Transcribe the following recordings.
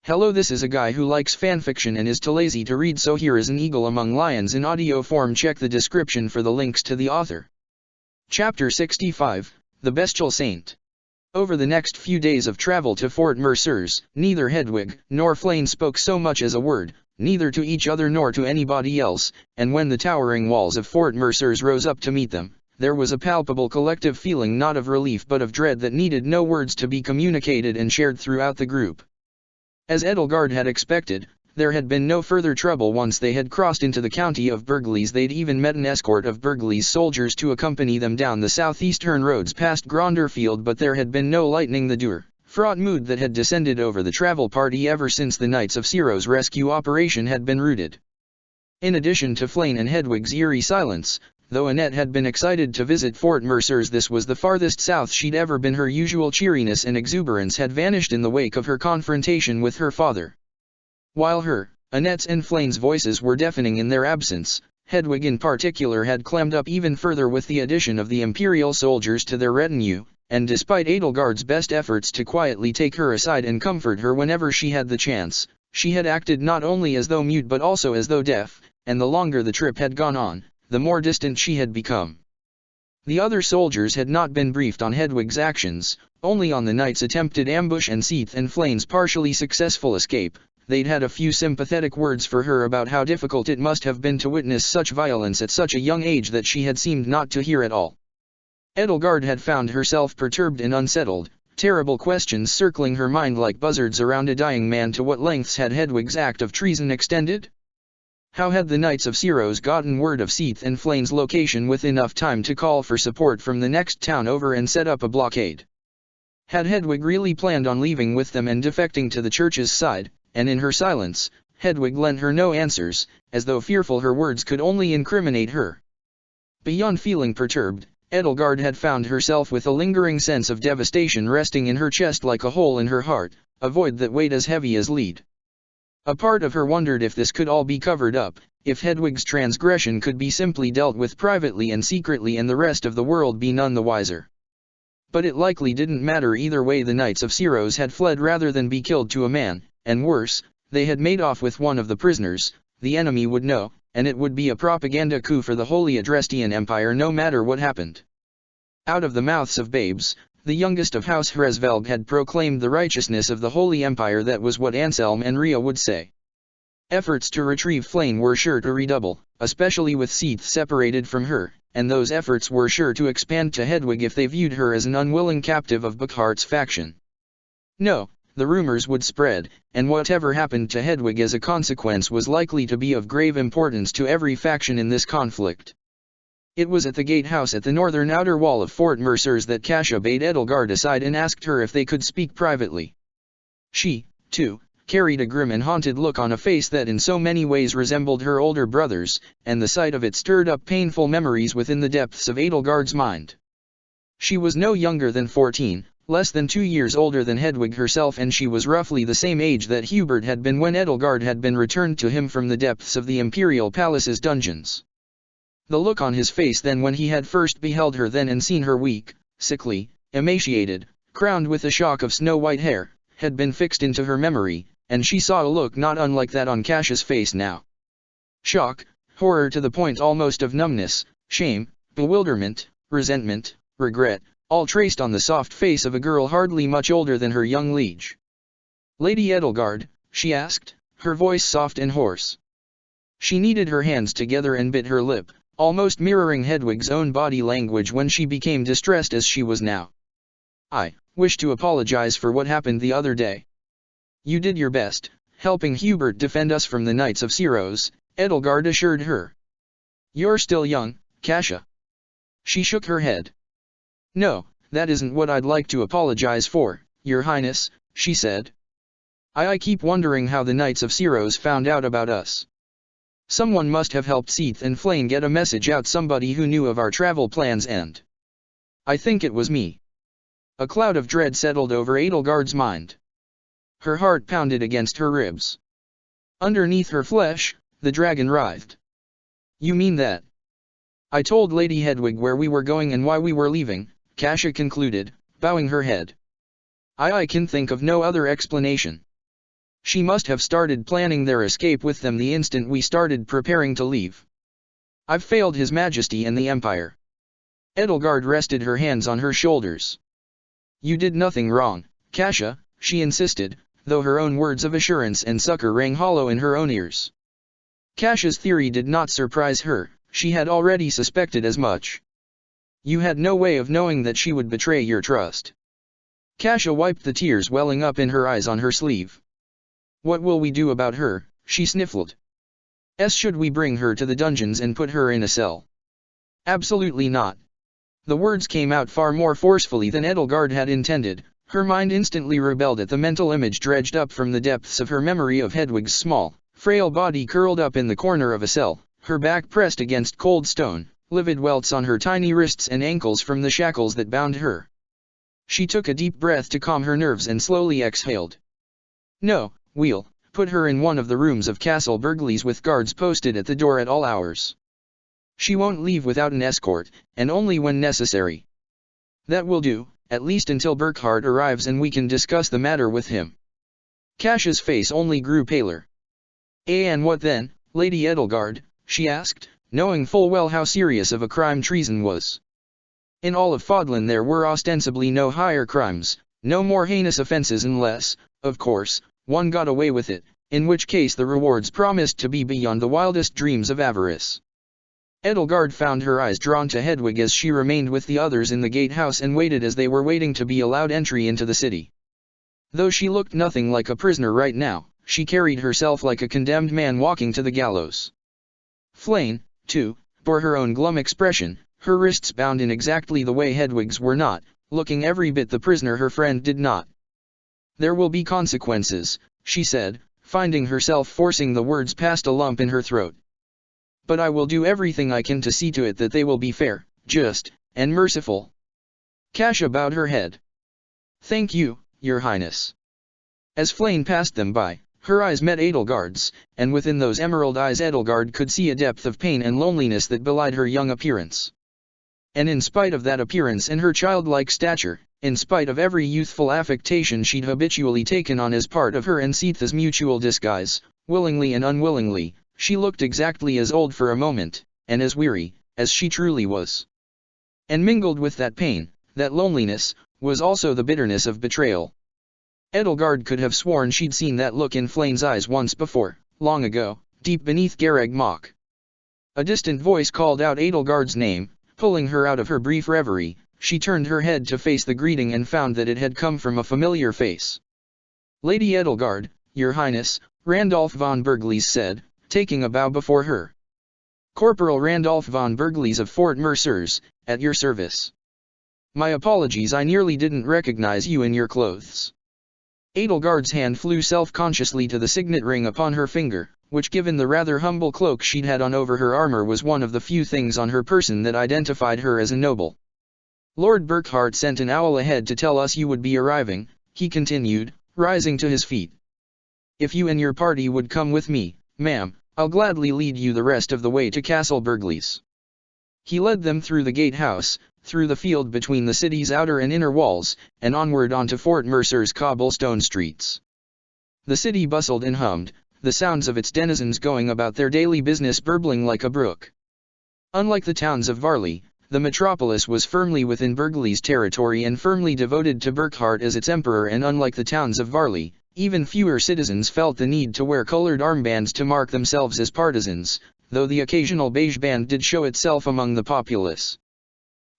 Hello, this is a guy who likes fanfiction and is too lazy to read, so here is An Eagle Among Lions in audio form. Check the description for the links to the author. Chapter 65, The Bestial Saint. Over the next few days of travel to Fort Mercers, neither Hedwig nor Flayn spoke so much as a word, neither to each other nor to anybody else, and when the towering walls of Fort Mercers rose up to meet them, there was a palpable collective feeling not of relief but of dread that needed no words to be communicated and shared throughout the group. As Edelgard had expected, there had been no further trouble once they had crossed into the county of Burgleys. They'd even met an escort of Burgleys soldiers to accompany them down the southeastern roads past Gronderfield, but there had been no lightening the dour, fraught mood that had descended over the travel party ever since the Knights of Ciro's rescue operation had been rooted. In addition to Flayn and Hedwig's eerie silence, though Annette had been excited to visit Fort Mercers, this was the farthest south she'd ever been. Her usual cheeriness and exuberance had vanished in the wake of her confrontation with her father. While her, Annette's and Flayn's voices were deafening in their absence, Hedwig in particular had clammed up even further with the addition of the Imperial soldiers to their retinue, and despite Edelgard's best efforts to quietly take her aside and comfort her whenever she had the chance, she had acted not only as though mute but also as though deaf, and the longer the trip had gone on, the more distant she had become. The other soldiers had not been briefed on Hedwig's actions, only on the knight's attempted ambush and Seath and Flayn's partially successful escape. They'd had a few sympathetic words for her about how difficult it must have been to witness such violence at such a young age that she had seemed not to hear at all. Edelgard had found herself perturbed and unsettled, terrible questions circling her mind like buzzards around a dying man. To what lengths had Hedwig's act of treason extended? How had the Knights of Ciro's gotten word of Seath and Flayn's location with enough time to call for support from the next town over and set up a blockade? Had Hedwig really planned on leaving with them and defecting to the church's side? And in her silence, Hedwig lent her no answers, as though fearful her words could only incriminate her. Beyond feeling perturbed, Edelgard had found herself with a lingering sense of devastation resting in her chest like a hole in her heart, a void that weighed as heavy as lead. A part of her wondered if this could all be covered up, if Hedwig's transgression could be simply dealt with privately and secretly and the rest of the world be none the wiser. But it likely didn't matter either way. The Knights of Ciro's had fled rather than be killed to a man, and worse, they had made off with one of the prisoners. The enemy would know, and it would be a propaganda coup for the Holy Adrestian Empire no matter what happened. Out of the mouths of babes, the youngest of House Hresvelg had proclaimed the righteousness of the Holy Empire. That was what Anselm and Ria would say. Efforts to retrieve Flayn were sure to redouble, especially with Seath separated from her, and those efforts were sure to expand to Hedwig if they viewed her as an unwilling captive of Buckhart's faction. No, the rumors would spread, and whatever happened to Hedwig as a consequence was likely to be of grave importance to every faction in this conflict. It was at the gatehouse at the northern outer wall of Fort Mercers that Kasia bade Edelgard aside and asked her if they could speak privately. She, too, carried a grim and haunted look on a face that in so many ways resembled her older brother's, and the sight of it stirred up painful memories within the depths of Edelgard's mind. She was no younger than 14, less than 2 years older than Hedwig herself, and she was roughly the same age that Hubert had been when Edelgard had been returned to him from the depths of the Imperial Palace's dungeons. The look on his face then when he had first beheld her then and seen her weak, sickly, emaciated, crowned with a shock of snow-white hair, had been fixed into her memory, and she saw a look not unlike that on Kasia's face now. Shock, horror to the point almost of numbness, shame, bewilderment, resentment, regret, all traced on the soft face of a girl hardly much older than her young liege. "Lady Edelgard?" she asked, her voice soft and hoarse. She kneaded her hands together and bit her lip, almost mirroring Hedwig's own body language when she became distressed as she was now. "I wish to apologize for what happened the other day. You did your best, helping Hubert defend us from the Knights of Ciro's," Edelgard assured her. "You're still young, Kasia." She shook her head. "No, that isn't what I'd like to apologize for, Your Highness," she said. I keep wondering how the Knights of Ciro's found out about us. Someone must have helped Seath and Flayn get a message out, somebody who knew of our travel plans, and I think it was me." A cloud of dread settled over Edelgard's mind. Her heart pounded against her ribs. Underneath her flesh, the dragon writhed. "You mean that?" "I told Lady Hedwig where we were going and why we were leaving," Kasia concluded, bowing her head. I can think of no other explanation." She must have started planning their escape with them the instant we started preparing to leave. I've failed His Majesty and the Empire. Edelgard rested her hands on her shoulders. You did nothing wrong, Kasia, she insisted, though her own words of assurance and succor rang hollow in her own ears. Kasia's theory did not surprise her, she had already suspected as much. You had no way of knowing that she would betray your trust. Kasia wiped the tears welling up in her eyes on her sleeve. What will we do about her, she sniffled. Should we bring her to the dungeons and put her in a cell? Absolutely not. The words came out far more forcefully than Edelgard had intended. Her mind instantly rebelled at the mental image dredged up from the depths of her memory of Hedwig's small, frail body curled up in the corner of a cell, her back pressed against cold stone, livid welts on her tiny wrists and ankles from the shackles that bound her. She took a deep breath to calm her nerves and slowly exhaled. No, we'll put her in one of the rooms of Castle Burgleys with guards posted at the door at all hours. She won't leave without an escort, and only when necessary. That will do, at least until Burkhard arrives and we can discuss the matter with him. Kasia's face only grew paler. And what then, Lady Edelgard, she asked, knowing full well how serious of a crime treason was. In all of Fodlan there were ostensibly no higher crimes, no more heinous offences unless, of course, one got away with it, in which case the rewards promised to be beyond the wildest dreams of avarice. Edelgard found her eyes drawn to Hedwig as she remained with the others in the gatehouse and waited as they were waiting to be allowed entry into the city. Though she looked nothing like a prisoner right now, she carried herself like a condemned man walking to the gallows. Flane, too, bore her own glum expression, her wrists bound in exactly the way Hedwig's were not, looking every bit the prisoner her friend did not. There will be consequences, she said, finding herself forcing the words past a lump in her throat. But I will do everything I can to see to it that they will be fair, just, and merciful. Kasia bowed her head. Thank you, Your Highness. As Flane passed them by, her eyes met Edelgard's, and within those emerald eyes Edelgard could see a depth of pain and loneliness that belied her young appearance. And in spite of that appearance and her childlike stature, in spite of every youthful affectation she'd habitually taken on as part of her and Sitha's mutual disguise, willingly and unwillingly, she looked exactly as old for a moment, and as weary, as she truly was. And mingled with that pain, that loneliness, was also the bitterness of betrayal. Edelgard could have sworn she'd seen that look in Flane's eyes once before, long ago, deep beneath Garreg Mach. A distant voice called out Edelgard's name, pulling her out of her brief reverie. She turned her head to face the greeting and found that it had come from a familiar face. Lady Edelgard, Your Highness, Randolph von Burgleys said, taking a bow before her. Corporal Randolph von Burgleys of Fort Mercers, at your service. My apologies, I nearly didn't recognize you in your clothes. Edelgard's hand flew self-consciously to the signet ring upon her finger, which given the rather humble cloak she'd had on over her armor was one of the few things on her person that identified her as a noble. Lord Burkhard sent an owl ahead to tell us you would be arriving, he continued, rising to his feet. If you and your party would come with me, ma'am, I'll gladly lead you the rest of the way to Castle Burgleys. He led them through the gatehouse, through the field between the city's outer and inner walls, and onward onto Fort Mercer's cobblestone streets. The city bustled and hummed, the sounds of its denizens going about their daily business burbling like a brook. Unlike the towns of Varley, the metropolis was firmly within Burgleys' territory and firmly devoted to Burkhard as its emperor, and unlike the towns of Varley, even fewer citizens felt the need to wear colored armbands to mark themselves as partisans, though the occasional beige band did show itself among the populace.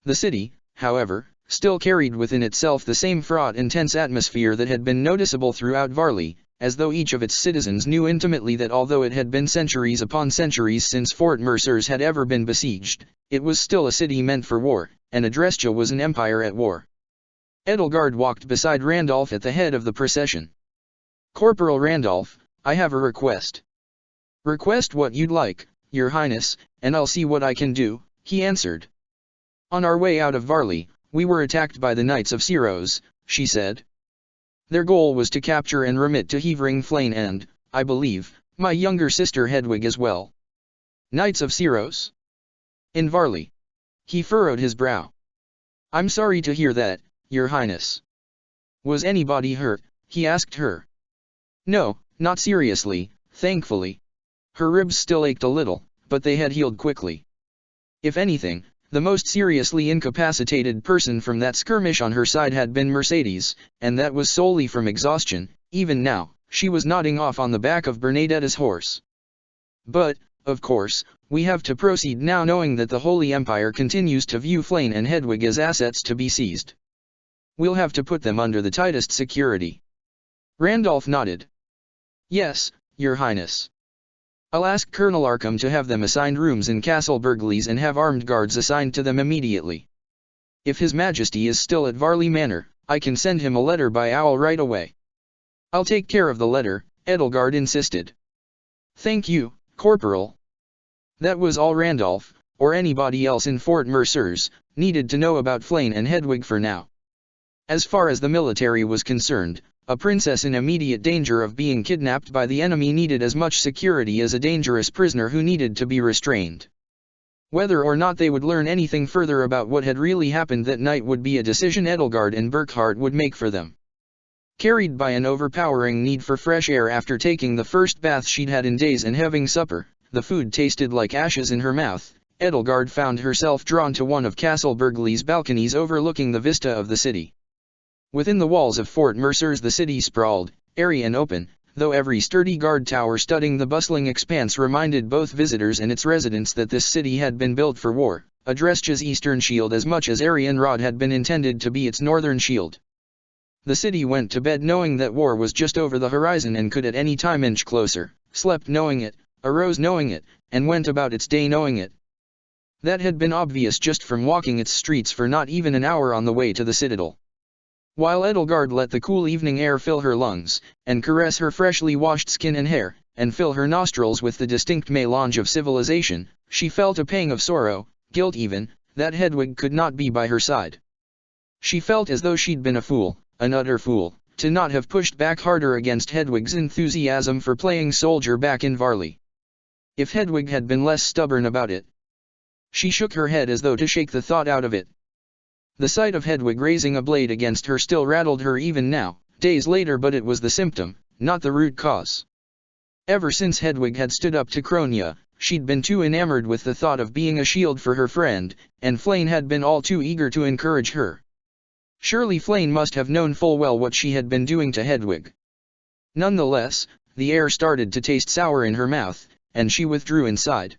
The city, however, still carried within itself the same fraught and tense atmosphere that had been noticeable throughout Varley, as though each of its citizens knew intimately that although it had been centuries upon centuries since Fort Mercers had ever been besieged, it was still a city meant for war, and Adrestia was an empire at war. Edelgard walked beside Randolph at the head of the procession. Corporal Randolph, I have a request. Request what you'd like, Your Highness, and I'll see what I can do, he answered. On our way out of Varley, we were attacked by the Knights of Siros, she said. Their goal was to capture and remit to Hevering Flane and, I believe, my younger sister Hedwig as well. Knights of Siros? In Varley. He furrowed his brow. I'm sorry to hear that, Your Highness. Was anybody hurt? He asked her. No, Not seriously, thankfully. Her ribs still ached a little, but they had healed quickly. If anything, the most seriously incapacitated person from that skirmish on her side had been Mercedes, and that was solely from exhaustion. Even now, she was nodding off on the back of Bernadetta's horse. But, of course, we have to proceed now knowing that the Holy Empire continues to view Flayn and Hedwig as assets to be seized. We'll have to put them under the tightest security. Randolph nodded. Yes, Your Highness. I'll ask Colonel Arkham to have them assigned rooms in Castle Burgleys and have armed guards assigned to them immediately. If His Majesty is still at Varley Manor, I can send him a letter by owl right away. I'll take care of the letter, Edelgard insisted. Thank you, Corporal. That was all Randolph, or anybody else in Fort Mercers, needed to know about Flayn and Hedwig for now. As far as the military was concerned, a princess in immediate danger of being kidnapped by the enemy needed as much security as a dangerous prisoner who needed to be restrained. Whether or not they would learn anything further about what had really happened that night would be a decision Edelgard and Burkhart would make for them. Carried by an overpowering need for fresh air after taking the first bath she'd had in days and having supper, the food tasted like ashes in her mouth, Edelgard found herself drawn to one of Castle Burgley's balconies overlooking the vista of the city. Within the walls of Fort Mercers the city sprawled, airy and open, though every sturdy guard tower studding the bustling expanse reminded both visitors and its residents that this city had been built for war, Adrestia's eastern shield as much as Arianrhod had been intended to be its northern shield. The city went to bed knowing that war was just over the horizon and could at any time inch closer, slept knowing it, arose knowing it, and went about its day knowing it. That had been obvious just from walking its streets for not even an hour on the way to the citadel. While Edelgard let the cool evening air fill her lungs, and caress her freshly washed skin and hair, and fill her nostrils with the distinct melange of civilization, she felt a pang of sorrow, guilt even, that Hedwig could not be by her side. She felt as though she'd been a fool, an utter fool, to not have pushed back harder against Hedwig's enthusiasm for playing soldier back in Varley. If Hedwig had been less stubborn about it. She shook her head as though to shake the thought out of it. The sight of Hedwig raising a blade against her still rattled her even now, days later, but it was the symptom, not the root cause. Ever since Hedwig had stood up to Kronia, she'd been too enamored with the thought of being a shield for her friend, and Flayn had been all too eager to encourage her. Surely Flayn must have known full well what she had been doing to Hedwig. Nonetheless, the air started to taste sour in her mouth, and she withdrew inside.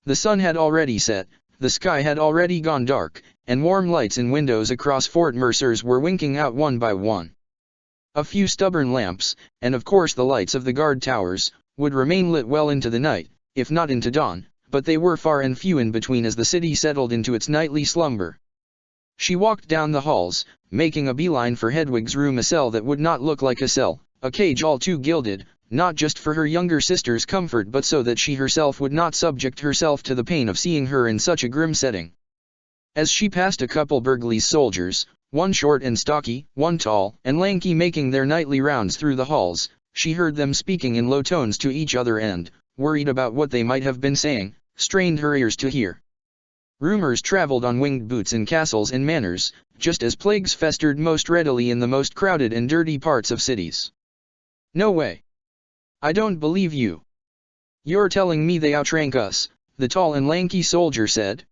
The sun had already set, the sky had already gone dark, and warm lights in windows across Fort Mercers were winking out one by one. A few stubborn lamps, and of course the lights of the guard towers, would remain lit well into the night, if not into dawn, but they were far and few in between as the city settled into its nightly slumber. She walked down the halls, making a beeline for Hedwig's room, a cell that would not look like a cell, a cage all too gilded, not just for her younger sister's comfort but so that she herself would not subject herself to the pain of seeing her in such a grim setting. As she passed a couple Burgley's soldiers, one short and stocky, one tall and lanky, making their nightly rounds through the halls, she heard them speaking in low tones to each other and, worried about what they might have been saying, strained her ears to hear. Rumors traveled on winged boots in castles and manors, just as plagues festered most readily in the most crowded and dirty parts of cities. No way. I don't believe you. You're telling me they outrank us, the tall and lanky soldier said.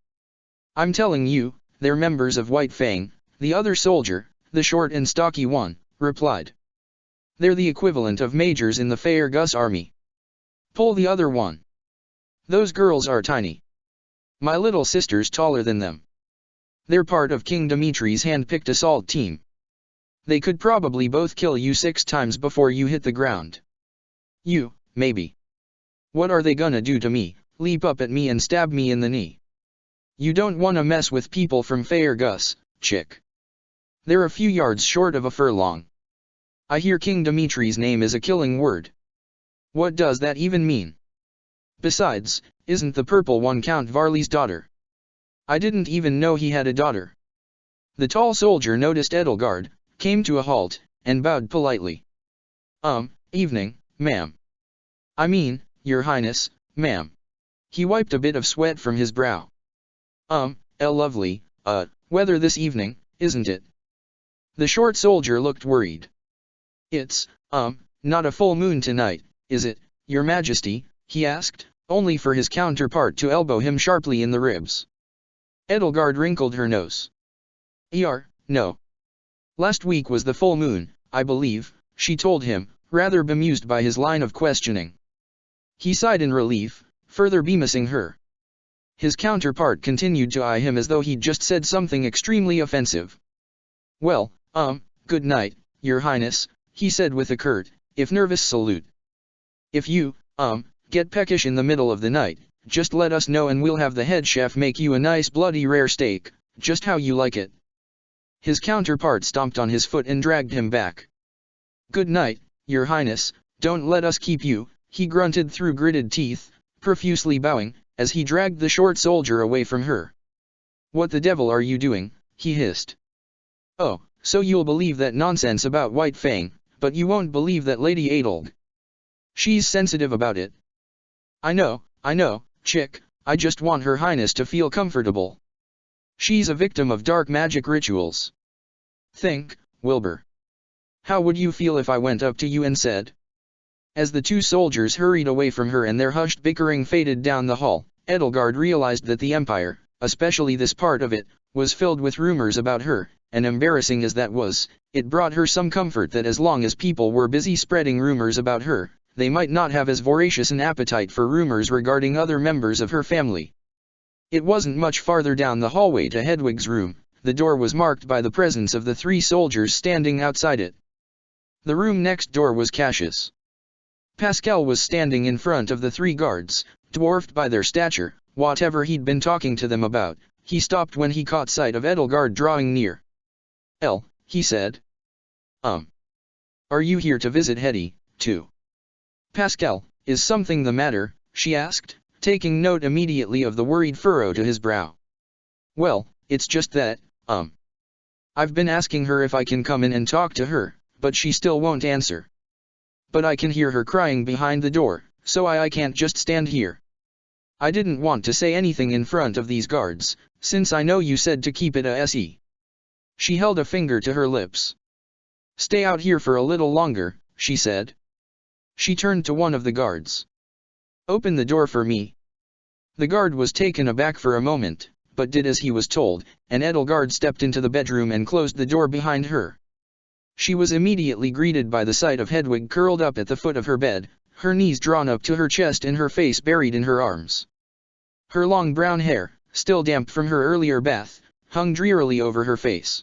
I'm telling you, they're members of White Fang, the other soldier, the short and stocky one, replied. They're the equivalent of majors in the Faerghus army. Pull the other one. Those girls are tiny. My little sister's taller than them. They're part of King Dimitri's hand-picked assault team. They could probably both kill you 6 times before you hit the ground. You, maybe. What are they gonna do to me, leap up at me and stab me in the knee? You don't wanna mess with people from Faerghus, chick. They're a few yards short of a furlong. I hear King Dimitri's name is a killing word. What does that even mean? Besides, isn't the purple one Count Varley's daughter? I didn't even know he had a daughter. The tall soldier noticed Edelgard, came to a halt, and bowed politely. Evening, ma'am. I mean, Your Highness, ma'am. He wiped a bit of sweat from his brow. Lovely, weather this evening, isn't it? The short soldier looked worried. It's, Not a full moon tonight, is it, your majesty? He asked, only for his counterpart to elbow him sharply in the ribs. Edelgard wrinkled her nose. No. Last week was the full moon, I believe, she told him, rather bemused by his line of questioning. He sighed in relief, further bemusing her. His counterpart continued to eye him as though he'd just said something extremely offensive. Well, good night, your highness, he said with a curt, if nervous salute. If you, get peckish in the middle of the night, just let us know and we'll have the head chef make you a nice bloody rare steak, just how you like it. His counterpart stomped on his foot and dragged him back. Good night, your highness, don't let us keep you, he grunted through gritted teeth, profusely bowing, as he dragged the short soldier away from her. What the devil are you doing? He hissed. Oh, so you'll believe that nonsense about White Fang, but you won't believe that Lady Adelg. She's sensitive about it. I know, chick, I just want her highness to feel comfortable. She's a victim of dark magic rituals. Think, Wilbur. How would you feel if I went up to you and said? As the two soldiers hurried away from her and their hushed bickering faded down the hall, Edelgard realized that the Empire, especially this part of it, was filled with rumors about her, and embarrassing as that was, it brought her some comfort that as long as people were busy spreading rumors about her, they might not have as voracious an appetite for rumors regarding other members of her family. It wasn't much farther down the hallway to Hedwig's room. The door was marked by the presence of the three soldiers standing outside it. The room next door was Cassius. Pascal was standing in front of the three guards, dwarfed by their stature. Whatever he'd been talking to them about, he stopped when he caught sight of Edelgard drawing near. He said. Are you here to visit Hetty, too? Pascal, is something the matter? She asked, taking note immediately of the worried furrow to his brow. Well, it's just that, I've been asking her if I can come in and talk to her, but she still won't answer. But I can hear her crying behind the door, so I can't just stand here. I didn't want to say anything in front of these guards, since I know you said to keep it a se. She held a finger to her lips. Stay out here for a little longer, she said. She turned to one of the guards. Open the door for me. The guard was taken aback for a moment, but did as he was told, and Edelgard stepped into the bedroom and closed the door behind her. She was immediately greeted by the sight of Hedwig curled up at the foot of her bed, her knees drawn up to her chest and her face buried in her arms. Her long brown hair, still damp from her earlier bath, hung drearily over her face.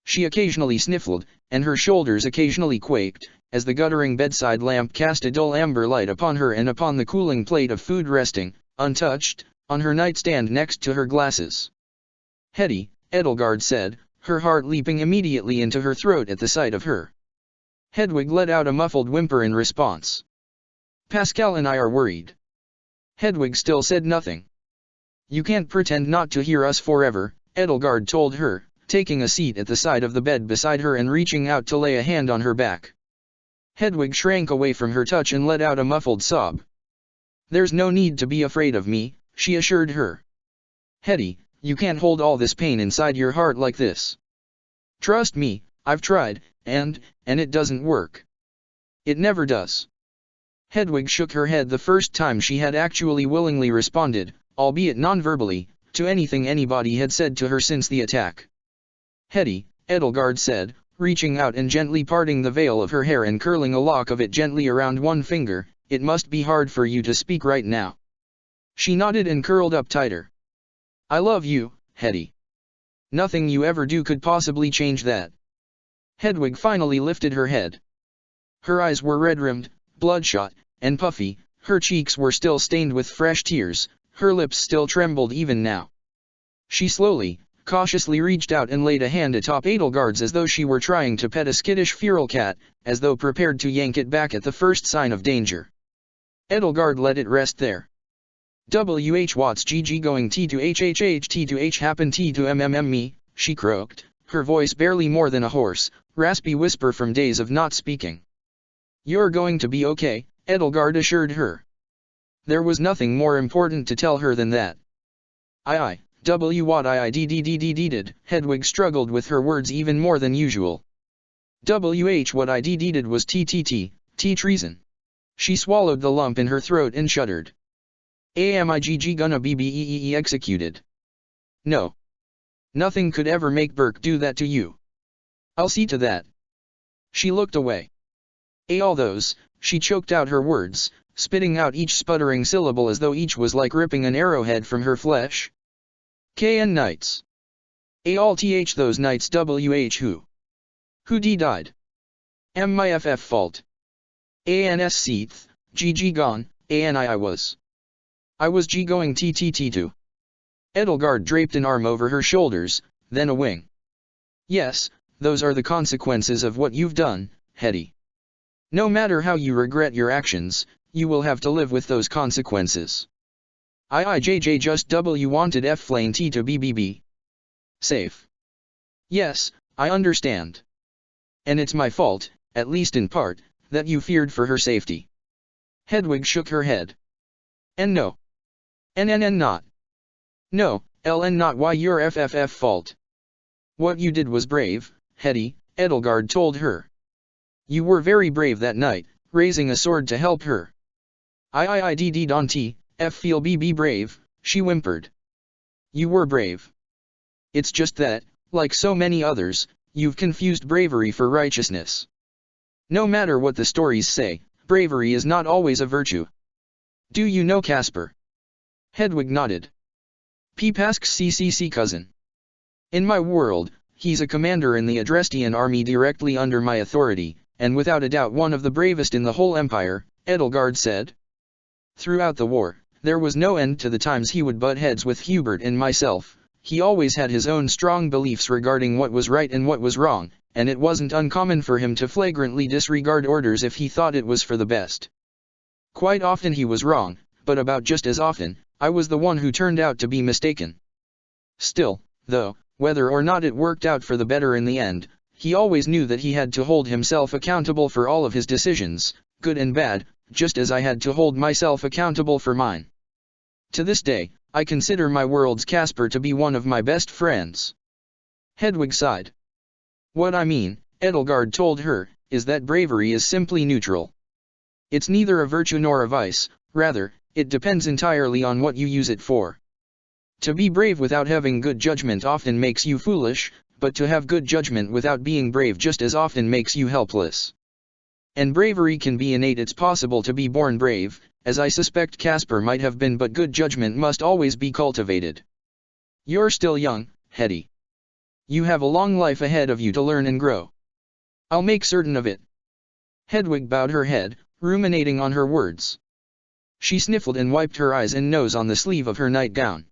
She occasionally sniffled, and her shoulders occasionally quaked, as the guttering bedside lamp cast a dull amber light upon her and upon the cooling plate of food resting, untouched, on her nightstand next to her glasses. Hetty, Edelgard said, her heart leaping immediately into her throat at the sight of her. Hedwig let out a muffled whimper in response. Pascal and I are worried. Hedwig still said nothing. You can't pretend not to hear us forever, Edelgard told her, taking a seat at the side of the bed beside her and reaching out to lay a hand on her back. Hedwig shrank away from her touch and let out a muffled sob. There's no need to be afraid of me, she assured her. Hetty, you can't hold all this pain inside your heart like this. Trust me, I've tried, and it doesn't work. It never does. Hedwig shook her head the first time she had actually willingly responded, albeit non-verbally, to anything anybody had said to her since the attack. Hetty, Edelgard said, reaching out and gently parting the veil of her hair and curling a lock of it gently around one finger, it must be hard for you to speak right now. She nodded and curled up tighter. I love you, Hetty. Nothing you ever do could possibly change that. Hedwig finally lifted her head. Her eyes were red-rimmed, bloodshot, and puffy, her cheeks were still stained with fresh tears, her lips still trembled even now. She slowly, cautiously reached out and laid a hand atop Edelgard's as though she were trying to pet a skittish feral cat, as though prepared to yank it back at the first sign of danger. Edelgard let it rest there. WH Watts GG going T to HHH T to H happen T to me, she croaked, her voice barely more than a hoarse, raspy whisper from days of not speaking. You're going to be okay, Edelgard assured her. There was nothing more important to tell her than that. What I did, Hedwig struggled with her words even more than usual. What I did was TTT, Treason. She swallowed the lump in her throat and shuddered. Amigg gonna be executed? No. Nothing could ever make Burke do that to you. I'll see to that. She looked away. All those, she choked out her words, spitting out each sputtering syllable as though each was like ripping an arrowhead from her flesh. KN Knights. All th those knights wh who? Who died? My ff fault. Ans seeth, gg gone, I was. I was going to. Edelgard draped an arm over her shoulders, then a wing. Yes, those are the consequences of what you've done, Hetty. No matter how you regret your actions, you will have to live with those consequences. IIJJ just wanted Flane T to be safe. Yes, I understand. And it's my fault, at least in part, that you feared for her safety. Hedwig shook her head. And no. NNN not. No, LN not why your FFF fault. What you did was brave, Hetty, Edelgard told her. You were very brave that night, raising a sword to help her. I don't feel be brave, she whimpered. You were brave. It's just that, like so many others, you've confused bravery for righteousness. No matter what the stories say, bravery is not always a virtue. Do you know Caspar? Hedwig nodded. Peepask's CCC cousin. In my world, he's a commander in the Adrestian army directly under my authority, and without a doubt one of the bravest in the whole empire, Edelgard said. Throughout the war, there was no end to the times he would butt heads with Hubert and myself. He always had his own strong beliefs regarding what was right and what was wrong, and it wasn't uncommon for him to flagrantly disregard orders if he thought it was for the best. Quite often he was wrong, but about just as often, I was the one who turned out to be mistaken. Still, though, whether or not it worked out for the better in the end, he always knew that he had to hold himself accountable for all of his decisions, good and bad, just as I had to hold myself accountable for mine. To this day, I consider my world's Caspar to be one of my best friends. Hedwig sighed. What I mean, Edelgard told her, is that bravery is simply neutral. It's neither a virtue nor a vice, rather, it depends entirely on what you use it for. To be brave without having good judgment often makes you foolish, but to have good judgment without being brave just as often makes you helpless. And bravery can be innate. It's possible to be born brave, as I suspect Caspar might have been, but good judgment must always be cultivated. You're still young, Hetty. You have a long life ahead of you to learn and grow. I'll make certain of it. Hedwig bowed her head, ruminating on her words. She sniffled and wiped her eyes and nose on the sleeve of her nightgown.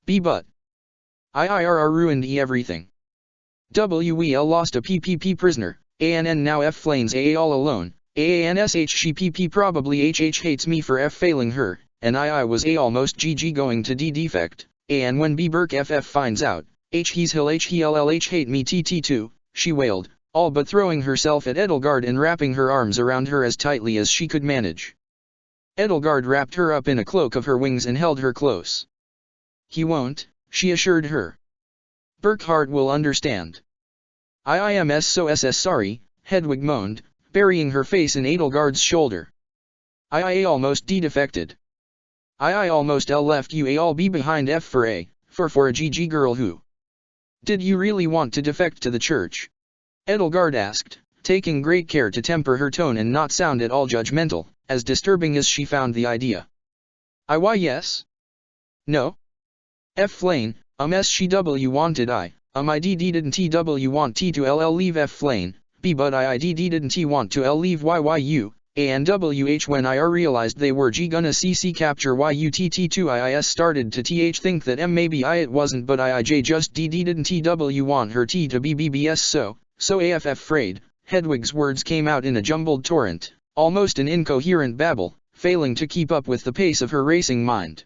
But. IIRR ruined everything. WEL lost a PPP prisoner, ANN now F flames AA all alone, AANSH she PP probably HH hates me for F failing her, and I was A almost GG going to D defect, and when B Burke FF finds out, he's hill HELLH hate me TT2, she wailed, all but throwing herself at Edelgard and wrapping her arms around her as tightly as she could manage. Edelgard wrapped her up in a cloak of her wings and held her close. He won't, she assured her. Burkhart will understand. I am so sorry, Hedwig moaned, burying her face in Edelgard's shoulder. I almost defected. I almost left you all be behind F for a GG girl who. Did you really want to defect to the church? Edelgard asked, taking great care to temper her tone and not sound at all judgmental, as disturbing as she found the idea. Why yes? No? F flane, SCW wanted I didn't TW want T to LL leave F flane, B but I didn't T want to L leave YYU, and WH when I realized they were G gonna CC capture YUTT2 IIS started to TH think that M maybe I it wasn't but IIJ just didn't TW want her T to be BBS so AFF afraid, Hedwig's words came out in a jumbled torrent, almost an incoherent babble, failing to keep up with the pace of her racing mind.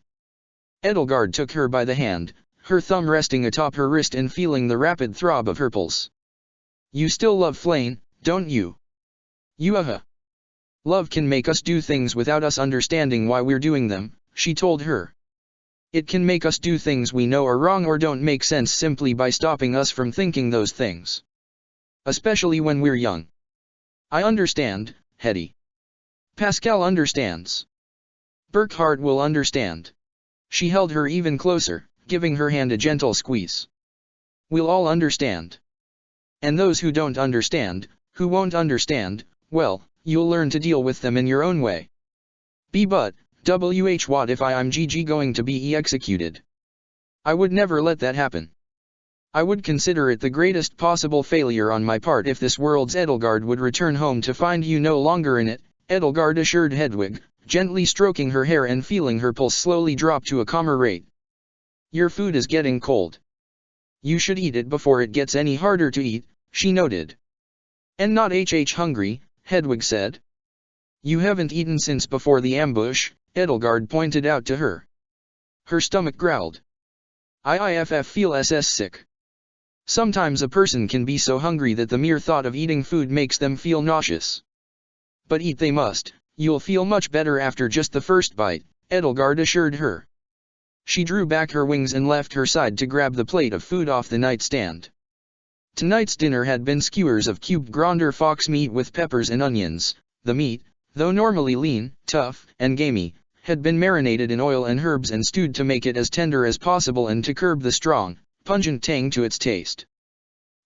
Edelgard took her by the hand, her thumb resting atop her wrist and feeling the rapid throb of her pulse. You still love Flane, don't you? Love can make us do things without us understanding why we're doing them, she told her. It can make us do things we know are wrong or don't make sense simply by stopping us from thinking those things. Especially when we're young. I understand, Hetty. Pascal understands. Burkhardt will understand. She held her even closer, giving her hand a gentle squeeze. We'll all understand. And those who don't understand, who won't understand, well, you'll learn to deal with them in your own way. But, what if I'm GG going to be executed? I would never let that happen. I would consider it the greatest possible failure on my part if this world's Edelgard would return home to find you no longer in it, Edelgard assured Hedwig, gently stroking her hair and feeling her pulse slowly drop to a calmer rate. Your food is getting cold. You should eat it before it gets any harder to eat, she noted. And not hungry, Hedwig said. You haven't eaten since before the ambush, Edelgard pointed out to her. Her stomach growled. I feel sick. Sometimes a person can be so hungry that the mere thought of eating food makes them feel nauseous. But eat they must, you'll feel much better after just the first bite, Edelgard assured her. She drew back her wings and left her side to grab the plate of food off the nightstand. Tonight's dinner had been skewers of cubed Gronder fox meat with peppers and onions. The meat, though normally lean, tough, and gamey, had been marinated in oil and herbs and stewed to make it as tender as possible and to curb the strong, pungent tang to its taste.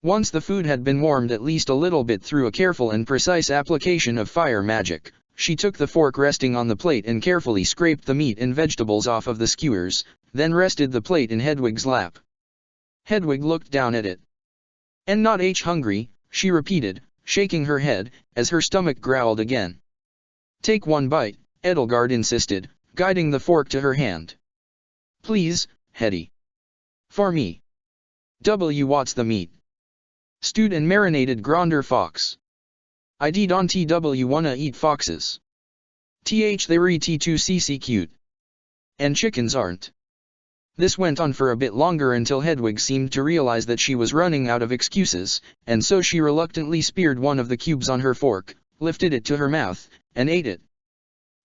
Once the food had been warmed at least a little bit through a careful and precise application of fire magic, she took the fork resting on the plate and carefully scraped the meat and vegetables off of the skewers, then rested the plate in Hedwig's lap. Hedwig looked down at it. And not hungry, she repeated, shaking her head, as her stomach growled again. Take one bite, Edelgard insisted, guiding the fork to her hand. Please, Hetty. For me. What's the meat? Stewed and marinated Gronder fox. I don't wanna eat foxes. They're too cute. And chickens aren't. This went on for a bit longer until Hedwig seemed to realize that she was running out of excuses, and so she reluctantly speared one of the cubes on her fork, lifted it to her mouth, and ate it.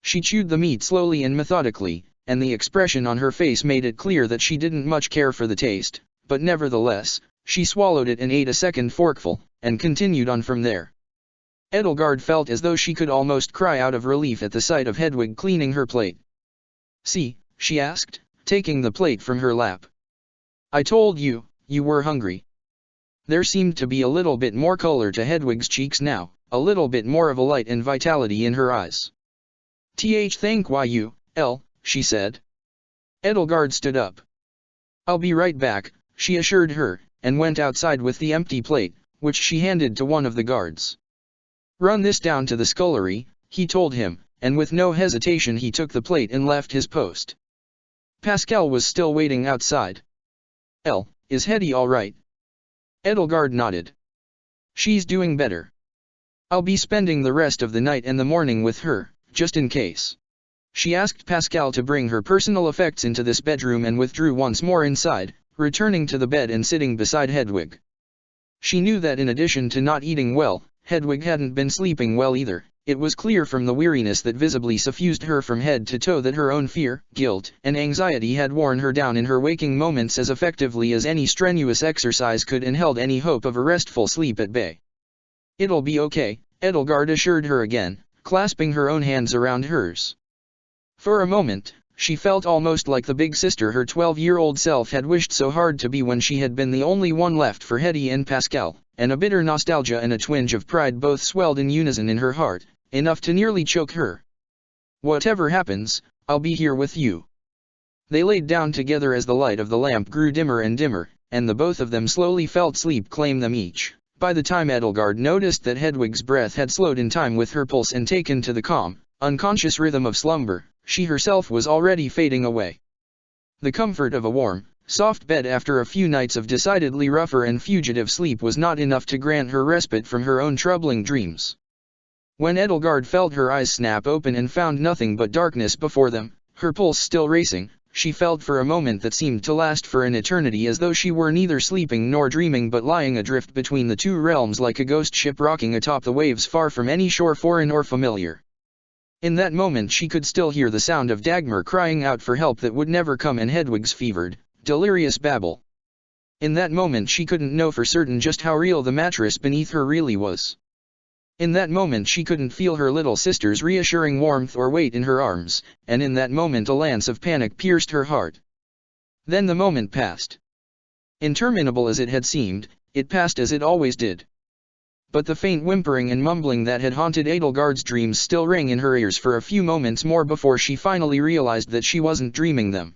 She chewed the meat slowly and methodically, and the expression on her face made it clear that she didn't much care for the taste, but nevertheless, she swallowed it and ate a second forkful, and continued on from there. Edelgard felt as though she could almost cry out of relief at the sight of Hedwig cleaning her plate. See, she asked, taking the plate from her lap. I told you, you were hungry. There seemed to be a little bit more color to Hedwig's cheeks now, a little bit more of a light and vitality in her eyes. Thank you, she said. Edelgard stood up. I'll be right back, she assured her, and went outside with the empty plate, which she handed to one of the guards. Run this down to the scullery, he told him, and with no hesitation he took the plate and left his post. Pascal was still waiting outside. Is Hetty all right? Edelgard nodded. She's doing better. I'll be spending the rest of the night and the morning with her, just in case. She asked Pascal to bring her personal effects into this bedroom and withdrew once more inside, returning to the bed and sitting beside Hedwig. She knew that in addition to not eating well, Hedwig hadn't been sleeping well either. It was clear from the weariness that visibly suffused her from head to toe that her own fear, guilt, and anxiety had worn her down in her waking moments as effectively as any strenuous exercise could and held any hope of a restful sleep at bay. It'll be okay, Edelgard assured her again, clasping her own hands around hers. For a moment, she felt almost like the big sister her 12-year-old self had wished so hard to be when she had been the only one left for Hetty and Pascal, and a bitter nostalgia and a twinge of pride both swelled in unison in her heart, enough to nearly choke her. Whatever happens, I'll be here with you. They laid down together as the light of the lamp grew dimmer and dimmer, and the both of them slowly felt sleep claim them each. By the time Edelgard noticed that Hedwig's breath had slowed in time with her pulse and taken to the calm, unconscious rhythm of slumber, she herself was already fading away. The comfort of a warm, soft bed after a few nights of decidedly rougher and fugitive sleep was not enough to grant her respite from her own troubling dreams. When Edelgard felt her eyes snap open and found nothing but darkness before them, her pulse still racing, she felt for a moment that seemed to last for an eternity as though she were neither sleeping nor dreaming but lying adrift between the two realms like a ghost ship rocking atop the waves far from any shore foreign or familiar. In that moment she could still hear the sound of Dagmar crying out for help that would never come and Hedwig's fevered, delirious babble. In that moment she couldn't know for certain just how real the mattress beneath her really was. In that moment she couldn't feel her little sister's reassuring warmth or weight in her arms, and in that moment a lance of panic pierced her heart. Then the moment passed. Interminable as it had seemed, it passed as it always did. But the faint whimpering and mumbling that had haunted Edelgard's dreams still rang in her ears for a few moments more before she finally realized that she wasn't dreaming them.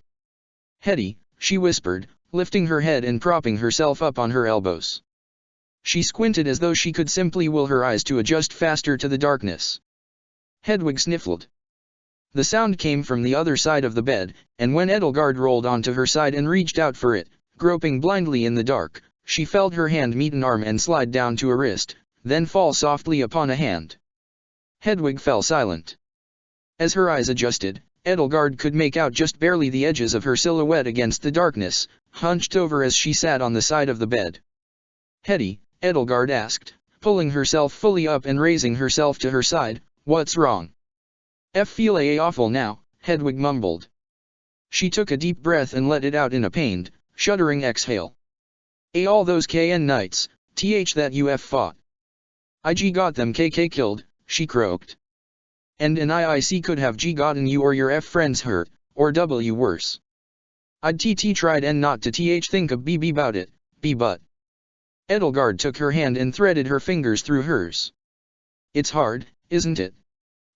"Hetty," she whispered, lifting her head and propping herself up on her elbows. She squinted as though she could simply will her eyes to adjust faster to the darkness. Hedwig sniffled. The sound came from the other side of the bed, and when Edelgard rolled onto her side and reached out for it, groping blindly in the dark, she felt her hand meet an arm and slide down to a wrist, then fall softly upon a hand. Hedwig fell silent. As her eyes adjusted, Edelgard could make out just barely the edges of her silhouette against the darkness, hunched over as she sat on the side of the bed. "Hetty," Edelgard asked, pulling herself fully up and raising herself to her side, "what's wrong?" "Feel awful now," Hedwig mumbled. She took a deep breath and let it out in a pained, shuddering exhale. All those KN knights, that you fought. IG got them KK killed," she croaked. "And an IIC could have G gotten you or your F friends hurt, or W worse. I'd tried and not to think of BB bout it, but." Edelgard took her hand and threaded her fingers through hers. "It's hard, isn't it?"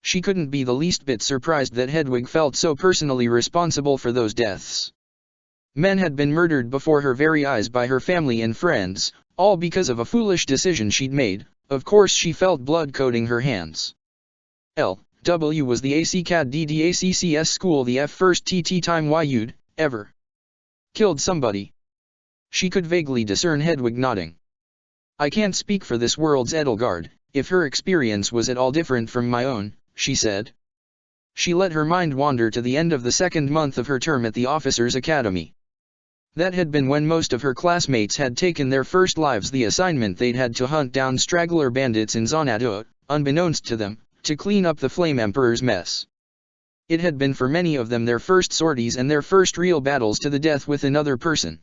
She couldn't be the least bit surprised that Hedwig felt so personally responsible for those deaths. Men had been murdered before her very eyes by her family and friends, all because of a foolish decision she'd made. Of course she felt blood coating her hands. "W was the ACCAD DDACCS school the first time you'd ever killed somebody." She could vaguely discern Hedwig nodding. "I can't speak for this world's Edelgard, if her experience was at all different from my own," she said. She let her mind wander to the end of the second month of her term at the Officers' Academy. That had been when most of her classmates had taken their first lives, the assignment they'd had to hunt down straggler bandits in Xanadu, unbeknownst to them, to clean up the Flame Emperor's mess. It had been for many of them their first sorties and their first real battles to the death with another person.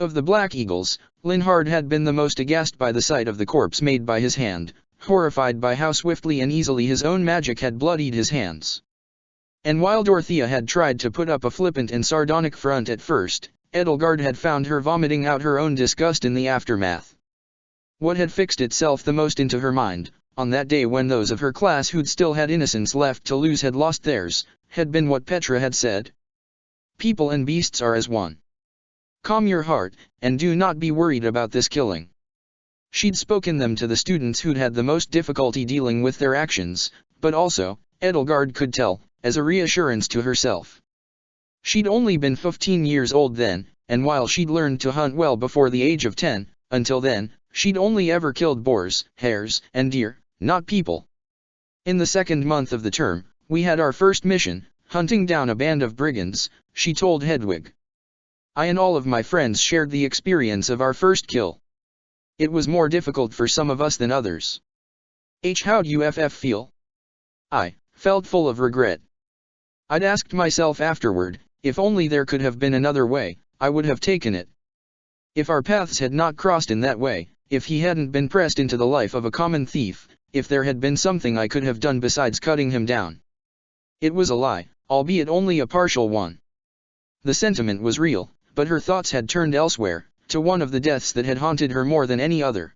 Of the Black Eagles, Linhard had been the most aghast by the sight of the corpse made by his hand, horrified by how swiftly and easily his own magic had bloodied his hands. And while Dorothea had tried to put up a flippant and sardonic front at first, Edelgard had found her vomiting out her own disgust in the aftermath. What had fixed itself the most into her mind, on that day when those of her class who'd still had innocence left to lose had lost theirs, had been what Petra had said. "People and beasts are as one. Calm your heart, and do not be worried about this killing." She'd spoken them to the students who'd had the most difficulty dealing with their actions, but also, Edelgard could tell, as a reassurance to herself. She'd only been 15 years old then, and while she'd learned to hunt well before the age of 10, until then, she'd only ever killed boars, hares, and deer, not people. "In the second month of the term, we had our first mission, hunting down a band of brigands," she told Hedwig. "I and all of my friends shared the experience of our first kill. It was more difficult for some of us than others." "How'd you feel?" "I felt full of regret. I'd asked myself afterward, if only there could have been another way, I would have taken it. If our paths had not crossed in that way, if he hadn't been pressed into the life of a common thief, if there had been something I could have done besides cutting him down. It was a lie, albeit only a partial one." The sentiment was real, but her thoughts had turned elsewhere, to one of the deaths that had haunted her more than any other.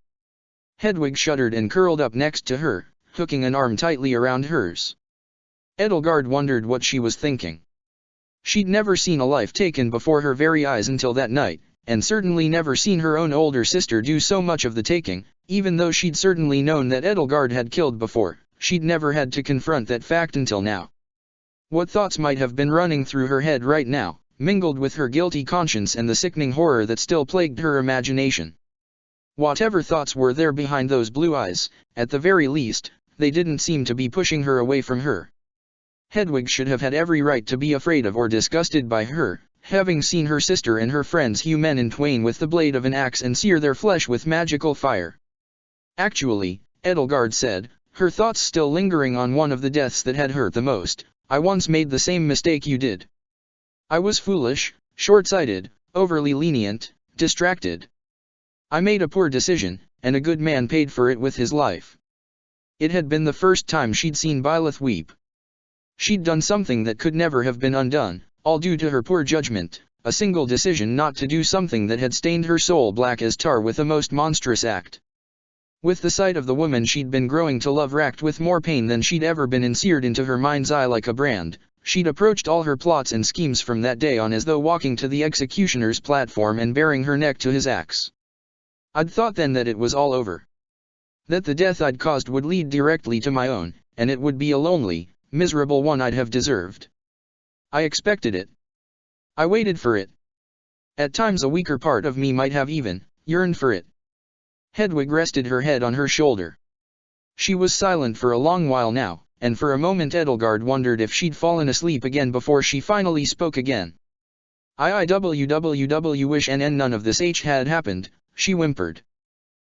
Hedwig shuddered and curled up next to her, hooking an arm tightly around hers. Edelgard wondered what she was thinking. She'd never seen a life taken before her very eyes until that night, and certainly never seen her own older sister do so much of the taking. Even though she'd certainly known that Edelgard had killed before, she'd never had to confront that fact until now. What thoughts might have been running through her head right now, mingled with her guilty conscience and the sickening horror that still plagued her imagination? Whatever thoughts were there behind those blue eyes, at the very least, they didn't seem to be pushing her away from her. Hedwig should have had every right to be afraid of or disgusted by her, having seen her sister and her friends hew men in twain with the blade of an axe and sear their flesh with magical fire. "Actually," Edelgard said, her thoughts still lingering on one of the deaths that had hurt the most, "I once made the same mistake you did. I was foolish, short-sighted, overly lenient, distracted. I made a poor decision, and a good man paid for it with his life. It had been the first time she'd seen Byleth weep. She'd done something that could never have been undone, all due to her poor judgment, a single decision not to do something that had stained her soul black as tar with a most monstrous act. With the sight of the woman she'd been growing to love racked with more pain than she'd ever been seared into her mind's eye like a brand, she'd approached all her plots and schemes from that day on as though walking to the executioner's platform and baring her neck to his axe. I'd thought then that it was all over. That the death I'd caused would lead directly to my own, and it would be a lonely, miserable one I'd have deserved. I expected it. I waited for it. At times a weaker part of me might have even yearned for it. Hedwig rested her head on her shoulder. She was silent for a long while now, and for a moment Edelgard wondered if she'd fallen asleep again before she finally spoke again. "I wish none of this had happened," she whimpered.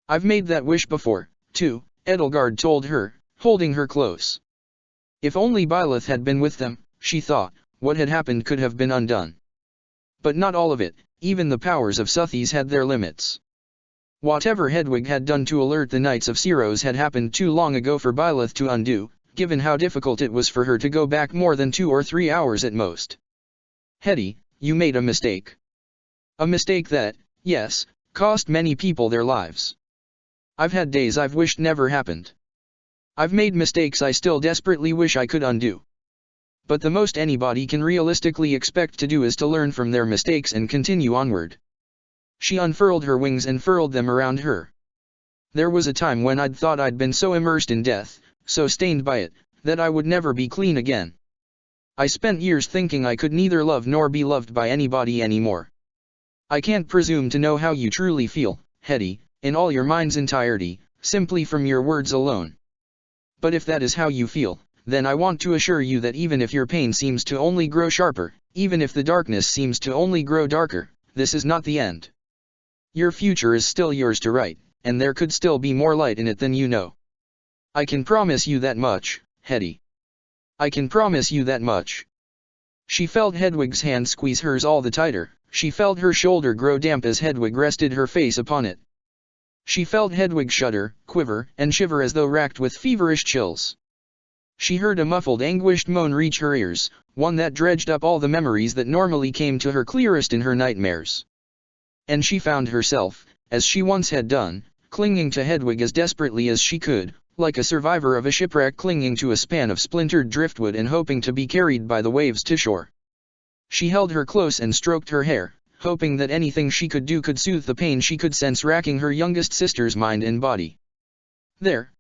"I've made that wish before, too," Edelgard told her, holding her close. If only Byleth had been with them, she thought, what had happened could have been undone. But not all of it, even the powers of Suthies had their limits. Whatever Hedwig had done to alert the Knights of Syros had happened too long ago for Byleth to undo, given how difficult it was for her to go back more than 2 or 3 hours at most. "Hetty, you made a mistake. A mistake that, yes, cost many people their lives. I've had days I've wished never happened. I've made mistakes I still desperately wish I could undo. But the most anybody can realistically expect to do is to learn from their mistakes and continue onward." She unfurled her wings and furled them around her. "There was a time when I'd thought I'd been so immersed in death, so stained by it, that I would never be clean again. I spent years thinking I could neither love nor be loved by anybody anymore. I can't presume to know how you truly feel, Hetty, in all your mind's entirety, simply from your words alone. But if that is how you feel, then I want to assure you that even if your pain seems to only grow sharper, even if the darkness seems to only grow darker, this is not the end. Your future is still yours to write, and there could still be more light in it than you know. I can promise you that much, Hetty. I can promise you that much." She felt Hedwig's hand squeeze hers all the tighter, she felt her shoulder grow damp as Hedwig rested her face upon it. She felt Hedwig shudder, quiver, and shiver as though racked with feverish chills. She heard a muffled anguished moan reach her ears, one that dredged up all the memories that normally came to her clearest in her nightmares. And she found herself, as she once had done, clinging to Hedwig as desperately as she could, like a survivor of a shipwreck clinging to a span of splintered driftwood and hoping to be carried by the waves to shore. She held her close and stroked her hair, hoping that anything she could do could soothe the pain she could sense racking her youngest sister's mind and body. There,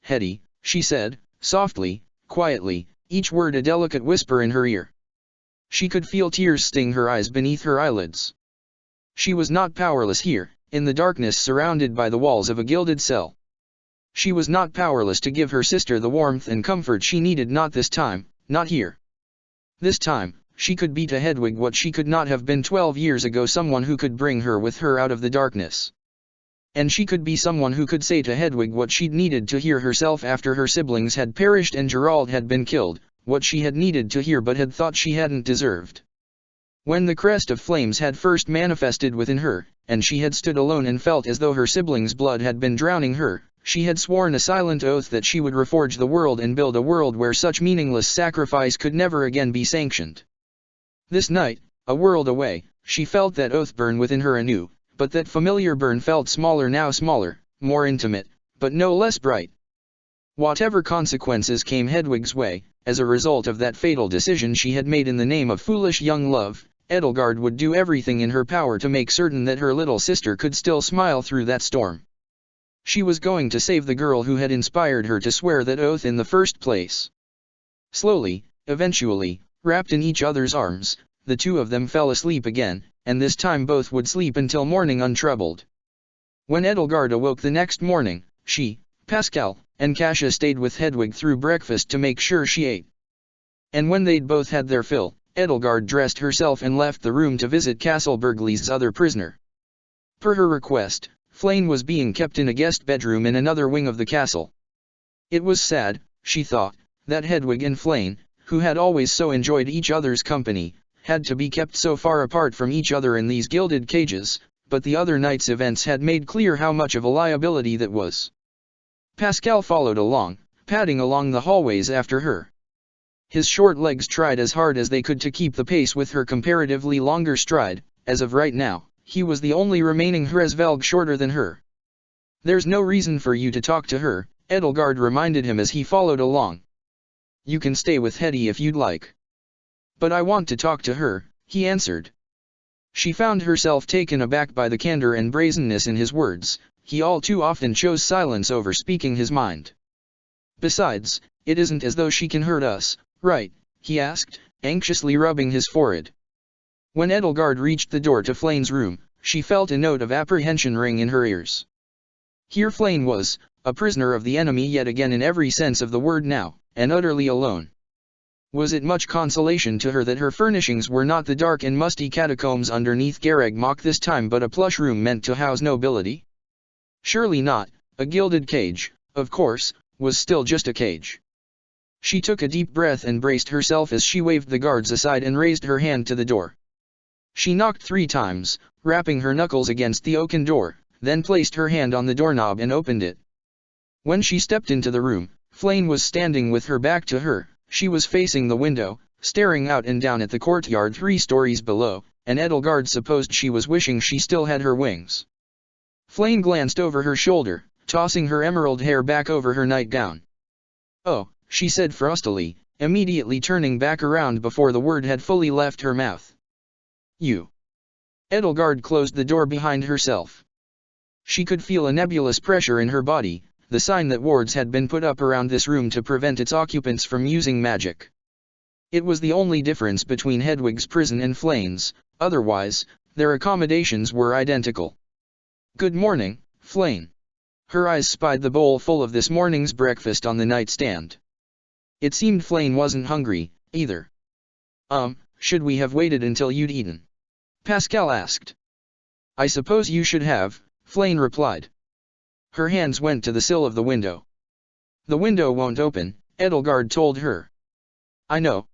Hetty," she said, softly, quietly, each word a delicate whisper in her ear. She could feel tears sting her eyes beneath her eyelids. She was not powerless here, in the darkness surrounded by the walls of a gilded cell. She was not powerless to give her sister the warmth and comfort she needed, not this time, not here. This time, she could be to Hedwig what she could not have been 12 years ago, someone who could bring her with her out of the darkness. And she could be someone who could say to Hedwig what she'd needed to hear herself after her siblings had perished and Gerald had been killed, what she had needed to hear but had thought she hadn't deserved. When the crest of flames had first manifested within her, and she had stood alone and felt as though her siblings' blood had been drowning her, she had sworn a silent oath that she would reforge the world and build a world where such meaningless sacrifice could never again be sanctioned. This night, a world away, she felt that oath burn within her anew, but that familiar burn felt smaller now, smaller, more intimate, but no less bright. Whatever consequences came Hedwig's way, as a result of that fatal decision she had made in the name of foolish young love, Edelgard would do everything in her power to make certain that her little sister could still smile through that storm. She was going to save the girl who had inspired her to swear that oath in the first place. Slowly, eventually, wrapped in each other's arms, the two of them fell asleep again, and this time both would sleep until morning untroubled. When Edelgard awoke the next morning, she, Pascal, and Kasia stayed with Hedwig through breakfast to make sure she ate. And when they'd both had their fill, Edelgard dressed herself and left the room to visit Castle Bergliez's other prisoner. Per her request, Flayn was being kept in a guest bedroom in another wing of the castle. It was sad, she thought, that Hedwig and Flayn, who had always so enjoyed each other's company, had to be kept so far apart from each other in these gilded cages, but the other night's events had made clear how much of a liability that was. Pascal followed along, padding along the hallways after her. His short legs tried as hard as they could to keep the pace with her comparatively longer stride. As of right now, he was the only remaining Hresvelg shorter than her. "There's no reason for you to talk to her," Edelgard reminded him as he followed along. "You can stay with Hetty if you'd like." "But I want to talk to her," he answered. She found herself taken aback by the candor and brazenness in his words. He all too often chose silence over speaking his mind. "Besides, it isn't as though she can hurt us, right?" he asked, anxiously rubbing his forehead. When Edelgard reached the door to Flane's room, she felt a note of apprehension ring in her ears. Here Flane was, a prisoner of the enemy yet again in every sense of the word now, and utterly alone. Was it much consolation to her that her furnishings were not the dark and musty catacombs underneath Garreg Mach this time but a plush room meant to house nobility? Surely not. A gilded cage, of course, was still just a cage. She took a deep breath and braced herself as she waved the guards aside and raised her hand to the door. She knocked 3 times, rapping her knuckles against the oaken door, then placed her hand on the doorknob and opened it. When she stepped into the room, Flane was standing with her back to her. She was facing the window, staring out and down at the courtyard 3 stories below, and Edelgard supposed she was wishing she still had her wings. Flane glanced over her shoulder, tossing her emerald hair back over her nightgown. "Oh," she said frostily, immediately turning back around before the word had fully left her mouth. "You." Edelgard closed the door behind herself. She could feel a nebulous pressure in her body, the sign that wards had been put up around this room to prevent its occupants from using magic. It was the only difference between Hedwig's prison and Flane's, otherwise, their accommodations were identical. "Good morning, Flane." Her eyes spied the bowl full of this morning's breakfast on the nightstand. It seemed Flane wasn't hungry, either. Should we have waited until you'd eaten?" Pascal asked. "I suppose you should have," Flane replied. Her hands went to the sill of the window. "The window won't open," Edelgard told her. "I know."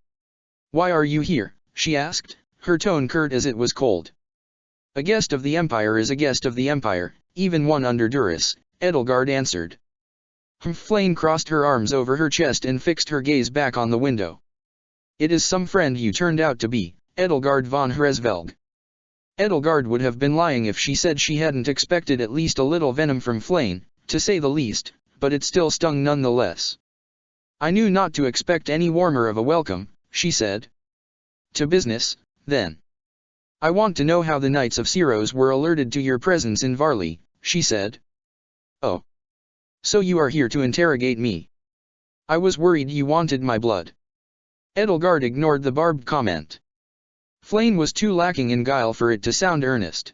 "Why are you here?" she asked, her tone curt as it was cold. "A guest of the Empire is a guest of the Empire, even one under duress," Edelgard answered. Flane crossed her arms over her chest and fixed her gaze back on the window. "It is some friend you turned out to be, Edelgard von Hresvelg." Edelgard would have been lying if she said she hadn't expected at least a little venom from Flane, to say the least, but it still stung nonetheless. "I knew not to expect any warmer of a welcome," she said. "To business, then. I want to know how the Knights of Syros were alerted to your presence in Varley," she said. "Oh. So you are here to interrogate me? I was worried you wanted my blood." Edelgard ignored the barbed comment. Flane was too lacking in guile for it to sound earnest.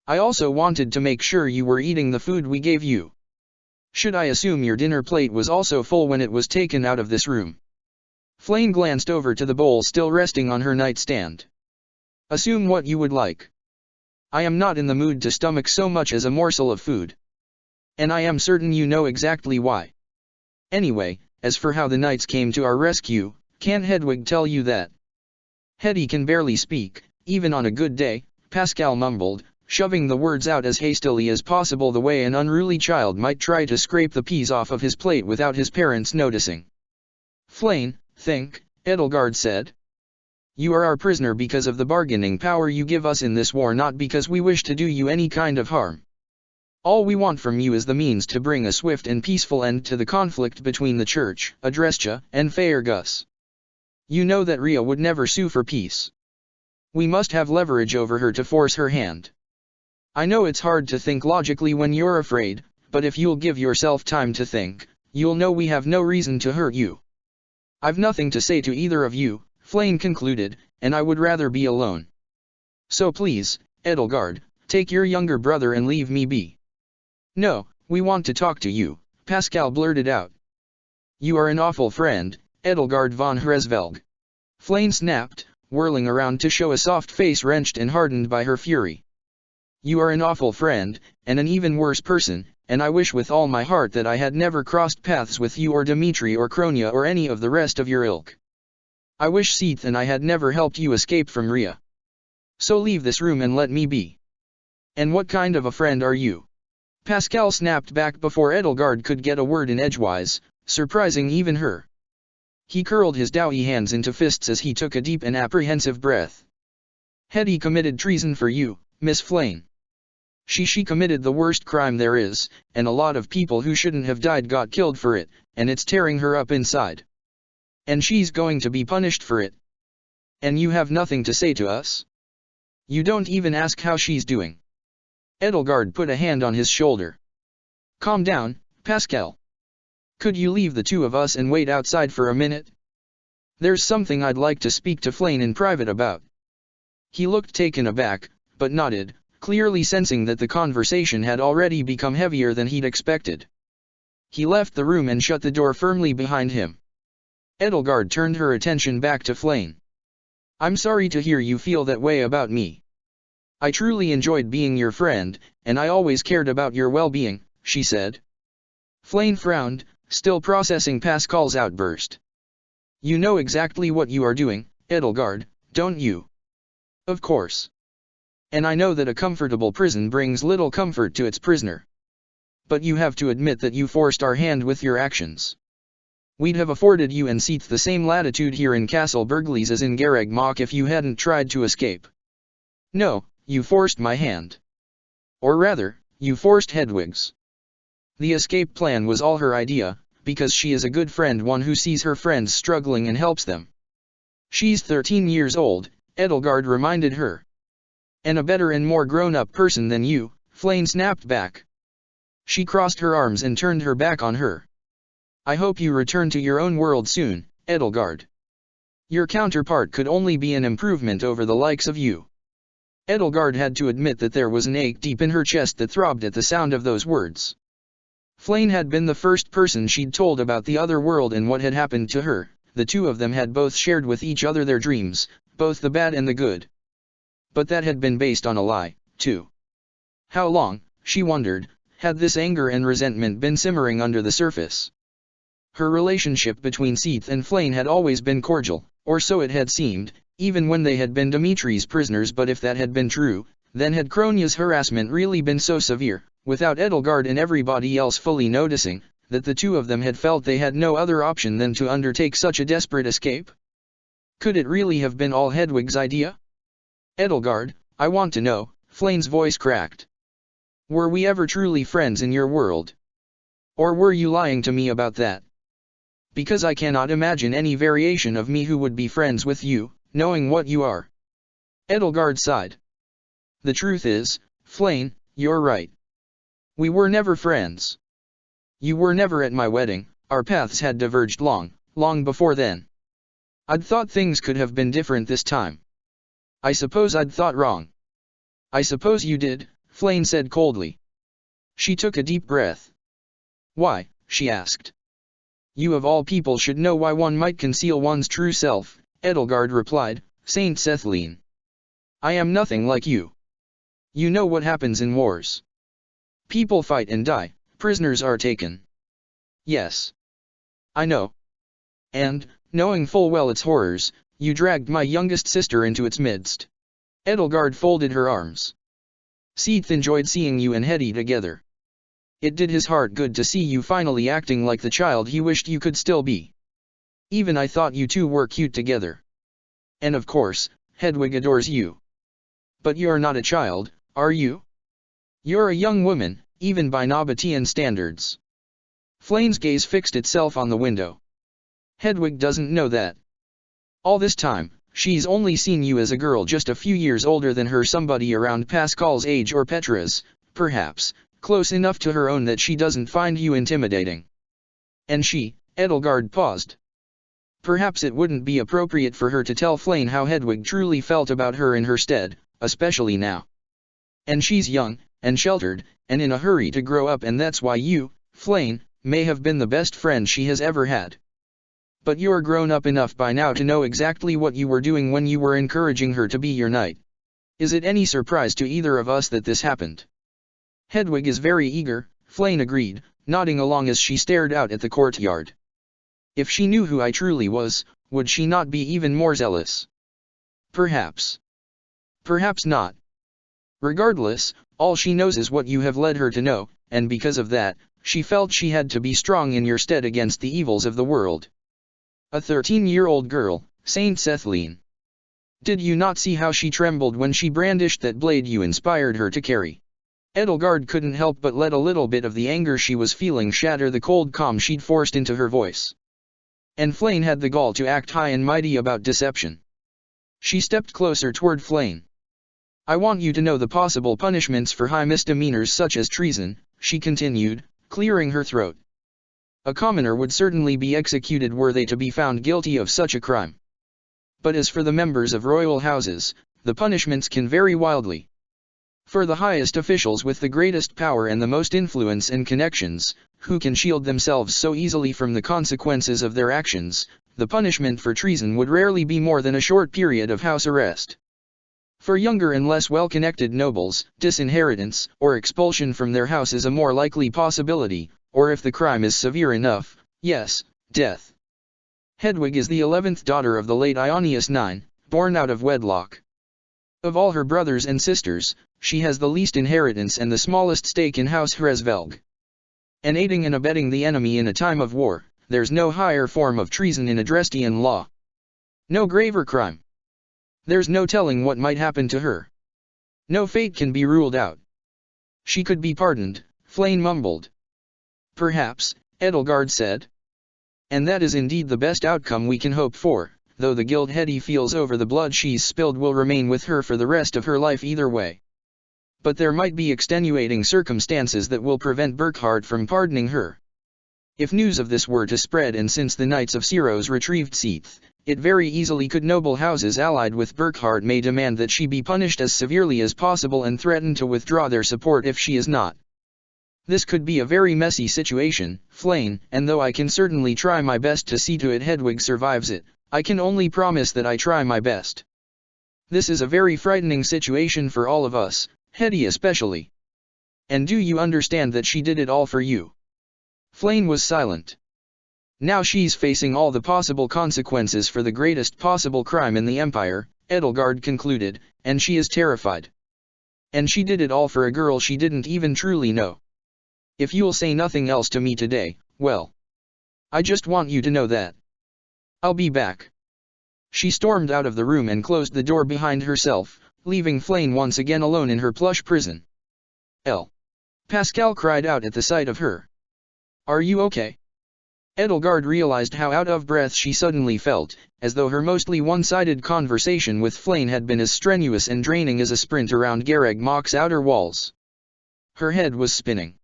"I also wanted to make sure you were eating the food we gave you. Should I assume your dinner plate was also full when it was taken out of this room?" Flane glanced over to the bowl still resting on her nightstand. "Assume what you would like. I am not in the mood to stomach so much as a morsel of food. And I am certain you know exactly why. Anyway, as for how the knights came to our rescue, can't Hedwig tell you that?" "Hetty can barely speak, even on a good day," Pascal mumbled, shoving the words out as hastily as possible the way an unruly child might try to scrape the peas off of his plate without his parents noticing. "Flane, think," Edelgard said. "You are our prisoner because of the bargaining power you give us in this war, not because we wish to do you any kind of harm. All we want from you is the means to bring a swift and peaceful end to the conflict between the Church, Adrestia, and Faerghus. You know that Rhea would never sue for peace. We must have leverage over her to force her hand. I know it's hard to think logically when you're afraid, but if you'll give yourself time to think, you'll know we have no reason to hurt you. I've nothing to say to either of you," Flane concluded, "and I would rather be alone. So please, Edelgard, take your younger brother and leave me be." "No, we want to talk to you," Pascal blurted out. "You are an awful friend, Edelgard von Hresvelg," Flane snapped, whirling around to show a soft face wrenched and hardened by her fury. "You are an awful friend, and an even worse person, and I wish with all my heart that I had never crossed paths with you or Dimitri or Kronia or any of the rest of your ilk. I wish Seath and I had never helped you escape from Rhea. So leave this room and let me be." "And what kind of a friend are you?" Pascal snapped back before Edelgard could get a word in edgewise, surprising even her. He curled his doughy hands into fists as he took a deep and apprehensive breath. Hetty committed treason for you, Miss Flayn. She committed the worst crime there is, and a lot of people who shouldn't have died got killed for it, and it's tearing her up inside. And she's going to be punished for it. And you have nothing to say to us? You don't even ask how she's doing. Edelgard put a hand on his shoulder. Calm down, Pascal. Could you leave the two of us and wait outside for a minute? There's something I'd like to speak to Flayn in private about. He looked taken aback, but nodded, clearly sensing that the conversation had already become heavier than he'd expected. He left the room and shut the door firmly behind him. Edelgard turned her attention back to Flayn. I'm sorry to hear you feel that way about me. I truly enjoyed being your friend, and I always cared about your well-being, she said. Flayn frowned, still processing Pascal's outburst. You know exactly what you are doing, Edelgard, don't you? Of course. And I know that a comfortable prison brings little comfort to its prisoner. But you have to admit that you forced our hand with your actions. We'd have afforded you and Seath the same latitude here in Castle Burgleys as in Garreg Mach if you hadn't tried to escape. No, you forced my hand. Or rather, you forced Hedwig's. The escape plan was all her idea, because she is a good friend, one who sees her friends struggling and helps them. She's 13 years old, Edelgard reminded her. And a better and more grown-up person than you, Flayn snapped back. She crossed her arms and turned her back on her. I hope you return to your own world soon, Edelgard. Your counterpart could only be an improvement over the likes of you. Edelgard had to admit that there was an ache deep in her chest that throbbed at the sound of those words. Flayn had been the first person she'd told about the other world and what had happened to her. The two of them had both shared with each other their dreams, both the bad and the good. But that had been based on a lie, too. How long, she wondered, had this anger and resentment been simmering under the surface? Her relationship between Seath and Flayn had always been cordial, or so it had seemed, even when they had been Dimitri's prisoners. But if that had been true, then had Kronya's harassment really been so severe, without Edelgard and everybody else fully noticing, that the two of them had felt they had no other option than to undertake such a desperate escape? Could it really have been all Hedwig's idea? Edelgard, I want to know, Flayn's voice cracked. Were we ever truly friends in your world? Or were you lying to me about that? Because I cannot imagine any variation of me who would be friends with you, knowing what you are. Edelgard sighed. The truth is, Flayn, you're right. We were never friends. You were never at my wedding, our paths had diverged long before then. I'd thought things could have been different this time. I suppose I'd thought wrong. I suppose you did, Flayn said coldly. She took a deep breath. Why, she asked. You of all people should know why one might conceal one's true self, Edelgard replied, Saint Cethlean. I am nothing like you. You know what happens in wars. People fight and die, prisoners are taken. Yes. I know. And, knowing full well its horrors, you dragged my youngest sister into its midst. Edelgard folded her arms. Seath enjoyed seeing you and Hetty together. It did his heart good to see you finally acting like the child he wished you could still be. Even I thought you two were cute together. And of course, Hedwig adores you. But you're not a child, are you? You're a young woman, even by Nabatean standards. Flayn's gaze fixed itself on the window. Hedwig doesn't know that. All this time, she's only seen you as a girl just a few years older than her, somebody around Pascal's age or Petra's, perhaps, close enough to her own that she doesn't find you intimidating. And she, Edelgard paused. Perhaps it wouldn't be appropriate for her to tell Flayn how Hedwig truly felt about her in her stead, especially now. And she's young, and sheltered, and in a hurry to grow up, and that's why you, Flayn, may have been the best friend she has ever had. But you're grown up enough by now to know exactly what you were doing when you were encouraging her to be your knight. Is it any surprise to either of us that this happened? Hedwig is very eager, Flayn agreed, nodding along as she stared out at the courtyard. If she knew who I truly was, would she not be even more zealous? Perhaps. Perhaps not. Regardless, all she knows is what you have led her to know, and because of that, she felt she had to be strong in your stead against the evils of the world. A 13-year-old girl, Saint Cethlean. Did you not see how she trembled when she brandished that blade you inspired her to carry? Edelgard couldn't help but let a little bit of the anger she was feeling shatter the cold calm she'd forced into her voice. And Flayn had the gall to act high and mighty about deception. She stepped closer toward Flayn. I want you to know the possible punishments for high misdemeanors such as treason, she continued, clearing her throat. A commoner would certainly be executed were they to be found guilty of such a crime. But as for the members of royal houses, the punishments can vary wildly. For the highest officials with the greatest power and the most influence and connections, who can shield themselves so easily from the consequences of their actions, the punishment for treason would rarely be more than a short period of house arrest. For younger and less well-connected nobles, disinheritance or expulsion from their house is a more likely possibility, or if the crime is severe enough, yes, death. Hedwig is the 11th daughter of the late Ionius IX, born out of wedlock. Of all her brothers and sisters, she has the least inheritance and the smallest stake in House Hresvelg. And aiding and abetting the enemy in a time of war, there's no higher form of treason in Adrestian law. No graver crime. There's no telling what might happen to her. No fate can be ruled out. She could be pardoned, Flayn mumbled. Perhaps, Edelgard said. And that is indeed the best outcome we can hope for, though the guilt Hetty feels over the blood she's spilled will remain with her for the rest of her life either way. But there might be extenuating circumstances that will prevent Burkhard from pardoning her. If news of this were to spread, and since the Knights of Siros retrieved Seath, it very easily could, noble houses allied with Burkhard may demand that she be punished as severely as possible and threaten to withdraw their support if she is not. This could be a very messy situation, Flayn, and though I can certainly try my best to see to it Hedwig survives it, I can only promise that I try my best. This is a very frightening situation for all of us, Hetty especially. And do you understand that she did it all for you? Flayn was silent. Now she's facing all the possible consequences for the greatest possible crime in the Empire, Edelgard concluded, and she is terrified. And she did it all for a girl she didn't even truly know. If you'll say nothing else to me today, well, I just want you to know that. I'll be back. She stormed out of the room and closed the door behind herself, leaving Flayn once again alone in her plush prison. Pascal cried out at the sight of her. Are you okay? Edelgard realized how out of breath she suddenly felt, as though her mostly one-sided conversation with Flayn had been as strenuous and draining as a sprint around Garreg Mach's outer walls. Her head was spinning.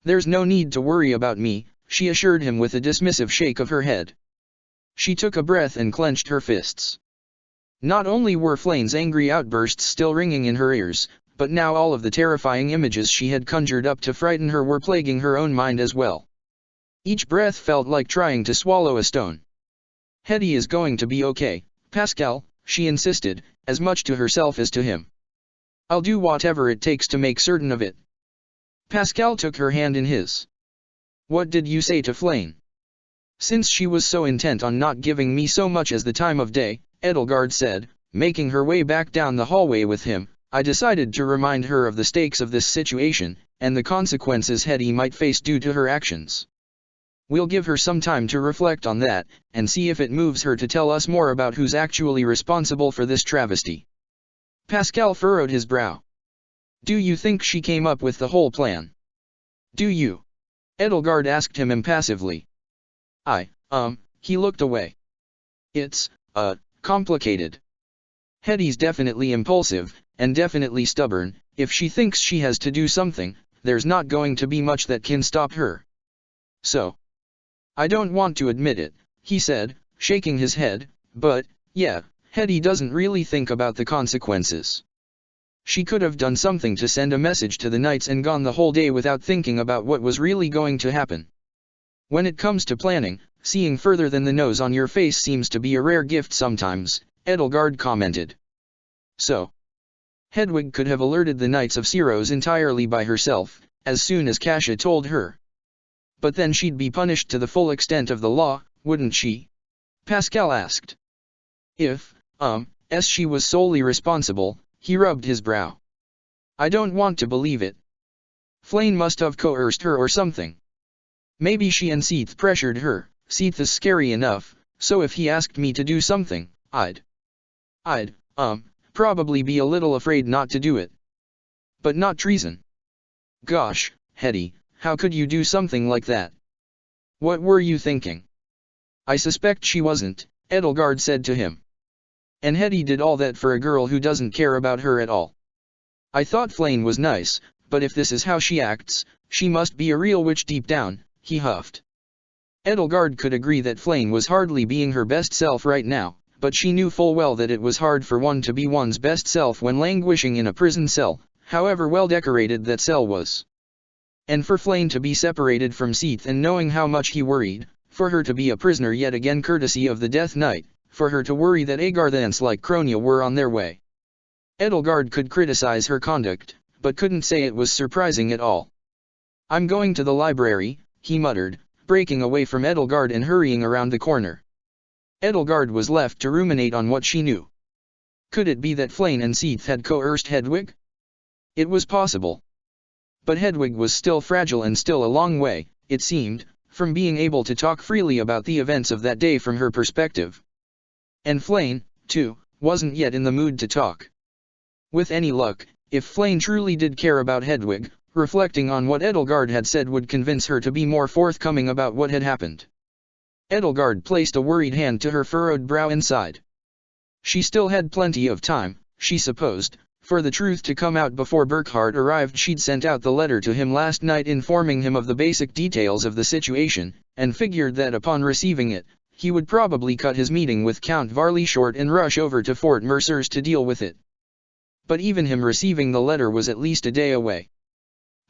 There's no need to worry about me, she assured him with a dismissive shake of her head. She took a breath and clenched her fists. Not only were Flayn's angry outbursts still ringing in her ears, but now all of the terrifying images she had conjured up to frighten her were plaguing her own mind as well. Each breath felt like trying to swallow a stone. Hetty is going to be okay, Pascal, she insisted, as much to herself as to him. I'll do whatever it takes to make certain of it. Pascal took her hand in his. What did you say to Flayn? Since she was so intent on not giving me so much as the time of day, Edelgard said, making her way back down the hallway with him, I decided to remind her of the stakes of this situation, and the consequences Hetty might face due to her actions. We'll give her some time to reflect on that, and see if it moves her to tell us more about who's actually responsible for this travesty. Pascal furrowed his brow. Do you think she came up with the whole plan? Do you? Edelgard asked him impassively. He looked away. It's, complicated. Hetty's definitely impulsive, and definitely stubborn. If she thinks she has to do something, there's not going to be much that can stop her. So. I don't want to admit it, he said, shaking his head, but, yeah, Hetty doesn't really think about the consequences. She could have done something to send a message to the Knights and gone the whole day without thinking about what was really going to happen. When it comes to planning, seeing further than the nose on your face seems to be a rare gift sometimes, Edelgard commented. So. Hedwig could have alerted the Knights of Siros entirely by herself, as soon as Kasia told her. But then she'd be punished to the full extent of the law, wouldn't she? Pascal asked. If, she was solely responsible, he rubbed his brow. I don't want to believe it. Flame must have coerced her or something. Maybe she and Seath pressured her. Seath is scary enough, so if he asked me to do something, I'd probably be a little afraid not to do it. But not treason. Gosh, Hetty, how could you do something like that? What were you thinking? I suspect she wasn't, Edelgard said to him. And Hetty did all that for a girl who doesn't care about her at all. I thought Flame was nice, but if this is how she acts, she must be a real witch deep down, he huffed. Edelgard could agree that Flame was hardly being her best self right now, but she knew full well that it was hard for one to be one's best self when languishing in a prison cell, however well decorated that cell was. And for Flame to be separated from Seath and knowing how much he worried, for her to be a prisoner yet again courtesy of the Death Knight, for her to worry that Agarthans like Kronia were on their way. Edelgard could criticize her conduct, but couldn't say it was surprising at all. I'm going to the library, he muttered, breaking away from Edelgard and hurrying around the corner. Edelgard was left to ruminate on what she knew. Could it be that Flame and Seath had coerced Hedwig? It was possible. But Hedwig was still fragile and still a long way, it seemed, from being able to talk freely about the events of that day from her perspective. And Flame, too, wasn't yet in the mood to talk. With any luck, if Flame truly did care about Hedwig, reflecting on what Edelgard had said would convince her to be more forthcoming about what had happened. Edelgard placed a worried hand to her furrowed brow and sighed. She still had plenty of time, she supposed, for the truth to come out before Burkhard arrived. She'd sent out the letter to him last night informing him of the basic details of the situation, and figured that upon receiving it, he would probably cut his meeting with Count Varley short and rush over to Fort Mercers to deal with it. But even him receiving the letter was at least a day away.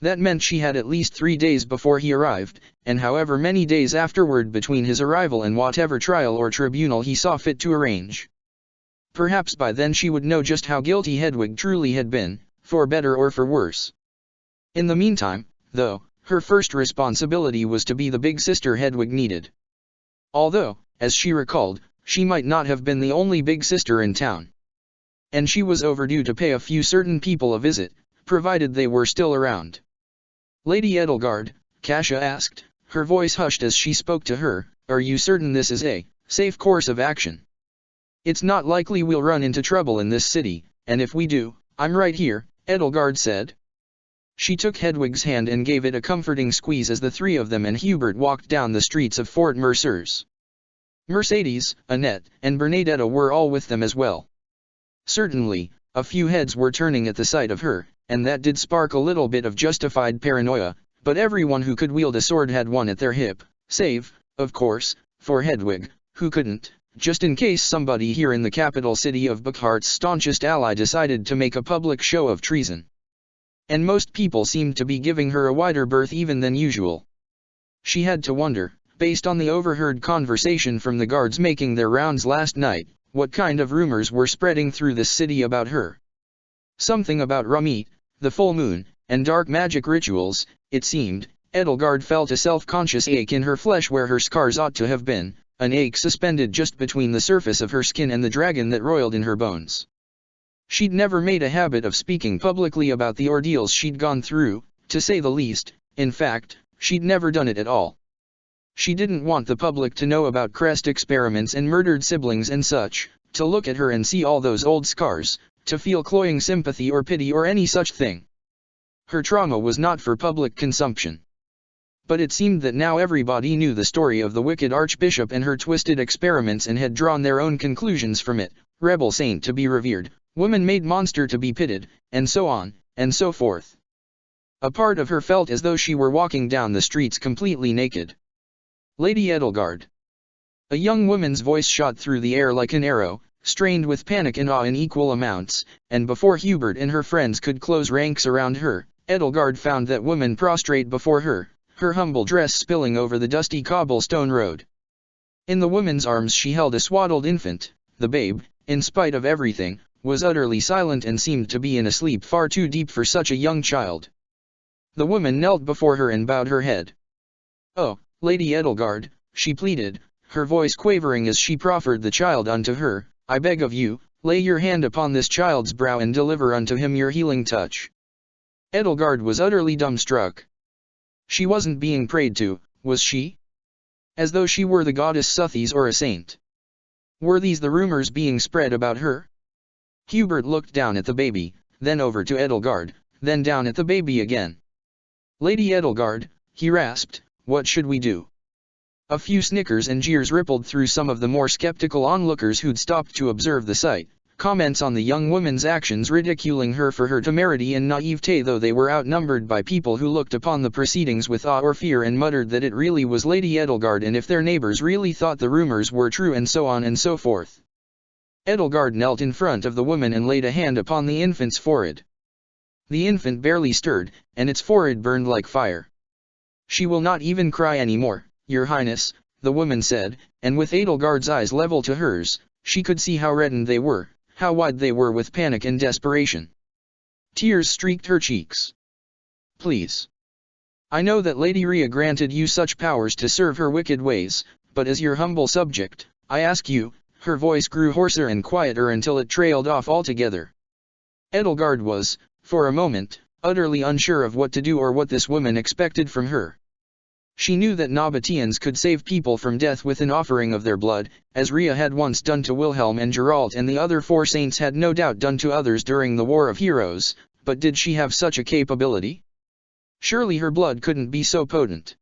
That meant she had at least 3 days before he arrived, and however many days afterward between his arrival and whatever trial or tribunal he saw fit to arrange. Perhaps by then she would know just how guilty Hedwig truly had been, for better or for worse. In the meantime, though, her first responsibility was to be the big sister Hedwig needed. Although, as she recalled, she might not have been the only big sister in town. And she was overdue to pay a few certain people a visit, provided they were still around. Lady Edelgard, Kasia asked, her voice hushed as she spoke to her, are you certain this is a safe course of action? It's not likely we'll run into trouble in this city, and if we do, I'm right here, Edelgard said. She took Hedwig's hand and gave it a comforting squeeze as the three of them and Hubert walked down the streets of Fort Mercers. Mercedes, Annette, and Bernadetta were all with them as well. Certainly, a few heads were turning at the sight of her, and that did spark a little bit of justified paranoia, but everyone who could wield a sword had one at their hip, save, of course, for Hedwig, who couldn't, just in case somebody here in the capital city of Burkhart's staunchest ally decided to make a public show of treason. And most people seemed to be giving her a wider berth even than usual. She had to wonder, based on the overheard conversation from the guards making their rounds last night, what kind of rumors were spreading through this city about her. Something about Rumit, the full moon, and dark magic rituals, it seemed. Edelgard felt a self-conscious ache in her flesh where her scars ought to have been, an ache suspended just between the surface of her skin and the dragon that roiled in her bones. She'd never made a habit of speaking publicly about the ordeals she'd gone through, to say the least. In fact, she'd never done it at all. She didn't want the public to know about Crest experiments and murdered siblings and such, to look at her and see all those old scars, to feel cloying sympathy or pity or any such thing. Her trauma was not for public consumption. But it seemed that now everybody knew the story of the wicked archbishop and her twisted experiments and had drawn their own conclusions from it, rebel saint to be revered, woman-made monster to be pitted, and so on, and so forth. A part of her felt as though she were walking down the streets completely naked. Lady Edelgard. A young woman's voice shot through the air like an arrow, strained with panic and awe in equal amounts, and before Hubert and her friends could close ranks around her, Edelgard found that woman prostrate before her, her humble dress spilling over the dusty cobblestone road. In the woman's arms she held a swaddled infant. The babe, in spite of everything, was utterly silent and seemed to be in a sleep far too deep for such a young child. The woman knelt before her and bowed her head. "Oh, Lady Edelgard," she pleaded, her voice quavering as she proffered the child unto her, "I beg of you, lay your hand upon this child's brow and deliver unto him your healing touch." Edelgard was utterly dumbstruck. She wasn't being prayed to, was she? As though she were the goddess Sothis or a saint. Were these the rumors being spread about her? Hubert looked down at the baby, then over to Edelgard, then down at the baby again. Lady Edelgard, he rasped, what should we do? A few snickers and jeers rippled through some of the more skeptical onlookers who'd stopped to observe the sight, comments on the young woman's actions ridiculing her for her temerity and naivete, though they were outnumbered by people who looked upon the proceedings with awe or fear and muttered that it really was Lady Edelgard and if their neighbors really thought the rumors were true, and so on and so forth. Edelgard knelt in front of the woman and laid a hand upon the infant's forehead. The infant barely stirred, and its forehead burned like fire. She will not even cry anymore, Your Highness, the woman said, and with Edelgard's eyes level to hers, she could see how reddened they were, how wide they were with panic and desperation. Tears streaked her cheeks. Please. I know that Lady Rhea granted you such powers to serve her wicked ways, but as your humble subject, I ask you. Her voice grew hoarser and quieter until it trailed off altogether. Edelgard was, for a moment, utterly unsure of what to do or what this woman expected from her. She knew that Nabateans could save people from death with an offering of their blood, as Rhea had once done to Wilhelm and Geralt and the other four saints had no doubt done to others during the War of Heroes, but did she have such a capability? Surely her blood couldn't be so potent.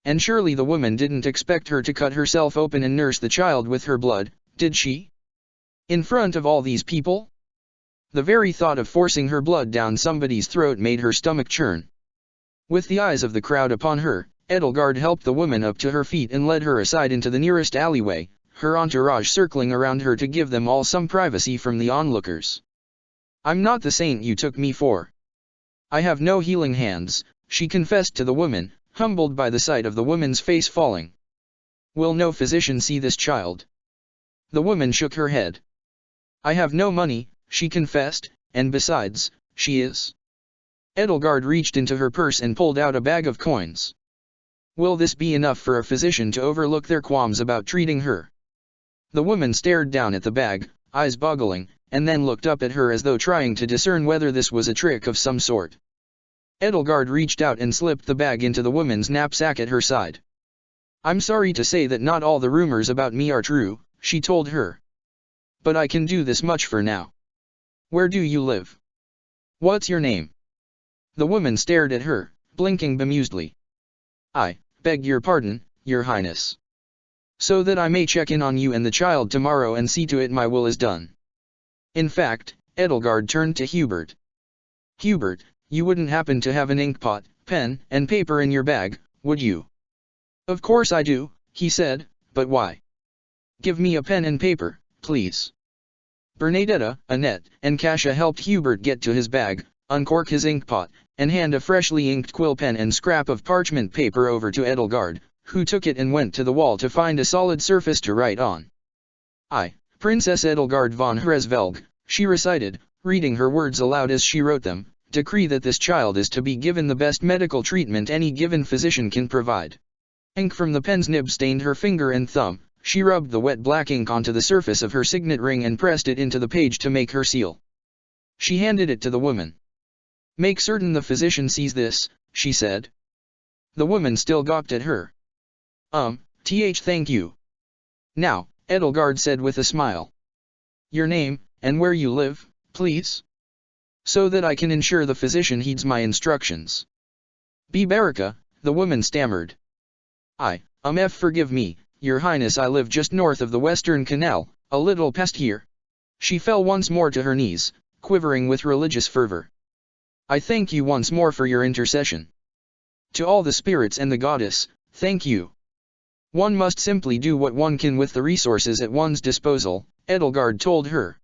And surely the woman didn't expect her to cut herself open and nurse the child with her blood, did she? In front of all these people? The very thought of forcing her blood down somebody's throat made her stomach churn. With the eyes of the crowd upon her, Edelgard helped the woman up to her feet and led her aside into the nearest alleyway, her entourage circling around her to give them all some privacy from the onlookers. I'm not the saint you took me for. I have no healing hands, she confessed to the woman, humbled by the sight of the woman's face falling. Will no physician see this child? The woman shook her head. I have no money, she confessed, and besides, she is. Edelgard reached into her purse and pulled out a bag of coins. Will this be enough for a physician to overlook their qualms about treating her? The woman stared down at the bag, eyes boggling, and then looked up at her as though trying to discern whether this was a trick of some sort. Edelgard reached out and slipped the bag into the woman's knapsack at her side. I'm sorry to say that not all the rumors about me are true, she told her. But I can do this much for now. Where do you live? What's your name? The woman stared at her, blinking bemusedly. I beg your pardon, Your Highness. So that I may check in on you and the child tomorrow and see to it my will is done. In fact, Edelgard turned to Hubert. Hubert, you wouldn't happen to have an inkpot, pen, and paper in your bag, would you? Of course I do, he said, but why? Give me a pen and paper, please. Bernadetta, Annette, and Kasia helped Hubert get to his bag, uncork his inkpot, and hand a freshly inked quill pen and scrap of parchment paper over to Edelgard, who took it and went to the wall to find a solid surface to write on. I, Princess Edelgard von Hresvelg, she recited, reading her words aloud as she wrote them, decree that this child is to be given the best medical treatment any given physician can provide. Ink from the pen's nib stained her finger and thumb. She rubbed the wet black ink onto the surface of her signet ring and pressed it into the page to make her seal. She handed it to the woman. Make certain the physician sees this, she said. The woman still gawked at her. Thank you. Now, Edelgard said with a smile. Your name, and where you live, please? So that I can ensure the physician heeds my instructions. Be Baraka, the woman stammered. Forgive me, Your Highness, I live just north of the Western Canal, a little past here. She fell once more to her knees, quivering with religious fervor. I thank you once more for your intercession. To all the spirits and the goddess, thank you. One must simply do what one can with the resources at one's disposal, Edelgard told her.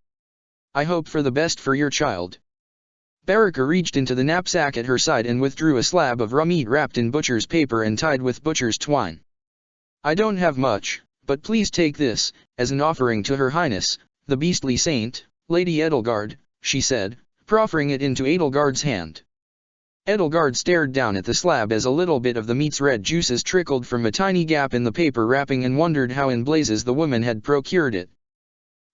I hope for the best for your child. Baraka reached into the knapsack at her side and withdrew a slab of raw meat wrapped in butcher's paper and tied with butcher's twine. I don't have much, but please take this, as an offering to Her Highness, the beastly saint, Lady Edelgard, she said, proffering it into Edelgard's hand. Edelgard stared down at the slab as a little bit of the meat's red juices trickled from a tiny gap in the paper wrapping and wondered how in blazes the woman had procured it.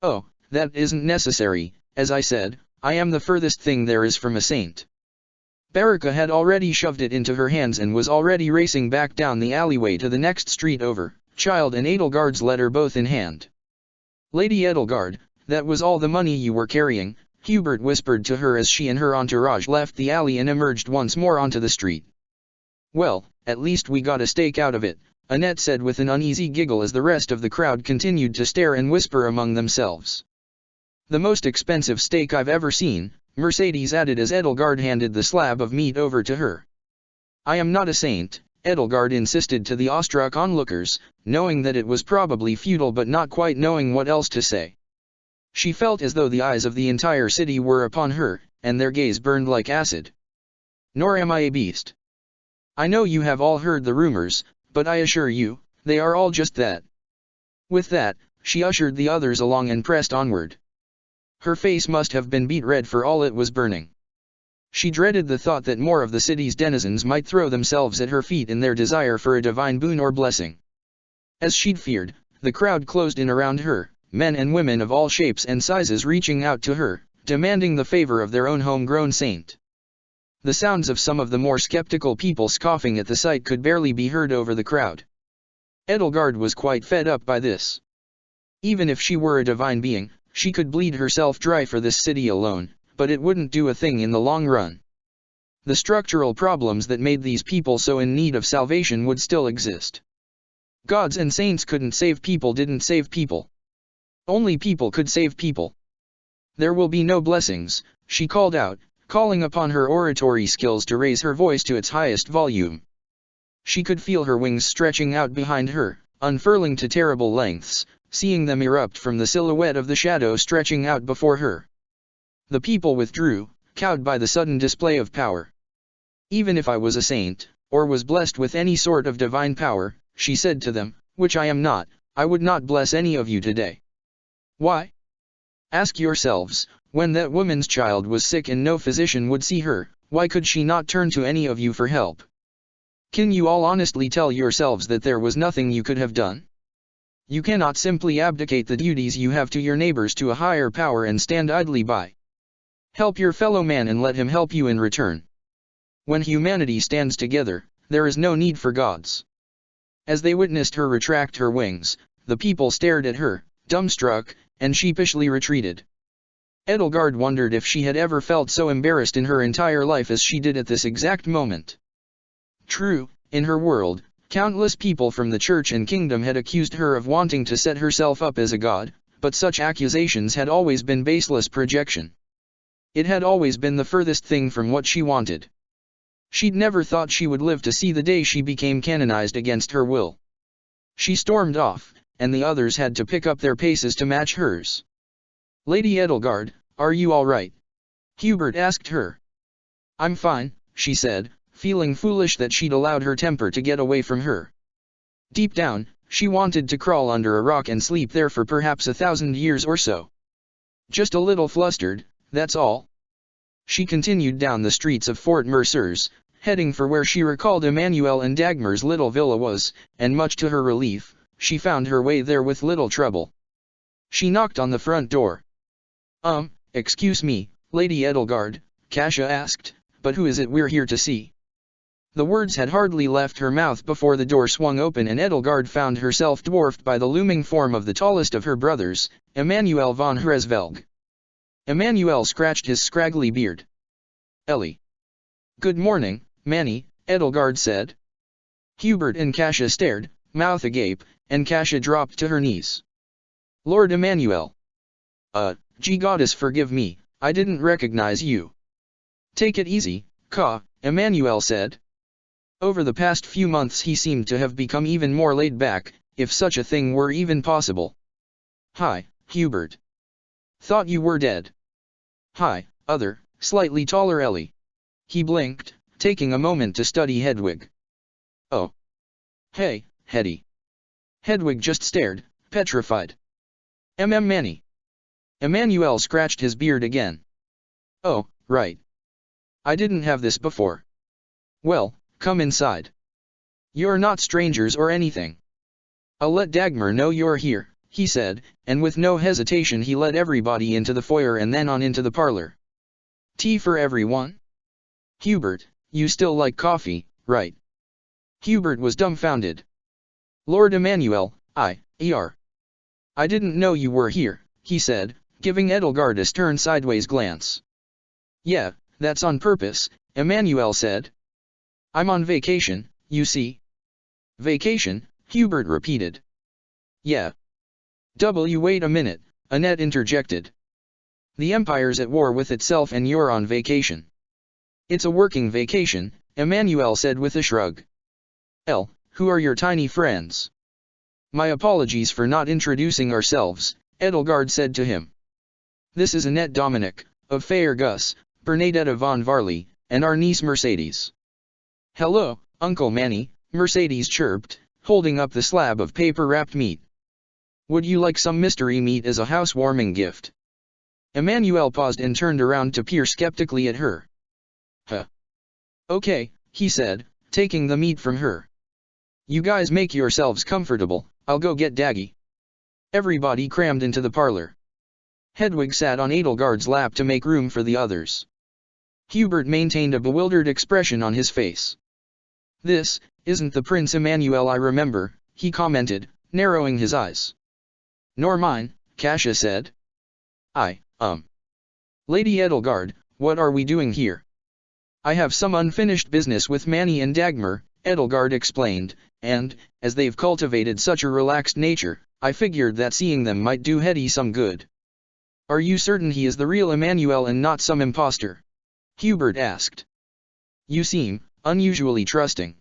Oh, that isn't necessary, as I said, I am the furthest thing there is from a saint. Baraka had already shoved it into her hands and was already racing back down the alleyway to the next street over. Child and Edelgard's letter both in hand. Lady Edelgard, that was all the money you were carrying, Hubert whispered to her as she and her entourage left the alley and emerged once more onto the street. Well, at least we got a stake out of it, Annette said with an uneasy giggle as the rest of the crowd continued to stare and whisper among themselves. The most expensive steak I've ever seen, Mercedes added as Edelgard handed the slab of meat over to her. I am not a saint, Edelgard insisted to the awestruck onlookers, knowing that it was probably futile but not quite knowing what else to say. She felt as though the eyes of the entire city were upon her, and their gaze burned like acid. Nor am I a beast. I know you have all heard the rumors, but I assure you, they are all just that. With that, she ushered the others along and pressed onward. Her face must have been beet red for all it was burning. She dreaded the thought that more of the city's denizens might throw themselves at her feet in their desire for a divine boon or blessing. As she'd feared, the crowd closed in around her, men and women of all shapes and sizes reaching out to her, demanding the favor of their own homegrown saint. The sounds of some of the more skeptical people scoffing at the sight could barely be heard over the crowd. Edelgard was quite fed up by this. Even if she were a divine being, she could bleed herself dry for this city alone, but it wouldn't do a thing in the long run. The structural problems that made these people so in need of salvation would still exist. Gods and saints couldn't save people, didn't save people. Only people could save people. There will be no blessings, she called out, calling upon her oratory skills to raise her voice to its highest volume. She could feel her wings stretching out behind her, unfurling to terrible lengths, seeing them erupt from the silhouette of the shadow stretching out before her. The people withdrew, cowed by the sudden display of power. Even if I was a saint, or was blessed with any sort of divine power, she said to them, which I am not, I would not bless any of you today. Why? Ask yourselves, when that woman's child was sick and no physician would see her, why could she not turn to any of you for help? Can you all honestly tell yourselves that there was nothing you could have done? You cannot simply abdicate the duties you have to your neighbors to a higher power and stand idly by. Help your fellow man and let him help you in return. When humanity stands together, there is no need for gods. As they witnessed her retract her wings, the people stared at her, dumbstruck, and sheepishly retreated. Edelgard wondered if she had ever felt so embarrassed in her entire life as she did at this exact moment. True, in her world, countless people from the church and kingdom had accused her of wanting to set herself up as a god, but such accusations had always been baseless projection. It had always been the furthest thing from what she wanted. She'd never thought she would live to see the day she became canonized against her will. She stormed off, and the others had to pick up their paces to match hers. Lady Edelgard, are you all right? Hubert asked her. I'm fine, she said, feeling foolish that she'd allowed her temper to get away from her. Deep down, she wanted to crawl under a rock and sleep there for perhaps 1,000 years or so. Just a little flustered, that's all. She continued down the streets of Fort Mercers, heading for where she recalled Emmanuel and Dagmar's little villa was, and much to her relief, she found her way there with little trouble. She knocked on the front door. Excuse me, Lady Edelgard, Kasia asked, but who is it we're here to see? The words had hardly left her mouth before the door swung open and Edelgard found herself dwarfed by the looming form of the tallest of her brothers, Emmanuel von Hresvelg. Emmanuel scratched his scraggly beard. Ellie. Good morning, Manny, Edelgard said. Hubert and Kasia stared, mouth agape, and Kasia dropped to her knees. Lord Emmanuel. Gee goddess forgive me, I didn't recognize you. Take it easy, Ka, Emmanuel said. Over the past few months he seemed to have become even more laid back, if such a thing were even possible. Hi, Hubert. Thought you were dead. Hi, other, slightly taller Ellie. He blinked, taking a moment to study Hedwig. Oh. Hey, Hetty. Hedwig just stared, petrified. Manny. Emmanuel scratched his beard again. Oh, right. I didn't have this before. Well, come inside. You're not strangers or anything. I'll let Dagmar know you're here, he said, and with no hesitation he led everybody into the foyer and then on into the parlor. Tea for everyone? Hubert, you still like coffee, right? Hubert was dumbfounded. Lord Emmanuel, I didn't know you were here, he said, giving Edelgard a stern sideways glance. Yeah, that's on purpose, Emmanuel said. I'm on vacation, you see. Vacation, Hubert repeated. Yeah. Wait a minute, Annette interjected. The Empire's at war with itself and you're on vacation. It's a working vacation, Emmanuel said with a shrug. Who are your tiny friends? My apologies for not introducing ourselves, Edelgard said to him. This is Annette Dominic, of Faergus, Bernadetta von Varley, and our niece Mercedes. Hello, Uncle Manny, Mercedes chirped, holding up the slab of paper-wrapped meat. Would you like some mystery meat as a housewarming gift? Emmanuel paused and turned around to peer skeptically at her. Huh. Okay, he said, taking the meat from her. You guys make yourselves comfortable, I'll go get Daggy. Everybody crammed into the parlor. Hedwig sat on Edelgard's lap to make room for the others. Hubert maintained a bewildered expression on his face. This isn't the Prince Emmanuel I remember, he commented, narrowing his eyes. Nor mine, Kasia said. Lady Edelgard, what are we doing here? I have some unfinished business with Manny and Dagmar, Edelgard explained, and, as they've cultivated such a relaxed nature, I figured that seeing them might do Hetty some good. Are you certain he is the real Emmanuel and not some impostor? Hubert asked. You seem unusually trusting.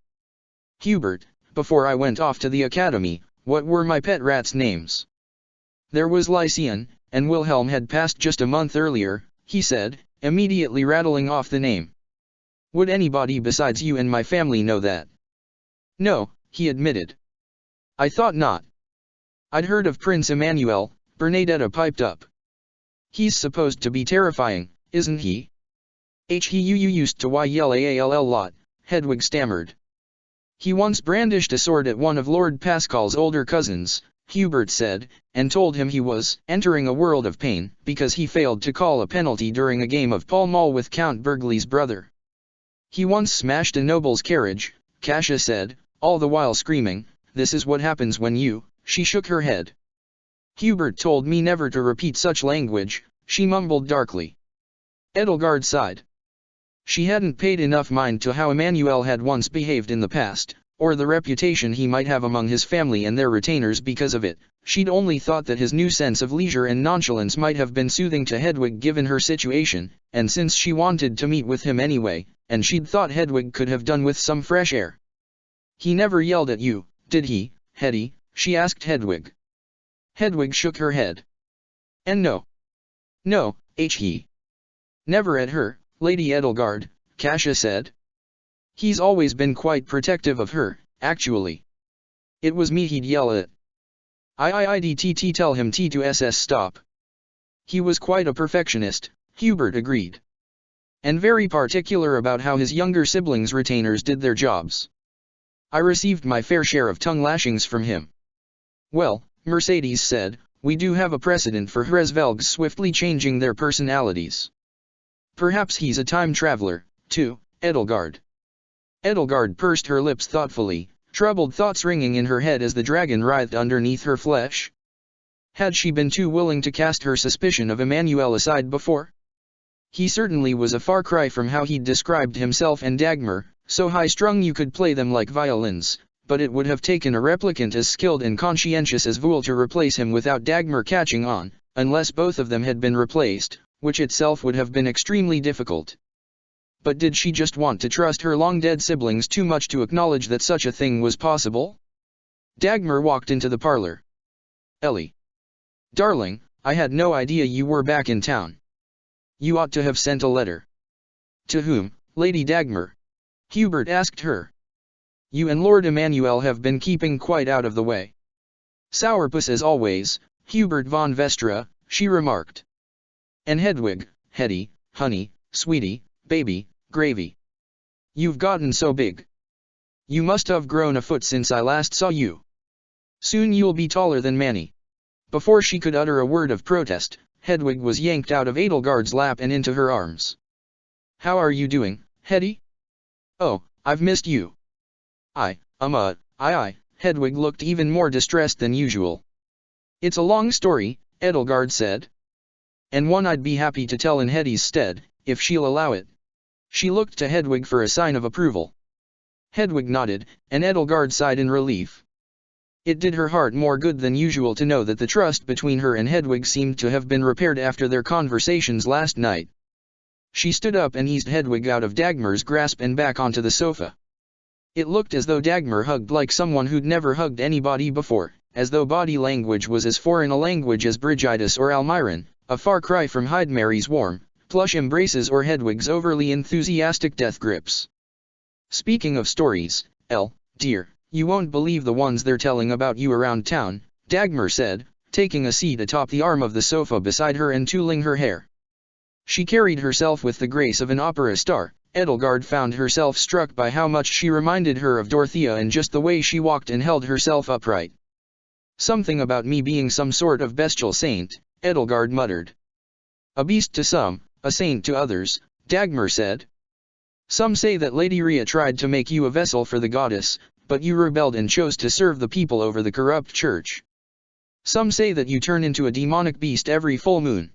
Hubert, before I went off to the academy, what were my pet rats' names? There was Lycian, and Wilhelm had passed just a month earlier, he said, immediately rattling off the name. Would anybody besides you and my family know that? No, he admitted. I thought not. I'd heard of Prince Emmanuel, Bernadetta piped up. He's supposed to be terrifying, isn't he? He used to yell a lot, Hedwig stammered. He once brandished a sword at one of Lord Pascal's older cousins, Hubert said, and told him he was entering a world of pain because he failed to call a penalty during a game of Pall Mall with Count Burgley's brother. He once smashed a noble's carriage, Kasia said, all the while screaming, this is what happens when you, she shook her head. Hubert told me never to repeat such language, she mumbled darkly. Edelgard sighed. She hadn't paid enough mind to how Emmanuel had once behaved in the past, or the reputation he might have among his family and their retainers because of it. She'd only thought that his new sense of leisure and nonchalance might have been soothing to Hedwig given her situation, and since she wanted to meet with him anyway, and she'd thought Hedwig could have done with some fresh air. He never yelled at you, did he, Hetty? She asked Hedwig. Hedwig shook her head. And no. No, he. Never at her, Lady Edelgard, Kasia said. He's always been quite protective of her, actually. It was me he'd yell at. I'd tell him to ss stop. He was quite a perfectionist, Hubert agreed. And very particular about how his younger siblings' retainers did their jobs. I received my fair share of tongue lashings from him. Well, Mercedes said, we do have a precedent for Hresvelgs swiftly changing their personalities. Perhaps he's a time traveler, too, Edelgard. Edelgard pursed her lips thoughtfully, troubled thoughts ringing in her head as the dragon writhed underneath her flesh. Had she been too willing to cast her suspicion of Emmanuel aside before? He certainly was a far cry from how he'd described himself and Dagmar, so high-strung you could play them like violins, but it would have taken a replicant as skilled and conscientious as Voul to replace him without Dagmar catching on, unless both of them had been replaced, which itself would have been extremely difficult. But did she just want to trust her long-dead siblings too much to acknowledge that such a thing was possible? Dagmar walked into the parlor. Ellie. Darling, I had no idea you were back in town. You ought to have sent a letter. To whom, Lady Dagmar? Hubert asked her. You and Lord Emmanuel have been keeping quite out of the way. Sourpuss as always, Hubert von Vestra, she remarked. And Hedwig, Hetty, honey, sweetie, baby, gravy. You've gotten so big. You must have grown a foot since I last saw you. Soon you'll be taller than Manny. Before she could utter a word of protest, Hedwig was yanked out of Edelgard's lap and into her arms. How are you doing, Hetty? Oh, I've missed you. Hedwig looked even more distressed than usual. It's a long story, Edelgard said. And one I'd be happy to tell in Hetty's stead, if she'll allow it. She looked to Hedwig for a sign of approval. Hedwig nodded, and Edelgard sighed in relief. It did her heart more good than usual to know that the trust between her and Hedwig seemed to have been repaired after their conversations last night. She stood up and eased Hedwig out of Dagmar's grasp and back onto the sofa. It looked as though Dagmar hugged like someone who'd never hugged anybody before, as though body language was as foreign a language as Brigitus or Almiron, a far cry from Hydemary's warm, plush embraces or Hedwig's overly enthusiastic death grips. Speaking of stories, dear, you won't believe the ones they're telling about you around town, Dagmar said, taking a seat atop the arm of the sofa beside her and tooling her hair. She carried herself with the grace of an opera star. Edelgard found herself struck by how much she reminded her of Dorothea and just the way she walked and held herself upright. Something about me being some sort of bestial saint, Edelgard muttered. A beast to some, a saint to others, Dagmar said. Some say that Lady Rhea tried to make you a vessel for the goddess, but you rebelled and chose to serve the people over the corrupt church. Some say that you turn into a demonic beast every full moon.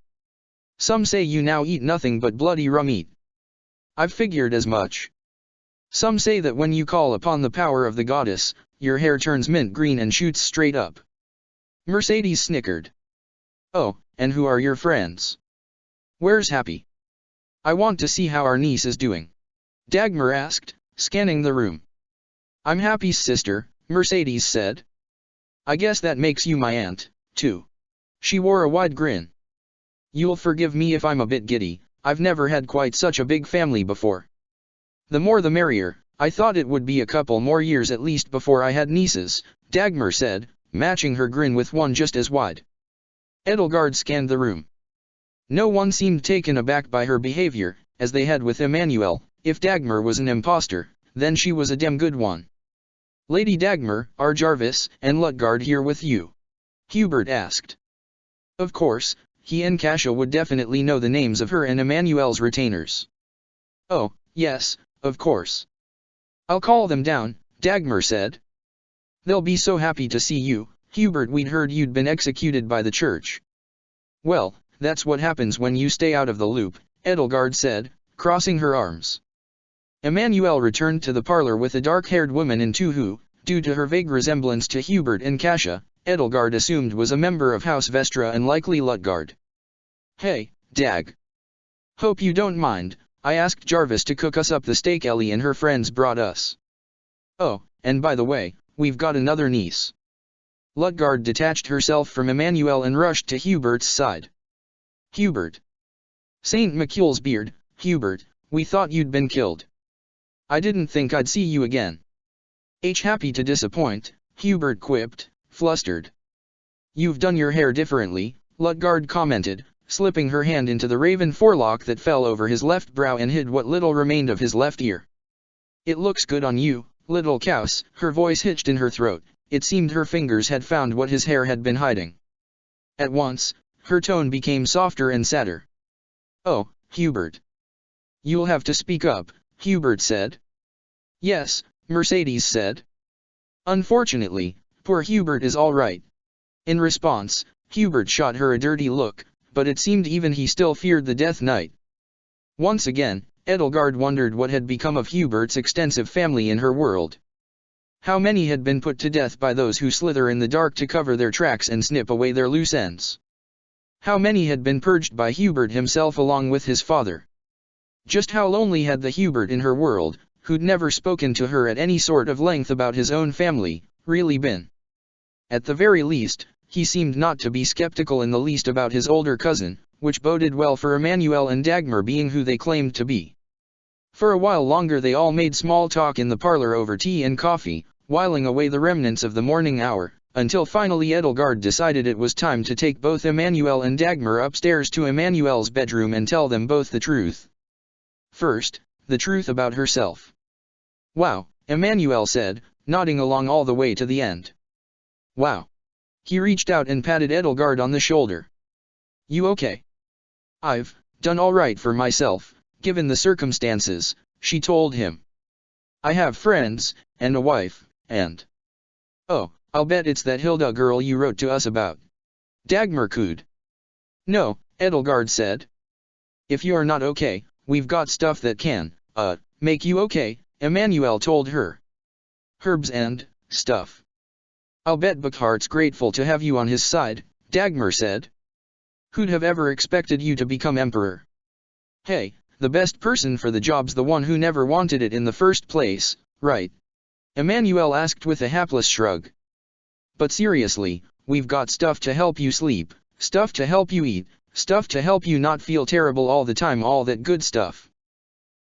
Some say you now eat nothing but bloody raw meat. I've figured as much. Some say that when you call upon the power of the goddess, your hair turns mint green and shoots straight up. Mercedes snickered. Oh, and who are your friends? Where's Happy? I want to see how our niece is doing. Dagmar asked, scanning the room. I'm Happy's sister, Mercedes said. I guess that makes you my aunt, too. She wore a wide grin. You'll forgive me if I'm a bit giddy, I've never had quite such a big family before. The more the merrier, I thought it would be a couple more years at least before I had nieces, Dagmar said, matching her grin with one just as wide. Edelgard scanned the room. No one seemed taken aback by her behavior, as they had with Emmanuel. If Dagmar was an impostor, then she was a damn good one. Lady Dagmar, are Jarvis and Lutgard here with you? Hubert asked. Of course, he and Kasia would definitely know the names of her and Emmanuel's retainers. Oh, yes, of course. I'll call them down, Dagmar said. They'll be so happy to see you, Hubert. We'd heard you'd been executed by the church. Well, that's what happens when you stay out of the loop, Edelgard said, crossing her arms. Emmanuel returned to the parlor with a dark-haired woman in tow who, due to her vague resemblance to Hubert and Kasia, Edelgard assumed was a member of House Vestra and likely Lutgard. Hey, Dag. Hope you don't mind, I asked Jarvis to cook us up the steak Ellie and her friends brought us. Oh, and by the way, we've got another niece. Lutgard detached herself from Emmanuel and rushed to Hubert's side. Hubert. St. Macule's beard, Hubert, we thought you'd been killed. I didn't think I'd see you again. Happy to disappoint, Hubert quipped, flustered. You've done your hair differently, Lutgard commented, slipping her hand into the raven forelock that fell over his left brow and hid what little remained of his left ear. It looks good on you, little couse. Her voice hitched in her throat. It seemed her fingers had found what his hair had been hiding. At once, her tone became softer and sadder. Oh, Hubert. You'll have to speak up, Hubert said. Yes, Mercedes said. Unfortunately, poor Hubert is all right. In response, Hubert shot her a dirty look, but it seemed even he still feared the Death Knight. Once again, Edelgard wondered what had become of Hubert's extensive family in her world. How many had been put to death by those who slither in the dark to cover their tracks and snip away their loose ends? How many had been purged by Hubert himself along with his father? Just how lonely had the Hubert in her world, who'd never spoken to her at any sort of length about his own family, really been? At the very least, he seemed not to be skeptical in the least about his older cousin, which boded well for Emmanuel and Dagmar being who they claimed to be. For a while longer they all made small talk in the parlor over tea and coffee, whiling away the remnants of the morning hour, until finally Edelgard decided it was time to take both Emmanuel and Dagmar upstairs to Emmanuel's bedroom and tell them both the truth. First, the truth about herself. Wow, Emmanuel said, nodding along all the way to the end. Wow. He reached out and patted Edelgard on the shoulder. You okay? I've done all right for myself, given the circumstances, she told him. I have friends, and a wife, and... Oh, I'll bet it's that Hilda girl you wrote to us about. Dagmar cooed. No, Edelgard said. If you're not okay, we've got stuff that can, make you okay, Emmanuel told her. Herbs and, stuff. I'll bet Buckhart's grateful to have you on his side, Dagmar said. Who'd have ever expected you to become emperor? Hey, the best person for the job's the one who never wanted it in the first place, right? Emmanuel asked with a hapless shrug. But seriously, we've got stuff to help you sleep, stuff to help you eat, stuff to help you not feel terrible all the time, all that good stuff.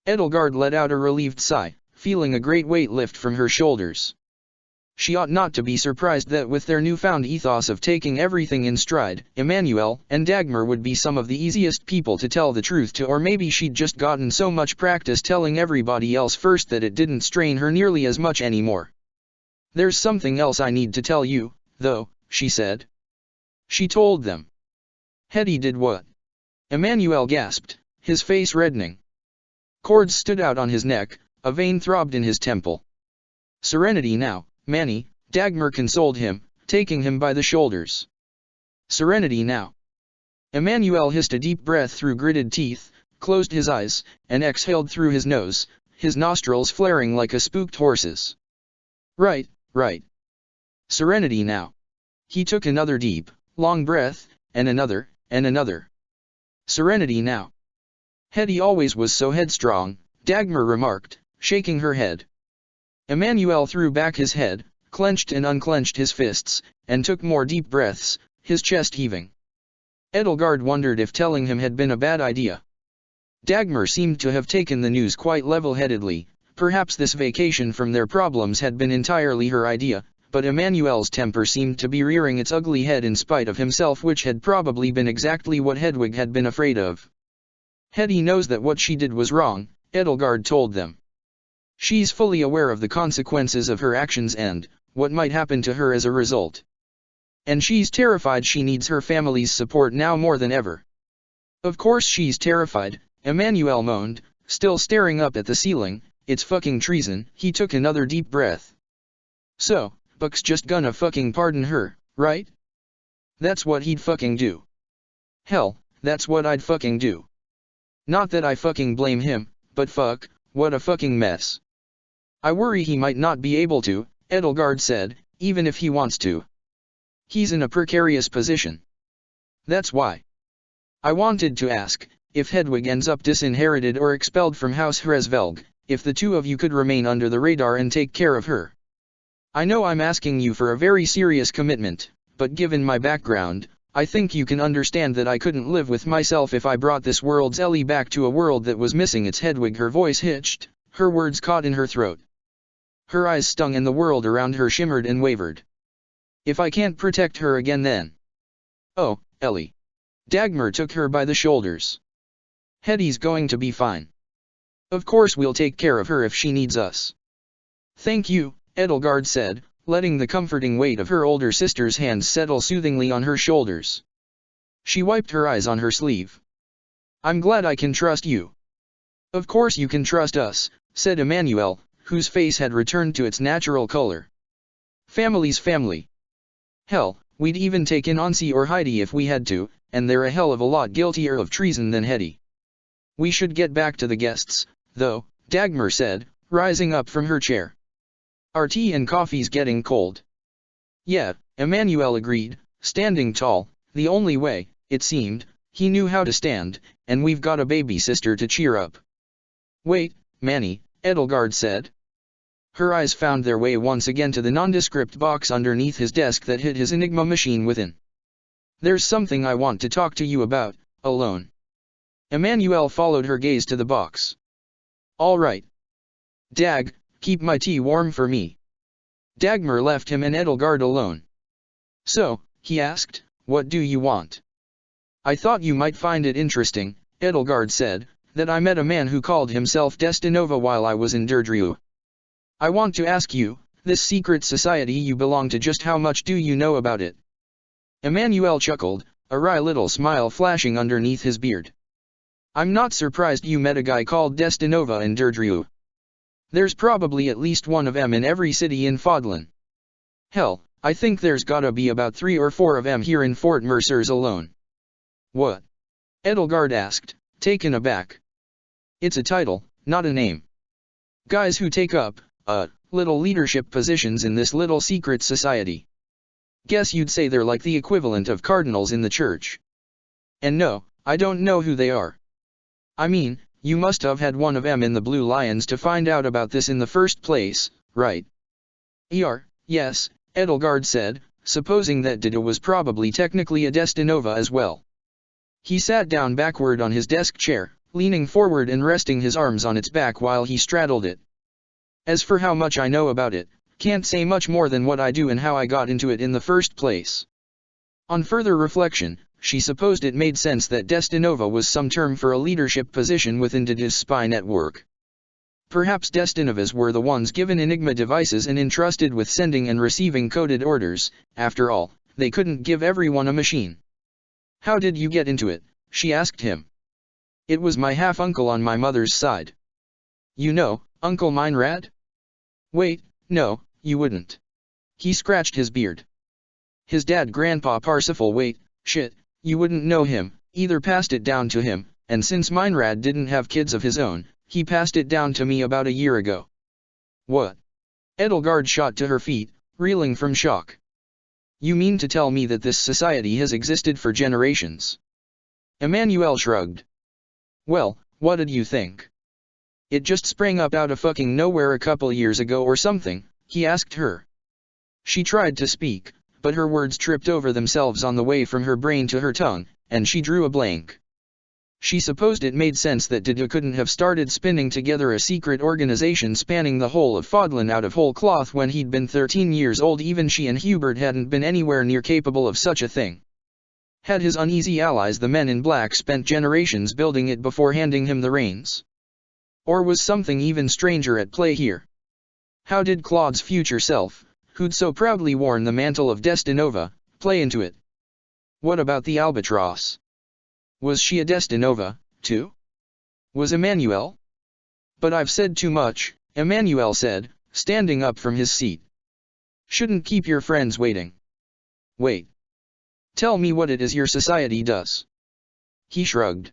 Edelgard let out a relieved sigh, feeling a great weight lift from her shoulders. She ought not to be surprised that with their newfound ethos of taking everything in stride, Emmanuel and Dagmar would be some of the easiest people to tell the truth to, or maybe she'd just gotten so much practice telling everybody else first that it didn't strain her nearly as much anymore. There's something else I need to tell you, though, she said. She told them. Hetty did what? Emmanuel gasped, his face reddening. Cords stood out on his neck, a vein throbbed in his temple. Serenity now, Manny, Dagmar consoled him, taking him by the shoulders. Serenity now. Emmanuel hissed a deep breath through gritted teeth, closed his eyes, and exhaled through his nose, his nostrils flaring like a spooked horse's. Right, right. Serenity now. He took another deep, long breath, and another, and another. Serenity now. Hetty always was so headstrong, Dagmar remarked, shaking her head. Emmanuel threw back his head, clenched and unclenched his fists, and took more deep breaths, his chest heaving. Edelgard wondered if telling him had been a bad idea. Dagmar seemed to have taken the news quite level-headedly. Perhaps this vacation from their problems had been entirely her idea, but Emmanuel's temper seemed to be rearing its ugly head in spite of himself, which had probably been exactly what Hedwig had been afraid of. Hetty knows that what she did was wrong, Edelgard told them. She's fully aware of the consequences of her actions and what might happen to her as a result. And she's terrified. She needs her family's support now more than ever. Of course she's terrified, Emmanuel moaned, still staring up at the ceiling. It's fucking treason. He took another deep breath. So, Buck's just gonna fucking pardon her, right? That's what he'd fucking do. Hell, that's what I'd fucking do. Not that I fucking blame him, but fuck, what a fucking mess. I worry he might not be able to, Edelgard said, even if he wants to. He's in a precarious position. That's why. I wanted to ask, if Hedwig ends up disinherited or expelled from House Hresvelg, if the two of you could remain under the radar and take care of her. I know I'm asking you for a very serious commitment, but given my background, I think you can understand that I couldn't live with myself if I brought this world's Ellie back to a world that was missing its Hedwig. Her voice hitched, her words caught in her throat. Her eyes stung and the world around her shimmered and wavered. If I can't protect her again then. Oh, Ellie. Dagmar took her by the shoulders. Hetty's going to be fine. Of course we'll take care of her if she needs us. Thank you, Edelgard said, letting the comforting weight of her older sister's hands settle soothingly on her shoulders. She wiped her eyes on her sleeve. I'm glad I can trust you. Of course you can trust us, said Emmanuel, whose face had returned to its natural color. Family's family. Hell, we'd even take in Ansi or Heidi if we had to, and they're a hell of a lot guiltier of treason than Hetty. We should get back to the guests, though, Dagmar said, rising up from her chair. Our tea and coffee's getting cold. Yeah, Emmanuel agreed, standing tall, the only way, it seemed, he knew how to stand, and we've got a baby sister to cheer up. Wait, Manny, Edelgard said. Her eyes found their way once again to the nondescript box underneath his desk that hid his Enigma machine within. There's something I want to talk to you about, alone. Emmanuel followed her gaze to the box. All right. Dag, keep my tea warm for me. Dagmar left him and Edelgard alone. So, he asked, what do you want? I thought you might find it interesting, Edelgard said, that I met a man who called himself Destinova while I was in Derdriu. I want to ask you, this secret society you belong to, just how much do you know about it? Emmanuel chuckled, a wry little smile flashing underneath his beard. I'm not surprised you met a guy called Destinova in Derdriu. There's probably at least one of 'em in every city in Fodlan. Hell, I think there's gotta be about 3 or 4 of 'em here in Fort Mercers alone. What? Edelgard asked, taken aback. It's a title, not a name. Guys who take up, little leadership positions in this little secret society. Guess you'd say they're like the equivalent of cardinals in the church. And no, I don't know who they are. I mean, you must have had one of 'em in the Blue Lions to find out about this in the first place, right? Yes, Edelgard said, supposing that Dida was probably technically a Destinova as well. He sat down backward on his desk chair, leaning forward and resting his arms on its back while he straddled it. As for how much I know about it, can't say much more than what I do and how I got into it in the first place. On further reflection, she supposed it made sense that Destinova was some term for a leadership position within Dida's spy network. Perhaps Destinovas were the ones given Enigma devices and entrusted with sending and receiving coded orders. After all, they couldn't give everyone a machine. How did you get into it? She asked him. It was my half-uncle on my mother's side. You know, Uncle Meinrad? Wait, no, you wouldn't. He scratched his beard. His dad, Grandpa Parsifal. Wait, shit, you wouldn't know him, either passed it down to him, and since Meinrad didn't have kids of his own, he passed it down to me about a year ago. What? Edelgard shot to her feet, reeling from shock. You mean to tell me that this society has existed for generations? Emmanuel shrugged. Well, what did you think? It just sprang up out of fucking nowhere a couple years ago or something, he asked her. She tried to speak, but her words tripped over themselves on the way from her brain to her tongue, and she drew a blank. She supposed it made sense that Dida couldn't have started spinning together a secret organization spanning the whole of Fodlan out of whole cloth when he'd been 13 years old. Even she and Hubert hadn't been anywhere near capable of such a thing. Had his uneasy allies the men in black spent generations building it before handing him the reins? Or was something even stranger at play here? How did Claude's future self, who'd so proudly worn the mantle of Destinova, play into it? What about the Albatross? Was she a Destinova, too? Was Emmanuel? But I've said too much, Emmanuel said, standing up from his seat. Shouldn't keep your friends waiting. Wait. Tell me what it is your society does. He shrugged.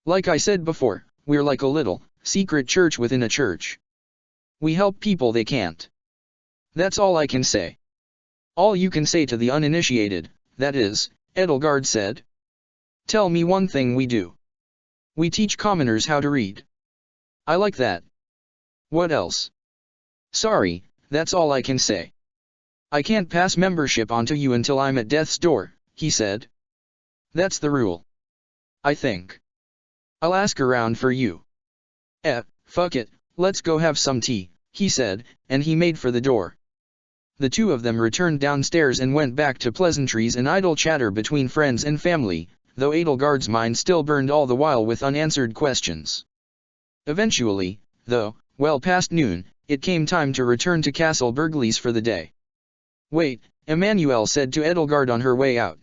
Like I said before, we're like a little, secret church within a church. We help people they can't. That's all I can say. All you can say to the uninitiated, that is, Edelgard said. Tell me one thing we do. We teach commoners how to read. I like that. What else? Sorry, that's all I can say. I can't pass membership on to you until I'm at death's door, he said. That's the rule. I think. I'll ask around for you. Fuck it, let's go have some tea, he said, and he made for the door. The two of them returned downstairs and went back to pleasantries and idle chatter between friends and family, though Edelgard's mind still burned all the while with unanswered questions. Eventually, though, well past noon, it came time to return to Castle Burgleys for the day. Wait, Emmanuel said to Edelgard on her way out.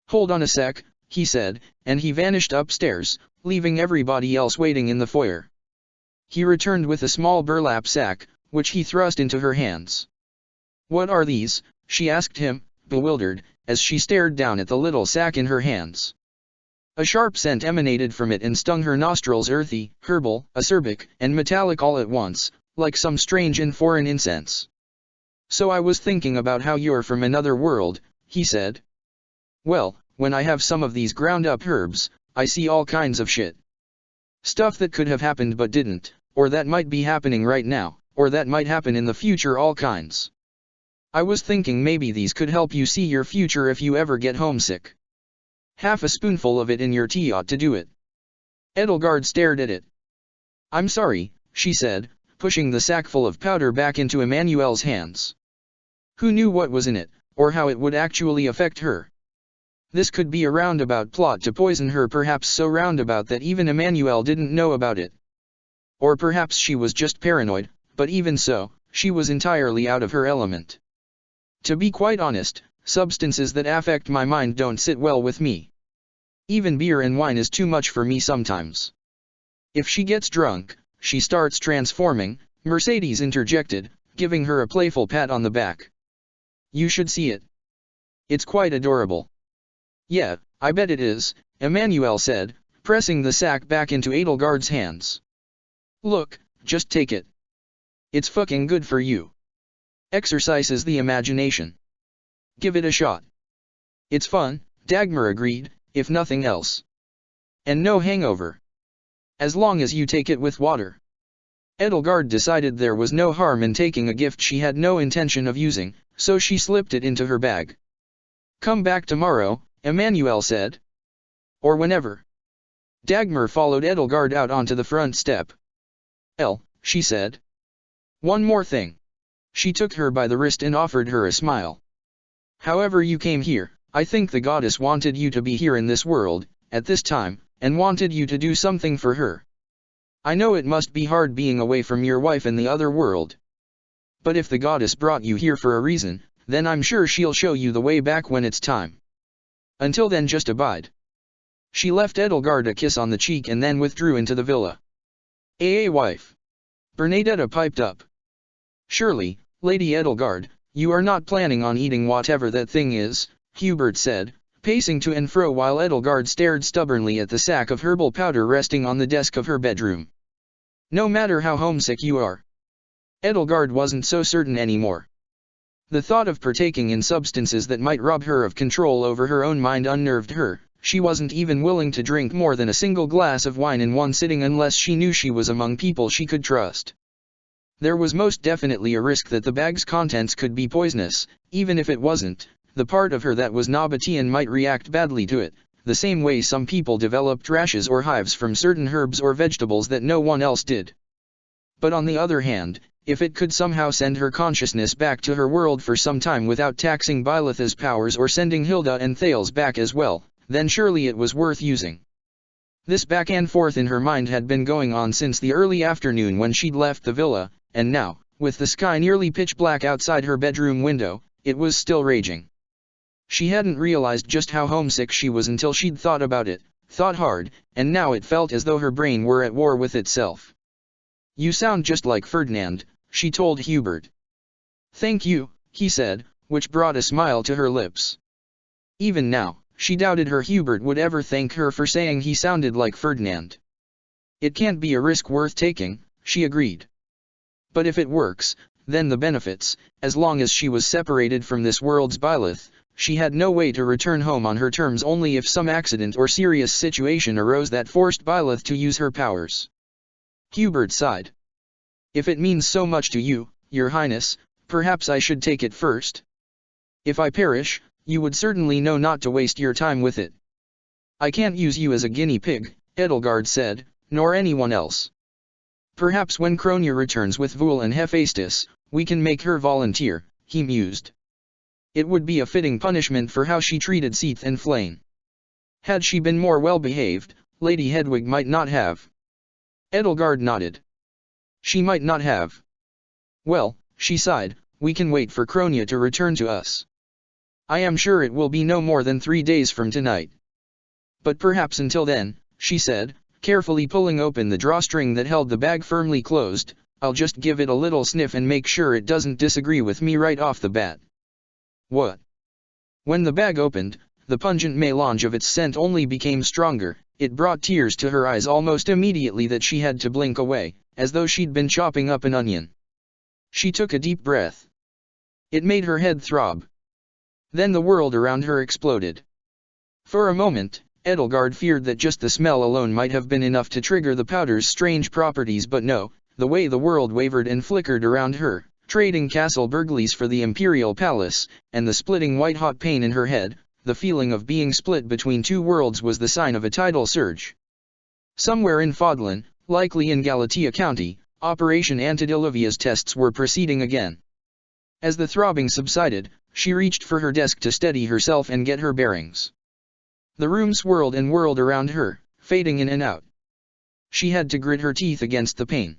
Hold on a sec, he said, and he vanished upstairs, leaving everybody else waiting in the foyer. He returned with a small burlap sack, which he thrust into her hands. What are these? She asked him, bewildered, as she stared down at the little sack in her hands. A sharp scent emanated from it and stung her nostrils, earthy, herbal, acerbic, and metallic all at once, like some strange and foreign incense. So I was thinking about how you're from another world, he said. Well, when I have some of these ground-up herbs, I see all kinds of shit. Stuff that could have happened but didn't, or that might be happening right now, or that might happen in the future, all kinds. I was thinking maybe these could help you see your future if you ever get homesick. Half a spoonful of it in your tea ought to do it. Edelgard stared at it. I'm sorry, she said, pushing the sack full of powder back into Emmanuel's hands. Who knew what was in it, or how it would actually affect her? This could be a roundabout plot to poison her, perhaps so roundabout that even Emmanuel didn't know about it. Or perhaps she was just paranoid, but even so, she was entirely out of her element. To be quite honest, substances that affect my mind don't sit well with me. Even beer and wine is too much for me sometimes. If she gets drunk, she starts transforming, Mercedes interjected, giving her a playful pat on the back. You should see it. It's quite adorable. Yeah, I bet it is, Emmanuel said, pressing the sack back into Edelgard's hands. Look, just take it. It's fucking good for you. Exercises the imagination. Give it a shot. It's fun, Dagmar agreed, if nothing else. And no hangover. As long as you take it with water. Edelgard decided there was no harm in taking a gift she had no intention of using, so she slipped it into her bag. Come back tomorrow, Emmanuel said. Or whenever. Dagmar followed Edelgard out onto the front step. She said. One more thing. She took her by the wrist and offered her a smile. However you came here, I think the goddess wanted you to be here in this world, at this time, and wanted you to do something for her. I know it must be hard being away from your wife in the other world. But if the goddess brought you here for a reason, then I'm sure she'll show you the way back when it's time. Until then just abide. She left Edelgard a kiss on the cheek and then withdrew into the villa. Wife. Bernadetta piped up. Surely, Lady Edelgard, you are not planning on eating whatever that thing is, Hubert said, pacing to and fro while Edelgard stared stubbornly at the sack of herbal powder resting on the desk of her bedroom. No matter how homesick you are. Edelgard wasn't so certain anymore. The thought of partaking in substances that might rob her of control over her own mind unnerved her. She wasn't even willing to drink more than a single glass of wine in one sitting unless she knew she was among people she could trust. There was most definitely a risk that the bag's contents could be poisonous. Even if it wasn't, the part of her that was Nabatean might react badly to it, the same way some people developed rashes or hives from certain herbs or vegetables that no one else did. But on the other hand, if it could somehow send her consciousness back to her world for some time without taxing Byleth's powers or sending Hilda and Thales back as well, then surely it was worth using. This back and forth in her mind had been going on since the early afternoon when she'd left the villa, and now, with the sky nearly pitch black outside her bedroom window, it was still raging. She hadn't realized just how homesick she was until she'd thought about it, thought hard, and now it felt as though her brain were at war with itself. You sound just like Ferdinand, she told Hubert. Thank you, he said, which brought a smile to her lips. Even now, she doubted her Hubert would ever thank her for saying he sounded like Ferdinand. It can't be a risk worth taking, she agreed. But if it works, then the benefits, as long as she was separated from this world's Byleth, she had no way to return home on her terms only if some accident or serious situation arose that forced Byleth to use her powers. Hubert sighed. If it means so much to you, Your Highness, perhaps I should take it first. If I perish, you would certainly know not to waste your time with it. I can't use you as a guinea pig, Edelgard said, nor anyone else. Perhaps when Cronia returns with Vul and Hephaestus, we can make her volunteer, he mused. It would be a fitting punishment for how she treated Seath and Flayn. Had she been more well-behaved, Lady Hedwig might not have. Edelgard nodded. She might not have. Well, she sighed, we can wait for Cronia to return to us. I am sure it will be no more than 3 days from tonight. But perhaps until then, she said, carefully pulling open the drawstring that held the bag firmly closed, I'll just give it a little sniff and make sure it doesn't disagree with me right off the bat. What? When the bag opened, the pungent melange of its scent only became stronger. It brought tears to her eyes almost immediately that she had to blink away, as though she'd been chopping up an onion. She took a deep breath. It made her head throb. Then the world around her exploded. For a moment, Edelgard feared that just the smell alone might have been enough to trigger the powder's strange properties, but no, the way the world wavered and flickered around her, trading Castle Burgleys for the Imperial Palace, and the splitting white-hot pain in her head, the feeling of being split between two worlds was the sign of a tidal surge. Somewhere in Fodlan, likely in Galatea County, Operation Antediluvia's tests were proceeding again. As the throbbing subsided, she reached for her desk to steady herself and get her bearings. The room swirled and whirled around her, fading in and out. She had to grit her teeth against the pain.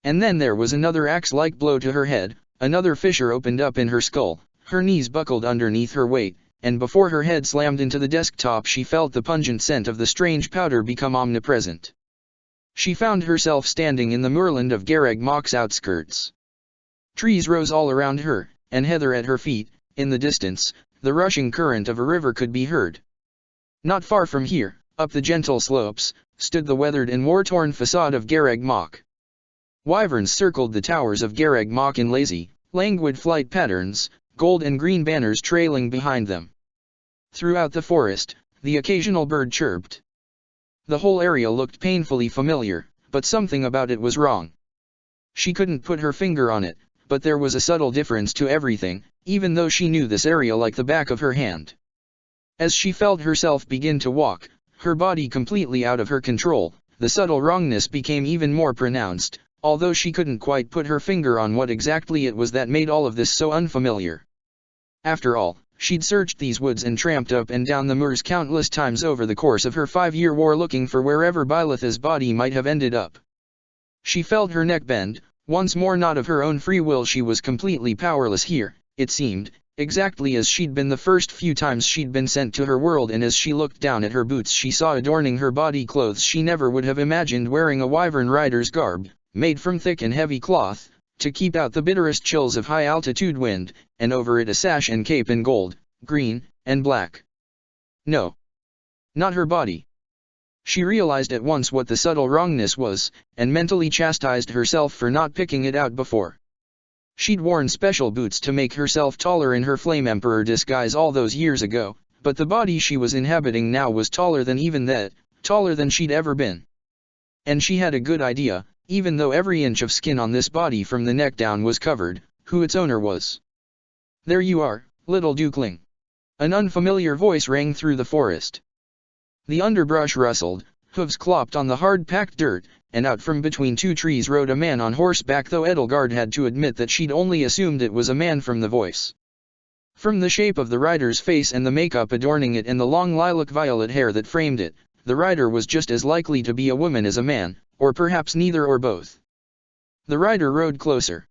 And then there was another axe-like blow to her head, another fissure opened up in her skull, her knees buckled underneath her weight, and before her head slammed into the desktop she felt the pungent scent of the strange powder become omnipresent. She found herself standing in the moorland of Garreg Mach's outskirts. Trees rose all around her, and heather at her feet. In the distance, the rushing current of a river could be heard. Not far from here, up the gentle slopes, stood the weathered and war-torn facade of Garreg Mach. Wyverns circled the towers of Garreg Mach in lazy, languid flight patterns, gold and green banners trailing behind them. Throughout the forest, the occasional bird chirped. The whole area looked painfully familiar, but something about it was wrong. She couldn't put her finger on it, but there was a subtle difference to everything, even though she knew this area like the back of her hand. As she felt herself begin to walk, her body completely out of her control, the subtle wrongness became even more pronounced, although she couldn't quite put her finger on what exactly it was that made all of this so unfamiliar. After all, she'd searched these woods and tramped up and down the moors countless times over the course of her 5-year war looking for wherever Byleth's body might have ended up. She felt her neck bend. Once more, not of her own free will, she was completely powerless here, it seemed, exactly as she'd been the first few times she'd been sent to her world, and as she looked down at her boots she saw adorning her body clothes she never would have imagined wearing: a wyvern rider's garb, made from thick and heavy cloth, to keep out the bitterest chills of high-altitude wind, and over it a sash and cape in gold, green, and black. No. Not her body. She realized at once what the subtle wrongness was, and mentally chastised herself for not picking it out before. She'd worn special boots to make herself taller in her Flame Emperor disguise all those years ago, but the body she was inhabiting now was taller than even that, taller than she'd ever been. And she had a good idea, even though every inch of skin on this body from the neck down was covered, who its owner was. "There you are, little Dukeling." An unfamiliar voice rang through the forest. The underbrush rustled, hooves clopped on the hard-packed dirt, and out from between two trees rode a man on horseback, though Edelgard had to admit that she'd only assumed it was a man from the voice. From the shape of the rider's face and the makeup adorning it and the long lilac-violet hair that framed it, the rider was just as likely to be a woman as a man, or perhaps neither or both. The rider rode closer.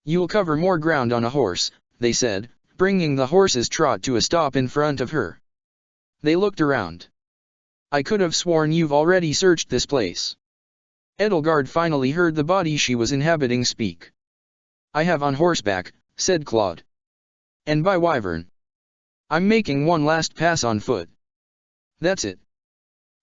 "You'll cover more ground on a horse," they said, bringing the horse's trot to a stop in front of her. They looked around. "I could have sworn you've already searched this place." Edelgard finally heard the body she was inhabiting speak. "I have on horseback," said Claude. "And by wyvern. I'm making one last pass on foot." "That's it."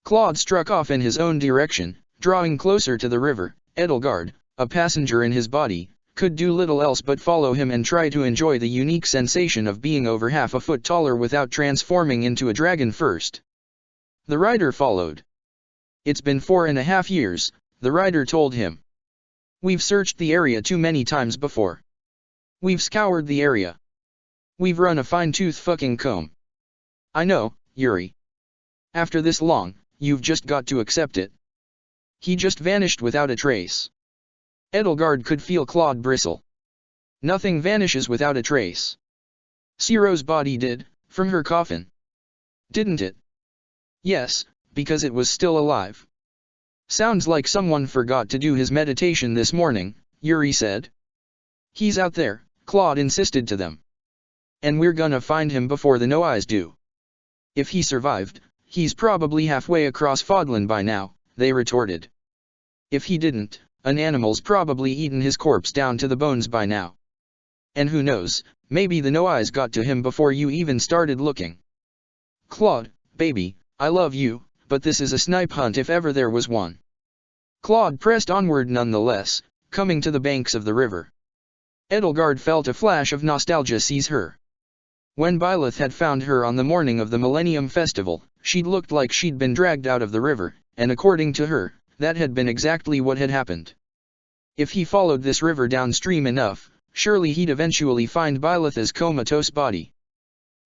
Claude struck off in his own direction, drawing closer to the river. Edelgard, a passenger in his body, could do little else but follow him and try to enjoy the unique sensation of being over half a foot taller without transforming into a dragon first. The rider followed. "It's been 4.5 years, the rider told him. "We've searched the area too many times before. We've scoured the area. We've run a fine-tooth fucking comb. I know, Yuri. After this long, you've just got to accept it." He just vanished without a trace. Edelgard could feel Claude bristle. "Nothing vanishes without a trace." Ciro's body did, from her coffin. Didn't it? "Yes, because it was still alive." "Sounds like someone forgot to do his meditation this morning," Yuri said. "He's out there," Claude insisted to them. "And we're gonna find him before the Noais do." "If he survived, he's probably halfway across Fodlan by now," they retorted. "If he didn't, an animal's probably eaten his corpse down to the bones by now. And who knows, maybe the Noais got to him before you even started looking." "Claude, baby, I love you, but this is a snipe hunt if ever there was one." Claude pressed onward nonetheless, coming to the banks of the river. Edelgard felt a flash of nostalgia seize her. When Byleth had found her on the morning of the Millennium Festival, she'd looked like she'd been dragged out of the river, and according to her, that had been exactly what had happened. If he followed this river downstream enough, surely he'd eventually find Byleth's comatose body.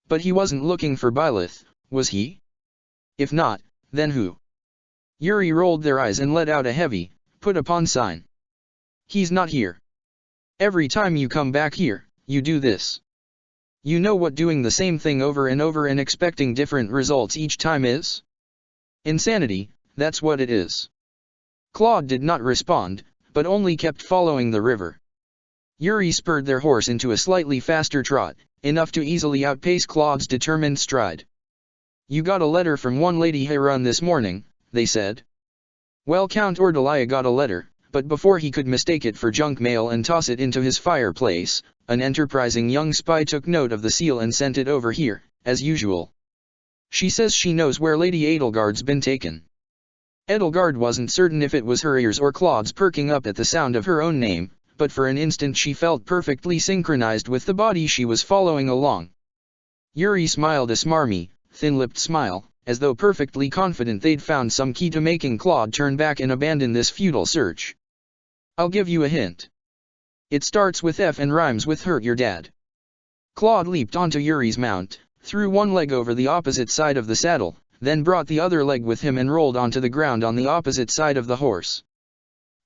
But he wasn't looking for Byleth, was he? If not, then who? Yuri rolled their eyes and let out a heavy, put upon sign. "He's not here. Every time you come back here, you do this. You know what doing the same thing over and over and expecting different results each time is? Insanity, that's what it is." Claude did not respond, but only kept following the river. Yuri spurred their horse into a slightly faster trot, enough to easily outpace Claude's determined stride. "You got a letter from one Lady Heron this morning," they said. Well, Count Ordelia got a letter, but before he could mistake it for junk mail and toss it into his fireplace, an enterprising young spy took note of the seal and sent it over here, as usual. "She says she knows where Lady Edelgard's been taken." Edelgard wasn't certain if it was her ears or Claude's perking up at the sound of her own name, but for an instant she felt perfectly synchronized with the body she was following along. Yuri smiled a smarmy, thin-lipped smile, as though perfectly confident they'd found some key to making Claude turn back and abandon this futile search. "I'll give you a hint. It starts with F and rhymes with hurt your dad." Claude leaped onto Yuri's mount, threw one leg over the opposite side of the saddle, then brought the other leg with him and rolled onto the ground on the opposite side of the horse.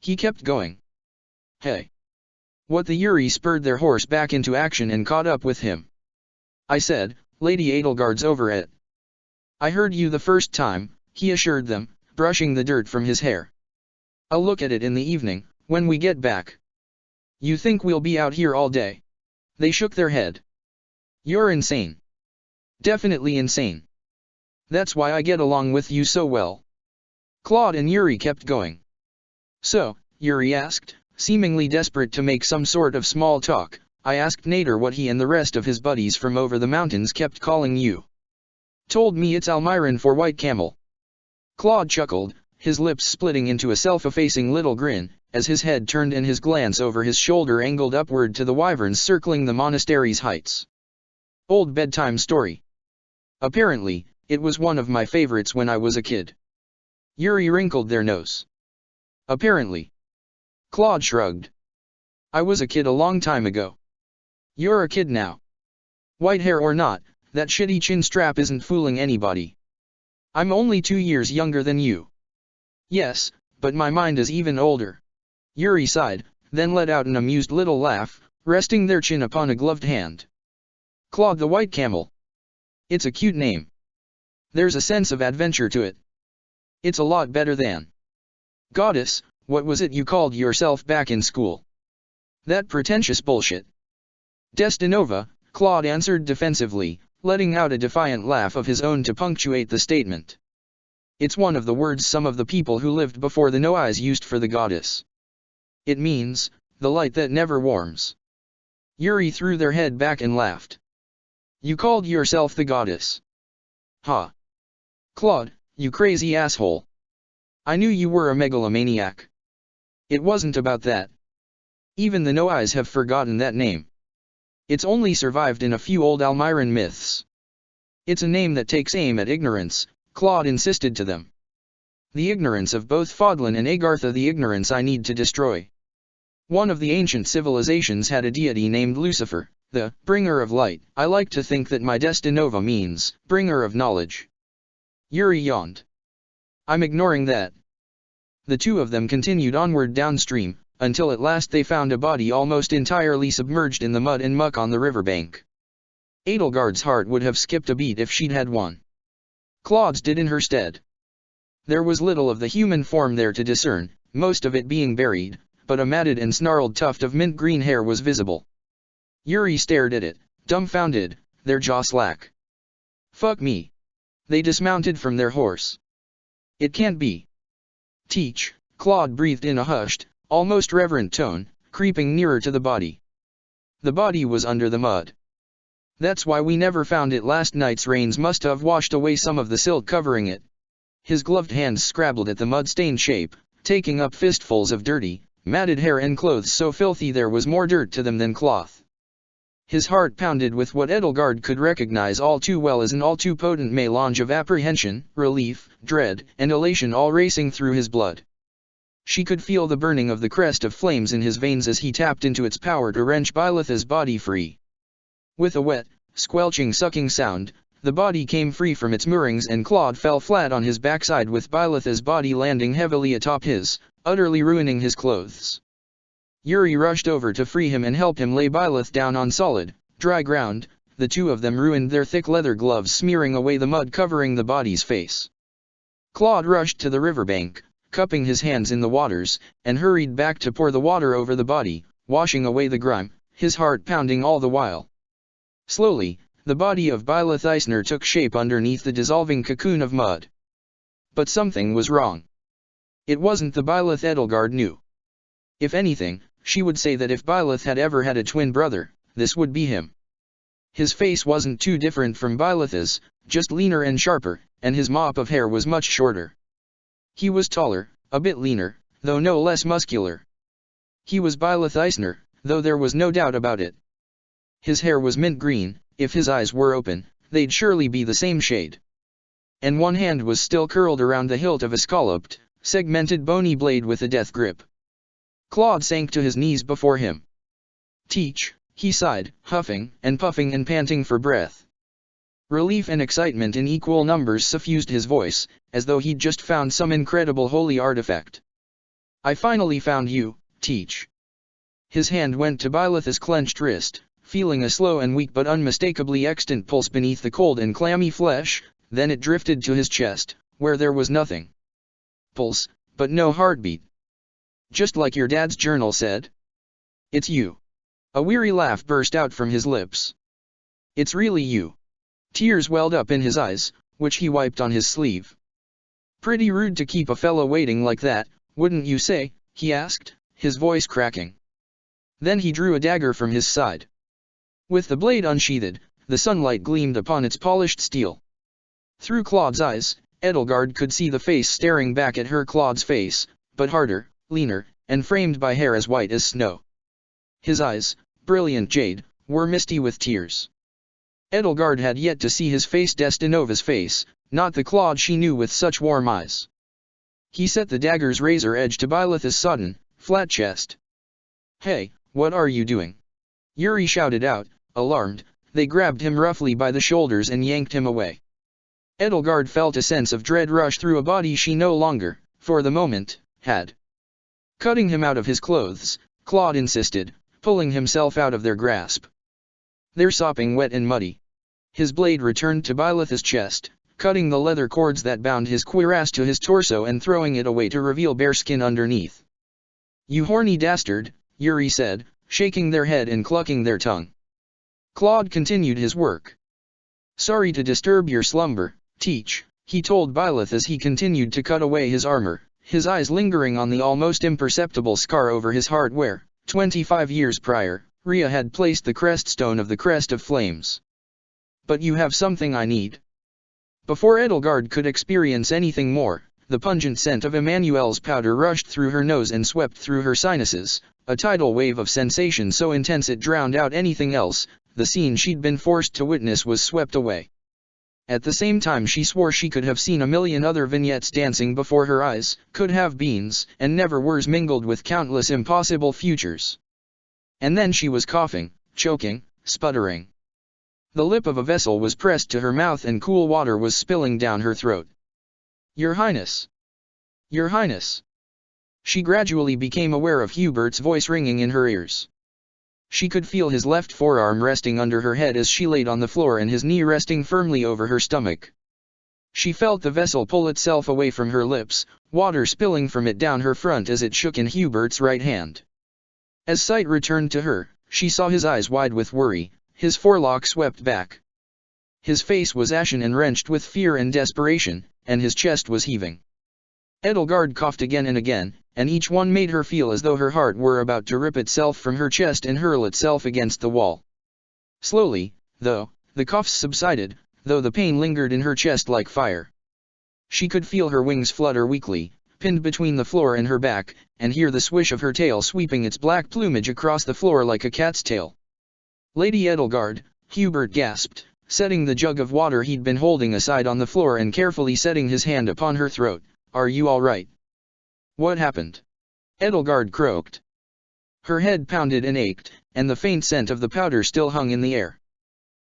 He kept going. "Hey!" What the Yuri spurred their horse back into action and caught up with him. "I said, Lady Edelgard's over it." "I heard you the first time," he assured them, brushing the dirt from his hair. "I'll look at it in the evening, when we get back." "You think we'll be out here all day?" They shook their head. "You're insane." "Definitely insane. That's why I get along with you so well." Claude and Yuri kept going. "So," Yuri asked, seemingly desperate to make some sort of small talk, "I asked Nader what he and the rest of his buddies from over the mountains kept calling you. Told me it's Almiron for White Camel." Claude chuckled, his lips splitting into a self-effacing little grin, as his head turned and his glance over his shoulder angled upward to the wyverns circling the monastery's heights. "Old bedtime story. Apparently, it was one of my favorites when I was a kid." Yuri wrinkled their nose. "Apparently." Claude shrugged. "I was a kid a long time ago. You're a kid now. White hair or not, that shitty chin strap isn't fooling anybody. I'm only 2 years younger than you." "Yes, but my mind is even older." Yuri sighed, then let out an amused little laugh, resting their chin upon a gloved hand. "Claude the White Camel. It's a cute name. There's a sense of adventure to it. It's a lot better than Goddess, what was it you called yourself back in school? That pretentious bullshit." "Destinova," Claude answered defensively, letting out a defiant laugh of his own to punctuate the statement. "It's one of the words some of the people who lived before the Noais used for the goddess. It means, the light that never warms." Yuri threw their head back and laughed. "You called yourself the goddess? Ha! Claude, you crazy asshole. I knew you were a megalomaniac. It wasn't about that. Even the Noais have forgotten that name. It's only survived in a few old Almiron myths. It's a name that takes aim at ignorance," Claude insisted to them. "The ignorance of both Fodlan and Agartha, the ignorance I need to destroy. One of the ancient civilizations had a deity named Lucifer, the bringer of light. I like to think that my Destinova means bringer of knowledge." Yuri yawned. "I'm ignoring that." The two of them continued onward downstream, until at last they found a body almost entirely submerged in the mud and muck on the riverbank. Edelgard's heart would have skipped a beat if she'd had one. Claude's did in her stead. There was little of the human form there to discern, most of it being buried, but a matted and snarled tuft of mint green hair was visible. Yuri stared at it, dumbfounded, their jaw slack. "Fuck me." They dismounted from their horse. "It can't be." "Teach," Claude breathed in a hushed, almost reverent tone, creeping nearer to the body. The body was under the mud. "That's why we never found it. Last night's rains must have washed away some of the silt covering it." His gloved hands scrabbled at the mud-stained shape, taking up fistfuls of dirty, matted hair and clothes so filthy there was more dirt to them than cloth. His heart pounded with what Edelgard could recognize all too well as an all too potent melange of apprehension, relief, dread, and elation all racing through his blood. She could feel the burning of the crest of flames in his veins as he tapped into its power to wrench Bylitha's body free. With a wet, squelching sucking sound, the body came free from its moorings and Claude fell flat on his backside with Bylitha's body landing heavily atop his, utterly ruining his clothes. Yuri rushed over to free him and help him lay Bylith down on solid, dry ground. The two of them ruined their thick leather gloves, smearing away the mud covering the body's face. Claude rushed to the riverbank, cupping his hands in the waters, and hurried back to pour the water over the body, washing away the grime, his heart pounding all the while. Slowly, the body of Byleth Eisner took shape underneath the dissolving cocoon of mud. But something was wrong. It wasn't the Byleth Edelgard knew. If anything, she would say that if Byleth had ever had a twin brother, this would be him. His face wasn't too different from Byleth's, just leaner and sharper, and his mop of hair was much shorter. He was taller, a bit leaner, though no less muscular. He was Byleth Eisner, though there was no doubt about it. His hair was mint green. If his eyes were open, they'd surely be the same shade. And one hand was still curled around the hilt of a scalloped, segmented bony blade with a death grip. Claude sank to his knees before him. "Teach," he sighed, huffing and puffing and panting for breath. Relief and excitement in equal numbers suffused his voice, as though he'd just found some incredible holy artifact. "I finally found you, Teach." His hand went to Byleth's clenched wrist, feeling a slow and weak but unmistakably extant pulse beneath the cold and clammy flesh, then it drifted to his chest, where there was nothing. Pulse, but no heartbeat. "Just like your dad's journal said?" "It's you." A weary laugh burst out from his lips. "It's really you." Tears welled up in his eyes, which he wiped on his sleeve. "Pretty rude to keep a fellow waiting like that, wouldn't you say?" he asked, his voice cracking. Then he drew a dagger from his side. With the blade unsheathed, the sunlight gleamed upon its polished steel. Through Claude's eyes, Edelgard could see the face staring back at her. Claude's face, but harder, leaner, and framed by hair as white as snow. His eyes, brilliant jade, were misty with tears. Edelgard had yet to see his face, Destinova's face, not the Claude she knew with such warm eyes. He set the dagger's razor edge to Byleth's sodden, flat chest. "Hey, what are you doing?" Yuri shouted out, alarmed. They grabbed him roughly by the shoulders and yanked him away. Edelgard felt a sense of dread rush through a body she no longer, for the moment, had. Cutting him out of his clothes, Claude insisted, pulling himself out of their grasp. "They're sopping wet and muddy." His blade returned to Byleth's chest, cutting the leather cords that bound his cuirass to his torso and throwing it away to reveal bare skin underneath. "You horny dastard," Yuri said, shaking their head and clucking their tongue. Claude continued his work. "Sorry to disturb your slumber, Teach," he told Byleth as he continued to cut away his armor, his eyes lingering on the almost imperceptible scar over his heart where, 25 years prior, Rhea had placed the creststone of the Crest of Flames. "But you have something I need." Before Edelgard could experience anything more, the pungent scent of Emmanuel's powder rushed through her nose and swept through her sinuses, a tidal wave of sensation so intense it drowned out anything else. The scene she'd been forced to witness was swept away. At the same time she swore she could have seen a million other vignettes dancing before her eyes, could have beens and never weres mingled with countless impossible futures. And then she was coughing, choking, sputtering. The lip of a vessel was pressed to her mouth and cool water was spilling down her throat. "Your Highness! Your Highness!" She gradually became aware of Hubert's voice ringing in her ears. She could feel his left forearm resting under her head as she laid on the floor and his knee resting firmly over her stomach. She felt the vessel pull itself away from her lips, water spilling from it down her front as it shook in Hubert's right hand. As sight returned to her, she saw his eyes wide with worry, his forelock swept back. His face was ashen and wrenched with fear and desperation, and his chest was heaving. Edelgard coughed again and again, and each one made her feel as though her heart were about to rip itself from her chest and hurl itself against the wall. Slowly, though, the coughs subsided, though the pain lingered in her chest like fire. She could feel her wings flutter weakly, pinned between the floor and her back, and hear the swish of her tail sweeping its black plumage across the floor like a cat's tail. "Lady Edelgard," Hubert gasped, setting the jug of water he'd been holding aside on the floor and carefully setting his hand upon her throat. "Are you all right?" "What happened?" Edelgard croaked. Her head pounded and ached, and the faint scent of the powder still hung in the air.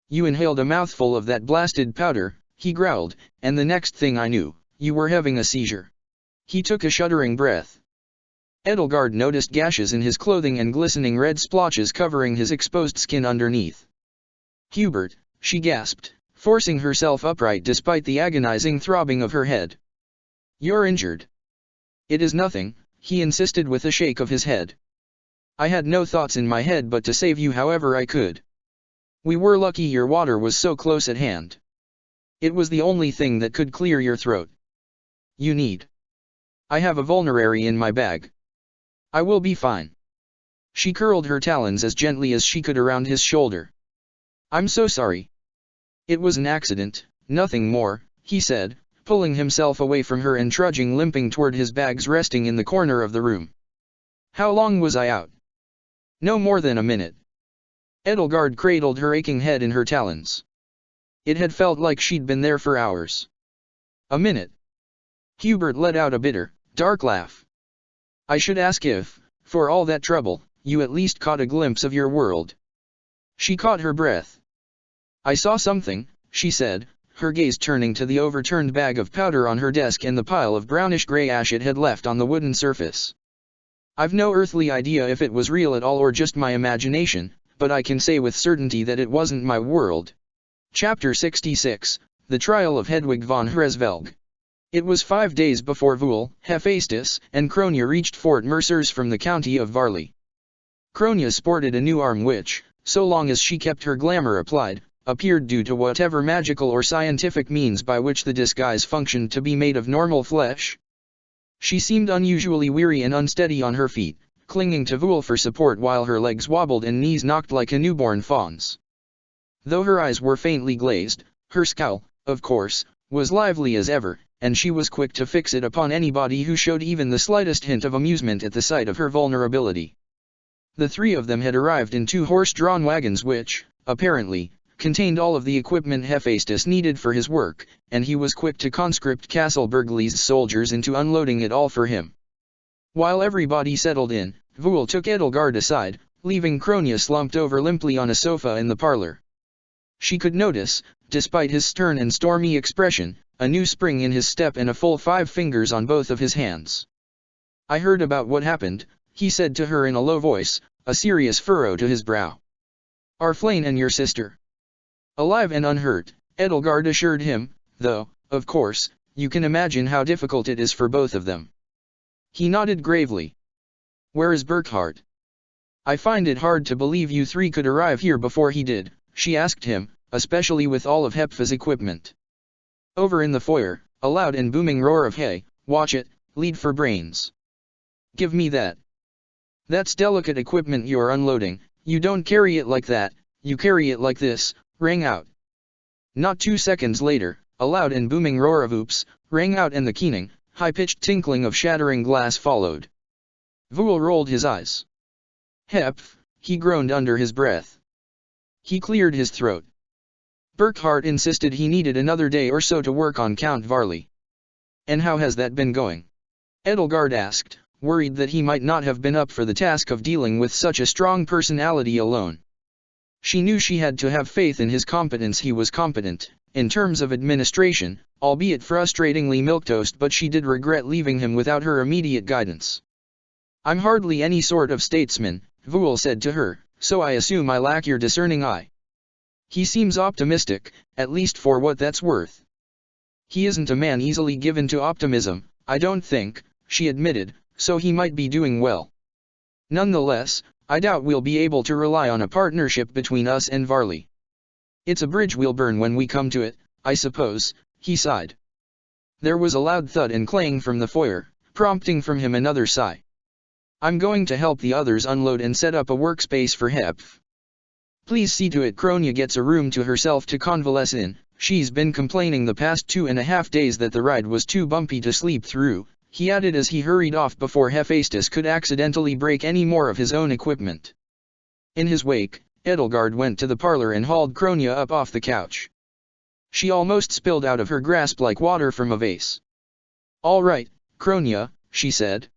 "You inhaled a mouthful of that blasted powder," he growled, "and the next thing I knew, you were having a seizure." He took a shuddering breath. Edelgard noticed gashes in his clothing and glistening red splotches covering his exposed skin underneath. "Hubert," she gasped, forcing herself upright despite the agonizing throbbing of her head. "You're injured." "It is nothing," he insisted with a shake of his head. "I had no thoughts in my head but to save you however I could." We were lucky your water was so close at hand. It was the only thing that could clear your throat. You need. I have a vulnerary in my bag. I will be fine. She curled her talons as gently as she could around his shoulder. I'm so sorry. It was an accident, nothing more, he said, pulling himself away from her and trudging limping toward his bags resting in the corner of the room. How long was I out? No more than a minute. Edelgard cradled her aching head in her talons. It had felt like she'd been there for hours. A minute. Hubert let out a bitter, dark laugh. I should ask if, for all that trouble, you at least caught a glimpse of your world. She caught her breath. I saw something, she said, her gaze turning to the overturned bag of powder on her desk and the pile of brownish-gray ash it had left on the wooden surface. I've no earthly idea if it was real at all or just my imagination, but I can say with certainty that it wasn't my world. Chapter 66, The Trial of Hedwig von Hresvelg. It was 5 days before Voul, Hephaestus, and Kronia reached Fort Mercers from the county of Varley. Kronia sported a new arm which, so long as she kept her glamour applied, appeared due to whatever magical or scientific means by which the disguise functioned to be made of normal flesh. She seemed unusually weary and unsteady on her feet, clinging to Voul for support while her legs wobbled and knees knocked like a newborn fawn's. Though her eyes were faintly glazed, her scowl, of course, was lively as ever, and she was quick to fix it upon anybody who showed even the slightest hint of amusement at the sight of her vulnerability. The three of them had arrived in 2 horse-drawn wagons which, apparently, contained all of the equipment Hephaestus needed for his work, and he was quick to conscript Castle Burghley's soldiers into unloading it all for him. While everybody settled in, Voul took Edelgard aside, leaving Kronia slumped over limply on a sofa in the parlor. She could notice, despite his stern and stormy expression, a new spring in his step and a full 5 fingers on both of his hands. I heard about what happened, he said to her in a low voice, a serious furrow to his brow. Are Flayn and your sister alive and unhurt? Edelgard assured him, though, of course, you can imagine how difficult it is for both of them. He nodded gravely. Where is Burkhard? I find it hard to believe you 3 could arrive here before he did, she asked him, especially with all of Hepha's equipment. Over in the foyer, a loud and booming roar of hey, watch it, lead for brains. Give me that. That's delicate equipment you're unloading, you don't carry it like that, you carry it like this, rang out. Not 2 seconds later, a loud and booming roar of oops, rang out and the keening, high-pitched tinkling of shattering glass followed. Voul rolled his eyes. Heph, he groaned under his breath. He cleared his throat. Burkhard insisted he needed another day or so to work on Count Varley. And how has that been going? Edelgard asked, worried that he might not have been up for the task of dealing with such a strong personality alone. She knew she had to have faith in his competence. He was competent, in terms of administration, albeit frustratingly milquetoast, but she did regret leaving him without her immediate guidance. I'm hardly any sort of statesman, Voul said to her, so I assume I lack your discerning eye. He seems optimistic, at least for what that's worth. He isn't a man easily given to optimism, I don't think, she admitted, so he might be doing well. Nonetheless, I doubt we'll be able to rely on a partnership between us and Varley. It's a bridge we'll burn when we come to it, I suppose, he sighed. There was a loud thud and clang from the foyer, prompting from him another sigh. I'm going to help the others unload and set up a workspace for Heph. Please see to it Kronia gets a room to herself to convalesce in. She's been complaining the past 2.5 days that the ride was too bumpy to sleep through, he added as he hurried off before Hephaestus could accidentally break any more of his own equipment. In his wake, Edelgard went to the parlor and hauled Kronia up off the couch. She almost spilled out of her grasp like water from a vase. All right, Kronia, she said.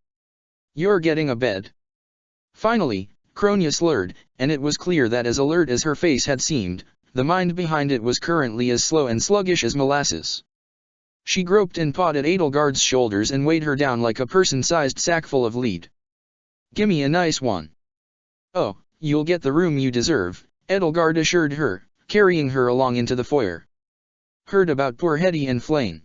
You're getting a bed. Finally, Kronia slurred, and it was clear that as alert as her face had seemed, the mind behind it was currently as slow and sluggish as molasses. She groped and pawed at Edelgard's shoulders and weighed her down like a person-sized sackful of lead. Gimme a nice one. Oh, you'll get the room you deserve, Edelgard assured her, carrying her along into the foyer. Heard about poor Hetty and Flayn.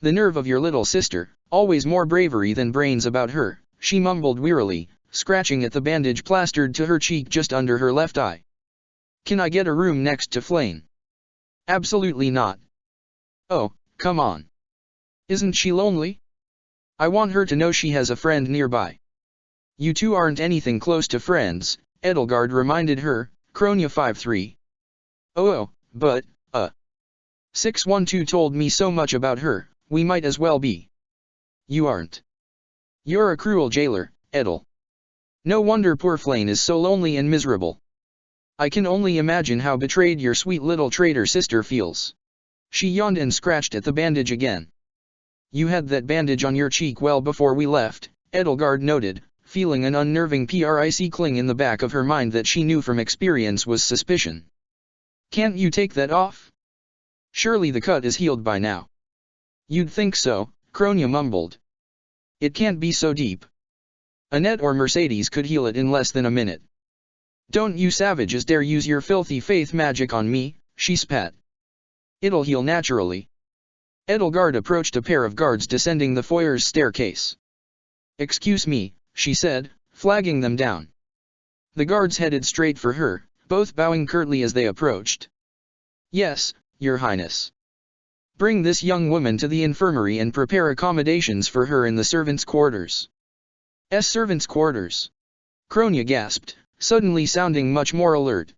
The nerve of your little sister, always more bravery than brains about her, she mumbled wearily, scratching at the bandage plastered to her cheek just under her left eye. Can I get a room next to Flane? Absolutely not. Oh, come on. Isn't she lonely? I want her to know she has a friend nearby. You two aren't anything close to friends, Edelgard reminded her, Kronia 5-3. Oh, but, 612 told me so much about her, we might as well be. You aren't. You're a cruel jailer, Edel. No wonder poor Flane is so lonely and miserable. I can only imagine how betrayed your sweet little traitor sister feels. She yawned and scratched at the bandage again. You had that bandage on your cheek well before we left, Edelgard noted, feeling an unnerving prick cling in the back of her mind that she knew from experience was suspicion. Can't you take that off? Surely the cut is healed by now. You'd think so, Kronia mumbled. It can't be so deep. Annette or Mercedes could heal it in less than a minute. Don't you savages dare use your filthy faith magic on me, she spat. It'll heal naturally. Edelgard approached a pair of guards descending the foyer's staircase. Excuse me, she said, flagging them down. The guards headed straight for her, both bowing curtly as they approached. Yes, Your Highness. Bring this young woman to the infirmary and prepare accommodations for her in the servants' quarters. Servants' quarters. Kronia gasped, suddenly sounding much more alert.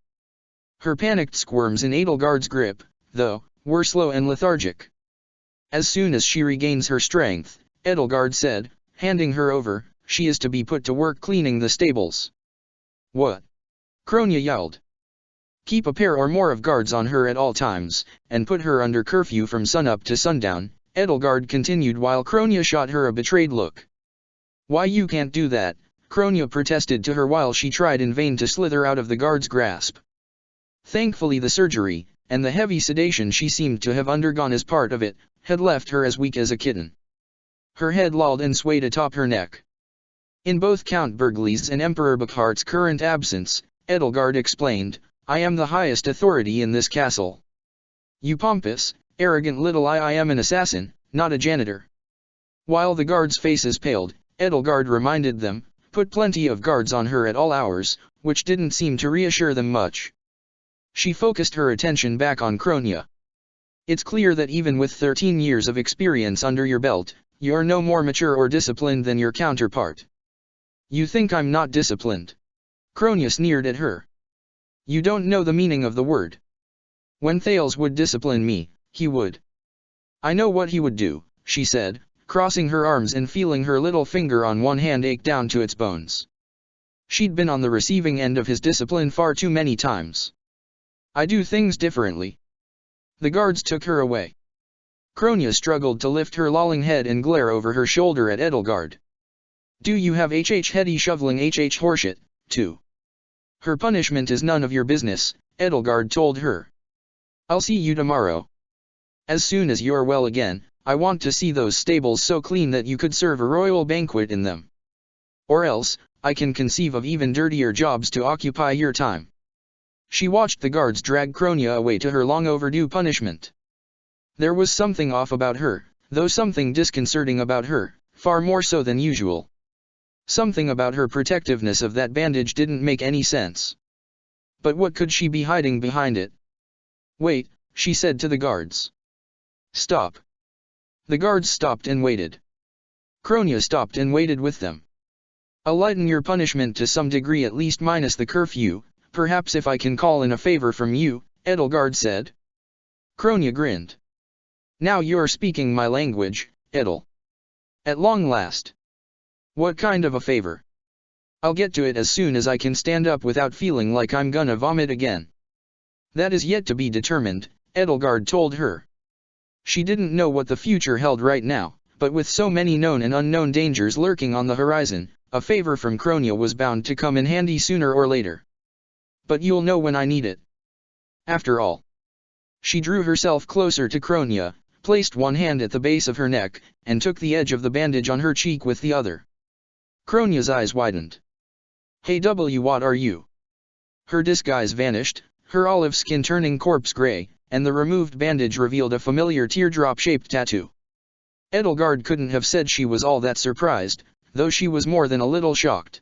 Her panicked squirms in Edelgard's grip, though, were slow and lethargic. As soon as she regains her strength, Edelgard said, handing her over, she is to be put to work cleaning the stables. What? Kronia yelled. Keep a pair or more of guards on her at all times, and put her under curfew from sunup to sundown, Edelgard continued while Kronia shot her a betrayed look. Why you can't do that, Kronia protested to her while she tried in vain to slither out of the guard's grasp. Thankfully the surgery, and the heavy sedation she seemed to have undergone as part of it, had left her as weak as a kitten. Her head lolled and swayed atop her neck. In both Count Bergliez's and Emperor Buckhart's current absence, Edelgard explained, I am the highest authority in this castle. You pompous, arrogant little I am an assassin, not a janitor. While the guards' faces paled, Edelgard reminded them, put plenty of guards on her at all hours, which didn't seem to reassure them much. She focused her attention back on Kronia. It's clear that even with 13 years of experience under your belt, you're no more mature or disciplined than your counterpart. You think I'm not disciplined? Kronia sneered at her. You don't know the meaning of the word. When Thales would discipline me, he would. I know what he would do, she said, crossing her arms and feeling her little finger on one hand ache down to its bones. She'd been on the receiving end of his discipline far too many times. I do things differently. The guards took her away. Kronia struggled to lift her lolling head and glare over her shoulder at Edelgard. Do you have heady shoveling horseshit, too? Her punishment is none of your business, Edelgard told her. I'll see you tomorrow. As soon as you're well again, I want to see those stables so clean that you could serve a royal banquet in them. Or else, I can conceive of even dirtier jobs to occupy your time. She watched the guards drag Kronia away to her long overdue punishment. There was something off about her, though something disconcerting about her, far more so than usual. Something about her protectiveness of that bandage didn't make any sense. But what could she be hiding behind it? Wait, she said to the guards. Stop. The guards stopped and waited. Kronia stopped and waited with them. I'll lighten your punishment to some degree at least minus the curfew, perhaps if I can call in a favor from you, Edelgard said. Kronia grinned. Now you're speaking my language, Edel. At long last. What kind of a favor? I'll get to it as soon as I can stand up without feeling like I'm gonna vomit again. That is yet to be determined, Edelgard told her. She didn't know what the future held right now, but with so many known and unknown dangers lurking on the horizon, a favor from Kronia was bound to come in handy sooner or later. But you'll know when I need it. After all. She drew herself closer to Kronia, placed one hand at the base of her neck, and took the edge of the bandage on her cheek with the other. Kronia's eyes widened. Hey what are you? Her disguise vanished, her olive skin turning corpse gray, and the removed bandage revealed a familiar teardrop-shaped tattoo. Edelgard couldn't have said she was all that surprised, though she was more than a little shocked.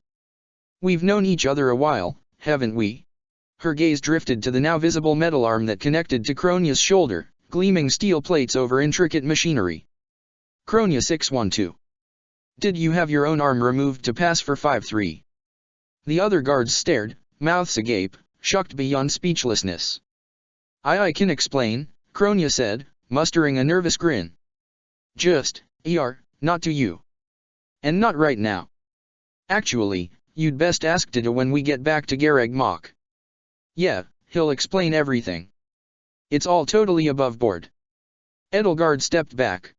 We've known each other a while, haven't we? Her gaze drifted to the now visible metal arm that connected to Kronya's shoulder, gleaming steel plates over intricate machinery. Kronya 612. Did you have your own arm removed to pass for 5-3? The other guards stared, mouths agape, shocked beyond speechlessness. I can explain, Kronya said, mustering a nervous grin. Just, not to you. And not right now. Actually, you'd best ask Dida when we get back to Gareg Mach. Yeah, he'll explain everything. It's all totally above board. Edelgard stepped back.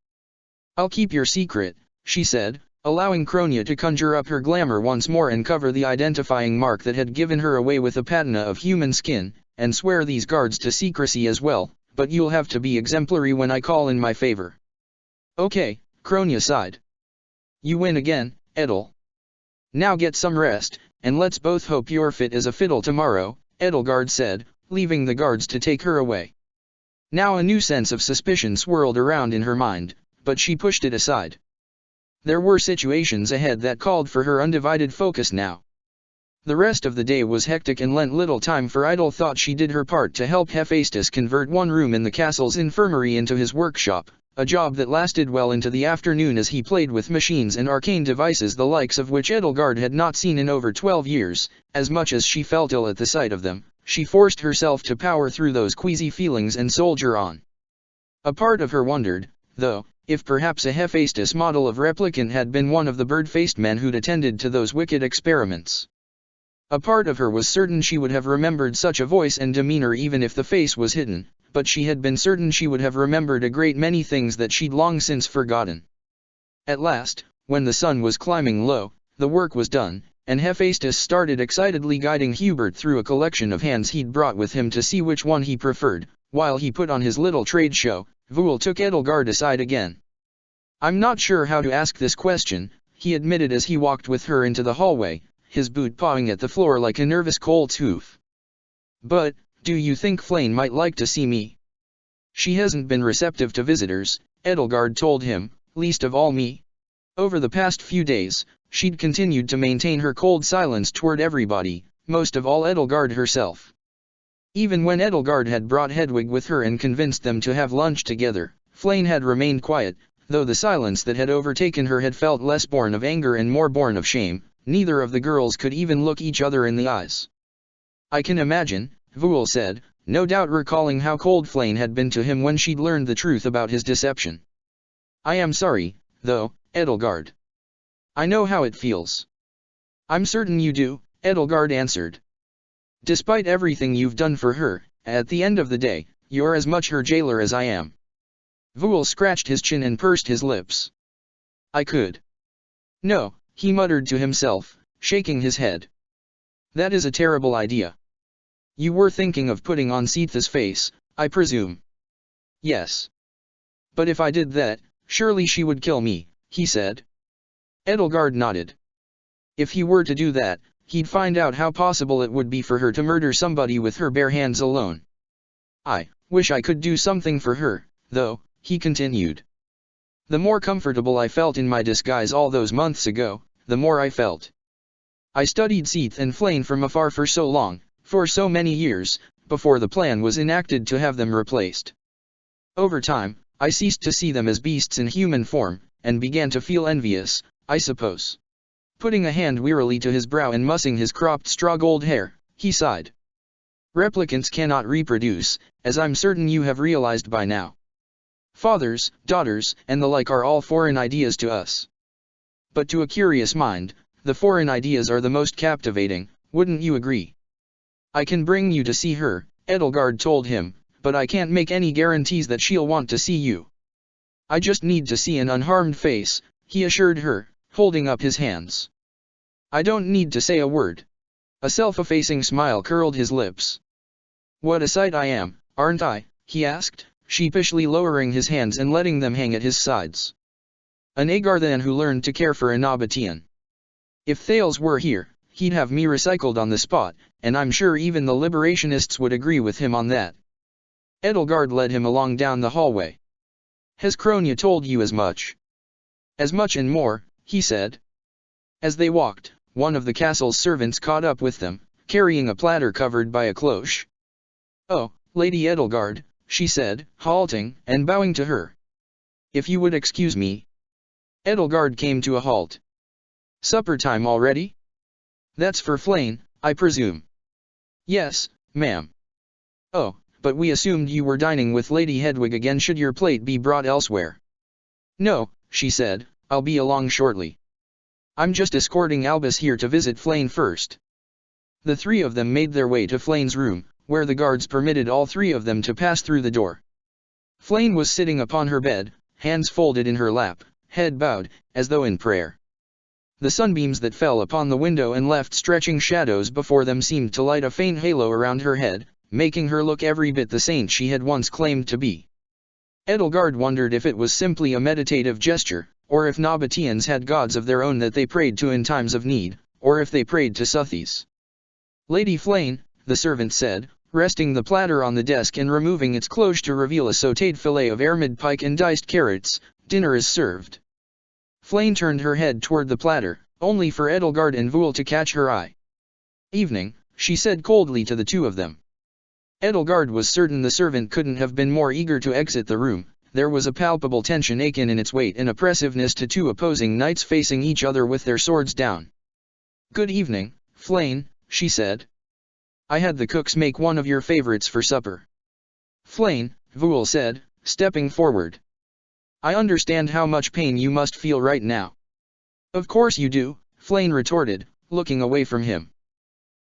I'll keep your secret, she said, allowing Kronya to conjure up her glamour once more and cover the identifying mark that had given her away with a patina of human skin, and swear these guards to secrecy as well, but you'll have to be exemplary when I call in my favor. Okay, Kronya sighed. You win again, Edel. Now get some rest, and let's both hope you're fit as a fiddle tomorrow, Edelgard said, leaving the guards to take her away. Now a new sense of suspicion swirled around in her mind, but she pushed it aside. There were situations ahead that called for her undivided focus now. The rest of the day was hectic and lent little time for idle thought. She did her part to help Hephaestus convert one room in the castle's infirmary into his workshop, a job that lasted well into the afternoon as he played with machines and arcane devices the likes of which Edelgard had not seen in over 12 years. As much as she felt ill at the sight of them, she forced herself to power through those queasy feelings and soldier on. A part of her wondered, though, if perhaps a Hephaestus model of replicant had been one of the bird-faced men who'd attended to those wicked experiments. A part of her was certain she would have remembered such a voice and demeanor even if the face was hidden, but she had been certain she would have remembered a great many things that she'd long since forgotten. At last, when the sun was climbing low, the work was done, and Hephaestus started excitedly guiding Hubert through a collection of hands he'd brought with him to see which one he preferred. While he put on his little trade show, Vul took Edelgard aside again. I'm not sure how to ask this question, he admitted as he walked with her into the hallway, his boot pawing at the floor like a nervous colt's hoof. But, do you think Flane might like to see me? She hasn't been receptive to visitors, Edelgard told him, least of all me. Over the past few days, she'd continued to maintain her cold silence toward everybody, most of all Edelgard herself. Even when Edelgard had brought Hedwig with her and convinced them to have lunch together, Flane had remained quiet, though the silence that had overtaken her had felt less born of anger and more born of shame. Neither of the girls could even look each other in the eyes. I can imagine, Vul said, no doubt recalling how cold Flane had been to him when she'd learned the truth about his deception. I am sorry, though, Edelgard. I know how it feels. I'm certain you do, Edelgard answered. Despite everything you've done for her, at the end of the day, you're as much her jailer as I am. Vul scratched his chin and pursed his lips. I could. No, he muttered to himself, shaking his head. That is a terrible idea. You were thinking of putting on Sitha's face, I presume. Yes. But if I did that, surely she would kill me, he said. Edelgard nodded. If he were to do that, he'd find out how possible it would be for her to murder somebody with her bare hands alone. I wish I could do something for her, though, he continued. The more comfortable I felt in my disguise all those months ago, the more I felt. I studied Sith and Flane from afar for so long, for so many years, before the plan was enacted to have them replaced. Over time, I ceased to see them as beasts in human form, and began to feel envious, I suppose. Putting a hand wearily to his brow and mussing his cropped straw-gold hair, he sighed. Replicants cannot reproduce, as I'm certain you have realized by now. Fathers, daughters, and the like are all foreign ideas to us. But to a curious mind, the foreign ideas are the most captivating, wouldn't you agree? I can bring you to see her, Edelgard told him, but I can't make any guarantees that she'll want to see you. I just need to see an unharmed face, he assured her, holding up his hands. I don't need to say a word. A self-effacing smile curled his lips. What a sight I am, aren't I, he asked, sheepishly lowering his hands and letting them hang at his sides. An Agarthan who learned to care for a Nabatean. If Thales were here, he'd have me recycled on the spot, and I'm sure even the liberationists would agree with him on that. Edelgard led him along down the hallway. Has Kronya told you as much? As much and more, he said. As they walked, one of the castle's servants caught up with them, carrying a platter covered by a cloche. "Oh, Lady Edelgard," she said, halting and bowing to her. "If you would excuse me." Edelgard came to a halt. "Supper time already? That's for Flame, I presume." "Yes, ma'am." "Oh, but we assumed you were dining with Lady Hedwig again. Should your plate be brought elsewhere?" "No," she said, "I'll be along shortly. I'm just escorting Albus here to visit Flame first." The three of them made their way to Flame's room, where the guards permitted all three of them to pass through the door. Flame was sitting upon her bed, hands folded in her lap, head bowed, as though in prayer. The sunbeams that fell upon the window and left stretching shadows before them seemed to light a faint halo around her head, making her look every bit the saint she had once claimed to be. Edelgard wondered if it was simply a meditative gesture, or if Nabateans had gods of their own that they prayed to in times of need, or if they prayed to Suthes. "Lady Flame," the servant said, resting the platter on the desk and removing its cloche to reveal a sautéed fillet of Ermid pike and diced carrots, "dinner is served." Flame turned her head toward the platter, only for Edelgard and Voul to catch her eye. "Evening," she said coldly to the two of them. Edelgard was certain the servant couldn't have been more eager to exit the room. There was a palpable tension akin in its weight and oppressiveness to two opposing knights facing each other with their swords down. "Good evening, Flame," she said. "I had the cooks make one of your favorites for supper." "Flame," Voul said, stepping forward. "I understand how much pain you must feel right now." "Of course you do," Flame retorted, looking away from him.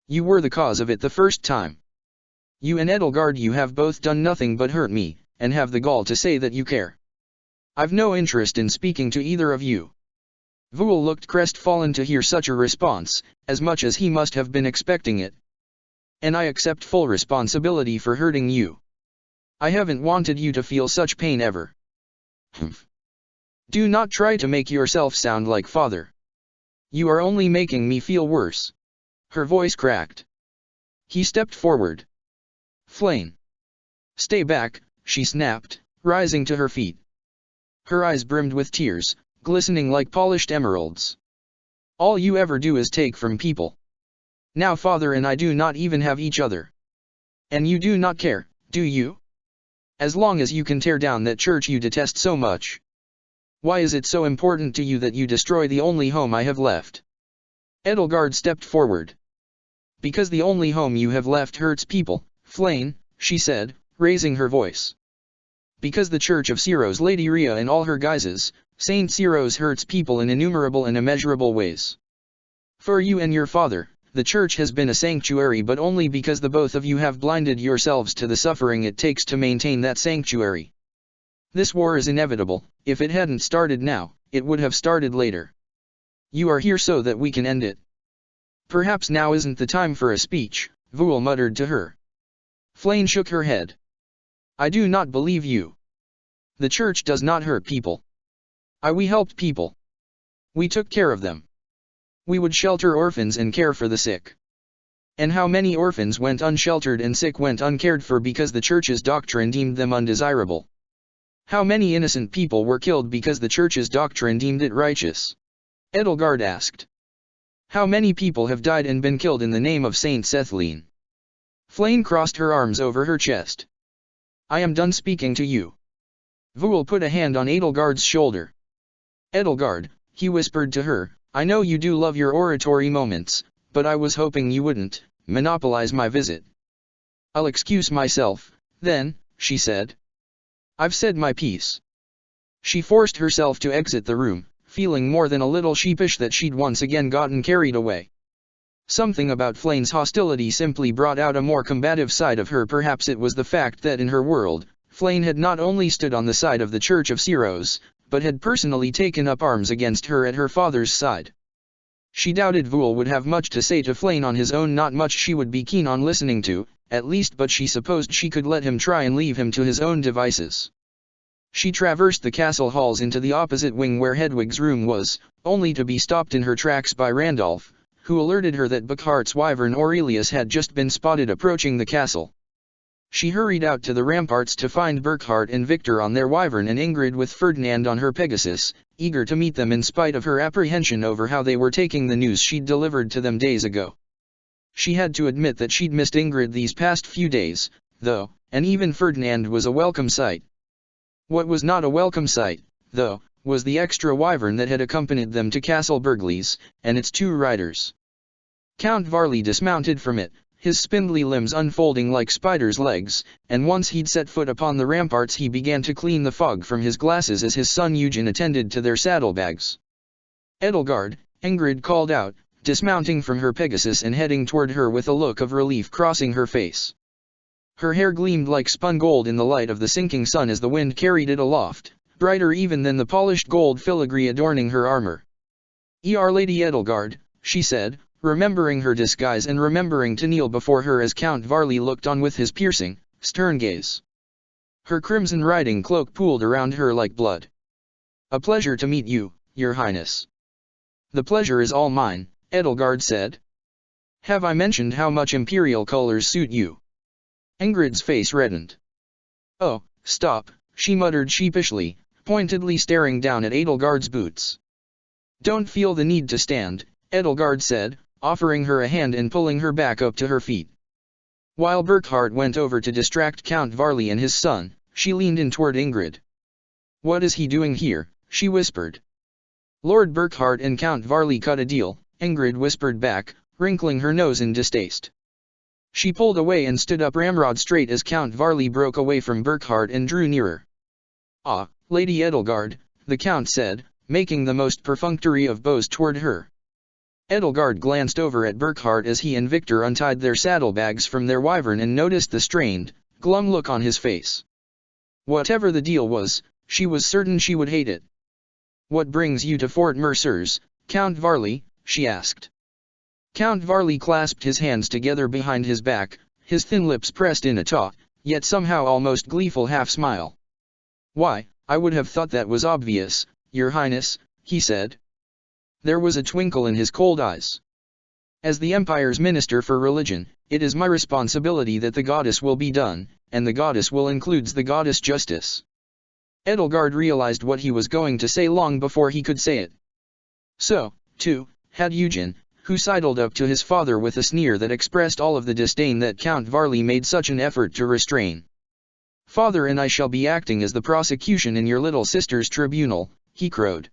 "You were the cause of it the first time. You and Edelgard, you have both done nothing but hurt me, and have the gall to say that you care. I've no interest in speaking to either of you." Voul looked crestfallen to hear such a response, as much as he must have been expecting it. "And I accept full responsibility for hurting you. I haven't wanted you to feel such pain ever." "Humph. Do not try to make yourself sound like father. You are only making me feel worse." Her voice cracked. He stepped forward. "Flame. Stay back," she snapped, rising to her feet. Her eyes brimmed with tears, glistening like polished emeralds. "All you ever do is take from people. Now father and I do not even have each other. And you do not care, do you? As long as you can tear down that church you detest so much. Why is it so important to you that you destroy the only home I have left?" Edelgard stepped forward. "Because the only home you have left hurts people, Flame," she said, raising her voice. "Because the Church of Syros, Lady Rhea in all her guises, Saint Syros, hurts people in innumerable and immeasurable ways. For you and your father, the Church has been a sanctuary, but only because the both of you have blinded yourselves to the suffering it takes to maintain that sanctuary. This war is inevitable. If it hadn't started now, it would have started later. You are here so that we can end it." "Perhaps now isn't the time for a speech," Voul muttered to her. Flame shook her head. "I do not believe you. The church does not hurt people. We helped people. We took care of them. We would shelter orphans and care for the sick. And how many orphans went unsheltered and sick went uncared for because the church's doctrine deemed them undesirable? How many innocent people were killed because the church's doctrine deemed it righteous?" Edelgard asked. "How many people have died and been killed in the name of Saint Cethline?" Flame crossed her arms over her chest. "I am done speaking to you." Voul put a hand on Edelgard's shoulder. "Edelgard," he whispered to her, "I know you do love your oratory moments, but I was hoping you wouldn't monopolize my visit." "I'll excuse myself, then," she said. "I've said my piece." She forced herself to exit the room, feeling more than a little sheepish that she'd once again gotten carried away. Something about Flame's hostility simply brought out a more combative side of her. Perhaps it was the fact that in her world, Flame had not only stood on the side of the Church of Syros, but had personally taken up arms against her at her father's side. She doubted Voul would have much to say to Flame on his own, not much she would be keen on listening to, at least, but she supposed she could let him try and leave him to his own devices. She traversed the castle halls into the opposite wing where Hedwig's room was, only to be stopped in her tracks by Randolph, who alerted her that Burkhart's wyvern Aurelius had just been spotted approaching the castle. She hurried out to the ramparts to find Burkhart and Victor on their wyvern and Ingrid with Ferdinand on her Pegasus, eager to meet them in spite of her apprehension over how they were taking the news she'd delivered to them days ago. She had to admit that she'd missed Ingrid these past few days, though, and even Ferdinand was a welcome sight. What was not a welcome sight, though, was the extra wyvern that had accompanied them to Castle Burgleys, and its 2 riders. Count Varley dismounted from it, his spindly limbs unfolding like spiders' legs, and once he'd set foot upon the ramparts he began to clean the fog from his glasses as his son Eugen attended to their saddlebags. "Edelgard," Ingrid called out, dismounting from her Pegasus and heading toward her with a look of relief crossing her face. Her hair gleamed like spun gold in the light of the sinking sun as the wind carried it aloft, brighter even than the polished gold filigree adorning her armor. Lady Edelgard," she said, remembering her disguise and remembering to kneel before her as Count Varley looked on with his piercing, stern gaze. Her crimson riding cloak pooled around her like blood. "A pleasure to meet you, Your Highness." "The pleasure is all mine," Edelgard said. "Have I mentioned how much imperial colors suit you?" Ingrid's face reddened. "Oh, stop," she muttered sheepishly, pointedly staring down at Edelgard's boots. "Don't feel the need to stand," Edelgard said, offering her a hand and pulling her back up to her feet. While Burkhard went over to distract Count Varley and his son, she leaned in toward Ingrid. "What is he doing here?" she whispered. "Lord Burkhard and Count Varley cut a deal," Ingrid whispered back, wrinkling her nose in distaste. She pulled away and stood up ramrod straight as Count Varley broke away from Burkhard and drew nearer. "Ah, Lady Edelgard," the Count said, making the most perfunctory of bows toward her. Edelgard glanced over at Burkhard as he and Victor untied their saddlebags from their wyvern and noticed the strained, glum look on his face. Whatever the deal was, she was certain she would hate it. "What brings you to Fort Mercers, Count Varley?" she asked. Count Varley clasped his hands together behind his back, his thin lips pressed in a taut, yet somehow almost gleeful half-smile. "Why, I would have thought that was obvious, Your Highness," he said. There was a twinkle in his cold eyes. "As the Empire's Minister for Religion, it is my responsibility that the goddess will be done, and the goddess will includes the goddess Justice." Edelgard realized what he was going to say long before he could say it. So, too, had Eugen, who sidled up to his father with a sneer that expressed all of the disdain that Count Varley made such an effort to restrain. "Father and I shall be acting as the prosecution in your little sister's tribunal," he crowed.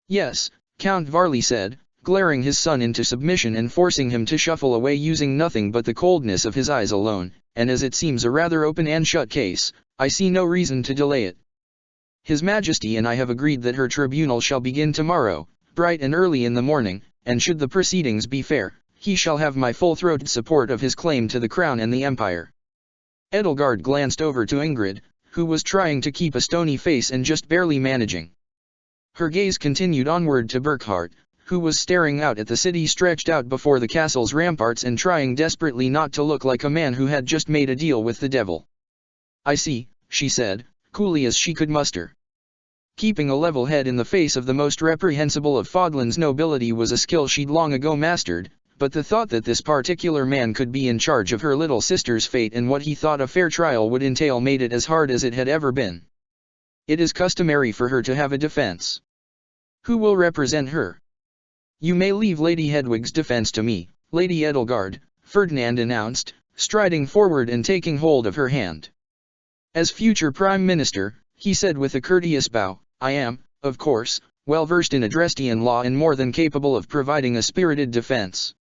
"Yes," Count Varley said, glaring his son into submission and forcing him to shuffle away using nothing but the coldness of his eyes alone, "and as it seems a rather open and shut case, I see no reason to delay it. His Majesty and I have agreed that her tribunal shall begin tomorrow, bright and early in the morning, and should the proceedings be fair, he shall have my full-throated support of his claim to the crown and the empire." Edelgard glanced over to Ingrid, who was trying to keep a stony face and just barely managing. Her gaze continued onward to Burkhard, who was staring out at the city stretched out before the castle's ramparts and trying desperately not to look like a man who had just made a deal with the devil. "I see," she said, coolly as she could muster. Keeping a level head in the face of the most reprehensible of Fodlan's nobility was a skill she'd long ago mastered, but the thought that this particular man could be in charge of her little sister's fate and what he thought a fair trial would entail made it as hard as it had ever been. "It is customary for her to have a defense. Who will represent her?" "You may leave Lady Hedwig's defense to me, Lady Edelgard," Ferdinand announced, striding forward and taking hold of her hand. "As future Prime Minister," he said with a courteous bow, "I am, of course, well versed in Adrestian law and more than capable of providing a spirited defense."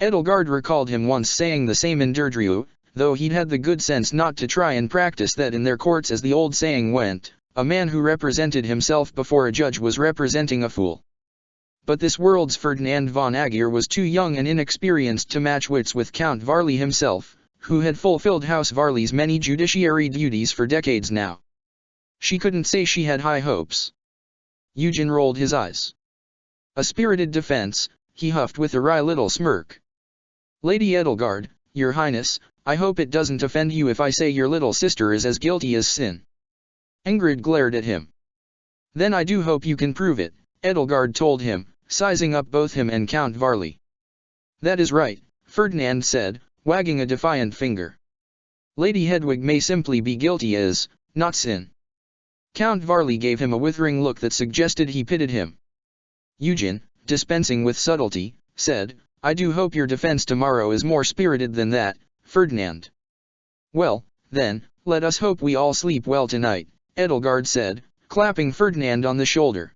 Edelgard recalled him once saying the same in Deirdre, though he'd had the good sense not to try and practice that in their courts, as the old saying went, a man who represented himself before a judge was representing a fool. But this world's Ferdinand von Aegir was too young and inexperienced to match wits with Count Varley himself, who had fulfilled House Varley's many judiciary duties for decades now. She couldn't say she had high hopes. Eugen rolled his eyes. "A spirited defense," he huffed with a wry little smirk. "Lady Edelgard, Your Highness, I hope it doesn't offend you if I say your little sister is as guilty as sin." Ingrid glared at him. "Then I do hope you can prove it," Edelgard told him, sizing up both him and Count Varley. "That is right," Ferdinand said, wagging a defiant finger. "Lady Hedwig may simply be guilty as, not sin." Count Varley gave him a withering look that suggested he pitied him. Eugen, dispensing with subtlety, said, I do hope your defense tomorrow is more spirited than that, Ferdinand. Well, then, let us hope we all sleep well tonight, Edelgard said, clapping Ferdinand on the shoulder.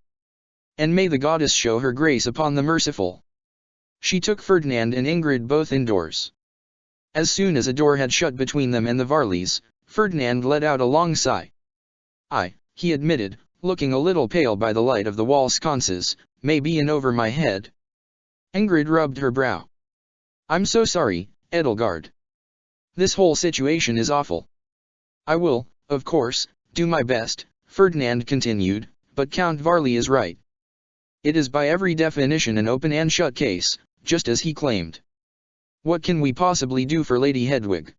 And may the goddess show her grace upon the merciful. She took Ferdinand and Ingrid both indoors. As soon as a door had shut between them and the Varleys, Ferdinand let out a long sigh. He admitted, looking a little pale by the light of the wall sconces, may be in over my head. Ingrid rubbed her brow. I'm so sorry, Edelgard. This whole situation is awful. I will, of course, do my best, Ferdinand continued, but Count Varley is right. It is by every definition an open and shut case, just as he claimed. What can we possibly do for Lady Hedwig?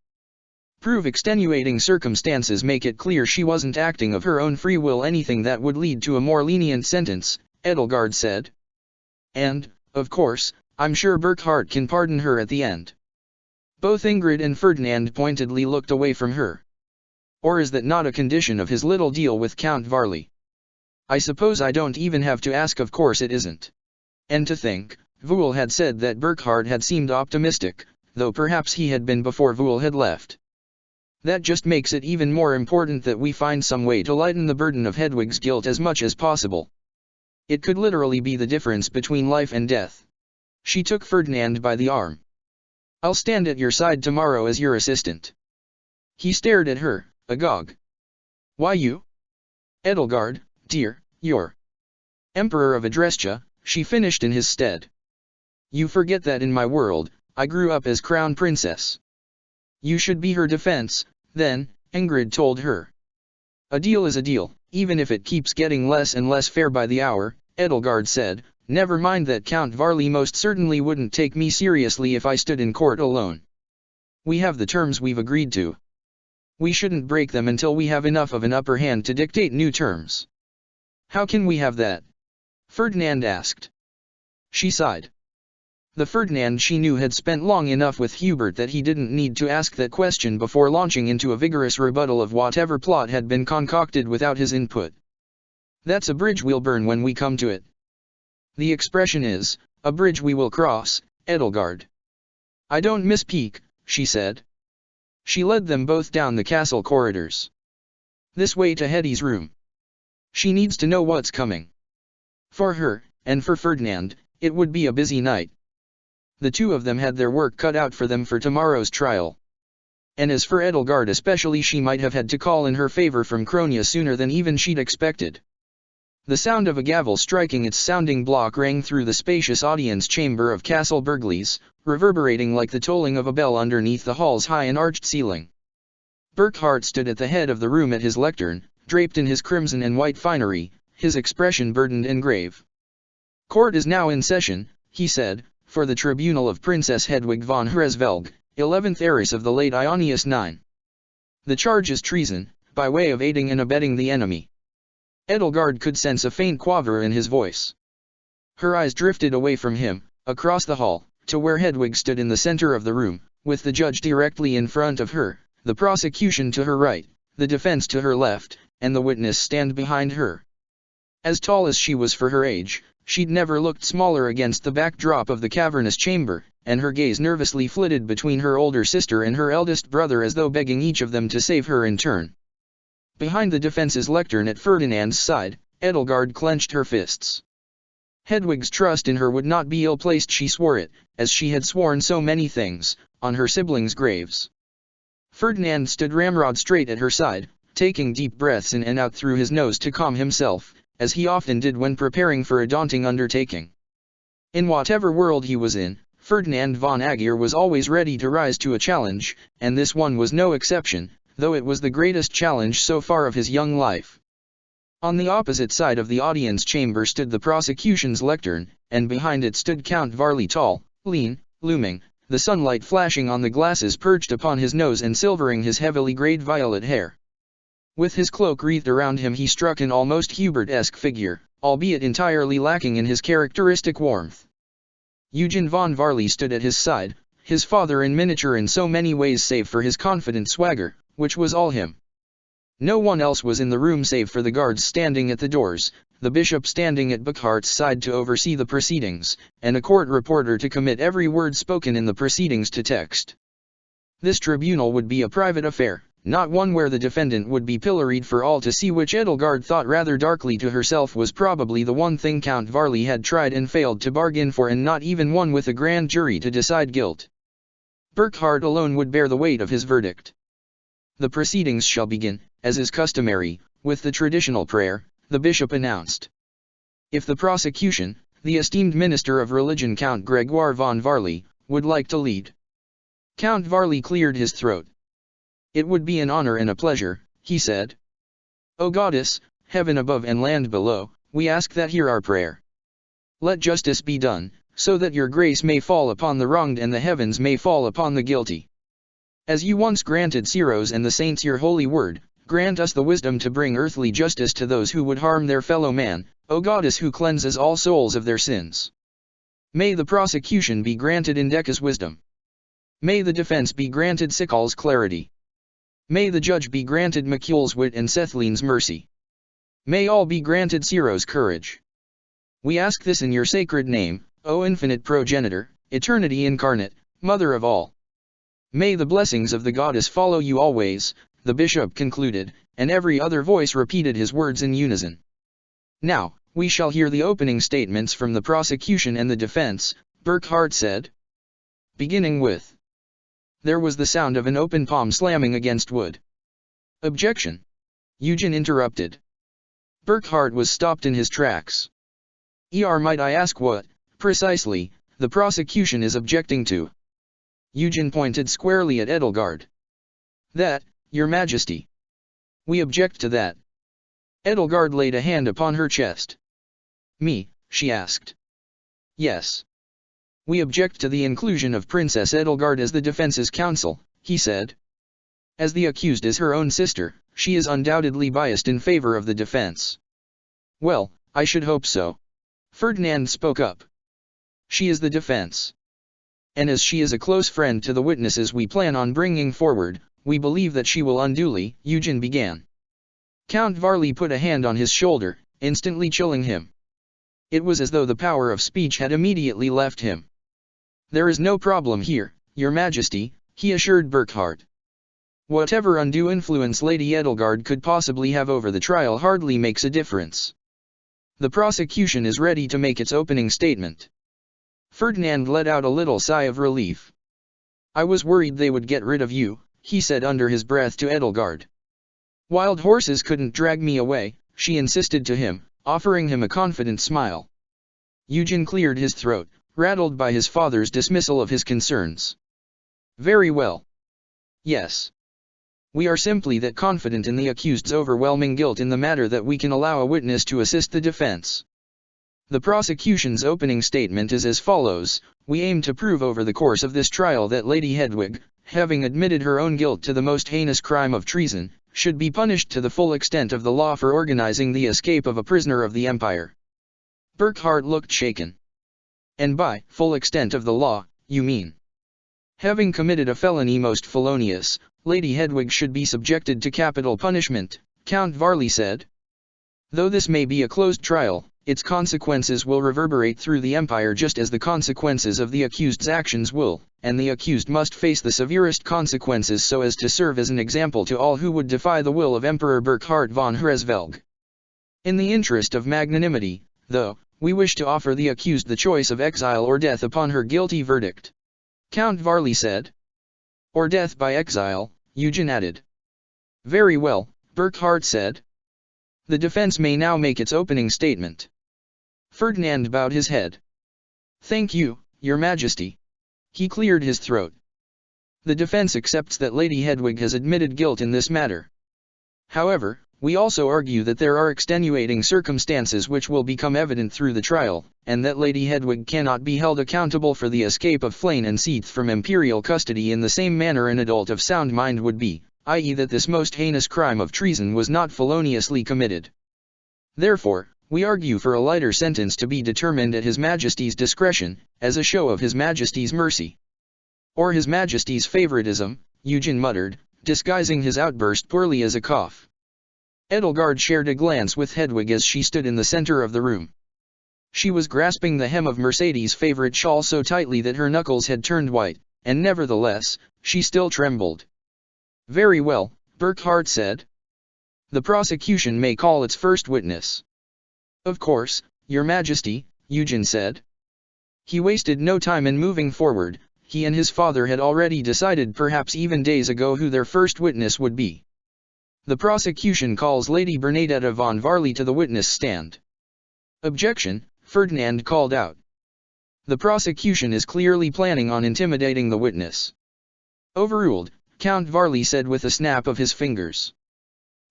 Prove extenuating circumstances make it clear she wasn't acting of her own free will, anything that would lead to a more lenient sentence, Edelgard said. And, of course, I'm sure Burkhard can pardon her at the end. Both Ingrid and Ferdinand pointedly looked away from her. Or is that not a condition of his little deal with Count Varley? I suppose I don't even have to ask, of course it isn't. And to think, Voul had said that Burkhard had seemed optimistic, though perhaps he had been before Voul had left. That just makes it even more important that we find some way to lighten the burden of Hedwig's guilt as much as possible. It could literally be the difference between life and death. She took Ferdinand by the arm. I'll stand at your side tomorrow as your assistant. He stared at her, agog. Why you? Edelgard, dear, you're Emperor of Adrestia, she finished in his stead. You forget that in my world, I grew up as Crown Princess. You should be her defense, then, Ingrid told her. A deal is a deal, even if it keeps getting less and less fair by the hour, Edelgard said, never mind that Count Varley most certainly wouldn't take me seriously if I stood in court alone. We have the terms we've agreed to. We shouldn't break them until we have enough of an upper hand to dictate new terms. How can we have that? Ferdinand asked. She sighed. The Ferdinand she knew had spent long enough with Hubert that he didn't need to ask that question before launching into a vigorous rebuttal of whatever plot had been concocted without his input. That's a bridge we'll burn when we come to it. The expression is, a bridge we will cross, Edelgard. I don't misspeak, she said. She led them both down the castle corridors. This way to Hetty's room. She needs to know what's coming. For her, and for Ferdinand, it would be a busy night. The two of them had their work cut out for them for tomorrow's trial. And as for Edelgard especially, she might have had to call in her favor from Cronia sooner than even she'd expected. The sound of a gavel striking its sounding block rang through the spacious audience chamber of Castle Burgleys, reverberating like the tolling of a bell underneath the hall's high and arched ceiling. Burkhard stood at the head of the room at his lectern, draped in his crimson and white finery, his expression burdened and grave. Court is now in session, he said, for the tribunal of Princess Hedwig von Hresvelg, 11th heiress of the late Ionius IX. The charge is treason, by way of aiding and abetting the enemy. Edelgard could sense a faint quaver in his voice. Her eyes drifted away from him, across the hall, to where Hedwig stood in the center of the room, with the judge directly in front of her, the prosecution to her right, the defense to her left, and the witness stand behind her. As tall as she was for her age, she'd never looked smaller against the backdrop of the cavernous chamber, and her gaze nervously flitted between her older sister and her eldest brother as though begging each of them to save her in turn. Behind the defense's lectern at Ferdinand's side, Edelgard clenched her fists. Hedwig's trust in her would not be ill-placed, she swore it, as she had sworn so many things, on her siblings' graves. Ferdinand stood ramrod straight at her side, taking deep breaths in and out through his nose to calm himself, as he often did when preparing for a daunting undertaking. In whatever world he was in, Ferdinand von Aegir was always ready to rise to a challenge, and this one was no exception, though it was the greatest challenge so far of his young life. On the opposite side of the audience chamber stood the prosecution's lectern, and behind it stood Count Varley, tall, lean, looming, the sunlight flashing on the glasses perched upon his nose and silvering his heavily grayed violet hair. With his cloak wreathed around him he struck an almost Hubert-esque figure, albeit entirely lacking in his characteristic warmth. Eugen von Varley stood at his side, his father in miniature in so many ways save for his confident swagger, which was all him. No one else was in the room save for the guards standing at the doors, the bishop standing at Burkhart's side to oversee the proceedings, and a court reporter to commit every word spoken in the proceedings to text. This tribunal would be a private affair, not one where the defendant would be pilloried for all to see, which Edelgard thought rather darkly to herself was probably the one thing Count Varley had tried and failed to bargain for, and not even one with a grand jury to decide guilt. Burkhart alone would bear the weight of his verdict. The proceedings shall begin, as is customary, with the traditional prayer, the bishop announced. If the prosecution, the esteemed minister of religion Count Gregoire von Varley, would like to lead. Count Varley cleared his throat. It would be an honor and a pleasure, he said. O Goddess, heaven above and land below, we ask that hear our prayer. Let justice be done, so that your grace may fall upon the wronged and the heavens may fall upon the guilty. As you once granted Syros and the saints your holy word, grant us the wisdom to bring earthly justice to those who would harm their fellow man, O Goddess who cleanses all souls of their sins. May the prosecution be granted Indeka's wisdom. May the defense be granted Sikal's clarity. May the judge be granted Makul's wit and Sethlene's mercy. May all be granted Syros' courage. We ask this in your sacred name, O infinite progenitor, eternity incarnate, mother of all. May the blessings of the goddess follow you always, the bishop concluded, and every other voice repeated his words in unison. Now, we shall hear the opening statements from the prosecution and the defense, Burkhart said. Beginning with. There was the sound of an open palm slamming against wood. Objection. Eugen interrupted. Burkhart was stopped in his tracks. Might I ask what, precisely, the prosecution is objecting to? Eugen pointed squarely at Edelgard. That, Your Majesty. We object to that. Edelgard laid a hand upon her chest. Me, she asked. Yes. We object to the inclusion of Princess Edelgard as the defense's counsel, he said. As the accused is her own sister, she is undoubtedly biased in favor of the defense. Well, I should hope so. Ferdinand spoke up. She is the defense. And as she is a close friend to the witnesses we plan on bringing forward, we believe that she will unduly, Eugen began. Count Varley put a hand on his shoulder, instantly chilling him. It was as though the power of speech had immediately left him. There is no problem here, Your Majesty, he assured Burkhart. Whatever undue influence Lady Edelgard could possibly have over the trial hardly makes a difference. The prosecution is ready to make its opening statement. Ferdinand let out a little sigh of relief. I was worried they would get rid of you, he said under his breath to Edelgard. Wild horses couldn't drag me away, she insisted to him, offering him a confident smile. Eugen cleared his throat, rattled by his father's dismissal of his concerns. Very well. Yes. We are simply that confident in the accused's overwhelming guilt in the matter that we can allow a witness to assist the defense. The prosecution's opening statement is as follows: we aim to prove over the course of this trial that Lady Hedwig, having admitted her own guilt to the most heinous crime of treason, should be punished to the full extent of the law for organizing the escape of a prisoner of the Empire. Burkhart looked shaken. And by full extent of the law, you mean? Having committed a felony most felonious, Lady Hedwig should be subjected to capital punishment, Count Varley said. Though this may be a closed trial, its consequences will reverberate through the Empire just as the consequences of the accused's actions will, and the accused must face the severest consequences so as to serve as an example to all who would defy the will of Emperor Burkhart von Hersfeld. In the interest of magnanimity, though, we wish to offer the accused the choice of exile or death upon her guilty verdict. Count Varley said. Or death by exile, Eugen added. Very well, Burkhart said. The defense may now make its opening statement. Ferdinand bowed his head. Thank you, Your Majesty. He cleared his throat. The defense accepts that Lady Hedwig has admitted guilt in this matter. However, we also argue that there are extenuating circumstances which will become evident through the trial, and that Lady Hedwig cannot be held accountable for the escape of Flayn and Seath from imperial custody in the same manner an adult of sound mind would be, i.e. that this most heinous crime of treason was not feloniously committed. Therefore, we argue for a lighter sentence to be determined at His Majesty's discretion, as a show of His Majesty's mercy. Or His Majesty's favoritism, Eugen muttered, disguising his outburst poorly as a cough. Edelgard shared a glance with Hedwig as she stood in the center of the room. She was grasping the hem of Mercedes' favorite shawl so tightly that her knuckles had turned white, and nevertheless, she still trembled. "Very well," Burkhardt said. "The prosecution may call its first witness." "Of course, Your Majesty," Eugen said. He wasted no time in moving forward. He and his father had already decided, perhaps even days ago, who their first witness would be. "The prosecution calls Lady Bernadetta von Varley to the witness stand." "Objection," Ferdinand called out. "The prosecution is clearly planning on intimidating the witness." "Overruled," Count Varley said with a snap of his fingers.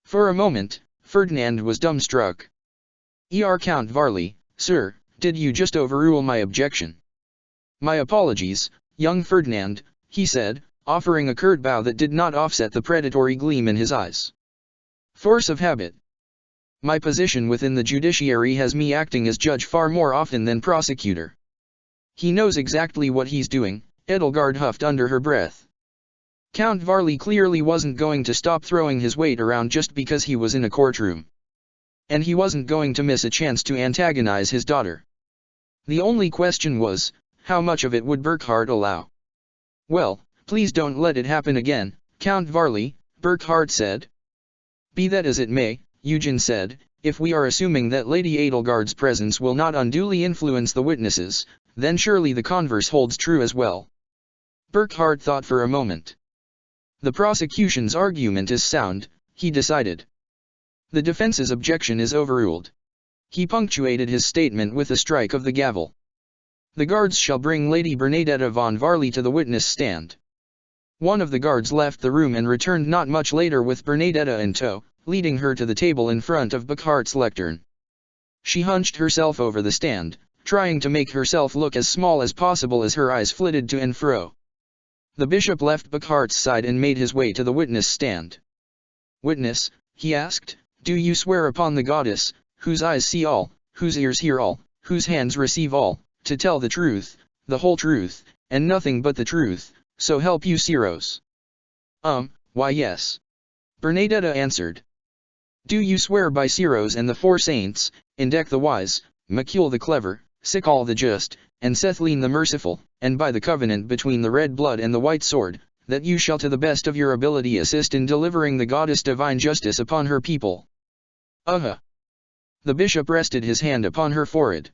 For a moment, Ferdinand was dumbstruck. Count Varley, sir, did you just overrule my objection?" "My apologies, young Ferdinand," he said, offering a curt bow that did not offset the predatory gleam in his eyes. "Force of habit. My position within the judiciary has me acting as judge far more often than prosecutor." "He knows exactly what he's doing," Edelgard huffed under her breath. Count Varley clearly wasn't going to stop throwing his weight around just because he was in a courtroom. And he wasn't going to miss a chance to antagonize his daughter. The only question was, how much of it would Burkhardt allow? "Well, please don't let it happen again, Count Varley," Burkhardt said. "Be that as it may," Eugen said, "if we are assuming that Lady Edelgard's presence will not unduly influence the witnesses, then surely the converse holds true as well." Burkhardt thought for a moment. "The prosecution's argument is sound," he decided. "The defense's objection is overruled." He punctuated his statement with a strike of the gavel. "The guards shall bring Lady Bernadetta von Varley to the witness stand." One of the guards left the room and returned not much later with Bernadetta in tow, leading her to the table in front of Burkhardt's lectern. She hunched herself over the stand, trying to make herself look as small as possible as her eyes flitted to and fro. The bishop left Burkhardt's side and made his way to the witness stand. "Witness," he asked, "do you swear upon the goddess, whose eyes see all, whose ears hear all, whose hands receive all, to tell the truth, the whole truth, and nothing but the truth, so help you Ceros?" Why yes," Bernadetta answered. "Do you swear by Ceros and the four saints, Indec the wise, Macule the clever, Sikal the just, and Sethline the merciful, and by the covenant between the red blood and the white sword, that you shall to the best of your ability assist in delivering the goddess divine justice upon her people?" The bishop rested his hand upon her forehead.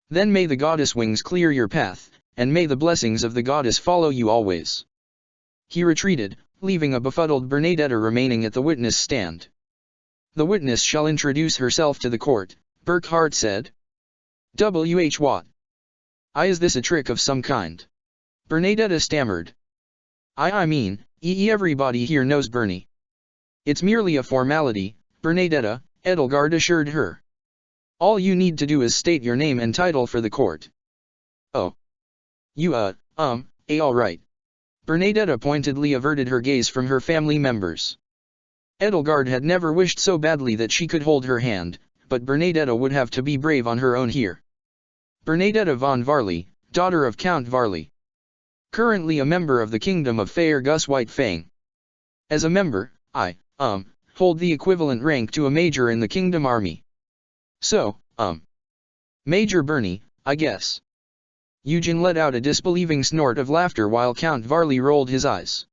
"Then may the goddess wings clear your path, and may the blessings of the goddess follow you always." He retreated, leaving a befuddled Bernadetta remaining at the witness stand. "The witness shall introduce herself to the court," Burkhardt said. What? Is this a trick of some kind?" Bernadetta stammered. I mean, everybody here knows Bernie." "It's merely a formality, Bernadetta," Edelgard assured her. "All you need to do is state your name and title for the court." "Oh. You all right." Bernadetta pointedly averted her gaze from her family members. Edelgard had never wished so badly that she could hold her hand, but Bernadetta would have to be brave on her own here. "Bernadetta von Varley, daughter of Count Varley. Currently a member of the Kingdom of Fair Gus Whitefang. As a member, I hold the equivalent rank to a major in the Kingdom Army. So, Major Bernie, I guess." Eugen let out a disbelieving snort of laughter while Count Varley rolled his eyes.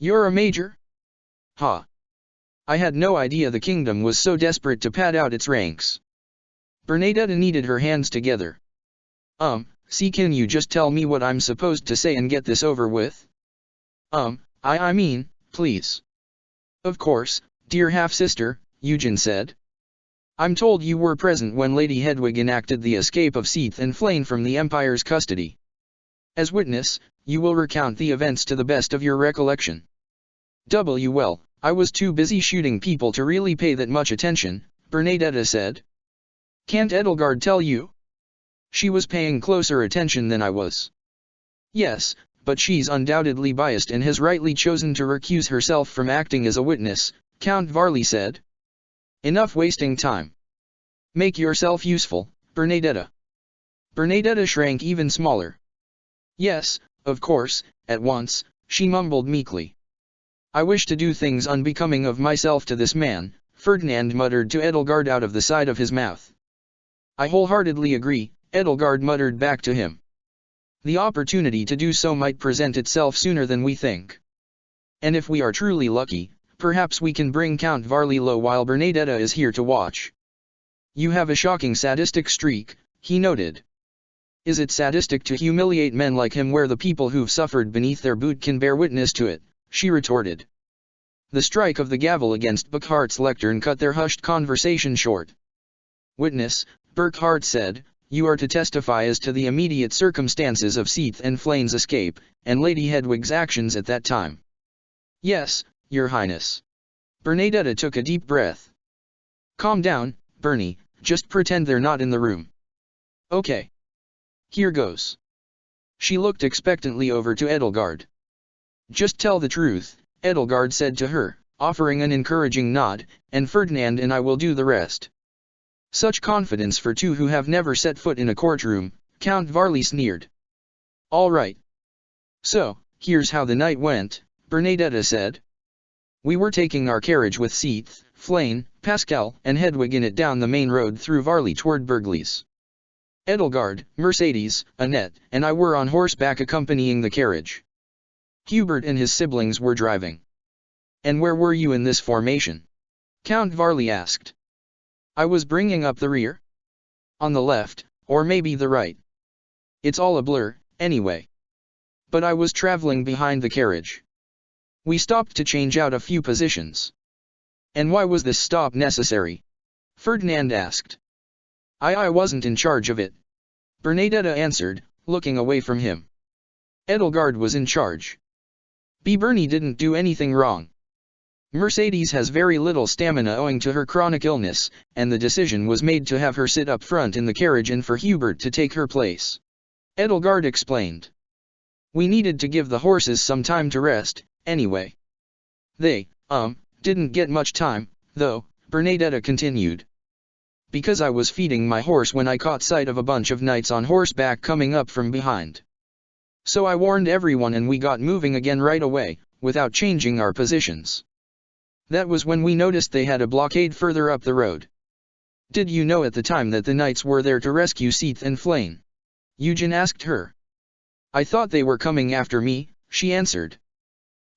"You're a major? Ha! I had no idea the kingdom was so desperate to pad out its ranks." Bernadetta kneaded her hands together. Can you just tell me what I'm supposed to say and get this over with?" I mean, please." "Of course, dear half-sister," Eugen said. "I'm told you were present when Lady Hedwig enacted the escape of Seath and Flayn from the Empire's custody. As witness, you will recount the events to the best of your recollection." Well, I was too busy shooting people to really pay that much attention," Bernadetta said. "Can't Edelgard tell you? She was paying closer attention than I was." "Yes, but she's undoubtedly biased and has rightly chosen to recuse herself from acting as a witness," Count Varley said. "Enough wasting time. Make yourself useful, Bernadetta." Bernadetta shrank even smaller. "Yes, of course," at once, she mumbled meekly. "I wish to do things unbecoming of myself to this man, Ferdinand muttered to Edelgard out of the side of his mouth. I wholeheartedly agree, Edelgard muttered back to him. The opportunity to do so might present itself sooner than we think. And if we are truly lucky, perhaps we can bring Count Varley low while Bernadetta is here to watch. You have a shocking sadistic streak, he noted. Is it sadistic to humiliate men like him where the people who've suffered beneath their boot can bear witness to it? She retorted. The strike of the gavel against Burkhart's lectern cut their hushed conversation short. Witness, Burkhart said, you are to testify as to the immediate circumstances of Seath and Flane's escape, and Lady Hedwig's actions at that time. Yes, Your Highness. Bernadetta took a deep breath. Calm down, Bernie, just pretend they're not in the room. Okay. Here goes. She looked expectantly over to Edelgard. Just tell the truth, Edelgard said to her, offering an encouraging nod, and Ferdinand and I will do the rest. Such confidence for two who have never set foot in a courtroom, Count Varley sneered. All right. So, here's how the night went, Bernadetta said. We were taking our carriage with Seath, Flane, Pascal, and Hedwig in it down the main road through Varley toward Burgleys. Edelgard, Mercedes, Annette, and I were on horseback accompanying the carriage. Hubert and his siblings were driving. And where were you in this formation? Count Varley asked. I was bringing up the rear. On the left, or maybe the right. It's all a blur, anyway. But I was traveling behind the carriage. We stopped to change out a few positions. And why was this stop necessary? Ferdinand asked. I wasn't in charge of it. Bernadetta answered, looking away from him. Edelgard was in charge. Bernie didn't do anything wrong. Mercedes has very little stamina owing to her chronic illness, and the decision was made to have her sit up front in the carriage and for Hubert to take her place. Edelgard explained. We needed to give the horses some time to rest, anyway. They, didn't get much time, though, Bernadetta continued. Because I was feeding my horse when I caught sight of a bunch of knights on horseback coming up from behind. So I warned everyone and we got moving again right away, without changing our positions. That was when we noticed they had a blockade further up the road. Did you know at the time that the knights were there to rescue Seath and Flane? Eugen asked her. I thought they were coming after me, she answered.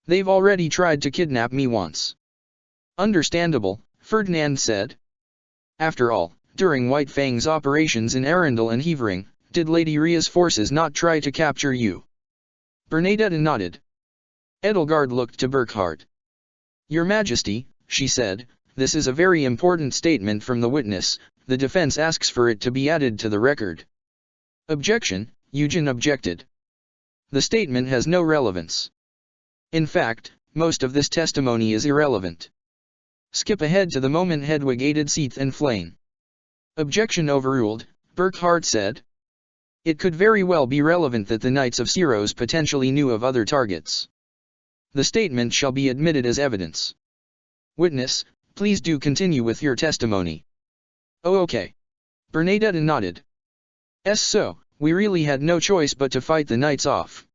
They've already tried to kidnap me once. Understandable, Ferdinand said. After all, during White Fang's operations in Arundel and Heavering, did Lady Rhea's forces not try to capture you? Bernadetta nodded. Edelgard looked to Burkhart. Your Majesty, she said, this is a very important statement from the witness, the defense asks for it to be added to the record. Objection, Eugen objected. The statement has no relevance. In fact, most of this testimony is irrelevant. Skip ahead to the moment Hedwig aided Seath and Flane. Objection overruled, Burkhart said. It could very well be relevant that the Knights of Syros potentially knew of other targets. The statement shall be admitted as evidence. Witness, please do continue with your testimony. Oh okay. Bernadetta nodded. So, we really had no choice but to fight the Knights off.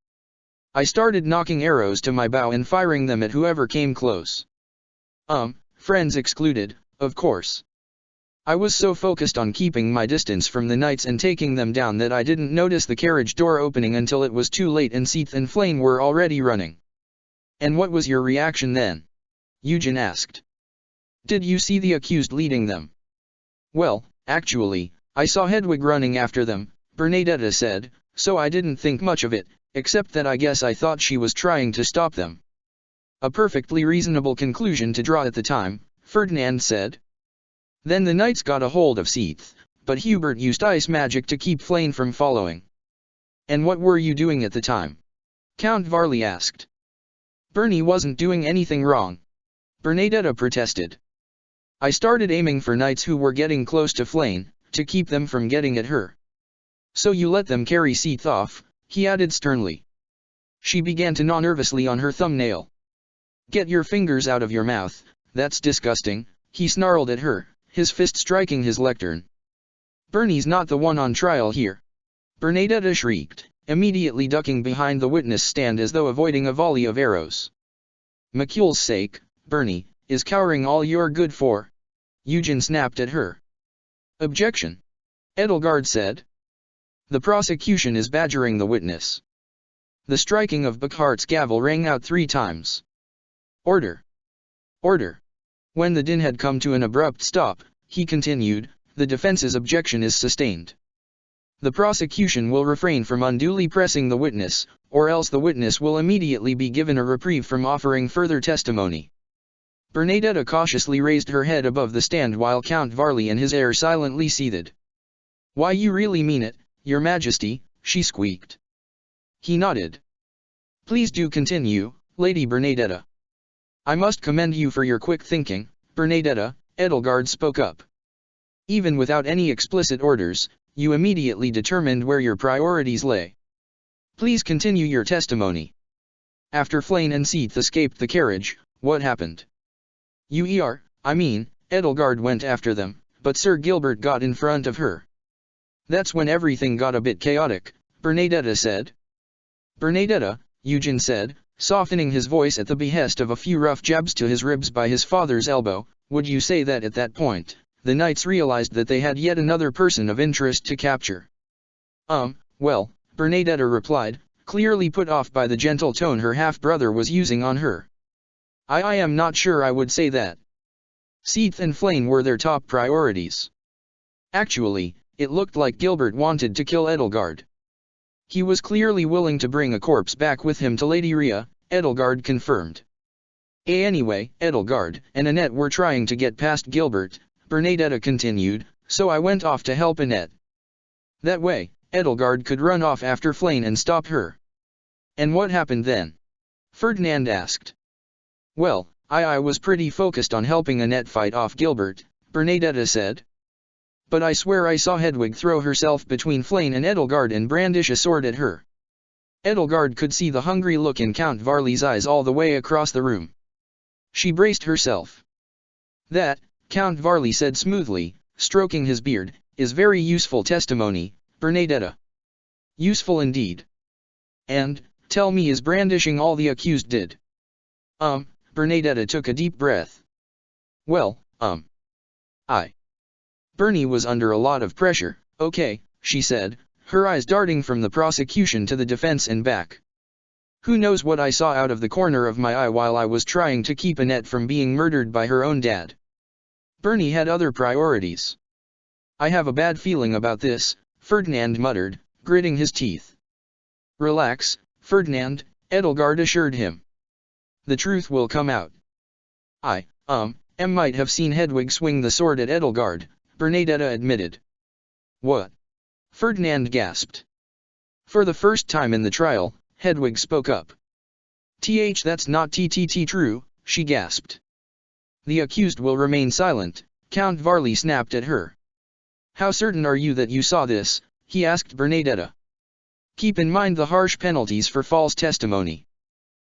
I started knocking arrows to my bow and firing them at whoever came close. Friends excluded, of course. I was so focused on keeping my distance from the Knights and taking them down that I didn't notice the carriage door opening until it was too late and Seath and Flane were already running. And what was your reaction then? Eugen asked. Did you see the accused leading them? Well, actually, I saw Hedwig running after them, Bernadetta said, so I didn't think much of it, except that I guess I thought she was trying to stop them. A perfectly reasonable conclusion to draw at the time, Ferdinand said. Then the Knights got a hold of Seath, but Hubert used ice magic to keep Flane from following. And what were you doing at the time? Count Varley asked. Bernie wasn't doing anything wrong. Bernadetta protested. I started aiming for Knights who were getting close to Flane, to keep them from getting at her. So you let them carry Seath off, he added sternly. She began to gnaw nervously on her thumbnail. Get your fingers out of your mouth, that's disgusting, he snarled at her, his fist striking his lectern. Bernie's not the one on trial here. Bernadetta shrieked, immediately ducking behind the witness stand as though avoiding a volley of arrows. McCule's sake, Bernie, is cowering all you're good for? Eugen snapped at her. Objection. Edelgard said. The prosecution is badgering the witness. The striking of Buckhart's gavel rang out 3 times. Order! Order! When the din had come to an abrupt stop, he continued, the defense's objection is sustained. The prosecution will refrain from unduly pressing the witness, or else the witness will immediately be given a reprieve from offering further testimony. Bernadetta cautiously raised her head above the stand while Count Varley and his heir silently seethed. Why, you really mean it, Your Majesty, she squeaked. He nodded. Please do continue, Lady Bernadetta. I must commend you for your quick thinking, Bernadetta, Edelgard spoke up. Even without any explicit orders, you immediately determined where your priorities lay. Please continue your testimony. After Flane and Seath escaped the carriage, what happened? Edelgard went after them, but Sir Gilbert got in front of her. That's when everything got a bit chaotic, Bernadetta said. Bernadetta, Eugen said, softening his voice at the behest of a few rough jabs to his ribs by his father's elbow, would you say that at that point, the knights realized that they had yet another person of interest to capture? Well, Bernadetta replied, clearly put off by the gentle tone her half-brother was using on her. I am not sure I would say that. Seath and Flane were their top priorities. Actually, it looked like Gilbert wanted to kill Edelgard. He was clearly willing to bring a corpse back with him to Lady Rhea, Edelgard confirmed. Anyway, Edelgard and Annette were trying to get past Gilbert, Bernadetta continued, so I went off to help Annette. That way, Edelgard could run off after Flane and stop her. And what happened then? Ferdinand asked. Well, I was pretty focused on helping Annette fight off Gilbert, Bernadetta said. But I swear I saw Hedwig throw herself between Flane and Edelgard and brandish a sword at her. Edelgard could see the hungry look in Count Varley's eyes all the way across the room. She braced herself. That, Count Varley said smoothly, stroking his beard, is very useful testimony, Bernadetta. Useful indeed. And, tell me, is brandishing all the accused did? Bernadetta took a deep breath. Well, Bernie was under a lot of pressure, okay, she said, her eyes darting from the prosecution to the defense and back. Who knows what I saw out of the corner of my eye while I was trying to keep Annette from being murdered by her own dad. Bernie had other priorities. I have a bad feeling about this, Ferdinand muttered, gritting his teeth. Relax, Ferdinand, Edelgard assured him. The truth will come out. Might have seen Hedwig swing the sword at Edelgard, Bernadetta admitted. What? Ferdinand gasped. For the first time in the trial, Hedwig spoke up. That's not true, she gasped. The accused will remain silent, Count Varley snapped at her. How certain are you that you saw this? He asked Bernadetta. Keep in mind the harsh penalties for false testimony.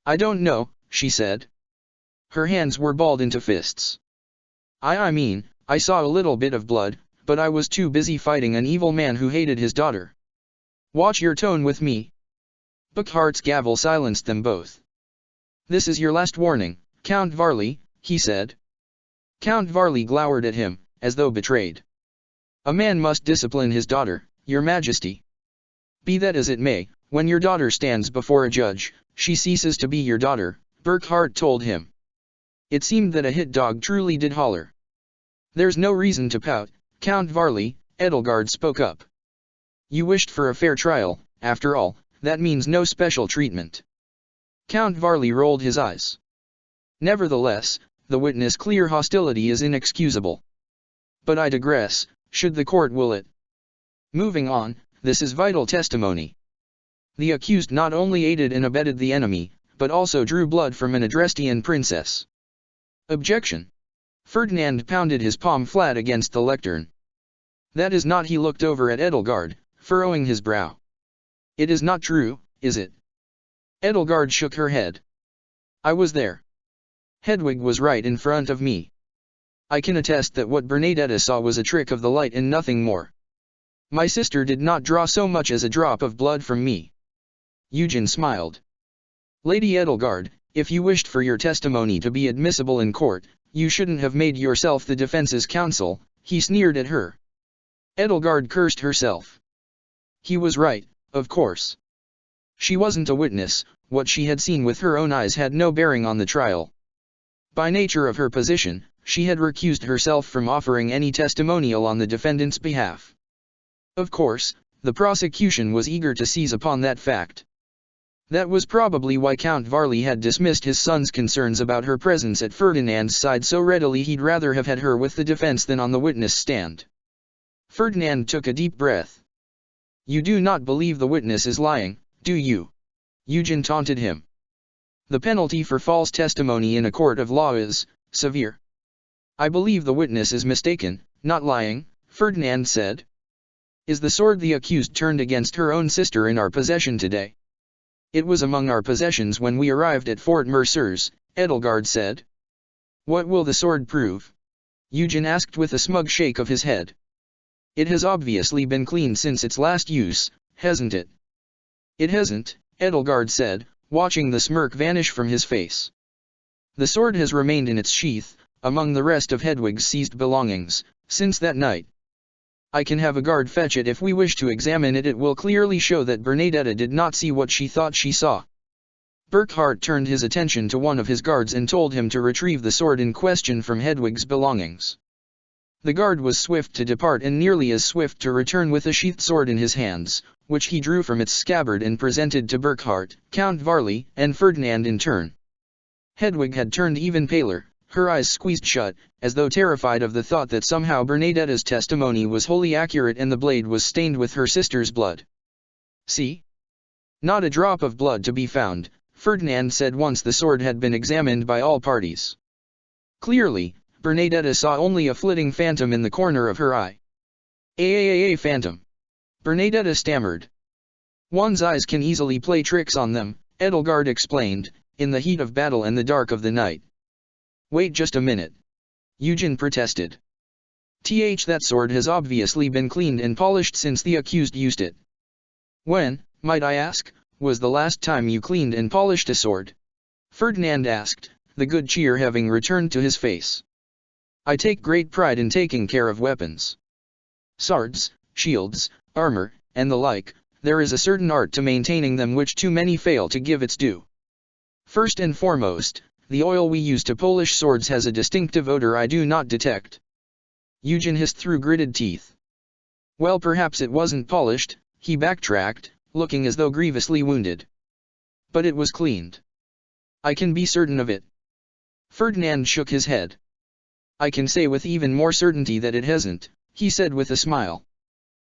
I don't know, she said. Her hands were balled into fists. I saw a little bit of blood, but I was too busy fighting an evil man who hated his daughter. Watch your tone with me. Buckhart's gavel silenced them both. This is your last warning, Count Varley, he said. Count Varley glowered at him, as though betrayed. A man must discipline his daughter, Your Majesty. Be that as it may, when your daughter stands before a judge, she ceases to be your daughter, Burkhart told him. It seemed that a hit dog truly did holler. There's no reason to pout, Count Varley, Edelgard spoke up. You wished for a fair trial, after all, that means no special treatment. Count Varley rolled his eyes. Nevertheless, the witness' clear hostility is inexcusable. But I digress, should the court will it. Moving on, this is vital testimony. The accused not only aided and abetted the enemy, but also drew blood from an Adrestian princess. Objection. Ferdinand pounded his palm flat against the lectern. That is not. He looked over at Edelgard, furrowing his brow. It is not true, is it? Edelgard shook her head. I was there. Hedwig was right in front of me. I can attest that what Bernadetta saw was a trick of the light and nothing more. My sister did not draw so much as a drop of blood from me. Eugen smiled. Lady Edelgard, if you wished for your testimony to be admissible in court, You shouldn't have made yourself the defense's counsel, he sneered at her. Edelgard cursed herself. He was right, of course. She wasn't a witness, what she had seen with her own eyes had no bearing on the trial. By nature of her position, she had recused herself from offering any testimonial on the defendant's behalf. Of course, the prosecution was eager to seize upon that fact. That was probably why Count Varley had dismissed his son's concerns about her presence at Ferdinand's side so readily. He'd rather have had her with the defense than on the witness stand. Ferdinand took a deep breath. You do not believe the witness is lying, do you? Eugen taunted him. The penalty for false testimony in a court of law is severe. I believe the witness is mistaken, not lying, Ferdinand said. Is the sword the accused turned against her own sister in our possession today? It was among our possessions when we arrived at Fort Mercers, Edelgard said. What will the sword prove? Eugen asked with a smug shake of his head. It has obviously been cleaned since its last use, hasn't it? It hasn't, Edelgard said, watching the smirk vanish from his face. The sword has remained in its sheath, among the rest of Hedwig's seized belongings, since that night. I can have a guard fetch it if we wish to examine it. It will clearly show that Bernadetta did not see what she thought she saw. Burckhardt turned his attention to one of his guards and told him to retrieve the sword in question from Hedwig's belongings. The guard was swift to depart and nearly as swift to return with a sheathed sword in his hands, which he drew from its scabbard and presented to Burckhardt, Count Varley, and Ferdinand in turn. Hedwig had turned even paler, her eyes squeezed shut, as though terrified of the thought that somehow Bernadetta's testimony was wholly accurate and the blade was stained with her sister's blood. See? Not a drop of blood to be found, Ferdinand said once the sword had been examined by all parties. Clearly, Bernadetta saw only a flitting phantom in the corner of her eye. A phantom. Bernadetta stammered. One's eyes can easily play tricks on them, Edelgard explained, in the heat of battle and the dark of the night. Wait just a minute. Eugen protested. That sword has obviously been cleaned and polished since the accused used it. When, might I ask, was the last time you cleaned and polished a sword? Ferdinand asked, the good cheer having returned to his face. I take great pride in taking care of weapons. Swords, shields, armor, and the like, there is a certain art to maintaining them which too many fail to give its due. First and foremost, the oil we use to polish swords has a distinctive odor I do not detect. Eugen hissed through gritted teeth. Well, perhaps it wasn't polished, he backtracked, looking as though grievously wounded. But it was cleaned. I can be certain of it. Ferdinand shook his head. I can say with even more certainty that it hasn't, he said with a smile.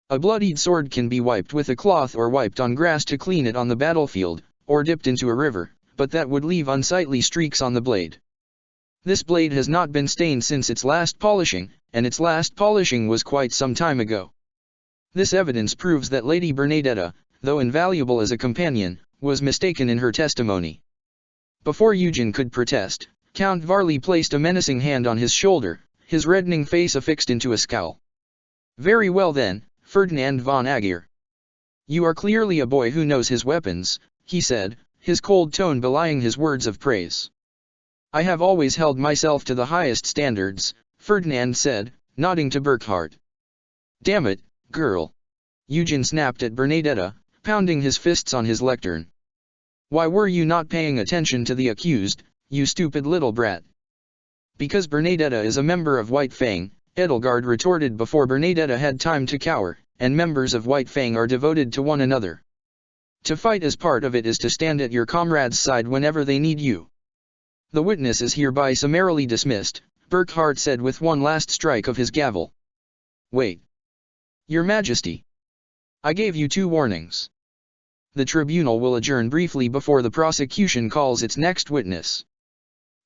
A bloodied sword can be wiped with a cloth or wiped on grass to clean it on the battlefield, or dipped into a river, but that would leave unsightly streaks on the blade. This blade has not been stained since its last polishing, and its last polishing was quite some time ago. This evidence proves that Lady Bernadetta, though invaluable as a companion, was mistaken in her testimony. Before Eugen could protest, Count Varley placed a menacing hand on his shoulder, his reddening face affixed into a scowl. Very well then, Ferdinand von Aegir. You are clearly a boy who knows his weapons, he said, his cold tone belying his words of praise. I have always held myself to the highest standards, Ferdinand said, nodding to Burckhardt. Damn it, girl. Eugen snapped at Bernadetta, pounding his fists on his lectern. Why were you not paying attention to the accused, you stupid little brat? Because Bernadetta is a member of White Fang, Edelgard retorted before Bernadetta had time to cower, and members of White Fang are devoted to one another. To fight as part of it is to stand at your comrades' side whenever they need you. The witness is hereby summarily dismissed, Burckhardt said with one last strike of his gavel. Wait. Your Majesty. I gave you 2 warnings. The tribunal will adjourn briefly before the prosecution calls its next witness.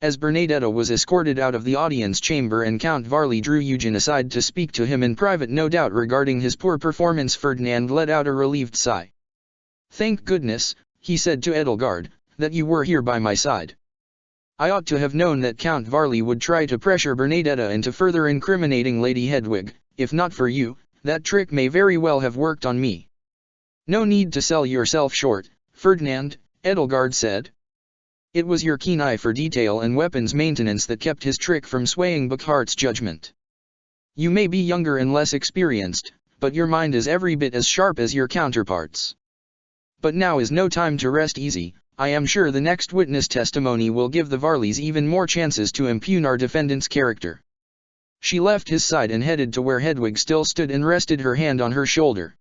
As Bernadetta was escorted out of the audience chamber and Count Varley drew Eugen aside to speak to him in private, no doubt regarding his poor performance, Ferdinand let out a relieved sigh. Thank goodness, he said to Edelgard, that you were here by my side. I ought to have known that Count Varley would try to pressure Bernadetta into further incriminating Lady Hedwig. If not for you, that trick may very well have worked on me. No need to sell yourself short, Ferdinand, Edelgard said. It was your keen eye for detail and weapons maintenance that kept his trick from swaying Buckhart's judgment. You may be younger and less experienced, but your mind is every bit as sharp as your counterparts. But now is no time to rest easy. I am sure the next witness testimony will give the Varleys even more chances to impugn our defendant's character. She left his side and headed to where Hedwig still stood and rested her hand on her shoulder.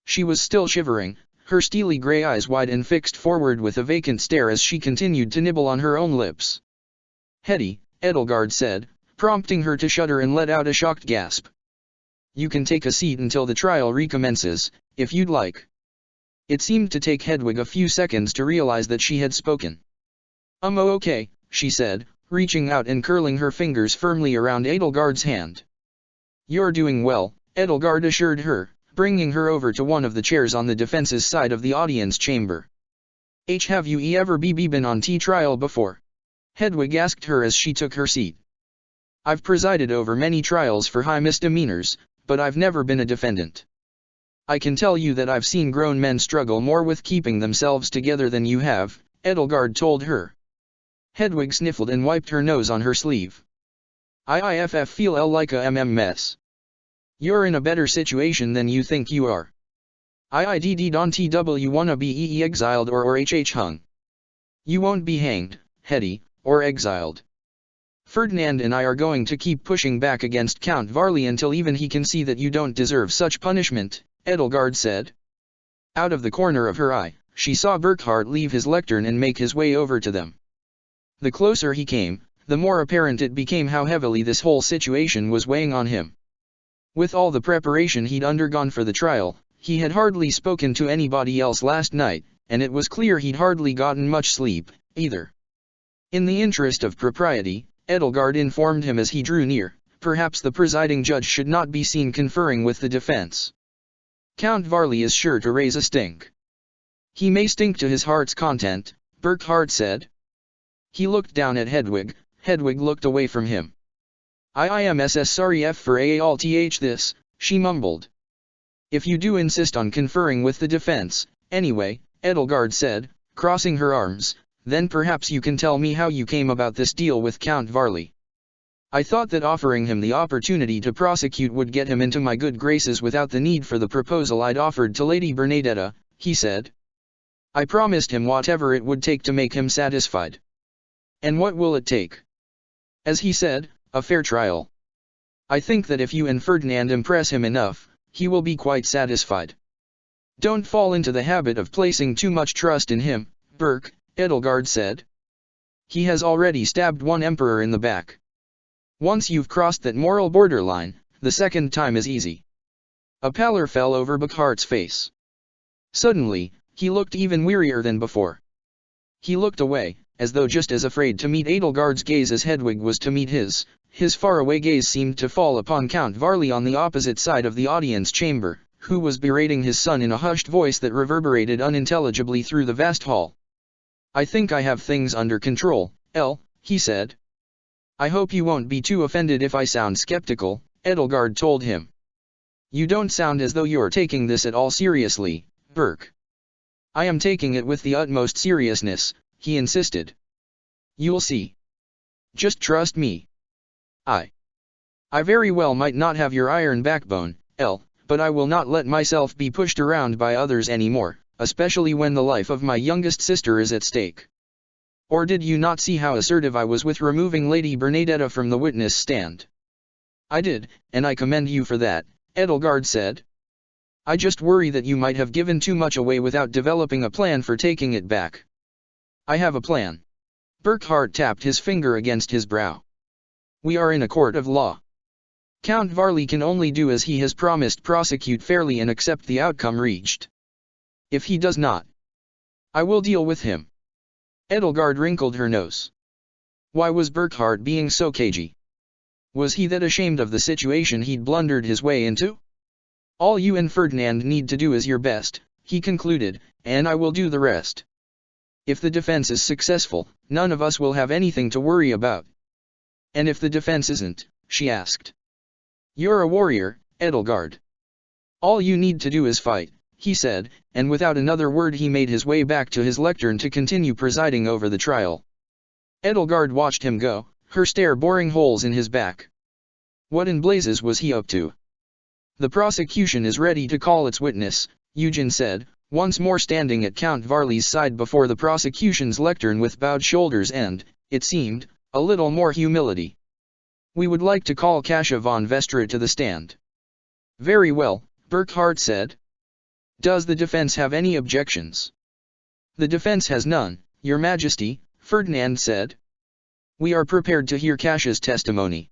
She was still shivering, her steely grey eyes wide and fixed forward with a vacant stare as she continued to nibble on her own lips. "Hetty," Edelgard said, prompting her to shudder and let out a shocked gasp. "You can take a seat until the trial recommences, if you'd like." It seemed to take Hedwig a few seconds to realize that she had spoken. Oh okay," she said, reaching out and curling her fingers firmly around Edelgard's hand. "You're doing well," Edelgard assured her, bringing her over to one of the chairs on the defense's side of the audience chamber. Have you ever been on trial before?" Hedwig asked her as she took her seat. "I've presided over many trials for high misdemeanors, but I've never been a defendant. I can tell you that I've seen grown men struggle more with keeping themselves together than you have," Edelgard told her. Hedwig sniffled and wiped her nose on her sleeve. "I feel like a mess. You're in a better situation than you think you are. Don't tw wanna be exiled or hung. You won't be hanged, Hetty, or exiled. Ferdinand and I are going to keep pushing back against Count Varley until even he can see that you don't deserve such punishment," Edelgard said. Out of the corner of her eye, she saw Burkhard leave his lectern and make his way over to them. The closer he came, the more apparent it became how heavily this whole situation was weighing on him. With all the preparation he'd undergone for the trial, he had hardly spoken to anybody else last night, and it was clear he'd hardly gotten much sleep, either. In the interest of propriety, Edelgard informed him as he drew near, perhaps the presiding judge should not be seen conferring with the defense. "Count Varley is sure to raise a stink. He may stink to his heart's content," Burkhard said. He looked down at Hedwig. Hedwig looked away from him. "I'm sorry for alt this," she mumbled. "If you do insist on conferring with the defense, anyway," Edelgard said, crossing her arms, "then perhaps you can tell me how you came about this deal with Count Varley. I thought that offering him the opportunity to prosecute would get him into my good graces without the need for the proposal I'd offered to Lady Bernadetta," he said. "I promised him whatever it would take to make him satisfied. And what will it take? As he said, a fair trial. I think that if you and Ferdinand impress him enough, he will be quite satisfied. Don't fall into the habit of placing too much trust in him, Burke," Edelgard said. "He has already stabbed one emperor in the back. Once you've crossed that moral borderline, the second time is easy." A pallor fell over Buckhart's face. Suddenly, he looked even wearier than before. He looked away, as though just as afraid to meet Edelgard's gaze as Hedwig was to meet his. His faraway gaze seemed to fall upon Count Varley on the opposite side of the audience chamber, who was berating his son in a hushed voice that reverberated unintelligibly through the vast hall. "I think I have things under control, he said. "I hope you won't be too offended if I sound skeptical," Edelgard told him. "You don't sound as though you're taking this at all seriously, Burke." "I am taking it with the utmost seriousness," he insisted. "You'll see. Just trust me. I very well might not have your iron backbone, but I will not let myself be pushed around by others anymore, especially when the life of my youngest sister is at stake. Or did you not see how assertive I was with removing Lady Bernadetta from the witness stand?" "I did, and I commend you for that," Edelgard said. "I just worry that you might have given too much away without developing a plan for taking it back." "I have a plan." Burkhard tapped his finger against his brow. "We are in a court of law. Count Varley can only do as he has promised, prosecute fairly and accept the outcome reached. If he does not, I will deal with him." Edelgard wrinkled her nose. Why was Burkhard being so cagey? Was he that ashamed of the situation he'd blundered his way into? "All you and Ferdinand need to do is your best," he concluded, "and I will do the rest. If the defense is successful, none of us will have anything to worry about." "And if the defense isn't?" she asked. "You're a warrior, Edelgard. All you need to do is fight, he said, and without another word he made his way back to his lectern to continue presiding over the trial. Edelgard watched him go, her stare boring holes in his back. What in blazes was he up to? The prosecution is ready to call its witness, Eugen said, once more standing at Count Varley's side before the prosecution's lectern with bowed shoulders and, it seemed, a little more humility. We would like to call Kasia von Vestra to the stand. Very well, Burkhardt said. Does the defense have any objections? The defense has none, Your Majesty, Ferdinand said. We are prepared to hear Kasia's testimony.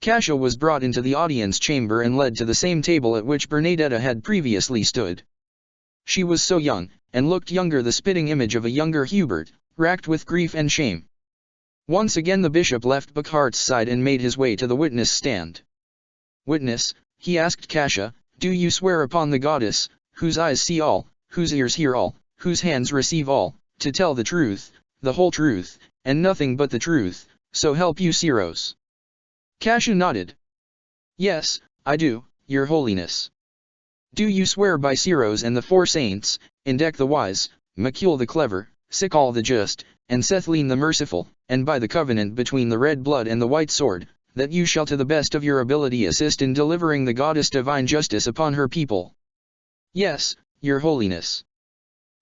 Kasia was brought into the audience chamber and led to the same table at which Bernadetta had previously stood. She was so young, and looked younger, the spitting image of a younger Hubert, racked with grief and shame. Once again the bishop left Burkhardt's side and made his way to the witness stand. Witness, he asked Kasia, do you swear upon the goddess, whose eyes see all, whose ears hear all, whose hands receive all, to tell the truth, the whole truth, and nothing but the truth, so help you Syros? Kasia nodded. Yes, I do, Your Holiness. Do you swear by Syros and the four saints, Indek the wise, Mikul the clever, Sikal the just, and Sethlin the merciful, and by the covenant between the red blood and the white sword, that you shall to the best of your ability assist in delivering the goddess divine justice upon her people? Yes, Your Holiness.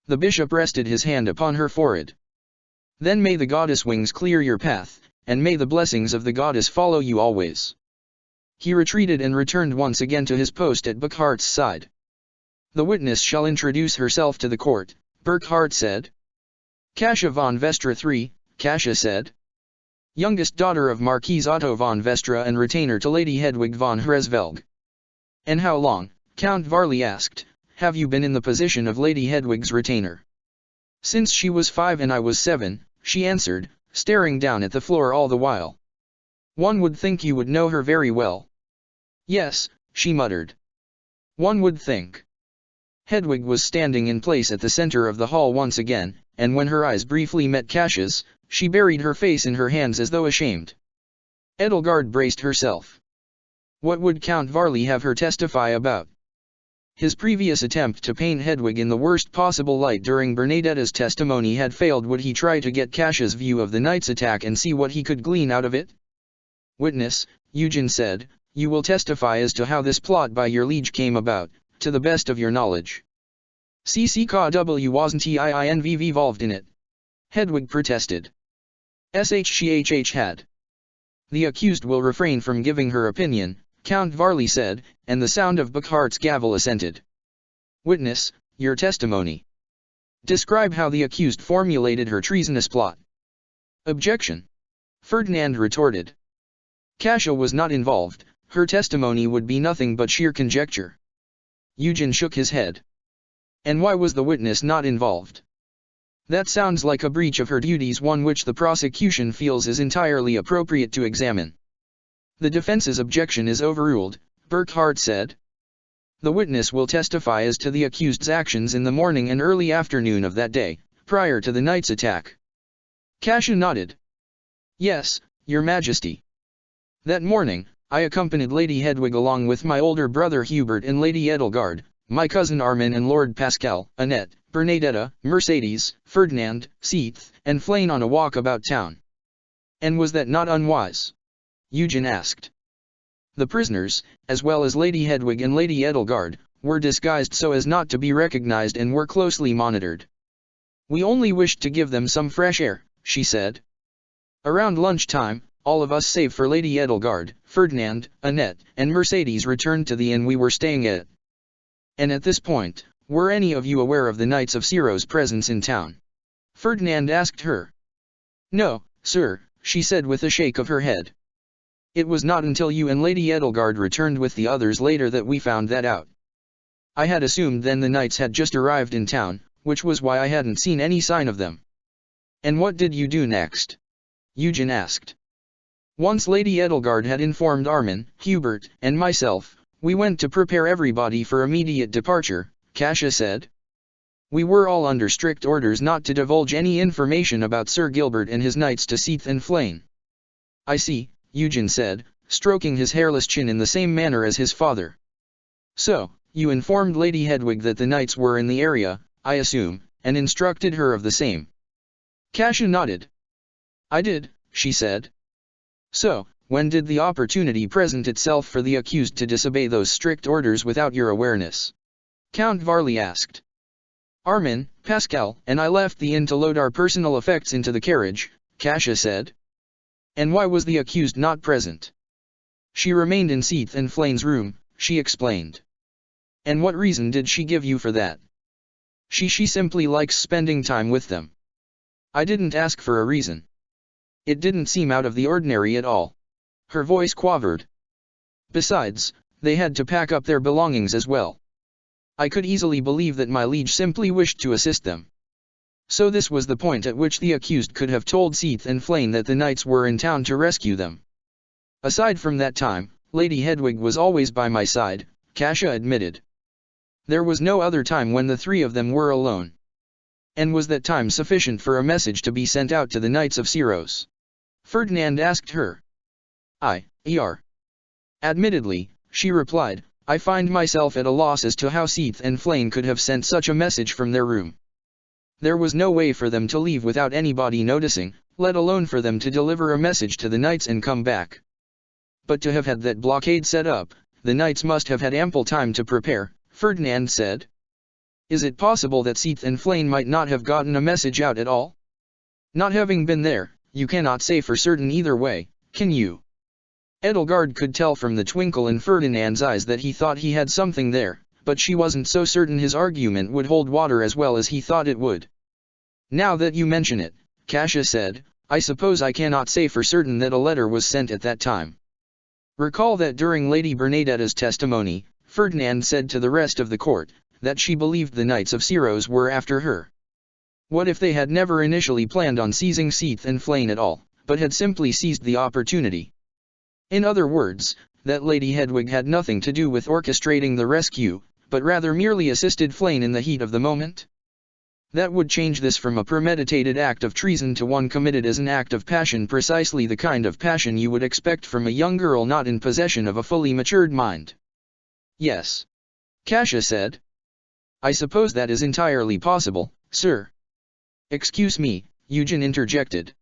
The bishop rested his hand upon her forehead. Then may the goddess wings clear your path, and may the blessings of the goddess follow you always. He retreated and returned once again to his post at Burkhardt's side. The witness shall introduce herself to the court, Burkhardt said. Kasia von Vestra III, Kasia said. Youngest daughter of Marquis Otto von Vestra and retainer to Lady Hedwig von Hresvelg. And how long, Count Varley asked, have you been in the position of Lady Hedwig's retainer? Since she was 5 and I was 7, she answered, staring down at the floor all the while. One would think you would know her very well. Yes, she muttered. One would think. Hedwig was standing in place at the center of the hall once again, and when her eyes briefly met Kasia's, she buried her face in her hands as though ashamed. Edelgard braced herself. What would Count Varley have her testify about? His previous attempt to paint Hedwig in the worst possible light during Bernadetta's testimony had failed. Would he try to get Kasia's view of the night's attack and see what he could glean out of it? Witness, Eugen said, you will testify as to how this plot by your liege came about, to the best of your knowledge. CCKW wasn't involved in it. Hedwig protested. SHCHH had. The accused will refrain from giving her opinion, Count Varley said, and the sound of Burkhardt's gavel assented. Witness, your testimony. Describe how the accused formulated her treasonous plot. Objection. Ferdinand retorted. Kasia was not involved, her testimony would be nothing but sheer conjecture. Eugen shook his head. And why was the witness not involved? That sounds like a breach of her duties, one which the prosecution feels is entirely appropriate to examine. The defense's objection is overruled, Burkhardt said. The witness will testify as to the accused's actions in the morning and early afternoon of that day, prior to the night's attack. Kasia nodded. Yes, Your Majesty. That morning, I accompanied Lady Hedwig along with my older brother Hubert and Lady Edelgard, my cousin Armin and Lord Pascal, Annette, Bernadetta, Mercedes, Ferdinand, Seath, and Flane on a walk about town. And was that not unwise? Eugen asked. The prisoners, as well as Lady Hedwig and Lady Edelgard, were disguised so as not to be recognized and were closely monitored. We only wished to give them some fresh air, she said. Around lunchtime, all of us save for Lady Edelgard, Ferdinand, Annette, and Mercedes returned to the inn we were staying at. And at this point, were any of you aware of the Knights of Syros' presence in town? Ferdinand asked her. No, sir, she said with a shake of her head. It was not until you and Lady Edelgard returned with the others later that we found that out. I had assumed then the knights had just arrived in town, which was why I hadn't seen any sign of them. And what did you do next? Eugen asked. Once Lady Edelgard had informed Armin, Hubert, and myself, we went to prepare everybody for immediate departure, Kasia said. We were all under strict orders not to divulge any information about Sir Gilbert and his knights to Seath and Flane. I see, Eugen said, stroking his hairless chin in the same manner as his father. So, you informed Lady Hedwig that the knights were in the area, I assume, and instructed her of the same. Kasia nodded. I did, she said. So, when did the opportunity present itself for the accused to disobey those strict orders without your awareness? Count Varley asked. Armin, Pascal, and I left the inn to load our personal effects into the carriage, Kasia said. And why was the accused not present? She remained in Seath and Flayn's room, she explained. And what reason did she give you for that? She simply likes spending time with them. I didn't ask for a reason. It didn't seem out of the ordinary at all. Her voice quavered. Besides, they had to pack up their belongings as well. I could easily believe that my liege simply wished to assist them. So this was the point at which the accused could have told Seath and Flayn that the knights were in town to rescue them. Aside from that time, Lady Hedwig was always by my side, Kasia admitted. There was no other time when the three of them were alone. And was that time sufficient for a message to be sent out to the Knights of Syros? Ferdinand asked her. Admittedly, she replied, I find myself at a loss as to how Seath and Flayn could have sent such a message from their room. There was no way for them to leave without anybody noticing, let alone for them to deliver a message to the knights and come back. But to have had that blockade set up, the knights must have had ample time to prepare, Ferdinand said. Is it possible that Seath and Flayn might not have gotten a message out at all? Not having been there, you cannot say for certain either way, can you? Edelgard could tell from the twinkle in Ferdinand's eyes that he thought he had something there, but she wasn't so certain his argument would hold water as well as he thought it would. Now that you mention it, Kasia said, I suppose I cannot say for certain that a letter was sent at that time. Recall that during Lady Bernadetta's testimony, Ferdinand said to the rest of the court, that she believed the Knights of Syros were after her. What if they had never initially planned on seizing Seath and Flayn at all, but had simply seized the opportunity? In other words, that Lady Hedwig had nothing to do with orchestrating the rescue, but rather merely assisted Flayn in the heat of the moment? That would change this from a premeditated act of treason to one committed as an act of passion, precisely the kind of passion you would expect from a young girl not in possession of a fully matured mind. Yes. Kasia said. I suppose that is entirely possible, sir. Excuse me, Eugen interjected.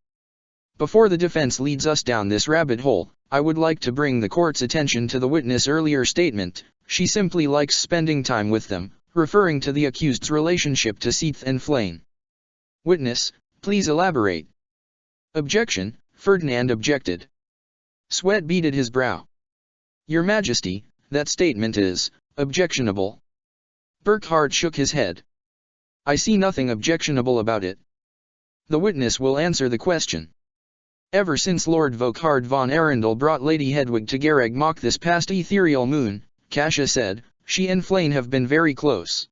Before the defense leads us down this rabbit hole, I would like to bring the court's attention to the witness' earlier statement, she simply likes spending time with them, referring to the accused's relationship to Seath and Flayn. Witness, please elaborate. Objection, Ferdinand objected. Sweat beaded his brow. Your Majesty, that statement is objectionable. Burkhard shook his head. I see nothing objectionable about it. The witness will answer the question. Ever since Lord Volkhard von Arundel brought Lady Hedwig to Garreg Mach this past ethereal moon, Kasia said, she and Flayn have been very close.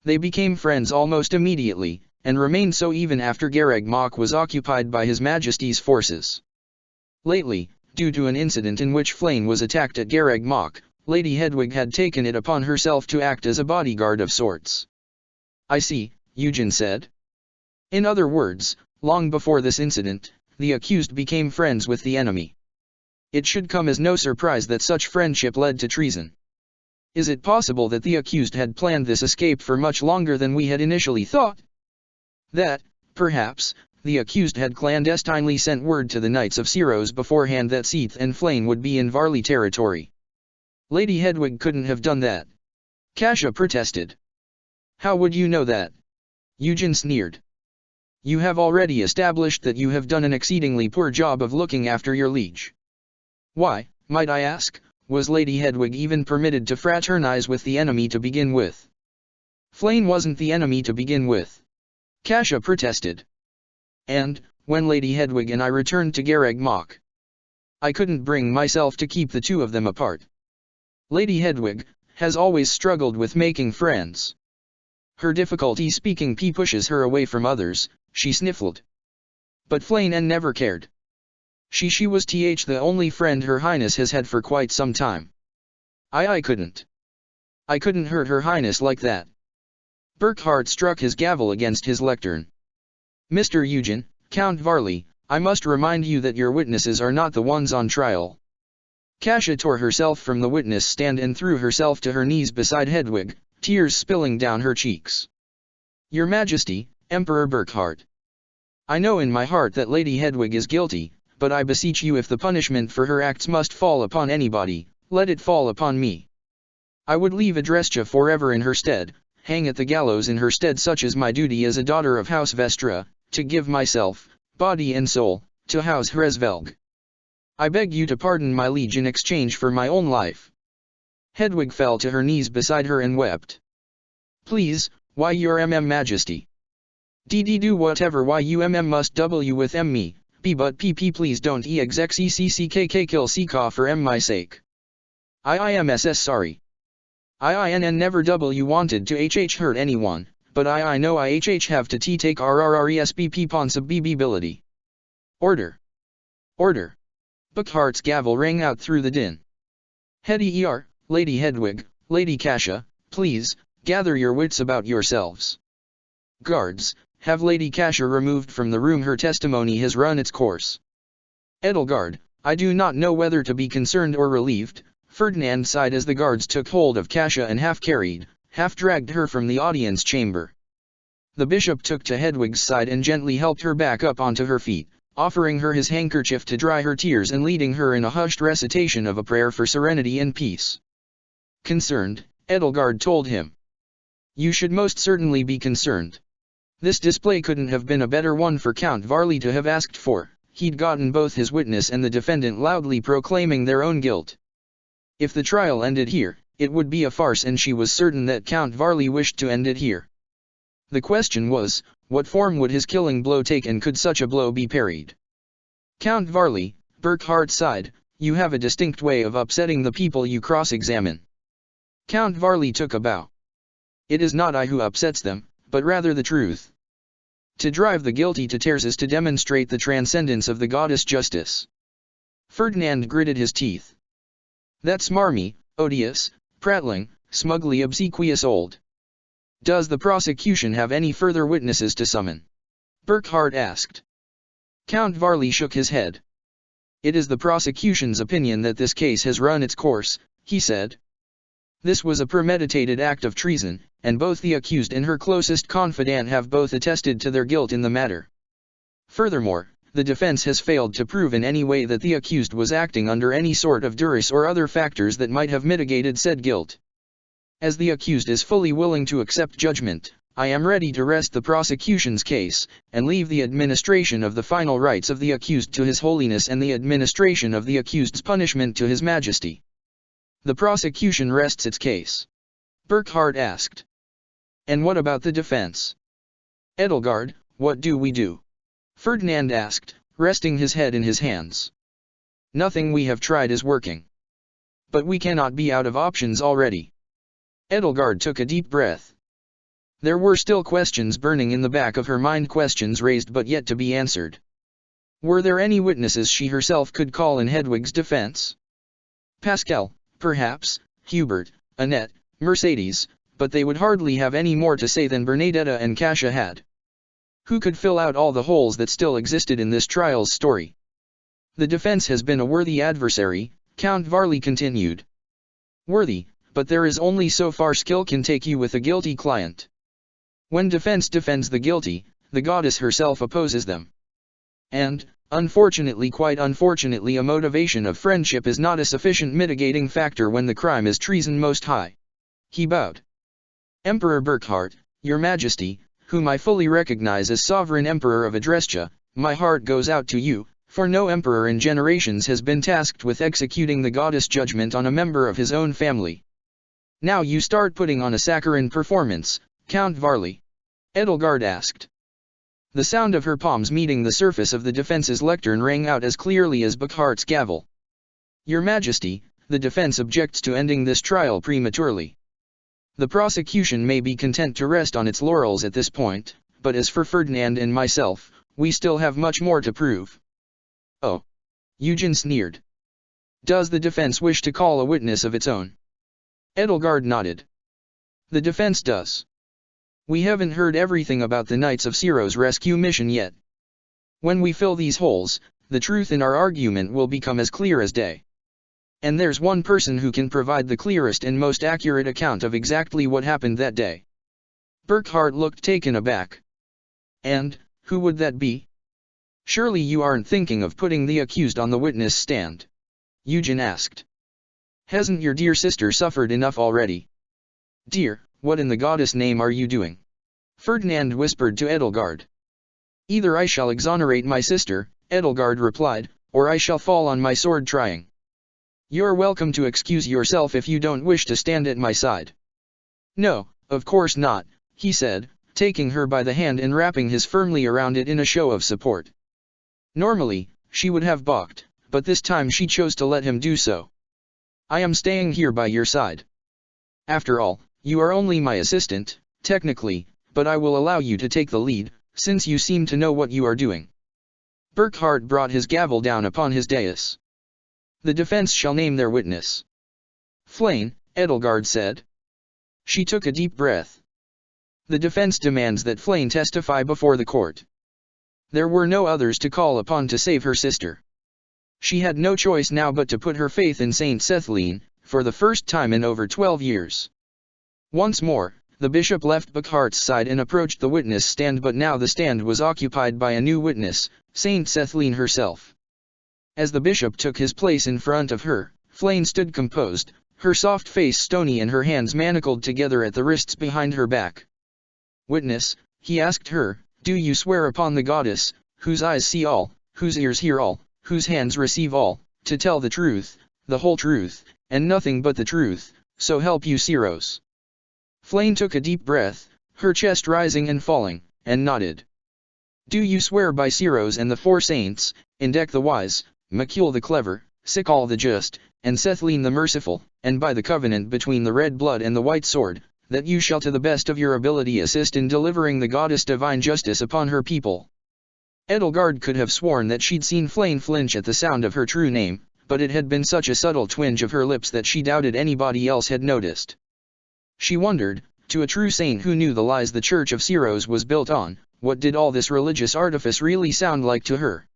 They became friends almost immediately, and remained so even after Garreg Mach was occupied by His Majesty's forces. Lately, due to an incident in which Flayn was attacked at Garreg Mach, Lady Hedwig had taken it upon herself to act as a bodyguard of sorts. I see, Eugen said. In other words, long before this incident, the accused became friends with the enemy. It should come as no surprise that such friendship led to treason. Is it possible that the accused had planned this escape for much longer than we had initially thought? That, perhaps, the accused had clandestinely sent word to the Knights of Syros beforehand that Seath and Flayn would be in Varley territory. Lady Hedwig couldn't have done that. Kasia protested. How would you know that? Eugen sneered. You have already established that you have done an exceedingly poor job of looking after your liege. Why, might I ask, was Lady Hedwig even permitted to fraternize with the enemy to begin with? Flayn wasn't the enemy to begin with. Kasia protested. And, when Lady Hedwig and I returned to Garreg Mach, I couldn't bring myself to keep the two of them apart. Lady Hedwig has always struggled with making friends. Her difficulty speaking pushes her away from others, she sniffled. But Flayn never cared. She was the only friend Her Highness has had for quite some time. I couldn't hurt Her Highness like that. Burkhard struck his gavel against his lectern. Mr. Eugen, Count Varley, I must remind you that your witnesses are not the ones on trial. Kasia tore herself from the witness stand and threw herself to her knees beside Hedwig, tears spilling down her cheeks. Your Majesty, Emperor Burkhard. I know in my heart that Lady Hedwig is guilty, but I beseech you, if the punishment for her acts must fall upon anybody, let it fall upon me. I would leave Adrestia forever in her stead, hang at the gallows in her stead, such is my duty as a daughter of House Vestra, to give myself, body and soul, to House Hresvelg. I beg you to pardon my liege in exchange for my own life. Hedwig fell to her knees beside her and wept. Please, why your Majesty? Do whatever must w with me, but pp please don't execckck kill ck for my sake. IIMSS sorry. IINN never wanted to hurt anyone, but I know IHH have to take RRRESBP responsibility. Order. Order. Burkhardt's gavel rang out through the din. Hedi Lady Hedwig, Lady Kasia, please, gather your wits about yourselves. Guards, have Lady Kasia removed from the room, her testimony has run its course. Edelgard, I do not know whether to be concerned or relieved, Ferdinand sighed as the guards took hold of Kasia and half-carried, half-dragged her from the audience chamber. The bishop took to Hedwig's side and gently helped her back up onto her feet, offering her his handkerchief to dry her tears and leading her in a hushed recitation of a prayer for serenity and peace. Concerned, Edelgard told him. You should most certainly be concerned. This display couldn't have been a better one for Count Varley to have asked for, he'd gotten both his witness and the defendant loudly proclaiming their own guilt. If the trial ended here, it would be a farce, and she was certain that Count Varley wished to end it here. The question was, what form would his killing blow take, and could such a blow be parried? Count Varley, Burkhardt sighed, you have a distinct way of upsetting the people you cross-examine. Count Varley took a bow. It is not I who upsets them, but rather the truth. To drive the guilty to tears is to demonstrate the transcendence of the goddess justice. Ferdinand gritted his teeth. That smarmy, odious, prattling, smugly obsequious old. Does the prosecution have any further witnesses to summon? Burkhardt asked. Count Varley shook his head. It is the prosecution's opinion that this case has run its course, he said. This was a premeditated act of treason, and both the accused and her closest confidant have both attested to their guilt in the matter. Furthermore, the defense has failed to prove in any way that the accused was acting under any sort of duress or other factors that might have mitigated said guilt. As the accused is fully willing to accept judgment, I am ready to rest the prosecution's case, and leave the administration of the final rites of the accused to His Holiness and the administration of the accused's punishment to His Majesty. The prosecution rests its case. Burkhardt asked. And what about the defense? Edelgard, what do we do? Ferdinand asked, resting his head in his hands. Nothing we have tried is working. But we cannot be out of options already. Edelgard took a deep breath. There were still questions burning in the back of her mind, questions raised but yet to be answered. Were there any witnesses she herself could call in Hedwig's defense? Pascal, perhaps, Hubert, Annette, Mercedes, but they would hardly have any more to say than Bernadetta and Kasia had. Who could fill out all the holes that still existed in this trial's story? The defense has been a worthy adversary, Count Varley continued. Worthy, but there is only so far skill can take you with a guilty client. When defense defends the guilty, the goddess herself opposes them. And, unfortunately, quite unfortunately, a motivation of friendship is not a sufficient mitigating factor when the crime is treason most high. He bowed. Emperor Burkhard, Your Majesty, whom I fully recognize as Sovereign Emperor of Adrestia, my heart goes out to you, for no emperor in generations has been tasked with executing the goddess judgment on a member of his own family. Now you start putting on a saccharine performance, Count Varley. Edelgard asked. The sound of her palms meeting the surface of the defense's lectern rang out as clearly as Burkhardt's gavel. Your Majesty, the defense objects to ending this trial prematurely. The prosecution may be content to rest on its laurels at this point, but as for Ferdinand and myself, we still have much more to prove. Oh. Eugen sneered. Does the defense wish to call a witness of its own? Edelgard nodded. The defense does. We haven't heard everything about the Knights of Ciro's rescue mission yet. When we fill these holes, the truth in our argument will become as clear as day. And there's one person who can provide the clearest and most accurate account of exactly what happened that day. Burckhardt looked taken aback. And, who would that be? Surely you aren't thinking of putting the accused on the witness stand? Eugen asked. Hasn't your dear sister suffered enough already? Dear, what in the goddess' name are you doing? Ferdinand whispered to Edelgard. Either I shall exonerate my sister, Edelgard replied, or I shall fall on my sword trying. You're welcome to excuse yourself if you don't wish to stand at my side. No, of course not, he said, taking her by the hand and wrapping his firmly around it in a show of support. Normally, she would have balked, but this time she chose to let him do so. I am staying here by your side. After all, you are only my assistant, technically, but I will allow you to take the lead, since you seem to know what you are doing. Burckhardt brought his gavel down upon his dais. The defense shall name their witness. Flane, Edelgard said. She took a deep breath. The defense demands that Flane testify before the court. There were no others to call upon to save her sister. She had no choice now but to put her faith in Saint Cethline, for the first time in over 12 years. Once more, the bishop left Burckhardt's side and approached the witness stand, but now the stand was occupied by a new witness, Saint Cethline herself. As the bishop took his place in front of her, Flane stood composed, her soft face stony and her hands manacled together at the wrists behind her back. Witness, he asked her, do you swear upon the goddess, whose eyes see all, whose ears hear all, whose hands receive all, to tell the truth, the whole truth, and nothing but the truth, so help you Syros? Flane took a deep breath, her chest rising and falling, and nodded. Do you swear by Syros and the four saints, Indec the wise, Macule the clever, Sikal the just, and Cethline the merciful, and by the covenant between the red blood and the white sword, that you shall to the best of your ability assist in delivering the goddess divine justice upon her people? Edelgard could have sworn that she'd seen Flane flinch at the sound of her true name, but it had been such a subtle twinge of her lips that she doubted anybody else had noticed. She wondered, to a true saint who knew the lies the Church of Syros was built on, what did all this religious artifice really sound like to her?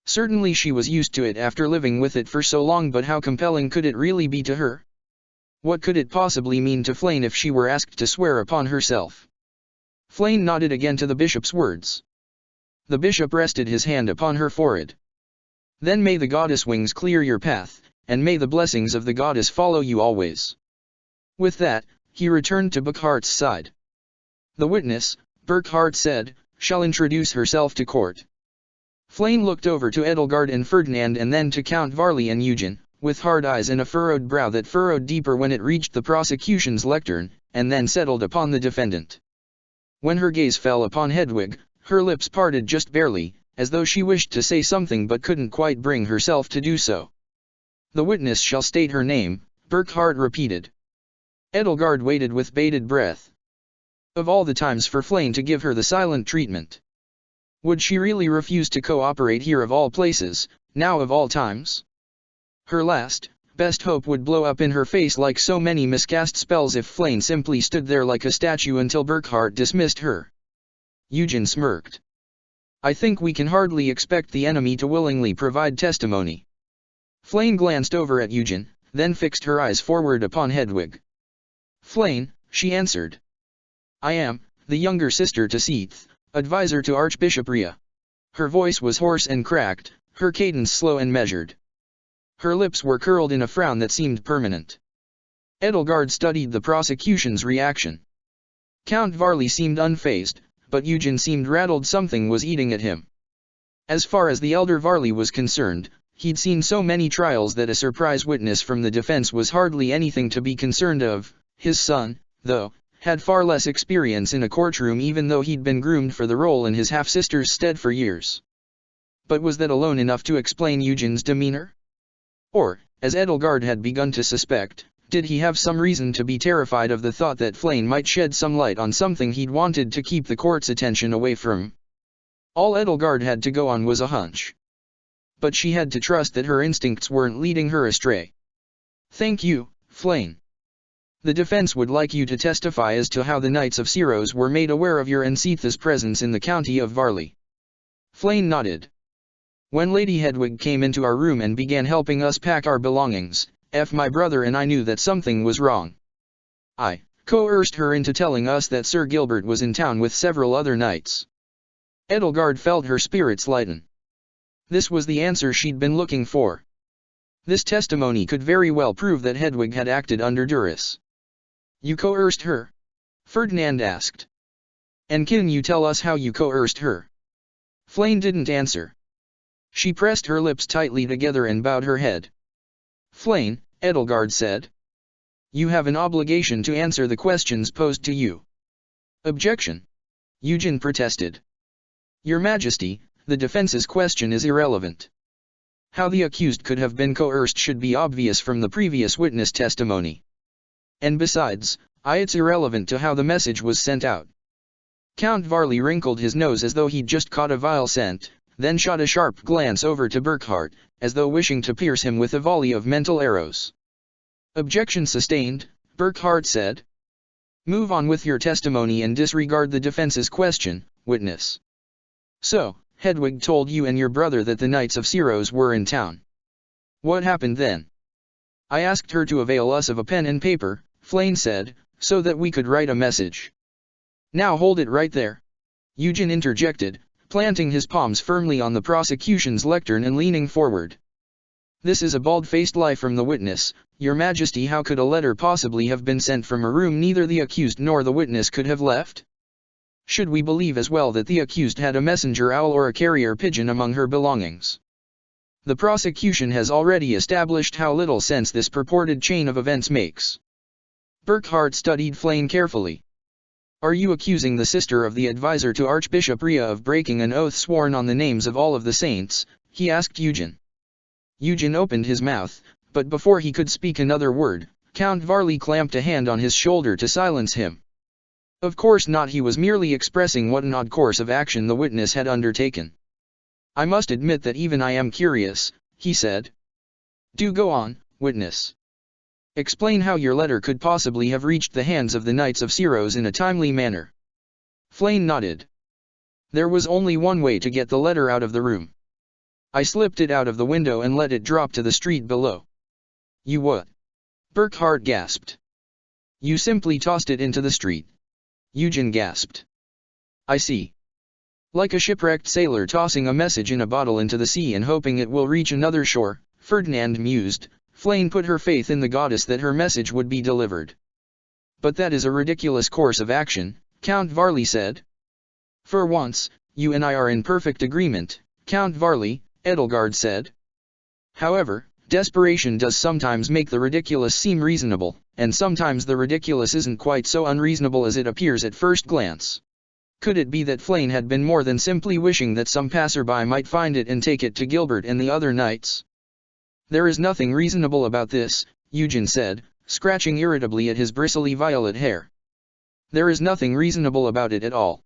Certainly she was used to it after living with it for so long, but how compelling could it really be to her? What could it possibly mean to Flane if she were asked to swear upon herself? Flane nodded again to the bishop's words. The bishop rested his hand upon her forehead. Then may the goddess wings clear your path, and may the blessings of the goddess follow you always. With that, he returned to Burckhardt's side. The witness, Burckhardt said, shall introduce herself to court. Flane looked over to Edelgard and Ferdinand and then to Count Varley and Eugen, with hard eyes and a furrowed brow that furrowed deeper when it reached the prosecution's lectern, and then settled upon the defendant. When her gaze fell upon Hedwig, her lips parted just barely, as though she wished to say something but couldn't quite bring herself to do so. The witness shall state her name, Burckhardt repeated. Edelgard waited with bated breath. Of all the times for Flane to give her the silent treatment. Would she really refuse to cooperate here of all places, now of all times? Her last, best hope would blow up in her face like so many miscast spells if Flane simply stood there like a statue until Burckhardt dismissed her. Eugen smirked. I think we can hardly expect the enemy to willingly provide testimony. Flane glanced over at Eugen, then fixed her eyes forward upon Hedwig. Flane, she answered. I am, the younger sister to Seath, advisor to Archbishop Rhea. Her voice was hoarse and cracked, her cadence slow and measured. Her lips were curled in a frown that seemed permanent. Edelgard studied the prosecution's reaction. Count Varley seemed unfazed, but Eugen seemed rattled. Something was eating at him. As far as the elder Varley was concerned, he'd seen so many trials that a surprise witness from the defense was hardly anything to be concerned of. His son, though, had far less experience in a courtroom, even though he'd been groomed for the role in his half-sister's stead for years. But was that alone enough to explain Eugen's demeanor? Or, as Edelgard had begun to suspect, did he have some reason to be terrified of the thought that Flane might shed some light on something he'd wanted to keep the court's attention away from? All Edelgard had to go on was a hunch. But she had to trust that her instincts weren't leading her astray. Thank you, Flane. The defense would like you to testify as to how the Knights of Syros were made aware of your and Seath's presence in the county of Varley. Flane nodded. When Lady Hedwig came into our room and began helping us pack our belongings, my brother and I knew that something was wrong. I coerced her into telling us that Sir Gilbert was in town with several other knights. Edelgard felt her spirits lighten. This was the answer she'd been looking for. This testimony could very well prove that Hedwig had acted under duress. You coerced her? Ferdinand asked. And can you tell us how you coerced her? Flame didn't answer. She pressed her lips tightly together and bowed her head. Flame, Edelgard said. You have an obligation to answer the questions posed to you. Objection. Eugen protested. Your Majesty, the defense's question is irrelevant. How the accused could have been coerced should be obvious from the previous witness testimony. And besides, it's irrelevant to how the message was sent out. Count Varley wrinkled his nose as though he'd just caught a vile scent, then shot a sharp glance over to Burckhardt, as though wishing to pierce him with a volley of mental arrows. Objection sustained, Burckhardt said. Move on with your testimony and disregard the defense's question, witness. So, Hedwig told you and your brother that the Knights of Syros were in town. What happened then? I asked her to avail us of a pen and paper, Flame said, so that we could write a message. Now hold it right there. Eugen interjected, planting his palms firmly on the prosecution's lectern and leaning forward. This is a bald-faced lie from the witness, Your Majesty. How could a letter possibly have been sent from a room neither the accused nor the witness could have left? Should we believe as well that the accused had a messenger owl or a carrier pigeon among her belongings? The prosecution has already established how little sense this purported chain of events makes. Burckhardt studied Flame carefully. Are you accusing the sister of the advisor to Archbishop Rea of breaking an oath sworn on the names of all of the saints? He asked Eugen. Eugen opened his mouth, but before he could speak another word, Count Varley clamped a hand on his shoulder to silence him. Of course not, he was merely expressing what an odd course of action the witness had undertaken. I must admit that even I am curious, he said. Do go on, witness. Explain how your letter could possibly have reached the hands of the Knights of Syros in a timely manner. Flame nodded. There was only one way to get the letter out of the room. I slipped it out of the window and let it drop to the street below. You what? Burckhardt gasped. You simply tossed it into the street. Eugen gasped. I see. Like a shipwrecked sailor tossing a message in a bottle into the sea and hoping it will reach another shore, Ferdinand mused. Flame put her faith in the goddess that her message would be delivered. But that is a ridiculous course of action, Count Varley said. For once, you and I are in perfect agreement, Count Varley, Edelgard said. However, desperation does sometimes make the ridiculous seem reasonable, and sometimes the ridiculous isn't quite so unreasonable as it appears at first glance. Could it be that Flame had been more than simply wishing that some passerby might find it and take it to Gilbert and the other knights? There is nothing reasonable about this, Eugen said, scratching irritably at his bristly violet hair. There is nothing reasonable about it at all.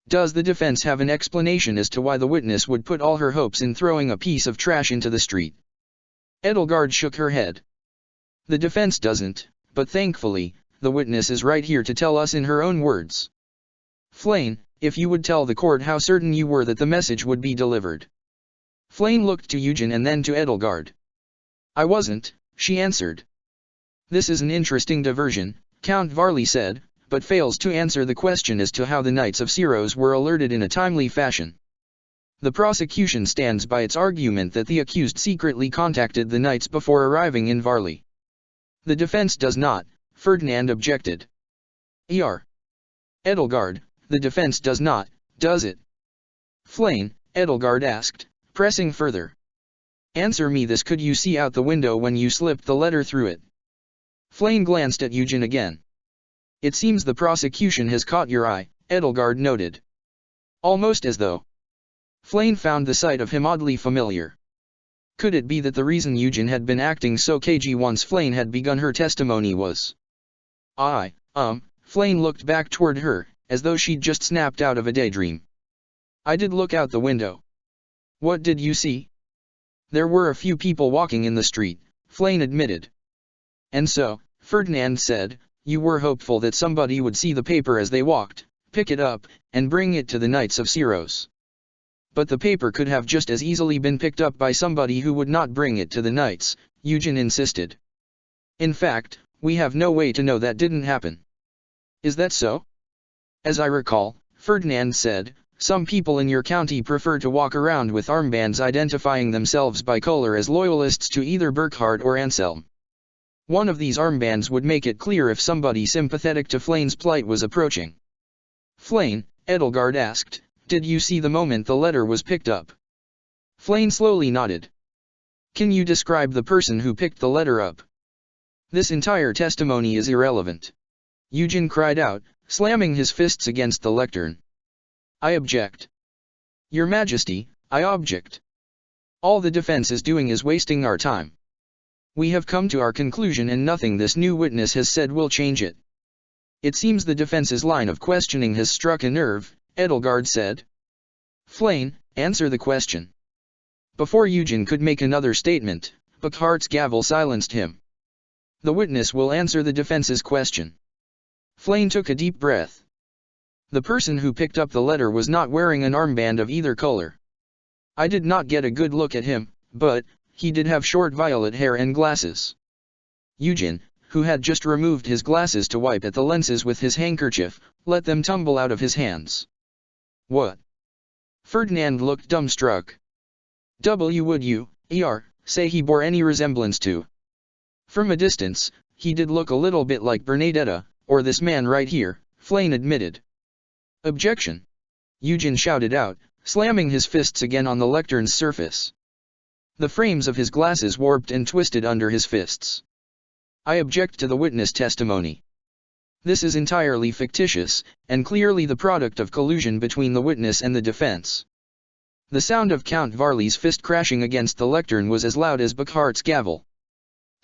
Does the defense have an explanation as to why the witness would put all her hopes in throwing a piece of trash into the street? Edelgard shook her head. The defense doesn't, but thankfully, the witness is right here to tell us in her own words. Flame, if you would tell the court how certain you were that the message would be delivered. Flame looked to Eugen and then to Edelgard. I wasn't, she answered. This is an interesting diversion, Count Varley said, but fails to answer the question as to how the Knights of Syros were alerted in a timely fashion. The prosecution stands by its argument that the accused secretly contacted the knights before arriving in Varley. The defense does not, Ferdinand objected. Edelgard, the defense does not, does it? Flame, Edelgard asked, pressing further. Answer me this: could you see out the window when you slipped the letter through it? Flame glanced at Eugen again. It seems the prosecution has caught your eye, Edelgard noted. Almost as though. Flame found the sight of him oddly familiar. Could it be that the reason Eugen had been acting so cagey once Flame had begun her testimony was... Flame looked back toward her, as though she'd just snapped out of a daydream. I did look out the window. What did you see? There were a few people walking in the street, Flame admitted. And so, Ferdinand said, you were hopeful that somebody would see the paper as they walked, pick it up, and bring it to the Knights of Syros. But the paper could have just as easily been picked up by somebody who would not bring it to the knights, Eugen insisted. In fact, we have no way to know that didn't happen. Is that so? As I recall, Ferdinand said, some people in your county prefer to walk around with armbands identifying themselves by color as loyalists to either Burkhard or Anselm. One of these armbands would make it clear if somebody sympathetic to Flane's plight was approaching. Flane, Edelgard asked, did you see the moment the letter was picked up? Flane slowly nodded. Can you describe the person who picked the letter up? This entire testimony is irrelevant. Eugen cried out, slamming his fists against the lectern. I object. Your Majesty, I object. All the defense is doing is wasting our time. We have come to our conclusion and nothing this new witness has said will change it. It seems the defense's line of questioning has struck a nerve, Edelgard said. Flane, answer the question. Before Eugen could make another statement, Burkhardt's gavel silenced him. The witness will answer the defense's question. Flane took a deep breath. The person who picked up the letter was not wearing an armband of either color. I did not get a good look at him, but he did have short violet hair and glasses. Eugen, who had just removed his glasses to wipe at the lenses with his handkerchief, let them tumble out of his hands. What? Ferdinand looked dumbstruck. Would you, say he bore any resemblance to? From a distance, he did look a little bit like Bernadetta, or this man right here, Flane admitted. Objection! Eugen shouted out, slamming his fists again on the lectern's surface. The frames of his glasses warped and twisted under his fists. I object to the witness testimony. This is entirely fictitious, and clearly the product of collusion between the witness and the defense. The sound of Count Varley's fist crashing against the lectern was as loud as Burkhardt's gavel.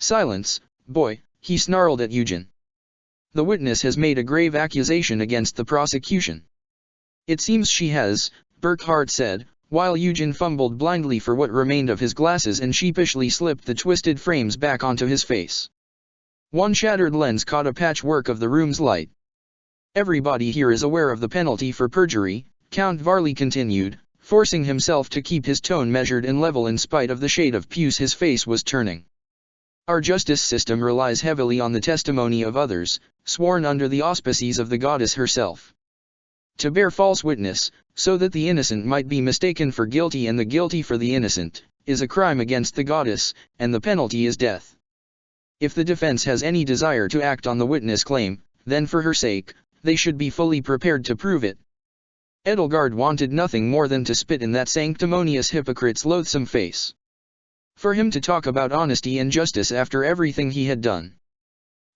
Silence, boy, he snarled at Eugen. The witness has made a grave accusation against the prosecution. It seems she has, Burkhardt said, while Eugen fumbled blindly for what remained of his glasses and sheepishly slipped the twisted frames back onto his face. One shattered lens caught a patchwork of the room's light. Everybody here is aware of the penalty for perjury, Count Varley continued, forcing himself to keep his tone measured and level in spite of the shade of puce his face was turning. Our justice system relies heavily on the testimony of others, sworn under the auspices of the goddess herself. To bear false witness, so that the innocent might be mistaken for guilty and the guilty for the innocent, is a crime against the goddess, and the penalty is death. If the defense has any desire to act on the witness claim, then for her sake, they should be fully prepared to prove it. Edelgard wanted nothing more than to spit in that sanctimonious hypocrite's loathsome face. For him to talk about honesty and justice after everything he had done.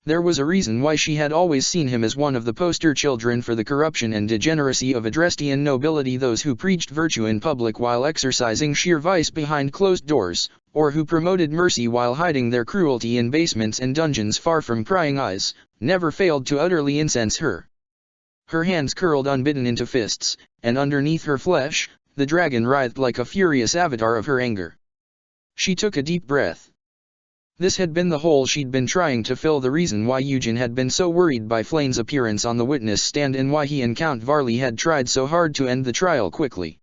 There was a reason why she had always seen him as one of the poster children for the corruption and degeneracy of Adrestian nobility, those who preached virtue in public while exercising sheer vice behind closed doors, or who promoted mercy while hiding their cruelty in basements and dungeons far from prying eyes, never failed to utterly incense her. Her hands curled unbidden into fists, and underneath her flesh, the dragon writhed like a furious avatar of her anger. She took a deep breath. This had been the hole she'd been trying to fill, the reason why Eugen had been so worried by Flane's appearance on the witness stand and why he and Count Varley had tried so hard to end the trial quickly.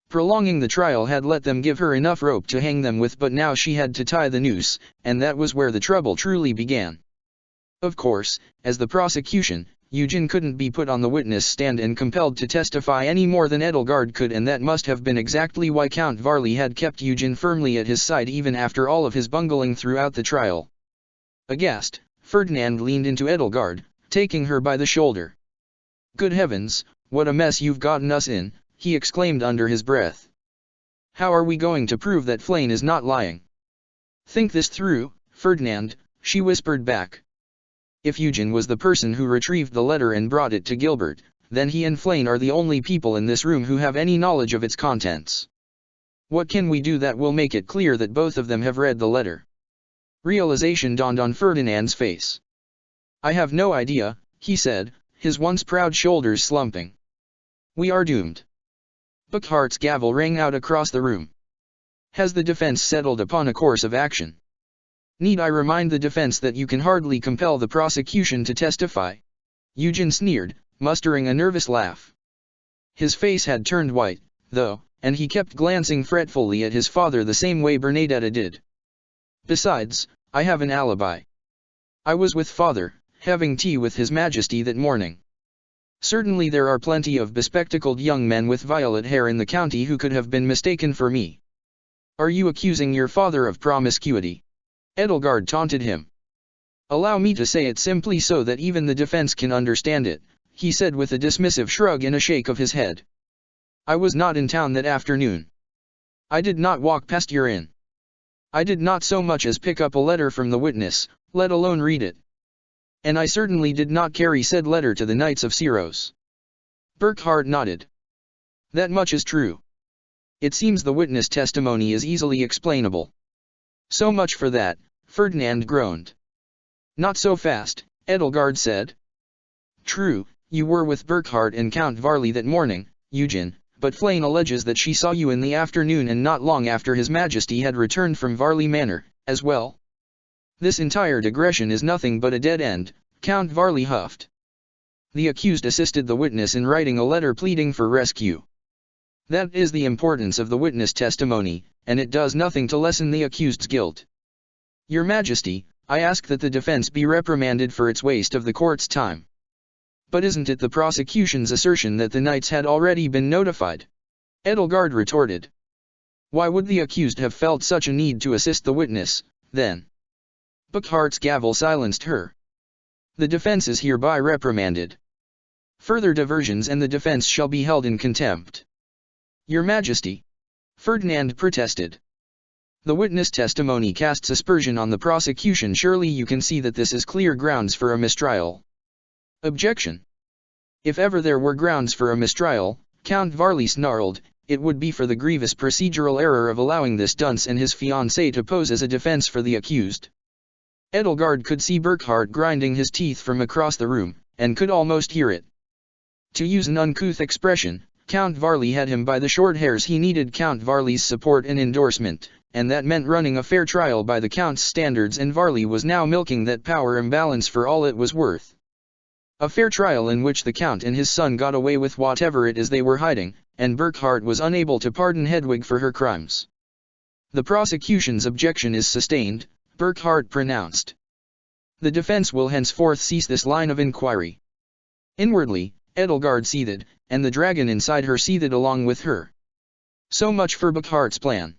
Prolonging the trial had let them give her enough rope to hang them with, but now she had to tie the noose, and that was where the trouble truly began. Of course, as the prosecution, Eugen couldn't be put on the witness stand and compelled to testify any more than Edelgard could, and that must have been exactly why Count Varley had kept Eugen firmly at his side even after all of his bungling throughout the trial. Aghast, Ferdinand leaned into Edelgard, taking her by the shoulder. "Good heavens, what a mess you've gotten us in," he exclaimed under his breath. "How are we going to prove that Flane is not lying?" "Think this through, Ferdinand," she whispered back. If Eugen was the person who retrieved the letter and brought it to Gilbert, then he and Flane are the only people in this room who have any knowledge of its contents. What can we do that will make it clear that both of them have read the letter? Realization dawned on Ferdinand's face. "I have no idea," he said, his once proud shoulders slumping. "We are doomed." Burkhardt's gavel rang out across the room. "Has the defense settled upon a course of action? Need I remind the defense that you can hardly compel the prosecution to testify?" Eugen sneered, mustering a nervous laugh. His face had turned white, though, and he kept glancing fretfully at his father the same way Bernadetta did. Besides, I have an alibi. I was with father, having tea with His Majesty that morning. Certainly there are plenty of bespectacled young men with violet hair in the county who could have been mistaken for me. Are you accusing your father of promiscuity? Edelgard taunted him. Allow me to say it simply so that even the defense can understand it, he said with a dismissive shrug and a shake of his head. I was not in town that afternoon. I did not walk past your inn. I did not so much as pick up a letter from the witness, let alone read it. And I certainly did not carry said letter to the Knights of Syros. Burckhardt nodded. That much is true. It seems the witness testimony is easily explainable. So much for that, Ferdinand groaned. Not so fast, Edelgard said. True, you were with Burckhardt and Count Varley that morning, Eugen, but Flane alleges that she saw you in the afternoon and not long after His Majesty had returned from Varley Manor, as well. This entire digression is nothing but a dead end, Count Varley huffed. The accused assisted the witness in writing a letter pleading for rescue. That is the importance of the witness testimony, and it does nothing to lessen the accused's guilt. Your Majesty, I ask that the defense be reprimanded for its waste of the court's time. But isn't it the prosecution's assertion that the knights had already been notified? Edelgard retorted. Why would the accused have felt such a need to assist the witness, then? Burckhardt's gavel silenced her. The defense is hereby reprimanded. Further diversions and the defense shall be held in contempt. Your Majesty, Ferdinand protested. The witness testimony casts aspersion on the prosecution. Surely you can see that this is clear grounds for a mistrial. Objection. If ever there were grounds for a mistrial, Count Varley snarled, it would be for the grievous procedural error of allowing this dunce and his fiancée to pose as a defense for the accused. Edelgard could see Burckhardt grinding his teeth from across the room, and could almost hear it. To use an uncouth expression, Count Varley had him by the short hairs. He needed Count Varley's support and endorsement, and that meant running a fair trial by the Count's standards, and Varley was now milking that power imbalance for all it was worth. A fair trial in which the Count and his son got away with whatever it is they were hiding, and Burckhardt was unable to pardon Hedwig for her crimes. The prosecution's objection is sustained, Burckhardt pronounced. The defense will henceforth cease this line of inquiry. Inwardly, Edelgard seethed, and the dragon inside her seethed along with her. So much for Burckhardt's plan.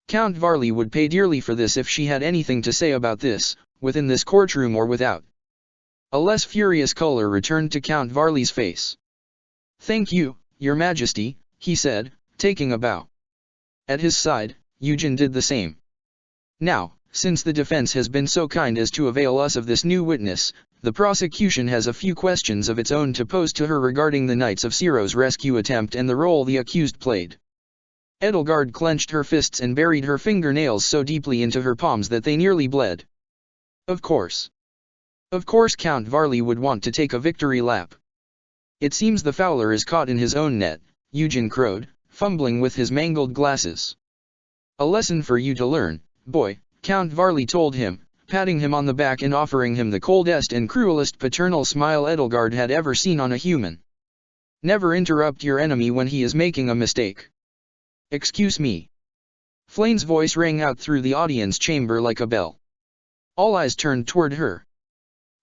Count Varley would pay dearly for this if she had anything to say about this, within this courtroom or without. A less furious color returned to Count Varley's face. Thank you, Your Majesty, he said, taking a bow. At his side, Eugen did the same. Now, since the defense has been so kind as to avail us of this new witness, the prosecution has a few questions of its own to pose to her regarding the Knights of Syros rescue attempt and the role the accused played. Edelgard clenched her fists and buried her fingernails so deeply into her palms that they nearly bled. Of course. Of course Count Varley would want to take a victory lap. It seems the fowler is caught in his own net, Eugen crowed, fumbling with his mangled glasses. A lesson for you to learn, boy, Count Varley told him, patting him on the back and offering him the coldest and cruelest paternal smile Edelgard had ever seen on a human. Never interrupt your enemy when he is making a mistake. Excuse me. Flane's voice rang out through the audience chamber like a bell. All eyes turned toward her.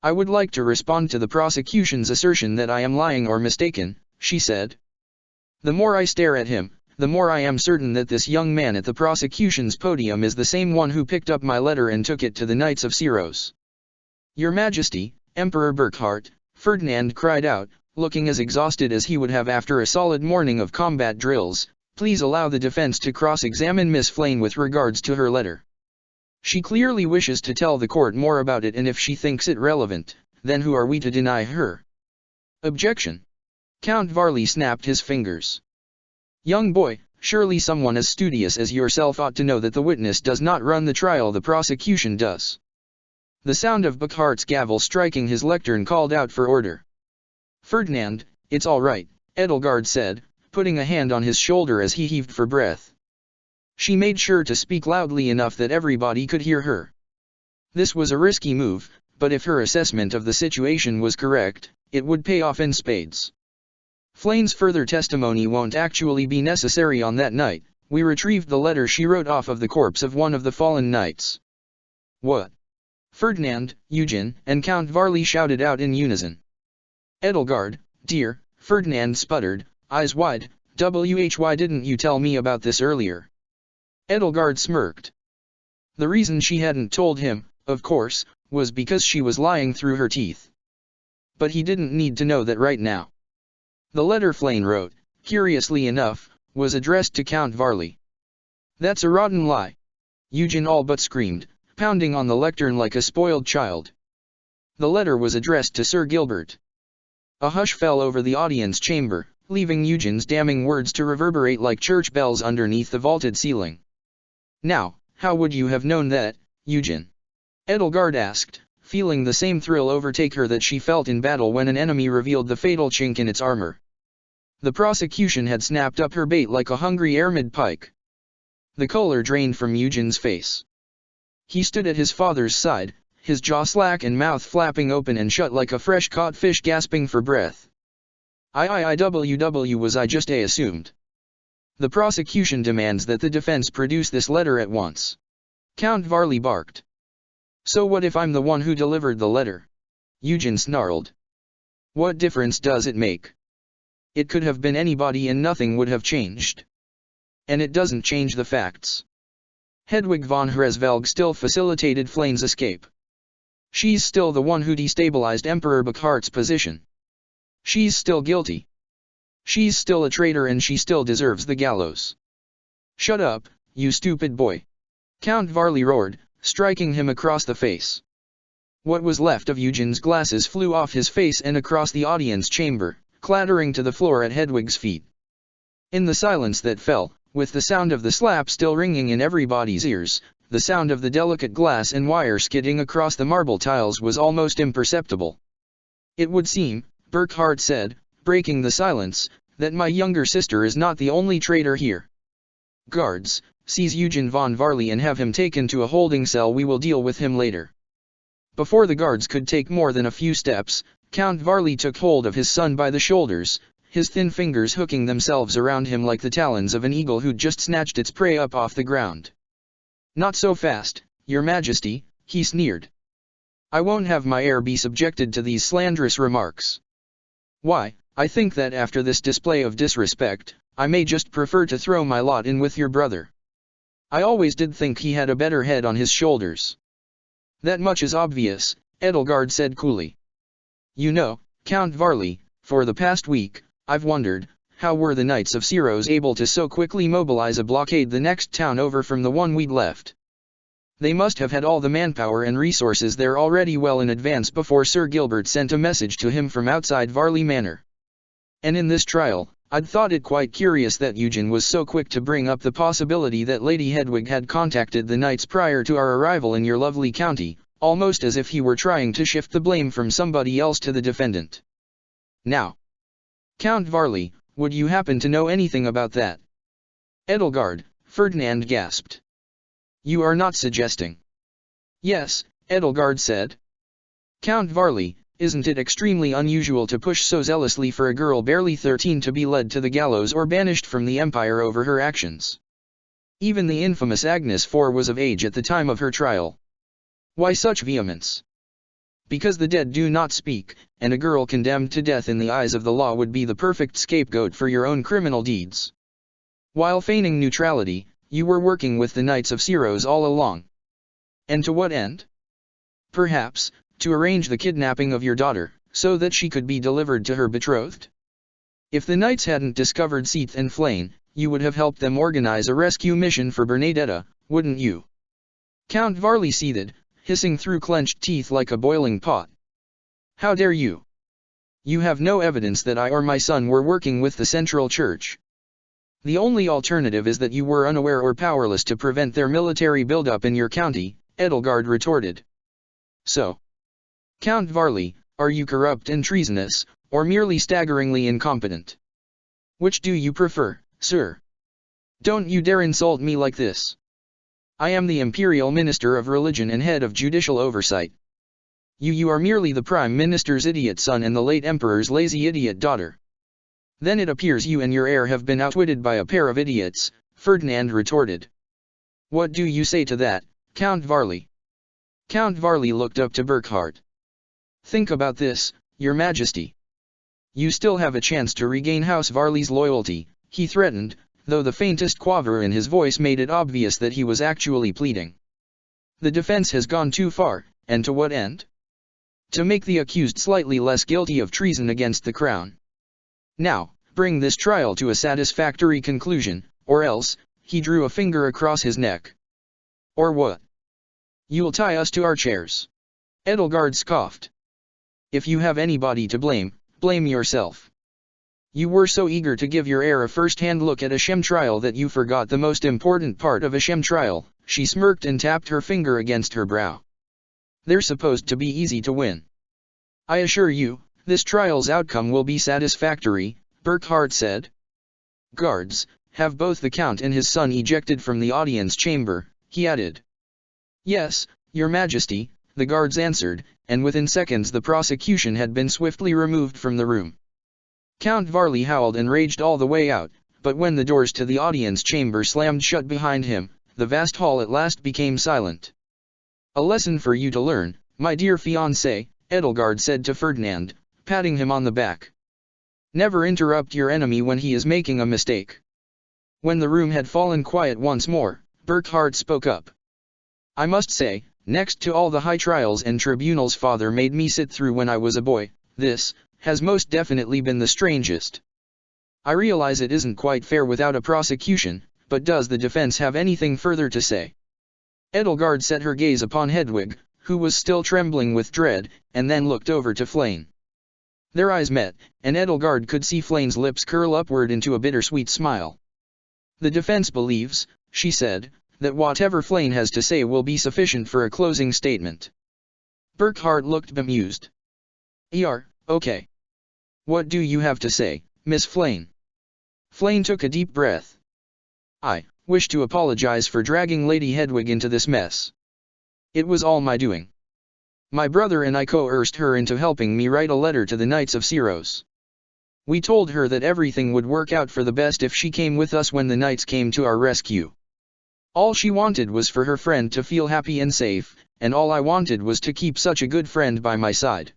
I would like to respond to the prosecution's assertion that I am lying or mistaken, she said. The more I stare at him, the more I am certain that this young man at the prosecution's podium is the same one who picked up my letter and took it to the Knights of Syros. Your Majesty, Emperor Burckhardt, Ferdinand cried out, looking as exhausted as he would have after a solid morning of combat drills, please allow the defense to cross-examine Miss Flane with regards to her letter. She clearly wishes to tell the court more about it, and if she thinks it relevant, then who are we to deny her? Objection. Count Varley snapped his fingers. Young boy, surely someone as studious as yourself ought to know that the witness does not run the trial, the prosecution does. The sound of Burckhardt's gavel striking his lectern called out for order. Ferdinand, it's all right, Edelgard said, putting a hand on his shoulder as he heaved for breath. She made sure to speak loudly enough that everybody could hear her. This was a risky move, but if her assessment of the situation was correct, it would pay off in spades. Flane's further testimony won't actually be necessary on that night. We retrieved the letter she wrote off of the corpse of one of the fallen knights. What? Ferdinand, Eugen, and Count Varley shouted out in unison. Edelgard, dear, Ferdinand sputtered, eyes wide, why didn't you tell me about this earlier? Edelgard smirked. The reason she hadn't told him, of course, was because she was lying through her teeth. But he didn't need to know that right now. The letter Flane wrote, curiously enough, was addressed to Count Varley. That's a rotten lie. Eugen all but screamed, pounding on the lectern like a spoiled child. The letter was addressed to Sir Gilbert. A hush fell over the audience chamber, leaving Eugen's damning words to reverberate like church bells underneath the vaulted ceiling. Now, how would you have known that, Eugen? Edelgard asked, feeling the same thrill overtake her that she felt in battle when an enemy revealed the fatal chink in its armor. The prosecution had snapped up her bait like a hungry ermine pike. The color drained from Eugen's face. He stood at his father's side, his jaw slack and mouth flapping open and shut like a fresh-caught fish gasping for breath. Was I just assumed? The prosecution demands that the defense produce this letter at once. Count Varley barked. So what if I'm the one who delivered the letter? Eugen snarled. What difference does it make? It could have been anybody and nothing would have changed. And it doesn't change the facts. Hedwig von Hresvelg still facilitated Flane's escape. She's still the one who destabilized Emperor Burkhart's position. She's still guilty. She's still a traitor and she still deserves the gallows. Shut up, you stupid boy. Count Varley roared, striking him across the face. What was left of Eugen's glasses flew off his face and across the audience chamber, clattering to the floor at Hedwig's feet. In the silence that fell, with the sound of the slap still ringing in everybody's ears, the sound of the delicate glass and wire skidding across the marble tiles was almost imperceptible. It would seem, Burkhart said, breaking the silence, that my younger sister is not the only traitor here. Guards, seize Eugen von Varley and have him taken to a holding cell. We will deal with him later. Before the guards could take more than a few steps, Count Varley took hold of his son by the shoulders, his thin fingers hooking themselves around him like the talons of an eagle who'd just snatched its prey up off the ground. Not so fast, Your Majesty, he sneered. I won't have my heir be subjected to these slanderous remarks. Why, I think that after this display of disrespect, I may just prefer to throw my lot in with your brother. I always did think he had a better head on his shoulders. That much is obvious, Edelgard said coolly. You know, Count Varley, for the past week, I've wondered, how were the Knights of Syros able to so quickly mobilize a blockade the next town over from the one we'd left? They must have had all the manpower and resources there already well in advance before Sir Gilbert sent a message to him from outside Varley Manor. And in this trial, I'd thought it quite curious that Eugen was so quick to bring up the possibility that Lady Hedwig had contacted the knights prior to our arrival in your lovely county, almost as if he were trying to shift the blame from somebody else to the defendant. Now, Count Varley, would you happen to know anything about that? Edelgard, Ferdinand gasped. You are not suggesting? Yes, Edelgard said. Count Varley, isn't it extremely unusual to push so zealously for a girl barely 13 to be led to the gallows or banished from the Empire over her actions? Even the infamous Agnes IV was of age at the time of her trial. Why such vehemence? Because the dead do not speak, and a girl condemned to death in the eyes of the law would be the perfect scapegoat for your own criminal deeds. While feigning neutrality, you were working with the Knights of Syros all along. And to what end? Perhaps, to arrange the kidnapping of your daughter, so that she could be delivered to her betrothed? If the Knights hadn't discovered Seath and Flane, you would have helped them organize a rescue mission for Bernadetta, wouldn't you? Count Varley seethed, hissing through clenched teeth like a boiling pot. How dare you? You have no evidence that I or my son were working with the Central Church. The only alternative is that you were unaware or powerless to prevent their military buildup in your county, Edelgard retorted. So, Count Varley, are you corrupt and treasonous, or merely staggeringly incompetent? Which do you prefer, sir? Don't you dare insult me like this. I am the Imperial Minister of Religion and head of judicial oversight. You are merely the Prime Minister's idiot son and the late Emperor's lazy idiot daughter. Then it appears you and your heir have been outwitted by a pair of idiots, Ferdinand retorted. What do you say to that, Count Varley? Count Varley looked up to Burckhardt. Think about this, Your Majesty. You still have a chance to regain House Varley's loyalty, he threatened, though the faintest quaver in his voice made it obvious that he was actually pleading. The defense has gone too far, and to what end? To make the accused slightly less guilty of treason against the crown. Now, bring this trial to a satisfactory conclusion, or else, he drew a finger across his neck. Or what? You'll tie us to our chairs. Edelgard scoffed. If you have anybody to blame, blame yourself. You were so eager to give your heir a first-hand look at a sham trial that you forgot the most important part of a sham trial, she smirked and tapped her finger against her brow. They're supposed to be easy to win. I assure you, this trial's outcome will be satisfactory, Burckhardt said. Guards, have both the Count and his son ejected from the audience chamber, he added. Yes, Your Majesty, the guards answered, and within seconds the prosecution had been swiftly removed from the room. Count Varley howled and raged all the way out, but when the doors to the audience chamber slammed shut behind him, the vast hall at last became silent. A lesson for you to learn, my dear fiancé, Edelgard said to Ferdinand, patting him on the back. Never interrupt your enemy when he is making a mistake. When the room had fallen quiet once more, Burckhardt spoke up. I must say, next to all the high trials and tribunals father made me sit through when I was a boy, this has most definitely been the strangest. I realize it isn't quite fair without a prosecution, but does the defense have anything further to say? Edelgard set her gaze upon Hedwig, who was still trembling with dread, and then looked over to Flane. Their eyes met, and Edelgard could see Flane's lips curl upward into a bittersweet smile. The defense believes, she said, that whatever Flane has to say will be sufficient for a closing statement. Burckhardt looked bemused. Okay. What do you have to say, Miss Flane? Flane took a deep breath. I wish to apologize for dragging Lady Hedwig into this mess. It was all my doing. My brother and I coerced her into helping me write a letter to the Knights of Syros. We told her that everything would work out for the best if she came with us when the knights came to our rescue. All she wanted was for her friend to feel happy and safe, and all I wanted was to keep such a good friend by my side.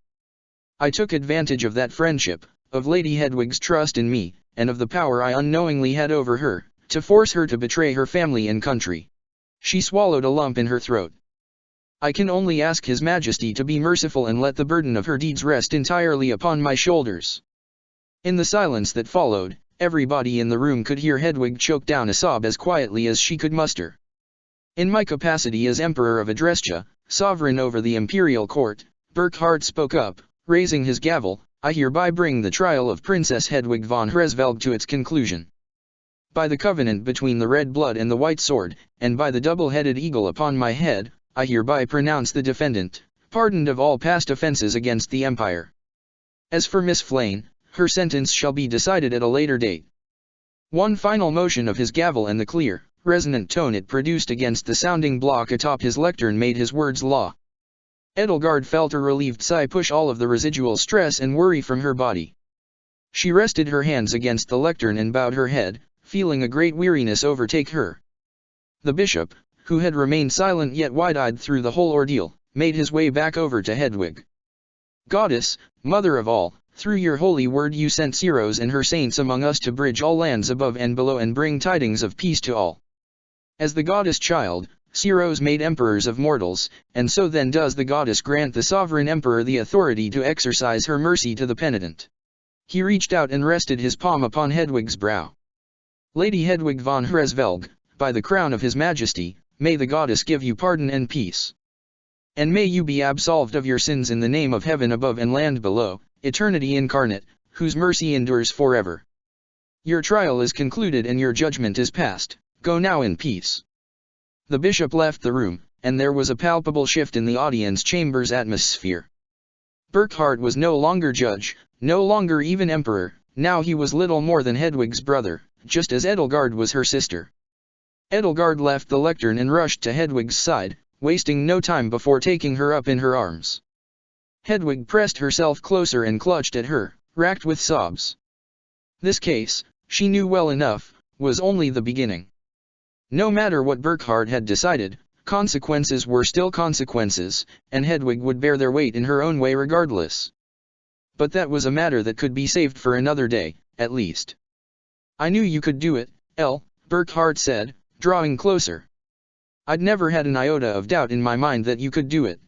I took advantage of that friendship, of Lady Hedwig's trust in me, and of the power I unknowingly had over her, to force her to betray her family and country. She swallowed a lump in her throat. I can only ask His Majesty to be merciful and let the burden of her deeds rest entirely upon my shoulders. In the silence that followed, everybody in the room could hear Hedwig choke down a sob as quietly as she could muster. In my capacity as Emperor of Adrestia, sovereign over the imperial court, Burckhardt spoke up, raising his gavel, I hereby bring the trial of Princess Hedwig von Hresvelg to its conclusion. By the covenant between the red blood and the white sword, and by the double-headed eagle upon my head, I hereby pronounce the defendant pardoned of all past offenses against the Empire. As for Miss Flane, her sentence shall be decided at a later date. One final motion of his gavel and the clear, resonant tone it produced against the sounding block atop his lectern made his words law. Edelgard felt a relieved sigh push all of the residual stress and worry from her body. She rested her hands against the lectern and bowed her head, feeling a great weariness overtake her. The bishop, who had remained silent yet wide-eyed through the whole ordeal, made his way back over to Hedwig. Goddess, mother of all, through your holy word you sent Syros and her saints among us to bridge all lands above and below and bring tidings of peace to all. As the goddess child, Syros made emperors of mortals, and so then does the goddess grant the sovereign emperor the authority to exercise her mercy to the penitent. He reached out and rested his palm upon Hedwig's brow. Lady Hedwig von Hresvelg, by the crown of His Majesty, may the goddess give you pardon and peace. And may you be absolved of your sins in the name of heaven above and land below, eternity incarnate, whose mercy endures forever. Your trial is concluded and your judgment is passed, go now in peace. The bishop left the room, and there was a palpable shift in the audience chamber's atmosphere. Burckhardt was no longer judge, no longer even emperor, now he was little more than Hedwig's brother, just as Edelgard was her sister. Edelgard left the lectern and rushed to Hedwig's side, wasting no time before taking her up in her arms. Hedwig pressed herself closer and clutched at her, racked with sobs. This case, she knew well enough, was only the beginning. No matter what Burkhardt had decided, consequences were still consequences, and Hedwig would bear their weight in her own way regardless. But that was a matter that could be saved for another day, at least. I knew you could do it, Elle, Burkhardt said, drawing closer. I'd never had an iota of doubt in my mind that you could do it.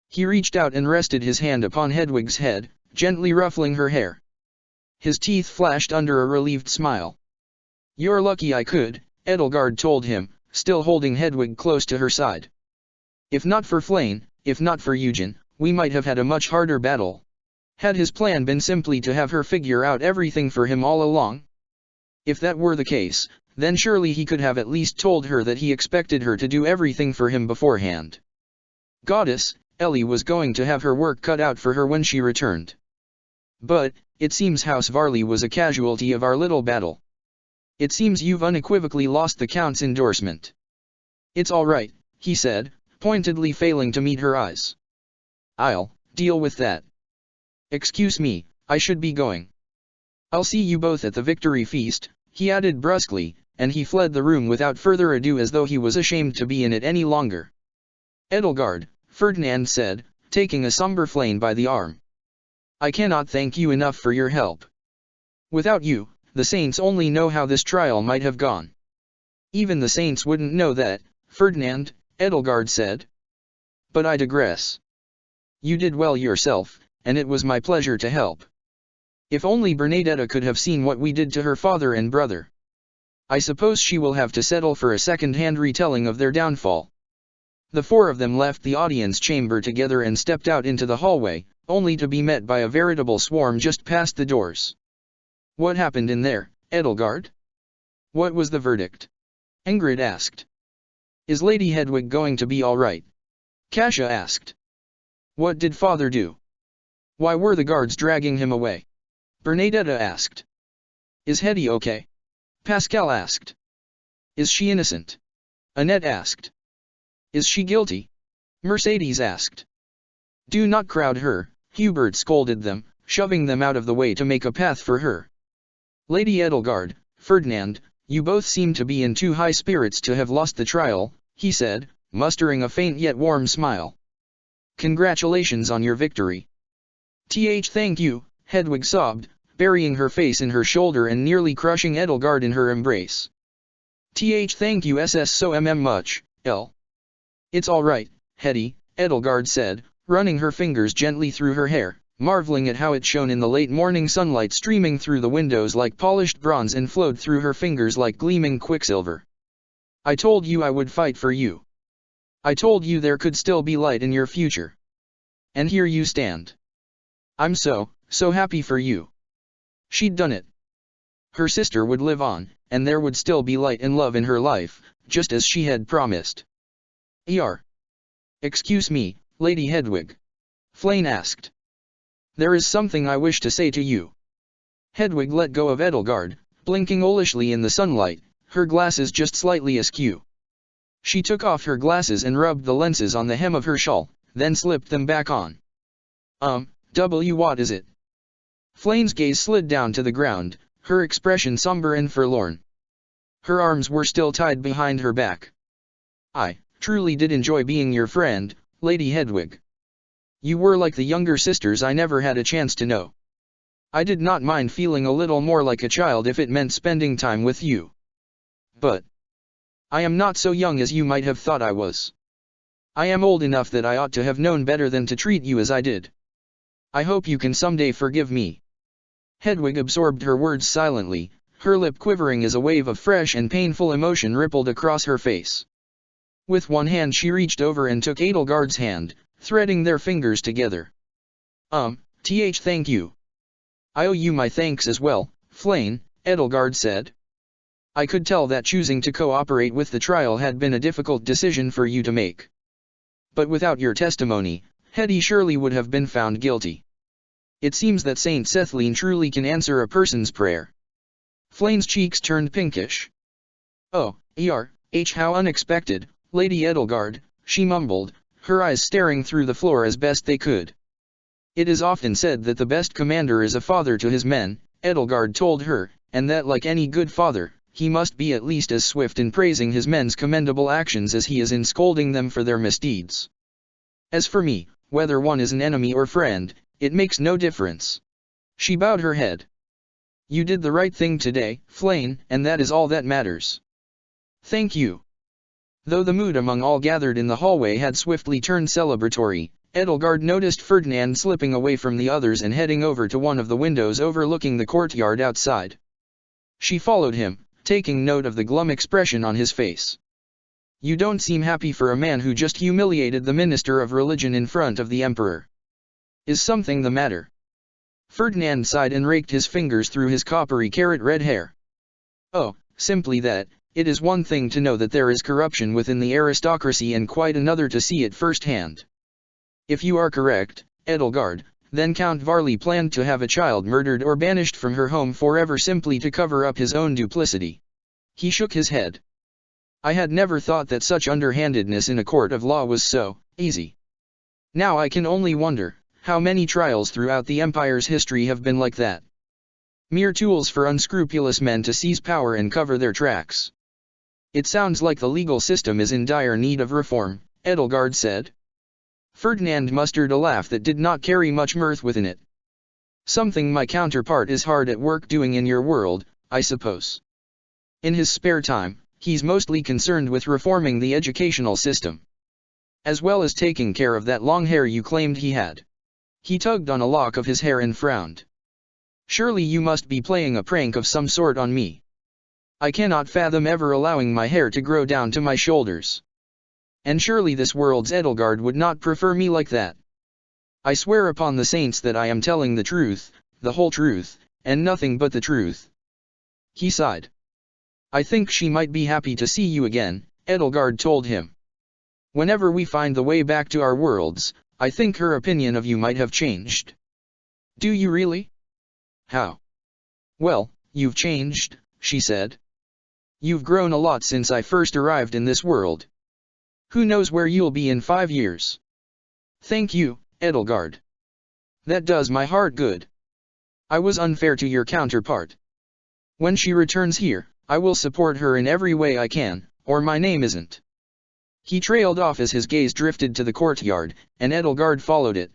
He reached out and rested his hand upon Hedwig's head, gently ruffling her hair. His teeth flashed under a relieved smile. You're lucky I could, Edelgard told him, still holding Hedwig close to her side. If not for Flayn, if not for Eugen, we might have had a much harder battle. Had his plan been simply to have her figure out everything for him all along? If that were the case, then surely he could have at least told her that he expected her to do everything for him beforehand. Goddess, Ellie was going to have her work cut out for her when she returned. But, it seems House Varley was a casualty of our little battle. It seems you've unequivocally lost the Count's endorsement. It's all right, he said, pointedly failing to meet her eyes. I'll deal with that. Excuse me, I should be going. I'll see you both at the victory feast, he added brusquely, and he fled the room without further ado as though he was ashamed to be in it any longer. Edelgard, Ferdinand said, taking a somber Flayn by the arm. I cannot thank you enough for your help. Without you, the saints only know how this trial might have gone. Even the saints wouldn't know that, Ferdinand, Edelgard said. But I digress. You did well yourself, and it was my pleasure to help. If only Bernadetta could have seen what we did to her father and brother. I suppose she will have to settle for a second-hand retelling of their downfall. The four of them left the audience chamber together and stepped out into the hallway, only to be met by a veritable swarm just past the doors. What happened in there, Edelgard? What was the verdict? Ingrid asked. Is Lady Hedwig going to be all right? Kasia asked. What did father do? Why were the guards dragging him away? Bernadetta asked. Is Hetty okay? Pascal asked. Is she innocent? Annette asked. Is she guilty? Mercedes asked. Do not crowd her, Hubert scolded them, shoving them out of the way to make a path for her. Lady Edelgard, Ferdinand, you both seem to be in too high spirits to have lost the trial, he said, mustering a faint yet warm smile. Congratulations on your victory. Thank you, Hedwig sobbed, burying her face in her shoulder and nearly crushing Edelgard in her embrace. Thank you so much, Elle. It's all right, Hetty, Edelgard said, running her fingers gently through her hair, marveling at how it shone in the late morning sunlight streaming through the windows like polished bronze and flowed through her fingers like gleaming quicksilver. I told you I would fight for you. I told you there could still be light in your future. And here you stand. I'm so happy for you. She'd done it. Her sister would live on, and there would still be light and love in her life, just as she had promised. Excuse me, Lady Hedwig. Flayn asked. There is something I wish to say to you. Hedwig let go of Edelgard, blinking owlishly in the sunlight, her glasses just slightly askew. She took off her glasses and rubbed the lenses on the hem of her shawl, then slipped them back on. What is it? Flayn's gaze slid down to the ground, her expression somber and forlorn. Her arms were still tied behind her back. I truly did enjoy being your friend, Lady Hedwig. You were like the younger sisters I never had a chance to know. I did not mind feeling a little more like a child if it meant spending time with you. But I am not so young as you might have thought I was. I am old enough that I ought to have known better than to treat you as I did. I hope you can someday forgive me. Hedwig absorbed her words silently, her lip quivering as a wave of fresh and painful emotion rippled across her face. With one hand she reached over and took Edelgard's hand, threading their fingers together. Thank you. I owe you my thanks as well, Flayn, Edelgard said. I could tell that choosing to cooperate with the trial had been a difficult decision for you to make. But without your testimony, Hetty surely would have been found guilty. It seems that Saint Cethline truly can answer a person's prayer. Flayn's cheeks turned pinkish. Oh, how unexpected, Lady Edelgard, she mumbled, her eyes staring through the floor as best they could. It is often said that the best commander is a father to his men, Edelgard told her, and that like any good father, he must be at least as swift in praising his men's commendable actions as he is in scolding them for their misdeeds. As for me, whether one is an enemy or friend, it makes no difference. She bowed her head. You did the right thing today, Flayn, and that is all that matters. Thank you. Though the mood among all gathered in the hallway had swiftly turned celebratory, Edelgard noticed Ferdinand slipping away from the others and heading over to one of the windows overlooking the courtyard outside. She followed him, taking note of the glum expression on his face. You don't seem happy for a man who just humiliated the Minister of Religion in front of the Emperor. Is something the matter? Ferdinand sighed and raked his fingers through his coppery carrot-red hair. Oh, simply that. It is one thing to know that there is corruption within the aristocracy and quite another to see it firsthand. If you are correct, Edelgard, then Count Varley planned to have a child murdered or banished from her home forever simply to cover up his own duplicity. He shook his head. I had never thought that such underhandedness in a court of law was so easy. Now I can only wonder how many trials throughout the Empire's history have been like that. Mere tools for unscrupulous men to seize power and cover their tracks. It sounds like the legal system is in dire need of reform, Edelgard said. Ferdinand mustered a laugh that did not carry much mirth within it. Something my counterpart is hard at work doing in your world, I suppose. In his spare time, he's mostly concerned with reforming the educational system. As well as taking care of that long hair you claimed he had. He tugged on a lock of his hair and frowned. Surely you must be playing a prank of some sort on me. I cannot fathom ever allowing my hair to grow down to my shoulders. And surely this world's Edelgard would not prefer me like that. I swear upon the saints that I am telling the truth, the whole truth, and nothing but the truth. He sighed. I think she might be happy to see you again, Edelgard told him. Whenever we find the way back to our worlds, I think her opinion of you might have changed. Do you really? How? Well, you've changed, she said. You've grown a lot since I first arrived in this world. Who knows where you'll be in 5 years? Thank you, Edelgard. That does my heart good. I was unfair to your counterpart. When she returns here, I will support her in every way I can, or my name isn't. He trailed off as his gaze drifted to the courtyard, and Edelgard followed it.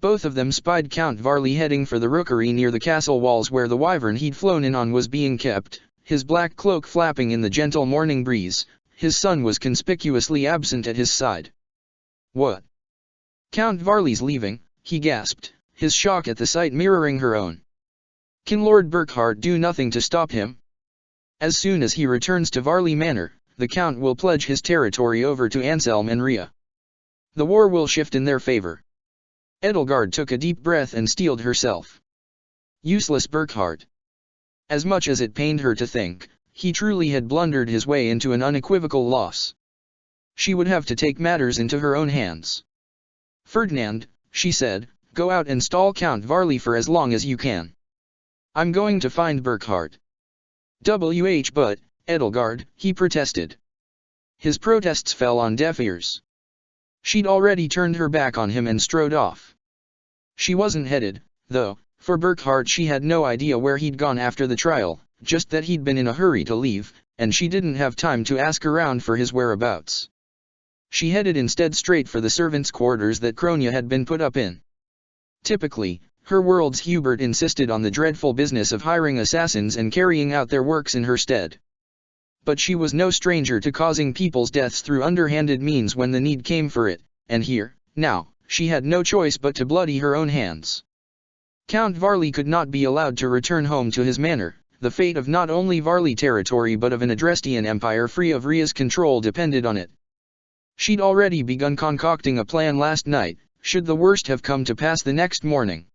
Both of them spied Count Varley heading for the rookery near the castle walls where the wyvern he'd flown in on was being kept, his black cloak flapping in the gentle morning breeze. His son was conspicuously absent at his side. What? Count Varley's leaving, he gasped, his shock at the sight mirroring her own. Can Lord Burkhart do nothing to stop him? As soon as he returns to Varley Manor, the Count will pledge his territory over to Anselm and Rhea. The war will shift in their favor. Edelgard took a deep breath and steeled herself. Useless Burkhart. As much as it pained her to think, he truly had blundered his way into an unequivocal loss. She would have to take matters into her own hands. Ferdinand, she said, go out and stall Count Varley for as long as you can. I'm going to find Burkhart. But, Edelgard, he protested. His protests fell on deaf ears. She'd already turned her back on him and strode off. She wasn't headed, though, for Burkhart. She had no idea where he'd gone after the trial, just that he'd been in a hurry to leave, and she didn't have time to ask around for his whereabouts. She headed instead straight for the servants' quarters that Kronia had been put up in. Typically, her world's Hubert insisted on the dreadful business of hiring assassins and carrying out their works in her stead. But she was no stranger to causing people's deaths through underhanded means when the need came for it, and here, now, she had no choice but to bloody her own hands. Count Varley could not be allowed to return home to his manor. The fate of not only Varley territory but of an Adrestian empire free of Rhea's control depended on it. She'd already begun concocting a plan last night, should the worst have come to pass the next morning.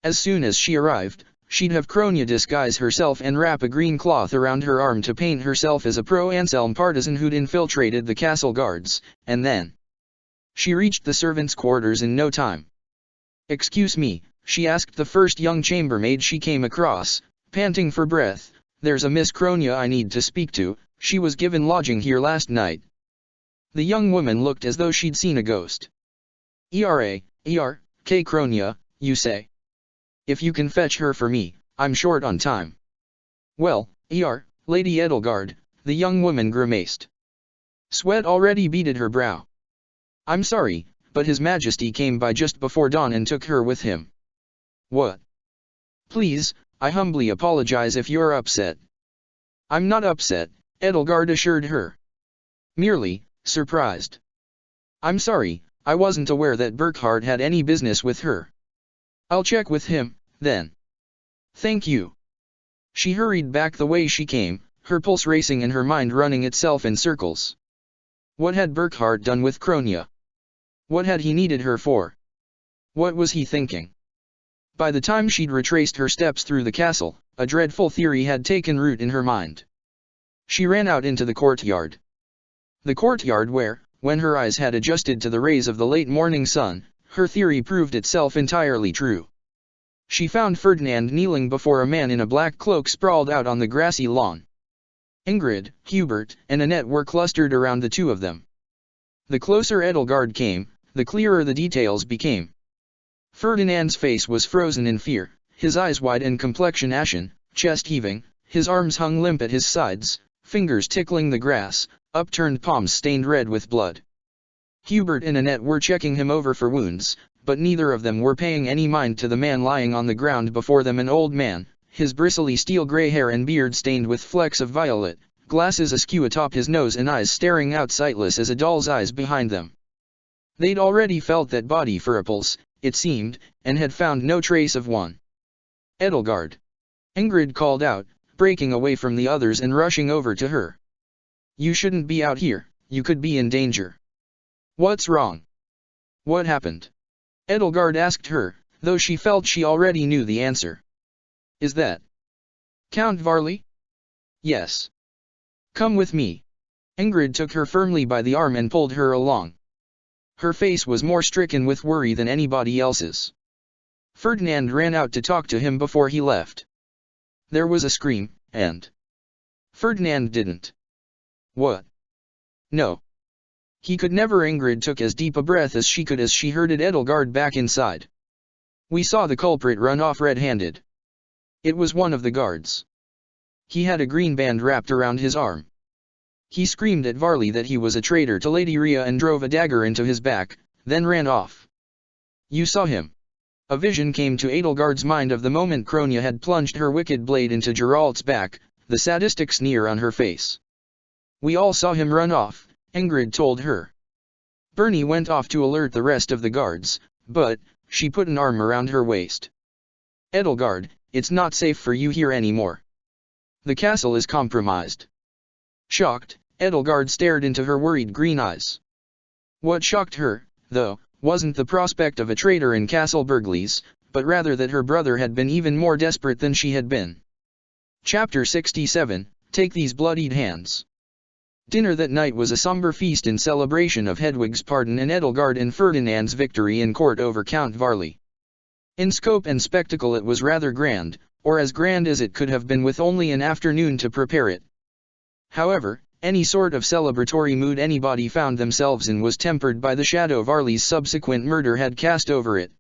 As soon as she arrived, she'd have Kronia disguise herself and wrap a green cloth around her arm to paint herself as a pro-Anselm partisan who'd infiltrated the castle guards, and then she reached the servants' quarters in no time. Excuse me, she asked the first young chambermaid she came across, panting for breath. There's a Miss Kronia I need to speak to. She was given lodging here last night. The young woman looked as though she'd seen a ghost. K. Kronia, you say? If you can fetch her for me, I'm short on time. Well, Lady Edelgard, the young woman grimaced. Sweat already beaded her brow. I'm sorry, but His Majesty came by just before dawn and took her with him. What? Please, I humbly apologize if you're upset. I'm not upset, Edelgard assured her. Merely, surprised. I'm sorry, I wasn't aware that Burkhard had any business with her. I'll check with him, then. Thank you. She hurried back the way she came, her pulse racing and her mind running itself in circles. What had Burkhard done with Kronia? What had he needed her for? What was he thinking? By the time she'd retraced her steps through the castle, a dreadful theory had taken root in her mind. She ran out into the courtyard. The courtyard where, when her eyes had adjusted to the rays of the late morning sun, her theory proved itself entirely true. She found Ferdinand kneeling before a man in a black cloak sprawled out on the grassy lawn. Ingrid, Hubert, and Annette were clustered around the two of them. The closer Edelgard came, the clearer the details became. Ferdinand's face was frozen in fear, his eyes wide and complexion ashen, chest heaving, his arms hung limp at his sides, fingers tickling the grass, upturned palms stained red with blood. Hubert and Annette were checking him over for wounds, but neither of them were paying any mind to the man lying on the ground before them, an old man, his bristly steel-gray hair and beard stained with flecks of violet, glasses askew atop his nose and eyes staring out sightless as a doll's eyes behind them. They'd already felt that body for a pulse, it seemed, and had found no trace of one. Edelgard. Ingrid called out, breaking away from the others and rushing over to her. You shouldn't be out here, you could be in danger. What's wrong? What happened? Edelgard asked her, though she felt she already knew the answer. Is that Count Varley? Yes. Come with me. Ingrid took her firmly by the arm and pulled her along. Her face was more stricken with worry than anybody else's. Ferdinand ran out to talk to him before he left. There was a scream, and Ferdinand didn't. What? No. He could never. Ingrid took as deep a breath as she could as she herded Edelgard back inside. We saw the culprit run off red-handed. It was one of the guards. He had a green band wrapped around his arm. He screamed at Varley that he was a traitor to Lady Rhea and drove a dagger into his back, then ran off. You saw him. A vision came to Edelgard's mind of the moment Kronia had plunged her wicked blade into Geralt's back, the sadistic sneer on her face. We all saw him run off, Ingrid told her. Bernie went off to alert the rest of the guards, but she put an arm around her waist. Edelgard, it's not safe for you here anymore. The castle is compromised. Shocked, Edelgard stared into her worried green eyes. What shocked her, though, wasn't the prospect of a traitor in Castle Burgleys, but rather that her brother had been even more desperate than she had been. Chapter 67, Take These Bloodied Hands. Dinner that night was a somber feast in celebration of Hedwig's pardon and Edelgard and Ferdinand's victory in court over Count Varley. In scope and spectacle it was rather grand, or as grand as it could have been with only an afternoon to prepare it. However, any sort of celebratory mood anybody found themselves in was tempered by the shadow Varley's subsequent murder had cast over it.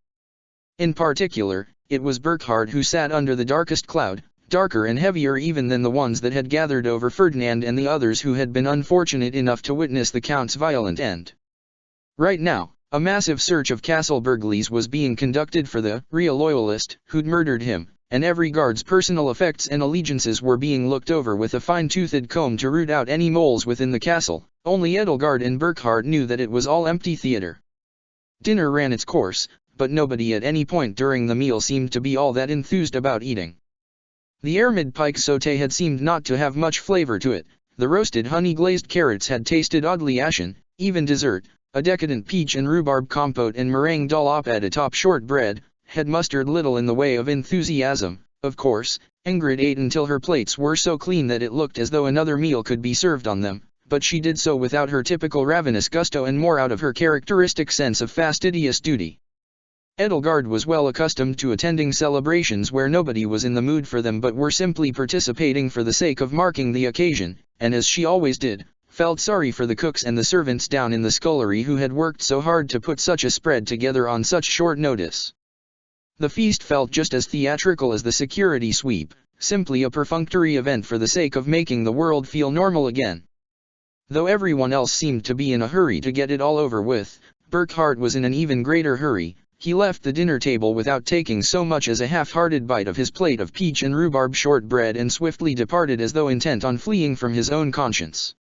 In particular, it was Burkhard who sat under the darkest cloud, darker and heavier even than the ones that had gathered over Ferdinand and the others who had been unfortunate enough to witness the Count's violent end. Right now, a massive search of Castle Burgleys was being conducted for the real loyalist who'd murdered him, and every guard's personal effects and allegiances were being looked over with a fine-toothed comb to root out any moles within the castle. Only Edelgard and Burkhard knew that it was all empty theater. Dinner ran its course, but nobody at any point during the meal seemed to be all that enthused about eating. The Ermid pike sauté had seemed not to have much flavor to it, the roasted honey-glazed carrots had tasted oddly ashen, even dessert, a decadent peach and rhubarb compote and meringue dollop atop shortbread, had mustered little in the way of enthusiasm. Of course, Ingrid ate until her plates were so clean that it looked as though another meal could be served on them, but she did so without her typical ravenous gusto and more out of her characteristic sense of fastidious duty. Edelgard was well accustomed to attending celebrations where nobody was in the mood for them but were simply participating for the sake of marking the occasion, and as she always did, felt sorry for the cooks and the servants down in the scullery who had worked so hard to put such a spread together on such short notice. The feast felt just as theatrical as the security sweep, simply a perfunctory event for the sake of making the world feel normal again. Though everyone else seemed to be in a hurry to get it all over with, Burckhardt was in an even greater hurry. He left the dinner table without taking so much as a half-hearted bite of his plate of peach and rhubarb shortbread and swiftly departed as though intent on fleeing from his own conscience.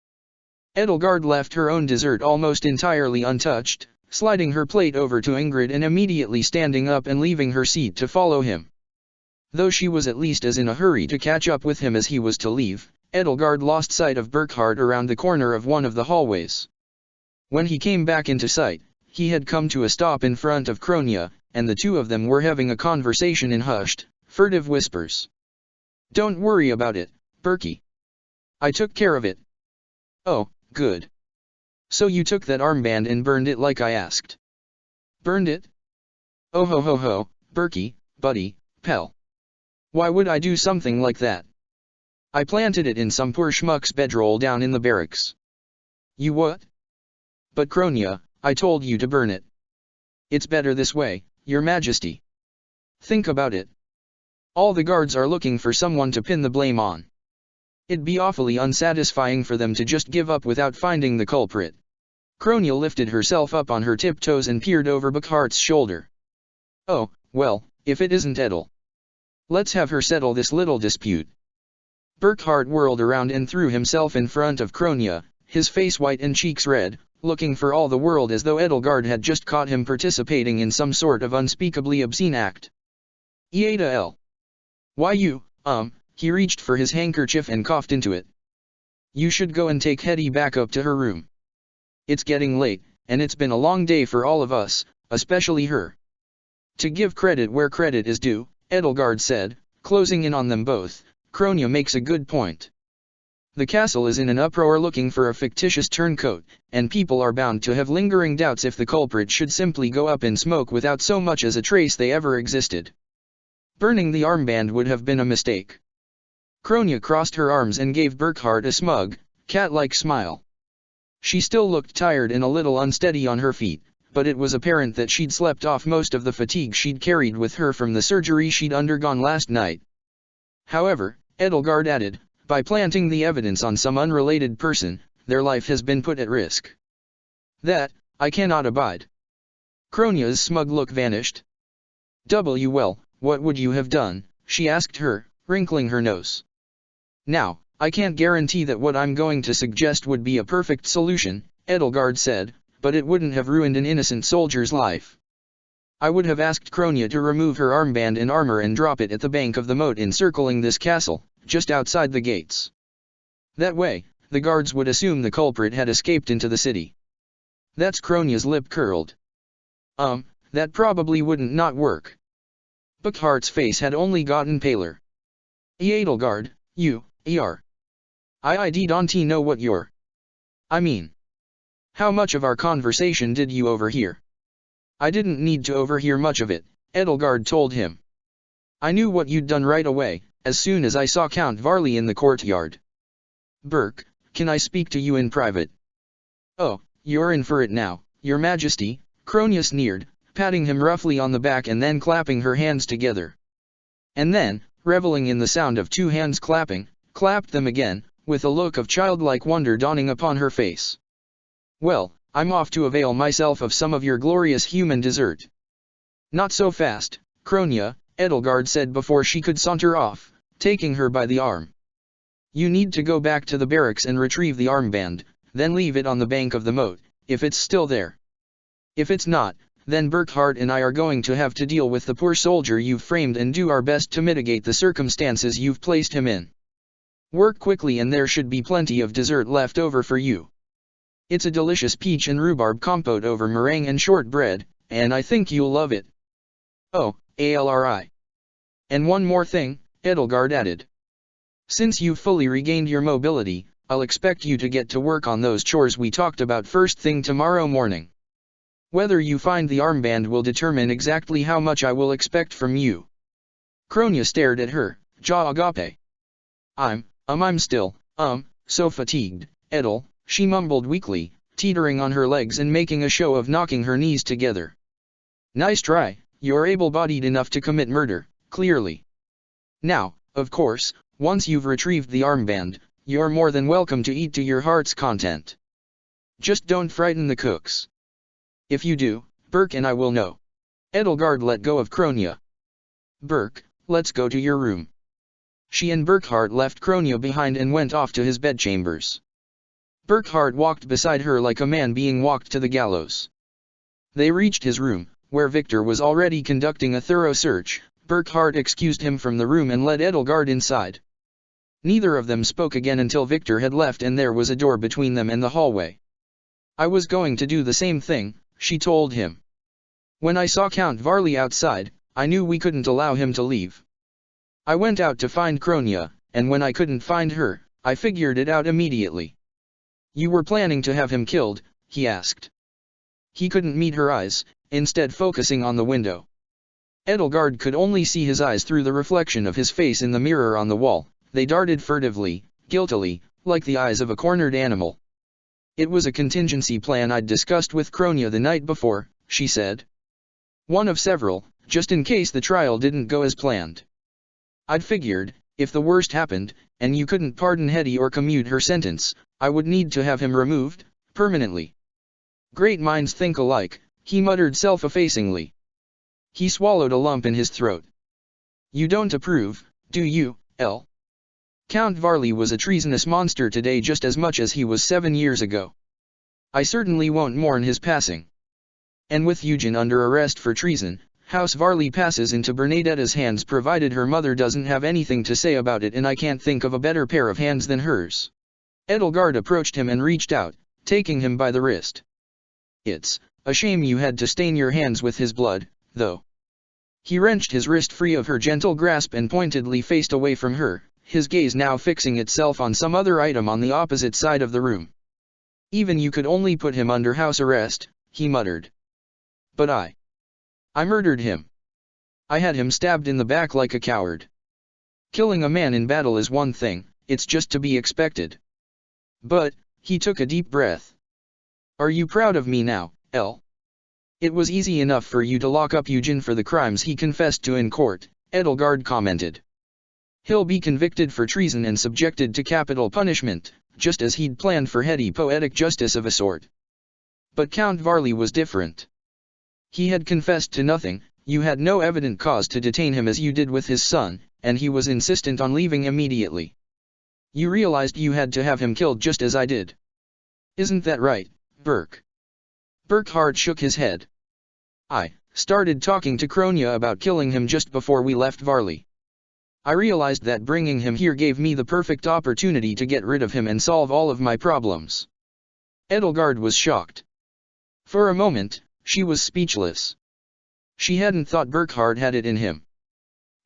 Edelgard left her own dessert almost entirely untouched, sliding her plate over to Ingrid and immediately standing up and leaving her seat to follow him. Though she was at least as in a hurry to catch up with him as he was to leave, Edelgard lost sight of Burckhardt around the corner of one of the hallways. When he came back into sight, he had come to a stop in front of Kronia, and the two of them were having a conversation in hushed, furtive whispers. "Don't worry about it, Berkey. I took care of it." "Oh, good. So you took that armband and burned it like I asked." "Burned it? Oh ho ho ho, Berkey, buddy, pal. Why would I do something like that? I planted it in some poor schmuck's bedroll down in the barracks." "You what?" "But Kronia, I told you to burn it." "It's better this way, Your Majesty. Think about it. All the guards are looking for someone to pin the blame on. It'd be awfully unsatisfying for them to just give up without finding the culprit." Kronia lifted herself up on her tiptoes and peered over Burckhardt's shoulder. "Oh, well, if it isn't Edel. Let's have her settle this little dispute." Burckhardt whirled around and threw himself in front of Kronia, his face white and cheeks red, looking for all the world as though Edelgard had just caught him participating in some sort of unspeakably obscene act. "Iada L. Why you, he reached for his handkerchief and coughed into it. "You should go and take Hetty back up to her room. It's getting late, and it's been a long day for all of us, especially her." "To give credit where credit is due," Edelgard said, closing in on them both, "Kronia makes a good point. The castle is in an uproar looking for a fictitious turncoat, and people are bound to have lingering doubts if the culprit should simply go up in smoke without so much as a trace they ever existed. Burning the armband would have been a mistake." Kronia crossed her arms and gave Burckhardt a smug, cat-like smile. She still looked tired and a little unsteady on her feet, but it was apparent that she'd slept off most of the fatigue she'd carried with her from the surgery she'd undergone last night. "However," Edelgard added, "by planting the evidence on some unrelated person, their life has been put at risk. That, I cannot abide." Kronia's smug look vanished. "Well, what would you have done?" she asked her, wrinkling her nose. "Now, I can't guarantee that what I'm going to suggest would be a perfect solution," Edelgard said, "but it wouldn't have ruined an innocent soldier's life. I would have asked Kronia to remove her armband and armor and drop it at the bank of the moat encircling this castle, just outside the gates. That way, the guards would assume the culprit had escaped into the city." That's Kronia's lip curled. That probably wouldn't not work." Burckhardt's face had only gotten paler. "Edelgard, you, I don't know what you're. I mean, how much of our conversation did you overhear?" "I didn't need to overhear much of it," Edelgard told him. "I knew what you'd done right away, as soon as I saw Count Varley in the courtyard." "Burke, can I speak to you in private?" "Oh, you're in for it now, Your Majesty," Kronia sneered, patting him roughly on the back and then clapping her hands together. And then, reveling in the sound of two hands clapping, clapped them again, with a look of childlike wonder dawning upon her face. "Well, I'm off to avail myself of some of your glorious human dessert." "Not so fast, Kronia," Edelgard said before she could saunter off, taking her by the arm. "You need to go back to the barracks and retrieve the armband, then leave it on the bank of the moat, if it's still there. If it's not, then Burckhardt and I are going to have to deal with the poor soldier you've framed and do our best to mitigate the circumstances you've placed him in. Work quickly and there should be plenty of dessert left over for you. It's a delicious peach and rhubarb compote over meringue and shortbread, and I think you'll love it. Oh, ALRI. And one more thing," Edelgard added. "Since you've fully regained your mobility, I'll expect you to get to work on those chores we talked about first thing tomorrow morning. Whether you find the armband will determine exactly how much I will expect from you." Kronia stared at her, jaw agape. I'm still, so fatigued, Edel," she mumbled weakly, teetering on her legs and making a show of knocking her knees together. "Nice try, you're able-bodied enough to commit murder, clearly. Now, of course, once you've retrieved the armband, you're more than welcome to eat to your heart's content. Just don't frighten the cooks. If you do, Burke and I will know. Edelgard let go of Kronia. Burke, let's go to your room. She and Burkhard left Kronia behind and went off to his bedchambers. Burkhard walked beside her like a man being walked to the gallows. They reached his room, where Victor was already conducting a thorough search. Burkhard excused him from the room and led Edelgard inside. Neither of them spoke again until Victor had left and there was a door between them and the hallway. I was going to do the same thing, she told him. When I saw Count Varley outside, I knew we couldn't allow him to leave. I went out to find Kronia, and when I couldn't find her, I figured it out immediately. You were planning to have him killed, he asked. He couldn't meet her eyes, instead focusing on the window. Edelgard could only see his eyes through the reflection of his face in the mirror on the wall. They darted furtively, guiltily, like the eyes of a cornered animal. It was a contingency plan I'd discussed with Kronia the night before, she said. One of several, just in case the trial didn't go as planned. I'd figured, if the worst happened, and you couldn't pardon Hetty or commute her sentence, I would need to have him removed, permanently. Great minds think alike, he muttered self-effacingly. He swallowed a lump in his throat. You don't approve, do you, Elle? Count Varley was a treasonous monster today just as much as he was 7 years ago. I certainly won't mourn his passing. And with Eugen under arrest for treason, House Varley passes into Bernadetta's hands provided her mother doesn't have anything to say about it, and I can't think of a better pair of hands than hers. Edelgard approached him and reached out, taking him by the wrist. It's a shame you had to stain your hands with his blood, though. He wrenched his wrist free of her gentle grasp and pointedly faced away from her, his gaze now fixing itself on some other item on the opposite side of the room. Even you could only put him under house arrest, he muttered. But I murdered him. I had him stabbed in the back like a coward. Killing a man in battle is one thing, it's just to be expected. But, he took a deep breath. Are you proud of me now, Elle? It was easy enough for you to lock up Eugen for the crimes he confessed to in court, Edelgard commented. He'll be convicted for treason and subjected to capital punishment, just as he'd planned for Hetty, poetic justice of a sort. But Count Varley was different. He had confessed to nothing, you had no evident cause to detain him as you did with his son, and he was insistent on leaving immediately. You realized you had to have him killed just as I did. Isn't that right, Burke? Burkhard shook his head. I started talking to Kronia about killing him just before we left Varley. I realized that bringing him here gave me the perfect opportunity to get rid of him and solve all of my problems. Edelgard was shocked. For a moment, she was speechless. She hadn't thought Burkhard had it in him.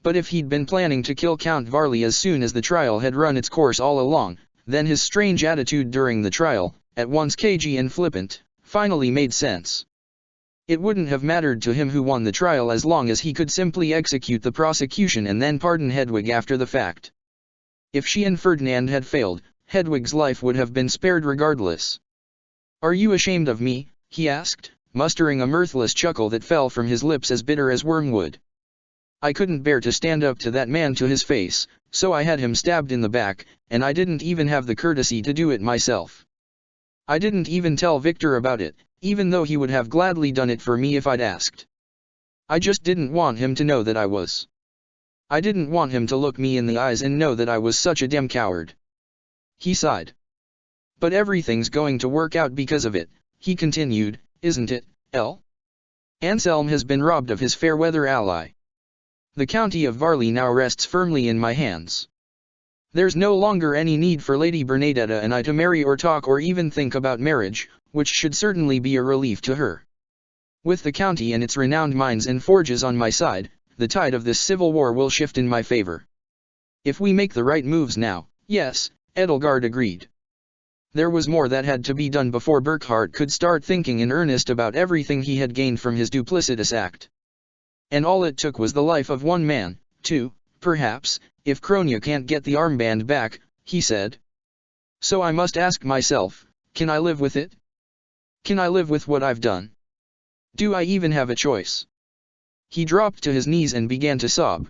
But if he'd been planning to kill Count Varley as soon as the trial had run its course all along, then his strange attitude during the trial, at once cagey and flippant, finally made sense. It wouldn't have mattered to him who won the trial as long as he could simply execute the prosecution and then pardon Hedwig after the fact. If she and Ferdinand had failed, Hedwig's life would have been spared regardless. Are you ashamed of me? He asked, mustering a mirthless chuckle that fell from his lips as bitter as wormwood. I couldn't bear to stand up to that man to his face, so I had him stabbed in the back, and I didn't even have the courtesy to do it myself. I didn't even tell Victor about it, even though he would have gladly done it for me if I'd asked. I just didn't want him to know that I was. I didn't want him to look me in the eyes and know that I was such a damn coward. He sighed. But everything's going to work out because of it, he continued, isn't it, Elle? Anselm has been robbed of his fair-weather ally. The county of Varley now rests firmly in my hands. There's no longer any need for Lady Bernadetta and I to marry or talk or even think about marriage, which should certainly be a relief to her. With the county and its renowned mines and forges on my side, the tide of this civil war will shift in my favor. If we make the right moves now, yes, Edelgard agreed. There was more that had to be done before Burkhard could start thinking in earnest about everything he had gained from his duplicitous act. And all it took was the life of one man, too, perhaps, if Kronia can't get the armband back, he said. So I must ask myself, can I live with it? Can I live with what I've done? Do I even have a choice? He dropped to his knees and began to sob.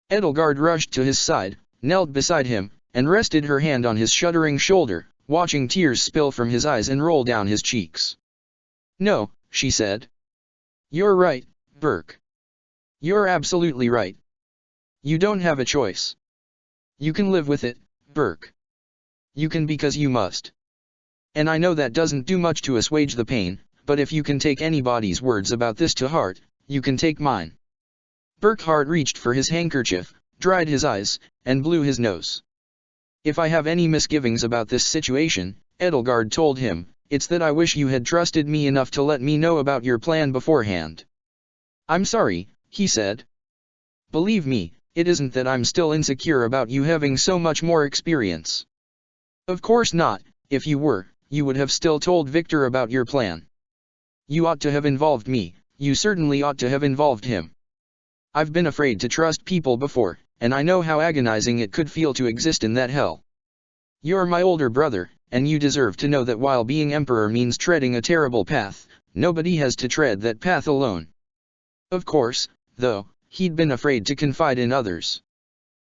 Edelgard rushed to his side, knelt beside him, and rested her hand on his shuddering shoulder, watching tears spill from his eyes and roll down his cheeks. "No," she said. "You're right, Burke. You're absolutely right. You don't have a choice. You can live with it, Burke. You can because you must. And I know that doesn't do much to assuage the pain, but if you can take anybody's words about this to heart, you can take mine." Burkhart reached for his handkerchief, dried his eyes, and blew his nose. "If I have any misgivings about this situation," Edelgard told him, "it's that I wish you had trusted me enough to let me know about your plan beforehand." "I'm sorry," he said. "Believe me, it isn't that I'm still insecure about you having so much more experience. Of course not. If you were, you would have still told Victor about your plan. You ought to have involved me, you certainly ought to have involved him. I've been afraid to trust people before, and I know how agonizing it could feel to exist in that hell. You're my older brother, and you deserve to know that while being emperor means treading a terrible path, nobody has to tread that path alone." Of course, though, he'd been afraid to confide in others.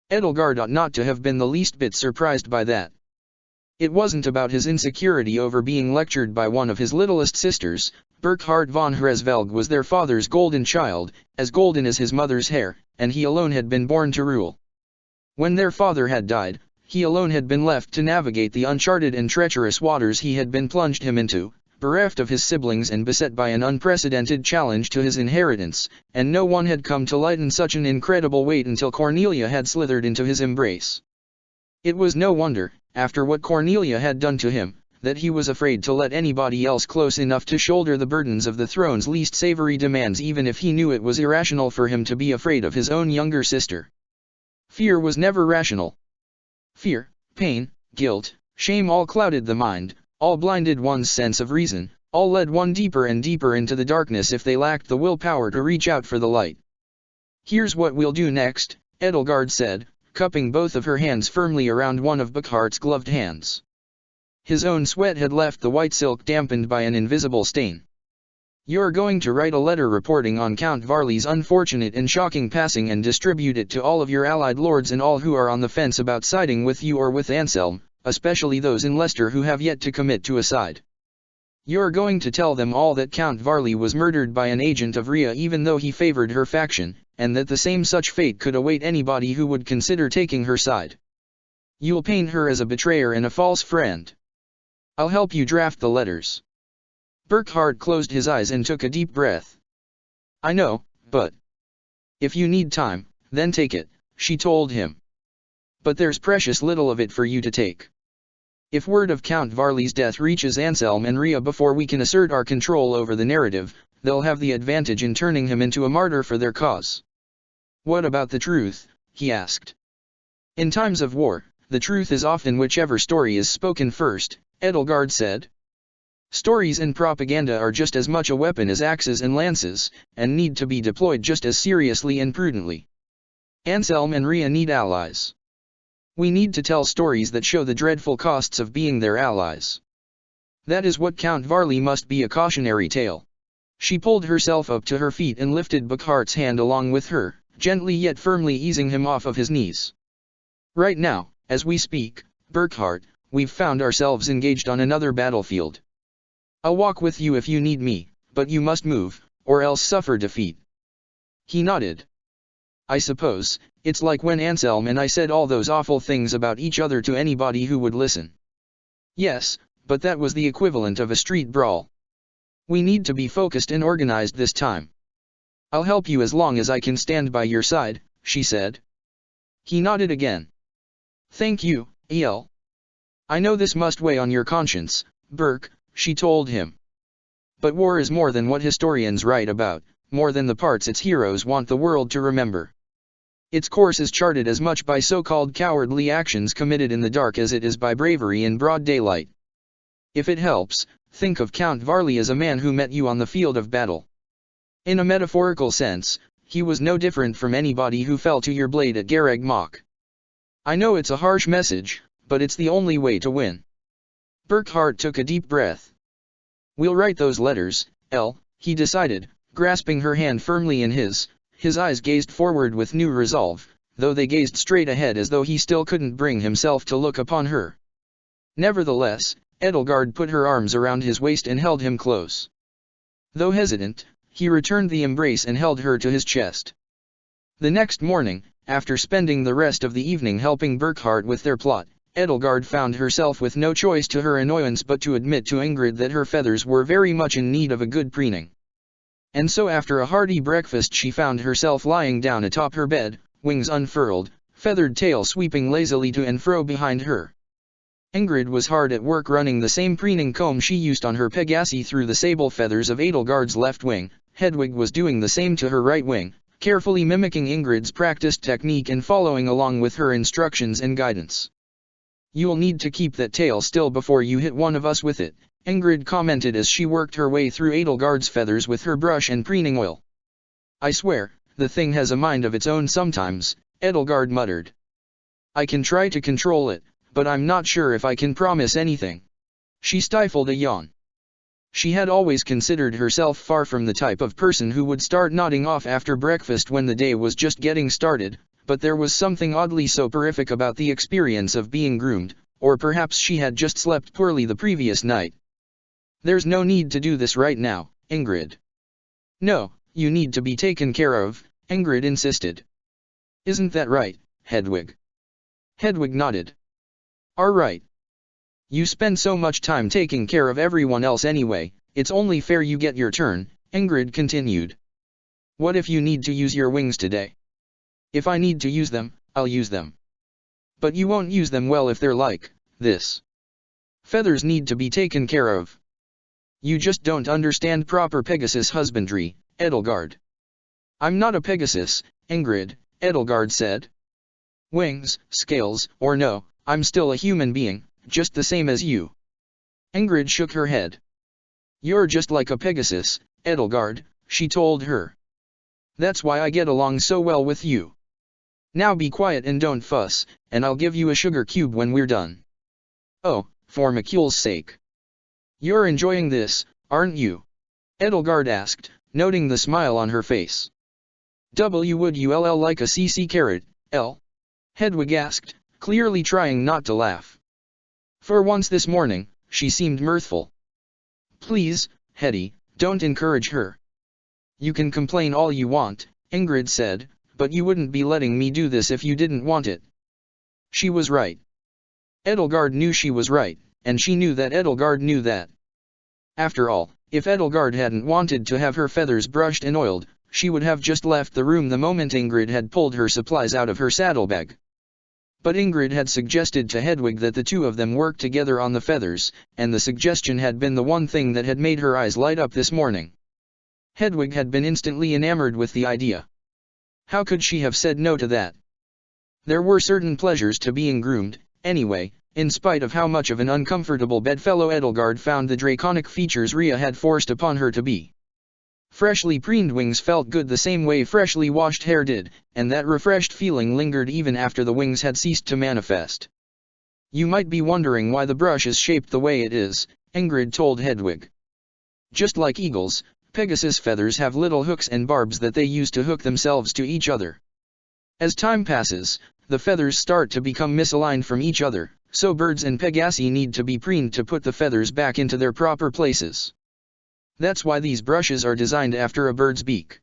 Edelgard ought not to have been the least bit surprised by that. It wasn't about his insecurity over being lectured by one of his littlest sisters. Burkhard von Hresvelg was their father's golden child, as golden as his mother's hair, and he alone had been born to rule. When their father had died, he alone had been left to navigate the uncharted and treacherous waters he had been plunged him into, bereft of his siblings and beset by an unprecedented challenge to his inheritance, and no one had come to lighten such an incredible weight until Cornelia had slithered into his embrace. It was no wonder, after what Cornelia had done to him, that he was afraid to let anybody else close enough to shoulder the burdens of the throne's least savory demands, even if he knew it was irrational for him to be afraid of his own younger sister. Fear was never rational. Fear, pain, guilt, shame all clouded the mind, all blinded one's sense of reason, all led one deeper and deeper into the darkness if they lacked the willpower to reach out for the light. "Here's what we'll do next," Edelgard said, cupping both of her hands firmly around one of Burkhart's gloved hands. His own sweat had left the white silk dampened by an invisible stain. "You're going to write a letter reporting on Count Varley's unfortunate and shocking passing and distribute it to all of your allied lords and all who are on the fence about siding with you or with Anselm, especially those in Leicester who have yet to commit to a side. You're going to tell them all that Count Varley was murdered by an agent of Rhea even though he favored her faction, and that the same such fate could await anybody who would consider taking her side. You'll paint her as a betrayer and a false friend. I'll help you draft the letters." Burkhart closed his eyes and took a deep breath. "I know, but if you need time, then take it," she told him. "But there's precious little of it for you to take. If word of Count Varley's death reaches Anselm and Rhea before we can assert our control over the narrative, they'll have the advantage in turning him into a martyr for their cause." "What about the truth?" he asked. "In times of war, the truth is often whichever story is spoken first," Edelgard said. "Stories and propaganda are just as much a weapon as axes and lances, and need to be deployed just as seriously and prudently. Anselm and Rhea need allies. We need to tell stories that show the dreadful costs of being their allies. That is what Count Varley must be, a cautionary tale." She pulled herself up to her feet and lifted Burkhart's hand along with her, gently yet firmly easing him off of his knees. "Right now, as we speak, Burkhart, we've found ourselves engaged on another battlefield. I'll walk with you if you need me, but you must move, or else suffer defeat." He nodded. "I suppose, it's like when Anselm and I said all those awful things about each other to anybody who would listen." "Yes, but that was the equivalent of a street brawl. We need to be focused and organized this time." "I'll help you as long as I can stand by your side," she said. He nodded again. "Thank you, El. I know this must weigh on your conscience, Burke," she told him. "But war is more than what historians write about, more than the parts its heroes want the world to remember. Its course is charted as much by so-called cowardly actions committed in the dark as it is by bravery in broad daylight. If it helps, think of Count Varley as a man who met you on the field of battle. In a metaphorical sense, he was no different from anybody who fell to your blade at Garreg Mach. I know it's a harsh message, but it's the only way to win." Burkhart took a deep breath. "We'll write those letters, El," he decided, grasping her hand firmly in his eyes gazed forward with new resolve, though they gazed straight ahead as though he still couldn't bring himself to look upon her. Nevertheless, Edelgard put her arms around his waist and held him close. Though hesitant, he returned the embrace and held her to his chest. The next morning, after spending the rest of the evening helping Burkhardt with their plot, Edelgard found herself with no choice to her annoyance but to admit to Ingrid that her feathers were very much in need of a good preening. And so after a hearty breakfast she found herself lying down atop her bed, wings unfurled, feathered tail sweeping lazily to and fro behind her. Ingrid was hard at work running the same preening comb she used on her Pegasi through the sable feathers of Edelgard's left wing. Hedwig was doing the same to her right wing, carefully mimicking Ingrid's practiced technique and following along with her instructions and guidance. "You'll need to keep that tail still before you hit one of us with it," Ingrid commented as she worked her way through Edelgard's feathers with her brush and preening oil. "I swear, the thing has a mind of its own sometimes," Edelgard muttered. "I can try to control it, but I'm not sure if I can promise anything." She stifled a yawn. She had always considered herself far from the type of person who would start nodding off after breakfast when the day was just getting started, but there was something oddly soporific about the experience of being groomed, or perhaps she had just slept poorly the previous night. "There's no need to do this right now, Ingrid." "No, you need to be taken care of," Ingrid insisted. "Isn't that right, Hedwig?" Hedwig nodded. "All right. You spend so much time taking care of everyone else anyway, it's only fair you get your turn," Ingrid continued. "What if you need to use your wings today?" "If I need to use them, I'll use them. But you won't use them well if they're like this. Feathers need to be taken care of. You just don't understand proper Pegasus husbandry, Edelgard." "I'm not a Pegasus, Ingrid," Edelgard said. "Wings, scales, or no, I'm still a human being, just the same as you." Ingrid shook her head. "You're just like a Pegasus, Edelgard," she told her. "That's why I get along so well with you. Now be quiet and don't fuss, and I'll give you a sugar cube when we're done." "Oh, for Macule's sake. You're enjoying this, aren't you?" Edelgard asked, noting the smile on her face. Would you like a CC carrot, L?" Hedwig asked, clearly trying not to laugh. For once this morning, she seemed mirthful. "Please, Hetty, don't encourage her." "You can complain all you want," Ingrid said, "but you wouldn't be letting me do this if you didn't want it." She was right. Edelgard knew she was right, and she knew that Edelgard knew that. After all, if Edelgard hadn't wanted to have her feathers brushed and oiled, she would have just left the room the moment Ingrid had pulled her supplies out of her saddlebag. But Ingrid had suggested to Hedwig that the two of them work together on the feathers, and the suggestion had been the one thing that had made her eyes light up this morning. Hedwig had been instantly enamored with the idea. How could she have said no to that? There were certain pleasures to being groomed, anyway, in spite of how much of an uncomfortable bedfellow Edelgard found the draconic features Rhea had forced upon her to be. Freshly preened wings felt good the same way freshly washed hair did, and that refreshed feeling lingered even after the wings had ceased to manifest. "You might be wondering why the brush is shaped the way it is," Ingrid told Hedwig. "Just like eagles, Pegasus feathers have little hooks and barbs that they use to hook themselves to each other. As time passes, the feathers start to become misaligned from each other, so birds and Pegasi need to be preened to put the feathers back into their proper places. That's why these brushes are designed after a bird's beak."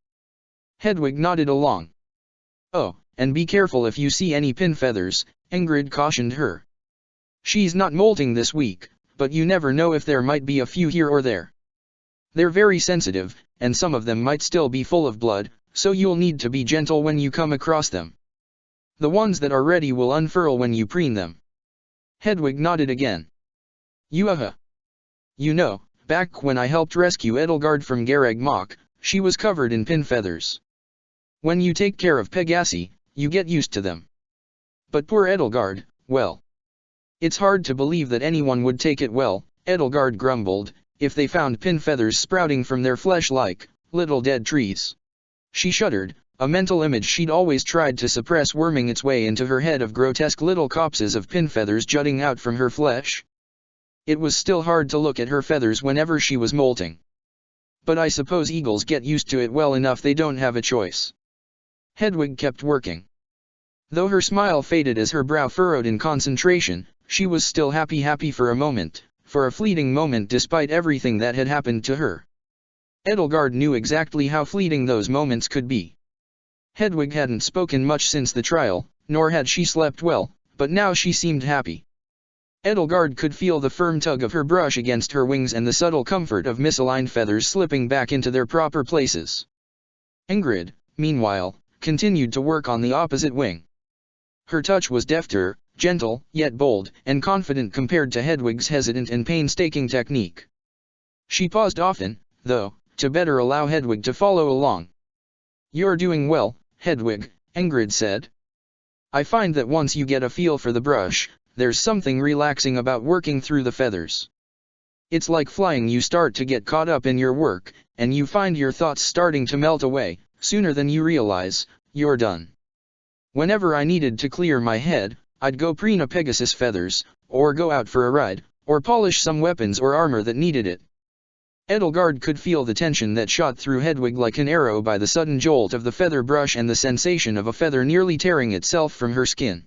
Hedwig nodded along. "Oh, and be careful if you see any pin feathers," Ingrid cautioned her. "She's not molting this week, but you never know if there might be a few here or there. They're very sensitive, and some of them might still be full of blood, so you'll need to be gentle when you come across them. The ones that are ready will unfurl when you preen them." Hedwig nodded again. You know, back when I helped rescue Edelgard from Garag Mach, she was covered in pin feathers. When you take care of Pegasi, you get used to them. But poor Edelgard, well. It's hard to believe that anyone would take it well, Edelgard grumbled, if they found pin feathers sprouting from their flesh like little dead trees. She shuddered, a mental image she'd always tried to suppress worming its way into her head of grotesque little copses of pin feathers jutting out from her flesh. It was still hard to look at her feathers whenever she was molting. but I suppose eagles get used to it well enough they don't have a choice. Hedwig kept working. Though her smile faded as her brow furrowed in concentration, she was still happy for a moment, for a fleeting moment despite everything that had happened to her. Edelgard knew exactly how fleeting those moments could be. Hedwig hadn't spoken much since the trial, nor had she slept well, but now she seemed happy. Edelgard could feel the firm tug of her brush against her wings and the subtle comfort of misaligned feathers slipping back into their proper places. Ingrid, meanwhile, continued to work on the opposite wing. Her touch was defter, gentle, yet bold, and confident compared to Hedwig's hesitant and painstaking technique. She paused often, though, to better allow Hedwig to follow along. "You're doing well, Hedwig," Ingrid said. "I find that once you get a feel for the brush, there's something relaxing about working through the feathers. It's like flying, you start to get caught up in your work, and you find your thoughts starting to melt away. Sooner than you realize, you're done. Whenever I needed to clear my head, I'd go preen a Pegasus feathers, or go out for a ride, or polish some weapons or armor that needed it." Edelgard could feel the tension that shot through Hedwig like an arrow by the sudden jolt of the feather brush and the sensation of a feather nearly tearing itself from her skin.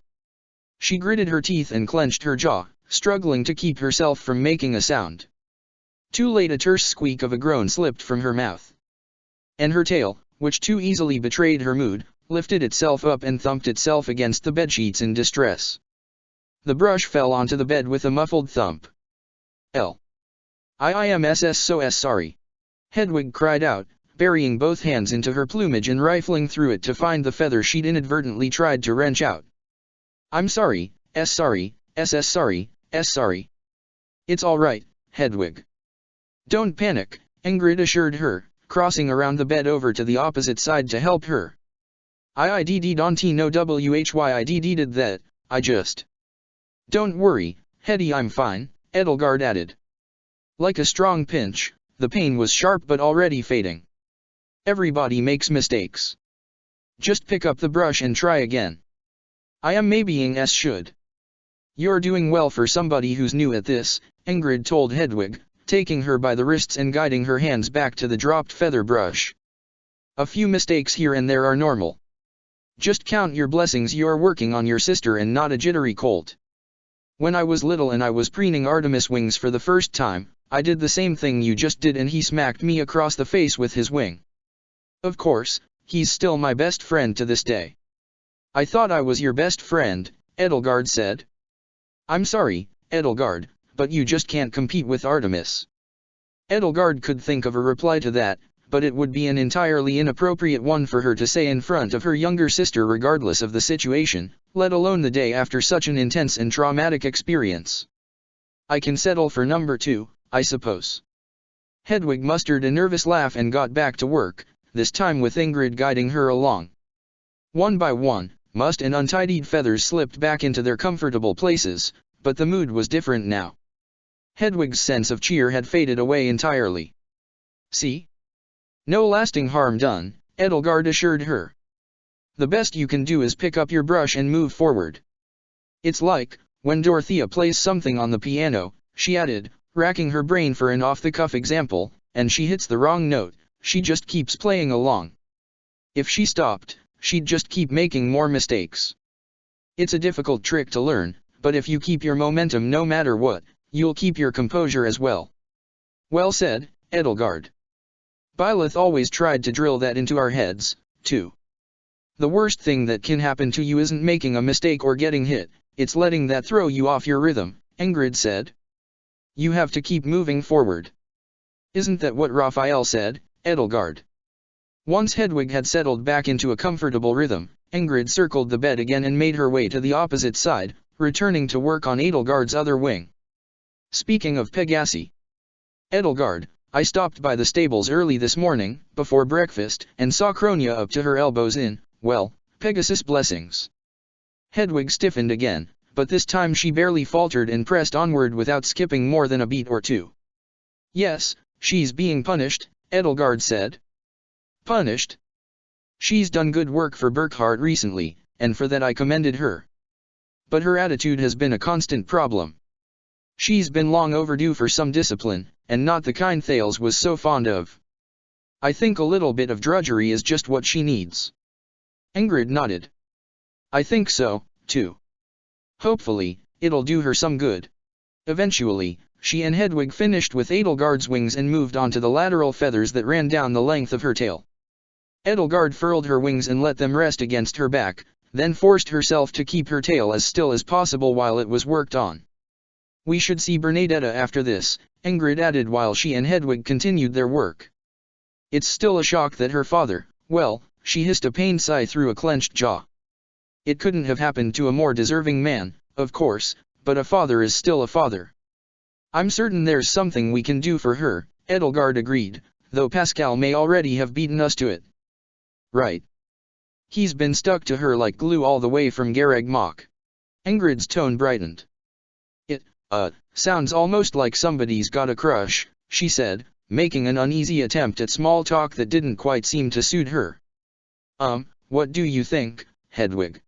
She gritted her teeth and clenched her jaw, struggling to keep herself from making a sound. Too late, a terse squeak of a groan slipped from her mouth. And her tail, which too easily betrayed her mood, lifted itself up and thumped itself against the bedsheets in distress. The brush fell onto the bed with a muffled thump. I am so sorry," Hedwig cried out, burying both hands into her plumage and rifling through it to find the feather she'd inadvertently tried to wrench out. "I'm sorry, sorry. It's all right, Hedwig. Don't panic," Ingrid assured her, crossing around the bed over to the opposite side to help her. "I don't know why I did that, I just..." "Don't worry, Hetty, I'm fine," Edelgard added. Like a strong pinch, the pain was sharp but already fading. "Everybody makes mistakes. Just pick up the brush and try again. I am maybeing should." "You're doing well for somebody who's new at this," Ingrid told Hedwig, taking her by the wrists and guiding her hands back to the dropped feather brush. "A few mistakes here and there are normal. Just count your blessings you're working on your sister and not a jittery colt. When I was little and I was preening Artemis wings for the first time, I did the same thing you just did and he smacked me across the face with his wing. Of course, he's still my best friend to this day." "I thought I was your best friend," Edelgard said. "I'm sorry, Edelgard, but you just can't compete with Artemis." Edelgard could think of a reply to that, but it would be an entirely inappropriate one for her to say in front of her younger sister regardless of the situation, let alone the day after such an intense and traumatic experience. "I can settle for number 2, I suppose." Hedwig mustered a nervous laugh and got back to work, this time with Ingrid guiding her along. One by one, mussed and untidied feathers slipped back into their comfortable places, but the mood was different now. Hedwig's sense of cheer had faded away entirely. "See? No lasting harm done," Edelgard assured her. "The best you can do is pick up your brush and move forward. It's like, when Dorothea plays something on the piano," she added, racking her brain for an off-the-cuff example, "and she hits the wrong note, she just keeps playing along. If she stopped, she'd just keep making more mistakes. It's a difficult trick to learn, but if you keep your momentum no matter what, you'll keep your composure as well." "Well said, Edelgard. Byleth always tried to drill that into our heads, too. The worst thing that can happen to you isn't making a mistake or getting hit, it's letting that throw you off your rhythm," Ingrid said. "You have to keep moving forward. Isn't that what Raphael said, Edelgard?" Once Hedwig had settled back into a comfortable rhythm, Ingrid circled the bed again and made her way to the opposite side, returning to work on Edelgard's other wing. "Speaking of Pegasi, Edelgard, I stopped by the stables early this morning, before breakfast, and saw Kronia up to her elbows in, well, Pegasus blessings." Hedwig stiffened again, but this time she barely faltered and pressed onward without skipping more than a beat or two. "Yes, she's being punished," Edelgard said. "Punished? She's done good work for Burkhardt recently, and for that I commended her. But her attitude has been a constant problem. She's been long overdue for some discipline, and not the kind Thales was so fond of." I think a little bit of drudgery is just what she needs. Ingrid nodded. I think so, too. Hopefully, it'll do her some good. Eventually, she and Hedwig finished with Edelgard's wings and moved on to the lateral feathers that ran down the length of her tail. Edelgard furled her wings and let them rest against her back, then forced herself to keep her tail as still as possible while it was worked on. We should see Bernadetta after this, Ingrid added while she and Hedwig continued their work. It's still a shock that her father, well, she hissed a pained sigh through a clenched jaw. It couldn't have happened to a more deserving man, of course, but a father is still a father. I'm certain there's something we can do for her, Edelgard agreed, though Pascal may already have beaten us to it. Right. He's been stuck to her like glue all the way from Garreg Mach. Ingrid's tone brightened. It, sounds almost like somebody's got a crush, she said, making an uneasy attempt at small talk that didn't quite seem to suit her. What do you think, Hedwig?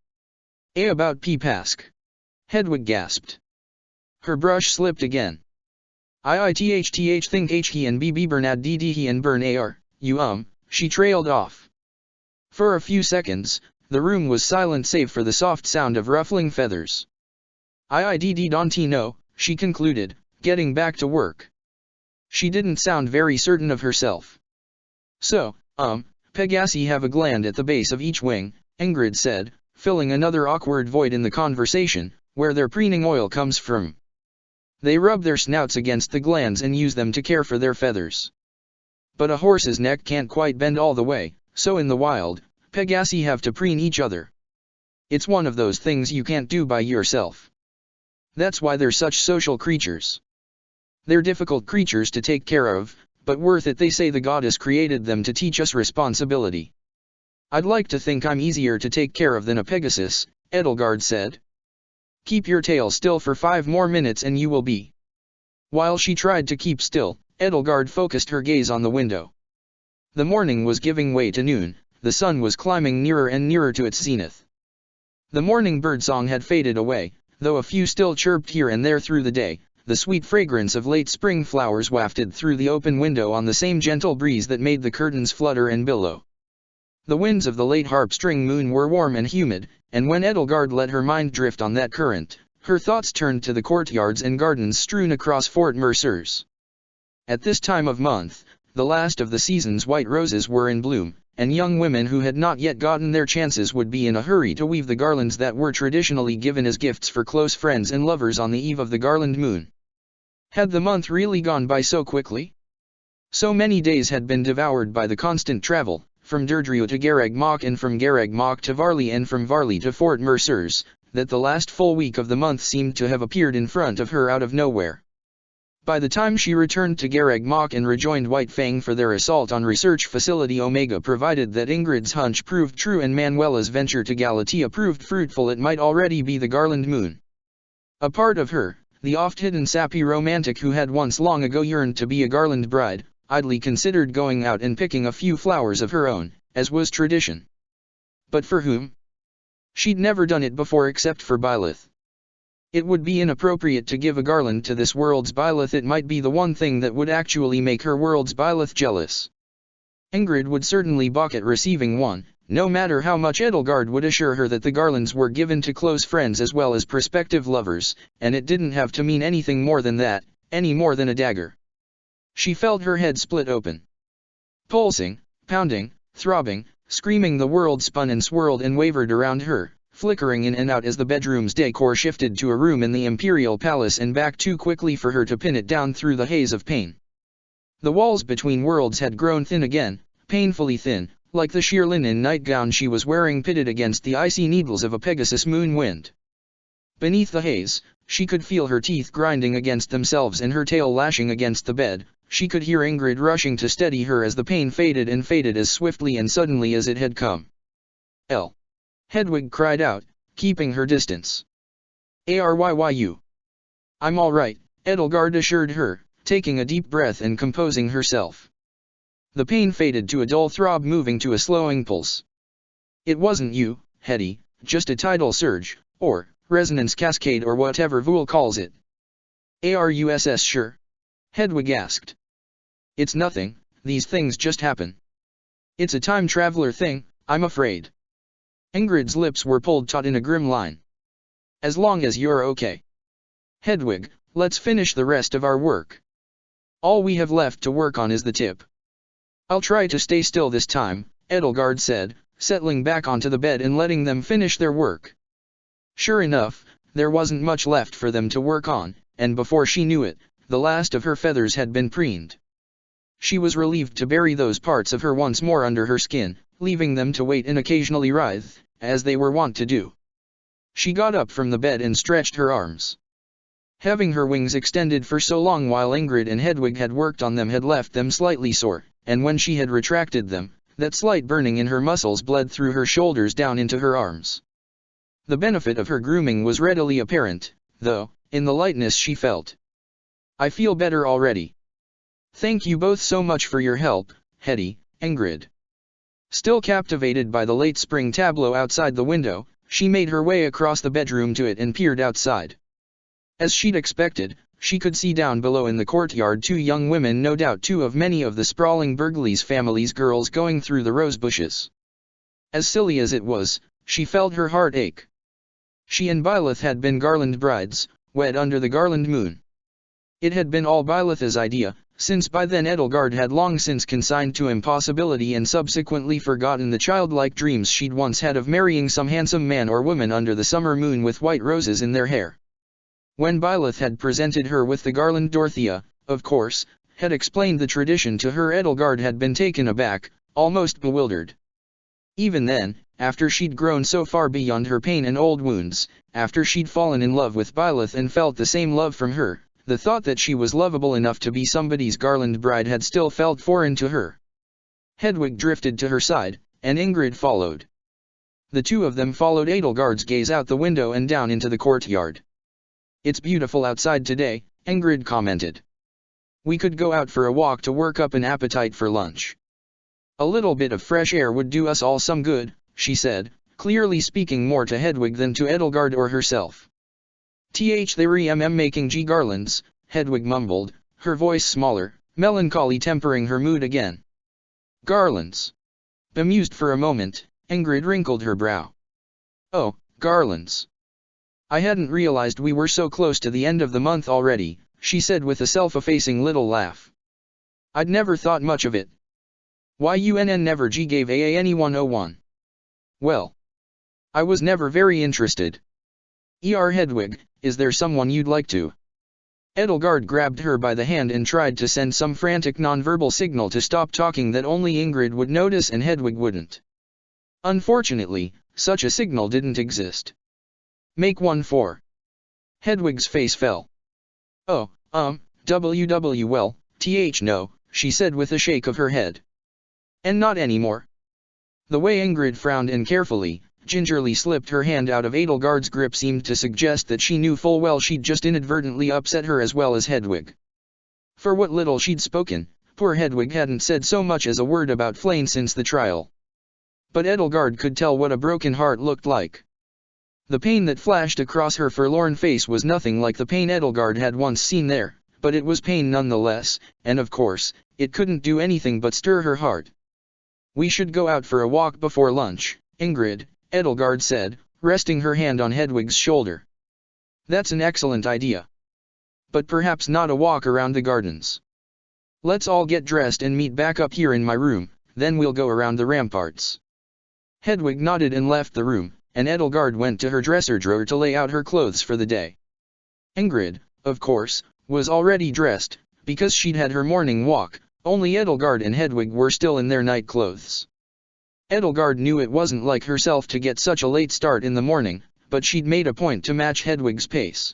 About P. Pask. Hedwig gasped. Her brush slipped again. IITHTH think H he and BB Bernad DD he and Bern AR, you she trailed off. For a few seconds, the room was silent save for the soft sound of ruffling feathers. IIDD Dontino, she concluded, getting back to work. She didn't sound very certain of herself. So, Pegasi have a gland at the base of each wing, Ingrid said, filling another awkward void in the conversation, where their preening oil comes from. They rub their snouts against the glands and use them to care for their feathers. But a horse's neck can't quite bend all the way, so in the wild, Pegasi have to preen each other. It's one of those things you can't do by yourself. That's why they're such social creatures. They're difficult creatures to take care of, but worth it. They say the goddess created them to teach us responsibility. I'd like to think I'm easier to take care of than a Pegasus, Edelgard said. Keep your tail still for 5 more minutes and you will be. While she tried to keep still, Edelgard focused her gaze on the window. The morning was giving way to noon, the sun was climbing nearer and nearer to its zenith. The morning birdsong had faded away, though a few still chirped here and there through the day. The sweet fragrance of late spring flowers wafted through the open window on the same gentle breeze that made the curtains flutter and billow. The winds of the late harp-string moon were warm and humid, and when Edelgard let her mind drift on that current, her thoughts turned to the courtyards and gardens strewn across Fort Mercers. At this time of month, the last of the season's white roses were in bloom, and young women who had not yet gotten their chances would be in a hurry to weave the garlands that were traditionally given as gifts for close friends and lovers on the eve of the garland moon. Had the month really gone by so quickly? So many days had been devoured by the constant travel, from Deirdre to Garreg Mach and from Garreg Mach to Varley and from Varley to Fort Mercers, that the last full week of the month seemed to have appeared in front of her out of nowhere. By the time she returned to Garreg Mach and rejoined White Fang for their assault on Research Facility Omega, provided that Ingrid's hunch proved true and Manuela's venture to Galatea proved fruitful, it might already be the garland moon. A part of her, the oft-hidden sappy romantic who had once long ago yearned to be a garland bride, idly considered going out and picking a few flowers of her own, as was tradition. But for whom? She'd never done it before except for Byleth. It would be inappropriate to give a garland to this world's Byleth. It might be the one thing that would actually make her world's Byleth jealous. Ingrid would certainly balk at receiving one, no matter how much Edelgard would assure her that the garlands were given to close friends as well as prospective lovers, and it didn't have to mean anything more than that, any more than a dagger. She felt her head split open. Pulsing, pounding, throbbing, screaming, the world spun and swirled and wavered around her, flickering in and out as the bedroom's decor shifted to a room in the Imperial Palace and back too quickly for her to pin it down through the haze of pain. The walls between worlds had grown thin again, painfully thin, like the sheer linen nightgown she was wearing pitted against the icy needles of a Pegasus moon wind. Beneath the haze, she could feel her teeth grinding against themselves and her tail lashing against the bed. She could hear Ingrid rushing to steady her as the pain faded and faded as swiftly and suddenly as it had come. L. Hedwig cried out, keeping her distance. Aryu. I'm all right, Edelgard assured her, taking a deep breath and composing herself. The pain faded to a dull throb, moving to a slowing pulse. It wasn't you, Hetty, just a tidal surge, or resonance cascade, or whatever Vool calls it. Aruss sure? Hedwig asked. It's nothing, these things just happen. It's a time traveler thing, I'm afraid. Ingrid's lips were pulled taut in a grim line. As long as you're okay. Hedwig, let's finish the rest of our work. All we have left to work on is the tip. I'll try to stay still this time, Edelgard said, settling back onto the bed and letting them finish their work. Sure enough, there wasn't much left for them to work on, and before she knew it, the last of her feathers had been preened. She was relieved to bury those parts of her once more under her skin, leaving them to wait and occasionally writhe, as they were wont to do. She got up from the bed and stretched her arms. Having her wings extended for so long while Ingrid and Hedwig had worked on them had left them slightly sore, and when she had retracted them, that slight burning in her muscles bled through her shoulders down into her arms. The benefit of her grooming was readily apparent, though, in the lightness she felt. I feel better already. Thank you both so much for your help, Hetty, Ingrid. Still captivated by the late spring tableau outside the window, she made her way across the bedroom to it and peered outside. As she'd expected, she could see down below in the courtyard two young women, no doubt two of many of the sprawling Burghley's family's girls, going through the rose bushes. As silly as it was, she felt her heart ache. She and Byleth had been garland brides, wed under the garland moon. It had been all Byleth's idea, since by then Edelgard had long since consigned to impossibility and subsequently forgotten the childlike dreams she'd once had of marrying some handsome man or woman under the summer moon with white roses in their hair. When Byleth had presented her with the garland, Dorothea, of course, had explained the tradition to her. Edelgard had been taken aback, almost bewildered. Even then, after she'd grown so far beyond her pain and old wounds, after she'd fallen in love with Byleth and felt the same love from her, the thought that she was lovable enough to be somebody's garland bride had still felt foreign to her. Hedwig drifted to her side, and Ingrid followed. The two of them followed Edelgard's gaze out the window and down into the courtyard. It's beautiful outside today, Ingrid commented. We could go out for a walk to work up an appetite for lunch. A little bit of fresh air would do us all some good, she said, clearly speaking more to Hedwig than to Edelgard or herself. They're making garlands, Hedwig mumbled, her voice smaller, melancholy tempering her mood again. Garlands. Bemused for a moment, Ingrid wrinkled her brow. Oh, garlands. I hadn't realized we were so close to the end of the month already, she said with a self-effacing little laugh. I'd never thought much of it. YUNN never gave anyone 01. Well. I was never very interested. Hedwig, is there someone you'd like to? Edelgard grabbed her by the hand and tried to send some frantic nonverbal signal to stop talking that only Ingrid would notice and Hedwig wouldn't. Unfortunately, such a signal didn't exist. Make one for. Hedwig's face fell. Oh, well, no, she said with a shake of her head. And not anymore. The way Ingrid frowned and carefully, gingerly slipped her hand out of Edelgard's grip seemed to suggest that she knew full well she'd just inadvertently upset her as well as Hedwig. For what little she'd spoken, poor Hedwig hadn't said so much as a word about Flayn since the trial. But Edelgard could tell what a broken heart looked like. The pain that flashed across her forlorn face was nothing like the pain Edelgard had once seen there, but it was pain nonetheless, and of course, it couldn't do anything but stir her heart. We should go out for a walk before lunch, Ingrid, Edelgard said, resting her hand on Hedwig's shoulder. That's an excellent idea. But perhaps not a walk around the gardens. Let's all get dressed and meet back up here in my room, then we'll go around the ramparts. Hedwig nodded and left the room, and Edelgard went to her dresser drawer to lay out her clothes for the day. Ingrid, of course, was already dressed, because she'd had her morning walk, only Edelgard and Hedwig were still in their night clothes. Edelgard knew it wasn't like herself to get such a late start in the morning, but she'd made a point to match Hedwig's pace.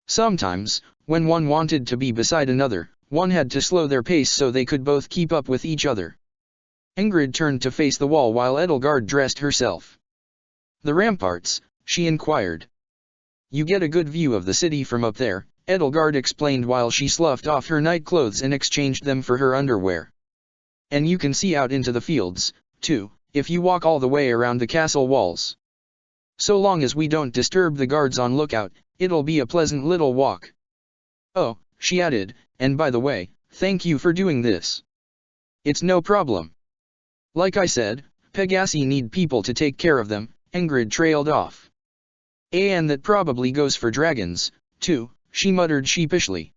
Sometimes, when one wanted to be beside another, one had to slow their pace so they could both keep up with each other. Ingrid turned to face the wall while Edelgard dressed herself. The ramparts, she inquired. You get a good view of the city from up there, Edelgard explained while she sloughed off her night clothes and exchanged them for her underwear. And you can see out into the fields, too, if you walk all the way around the castle walls. So long as we don't disturb the guards on lookout, it'll be a pleasant little walk. Oh, she added, and by the way, thank you for doing this. It's no problem. Like I said, Pegasi need people to take care of them, Ingrid trailed off. And that probably goes for dragons, too, she muttered sheepishly.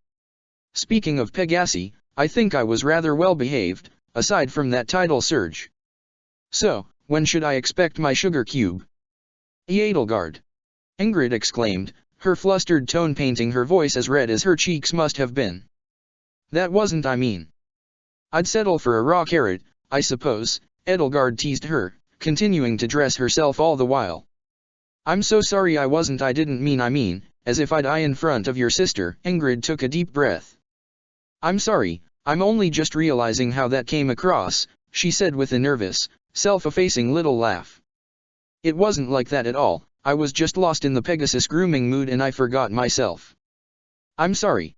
Speaking of Pegasi, I think I was rather well behaved, aside from that tidal surge. So, when should I expect my sugar cube? Edelgard! Ingrid exclaimed, her flustered tone painting her voice as red as her cheeks must have been. That wasn't I mean. I'd settle for a raw carrot, I suppose, Edelgard teased her, continuing to dress herself all the while. I'm so sorry I didn't mean I mean, as if I'd eye in front of your sister, Ingrid took a deep breath. I'm sorry, I'm only just realizing how that came across, she said with a nervous, self-effacing little laugh. It wasn't like that at all, I was just lost in the Pegasus grooming mood and I forgot myself. I'm sorry.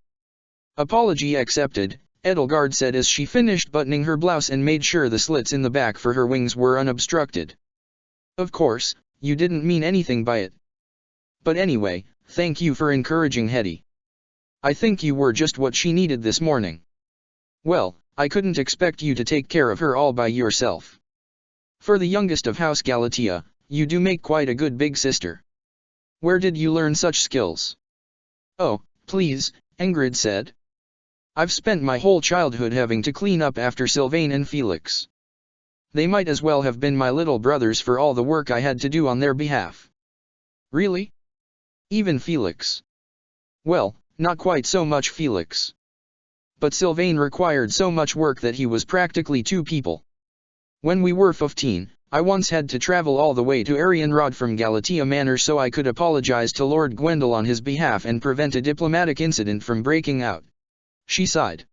Apology accepted, Edelgard said as she finished buttoning her blouse and made sure the slits in the back for her wings were unobstructed. Of course, you didn't mean anything by it. But anyway, thank you for encouraging Hetty. I think you were just what she needed this morning. Well, I couldn't expect you to take care of her all by yourself. For the youngest of House Galatea, you do make quite a good big sister. Where did you learn such skills? Oh, please, Ingrid said. I've spent my whole childhood having to clean up after Sylvain and Felix. They might as well have been my little brothers for all the work I had to do on their behalf. Really? Even Felix? Well, not quite so much Felix. But Sylvain required so much work that he was practically two people. When we were 15, I once had to travel all the way to Arianrod from Galatea Manor so I could apologize to Lord Gwendel on his behalf and prevent a diplomatic incident from breaking out. She sighed.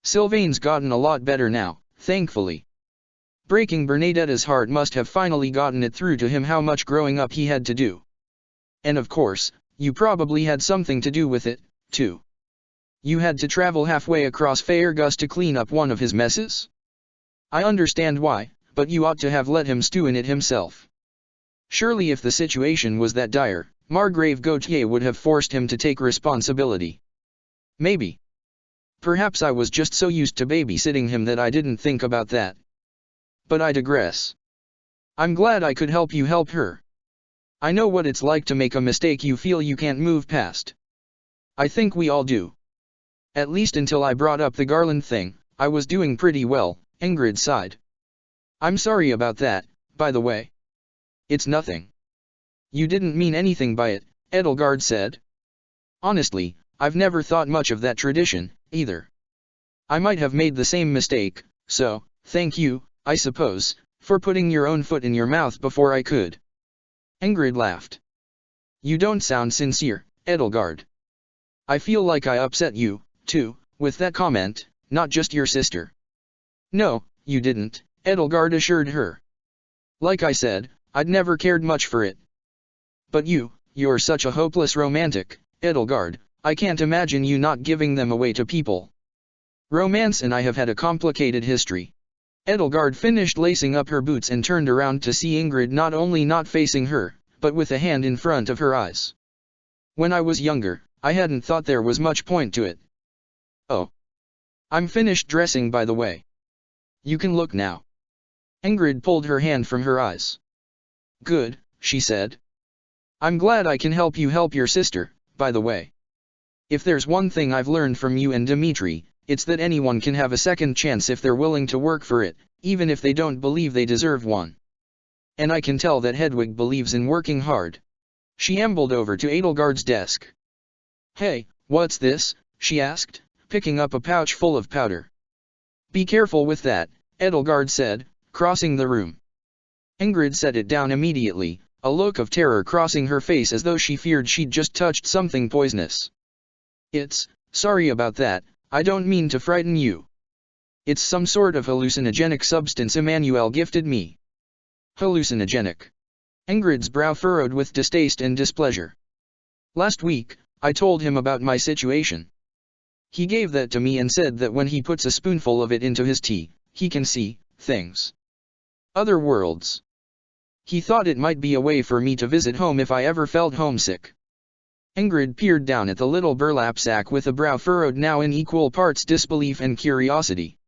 Sylvain's gotten a lot better now, thankfully. Breaking Bernadetta's heart must have finally gotten it through to him how much growing up he had to do. And of course, you probably had something to do with it, too. You had to travel halfway across Faerghus to clean up one of his messes? I understand why, but you ought to have let him stew in it himself. Surely if the situation was that dire, Margrave Gautier would have forced him to take responsibility. Maybe. Perhaps I was just so used to babysitting him that I didn't think about that. But I digress. I'm glad I could help you help her. I know what it's like to make a mistake you feel you can't move past. I think we all do. At least until I brought up the garland thing, I was doing pretty well, Ingrid sighed. I'm sorry about that, by the way. It's nothing. You didn't mean anything by it, Edelgard said. Honestly, I've never thought much of that tradition, either. I might have made the same mistake, so, thank you, I suppose, for putting your own foot in your mouth before I could. Ingrid laughed. You don't sound sincere, Edelgard. I feel like I upset you, too, with that comment, not just your sister. No, you didn't, Edelgard assured her. Like I said, I'd never cared much for it. But you're such a hopeless romantic, Edelgard, I can't imagine you not giving them away to people. Romance and I have had a complicated history. Edelgard finished lacing up her boots and turned around to see Ingrid not only not facing her, but with a hand in front of her eyes. When I was younger, I hadn't thought there was much point to it. Oh. I'm finished dressing by the way. You can look now. Ingrid pulled her hand from her eyes. Good, she said. I'm glad I can help you help your sister, by the way. If there's one thing I've learned from you and Dimitri, it's that anyone can have a second chance if they're willing to work for it, even if they don't believe they deserve one. And I can tell that Hedwig believes in working hard. She ambled over to Edelgard's desk. Hey, what's this? She asked, picking up a pouch full of powder. Be careful with that, Edelgard said, crossing the room. Ingrid set it down immediately, a look of terror crossing her face as though she feared she'd just touched something poisonous. Sorry about that, I don't mean to frighten you. It's some sort of hallucinogenic substance Emmanuel gifted me. Hallucinogenic. Ingrid's brow furrowed with distaste and displeasure. Last week, I told him about my situation. He gave that to me and said that when he puts a spoonful of it into his tea, he can see things. Other worlds. He thought it might be a way for me to visit home if I ever felt homesick. Ingrid peered down at the little burlap sack with a brow furrowed now in equal parts disbelief and curiosity.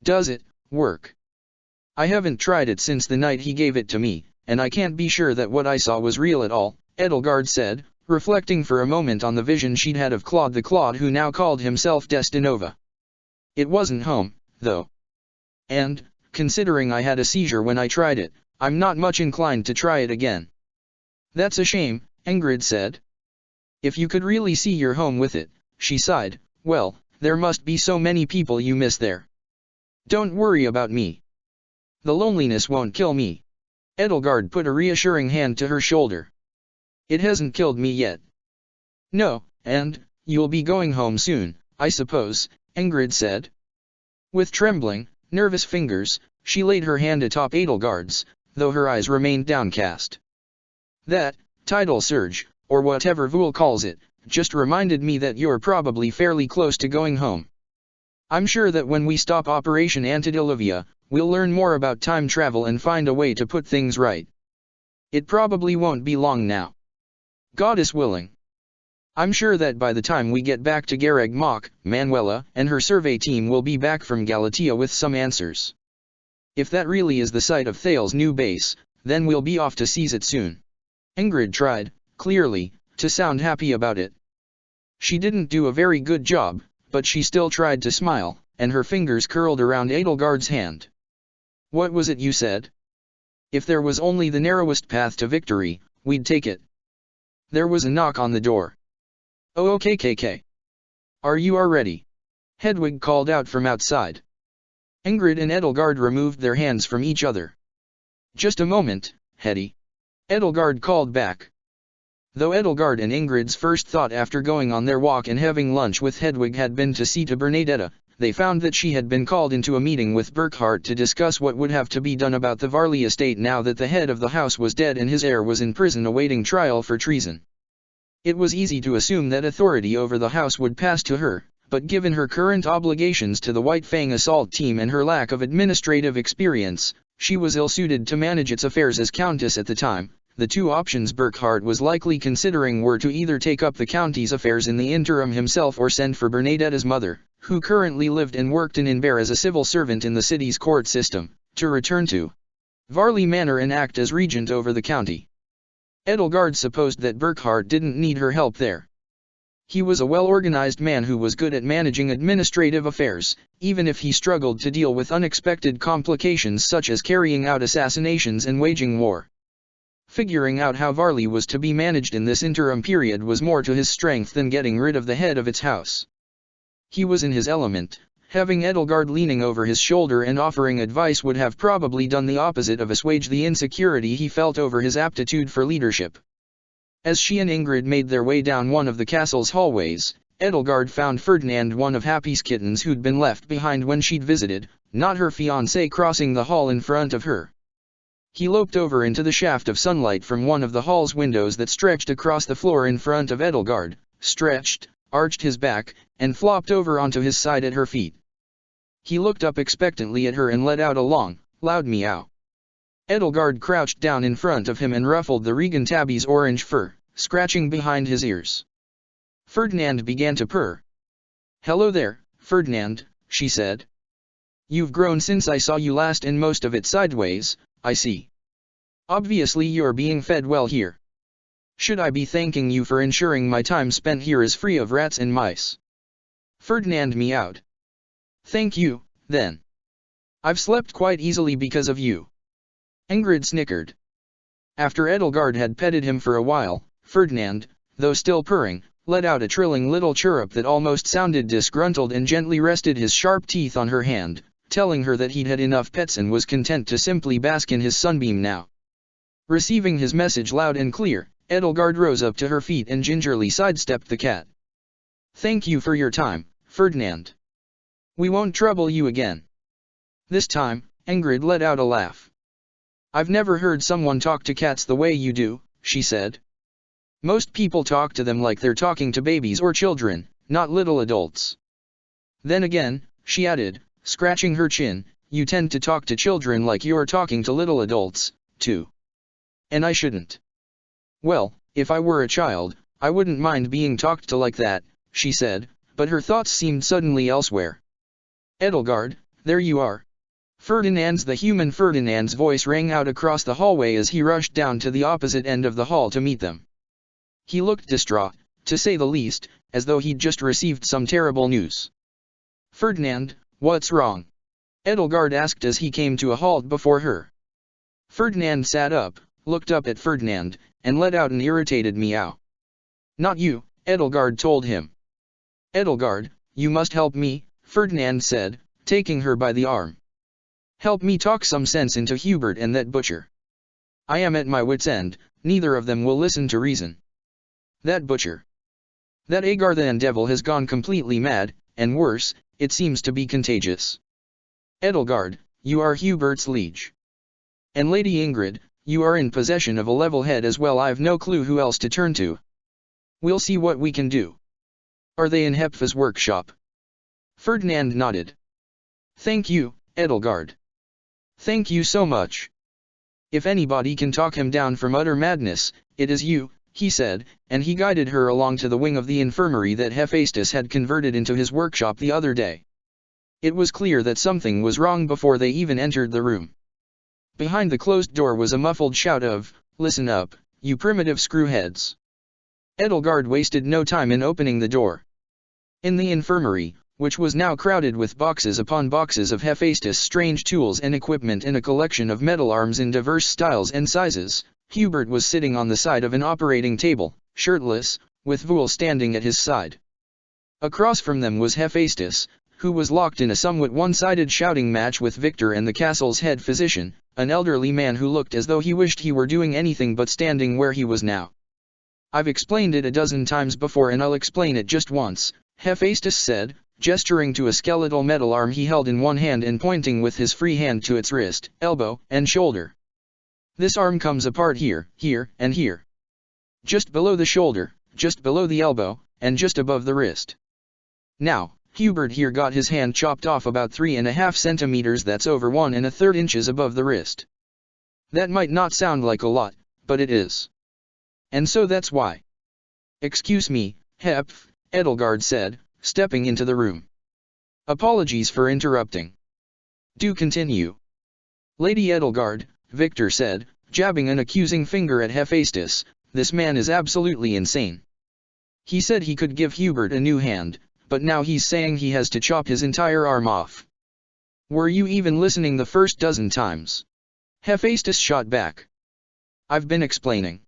Does it work? I haven't tried it since the night he gave it to me, and I can't be sure that what I saw was real at all, Edelgard said, reflecting for a moment on the vision she'd had of Claude the Claude who now called himself Destinova. It wasn't home, though. And, considering I had a seizure when I tried it, I'm not much inclined to try it again. That's a shame, Ingrid said. If you could really see your home with it, she sighed, well, there must be so many people you miss there. Don't worry about me. The loneliness won't kill me. Edelgard put a reassuring hand to her shoulder. It hasn't killed me yet. No, and, you'll be going home soon, I suppose, Ingrid said. With trembling, nervous fingers, she laid her hand atop Edelgard's, though her eyes remained downcast. That tidal surge, or whatever Vool calls it, just reminded me that you're probably fairly close to going home. I'm sure that when we stop Operation Antediluvian, we'll learn more about time travel and find a way to put things right. It probably won't be long now. Goddess willing. I'm sure that by the time we get back to Gareg Mach, Manuela and her survey team will be back from Galatea with some answers. If that really is the site of Thales's new base, then we'll be off to seize it soon. Ingrid tried, clearly, to sound happy about it. She didn't do a very good job, but she still tried to smile, and her fingers curled around Edelgard's hand. What was it you said? If there was only the narrowest path to victory, we'd take it. There was a knock on the door. Oh, okay. Are you ready? Hedwig called out from outside. Ingrid and Edelgard removed their hands from each other. Just a moment, Hetty. Edelgard called back. Though Edelgard and Ingrid's first thought after going on their walk and having lunch with Hedwig had been to see to Bernadetta, they found that she had been called into a meeting with Burkhardt to discuss what would have to be done about the Varley estate now that the head of the house was dead and his heir was in prison awaiting trial for treason. It was easy to assume that authority over the house would pass to her, but given her current obligations to the White Fang assault team and her lack of administrative experience, she was ill-suited to manage its affairs as Countess at the time. The two options Burkhardt was likely considering were to either take up the county's affairs in the interim himself or send for Bernadetta's mother, who currently lived and worked in Inver as a civil servant in the city's court system, to return to Varley Manor and act as regent over the county. Edelgard supposed that Burkhardt didn't need her help there. He was a well-organized man who was good at managing administrative affairs, even if he struggled to deal with unexpected complications such as carrying out assassinations and waging war. Figuring out how Varley was to be managed in this interim period was more to his strength than getting rid of the head of its house. He was in his element. Having Edelgard leaning over his shoulder and offering advice would have probably done the opposite of assuage the insecurity he felt over his aptitude for leadership. As she and Ingrid made their way down one of the castle's hallways, Edelgard found Ferdinand, one of Happy's kittens who'd been left behind when she'd visited, not her fiancé, crossing the hall in front of her. He loped over into the shaft of sunlight from one of the hall's windows that stretched across the floor in front of Edelgard, stretched, arched his back, and flopped over onto his side at her feet. He looked up expectantly at her and let out a long, loud meow. Edelgard crouched down in front of him and ruffled the Regan tabby's orange fur, scratching behind his ears. Ferdinand began to purr. "Hello there, Ferdinand," she said. "You've grown since I saw you last, and most of it sideways, I see. Obviously you're being fed well here. Should I be thanking you for ensuring my time spent here is free of rats and mice?" Ferdinand meowed. "Thank you, then. I've slept quite easily because of you." Ingrid snickered. After Edelgard had petted him for a while, Ferdinand, though still purring, let out a trilling little chirrup that almost sounded disgruntled and gently rested his sharp teeth on her hand, telling her that he'd had enough pets and was content to simply bask in his sunbeam now. Receiving his message loud and clear, Edelgard rose up to her feet and gingerly sidestepped the cat. "Thank you for your time, Ferdinand. We won't trouble you again." This time, Ingrid let out a laugh. "I've never heard someone talk to cats the way you do," she said. "Most people talk to them like they're talking to babies or children, not little adults." Then again, she added, scratching her chin, "you tend to talk to children like you're talking to little adults, too. And I shouldn't." "Well, if I were a child, I wouldn't mind being talked to like that," she said, but her thoughts seemed suddenly elsewhere. "Edelgard, there you are. The human Ferdinand's voice rang out across the hallway as he rushed down to the opposite end of the hall to meet them. He looked distraught, to say the least, as though he'd just received some terrible news. "Ferdinand, what's wrong?" Edelgard asked as he came to a halt before her. Ferdinand sat up, looked up at Ferdinand, and let out an irritated meow. "Not you," Edelgard told him. "Edelgard, you must help me," Ferdinand said, taking her by the arm. "Help me talk some sense into Hubert and that butcher. I am at my wit's end, neither of them will listen to reason. That butcher. That Agarthan devil has gone completely mad, and worse, it seems to be contagious. Edelgard, you are Hubert's liege. And Lady Ingrid, you are in possession of a level head as well. I've no clue who else to turn to. We'll see what we can do." "Are they in Hepfa's workshop?" Ferdinand nodded. "Thank you, Edelgard. Thank you so much. If anybody can talk him down from utter madness, it is you," he said, and he guided her along to the wing of the infirmary that Hephaestus had converted into his workshop the other day. It was clear that something was wrong before they even entered the room. Behind the closed door was a muffled shout of, "Listen up, you primitive screwheads." Edelgard wasted no time in opening the door. In the infirmary, which was now crowded with boxes upon boxes of Hephaestus' strange tools and equipment in a collection of metal arms in diverse styles and sizes, Hubert was sitting on the side of an operating table, shirtless, with Voul standing at his side. Across from them was Hephaestus, who was locked in a somewhat one-sided shouting match with Victor and the castle's head physician, an elderly man who looked as though he wished he were doing anything but standing where he was now. "I've explained it a dozen times before and I'll explain it just once," Hephaestus said, gesturing to a skeletal metal arm he held in one hand and pointing with his free hand to its wrist, elbow, and shoulder. "This arm comes apart here, here, and here. Just below the shoulder, just below the elbow, and just above the wrist. Now, Hubert here got his hand chopped off about 3.5 centimeters, that's over 1 1/3 inches above the wrist. That might not sound like a lot, but it is. And so that's why." "Excuse me, Heph," Edelgard said, stepping into the room. "Apologies for interrupting. Do continue." "Lady Edelgard," Victor said, jabbing an accusing finger at Hephaestus, "this man is absolutely insane. He said he could give Hubert a new hand, but now he's saying he has to chop his entire arm off. Were you even listening the first dozen times?" Hephaestus shot back. "I've been explaining."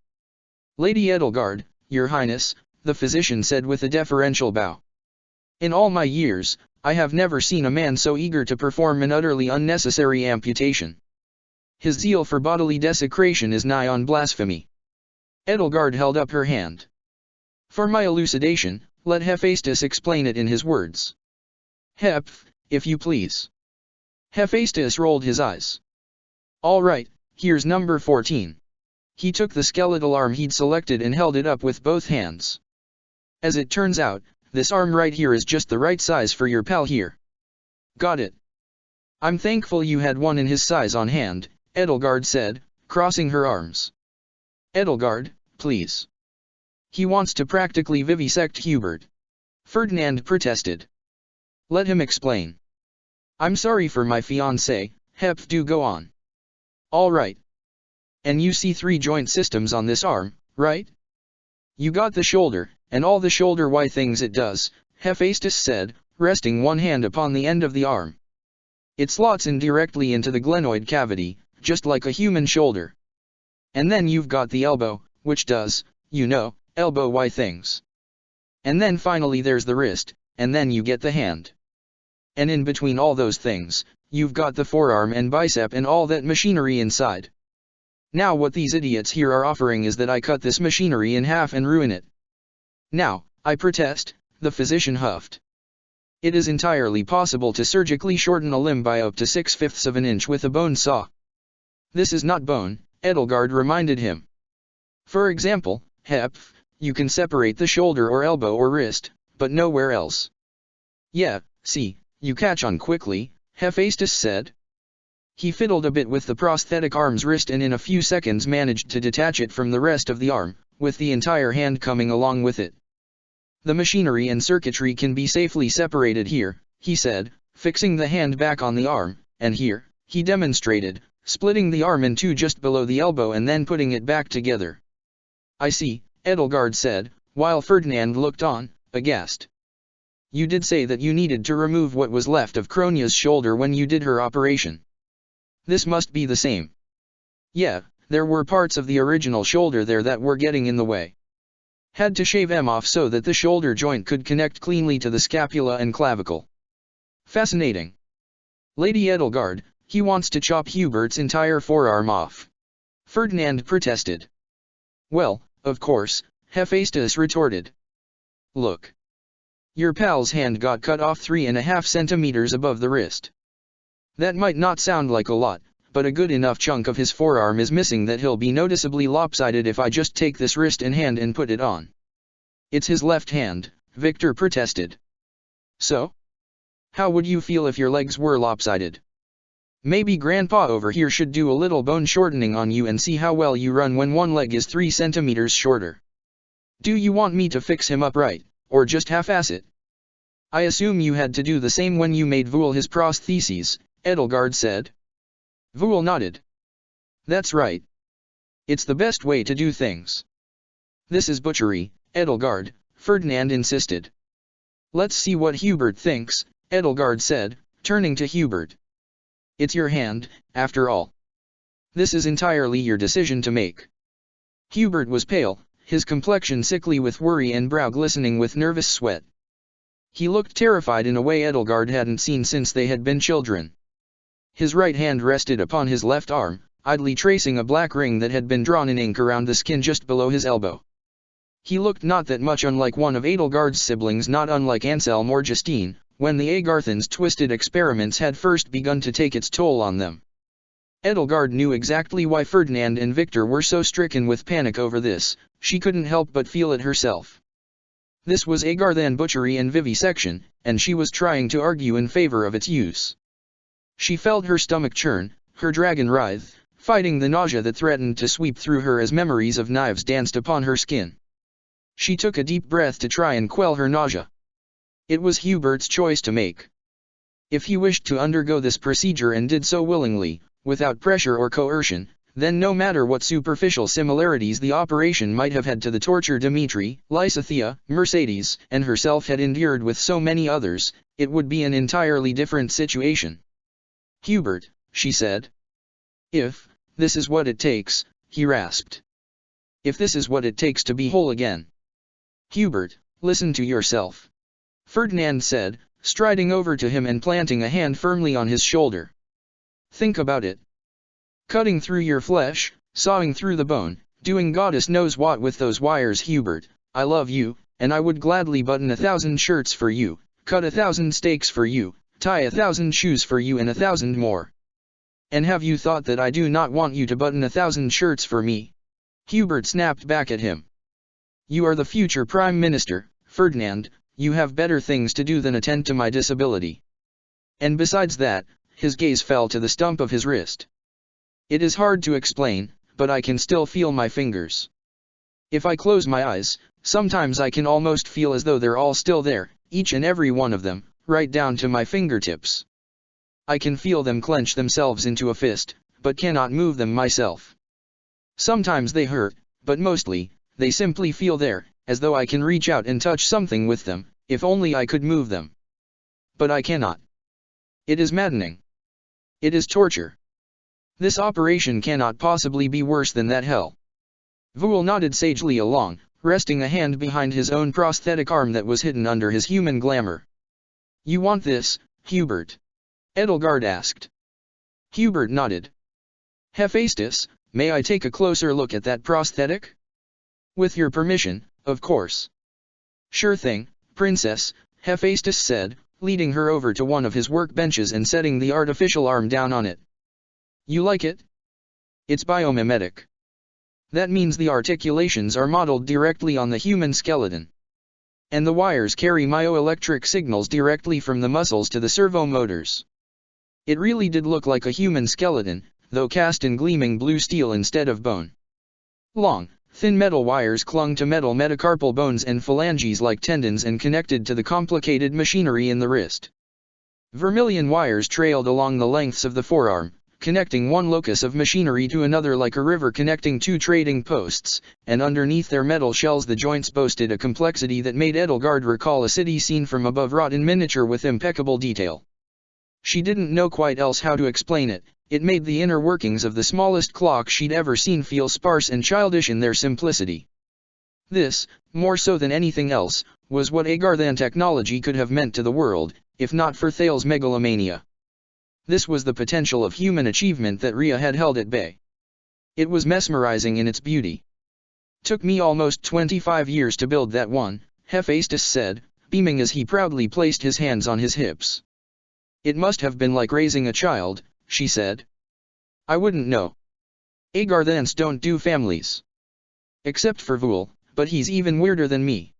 "Lady Edelgard, Your Highness," the physician said with a deferential bow. "In all my years, I have never seen a man so eager to perform an utterly unnecessary amputation. His zeal for bodily desecration is nigh on blasphemy." Edelgard held up her hand. "For my elucidation, let Hephaestus explain it in his words." "Heph, if you please." Hephaestus rolled his eyes. "All right, here's number 14. He took the skeletal arm he'd selected and held it up with both hands. "As it turns out, this arm right here is just the right size for your pal here. Got it? I'm thankful you had one in his size on hand," Edelgard said, crossing her arms. "Edelgard, please. He wants to practically vivisect Hubert." Ferdinand protested. "Let him explain." "I'm sorry for my fiancé, Heph, do go on." "All right. And you see 3 joint systems on this arm, right? You got the shoulder, and all the shoulder why things it does," Hephaestus said, resting one hand upon the end of the arm. "It slots in directly into the glenoid cavity, just like a human shoulder. And then you've got the elbow, which does, you know, elbow why things. And then finally there's the wrist, and then you get the hand. And in between all those things, you've got the forearm and bicep and all that machinery inside. Now what these idiots here are offering is that I cut this machinery in half and ruin it. Now, I protest," the physician huffed. "It is entirely possible to surgically shorten a limb by up to 6/5 of an inch with a bone saw." "This is not bone," Edelgard reminded him. "For example, Heph, you can separate the shoulder or elbow or wrist, but nowhere else." "Yeah, see, you catch on quickly," Hephaestus said. He fiddled a bit with the prosthetic arm's wrist and in a few seconds managed to detach it from the rest of the arm, with the entire hand coming along with it. "The machinery and circuitry can be safely separated here," he said, fixing the hand back on the arm, "and here, He demonstrated, splitting the arm in two just below the elbow and then putting it back together. I see, Edelgard said, while Ferdinand looked on, aghast. You did say that you needed to remove what was left of Kronia's shoulder when you did her operation. This must be the same. Yeah, there were parts of the original shoulder there that were getting in the way. Had to shave them off so that the shoulder joint could connect cleanly to the scapula and clavicle. Fascinating. Lady Edelgard, he wants to chop Hubert's entire forearm off. Ferdinand protested. Well, of course, Hephaestus retorted. Look. Your pal's hand got cut off 3.5 centimeters above the wrist. That might not sound like a lot, but a good enough chunk of his forearm is missing that he'll be noticeably lopsided if I just take this wrist and hand and put it on. It's his left hand, Victor protested. So? How would you feel if your legs were lopsided? Maybe Grandpa over here should do a little bone shortening on you and see how well you run when one leg is 3 centimeters shorter. Do you want me to fix him up right, or just half-ass it? I assume you had to do the same when you made Vul his prostheses, Edelgard said. Vul nodded. That's right. It's the best way to do things. This is butchery, Edelgard, Ferdinand insisted. Let's see what Hubert thinks, Edelgard said, turning to Hubert. It's your hand, after all. This is entirely your decision to make. Hubert was pale, his complexion sickly with worry and brow glistening with nervous sweat. He looked terrified in a way Edelgard hadn't seen since they had been children. His right hand rested upon his left arm, idly tracing a black ring that had been drawn in ink around the skin just below his elbow. He looked not that much unlike one of Edelgard's siblings, not unlike Anselm or Justine, when the Agarthans' twisted experiments had first begun to take its toll on them. Edelgard knew exactly why Ferdinand and Victor were so stricken with panic over this, she couldn't help but feel it herself. This was Agarthan butchery and vivisection, and she was trying to argue in favor of its use. She felt her stomach churn, her dragon writhe, fighting the nausea that threatened to sweep through her as memories of knives danced upon her skin. She took a deep breath to try and quell her nausea. It was Hubert's choice to make. If he wished to undergo this procedure and did so willingly, without pressure or coercion, then no matter what superficial similarities the operation might have had to the torture Dmitri, Lysithea, Mercedes, and herself had endured with so many others, it would be an entirely different situation. Hubert, she said. If this is what it takes, he rasped. If this is what it takes to be whole again. Hubert, listen to yourself. Ferdinand said, striding over to him and planting a hand firmly on his shoulder. Think about it. Cutting through your flesh, sawing through the bone, doing goddess knows what with those wires. Hubert, I love you, and I would gladly button 1,000 shirts for you, cut 1,000 steaks for you, tie 1,000 shoes for you and 1,000 more. And have you thought that I do not want you to button 1,000 shirts for me? Hubert snapped back at him. You are the future Prime Minister, Ferdinand, you have better things to do than attend to my disability. And besides that, his gaze fell to the stump of his wrist. It is hard to explain, but I can still feel my fingers. If I close my eyes, sometimes I can almost feel as though they're all still there, each and every one of them, right down to my fingertips. I can feel them clench themselves into a fist, but cannot move them myself. Sometimes they hurt, but mostly, they simply feel there, as though I can reach out and touch something with them, if only I could move them. But I cannot. It is maddening. It is torture. This operation cannot possibly be worse than that hell. Vul nodded sagely along, resting a hand behind his own prosthetic arm that was hidden under his human glamour. You want this, Hubert? Edelgard asked. Hubert nodded. Hephaestus, may I take a closer look at that prosthetic? With your permission, of course. Sure thing, Princess, Hephaestus said, leading her over to one of his workbenches and setting the artificial arm down on it. You like it? It's biomimetic. That means the articulations are modeled directly on the human skeleton. And the wires carry myoelectric signals directly from the muscles to the servo motors. It really did look like a human skeleton, though cast in gleaming blue steel instead of bone. Long, thin metal wires clung to metal metacarpal bones and phalanges like tendons and connected to the complicated machinery in the wrist. Vermilion wires trailed along the lengths of the forearm, connecting one locus of machinery to another like a river connecting two trading posts, and underneath their metal shells the joints boasted a complexity that made Edelgard recall a city seen from above, wrought in miniature with impeccable detail. She didn't know quite else how to explain it. It made the inner workings of the smallest clock she'd ever seen feel sparse and childish in their simplicity. This, more so than anything else, was what Agarthan technology could have meant to the world, if not for Thales's megalomania. This was the potential of human achievement that Rhea had held at bay. It was mesmerizing in its beauty. "Took me almost 25 years to build that one," Hephaestus said, beaming as he proudly placed his hands on his hips. "It must have been like raising a child," she said. "I wouldn't know. Agarthans don't do families. Except for Vul, but he's even weirder than me."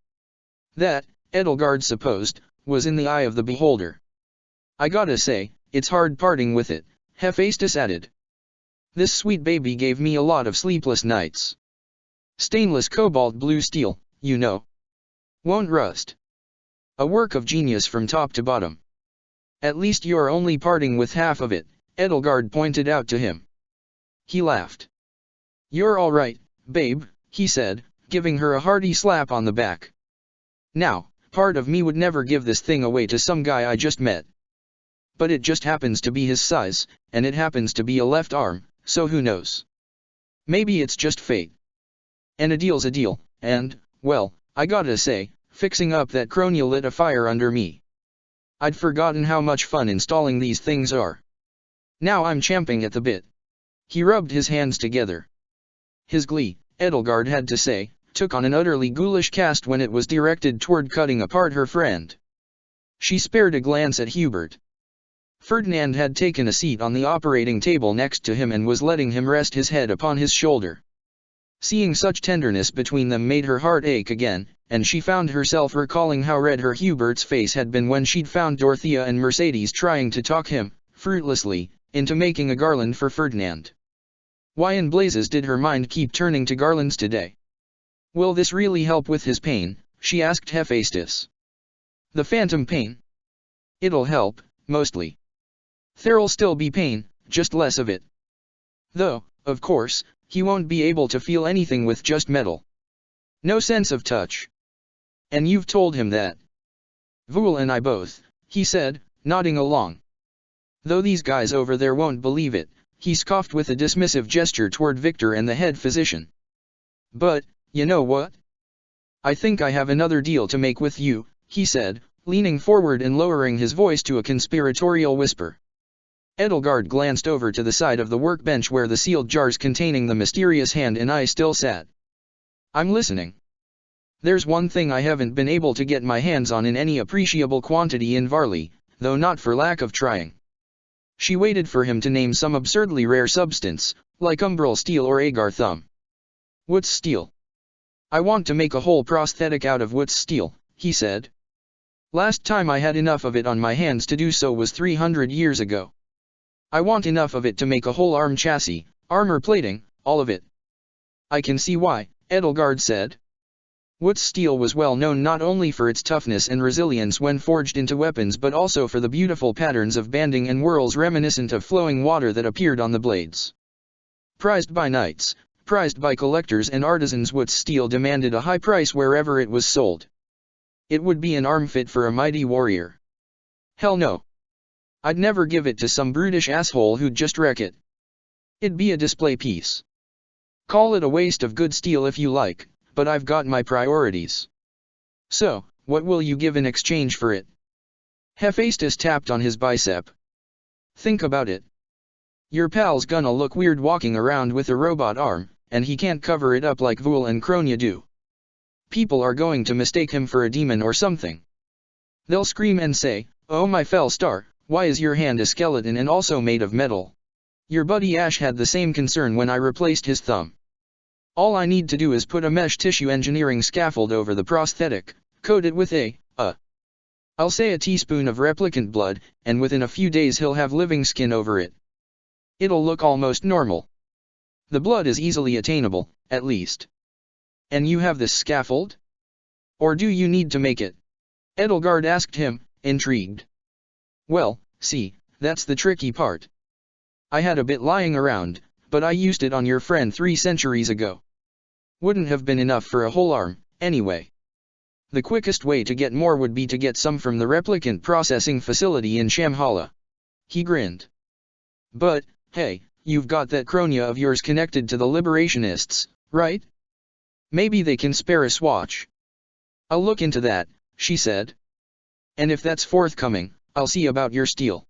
That, Edelgard supposed, was in the eye of the beholder. "I gotta say, it's hard parting with it," Hephaestus added. "This sweet baby gave me a lot of sleepless nights. Stainless cobalt blue steel, you know. Won't rust. A work of genius from top to bottom." "At least you're only parting with half of it," Edelgard pointed out to him. He laughed. "You're all right, babe," he said, giving her a hearty slap on the back. "Now, part of me would never give this thing away to some guy I just met. But it just happens to be his size, and it happens to be a left arm, so who knows? Maybe it's just fate. And a deal's a deal, and, well, I gotta say, fixing up that Cronia lit a fire under me. I'd forgotten how much fun installing these things are. Now I'm champing at the bit." He rubbed his hands together. His glee, Edelgard had to say, took on an utterly ghoulish cast when it was directed toward cutting apart her friend. She spared a glance at Hubert. Ferdinand had taken a seat on the operating table next to him and was letting him rest his head upon his shoulder. Seeing such tenderness between them made her heart ache again, and she found herself recalling how red her Hubert's face had been when she'd found Dorothea and Mercedes trying to talk him, fruitlessly, into making a garland for Ferdinand. Why in blazes did her mind keep turning to garlands today? "Will this really help with his pain?" she asked Hephaestus. "The phantom pain? It'll help, mostly. There'll still be pain, just less of it. Though, of course, he won't be able to feel anything with just metal. No sense of touch. And you've told him that?" "Vul and I both," he said, nodding along. "Though these guys over there won't believe it," he scoffed with a dismissive gesture toward Victor and the head physician. "But, you know what? I think I have another deal to make with you," he said, leaning forward and lowering his voice to a conspiratorial whisper. Edelgard glanced over to the side of the workbench where the sealed jars containing the mysterious hand and eye still sat. "I'm listening. There's one thing I haven't been able to get my hands on in any appreciable quantity in Varley, though not for lack of trying." She waited for him to name some absurdly rare substance, like umbral steel or agar thumb. "What's steel?" "I want to make a whole prosthetic out of what's steel," he said. "Last time I had enough of it on my hands to do so was 300 years ago. I want enough of it to make a whole arm chassis, armor plating, all of it." "I can see why," Edelgard said. What's steel was well known not only for its toughness and resilience when forged into weapons but also for the beautiful patterns of banding and whorls reminiscent of flowing water that appeared on the blades. Prized by knights, prized by collectors and artisans, What's steel demanded a high price wherever it was sold. It would be an arm fit for a mighty warrior. Hell no. I'd never give it to some brutish asshole who'd just wreck it. It'd be a display piece. Call it a waste of good steel if you like, but I've got my priorities. So, what will you give in exchange for it? Hephaestus tapped on his bicep. Think about it. Your pal's gonna look weird walking around with a robot arm, and he can't cover it up like Vul and Cronia do. People are going to mistake him for a demon or something. They'll scream and say, "Oh my fell star, why is your hand a skeleton and also made of metal?" Your buddy Ash had the same concern when I replaced his thumb. All I need to do is put a mesh tissue engineering scaffold over the prosthetic, coat it with I'll say a teaspoon of replicant blood, and within a few days he'll have living skin over it. It'll look almost normal. The blood is easily attainable, at least. And you have this scaffold? Or do you need to make it? Edelgard asked him, intrigued. Well, see, that's the tricky part. I had a bit lying around, but I used it on your friend 3 centuries ago. Wouldn't have been enough for a whole arm, anyway. The quickest way to get more would be to get some from the replicant processing facility in Shamhala. He grinned. But, hey, you've got that Kronia of yours connected to the Liberationists, right? Maybe they can spare a swatch. I'll look into that, she said. And if that's forthcoming, I'll see about your steel.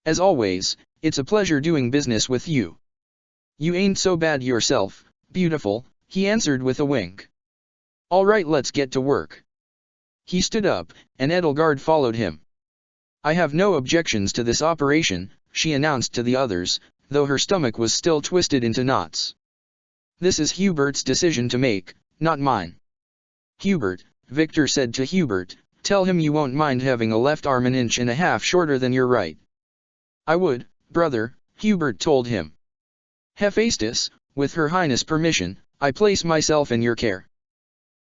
As always, it's a pleasure doing business with you. You ain't so bad yourself, beautiful, he answered with a wink. All right, let's get to work. He stood up, and Edelgard followed him. I have no objections to this operation, she announced to the others, though her stomach was still twisted into knots. This is Hubert's decision to make, not mine. Hubert, Victor said to Hubert, tell him you won't mind having a left arm 1.5 inches shorter than your right. I would, brother, Hubert told him. Hephaestus, with Her Highness' permission, I place myself in your care.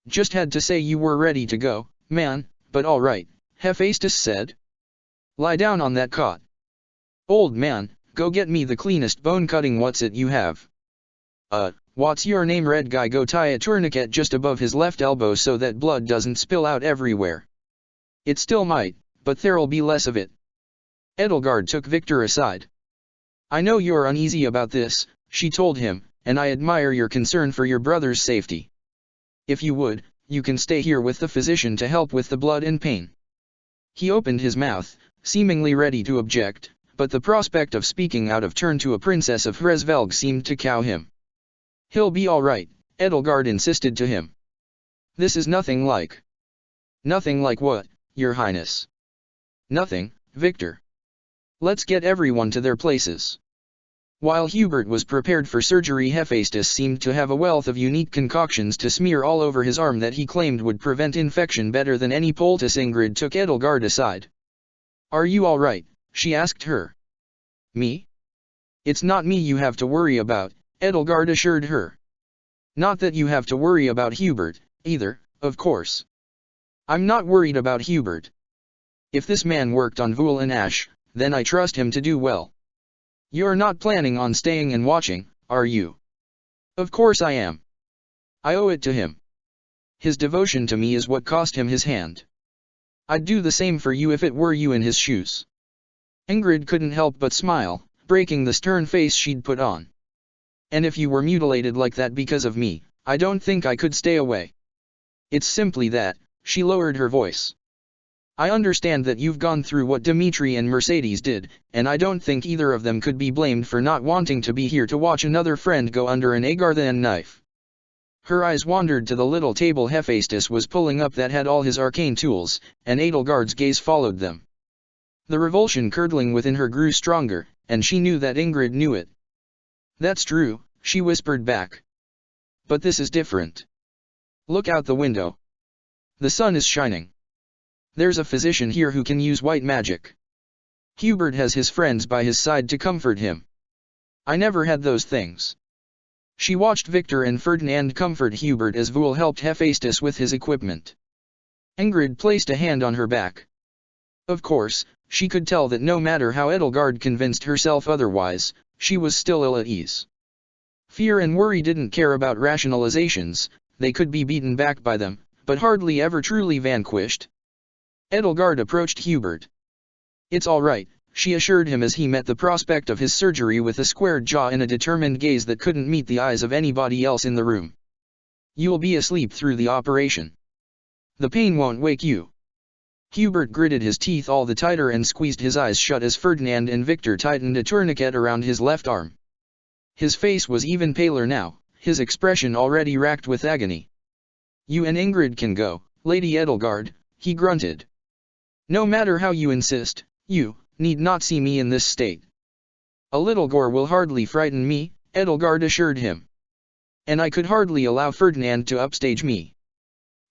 Just had to say you were ready to go, man, but all right, Hephaestus said. Lie down on that cot. Old man, go get me the cleanest bone-cutting what's-it you have. What's your name? Red guy, go tie a tourniquet just above his left elbow so that blood doesn't spill out everywhere. It still might, but there'll be less of it. Edelgard took Victor aside. I know you're uneasy about this, she told him, and I admire your concern for your brother's safety. If you would, you can stay here with the physician to help with the blood and pain. He opened his mouth, seemingly ready to object, but the prospect of speaking out of turn to a princess of Hresvelg seemed to cow him. He'll be all right, Edelgard insisted to him. This is nothing like. Nothing like what, your highness? Nothing, Victor. Let's get everyone to their places. While Hubert was prepared for surgery, Hephaestus seemed to have a wealth of unique concoctions to smear all over his arm that he claimed would prevent infection better than any poultice. Ingrid took Edelgard aside. Are you all right? She asked her. Me? It's not me you have to worry about, Edelgard assured her. Not that you have to worry about Hubert, either, of course. I'm not worried about Hubert. If this man worked on Vul and Ash, then I trust him to do well. You're not planning on staying and watching, are you? Of course I am. I owe it to him. His devotion to me is what cost him his hand. I'd do the same for you if it were you in his shoes. Ingrid couldn't help but smile, breaking the stern face she'd put on. And if you were mutilated like that because of me, I don't think I could stay away. It's simply that, she lowered her voice. I understand that you've gone through what Dimitri and Mercedes did, and I don't think either of them could be blamed for not wanting to be here to watch another friend go under an Agarthan knife. Her eyes wandered to the little table Hephaestus was pulling up that had all his arcane tools, and Edelgard's gaze followed them. The revulsion curdling within her grew stronger, and she knew that Ingrid knew it. That's true, she whispered back. But this is different. Look out the window. The sun is shining. There's a physician here who can use white magic. Hubert has his friends by his side to comfort him. I never had those things. She watched Victor and Ferdinand comfort Hubert as Vul helped Hephaestus with his equipment. Ingrid placed a hand on her back. Of course, she could tell that no matter how Edelgard convinced herself otherwise, she was still ill at ease. Fear and worry didn't care about rationalizations, they could be beaten back by them, but hardly ever truly vanquished. Edelgard approached Hubert. It's all right, she assured him as he met the prospect of his surgery with a squared jaw and a determined gaze that couldn't meet the eyes of anybody else in the room. You'll be asleep through the operation. The pain won't wake you. Hubert gritted his teeth all the tighter and squeezed his eyes shut as Ferdinand and Victor tightened a tourniquet around his left arm. His face was even paler now, his expression already racked with agony. You and Ingrid can go, Lady Edelgard, he grunted. No matter how you insist, you need not see me in this state. A little gore will hardly frighten me, Edelgard assured him. And I could hardly allow Ferdinand to upstage me.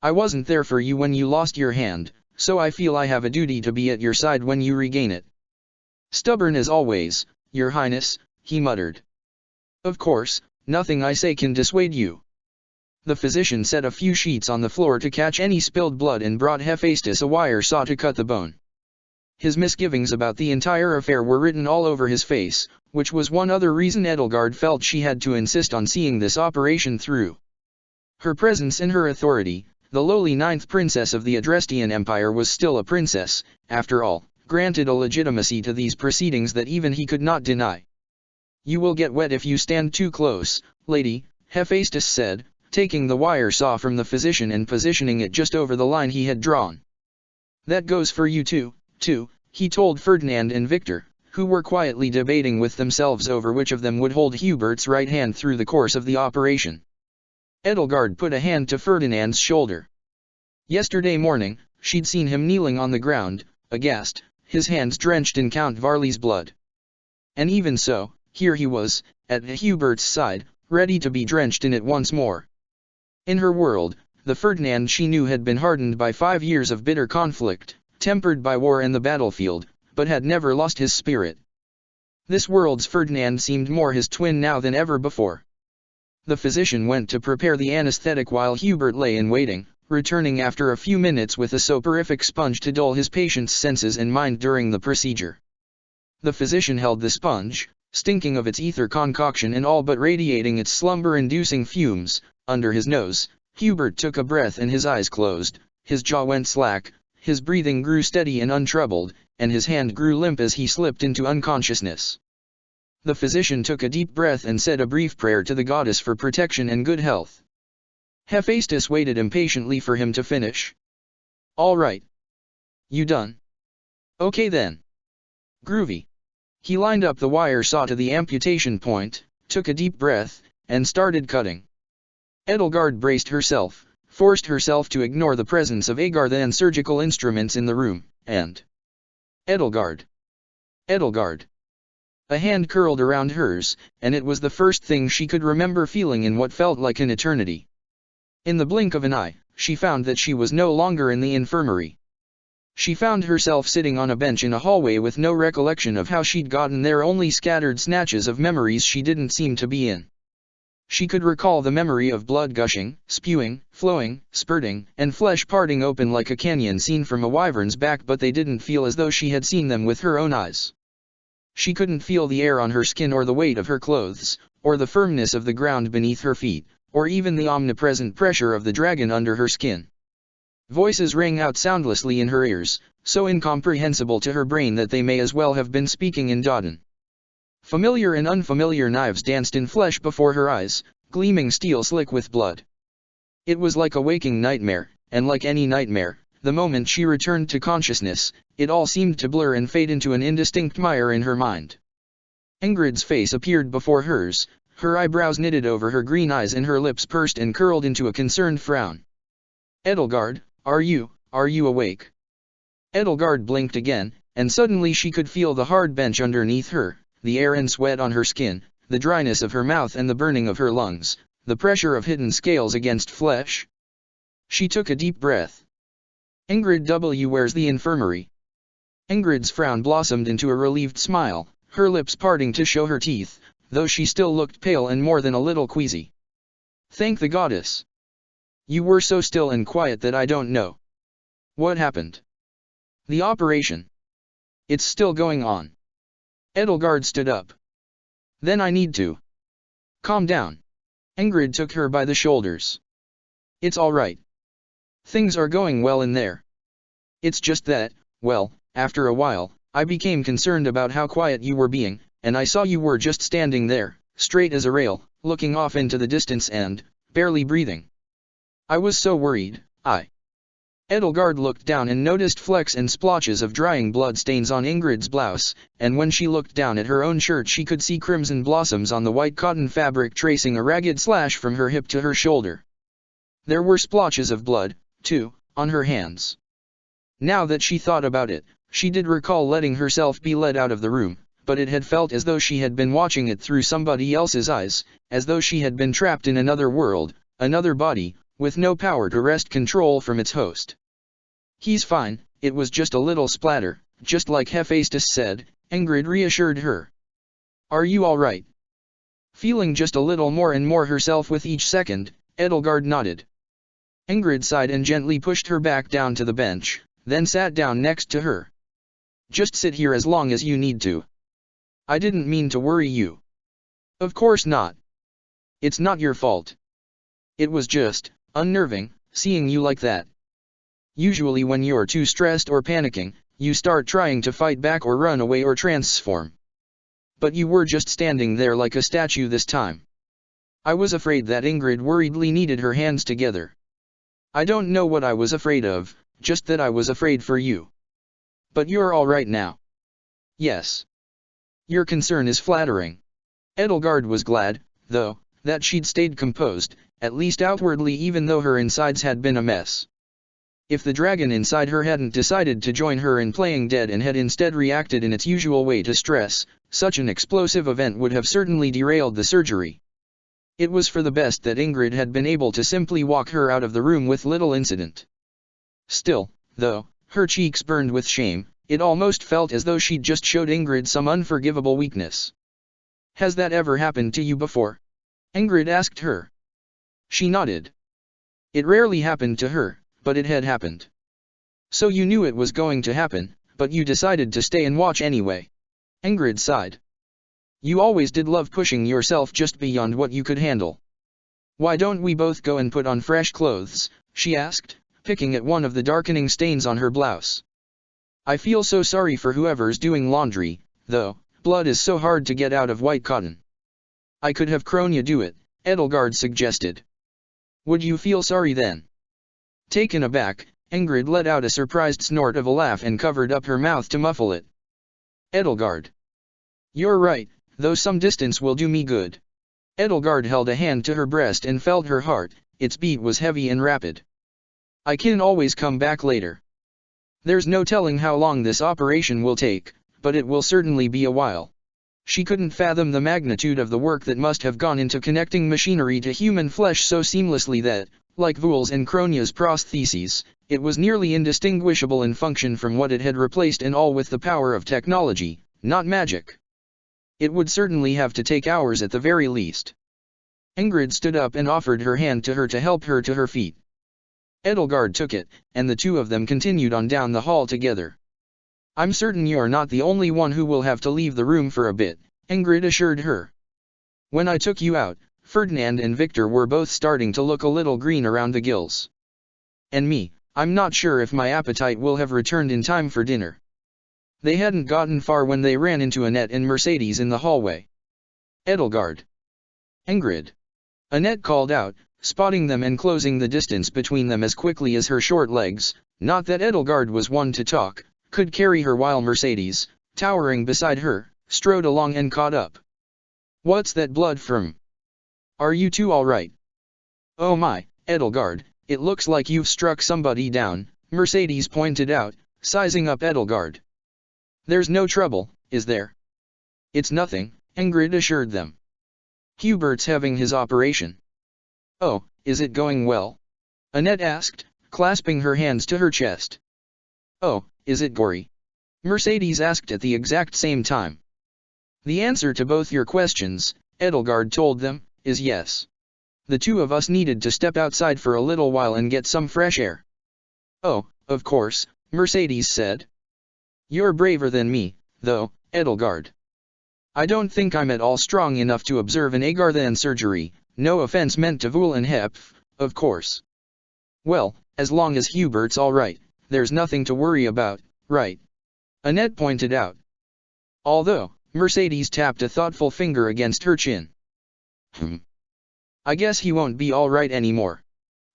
I wasn't there for you when you lost your hand, so I feel I have a duty to be at your side when you regain it. Stubborn as always, your highness, he muttered. Of course, nothing I say can dissuade you. The physician set a few sheets on the floor to catch any spilled blood and brought Hephaestus a wire saw to cut the bone. His misgivings about the entire affair were written all over his face, which was one other reason Edelgard felt she had to insist on seeing this operation through. Her presence and her authority, the lowly 9th princess of the Adrestian Empire was still a princess, after all, granted a legitimacy to these proceedings that even he could not deny. "You will get wet if you stand too close, lady," Hephaestus said, taking the wire saw from the physician and positioning it just over the line he had drawn. "That goes for you too, he told Ferdinand and Victor, who were quietly debating with themselves over which of them would hold Hubert's right hand through the course of the operation. Edelgard put a hand to Ferdinand's shoulder. Yesterday morning, she'd seen him kneeling on the ground, aghast, his hands drenched in Count Varley's blood. And even so, here he was, at Hubert's side, ready to be drenched in it once more. In her world, the Ferdinand she knew had been hardened by 5 years of bitter conflict, tempered by war and the battlefield, but had never lost his spirit. This world's Ferdinand seemed more his twin now than ever before. The physician went to prepare the anesthetic while Hubert lay in waiting, returning after a few minutes with a soporific sponge to dull his patient's senses and mind during the procedure. The physician held the sponge, stinking of its ether concoction and all but radiating its slumber-inducing fumes, under his nose. Hubert took a breath and his eyes closed, his jaw went slack, his breathing grew steady and untroubled, and his hand grew limp as he slipped into unconsciousness. The physician took a deep breath and said a brief prayer to the goddess for protection and good health. Hephaestus waited impatiently for him to finish. "All right. You done? Okay then. Groovy." He lined up the wire saw to the amputation point, took a deep breath, and started cutting. Edelgard braced herself, forced herself to ignore the presence of Agartha and surgical instruments in the room, and Edelgard. Edelgard. A hand curled around hers, and it was the first thing she could remember feeling in what felt like an eternity. In the blink of an eye, she found that she was no longer in the infirmary. She found herself sitting on a bench in a hallway with no recollection of how she'd gotten there, only scattered snatches of memories she didn't seem to be in. She could recall the memory of blood gushing, spewing, flowing, spurting, and flesh parting open like a canyon seen from a wyvern's back, but they didn't feel as though she had seen them with her own eyes. She couldn't feel the air on her skin or the weight of her clothes, or the firmness of the ground beneath her feet, or even the omnipresent pressure of the dragon under her skin. Voices rang out soundlessly in her ears, so incomprehensible to her brain that they may as well have been speaking in Dodon. Familiar and unfamiliar knives danced in flesh before her eyes, gleaming steel slick with blood. It was like a waking nightmare, and like any nightmare, the moment she returned to consciousness, it all seemed to blur and fade into an indistinct mire in her mind. Ingrid's face appeared before hers, her eyebrows knitted over her green eyes and her lips pursed and curled into a concerned frown. "Edelgard, are you awake?" Edelgard blinked again, and suddenly she could feel the hard bench underneath her, the air and sweat on her skin, the dryness of her mouth and the burning of her lungs, the pressure of hidden scales against flesh. She took a deep breath. "Ingrid W. Where's the infirmary?" Ingrid's frown blossomed into a relieved smile, her lips parting to show her teeth, though she still looked pale and more than a little queasy. "Thank the goddess. You were so still and quiet that I don't know. What happened?" "The operation. It's still going on." Edelgard stood up. "Then I need to calm down." Ingrid took her by the shoulders. "It's all right. Things are going well in there. It's just that, well, after a while, I became concerned about how quiet you were being, and I saw you were just standing there, straight as a rail, looking off into the distance and barely breathing. I was so worried. Edelgard looked down and noticed flecks and splotches of drying blood stains on Ingrid's blouse, and when she looked down at her own shirt she could see crimson blossoms on the white cotton fabric tracing a ragged slash from her hip to her shoulder. There were splotches of blood, too, on her hands. Now that she thought about it, she did recall letting herself be led out of the room, but it had felt as though she had been watching it through somebody else's eyes, as though she had been trapped in another world, another body, with no power to wrest control from its host. "He's fine, it was just a little splatter, just like Hephaestus said," Ingrid reassured her. "Are you all right?" Feeling just a little more and more herself with each second, Edelgard nodded. Ingrid sighed and gently pushed her back down to the bench, then sat down next to her. Just sit here as long as you need to. I didn't mean to worry you. Of course not. It's not your fault. It was just unnerving, seeing you like that. Usually when you're too stressed or panicking, you start trying to fight back or run away or transform. But you were just standing there like a statue this time. I was afraid that Ingrid worriedly kneaded her hands together. I don't know what I was afraid of, just that I was afraid for you. But you're all right now. Yes. Your concern is flattering. Edelgard was glad, though, that she'd stayed composed, at least outwardly, even though her insides had been a mess. If the dragon inside her hadn't decided to join her in playing dead and had instead reacted in its usual way to stress, such an explosive event would have certainly derailed the surgery. It was for the best that Ingrid had been able to simply walk her out of the room with little incident. Still, though, her cheeks burned with shame. It almost felt as though she'd just showed Ingrid some unforgivable weakness. Has that ever happened to you before? Ingrid asked her. She nodded. It rarely happened to her, but it had happened. So you knew it was going to happen, but you decided to stay and watch anyway. Ingrid sighed. You always did love pushing yourself just beyond what you could handle. Why don't we both go and put on fresh clothes? She asked, picking at one of the darkening stains on her blouse. I feel so sorry for whoever's doing laundry, though. Blood is so hard to get out of white cotton. I could have Kronya do it, Edelgard suggested. Would you feel sorry then? Taken aback, Ingrid let out a surprised snort of a laugh and covered up her mouth to muffle it. Edelgard. You're right, though some distance will do me good. Edelgard held a hand to her breast and felt her heart. Its beat was heavy and rapid. I can always come back later. There's no telling how long this operation will take, but it will certainly be a while. She couldn't fathom the magnitude of the work that must have gone into connecting machinery to human flesh so seamlessly that, like Voul's and Kronya's prostheses, it was nearly indistinguishable in function from what it had replaced, and all with the power of technology, not magic. It would certainly have to take hours at the very least. Ingrid stood up and offered her hand to her to help her to her feet. Edelgard took it, and the two of them continued on down the hall together. I'm certain you're not the only one who will have to leave the room for a bit, Ingrid assured her. When I took you out, Ferdinand and Victor were both starting to look a little green around the gills. And me, I'm not sure if my appetite will have returned in time for dinner. They hadn't gotten far when they ran into Annette and Mercedes in the hallway. Edelgard. Ingrid. Annette called out, spotting them and closing the distance between them as quickly as her short legs, not that Edelgard was one to talk, could carry her, while Mercedes, towering beside her, strode along and caught up. What's that blood from? Are you two all right? Oh my, Edelgard, it looks like you've struck somebody down, Mercedes pointed out, sizing up Edelgard. There's no trouble, is there? It's nothing, Ingrid assured them. Hubert's having his operation. Oh, is it going well? Annette asked, clasping her hands to her chest. Oh, is it gory? Mercedes asked at the exact same time. The answer to both your questions, Edelgard told them, is yes. The two of us needed to step outside for a little while and get some fresh air. Oh, of course, Mercedes said. You're braver than me, though, Edelgard. I don't think I'm at all strong enough to observe an Agarthan surgery, no offense meant to Voul and Hepf, of course. Well, as long as Hubert's all right, there's nothing to worry about, right? Annette pointed out. Although, Mercedes tapped a thoughtful finger against her chin. I guess he won't be all right anymore.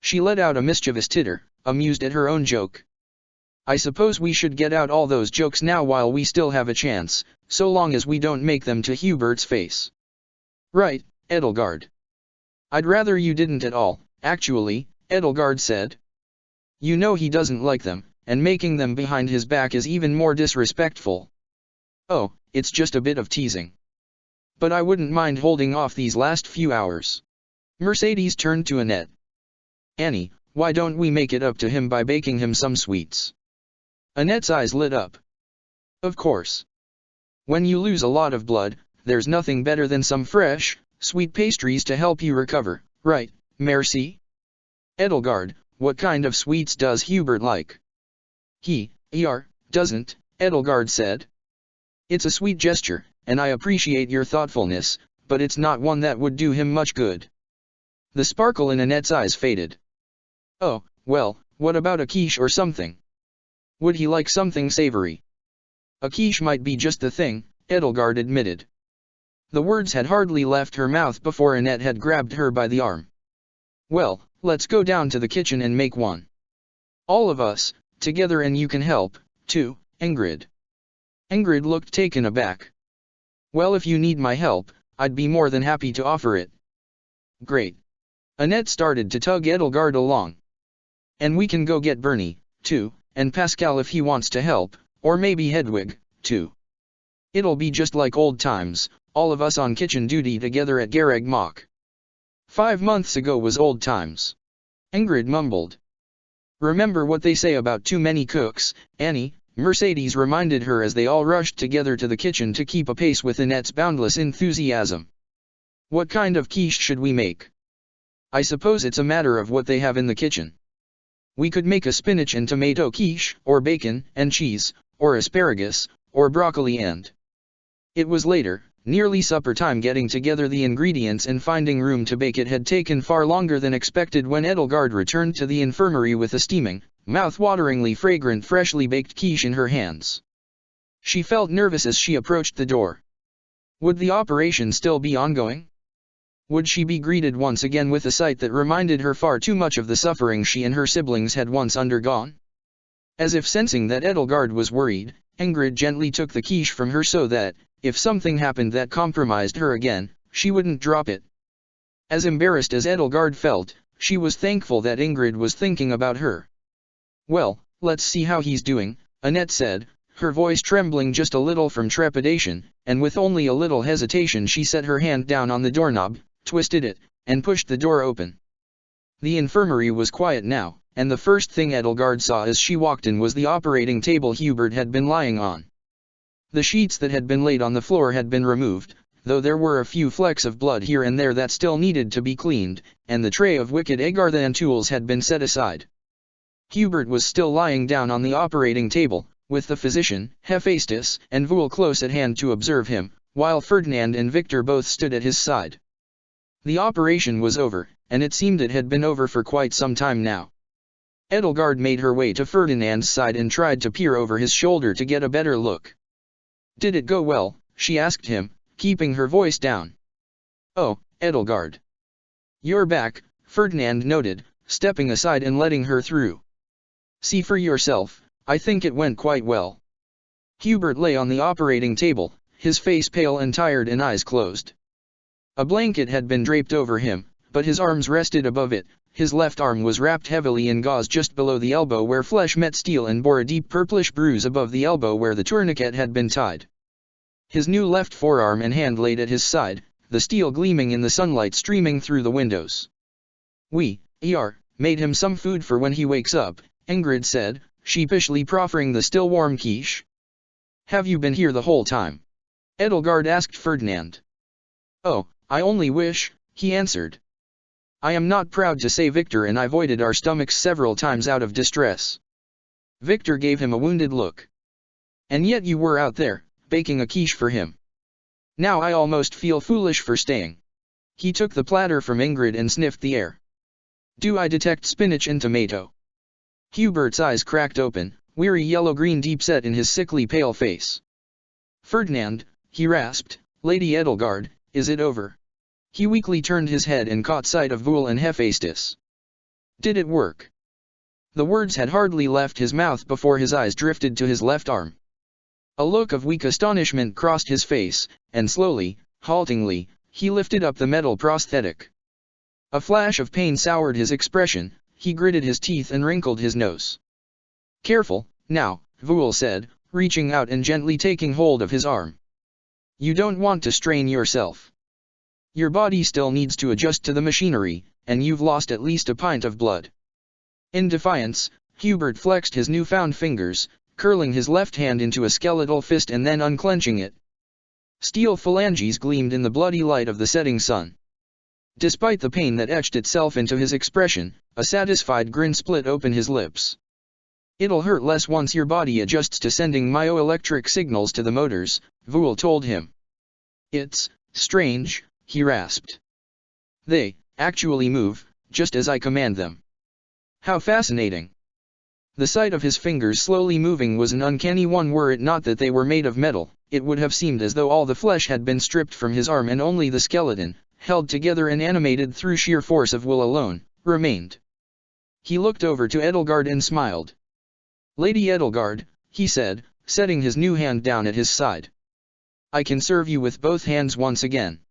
She let out a mischievous titter, amused at her own joke. I suppose we should get out all those jokes now while we still have a chance, so long as we don't make them to Hubert's face. Right, Edelgard. I'd rather you didn't at all, actually, Edelgard said. You know he doesn't like them, and making them behind his back is even more disrespectful. Oh, it's just a bit of teasing. But I wouldn't mind holding off these last few hours. Mercedes turned to Annette. Annie, why don't we make it up to him by baking him some sweets? Annette's eyes lit up. Of course. When you lose a lot of blood, there's nothing better than some fresh, sweet pastries to help you recover, right, Merci? Edelgard, what kind of sweets does Hubert like? He doesn't, Edelgard said. It's a sweet gesture, and I appreciate your thoughtfulness, but it's not one that would do him much good. The sparkle in Annette's eyes faded. Oh, well, what about a quiche or something? Would he like something savory? A quiche might be just the thing, Edelgard admitted. The words had hardly left her mouth before Annette had grabbed her by the arm. Well, let's go down to the kitchen and make one. All of us, together, and you can help, too, Ingrid. Ingrid looked taken aback. Well, if you need my help, I'd be more than happy to offer it. Great. Annette started to tug Edelgard along. And we can go get Bernie, too, and Pascal if he wants to help, or maybe Hedwig, too. It'll be just like old times, all of us on kitchen duty together at Garreg Mach. 5 months ago was old times. Ingrid mumbled. Remember what they say about too many cooks, Annie, Mercedes reminded her as they all rushed together to the kitchen to keep apace with Annette's boundless enthusiasm. What kind of quiche should we make? I suppose it's a matter of what they have in the kitchen. We could make a spinach and tomato quiche, or bacon and cheese, or asparagus, or broccoli and... It was later, nearly supper time. Getting together the ingredients and finding room to bake it had taken far longer than expected when Edelgard returned to the infirmary with a steaming, mouth-wateringly fragrant freshly baked quiche in her hands. She felt nervous as she approached the door. Would the operation still be ongoing? Would she be greeted once again with a sight that reminded her far too much of the suffering she and her siblings had once undergone? As if sensing that Edelgard was worried, Ingrid gently took the quiche from her so that, if something happened that compromised her again, she wouldn't drop it. As embarrassed as Edelgard felt, she was thankful that Ingrid was thinking about her. Well, let's see how he's doing, Annette said, her voice trembling just a little from trepidation, and with only a little hesitation she set her hand down on the doorknob, twisted it, and pushed the door open. The infirmary was quiet now, and the first thing Edelgard saw as she walked in was the operating table Hubert had been lying on. The sheets that had been laid on the floor had been removed, though there were a few flecks of blood here and there that still needed to be cleaned, and the tray of wicked Agarthan tools had been set aside. Hubert was still lying down on the operating table, with the physician, Hephaestus, and Voul close at hand to observe him, while Ferdinand and Victor both stood at his side. The operation was over, and it seemed it had been over for quite some time now. Edelgard made her way to Ferdinand's side and tried to peer over his shoulder to get a better look. Did it go well? She asked him, keeping her voice down. Oh, Edelgard. You're back, Ferdinand noted, stepping aside and letting her through. See for yourself, I think it went quite well. Hubert lay on the operating table, his face pale and tired and eyes closed. A blanket had been draped over him, but his arms rested above it. His left arm was wrapped heavily in gauze just below the elbow where flesh met steel and bore a deep purplish bruise above the elbow where the tourniquet had been tied. His new left forearm and hand laid at his side, the steel gleaming in the sunlight streaming through the windows. We, made him some food for when he wakes up, Ingrid said, sheepishly proffering the still warm quiche. Have you been here the whole time? Edelgard asked Ferdinand. Oh, I only wish, he answered. I am not proud to say Victor and I voided our stomachs several times out of distress. Victor gave him a wounded look. And yet you were out there, baking a quiche for him. Now I almost feel foolish for staying. He took the platter from Ingrid and sniffed the air. Do I detect spinach and tomato? Hubert's eyes cracked open, weary yellow-green deep set in his sickly pale face. Ferdinand, he rasped, Lady Edelgard, is it over? He weakly turned his head and caught sight of Voul and Hephaestus. Did it work? The words had hardly left his mouth before his eyes drifted to his left arm. A look of weak astonishment crossed his face, and slowly, haltingly, he lifted up the metal prosthetic. A flash of pain soured his expression, he gritted his teeth and wrinkled his nose. Careful, now, Voul said, reaching out and gently taking hold of his arm. You don't want to strain yourself. Your body still needs to adjust to the machinery, and you've lost at least a pint of blood. In defiance, Hubert flexed his newfound fingers, curling his left hand into a skeletal fist and then unclenching it. Steel phalanges gleamed in the bloody light of the setting sun. Despite the pain that etched itself into his expression, a satisfied grin split open his lips. It'll hurt less once your body adjusts to sending myoelectric signals to the motors, Vul told him. It's strange, he rasped. They actually move, just as I command them. How fascinating. The sight of his fingers slowly moving was an uncanny one. Were it not that they were made of metal, it would have seemed as though all the flesh had been stripped from his arm and only the skeleton, held together and animated through sheer force of will alone, remained. He looked over to Edelgard and smiled. Lady Edelgard, he said, setting his new hand down at his side. I can serve you with both hands once again.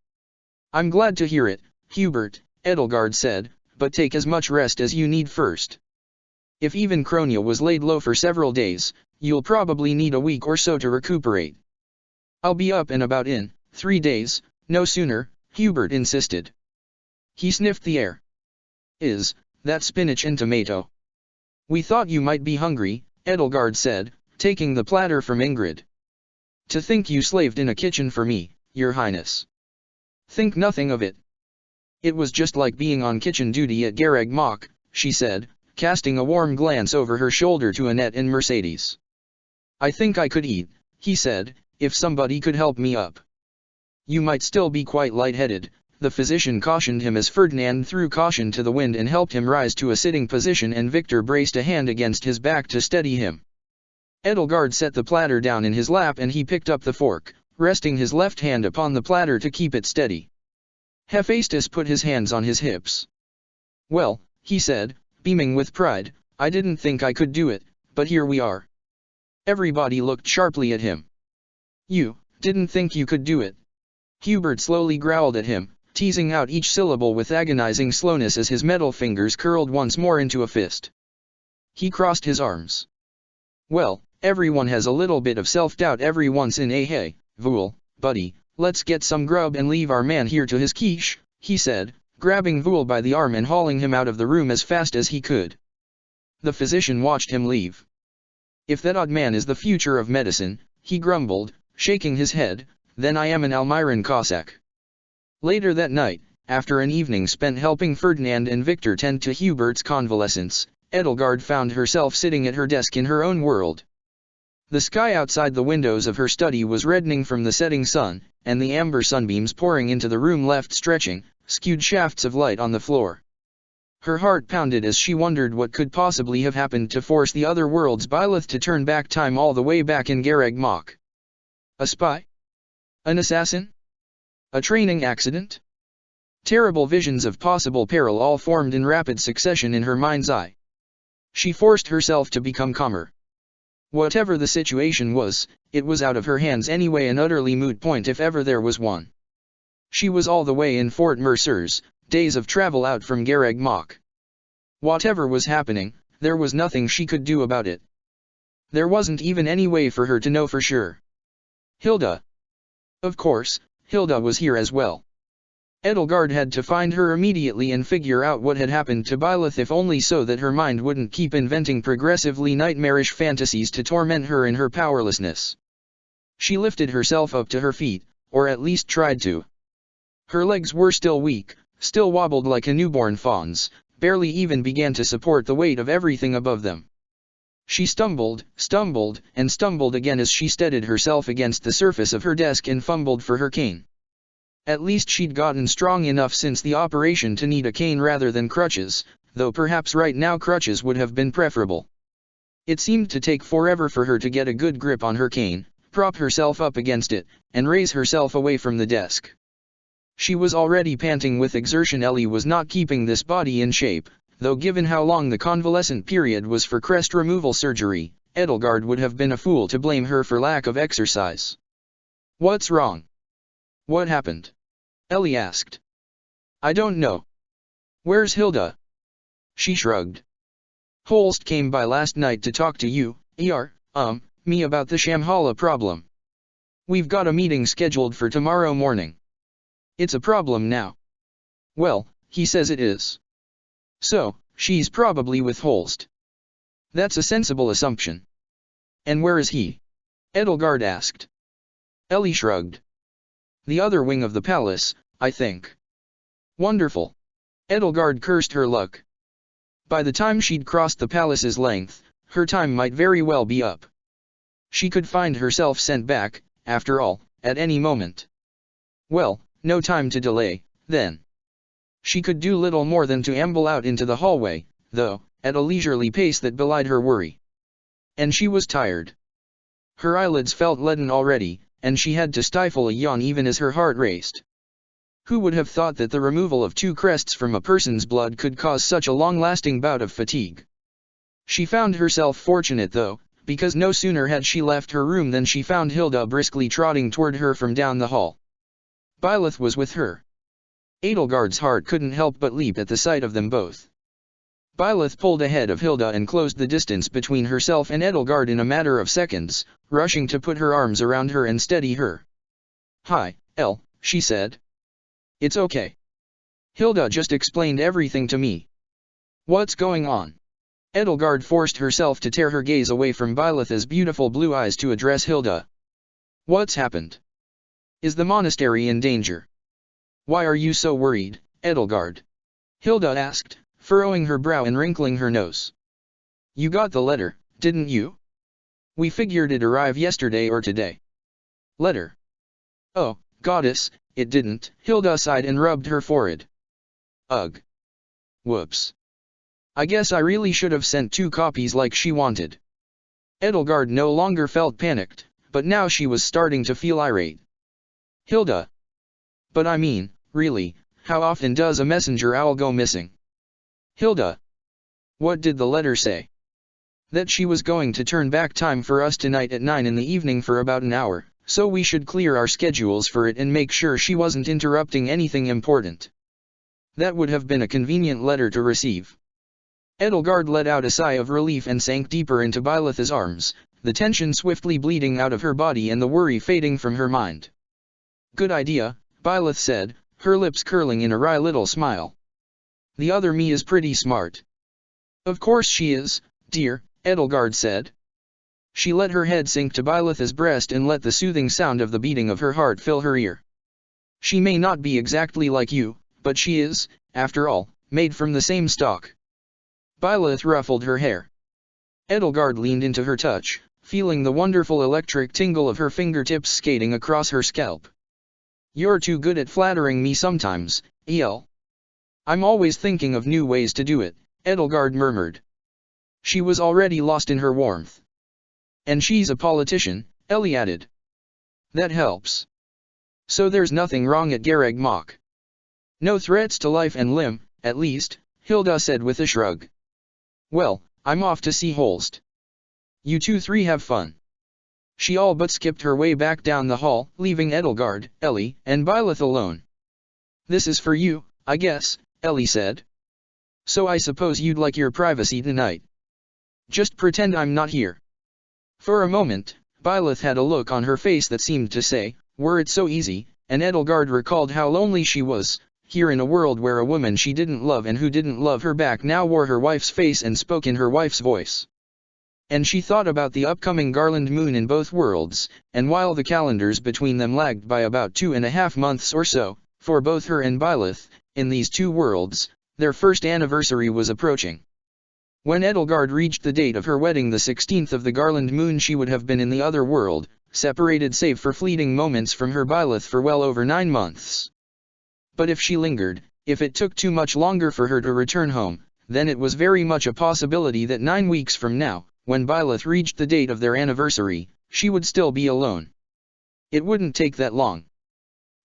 I'm glad to hear it, Hubert, Edelgard said, but take as much rest as you need first. If even Kronia was laid low for several days, you'll probably need a week or so to recuperate. I'll be up and about in 3 days, no sooner, Hubert insisted. He sniffed the air. Is that spinach and tomato? We thought you might be hungry, Edelgard said, taking the platter from Ingrid. To think you slaved in a kitchen for me, your highness. Think nothing of it. It was just like being on kitchen duty at Garreg Mach, she said, casting a warm glance over her shoulder to Annette and Mercedes. I think I could eat, he said, if somebody could help me up. You might still be quite lightheaded, the physician cautioned him as Ferdinand threw caution to the wind and helped him rise to a sitting position and Victor braced a hand against his back to steady him. Edelgard set the platter down in his lap and he picked up the fork, resting his left hand upon the platter to keep it steady. Hephaestus put his hands on his hips. Well, he said, beaming with pride, I didn't think I could do it, but here we are. Everybody looked sharply at him. You didn't think you could do it? Hubert slowly growled at him, teasing out each syllable with agonizing slowness as his metal fingers curled once more into a fist. He crossed his arms. Well, everyone has a little bit of self-doubt every once in a hey, Vul, buddy, let's get some grub and leave our man here to his quiche, he said, grabbing Vul by the arm and hauling him out of the room as fast as he could. The physician watched him leave. If that odd man is the future of medicine, he grumbled, shaking his head, then I am an Almiran Cossack. Later that night, after an evening spent helping Ferdinand and Victor tend to Hubert's convalescence, Edelgard found herself sitting at her desk in her own world. The sky outside the windows of her study was reddening from the setting sun, and the amber sunbeams pouring into the room left stretching, skewed shafts of light on the floor. Her heart pounded as she wondered what could possibly have happened to force the other world's Byleth to turn back time all the way back in Garreg Mach. A spy? An assassin? A training accident? Terrible visions of possible peril all formed in rapid succession in her mind's eye. She forced herself to become calmer. Whatever the situation was, it was out of her hands anyway, an utterly moot point if ever there was one. She was all the way in Fort Mercers, days of travel out from Garreg Mach. Whatever was happening, there was nothing she could do about it. There wasn't even any way for her to know for sure. Hilda. Of course, Hilda was here as well. Edelgard had to find her immediately and figure out what had happened to Byleth, if only so that her mind wouldn't keep inventing progressively nightmarish fantasies to torment her in her powerlessness. She lifted herself up to her feet, or at least tried to. Her legs were still weak, still wobbled like a newborn fawn's, barely even began to support the weight of everything above them. She stumbled, and stumbled again as she steadied herself against the surface of her desk and fumbled for her cane. At least she'd gotten strong enough since the operation to need a cane rather than crutches, though perhaps right now crutches would have been preferable. It seemed to take forever for her to get a good grip on her cane, prop herself up against it, and raise herself away from the desk. She was already panting with exertion. Ellie was not keeping this body in shape, though given how long the convalescent period was for crest removal surgery, Edelgard would have been a fool to blame her for lack of exercise. What's wrong? What happened? Ellie asked. I don't know. Where's Hilda? She shrugged. Holst came by last night to talk to you, me about the Shamhala problem. We've got a meeting scheduled for tomorrow morning. It's a problem now. Well, he says it is. So, she's probably with Holst. That's a sensible assumption. And where is he? Edelgard asked. Ellie shrugged. The other wing of the palace, I think. Wonderful. Edelgard cursed her luck. By the time she'd crossed the palace's length, her time might very well be up. She could find herself sent back, after all, at any moment. Well, no time to delay, then. She could do little more than to amble out into the hallway, though, at a leisurely pace that belied her worry. And she was tired. Her eyelids felt leaden already, and she had to stifle a yawn even as her heart raced. Who would have thought that the removal of 2 crests from a person's blood could cause such a long-lasting bout of fatigue? She found herself fortunate though, because no sooner had she left her room than she found Hilda briskly trotting toward her from down the hall. Byleth was with her. Edelgard's heart couldn't help but leap at the sight of them both. Byleth pulled ahead of Hilda and closed the distance between herself and Edelgard in a matter of seconds, rushing to put her arms around her and steady her. "Hi, Elle," she said. "It's okay. Hilda just explained everything to me." "What's going on?" Edelgard forced herself to tear her gaze away from Byleth's beautiful blue eyes to address Hilda. "What's happened? Is the monastery in danger? Why are you so worried, Edelgard?" Hilda asked, furrowing her brow and wrinkling her nose. "You got the letter, didn't you? We figured it'd arrive yesterday or today." "Letter? Oh, goddess, it didn't." Hilda sighed and rubbed her forehead. "Ugh. Whoops. I guess I really should have sent 2 copies like she wanted." Edelgard no longer felt panicked, but now she was starting to feel irate. "Hilda. But I mean, really, how often does a messenger owl go missing?" "Hilda. What did the letter say?" "That she was going to turn back time for us tonight at 9 in the evening for about an hour, so we should clear our schedules for it and make sure she wasn't interrupting anything important." That would have been a convenient letter to receive. Edelgard let out a sigh of relief and sank deeper into Byleth's arms, the tension swiftly bleeding out of her body and the worry fading from her mind. "Good idea," Byleth said, her lips curling in a wry little smile. "The other me is pretty smart." "Of course she is, dear," Edelgard said. She let her head sink to Byleth's breast and let the soothing sound of the beating of her heart fill her ear. "She may not be exactly like you, but she is, after all, made from the same stock." Byleth ruffled her hair. Edelgard leaned into her touch, feeling the wonderful electric tingle of her fingertips skating across her scalp. "You're too good at flattering me sometimes, El." "I'm always thinking of new ways to do it," Edelgard murmured. She was already lost in her warmth. "And she's a politician," Ellie added. "That helps. So there's nothing wrong at Garreg Mach." "No threats to life and limb, at least," Hilda said with a shrug. "Well, I'm off to see Holst. You 2-3 have fun." She all but skipped her way back down the hall, leaving Edelgard, Ellie, and Byleth alone. "This is for you, I guess," Ellie said. "So I suppose you'd like your privacy tonight. Just pretend I'm not here." For a moment, Byleth had a look on her face that seemed to say, "Were it so easy," and Edelgard recalled how lonely she was, here in a world where a woman she didn't love and who didn't love her back now wore her wife's face and spoke in her wife's voice. And she thought about the upcoming Garland moon in both worlds, and while the calendars between them lagged by about 2.5 months or so, for both her and Byleth, in these 2 worlds, their first anniversary was approaching. When Edelgard reached the date of her wedding, the 16th of the Garland moon, she would have been in the other world, separated save for fleeting moments from her Byleth for well over 9 months. But if she lingered, if it took too much longer for her to return home, then it was very much a possibility that 9 weeks from now, when Byleth reached the date of their anniversary, she would still be alone. It wouldn't take that long.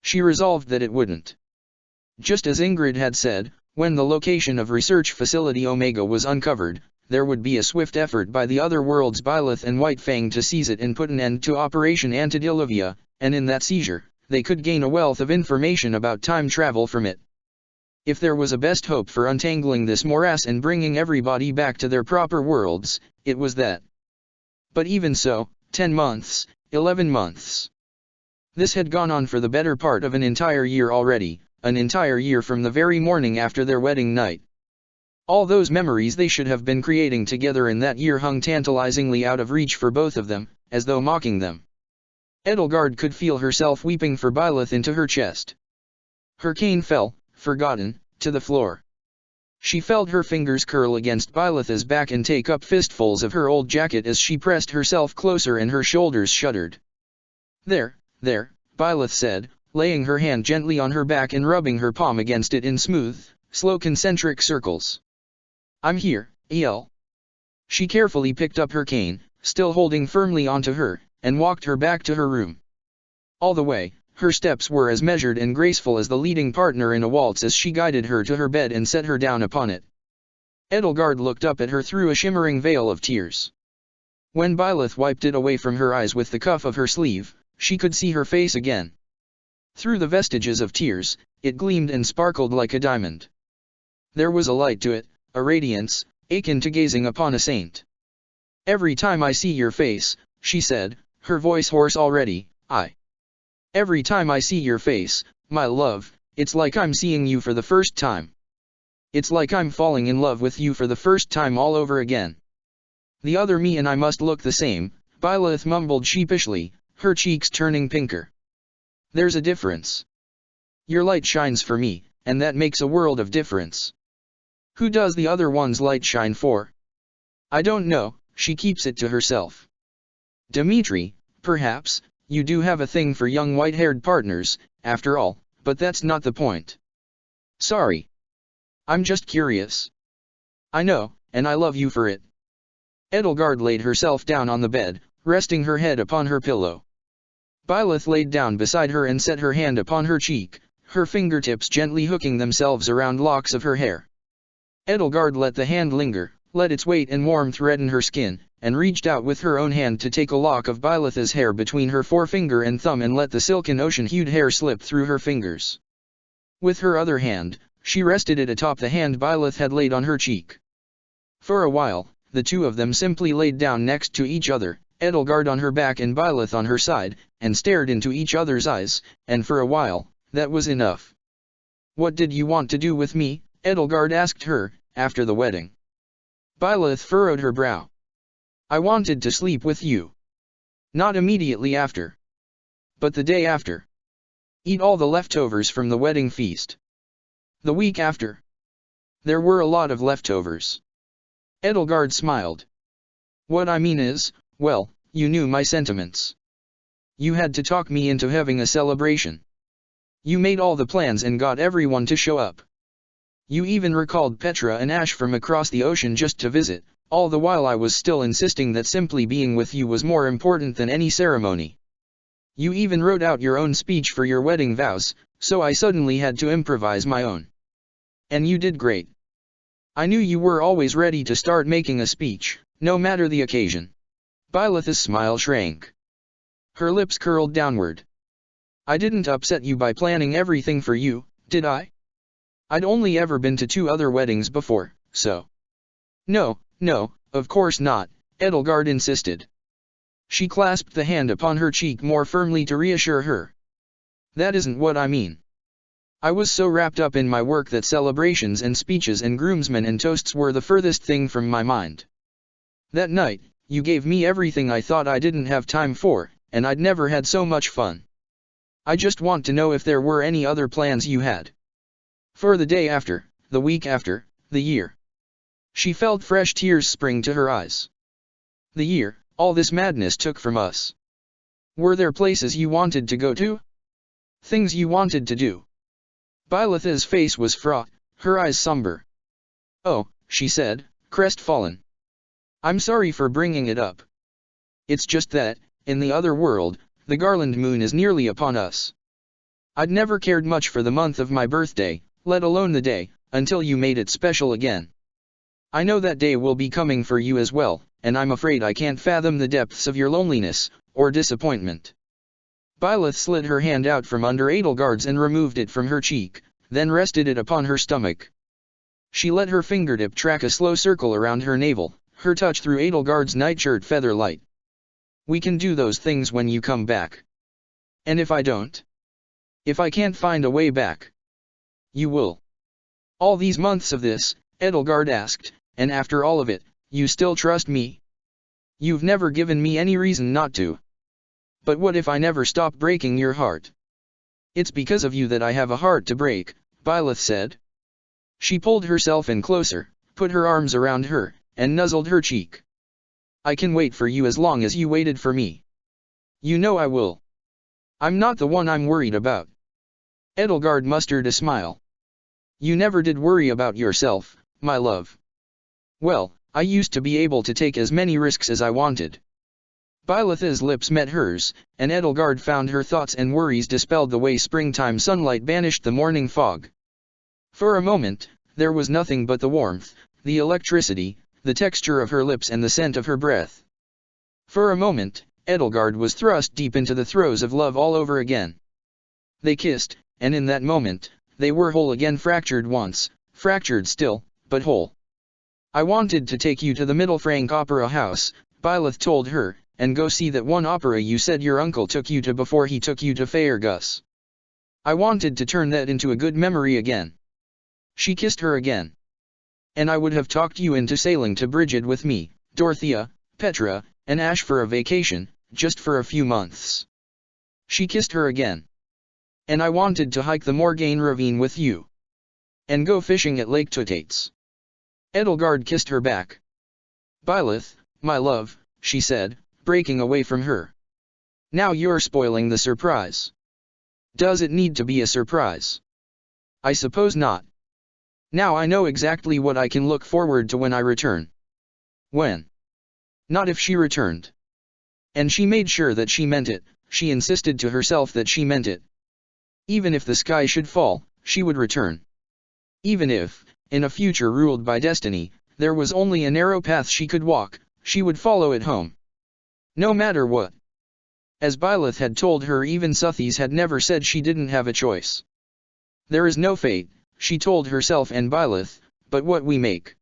She resolved that it wouldn't. Just as Ingrid had said, when the location of research facility Omega was uncovered, there would be a swift effort by the other world's Byleth and White Fang to seize it and put an end to Operation Antediluvian, and in that seizure, they could gain a wealth of information about time travel from it. If there was a best hope for untangling this morass and bringing everybody back to their proper worlds, it was that. But even so, 10 months, 11 months. This had gone on for the better part of an entire year already, an entire year from the very morning after their wedding night. All those memories they should have been creating together in that year hung tantalizingly out of reach for both of them, as though mocking them. Edelgard could feel herself weeping for Byleth into her chest. Her cane fell, forgotten, to the floor. She felt her fingers curl against Byleth's back and take up fistfuls of her old jacket as she pressed herself closer and her shoulders shuddered. There, Byleth said, laying her hand gently on her back and rubbing her palm against it in smooth, slow concentric circles. I'm here, El. She carefully picked up her cane, still holding firmly onto her, and walked her back to her room. All the way, her steps were as measured and graceful as the leading partner in a waltz as she guided her to her bed and set her down upon it. Edelgard looked up at her through a shimmering veil of tears. When Byleth wiped it away from her eyes with the cuff of her sleeve, she could see her face again. Through the vestiges of tears, it gleamed and sparkled like a diamond. There was a light to it, a radiance, akin to gazing upon a saint. Every time I see your face, she said, her voice hoarse already, Every time I see your face, my love, it's like I'm seeing you for the first time. It's like I'm falling in love with you for the first time all over again. The other me and I must look the same, Byleth mumbled sheepishly, her cheeks turning pinker. There's a difference. Your light shines for me, and that makes a world of difference. Who does the other one's light shine for? I don't know, she keeps it to herself. Dimitri, perhaps, you do have a thing for young white-haired partners, after all, but that's not the point. Sorry. I'm just curious. I know, and I love you for it. Edelgard laid herself down on the bed, resting her head upon her pillow. Byleth laid down beside her and set her hand upon her cheek, her fingertips gently hooking themselves around locks of her hair. Edelgard let the hand linger, let its weight and warmth redden her skin, and reached out with her own hand to take a lock of Byleth's hair between her forefinger and thumb and let the silken ocean-hued hair slip through her fingers. With her other hand, she rested it atop the hand Byleth had laid on her cheek. For a while, the two of them simply laid down next to each other, Edelgard on her back and Byleth on her side, and stared into each other's eyes, and for a while, that was enough. What did you want to do with me? Edelgard asked her, after the wedding. Byleth furrowed her brow. I wanted to sleep with you. Not immediately after. But the day after. Eat all the leftovers from the wedding feast. The week after. There were a lot of leftovers. Edelgard smiled. What I mean is, well, you knew my sentiments. You had to talk me into having a celebration. You made all the plans and got everyone to show up. You even recalled Petra and Ash from across the ocean just to visit, all the while I was still insisting that simply being with you was more important than any ceremony. You even wrote out your own speech for your wedding vows, so I suddenly had to improvise my own. And you did great. I knew you were always ready to start making a speech, no matter the occasion. Byleth's smile shrank. Her lips curled downward. I didn't upset you by planning everything for you, did I? I'd only ever been to 2 other weddings before, so. No, of course not, Edelgard insisted. She clasped the hand upon her cheek more firmly to reassure her. That isn't what I mean. I was so wrapped up in my work that celebrations and speeches and groomsmen and toasts were the furthest thing from my mind. That night, you gave me everything I thought I didn't have time for, and I'd never had so much fun. I just want to know if there were any other plans you had. For the day after, the week after, the year. She felt fresh tears spring to her eyes. The year, all this madness took from us. Were there places you wanted to go to? Things you wanted to do? Byleth's face was fraught, her eyes somber. Oh, she said, crestfallen. I'm sorry for bringing it up. It's just that, in the other world, the Garland moon is nearly upon us. I'd never cared much for the month of my birthday, let alone the day, until you made it special again. I know that day will be coming for you as well, and I'm afraid I can't fathom the depths of your loneliness, or disappointment. Byleth slid her hand out from under Edelgard's and removed it from her cheek, then rested it upon her stomach. She let her fingertip track a slow circle around her navel, her touch through Edelgard's nightshirt feather light. We can do those things when you come back. And if I don't? If I can't find a way back? You will. All these months of this, Edelgard asked, and after all of it, you still trust me? You've never given me any reason not to. But what if I never stop breaking your heart? It's because of you that I have a heart to break, Byleth said. She pulled herself in closer, put her arms around her, and nuzzled her cheek. I can wait for you as long as you waited for me. You know I will. I'm not the one I'm worried about. Edelgard mustered a smile. You never did worry about yourself, my love. Well, I used to be able to take as many risks as I wanted. Byleth's lips met hers, and Edelgard found her thoughts and worries dispelled the way springtime sunlight banished the morning fog. For a moment, there was nothing but the warmth, the electricity, the texture of her lips and the scent of her breath. For a moment, Edelgard was thrust deep into the throes of love all over again. They kissed, and in that moment, they were whole again, fractured once, fractured still, but whole. I wanted to take you to the Middle Frank Opera House, Byleth told her, and go see that one opera you said your uncle took you to before he took you to Faerghus. I wanted to turn that into a good memory again. She kissed her again. And I would have talked you into sailing to Brigid with me, Dorothea, Petra, and Ash for a vacation, just for a few months. She kissed her again. And I wanted to hike the Morgaine Ravine with you. And go fishing at Lake Totates. Edelgard kissed her back. Byleth, my love, she said, breaking away from her. Now you're spoiling the surprise. Does it need to be a surprise? I suppose not. Now I know exactly what I can look forward to when I return. When? Not if she returned. And she made sure that she meant it, she insisted to herself that she meant it. Even if the sky should fall, she would return. Even if, in a future ruled by destiny, there was only a narrow path she could walk, she would follow it home. No matter what. As Byleth had told her, even Suthies had never said she didn't have a choice. There is no fate, she told herself and Byleth, but what we make.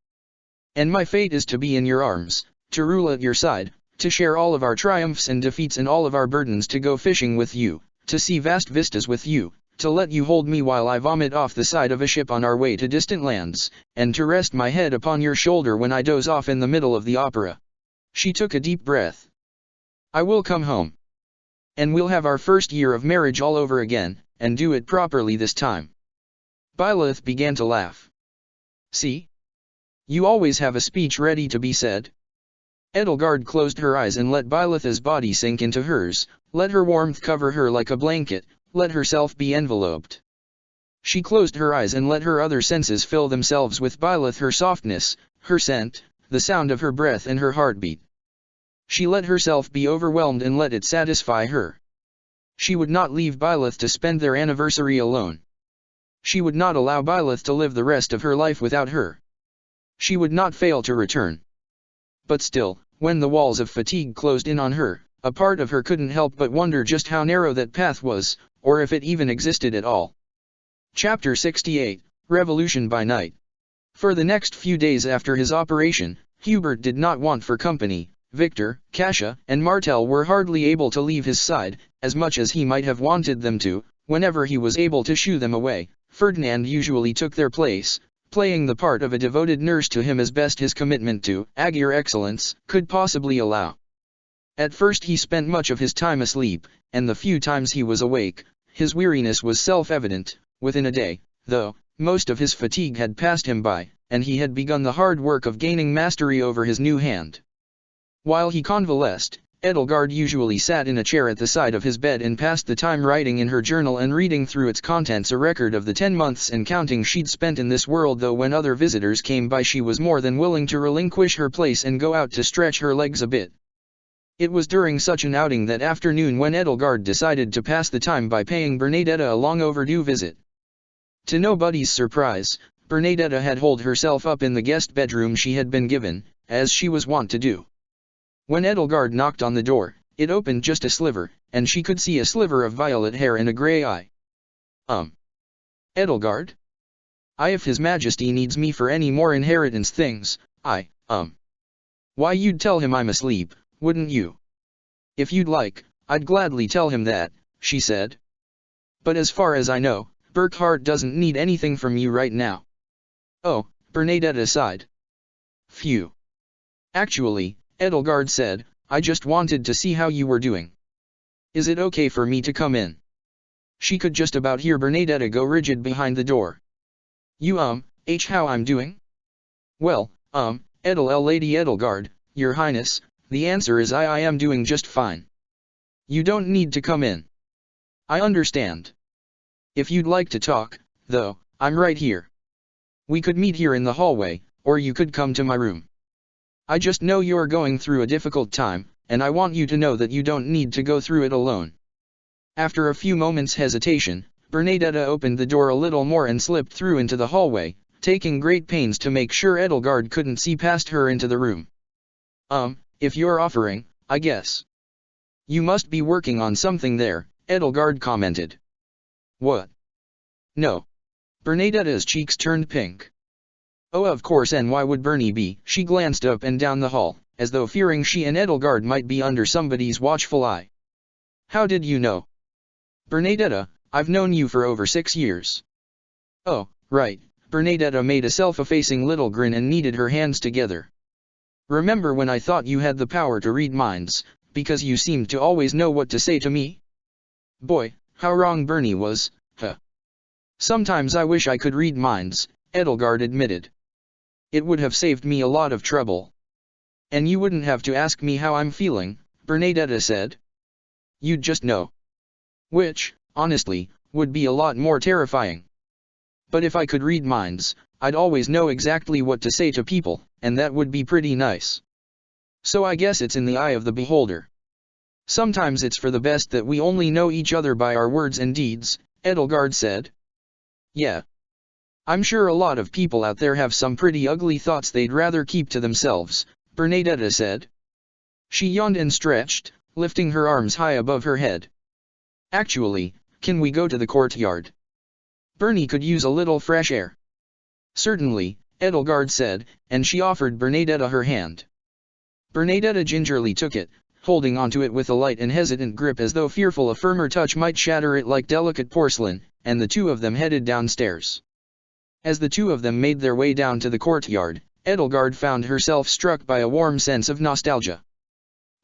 And my fate is to be in your arms, to rule at your side, to share all of our triumphs and defeats and all of our burdens, to go fishing with you, to see vast vistas with you, to let you hold me while I vomit off the side of a ship on our way to distant lands, and to rest my head upon your shoulder when I doze off in the middle of the opera. She took a deep breath. I will come home. And we'll have our first year of marriage all over again, and do it properly this time. Byleth began to laugh. See? You always have a speech ready to be said. Edelgard closed her eyes and let Byleth's body sink into hers, let her warmth cover her like a blanket, let herself be enveloped. She closed her eyes and let her other senses fill themselves with Byleth, her softness, her scent, the sound of her breath and her heartbeat. She let herself be overwhelmed and let it satisfy her. She would not leave Byleth to spend their anniversary alone. She would not allow Byleth to live the rest of her life without her. She would not fail to return. But still, when the walls of fatigue closed in on her, a part of her couldn't help but wonder just how narrow that path was, or if it even existed at all. Chapter 68, Revolution by Night. For the next few days after his operation, Hubert did not want for company. Victor, Kasia, and Martel were hardly able to leave his side, as much as he might have wanted them to. Whenever he was able to shoo them away, Ferdinand usually took their place, playing the part of a devoted nurse to him as best his commitment to Aegir excellence could possibly allow. At first he spent much of his time asleep, and the few times he was awake, his weariness was self-evident. Within a day, though, most of his fatigue had passed him by, and he had begun the hard work of gaining mastery over his new hand. While he convalesced, Edelgard usually sat in a chair at the side of his bed and passed the time writing in her journal and reading through its contents a record of the 10 months and counting she'd spent in this world, though when other visitors came by she was more than willing to relinquish her place and go out to stretch her legs a bit. It was during such an outing that afternoon when Edelgard decided to pass the time by paying Bernadetta a long overdue visit. To nobody's surprise, Bernadetta had holed herself up in the guest bedroom she had been given, as she was wont to do. When Edelgard knocked on the door, it opened just a sliver, and she could see a sliver of violet hair and a grey eye. Edelgard? If His Majesty needs me for any more inheritance things, Why, you'd tell him I'm asleep, wouldn't you? If you'd like, I'd gladly tell him that, she said. But as far as I know, Burkhart doesn't need anything from you right now. Oh, Bernadetta sighed. Phew. Actually, Edelgard said, I just wanted to see how you were doing. Is it okay for me to come in? She could just about hear Bernadetta go rigid behind the door. How I'm doing? Well, Lady Edelgard, Your Highness, the answer is I am doing just fine. You don't need to come in. I understand. If you'd like to talk, though, I'm right here. We could meet here in the hallway, or you could come to my room. I just know you're going through a difficult time, and I want you to know that you don't need to go through it alone. After a few moments' hesitation, Bernadetta opened the door a little more and slipped through into the hallway, taking great pains to make sure Edelgard couldn't see past her into the room. If you're offering, I guess. You must be working on something there, Edelgard commented. What? No. Bernadetta's cheeks turned pink. Oh, of course, and why would Bernie be? She glanced up and down the hall, as though fearing she and Edelgard might be under somebody's watchful eye. How did you know? Bernadetta, I've known you for over 6 years. Oh, right. Bernadetta made a self-effacing little grin and kneaded her hands together. Remember when I thought you had the power to read minds, because you seemed to always know what to say to me? Boy, how wrong Bernie was, huh. Sometimes I wish I could read minds, Edelgard admitted. It would have saved me a lot of trouble. And you wouldn't have to ask me how I'm feeling, Bernadetta said. You'd just know. Which, honestly, would be a lot more terrifying. But if I could read minds, I'd always know exactly what to say to people, and that would be pretty nice. So I guess it's in the eye of the beholder. Sometimes it's for the best that we only know each other by our words and deeds, Edelgard said. Yeah. I'm sure a lot of people out there have some pretty ugly thoughts they'd rather keep to themselves, Bernadetta said. She yawned and stretched, lifting her arms high above her head. Actually, can we go to the courtyard? Bernie could use a little fresh air. Certainly, Edelgard said, and she offered Bernadetta her hand. Bernadetta gingerly took it, holding onto it with a light and hesitant grip as though fearful a firmer touch might shatter it like delicate porcelain, and the two of them headed downstairs. As the two of them made their way down to the courtyard, Edelgard found herself struck by a warm sense of nostalgia.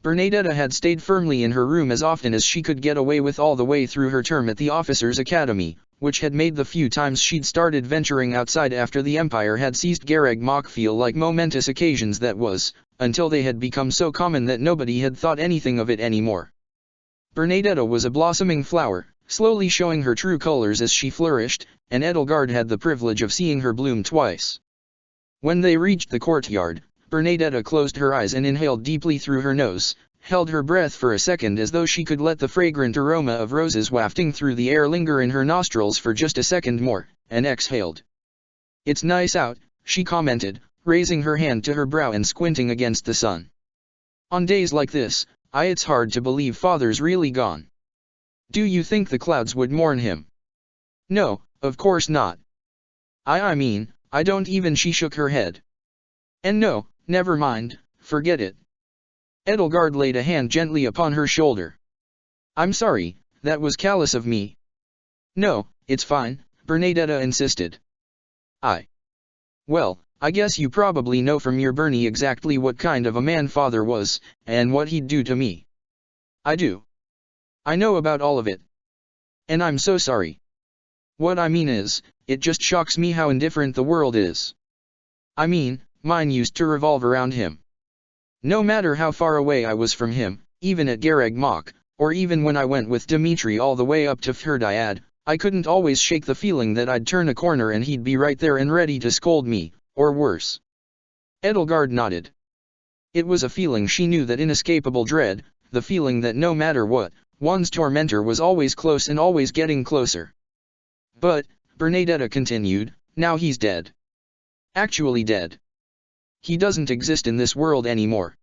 Bernadetta had stayed firmly in her room as often as she could get away with all the way through her term at the officers' academy, which had made the few times she'd started venturing outside after the Empire had seized Garreg Mach feel like momentous occasions that was, until they had become so common that nobody had thought anything of it anymore. Bernadetta was a blossoming flower, slowly showing her true colors as she flourished, and Edelgard had the privilege of seeing her bloom twice. When they reached the courtyard, Bernadetta closed her eyes and inhaled deeply through her nose, held her breath for a second as though she could let the fragrant aroma of roses wafting through the air linger in her nostrils for just a second more, and exhaled. It's nice out, she commented, raising her hand to her brow and squinting against the sun. On days like this, it's hard to believe Father's really gone. Do you think the clouds would mourn him? No, of course not. I mean, I don't even. She shook her head. And no, never mind, forget it. Edelgard laid a hand gently upon her shoulder. I'm sorry, that was callous of me. No, it's fine, Bernadetta insisted. Well, I guess you probably know from your Bernie exactly what kind of a man Father was, and what he'd do to me. I do. I know about all of it. And I'm so sorry. What I mean is, it just shocks me how indifferent the world is. I mean, mine used to revolve around him. No matter how far away I was from him, even at Garreg Mach, or even when I went with Dimitri all the way up to Fhirdiad, I couldn't always shake the feeling that I'd turn a corner and he'd be right there and ready to scold me, or worse. Edelgard nodded. It was a feeling she knew, that inescapable dread, the feeling that no matter what, one's tormentor was always close and always getting closer. But, Bernadetta continued, now he's dead. Actually dead. He doesn't exist in this world anymore.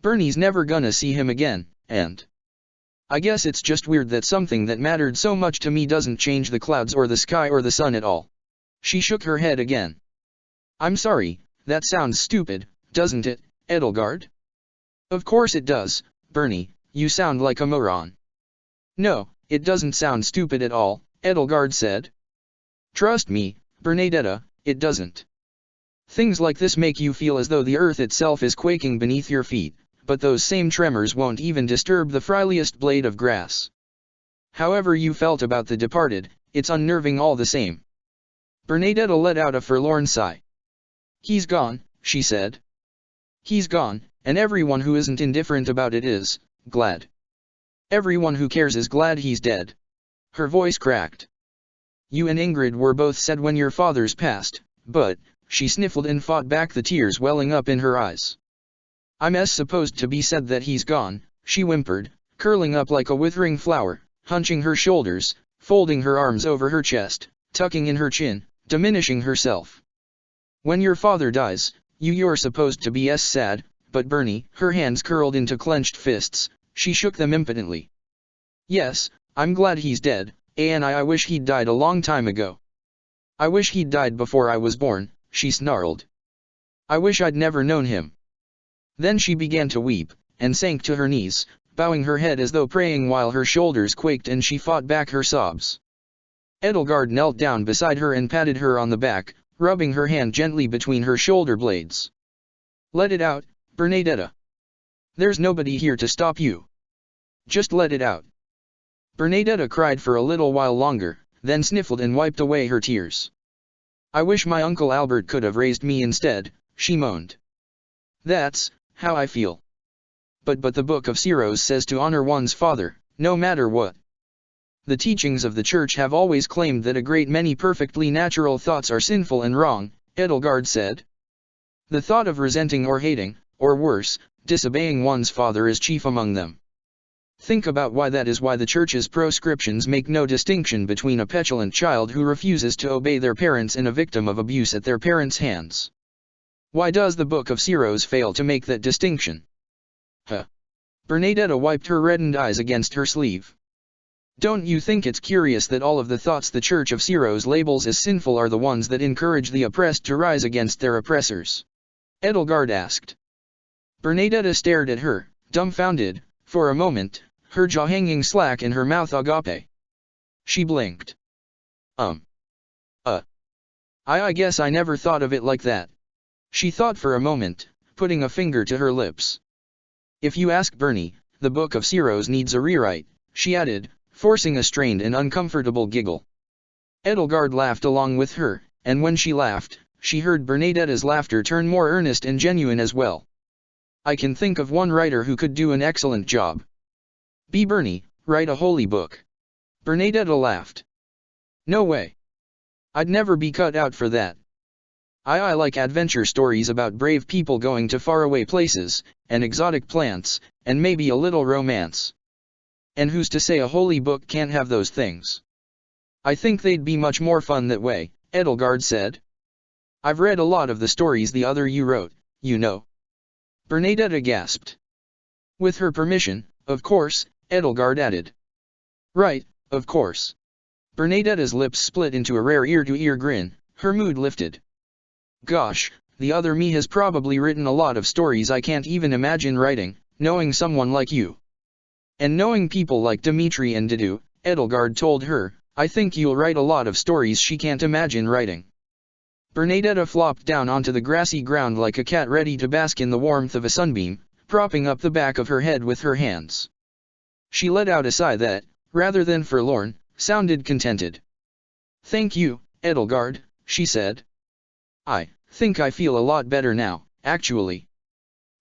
Bernie's never gonna see him again, and I guess it's just weird that something that mattered so much to me doesn't change the clouds or the sky or the sun at all. She shook her head again. I'm sorry, that sounds stupid, doesn't it, Edelgard? Of course it does, Bernie, you sound like a moron. No, it doesn't sound stupid at all, Edelgard said. Trust me, Bernadetta, it doesn't. Things like this make you feel as though the earth itself is quaking beneath your feet, but those same tremors won't even disturb the friliest blade of grass. However you felt about the departed, it's unnerving all the same. Bernadetta let out a forlorn sigh. He's gone, she said. He's gone, and everyone who isn't indifferent about it is glad. Everyone who cares is glad he's dead. Her voice cracked. You and Ingrid were both sad when your fathers passed, but, she sniffled and fought back the tears welling up in her eyes. I'm supposed to be sad that he's gone, she whimpered, curling up like a withering flower, hunching her shoulders, folding her arms over her chest, tucking in her chin, diminishing herself. When your father dies, you're supposed to be sad, but Bernie, her hands curled into clenched fists, she shook them impotently. Yes, I'm glad he's dead, and I wish he'd died a long time ago. I wish he'd died before I was born, she snarled. I wish I'd never known him. Then she began to weep, and sank to her knees, bowing her head as though praying while her shoulders quaked and she fought back her sobs. Edelgard knelt down beside her and patted her on the back, rubbing her hand gently between her shoulder blades. Let it out, Bernadetta. There's nobody here to stop you. Just let it out. Bernadetta cried for a little while longer, then sniffled and wiped away her tears. I wish my Uncle Albert could have raised me instead, she moaned. That's how I feel. But the Book of Siros says to honor one's father, no matter what. The teachings of the Church have always claimed that a great many perfectly natural thoughts are sinful and wrong, Edelgard said. The thought of resenting or hating, or worse, disobeying one's father is chief among them. Think about why that is. Why the Church's proscriptions make no distinction between a petulant child who refuses to obey their parents and a victim of abuse at their parents' hands. Why does the Book of Siros fail to make that distinction? Bernadetta wiped her reddened eyes against her sleeve. Don't you think it's curious that all of the thoughts the Church of Siros labels as sinful are the ones that encourage the oppressed to rise against their oppressors? Edelgard asked. Bernadetta stared at her, dumbfounded, for a moment, her jaw hanging slack and her mouth agape. She blinked. I guess I never thought of it like that. She thought for a moment, putting a finger to her lips. If you ask Bernie, the Book of Siros needs a rewrite, she added, forcing a strained and uncomfortable giggle. Edelgard laughed along with her, and when she laughed, she heard Bernadetta's laughter turn more earnest and genuine as well. I can think of one writer who could do an excellent job. Be Bernie, write a holy book. Bernadetta laughed. No way. I'd never be cut out for that. I like adventure stories about brave people going to faraway places, and exotic plants, and maybe a little romance. And who's to say a holy book can't have those things? I think they'd be much more fun that way, Edelgard said. I've read a lot of the stories the other you wrote, you know. Bernadetta gasped. With her permission, of course, Edelgard added. Right, of course. Bernadetta's lips split into a rare ear-to-ear grin, her mood lifted. Gosh, the other me has probably written a lot of stories I can't even imagine writing, knowing someone like you. And knowing people like Dimitri and Didu, Edelgard told her, I think you'll write a lot of stories she can't imagine writing. Bernadetta flopped down onto the grassy ground like a cat ready to bask in the warmth of a sunbeam, propping up the back of her head with her hands. She let out a sigh that, rather than forlorn, sounded contented. Thank you, Edelgard, she said. I think I feel a lot better now, actually.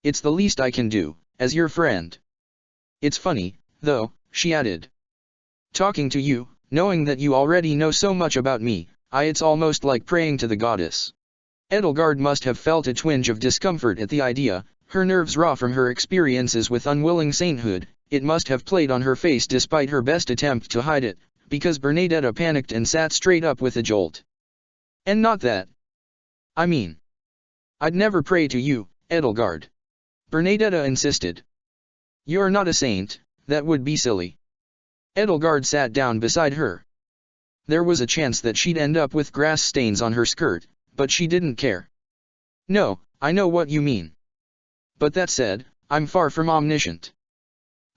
It's the least I can do, as your friend. It's funny, though, she added. Talking to you, knowing that you already know so much about me, it's almost like praying to the goddess. Edelgard must have felt a twinge of discomfort at the idea, her nerves raw from her experiences with unwilling sainthood. It must have played on her face despite her best attempt to hide it, because Bernadetta panicked and sat straight up with a jolt. And not that. I mean, I'd never pray to you, Edelgard. Bernadetta insisted. You're not a saint, that would be silly. Edelgard sat down beside her. There was a chance that she'd end up with grass stains on her skirt, but she didn't care. No, I know what you mean. But that said, I'm far from omniscient.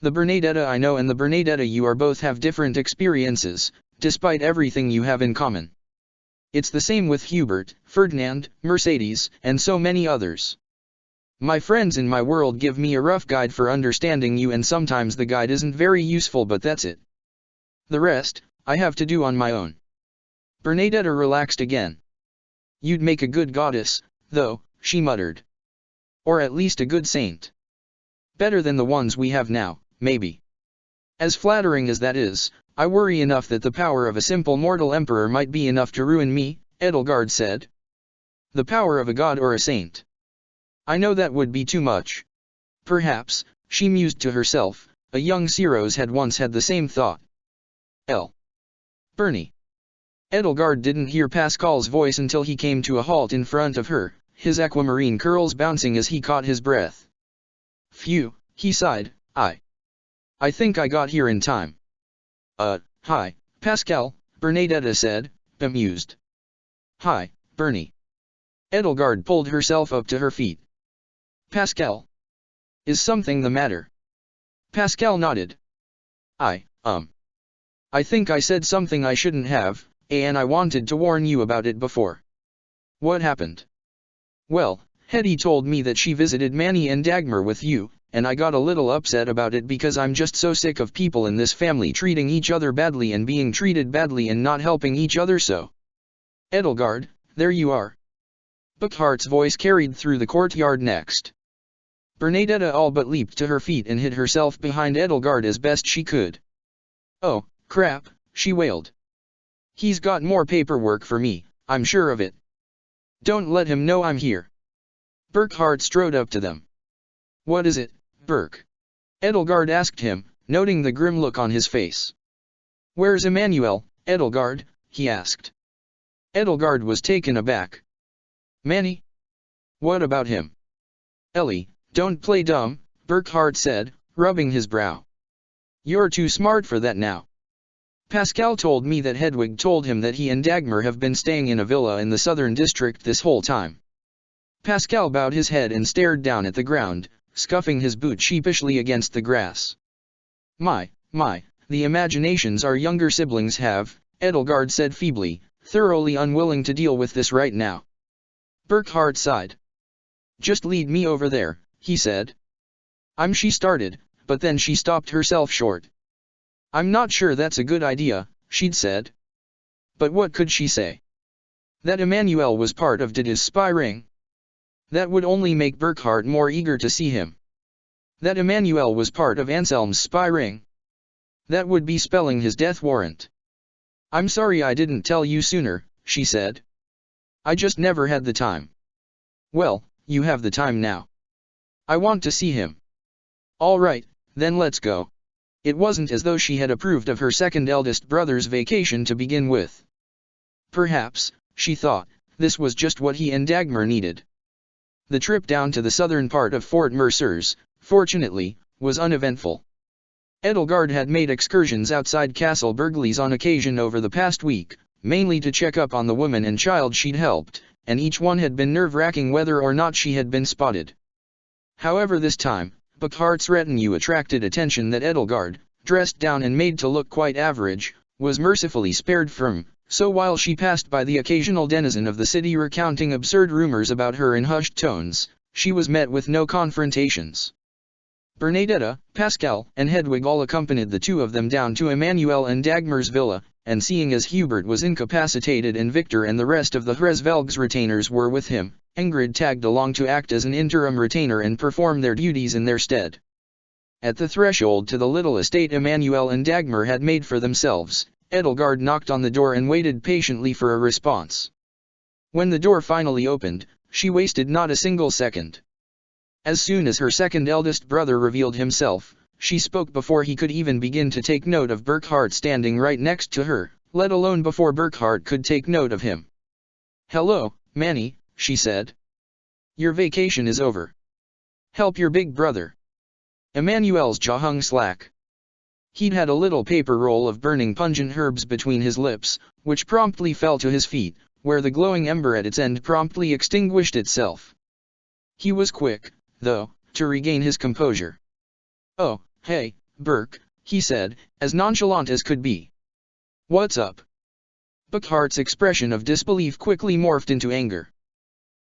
The Bernadetta I know and the Bernadetta you are both have different experiences, despite everything you have in common. It's the same with Hubert, Ferdinand, Mercedes, and so many others. My friends in my world give me a rough guide for understanding you, and sometimes the guide isn't very useful, but that's it. The rest, I have to do on my own. Bernadetta relaxed again. You'd make a good goddess, though, she muttered. Or at least a good saint. Better than the ones we have now, maybe. As flattering as that is, I worry enough that the power of a simple mortal emperor might be enough to ruin me, Edelgard said. The power of a god or a saint. I know that would be too much. Perhaps, she mused to herself, a young Ceros had once had the same thought. Bernie. Edelgard didn't hear Pascal's voice until he came to a halt in front of her, his aquamarine curls bouncing as he caught his breath. Phew, he sighed, I think I got here in time. Hi, Pascal, Bernadetta said, bemused. Hi, Bernie. Edelgard pulled herself up to her feet. Pascal. Is something the matter? Pascal nodded. I think I said something I shouldn't have, and I wanted to warn you about it before. What happened? Well, Hetty told me that she visited Manny and Dagmar with you, and I got a little upset about it because I'm just so sick of people in this family treating each other badly and being treated badly and not helping each other so. Edelgard, there you are. Buckhart's voice carried through the courtyard next. Bernadetta all but leaped to her feet and hid herself behind Edelgard as best she could. Oh, crap, she wailed. He's got more paperwork for me, I'm sure of it. Don't let him know I'm here. Burkhart strode up to them. What is it, Burke? Edelgard asked him, noting the grim look on his face. Where's Emmanuel, Edelgard? He asked. Edelgard was taken aback. Manny? What about him? Ellie, don't play dumb, Burkhart said, rubbing his brow. You're too smart for that now. Pascal told me that Hedwig told him that he and Dagmar have been staying in a villa in the southern district this whole time. Pascal bowed his head and stared down at the ground, scuffing his boot sheepishly against the grass. My, the imaginations our younger siblings have, Edelgard said feebly, thoroughly unwilling to deal with this right now. Burkhart sighed. Just lead me over there, he said. She started, but then she stopped herself short. I'm not sure that's a good idea, she'd said. But what could she say? That Emmanuel was part of Dida's spy ring? That would only make Burkhart more eager to see him. That Emmanuel was part of Anselm's spy ring? That would be spelling his death warrant. I'm sorry I didn't tell you sooner, she said. I just never had the time. Well, you have the time now. I want to see him. All right, then let's go. It wasn't as though she had approved of her second eldest brother's vacation to begin with. Perhaps, she thought, this was just what he and Dagmar needed. The trip down to the southern part of Fort Mercers, fortunately, was uneventful. Edelgard had made excursions outside Castle Burgleys on occasion over the past week, mainly to check up on the woman and child she'd helped, and each one had been nerve-wracking whether or not she had been spotted. However this time, Buckhart's retinue attracted attention that Edelgard, dressed down and made to look quite average, was mercifully spared from, so while she passed by the occasional denizen of the city recounting absurd rumors about her in hushed tones, she was met with no confrontations. Bernadetta, Pascal, and Hedwig all accompanied the two of them down to Emmanuel and Dagmar's villa, and seeing as Hubert was incapacitated and Victor and the rest of the Hresvelg's retainers were with him, Ingrid tagged along to act as an interim retainer and perform their duties in their stead. At the threshold to the little estate Emmanuel and Dagmar had made for themselves, Edelgard knocked on the door and waited patiently for a response. When the door finally opened, she wasted not a single second. As soon as her second eldest brother revealed himself, she spoke before he could even begin to take note of Burkhart standing right next to her, let alone before Burkhart could take note of him. Hello, Manny, she said. Your vacation is over. Help your big brother. Emmanuel's jaw hung slack. He'd had a little paper roll of burning pungent herbs between his lips, which promptly fell to his feet, where the glowing ember at its end promptly extinguished itself. He was quick, though, to regain his composure. Oh, hey, Burke, he said, as nonchalant as could be. What's up? Buckhart's expression of disbelief quickly morphed into anger.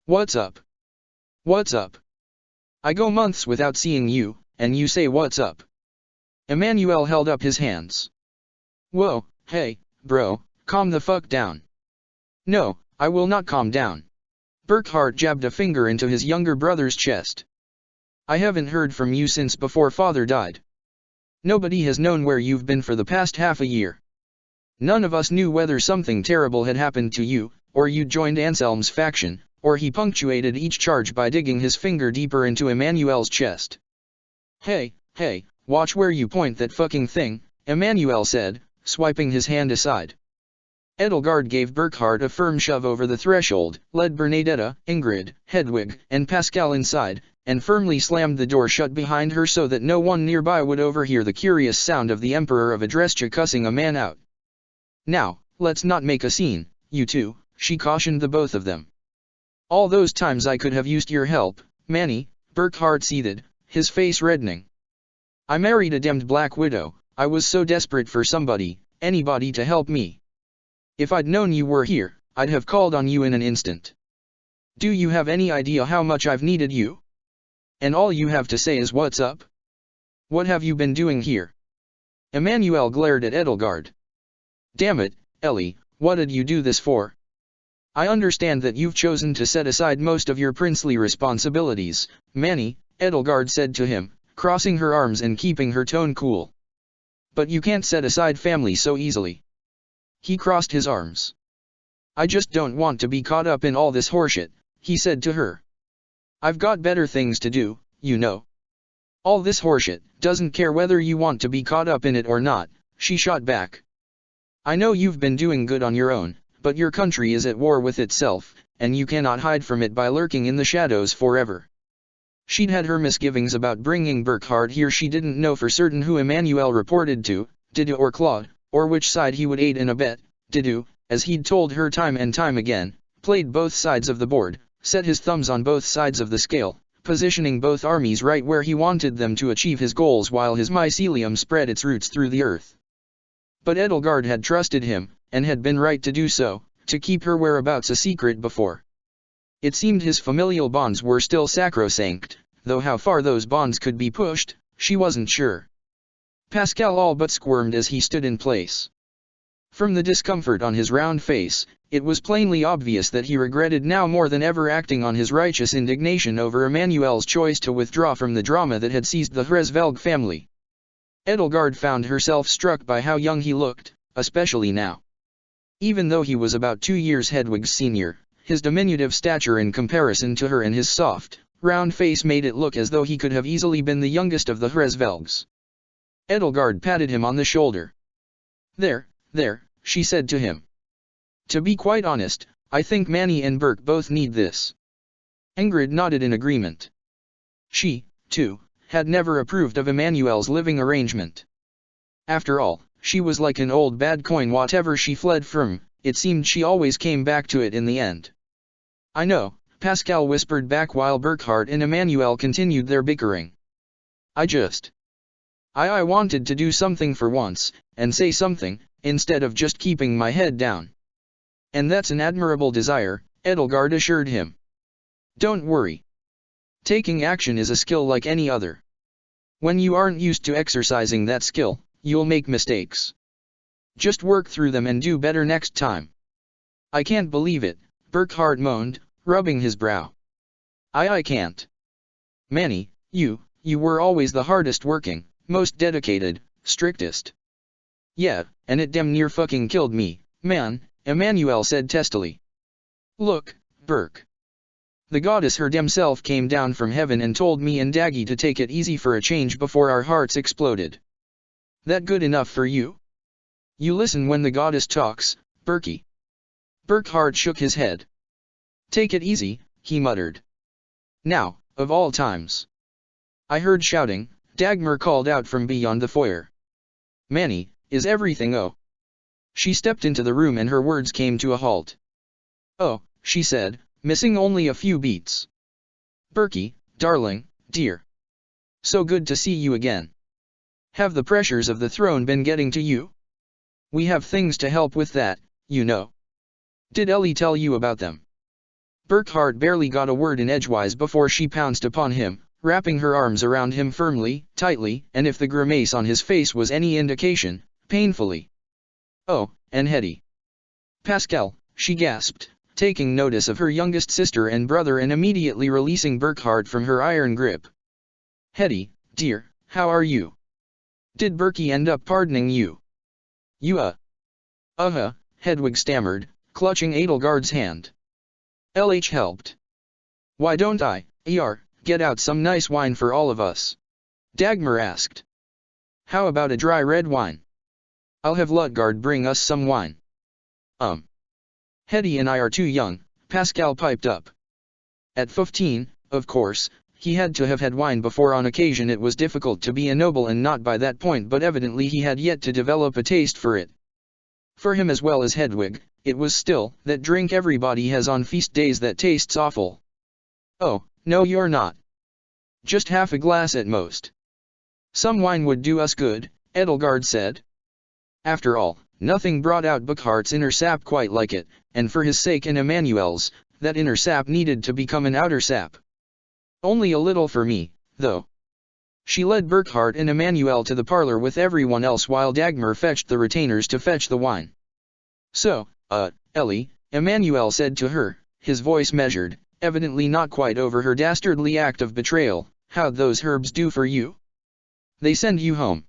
What's up? What's up? I go months without seeing you, and you say what's up? Emmanuel held up his hands. Whoa, hey, bro, calm the fuck down. No, I will not calm down. Burkhard jabbed a finger into his younger brother's chest. I haven't heard from you since before father died. Nobody has known where you've been for the past half a year. None of us knew whether something terrible had happened to you, or you joined Anselm's faction, or he punctuated each charge by digging his finger deeper into Emmanuel's chest. Hey, watch where you point that fucking thing, Emmanuel said, swiping his hand aside. Edelgard gave Burkhard a firm shove over the threshold, led Bernadetta, Ingrid, Hedwig, and Pascal inside, and firmly slammed the door shut behind her so that no one nearby would overhear the curious sound of the Emperor of Adrestia cussing a man out. Now, let's not make a scene, you two, she cautioned the both of them. All those times I could have used your help, Manny, Burkhard seethed, his face reddening. I married a damned Black Widow, I was so desperate for somebody, anybody to help me. If I'd known you were here, I'd have called on you in an instant. Do you have any idea how much I've needed you? And all you have to say is what's up? What have you been doing here? Emmanuel glared at Edelgard. Damn it, Ellie, what did you do this for? I understand that you've chosen to set aside most of your princely responsibilities, Manny, Edelgard said to him, crossing her arms and keeping her tone cool. But you can't set aside family so easily. He crossed his arms. I just don't want to be caught up in all this horseshit, he said to her. I've got better things to do, you know. All this horseshit, doesn't care whether you want to be caught up in it or not, she shot back. I know you've been doing good on your own, but your country is at war with itself, and you cannot hide from it by lurking in the shadows forever. She'd had her misgivings about bringing Burkhard here. She didn't know for certain who Emmanuel reported to, Didu or Claude, or which side he would aid and abet. Didu, as he'd told her time and time again, played both sides of the board, set his thumbs on both sides of the scale, positioning both armies right where he wanted them to achieve his goals while his mycelium spread its roots through the earth. But Edelgard had trusted him, and had been right to do so, to keep her whereabouts a secret before. It seemed his familial bonds were still sacrosanct, though how far those bonds could be pushed, she wasn't sure. Pascal all but squirmed as he stood in place. From the discomfort on his round face, it was plainly obvious that he regretted now more than ever acting on his righteous indignation over Emmanuel's choice to withdraw from the drama that had seized the Hresvelg family. Edelgard found herself struck by how young he looked, especially now. Even though he was about 2 years Hedwig's senior, his diminutive stature in comparison to her and his soft, round face made it look as though he could have easily been the youngest of the Hresvelgs. Edelgard patted him on the shoulder. There, she said to him. To be quite honest, I think Manny and Burke both need this. Ingrid nodded in agreement. She, too, had never approved of Emmanuel's living arrangement. After all, she was like an old bad coin. Whatever she fled from, it seemed she always came back to it in the end. I know, Pascal whispered back while Burkhard and Emmanuel continued their bickering. I wanted to do something for once, and say something, instead of just keeping my head down. And that's an admirable desire, Edelgard assured him. Don't worry. Taking action is a skill like any other. When you aren't used to exercising that skill, you'll make mistakes. Just work through them and do better next time. I can't believe it, Burkhard moaned, rubbing his brow. I can't. Manny, you were always the hardest working, most dedicated, strictest. Yeah, and it damn near fucking killed me, man, Emmanuel said testily. Look, Burke. The goddess her damn self came down from heaven and told me and Daggy to take it easy for a change before our hearts exploded. That good enough for you? You listen when the goddess talks, Berkey. Burkhard shook his head. Take it easy, he muttered. Now, of all times. I heard shouting, Dagmar called out from beyond the foyer. Manny, is everything oh? She stepped into the room and her words came to a halt. Oh, she said, missing only a few beats. Berkey, darling, dear. So good to see you again. Have the pressures of the throne been getting to you? We have things to help with that, you know. Did Ellie tell you about them? Burkhard barely got a word in edgewise before she pounced upon him, wrapping her arms around him firmly, tightly, and if the grimace on his face was any indication, painfully. Oh, and Hetty. Pascal, she gasped, taking notice of her youngest sister and brother and immediately releasing Burkhardt from her iron grip. Hetty, dear, how are you? Did Berkey end up pardoning you? You Hedwig stammered, clutching Edelgard's hand. LH helped. Why don't I, get out some nice wine for all of us? Dagmar asked. How about a dry red wine? I'll have Lutgard bring us some wine. Hetty and I are too young, Pascal piped up. At 15, of course, he had to have had wine before. On occasion it was difficult to be a noble and not by that point, but evidently he had yet to develop a taste for it. For him as well as Hedwig, it was still that drink everybody has on feast days that tastes awful. Oh, no you're not. Just half a glass at most. Some wine would do us good, Edelgard said. After all, nothing brought out Burkhardt's inner sap quite like it, and for his sake and Emmanuel's, that inner sap needed to become an outer sap. Only a little for me, though. She led Burkhardt and Emmanuel to the parlor with everyone else while Dagmar fetched the retainers to fetch the wine. So, Ellie, Emmanuel said to her, his voice measured, evidently not quite over her dastardly act of betrayal, how'd those herbs do for you? They send you home.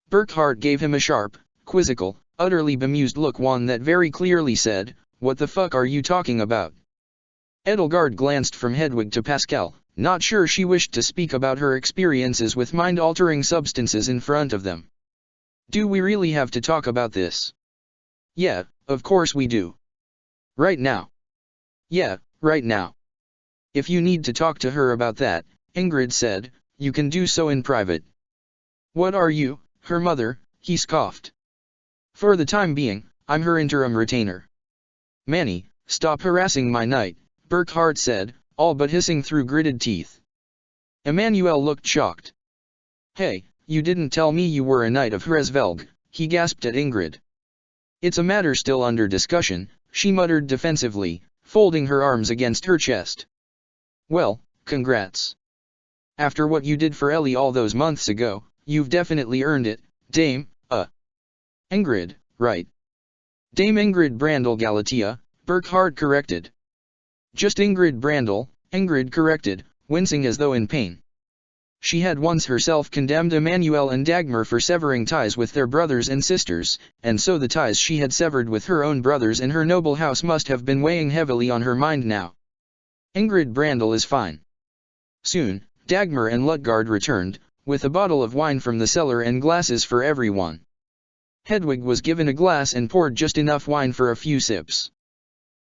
Burkhardt gave him a sharp, quizzical, utterly bemused look, one that very clearly said, what the fuck are you talking about? Edelgard glanced from Hedwig to Pascal, not sure she wished to speak about her experiences with mind-altering substances in front of them. Do we really have to talk about this? Yeah, of course we do. Right now. Yeah, right now. If you need to talk to her about that, Ingrid said, you can do so in private. What are you, her mother? He scoffed. For the time being, I'm her interim retainer. Manny, stop harassing my knight, Burkhardt said, all but hissing through gritted teeth. Emmanuel looked shocked. Hey, you didn't tell me you were a knight of Hresvelg, he gasped at Ingrid. It's a matter still under discussion, she muttered defensively, folding her arms against her chest. Well, congrats. After what you did for Ellie all those months ago, you've definitely earned it, Dame, Ingrid, right. Dame Ingrid Brandl Galatea, Burkhardt corrected. Just Ingrid Brandl, Ingrid corrected, wincing as though in pain. She had once herself condemned Emmanuel and Dagmar for severing ties with their brothers and sisters, and so the ties she had severed with her own brothers and her noble house must have been weighing heavily on her mind now. Ingrid Brandl is fine. Soon, Dagmar and Lutgard returned, with a bottle of wine from the cellar and glasses for everyone. Hedwig was given a glass and poured just enough wine for a few sips.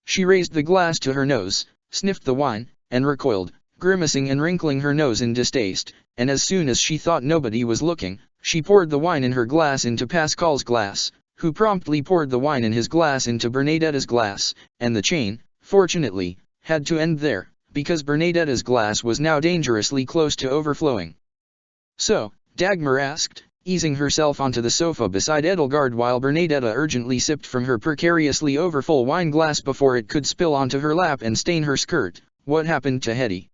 She raised the glass to her nose, sniffed the wine, and recoiled, grimacing and wrinkling her nose in distaste, and as soon as she thought nobody was looking, she poured the wine in her glass into Pascal's glass, who promptly poured the wine in his glass into Bernadetta's glass, and the chain, fortunately, had to end there, because Bernadetta's glass was now dangerously close to overflowing. So, Dagmar asked, easing herself onto the sofa beside Edelgard while Bernadetta urgently sipped from her precariously overfull wine glass before it could spill onto her lap and stain her skirt, what happened to Hetty?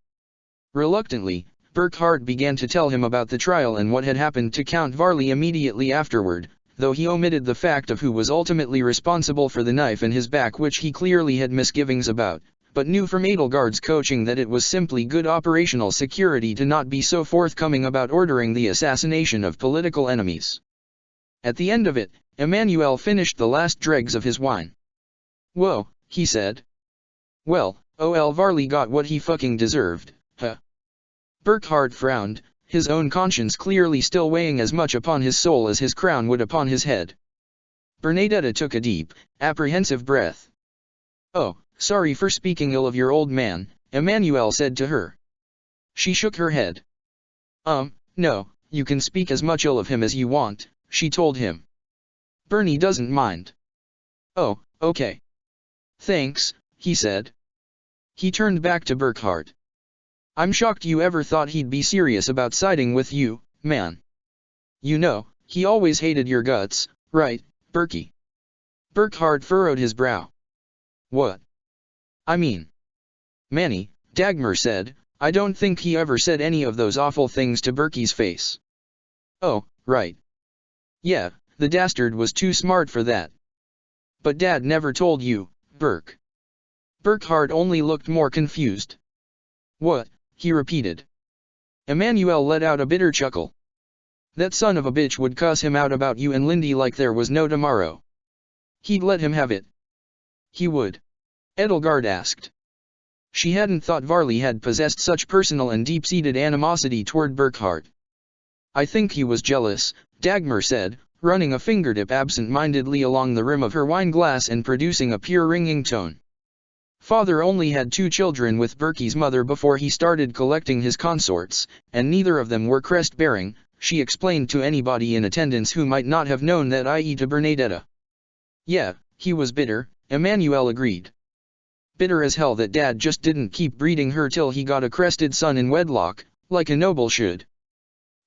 Reluctantly, Burkhardt began to tell him about the trial and what had happened to Count Varley immediately afterward, though he omitted the fact of who was ultimately responsible for the knife in his back, which he clearly had misgivings about, but knew from Edelgard's coaching that it was simply good operational security to not be so forthcoming about ordering the assassination of political enemies. At the end of it, Emmanuel finished the last dregs of his wine. Whoa, he said. Well, O.L. Varley got what he fucking deserved, huh? Burkhardt frowned, his own conscience clearly still weighing as much upon his soul as his crown would upon his head. Bernadetta took a deep, apprehensive breath. Oh, sorry for speaking ill of your old man, Emmanuel said to her. She shook her head. No, you can speak as much ill of him as you want, she told him. Bernie doesn't mind. Oh, okay. Thanks, he said. He turned back to Burkhardt. I'm shocked you ever thought he'd be serious about siding with you, man. You know, he always hated your guts, right, Berkey? Burkhardt furrowed his brow. What? I mean, Manny, Dagmar said, I don't think he ever said any of those awful things to Berkey's face. Oh, right. Yeah, the dastard was too smart for that. But Dad never told you, Burckhardt only looked more confused. What? He repeated. Emmanuel let out a bitter chuckle. That son of a bitch would cuss him out about you and Lindy like there was no tomorrow. He'd let him have it. He would? Edelgard asked. She hadn't thought Varley had possessed such personal and deep-seated animosity toward Burckhardt. I think he was jealous, Dagmar said, running a fingertip absent-mindedly along the rim of her wine glass and producing a pure ringing tone. Father only had 2 children with Berkey's mother before he started collecting his consorts, and neither of them were crest-bearing, she explained to anybody in attendance who might not have known that, i.e. to Bernadetta. Yeah, he was bitter, Emmanuel agreed. Bitter as hell that Dad just didn't keep breeding her till he got a crested son in wedlock, like a noble should.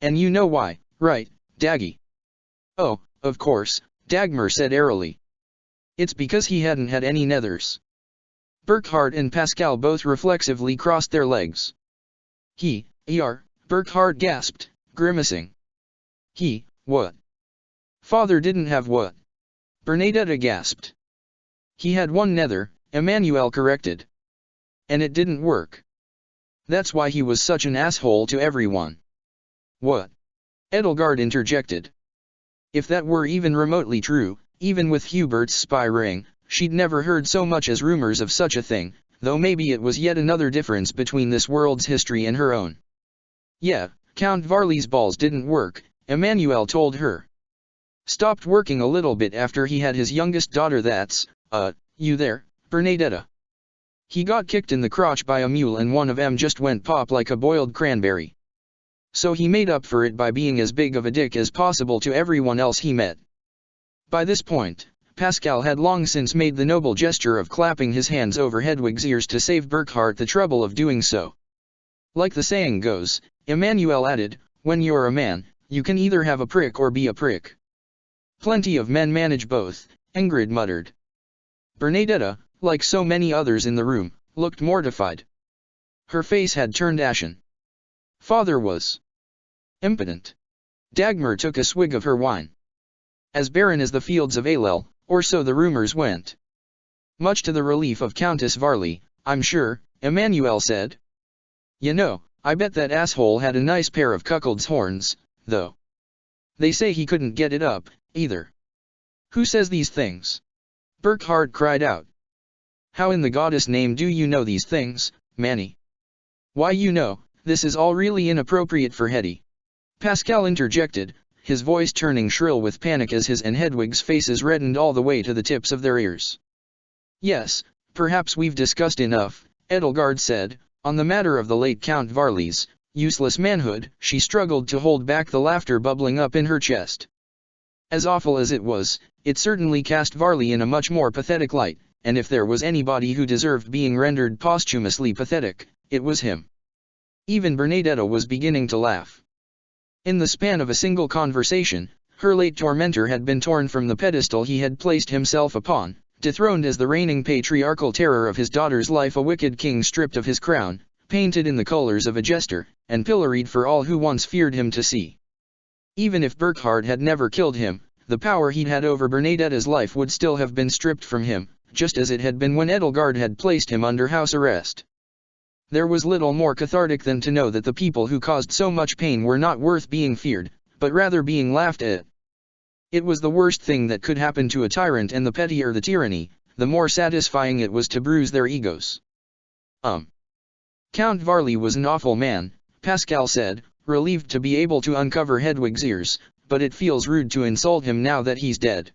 And you know why, right, Daggy? Oh, of course, Dagmar said airily. It's because he hadn't had any nethers. Burckhardt and Pascal both reflexively crossed their legs. Burckhardt gasped, grimacing. What? Father didn't have what? Bernadetta gasped. He had 1 nether, Emmanuel corrected. And it didn't work. That's why he was such an asshole to everyone. What? Edelgard interjected. If that were even remotely true, even with Hubert's spy ring, she'd never heard so much as rumors of such a thing, though maybe it was yet another difference between this world's history and her own. Yeah, Count Varley's balls didn't work, Emmanuel told her. Stopped working a little bit after he had his youngest daughter. That's, you there, Bernadetta. He got kicked in the crotch by a mule and one of 'em just went pop like a boiled cranberry. So he made up for it by being as big of a dick as possible to everyone else he met. By this point, Pascal had long since made the noble gesture of clapping his hands over Hedwig's ears to save Burckhardt the trouble of doing so. Like the saying goes, Emmanuel added, when you're a man, you can either have a prick or be a prick. Plenty of men manage both, Ingrid muttered. Bernadetta, like so many others in the room, looked mortified. Her face had turned ashen. Father was impotent. Dagmar took a swig of her wine. As barren as the fields of Alel, or so the rumors went. Much to the relief of Countess Varley, I'm sure, Emmanuel said. You know, I bet that asshole had a nice pair of cuckold's horns, though. They say he couldn't get it up, either. Who says these things? Burckhardt cried out. How in the goddess' name do you know these things, Manny? Why you know, this is all really inappropriate for Hetty. Pascal interjected, his voice turning shrill with panic as his and Hedwig's faces reddened all the way to the tips of their ears. Yes, perhaps we've discussed enough, Edelgard said, on the matter of the late Count Varley's useless manhood. She struggled to hold back the laughter bubbling up in her chest. As awful as it was, it certainly cast Varley in a much more pathetic light, and if there was anybody who deserved being rendered posthumously pathetic, it was him. Even Bernadetta was beginning to laugh. In the span of a single conversation, her late tormentor had been torn from the pedestal he had placed himself upon, dethroned as the reigning patriarchal terror of his daughter's life, a wicked king stripped of his crown, painted in the colors of a jester, and pilloried for all who once feared him to see. Even if Burckhardt had never killed him, the power he'd had over Bernadetta's life would still have been stripped from him, just as it had been when Edelgard had placed him under house arrest. There was little more cathartic than to know that the people who caused so much pain were not worth being feared, but rather being laughed at. It was the worst thing that could happen to a tyrant, and the pettier the tyranny, the more satisfying it was to bruise their egos. Count Varley was an awful man, Pascal said, relieved to be able to uncover Hedwig's ears, but it feels rude to insult him now that he's dead.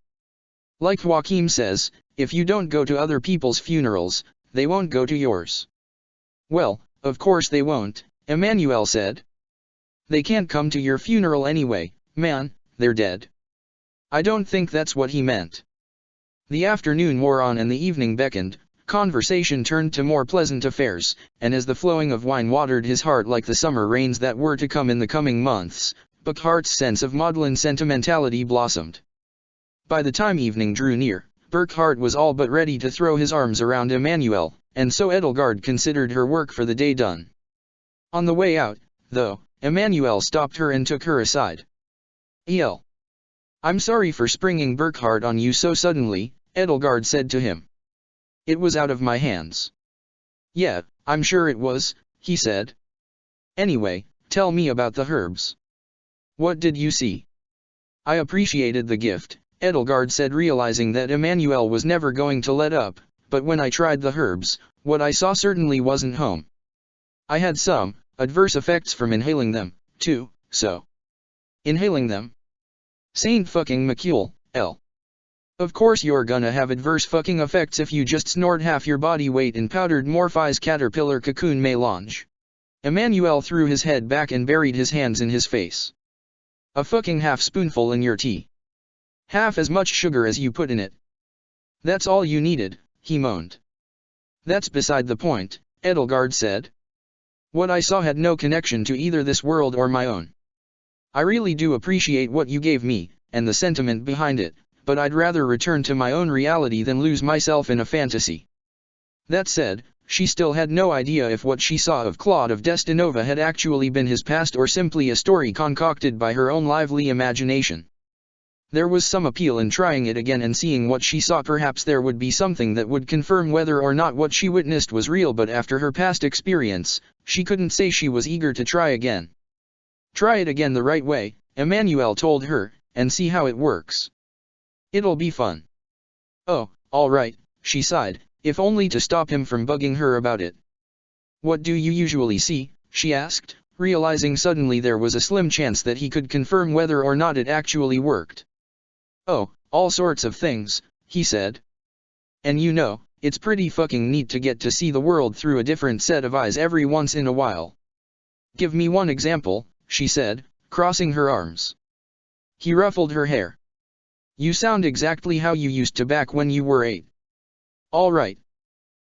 Like Joachim says, if you don't go to other people's funerals, they won't go to yours. Well, of course they won't, Emmanuel said. They can't come to your funeral anyway, man, they're dead. I don't think that's what he meant. The afternoon wore on and the evening beckoned, conversation turned to more pleasant affairs, and as the flowing of wine watered his heart like the summer rains that were to come in the coming months, Burckhardt's sense of maudlin sentimentality blossomed. By the time evening drew near, Burckhardt was all but ready to throw his arms around Emmanuel, and so Edelgard considered her work for the day done. On the way out, though, Emmanuel stopped her and took her aside. I'm sorry for springing Burckhardt on you so suddenly, Edelgard said to him. It was out of my hands. Yeah, I'm sure it was, he said. Anyway, tell me about the herbs. What did you see? I appreciated the gift, Edelgard said, realizing that Emmanuel was never going to let up, but when I tried the herbs, what I saw certainly wasn't home. I had some adverse effects from inhaling them, too, so. Inhaling them? Saint fucking Macule, L. Of course you're gonna have adverse fucking effects if you just snort half your body weight in powdered Morpheus caterpillar cocoon melange. Emmanuel threw his head back and buried his hands in his face. A fucking half spoonful in your tea. Half as much sugar as you put in it. That's all you needed, he moaned. That's beside the point, Edelgard said. What I saw had no connection to either this world or my own. I really do appreciate what you gave me, and the sentiment behind it, but I'd rather return to my own reality than lose myself in a fantasy. That said, she still had no idea if what she saw of Claude of Destinova had actually been his past or simply a story concocted by her own lively imagination. There was some appeal in trying it again and seeing what she saw. Perhaps there would be something that would confirm whether or not what she witnessed was real, but after her past experience, she couldn't say she was eager to try again. Try it again the right way, Emmanuel told her, and see how it works. It'll be fun. Oh, all right, she sighed, if only to stop him from bugging her about it. What do you usually see? She asked, realizing suddenly there was a slim chance that he could confirm whether or not it actually worked. Oh, all sorts of things, he said. And you know, it's pretty fucking neat to get to see the world through a different set of eyes every once in a while. Give me one example, she said, crossing her arms. He ruffled her hair. You sound exactly how you used to back when you were 8. All right.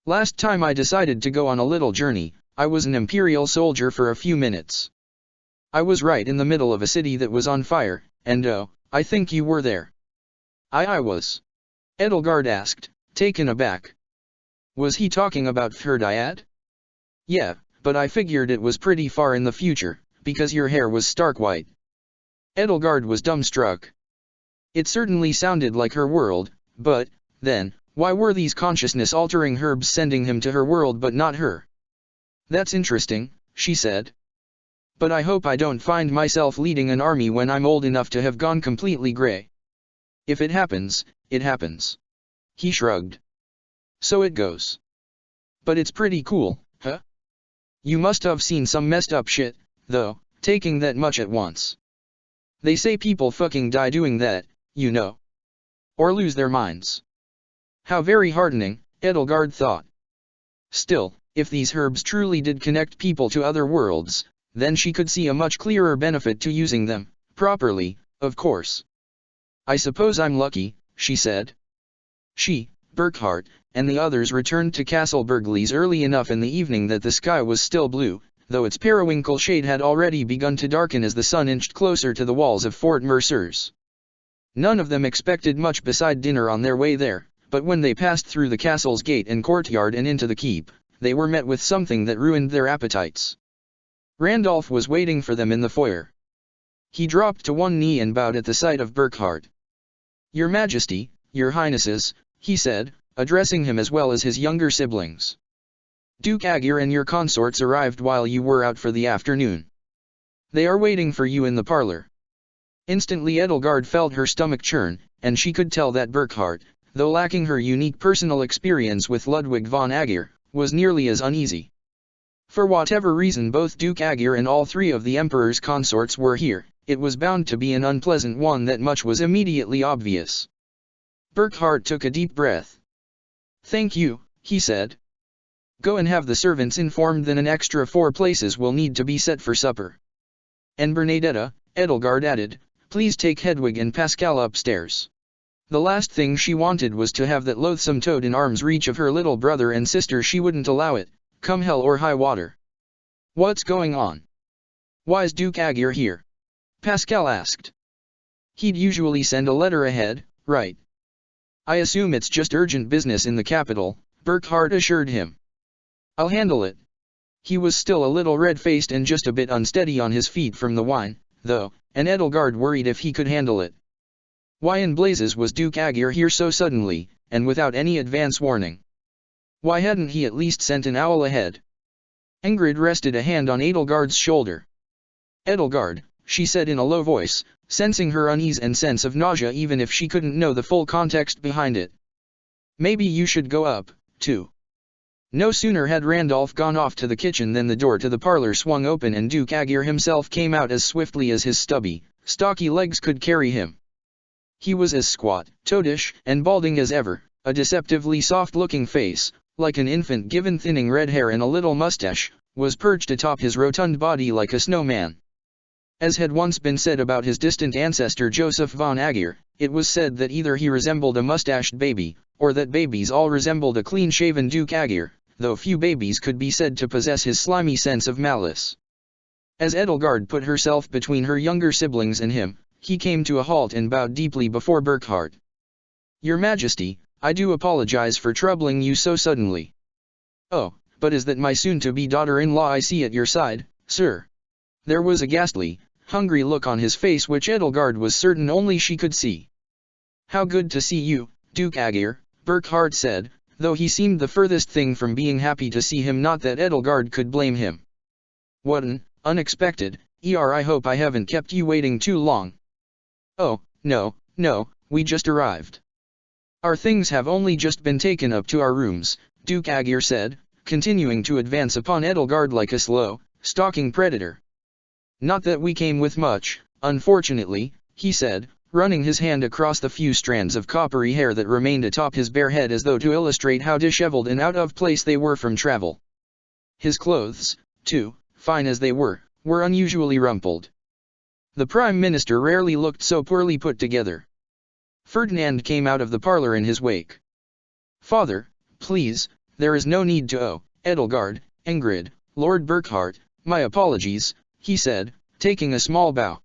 Last time I decided to go on a little journey, I was an Imperial soldier for a few minutes. I was right in the middle of a city that was on fire, and oh, I think you were there. I was. Edelgard asked, taken aback. Was he talking about Ferdiad? Yeah, but I figured it was pretty far in the future, because your hair was stark white. Edelgard was dumbstruck. It certainly sounded like her world, but, then, why were these consciousness-altering herbs sending him to her world but not her? That's interesting, she said. But I hope I don't find myself leading an army when I'm old enough to have gone completely gray. If it happens, it happens. He shrugged. So it goes. But it's pretty cool, huh? You must have seen some messed up shit, though, taking that much at once. They say people fucking die doing that, you know. Or lose their minds. How very hardening, Edelgard thought. Still, if these herbs truly did connect people to other worlds, then she could see a much clearer benefit to using them, properly, of course. I suppose I'm lucky, she said. She, Burkhardt, and the others returned to Castle Burgleys early enough in the evening that the sky was still blue, though its periwinkle shade had already begun to darken as the sun inched closer to the walls of Fort Mercers. None of them expected much beside dinner on their way there, but when they passed through the castle's gate and courtyard and into the keep, they were met with something that ruined their appetites. Randolph was waiting for them in the foyer. He dropped to one knee and bowed at the sight of Burkhardt. Your Majesty, Your Highnesses, he said, addressing him as well as his younger siblings. Duke Aegir and your consorts arrived while you were out for the afternoon. They are waiting for you in the parlor. Instantly Edelgard felt her stomach churn, and she could tell that Burkhardt, though lacking her unique personal experience with Ludwig von Aegir, was nearly as uneasy. For whatever reason both Duke Aegir and all 3 of the Emperor's consorts were here, it was bound to be an unpleasant one. That much was immediately obvious. Burkhardt took a deep breath. Thank you, he said. Go and have the servants informed that an extra 4 places will need to be set for supper. And Bernadetta, Edelgard added, please take Hedwig and Pascal upstairs. The last thing she wanted was to have that loathsome toad in arm's reach of her little brother and sister. She wouldn't allow it, come hell or high water. What's going on? Why's Duke Aegir here? Pascal asked. He'd usually send a letter ahead, right? I assume it's just urgent business in the capital, Burkhardt assured him. I'll handle it. He was still a little red-faced and just a bit unsteady on his feet from the wine, though, and Edelgard worried if he could handle it. Why in blazes was Duke Aegir here so suddenly, and without any advance warning? Why hadn't he at least sent an owl ahead? Ingrid rested a hand on Edelgard's shoulder. Edelgard, she said in a low voice, sensing her unease and sense of nausea even if she couldn't know the full context behind it. Maybe you should go up, too. No sooner had Randolph gone off to the kitchen than the door to the parlor swung open and Duke Aegir himself came out as swiftly as his stubby, stocky legs could carry him. He was as squat, toadish, and balding as ever, a deceptively soft-looking face, like an infant given thinning red hair and a little mustache, was perched atop his rotund body like a snowman. As had once been said about his distant ancestor Joseph von Aegir, it was said that either he resembled a mustached baby, or that babies all resembled a clean-shaven Duke Aegir, though few babies could be said to possess his slimy sense of malice. As Edelgard put herself between her younger siblings and him, he came to a halt and bowed deeply before Burckhardt. Your Majesty, I do apologize for troubling you so suddenly. Oh, but is that my soon-to-be daughter-in-law I see at your side, sir? There was a ghastly, hungry look on his face which Edelgard was certain only she could see. How good to see you, Duke Aegir, Burckhardt said, though he seemed the furthest thing from being happy to see him, not that Edelgard could blame him. What an unexpected, I hope I haven't kept you waiting too long. Oh, no, we just arrived. Our things have only just been taken up to our rooms, Duke Aegir said, continuing to advance upon Edelgard like a slow, stalking predator. Not that we came with much, unfortunately, he said, running his hand across the few strands of coppery hair that remained atop his bare head as though to illustrate how disheveled and out of place they were from travel. His clothes, too, fine as they were unusually rumpled. The Prime Minister rarely looked so poorly put together. Ferdinand came out of the parlor in his wake. Father, please, there is no need to Edelgard, Ingrid, Lord Burckhardt, my apologies, he said, taking a small bow.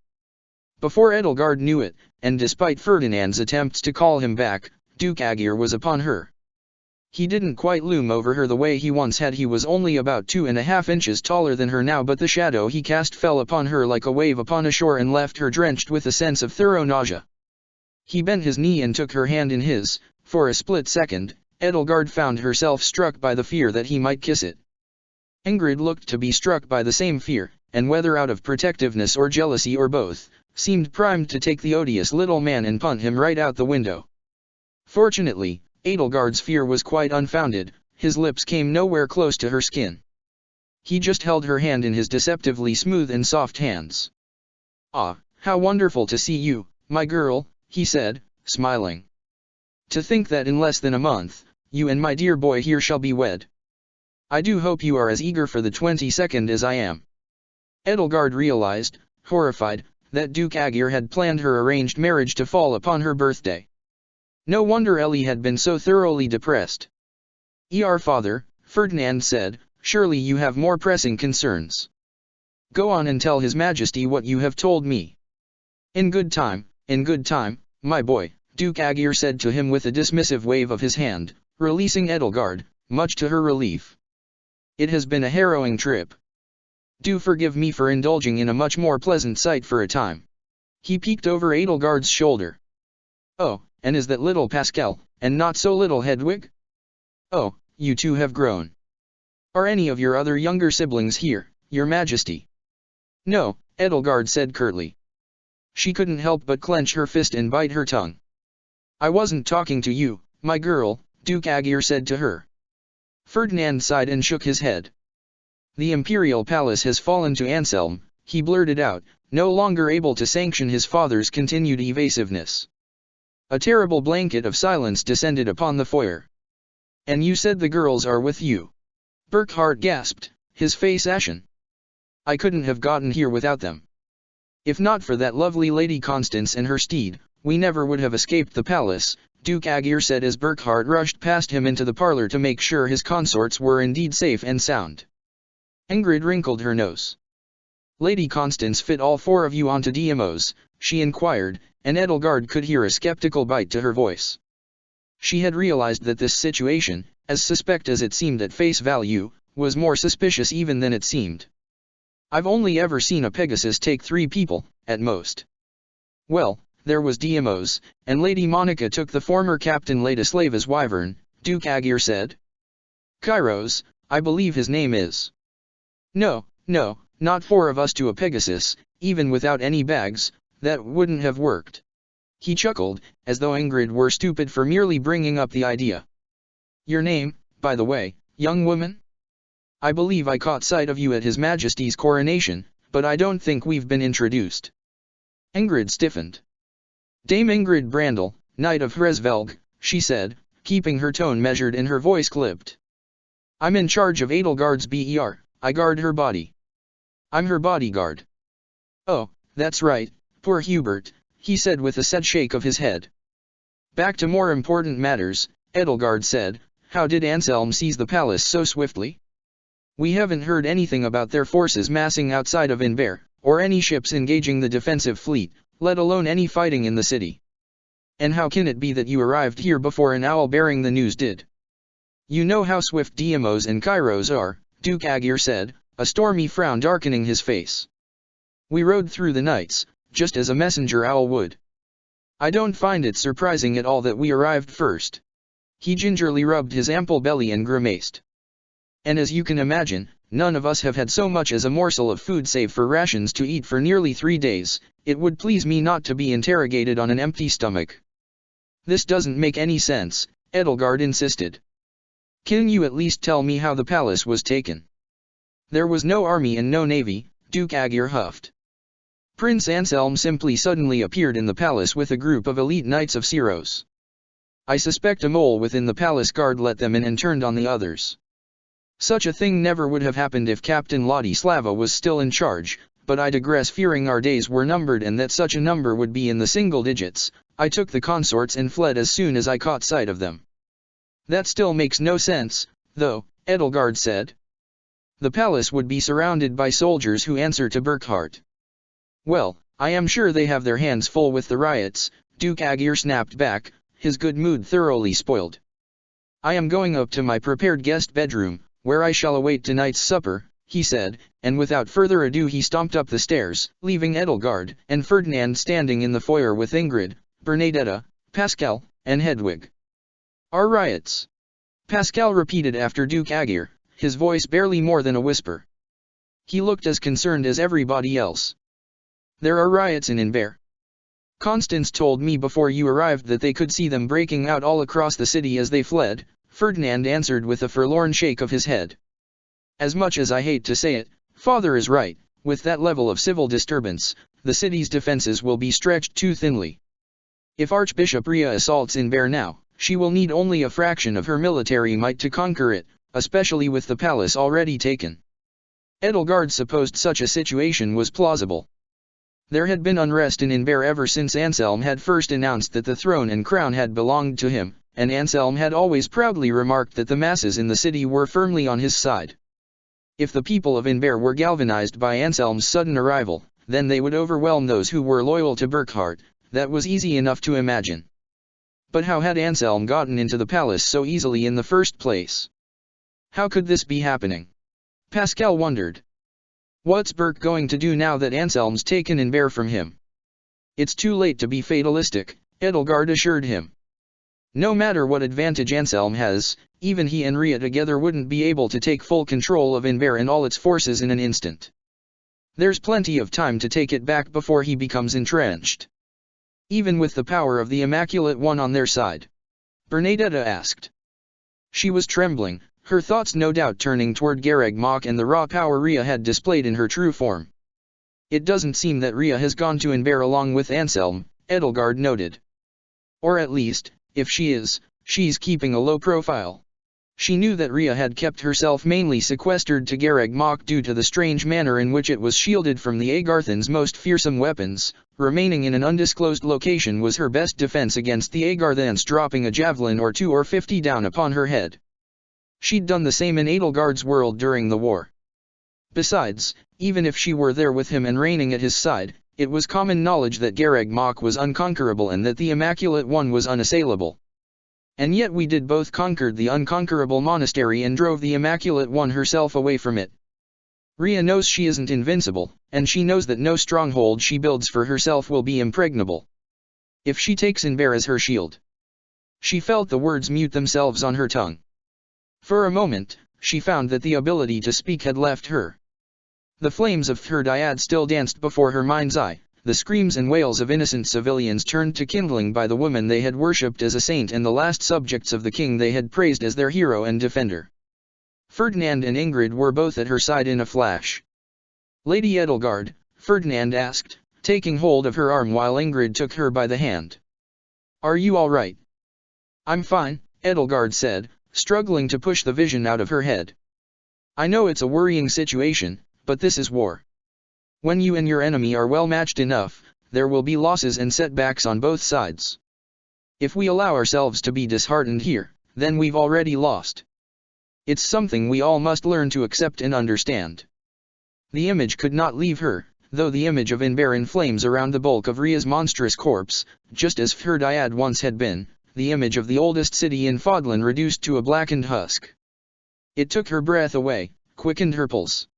Before Edelgard knew it, and despite Ferdinand's attempts to call him back, Duke Aegir was upon her. He didn't quite loom over her the way he once had. He was only about 2.5 inches taller than her now, but the shadow he cast fell upon her like a wave upon a shore and left her drenched with a sense of thorough nausea. He bent his knee and took her hand in his. For a split second, Edelgard found herself struck by the fear that he might kiss it. Ingrid looked to be struck by the same fear, and whether out of protectiveness or jealousy or both, seemed primed to take the odious little man and punt him right out the window. Fortunately, Edelgard's fear was quite unfounded. His lips came nowhere close to her skin. He just held her hand in his deceptively smooth and soft hands. Ah, how wonderful to see you, my girl, he said, smiling. To think that in less than a month, you and my dear boy here shall be wed. I do hope you are as eager for the 22nd as I am. Edelgard realized, horrified, that Duke Aegir had planned her arranged marriage to fall upon her birthday. No wonder Ellie had been so thoroughly depressed. Father, Ferdinand said, surely you have more pressing concerns. Go on and tell His Majesty what you have told me. In good time, my boy, Duke Aegir said to him with a dismissive wave of his hand, releasing Edelgard, much to her relief. It has been a harrowing trip. Do forgive me for indulging in a much more pleasant sight for a time. He peeked over Edelgard's shoulder. Oh, and is that little Pascal, and not so little Hedwig? Oh, you two have grown. Are any of your other younger siblings here, Your Majesty? No, Edelgard said curtly. She couldn't help but clench her fist and bite her tongue. I wasn't talking to you, my girl, Duke Aegir said to her. Ferdinand sighed and shook his head. The imperial palace has fallen to Anselm, he blurted out, no longer able to sanction his father's continued evasiveness. A terrible blanket of silence descended upon the foyer. And you said the girls are with you? Burckhardt gasped, his face ashen. I couldn't have gotten here without them. If not for that lovely Lady Constance and her steed, we never would have escaped the palace, Duke Aegir said as Burckhardt rushed past him into the parlor to make sure his consorts were indeed safe and sound. Ingrid wrinkled her nose. Lady Constance fit all four of you onto DMOs, she inquired, and Edelgard could hear a skeptical bite to her voice. She had realized that this situation, as suspect as it seemed at face value, was more suspicious even than it seemed. I've only ever seen a Pegasus take 3 people, at most. Well, there was DMOs, and Lady Monica took the former Captain Ladislav as Wyvern, Duke Aegir said. Kairos, I believe his name is. No, no, not 4 of us to a Pegasus, even without any bags, that wouldn't have worked. He chuckled, as though Ingrid were stupid for merely bringing up the idea. Your name, by the way, young woman? I believe I caught sight of you at His Majesty's coronation, but I don't think we've been introduced. Ingrid stiffened. Dame Ingrid Brandel, Knight of Hresvelg, she said, keeping her tone measured and her voice clipped. I'm in charge of Edelgard's BER, I guard her body. I'm her bodyguard. Oh, that's right, poor Hubert, he said with a sad shake of his head. Back to more important matters, Edelgard said, how did Anselm seize the palace so swiftly? We haven't heard anything about their forces massing outside of Inver, or any ships engaging the defensive fleet, let alone any fighting in the city. And how can it be that you arrived here before an owl bearing the news did? You know how swift Deimos and Kairos are, Duke Aegir said, a stormy frown darkening his face. We rode through the nights, just as a messenger owl would. I don't find it surprising at all that we arrived first. He gingerly rubbed his ample belly and grimaced. And as you can imagine, none of us have had so much as a morsel of food save for rations to eat for nearly 3 days, it would please me not to be interrogated on an empty stomach. This doesn't make any sense, Edelgard insisted. Can you at least tell me how the palace was taken? There was no army and no navy, Duke Aegir huffed. Prince Anselm simply suddenly appeared in the palace with a group of elite knights of Syros. I suspect a mole within the palace guard let them in and turned on the others. Such a thing never would have happened if Captain Ladislava was still in charge, but I digress. Fearing our days were numbered and that such a number would be in the single digits, I took the consorts and fled as soon as I caught sight of them. That still makes no sense, though, Edelgard said. The palace would be surrounded by soldiers who answer to Burkhart. Well, I am sure they have their hands full with the riots, Duke Aegir snapped back, his good mood thoroughly spoiled. I am going up to my prepared guest bedroom, where I shall await tonight's supper, he said, and without further ado he stomped up the stairs, leaving Edelgard and Ferdinand standing in the foyer with Ingrid, Bernadetta, Pascal, and Hedwig. Our riots. Pascal repeated after Duke Aegir, his voice barely more than a whisper. He looked as concerned as everybody else. There are riots in Inver. Constance told me before you arrived that they could see them breaking out all across the city as they fled, Ferdinand answered with a forlorn shake of his head. As much as I hate to say it, Father is right, with that level of civil disturbance, the city's defenses will be stretched too thinly. If Archbishop Rhea assaults Inver now, she will need only a fraction of her military might to conquer it, especially with the palace already taken. Edelgard supposed such a situation was plausible. There had been unrest in Inver ever since Anselm had first announced that the throne and crown had belonged to him, and Anselm had always proudly remarked that the masses in the city were firmly on his side. If the people of Inver were galvanized by Anselm's sudden arrival, then they would overwhelm those who were loyal to Burkhart, that was easy enough to imagine. But how had Anselm gotten into the palace so easily in the first place? How could this be happening? Pascal wondered. What's Burke going to do now that Anselm's taken Inver from him? It's too late to be fatalistic, Edelgard assured him. No matter what advantage Anselm has, even he and Rhea together wouldn't be able to take full control of Inver and all its forces in an instant. There's plenty of time to take it back before he becomes entrenched. Even with the power of the Immaculate One on their side? Bernadetta asked. She was trembling, her thoughts no doubt turning toward Gareg Mach and the raw power Rhea had displayed in her true form. It doesn't seem that Rhea has gone to Inver along with Anselm, Edelgard noted. Or at least, if she is, she's keeping a low profile. She knew that Rhea had kept herself mainly sequestered to Gareg Mach due to the strange manner in which it was shielded from the Agarthans' most fearsome weapons. Remaining in an undisclosed location was her best defense against the Agarthans dropping a javelin or 2 or 50 down upon her head. She'd done the same in Edelgard's world during the war. Besides, even if she were there with him and reigning at his side, it was common knowledge that Gareg Mach was unconquerable and that the Immaculate One was unassailable. And yet we did both conquered the unconquerable monastery and drove the Immaculate One herself away from it. Rhea knows she isn't invincible, and she knows that no stronghold she builds for herself will be impregnable. If she takes Inver as her shield. She felt the words mute themselves on her tongue. For a moment, she found that the ability to speak had left her. The flames of her dyad still danced before her mind's eye, the screams and wails of innocent civilians turned to kindling by the woman they had worshipped as a saint and the last subjects of the king they had praised as their hero and defender. Ferdinand and Ingrid were both at her side in a flash. "Lady Edelgard," Ferdinand asked, taking hold of her arm while Ingrid took her by the hand. "Are you all right?" "I'm fine," Edelgard said, struggling to push the vision out of her head. "I know it's a worrying situation, but this is war. When you and your enemy are well matched enough, there will be losses and setbacks on both sides. If we allow ourselves to be disheartened here, then we've already lost. It's something we all must learn to accept and understand." The image could not leave her, though the image of Inber in flames around the bulk of Ria's monstrous corpse, just as her dyad once had been, the image of the oldest city in Fodlan reduced to a blackened husk. It took her breath away, quickened her pulse.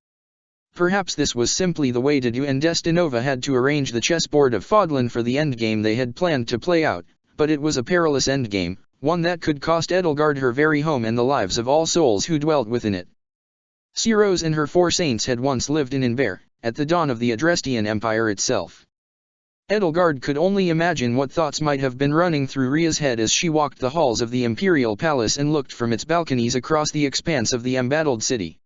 Perhaps this was simply the way to do, and Destinova had to arrange the chessboard of Fodlan for the endgame they had planned to play out, but it was a perilous endgame, one that could cost Edelgard her very home and the lives of all souls who dwelt within it. Siros and her 4 saints had once lived in Inber, at the dawn of the Adrestian Empire itself. Edelgard could only imagine what thoughts might have been running through Ria's head as she walked the halls of the Imperial Palace and looked from its balconies across the expanse of the embattled city.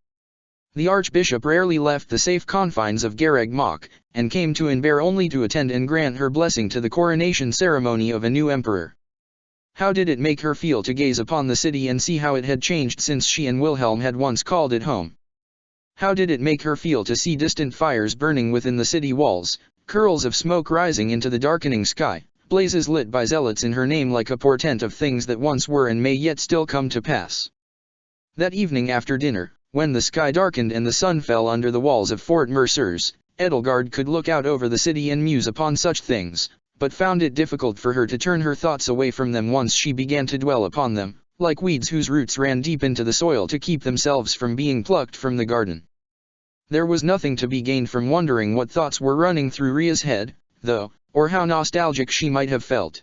The Archbishop rarely left the safe confines of Garreg Mach, and came to Inber only to attend and grant her blessing to the coronation ceremony of a new emperor. How did it make her feel to gaze upon the city and see how it had changed since she and Wilhelm had once called it home? How did it make her feel to see distant fires burning within the city walls, curls of smoke rising into the darkening sky, blazes lit by zealots in her name like a portent of things that once were and may yet still come to pass? That evening after dinner, when the sky darkened and the sun fell under the walls of Fort Mercers, Edelgard could look out over the city and muse upon such things, but found it difficult for her to turn her thoughts away from them once she began to dwell upon them, like weeds whose roots ran deep into the soil to keep themselves from being plucked from the garden. There was nothing to be gained from wondering what thoughts were running through Ria's head, though, or how nostalgic she might have felt.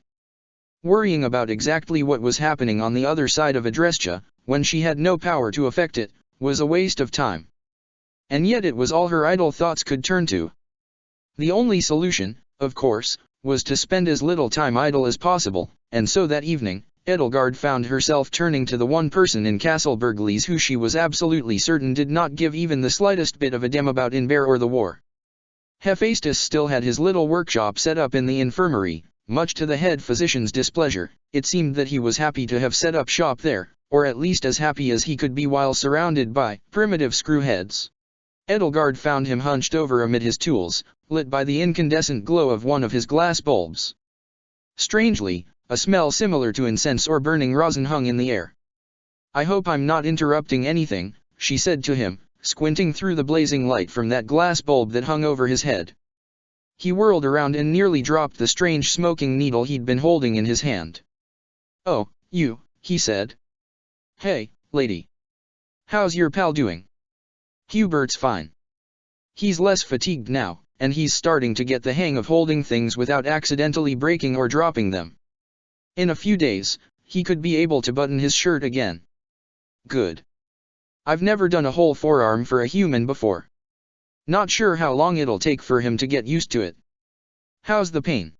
Worrying about exactly what was happening on the other side of Adrestia, when she had no power to affect it, was a waste of time. And yet it was all her idle thoughts could turn to. The only solution, of course, was to spend as little time idle as possible, and so that evening, Edelgard found herself turning to the one person in Castle Burgleys who she was absolutely certain did not give even the slightest bit of a damn about Inber or the war. Hephaestus still had his little workshop set up in the infirmary, much to the head physician's displeasure. It seemed that he was happy to have set up shop there, or at least as happy as he could be while surrounded by primitive screwheads. Edelgard found him hunched over amid his tools, lit by the incandescent glow of one of his glass bulbs. Strangely, a smell similar to incense or burning rosin hung in the air. "I hope I'm not interrupting anything," she said to him, squinting through the blazing light from that glass bulb that hung over his head. He whirled around and nearly dropped the strange smoking needle he'd been holding in his hand. "Oh, you," he said. "Hey, lady. How's your pal doing?" "Hubert's fine. He's less fatigued now, and he's starting to get the hang of holding things without accidentally breaking or dropping them. In a few days, he could be able to button his shirt again." "Good. I've never done a whole forearm for a human before. Not sure how long it'll take for him to get used to it." "How's the pain?"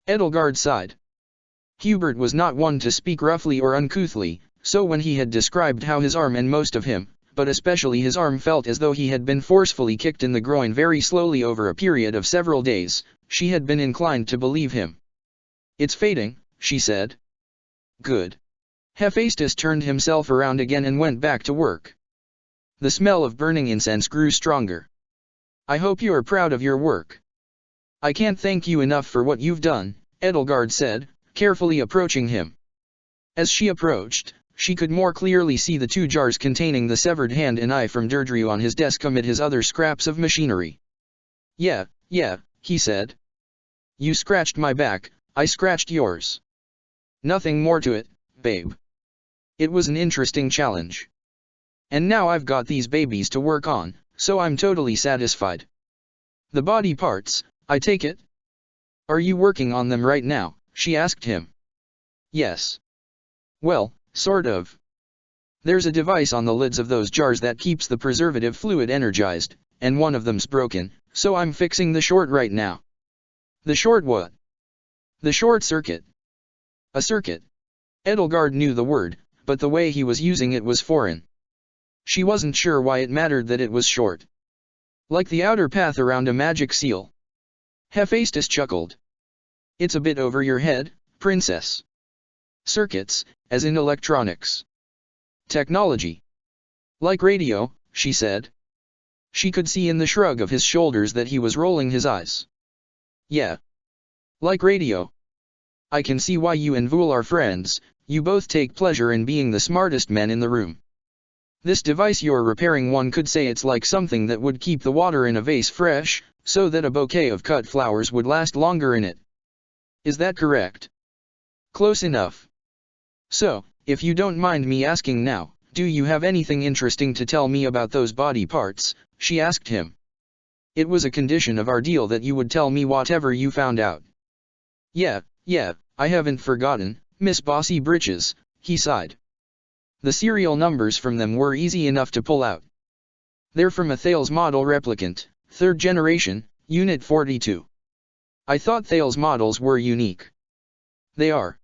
Edelgard sighed. Hubert was not one to speak roughly or uncouthly, so when he had described how his arm and most of him, but especially his arm felt as though he had been forcefully kicked in the groin very slowly over a period of several days, she had been inclined to believe him. "It's fading," she said. "Good." Hephaestus turned himself around again and went back to work. The smell of burning incense grew stronger. "I hope you are proud of your work." "I can't thank you enough for what you've done," Edelgard said, carefully approaching him. As she approached, she could more clearly see the 2 jars containing the severed hand and eye from Deirdre on his desk amid his other scraps of machinery. Yeah, he said. "You scratched my back, I scratched yours. Nothing more to it, babe. It was an interesting challenge. And now I've got these babies to work on, so I'm totally satisfied." "The body parts, I take it? Are you working on them right now?" she asked him. "Yes. Well, sort of. There's a device on the lids of those jars that keeps the preservative fluid energized, and one of them's broken, so I'm fixing the short right now. The short what? The short circuit. A circuit. Edelgard knew the word, but the way he was using it was foreign. She wasn't sure why it mattered that it was short. Like the outer path around a magic seal. Hephaestus chuckled. It's a bit over your head, princess. Circuits, as in electronics. Technology. Like radio, she said. She could see in the shrug of his shoulders that he was rolling his eyes. Yeah. Like radio. I can see why you and Vul are friends, you both take pleasure in being the smartest men in the room. This device you're repairing, one could say it's like something that would keep the water in a vase fresh, so that a bouquet of cut flowers would last longer in it. Is that correct? Close enough. So, if you don't mind me asking now, do you have anything interesting to tell me about those body parts? She asked him. It was a condition of our deal that you would tell me whatever you found out. Yeah, I haven't forgotten, Miss Bossy Britches, he sighed. The serial numbers from them were easy enough to pull out. They're from a Thales model replicant, 3rd generation, Unit 42. I thought Thales models were unique. They are.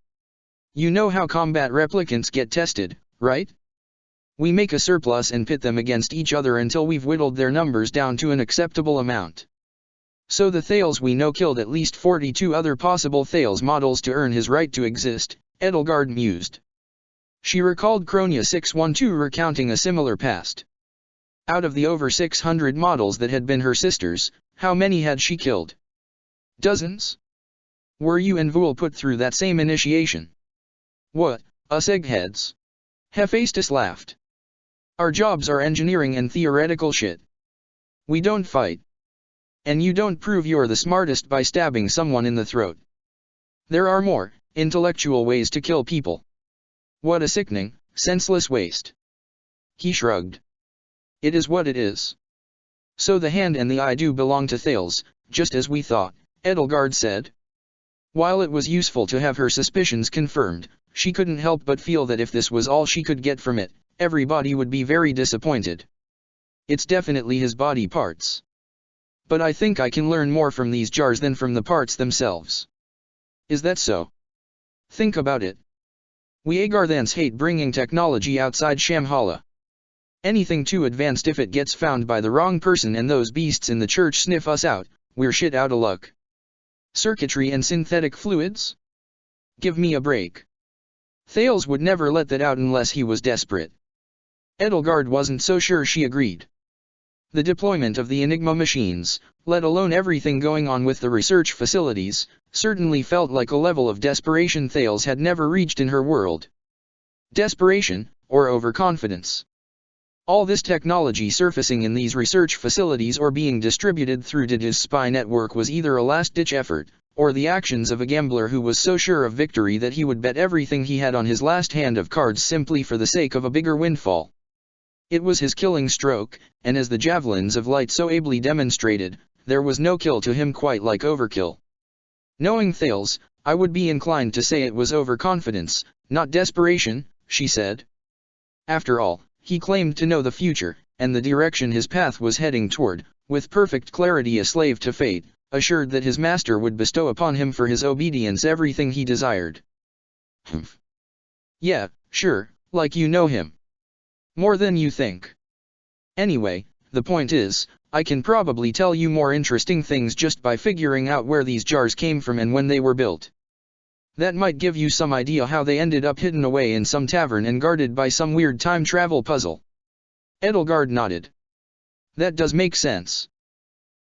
You know how combat replicants get tested, right? We make a surplus and pit them against each other until we've whittled their numbers down to an acceptable amount. So the Thales we know killed at least 42 other possible Thales models to earn his right to exist, Edelgard mused. She recalled Kronia 612 recounting a similar past. Out of the over 600 models that had been her sisters, how many had she killed? Dozens? Were you and Vul put through that same initiation? What, us eggheads? Hephaestus laughed. Our jobs are engineering and theoretical shit. We don't fight. And you don't prove you're the smartest by stabbing someone in the throat. There are more, intellectual ways to kill people. What a sickening, senseless waste. He shrugged. It is what it is. So the hand and the eye do belong to Thales, just as we thought, Edelgard said. While it was useful to have her suspicions confirmed, she couldn't help but feel that if this was all she could get from it, everybody would be very disappointed. It's definitely his body parts. But I think I can learn more from these jars than from the parts themselves. Is that so? Think about it. We Agarthans hate bringing technology outside Shamhala. Anything too advanced, if it gets found by the wrong person and those beasts in the church sniff us out, we're shit out of luck. Circuitry and synthetic fluids? Give me a break. Thales would never let that out unless he was desperate. Edelgard wasn't so sure she agreed. The deployment of the Enigma machines, let alone everything going on with the research facilities, certainly felt like a level of desperation Thales had never reached in her world. Desperation, or overconfidence. All this technology surfacing in these research facilities or being distributed through Dida's spy network was either a last-ditch effort, or the actions of a gambler who was so sure of victory that he would bet everything he had on his last hand of cards simply for the sake of a bigger windfall. It was his killing stroke, and as the javelins of light so ably demonstrated, there was no kill to him quite like overkill. Knowing Thales, I would be inclined to say it was overconfidence, not desperation, she said. After all, he claimed to know the future, and the direction his path was heading toward, with perfect clarity, a slave to fate, assured that his master would bestow upon him for his obedience everything he desired. Humph. Yeah, sure, like you know him. More than you think. Anyway, the point is, I can probably tell you more interesting things just by figuring out where these jars came from and when they were built. That might give you some idea how they ended up hidden away in some tavern and guarded by some weird time travel puzzle. Edelgard nodded. That does make sense.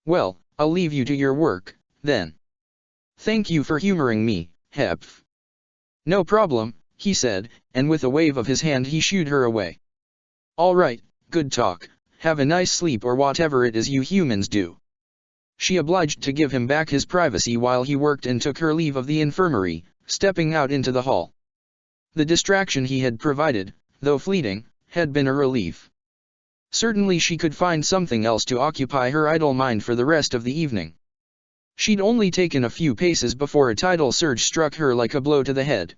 Well, I'll leave you to your work, then. Thank you for humoring me, Heph. No problem, he said, and with a wave of his hand he shooed her away. All right, good talk, have a nice sleep or whatever it is you humans do. She obliged to give him back his privacy while he worked and took her leave of the infirmary, stepping out into the hall. The distraction he had provided, though fleeting, had been a relief. Certainly she could find something else to occupy her idle mind for the rest of the evening. She'd only taken a few paces before a tidal surge struck her like a blow to the head.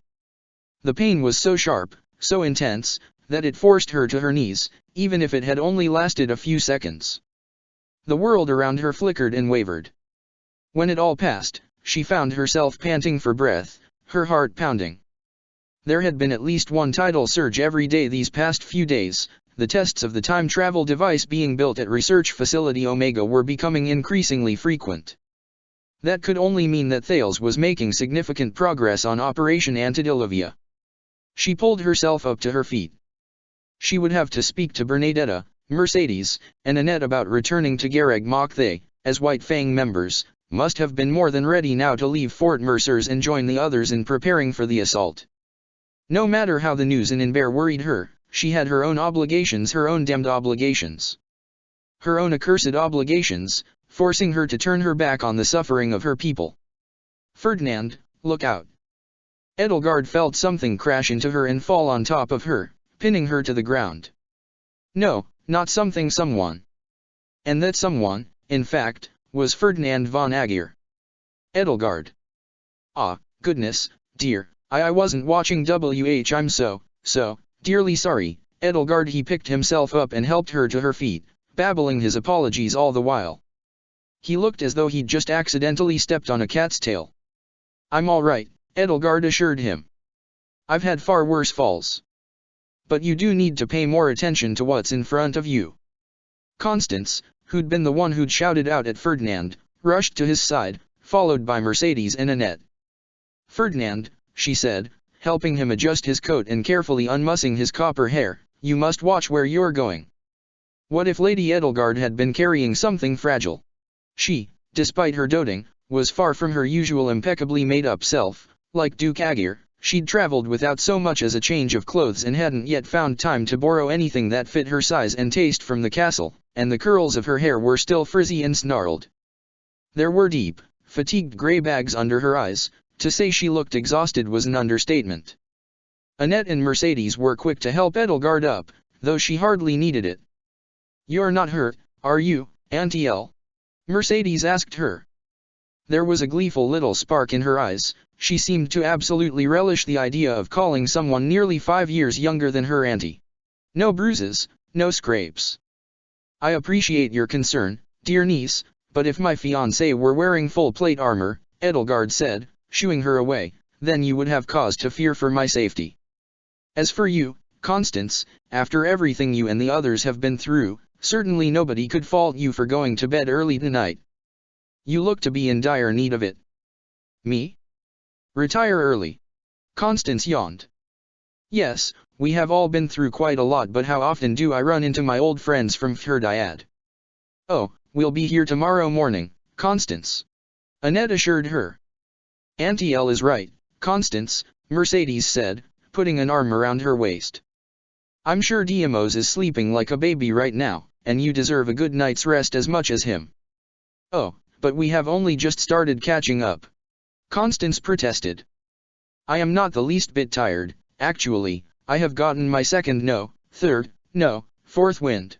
The pain was so sharp, so intense, that it forced her to her knees, even if it had only lasted a few seconds. The world around her flickered and wavered. When it all passed, she found herself panting for breath, her heart pounding. There had been at least one tidal surge every day these past few days. The tests of the time travel device being built at Research Facility Omega were becoming increasingly frequent. That could only mean that Thales was making significant progress on Operation Antediluvian. She pulled herself up to her feet. She would have to speak to Bernadetta, Mercedes, and Annette about returning to Garreg Mach. They, as White Fang members, must have been more than ready now to leave Fort Mercers and join the others in preparing for the assault. No matter how the news in Inver worried her, she had her own obligations, her own damned obligations. Her own accursed obligations, forcing her to turn her back on the suffering of her people. Ferdinand, look out. Edelgard felt something crash into her and fall on top of her, pinning her to the ground. No, not something, someone. And that someone, in fact, was Ferdinand von Aegir. Edelgard. Ah, goodness, dear, I wasn't watching I'm so dearly sorry, Edelgard. He picked himself up and helped her to her feet, babbling his apologies all the while. He looked as though he'd just accidentally stepped on a cat's tail. I'm all right, Edelgard assured him. I've had far worse falls. But you do need to pay more attention to what's in front of you. Constance, who'd been the one who'd shouted out at Ferdinand, rushed to his side, followed by Mercedes and Annette. Ferdinand, she said, helping him adjust his coat and carefully unmussing his copper hair, you must watch where you're going. What if Lady Edelgard had been carrying something fragile? She, despite her doting, was far from her usual impeccably made-up self. Like Duke Aegir, she'd traveled without so much as a change of clothes and hadn't yet found time to borrow anything that fit her size and taste from the castle, and the curls of her hair were still frizzy and snarled. There were deep, fatigued grey bags under her eyes. To say she looked exhausted was an understatement. Annette and Mercedes were quick to help Edelgard up, though she hardly needed it. You're not hurt, are you, Auntie Elle? Mercedes asked her. There was a gleeful little spark in her eyes. She seemed to absolutely relish the idea of calling someone nearly 5 years younger than her auntie. No bruises, no scrapes. I appreciate your concern, dear niece, but if my fiancé were wearing full plate armor, Edelgard said, shooing her away, then you would have cause to fear for my safety. As for you, Constance, after everything you and the others have been through, certainly nobody could fault you for going to bed early tonight. You look to be in dire need of it. Me? Retire early. Constance yawned. Yes, we have all been through quite a lot, but how often do I run into my old friends from Fhirdiad? Oh, we'll be here tomorrow morning, Constance. Annette assured her. Auntie Elle is right, Constance, Mercedes said, putting an arm around her waist. I'm sure Diamos is sleeping like a baby right now, and you deserve a good night's rest as much as him. Oh, but we have only just started catching up. Constance protested. I am not the least bit tired, actually, I have gotten my second no, third, no, fourth wind.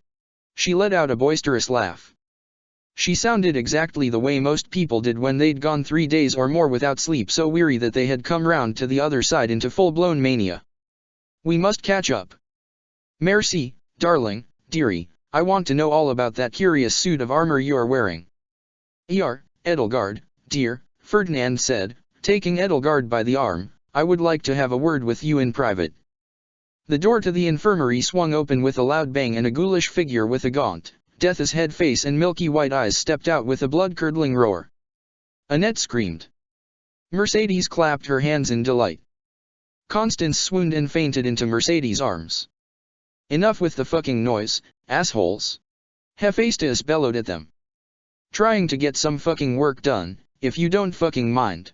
She let out a boisterous laugh. She sounded exactly the way most people did when they'd gone 3 days or more without sleep, so weary that they had come round to the other side into full-blown mania. We must catch up. Merci, darling, dearie, I want to know all about that curious suit of armor you're wearing. Edelgard, dear, Ferdinand said, taking Edelgard by the arm, I would like to have a word with you in private. The door to the infirmary swung open with a loud bang, and a ghoulish figure with a gaunt, death's head face and milky white eyes stepped out with a blood-curdling roar. Annette screamed. Mercedes clapped her hands in delight. Constance swooned and fainted into Mercedes' arms. Enough with the fucking noise, assholes. Hephaestus bellowed at them. Trying to get some fucking work done, if you don't fucking mind.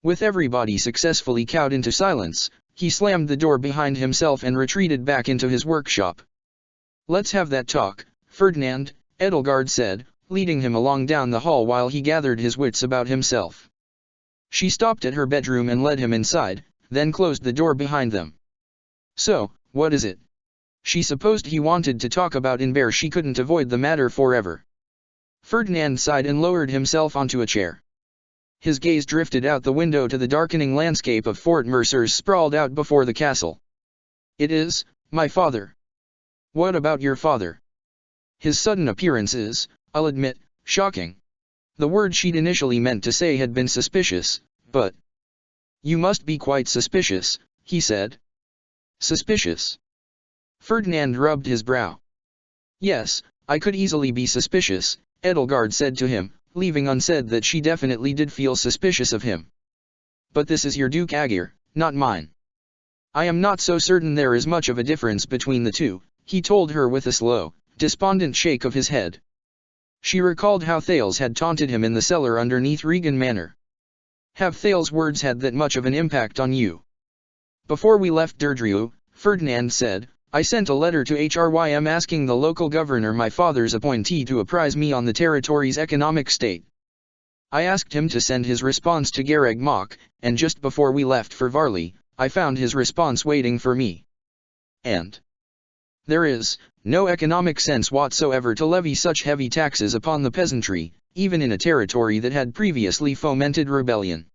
With everybody successfully cowed into silence, he slammed the door behind himself and retreated back into his workshop. Let's have that talk, Ferdinand, Edelgard said, leading him along down the hall while he gathered his wits about himself. She stopped at her bedroom and led him inside, then closed the door behind them. So, what is it? She supposed he wanted to talk about Inver. She couldn't avoid the matter forever. Ferdinand sighed and lowered himself onto a chair. His gaze drifted out the window to the darkening landscape of Fort Mercers sprawled out before the castle. It is, My father. What about your father? His sudden appearance is, I'll admit, shocking. The word she'd initially meant to say had been suspicious, but... You must be quite suspicious, he said. Suspicious? Ferdinand rubbed his brow. Yes, I could easily be suspicious, Edelgard said to him, leaving unsaid that she definitely did feel suspicious of him. But this is your Duke Aegir, not mine. I am not so certain there is much of a difference between the two, he told her with a slow, despondent shake of his head. She recalled how Thales had taunted him in the cellar underneath Regan Manor. Have Thales' words had that much of an impact on you? Before we left Deirdre, Ferdinand said, I sent a letter to Hrym asking the local governor, my father's appointee, to apprise me on the territory's economic state. I asked him to send his response to Garreg Mach, and just before we left for Varley, I found his response waiting for me. And there is no economic sense whatsoever to levy such heavy taxes upon the peasantry, even in a territory that had previously fomented rebellion.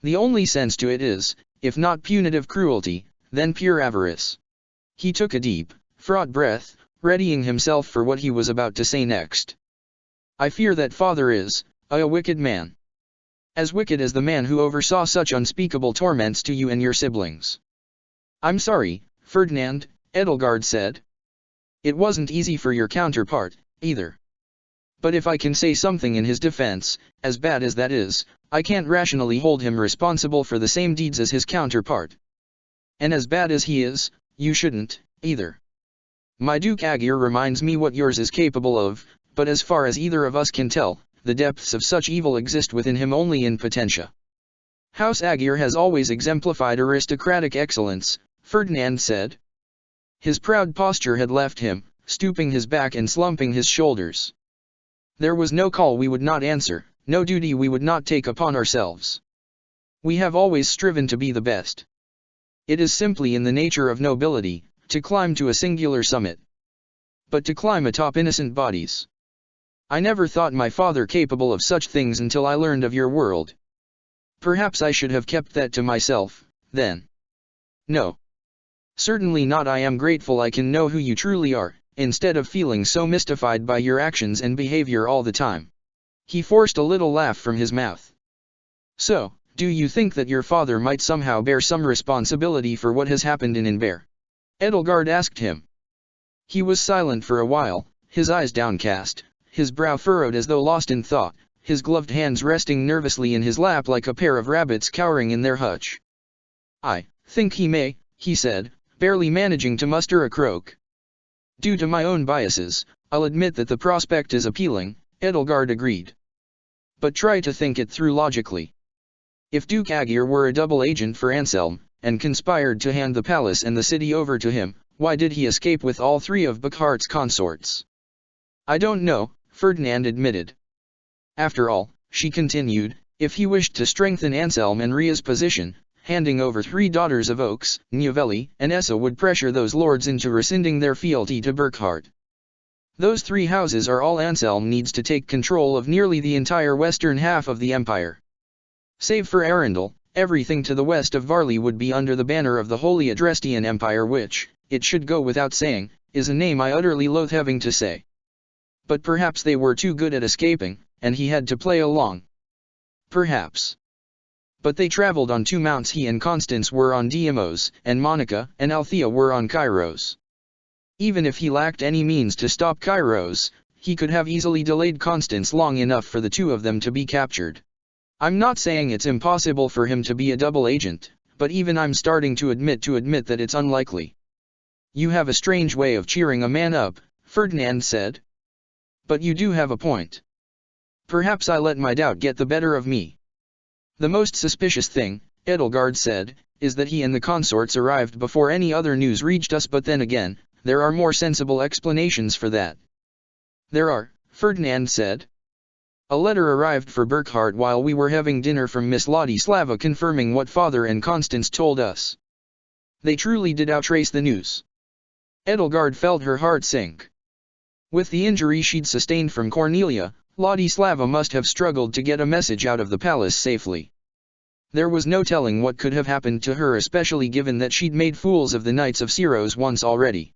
The only sense to it is, if not punitive cruelty, then pure avarice. He took a deep, fraught breath, readying himself for what he was about to say next. I fear that father is a wicked man. As wicked as the man who oversaw such unspeakable torments to you and your siblings. I'm sorry, Ferdinand, Edelgard said. It wasn't easy for your counterpart, either. But if I can say something in his defense, as bad as that is, I can't rationally hold him responsible for the same deeds as his counterpart. And as bad as he is, you shouldn't, either. My Duke Aegir reminds me what yours is capable of, but as far as either of us can tell, the depths of such evil exist within him only in potentia. House Aegir has always exemplified aristocratic excellence, Ferdinand said. His proud posture had left him, stooping his back and slumping his shoulders. There was no call we would not answer, no duty we would not take upon ourselves. We have always striven to be the best. It is simply in the nature of nobility, to climb to a singular summit. But to climb atop innocent bodies. I never thought my father capable of such things until I learned of your world. Perhaps I should have kept that to myself, then. No. Certainly not. I am grateful I can know who you truly are, instead of feeling so mystified by your actions and behavior all the time. He forced a little laugh from his mouth. So, do you think that your father might somehow bear some responsibility for what has happened in Inver? Edelgard asked him. He was silent for a while, his eyes downcast, his brow furrowed as though lost in thought, his gloved hands resting nervously in his lap like a pair of rabbits cowering in their hutch. I think he may, he said, barely managing to muster a croak. Due to my own biases, I'll admit that the prospect is appealing, Edelgard agreed. But try to think it through logically. If Duke Aegir were a double agent for Anselm, and conspired to hand the palace and the city over to him, why did he escape with all three of Burkhart's consorts? I don't know, Ferdinand admitted. After all, she continued, if he wished to strengthen Anselm and Ria's position, handing over 3 daughters of Oaks, Novelli, and Essa would pressure those lords into rescinding their fealty to Burkhart. Those 3 houses are all Anselm needs to take control of nearly the entire western half of the empire. Save for Arundel, everything to the west of Varley would be under the banner of the Holy Adrestian Empire, which, it should go without saying, is a name I utterly loathe having to say. But perhaps they were too good at escaping, and he had to play along. Perhaps. But they traveled on 2 mounts. He and Constance were on Deimos, and Monica and Althea were on Kairos. Even if he lacked any means to stop Kairos, he could have easily delayed Constance long enough for the 2 of them to be captured. I'm not saying it's impossible for him to be a double agent, but even I'm starting to admit that it's unlikely. You have a strange way of cheering a man up, Ferdinand said. But you do have a point. Perhaps I let my doubt get the better of me. The most suspicious thing, Edelgard said, is that he and the consorts arrived before any other news reached us, but then again, there are more sensible explanations for that. There are, Ferdinand said. A letter arrived for Burkhart while we were having dinner from Miss Ladislava confirming what father and Constance told us. They truly did outtrace the news. Edelgard felt her heart sink. With the injury she'd sustained from Cornelia, Ladislava must have struggled to get a message out of the palace safely. There was no telling what could have happened to her, especially given that she'd made fools of the Knights of Syros once already.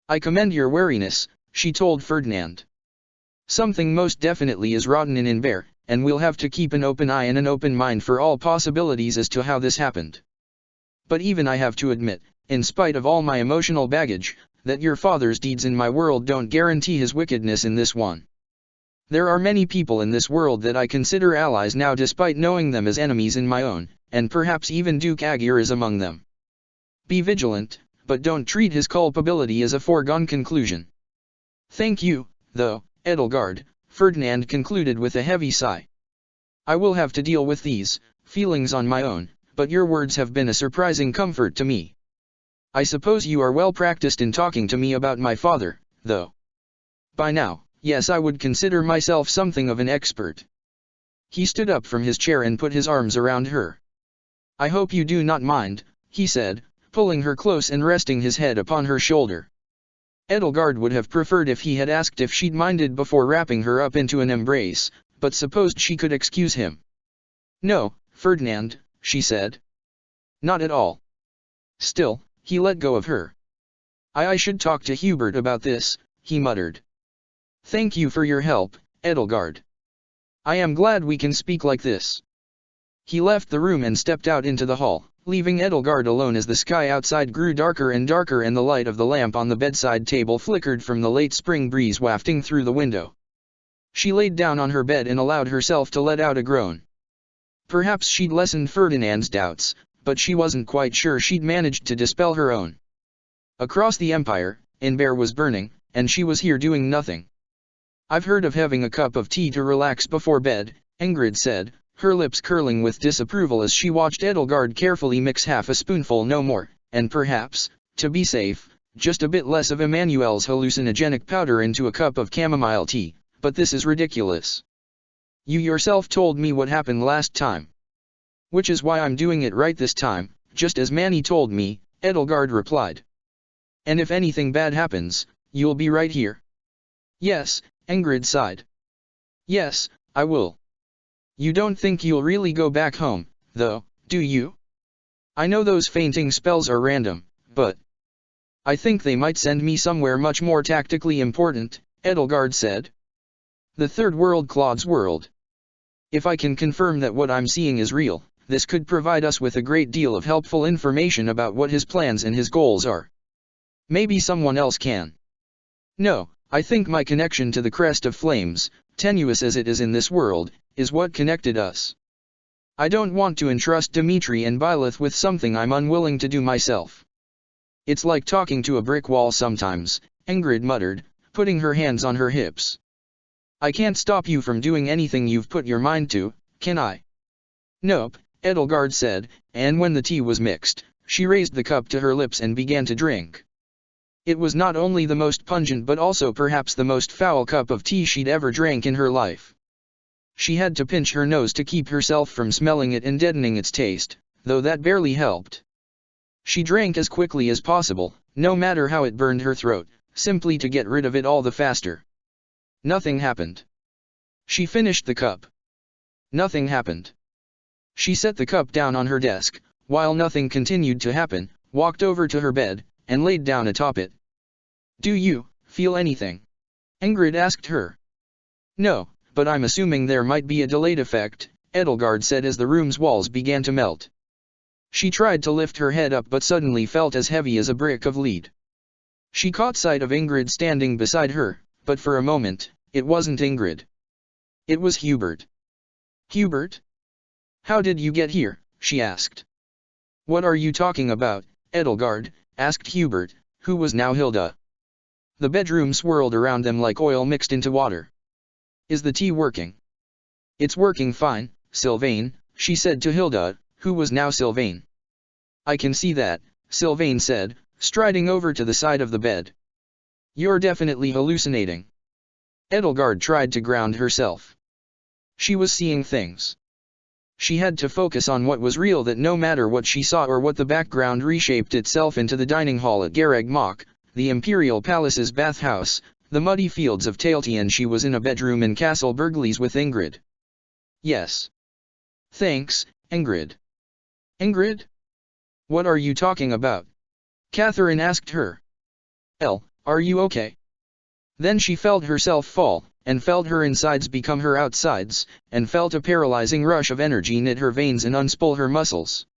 "I commend your wariness," she told Ferdinand. "Something most definitely is rotten in Inver, and we'll have to keep an open eye and an open mind for all possibilities as to how this happened. But even I have to admit, in spite of all my emotional baggage, that your father's deeds in my world don't guarantee his wickedness in this one. There are many people in this world that I consider allies now despite knowing them as enemies in my own, and perhaps even Duke Aegir is among them. Be vigilant, but don't treat his culpability as a foregone conclusion." "Thank you, though, Edelgard," Ferdinand concluded with a heavy sigh. "I will have to deal with these feelings on my own, but your words have been a surprising comfort to me. I suppose you are well practiced in talking to me about my father, though." "By now, yes, I would consider myself something of an expert." He stood up from his chair and put his arms around her. "I hope you do not mind," he said, pulling her close and resting his head upon her shoulder. Edelgard would have preferred if he had asked if she'd minded before wrapping her up into an embrace, but supposed she could excuse him. "No, Ferdinand," she said. "Not at all." Still, he let go of her. I should talk to Hubert about this," he muttered. "Thank you for your help, Edelgard. I am glad we can speak like this." He left the room and stepped out into the hall, leaving Edelgard alone as the sky outside grew darker and darker and the light of the lamp on the bedside table flickered from the late spring breeze wafting through the window. She laid down on her bed and allowed herself to let out a groan. Perhaps she'd lessened Ferdinand's doubts, but she wasn't quite sure she'd managed to dispel her own. Across the Empire, Inver was burning, and she was here doing nothing. "I've heard of having a cup of tea to relax before bed," Ingrid said, her lips curling with disapproval as she watched Edelgard carefully mix half a spoonful no more, and perhaps, to be safe, just a bit less of Emmanuel's hallucinogenic powder into a cup of chamomile tea, "but this is ridiculous. You yourself told me what happened last time. Which is why I'm doing it right this time, just as Manny told me," Edelgard replied. "And if anything bad happens, you'll be right here?" "Yes," Ingrid sighed. "Yes, I will." "You don't think you'll really go back home, though, do you? I know those fainting spells are random, but I think they might send me somewhere much more tactically important," Edelgard said. "The Third World, Claude's world. If I can confirm that what I'm seeing is real, this could provide us with a great deal of helpful information about what his plans and his goals are. Maybe someone else can. No, I think my connection to the Crest of Flames, tenuous as it is in this world, is what connected us. I don't want to entrust Dimitri and Byleth with something I'm unwilling to do myself." "It's like talking to a brick wall sometimes," Ingrid muttered, putting her hands on her hips. "I can't stop you from doing anything you've put your mind to, can I?" "Nope," Edelgard said, and when the tea was mixed, she raised the cup to her lips and began to drink. It was not only the most pungent but also perhaps the most foul cup of tea she'd ever drank in her life. She had to pinch her nose to keep herself from smelling it and deadening its taste, though that barely helped. She drank as quickly as possible, no matter how it burned her throat, simply to get rid of it all the faster. Nothing happened. She finished the cup. Nothing happened. She set the cup down on her desk, while nothing continued to happen, walked over to her bed, and laid down atop it. "Do you feel anything?" Ingrid asked her. "No, but I'm assuming there might be a delayed effect," Edelgard said as the room's walls began to melt. She tried to lift her head up but suddenly felt as heavy as a brick of lead. She caught sight of Ingrid standing beside her, but for a moment, it wasn't Ingrid. It was Hubert. "Hubert? How did you get here?" she asked. "What are you talking about, Edelgard?" asked Hubert, who was now Hilda. The bedroom swirled around them like oil mixed into water. "Is the tea working?" "It's working fine, Sylvain," she said to Hilda, who was now Sylvain. "I can see that," Sylvain said, striding over to the side of the bed. "You're definitely hallucinating." Edelgard tried to ground herself. She was seeing things. She had to focus on what was real, that no matter what she saw or what the background reshaped itself into the dining hall at Garreg Mach, the Imperial Palace's bathhouse, the muddy fields of Tailtea, and she was in a bedroom in Castle Burgleys with Ingrid. "Yes. Thanks," Ingrid. Ingrid? What are you talking about? Catherine asked her. Are you okay? Then she felt herself fall, and felt her insides become her outsides, and felt a paralyzing rush of energy knit her veins and unspool her muscles.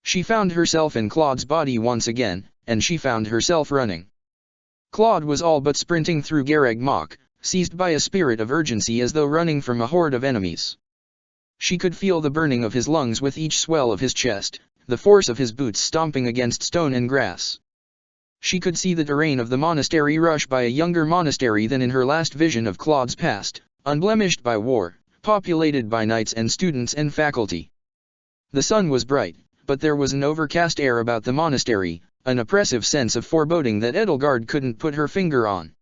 She found herself in Claude's body once again, and she found herself running. Claude was all but sprinting through Garreg Mach, seized by a spirit of urgency as though running from a horde of enemies. She could feel the burning of his lungs with each swell of his chest, the force of his boots stomping against stone and grass. She could see the terrain of the monastery rush by a younger monastery than in her last vision of Claude's past, unblemished by war, populated by knights and students and faculty. The sun was bright, but there was an overcast air about the monastery, an oppressive sense of foreboding that Edelgard couldn't put her finger on.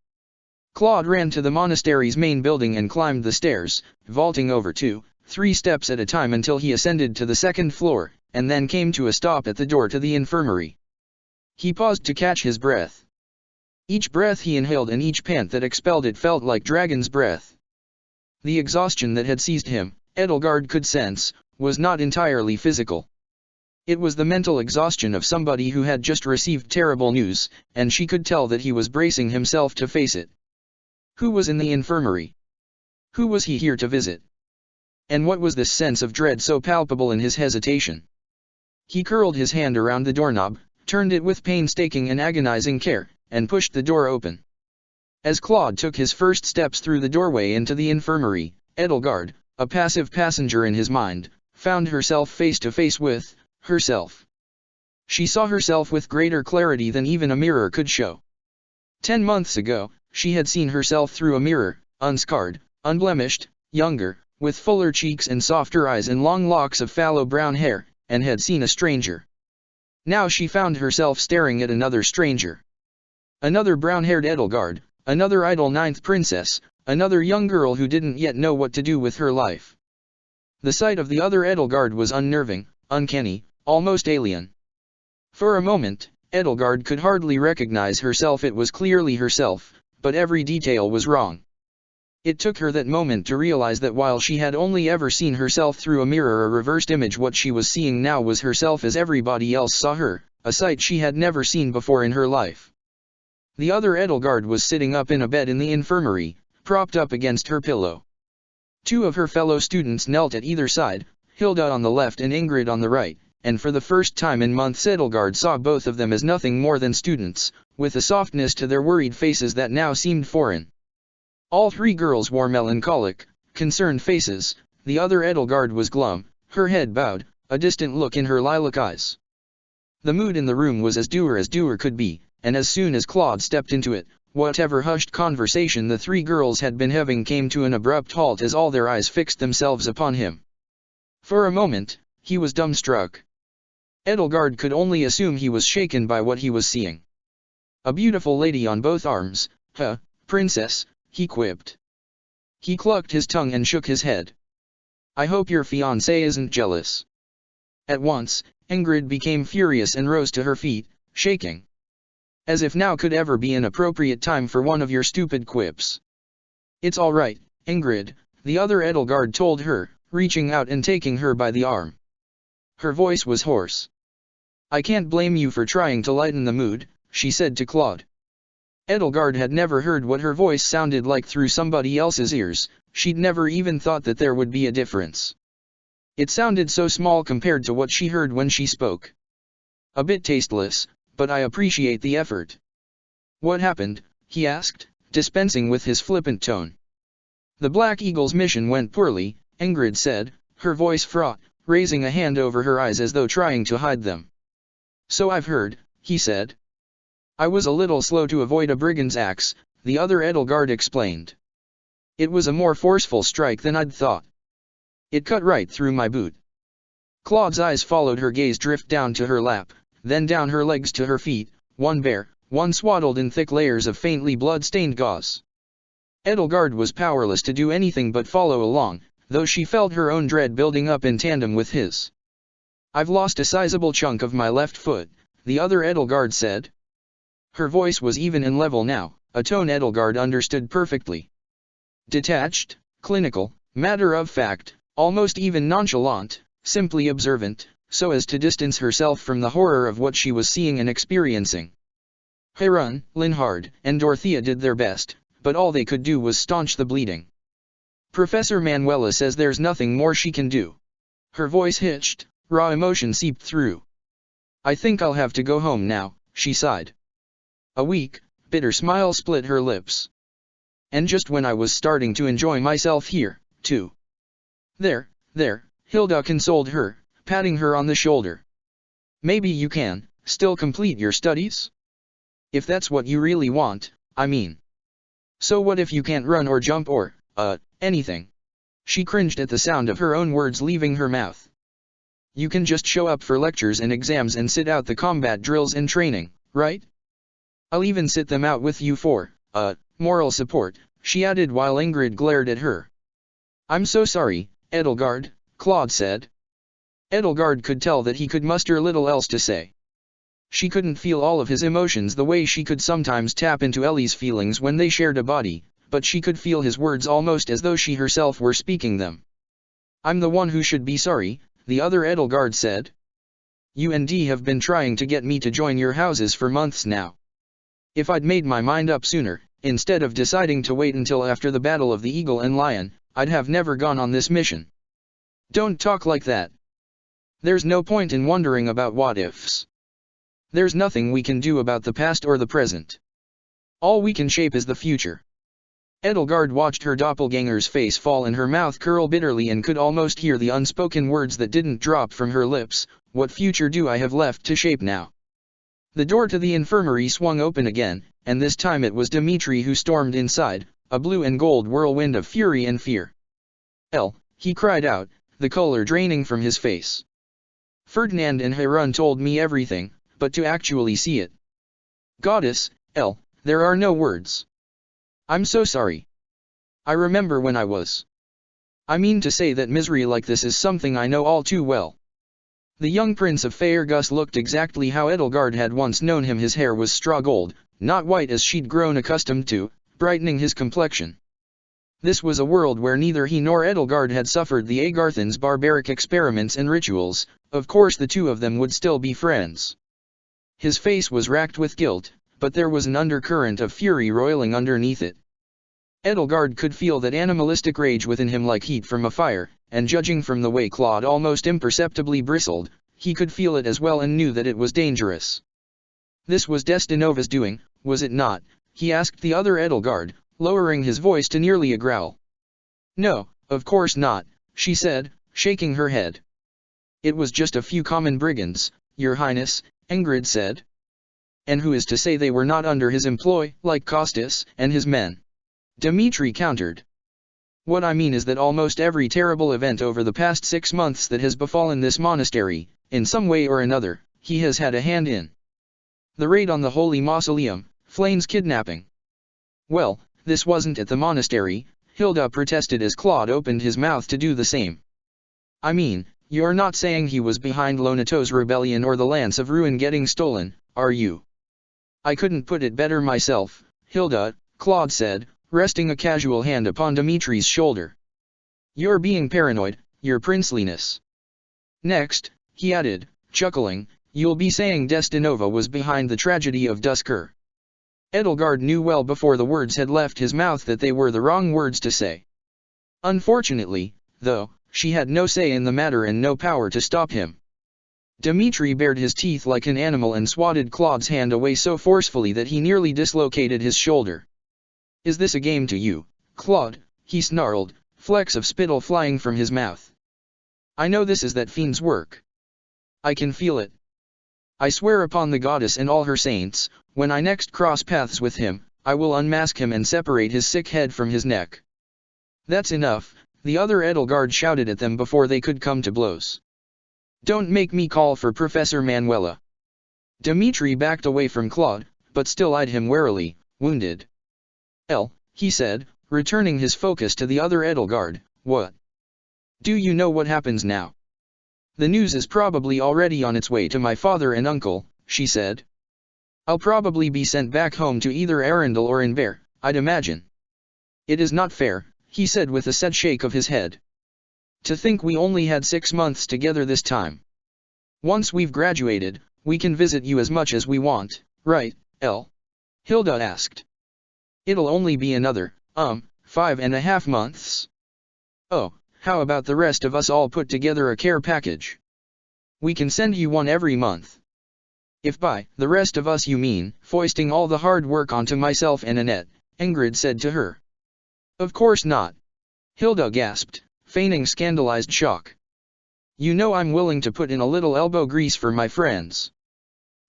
Claude ran to the monastery's main building and climbed the stairs, vaulting over 2-3 steps at a time until he ascended to the second floor, and then came to a stop at the door to the infirmary. He paused to catch his breath. Each breath he inhaled and each pant that expelled it felt like dragon's breath. The exhaustion that had seized him, Edelgard could sense, was not entirely physical. It was the mental exhaustion of somebody who had just received terrible news, and she could tell that he was bracing himself to face it. Who was in the infirmary? Who was he here to visit? And what was this sense of dread so palpable in his hesitation? He curled his hand around the doorknob, turned it with painstaking and agonizing care, and pushed the door open. As Claude took his first steps through the doorway into the infirmary, Edelgard, a passive passenger in his mind, found herself face to face with herself. She saw herself with greater clarity than even a mirror could show. 10 months ago, she had seen herself through a mirror, unscarred, unblemished, younger, with fuller cheeks and softer eyes and long locks of fallow brown hair, and had seen a stranger. Now she found herself staring at another stranger. Another brown-haired Edelgard, another idle 9th princess, another young girl who didn't yet know what to do with her life. The sight of the other Edelgard was unnerving, uncanny, almost alien. For a moment, Edelgard could hardly recognize herself. It was clearly herself, but every detail was wrong. It took her that moment to realize that while she had only ever seen herself through a mirror, a reversed image, what she was seeing now was herself as everybody else saw her, a sight she had never seen before in her life. The other Edelgard was sitting up in a bed in the infirmary, propped up against her pillow. 2 of her fellow students knelt at either side, Hilda on the left and Ingrid on the right, and for the first time in months Edelgard saw both of them as nothing more than students, with a softness to their worried faces that now seemed foreign. All 3 girls wore melancholic, concerned faces. The other Edelgard was glum, her head bowed, a distant look in her lilac eyes. The mood in the room was as dour could be, and as soon as Claude stepped into it, whatever hushed conversation the 3 girls had been having came to an abrupt halt as all their eyes fixed themselves upon him. For a moment, he was dumbstruck. Edelgard could only assume he was shaken by what he was seeing. A beautiful lady on both arms, princess, he quipped. He clucked his tongue and shook his head. I hope your fiancé isn't jealous. At once, Ingrid became furious and rose to her feet, shaking. As if now could ever be an appropriate time for one of your stupid quips. It's all right, Ingrid, the other Edelgard told her, reaching out and taking her by the arm. Her voice was hoarse. I can't blame you for trying to lighten the mood, she said to Claude. Edelgard had never heard what her voice sounded like through somebody else's ears. She'd never even thought that there would be a difference. It sounded so small compared to what she heard when she spoke. A bit tasteless, but I appreciate the effort. What happened? He asked, dispensing with his flippant tone. The Black Eagle's mission went poorly, Ingrid said, her voice fraught, raising a hand over her eyes as though trying to hide them. So I've heard, he said. I was a little slow to avoid a brigand's axe, the other Edelgard explained. It was a more forceful strike than I'd thought. It cut right through my boot. Claude's eyes followed her gaze drift down to her lap, then down her legs to her feet, one bare, one swaddled in thick layers of faintly blood-stained gauze. Edelgard was powerless to do anything but follow along, though she felt her own dread building up in tandem with his. I've lost a sizable chunk of my left foot, the other Edelgard said. Her voice was even and level now, a tone Edelgard understood perfectly. Detached, clinical, matter of fact, almost even nonchalant, simply observant, so as to distance herself from the horror of what she was seeing and experiencing. Harun, Linhard, and Dorothea did their best, but all they could do was staunch the bleeding. Professor Manuela says there's nothing more she can do. Her voice hitched, raw emotion seeped through. I think I'll have to go home now, she sighed. A weak, bitter smile split her lips. And just when I was starting to enjoy myself here, too. There, Hilda consoled her, patting her on the shoulder. Maybe you can still complete your studies? If that's what you really want, I mean. So what if you can't run or jump or, anything? She cringed at the sound of her own words leaving her mouth. You can just show up for lectures and exams and sit out the combat drills and training, right? I'll even sit them out with you for, moral support, she added while Ingrid glared at her. I'm so sorry, Edelgard, Claude said. Edelgard could tell that he could muster little else to say. She couldn't feel all of his emotions the way she could sometimes tap into Ellie's feelings when they shared a body, but she could feel his words almost as though she herself were speaking them. I'm the one who should be sorry, the other Edelgard said. You and Dee have been trying to get me to join your houses for months now. If I'd made my mind up sooner, instead of deciding to wait until after the Battle of the Eagle and Lion, I'd have never gone on this mission. Don't talk like that. There's no point in wondering about what-ifs. There's nothing we can do about the past or the present. All we can shape is the future. Edelgard watched her doppelganger's face fall and her mouth curl bitterly and could almost hear the unspoken words that didn't drop from her lips. What future do I have left to shape now? The door to the infirmary swung open again, and this time it was Dmitri who stormed inside, a blue and gold whirlwind of fury and fear. He cried out, the color draining from his face. Ferdinand and Harun told me everything, but to actually see it. Goddess, there are no words. I'm so sorry. I remember when I was. I mean to say that misery like this is something I know all too well. The young prince of Faerghus looked exactly how Edelgard had once known him. His hair was straw gold, not white as she'd grown accustomed to, brightening his complexion. This was a world where neither he nor Edelgard had suffered the Agarthans' barbaric experiments and rituals. Of course the two of them would still be friends. His face was racked with guilt, but there was an undercurrent of fury roiling underneath it. Edelgard could feel that animalistic rage within him like heat from a fire, and judging from the way Claude almost imperceptibly bristled, he could feel it as well and knew that it was dangerous. This was Destinova's doing, was it not? He asked the other Edelgard, lowering his voice to nearly a growl. No, of course not, she said, shaking her head. It was just a few common brigands, Your Highness, Ingrid said. And who is to say they were not under his employ, like Costas and his men? Dmitri countered. What I mean is that almost every terrible event over the past 6 months that has befallen this monastery, in some way or another, he has had a hand in. The raid on the Holy Mausoleum, Flane's kidnapping. Well, this wasn't at the monastery, Hilda protested as Claude opened his mouth to do the same. I mean, you're not saying he was behind Lonato's rebellion or the Lance of Ruin getting stolen, are you? I couldn't put it better myself, Hilda, Claude said, resting a casual hand upon Dimitri's shoulder. You're being paranoid, your princeliness. Next, he added, chuckling, you'll be saying Destinova was behind the tragedy of Duskur. Edelgard knew well before the words had left his mouth that they were the wrong words to say. Unfortunately, though, she had no say in the matter and no power to stop him. Dmitri bared his teeth like an animal and swatted Claude's hand away so forcefully that he nearly dislocated his shoulder. Is this a game to you, Claude? He snarled, flecks of spittle flying from his mouth. I know this is that fiend's work. I can feel it. I swear upon the goddess and all her saints, when I next cross paths with him, I will unmask him and separate his sick head from his neck. That's enough, the other Edelgard shouted at them before they could come to blows. Don't make me call for Professor Manuela. Dmitri backed away from Claude, but still eyed him warily, wounded. He said, returning his focus to the other Edelgard, what? Do you know what happens now? The news is probably already on its way to my father and uncle, she said. I'll probably be sent back home to either Arundel or Inver, I'd imagine. It is not fair, he said with a sad shake of his head. To think we only had 6 months together this time. Once we've graduated, we can visit you as much as we want, right, Elle? Hilda asked. It'll only be another, 5.5 months. Oh, how about the rest of us all put together a care package? We can send you one every month. If by the rest of us you mean foisting all the hard work onto myself and Annette, Ingrid said to her. Of course not. Hilda gasped, feigning scandalized shock. You know I'm willing to put in a little elbow grease for my friends.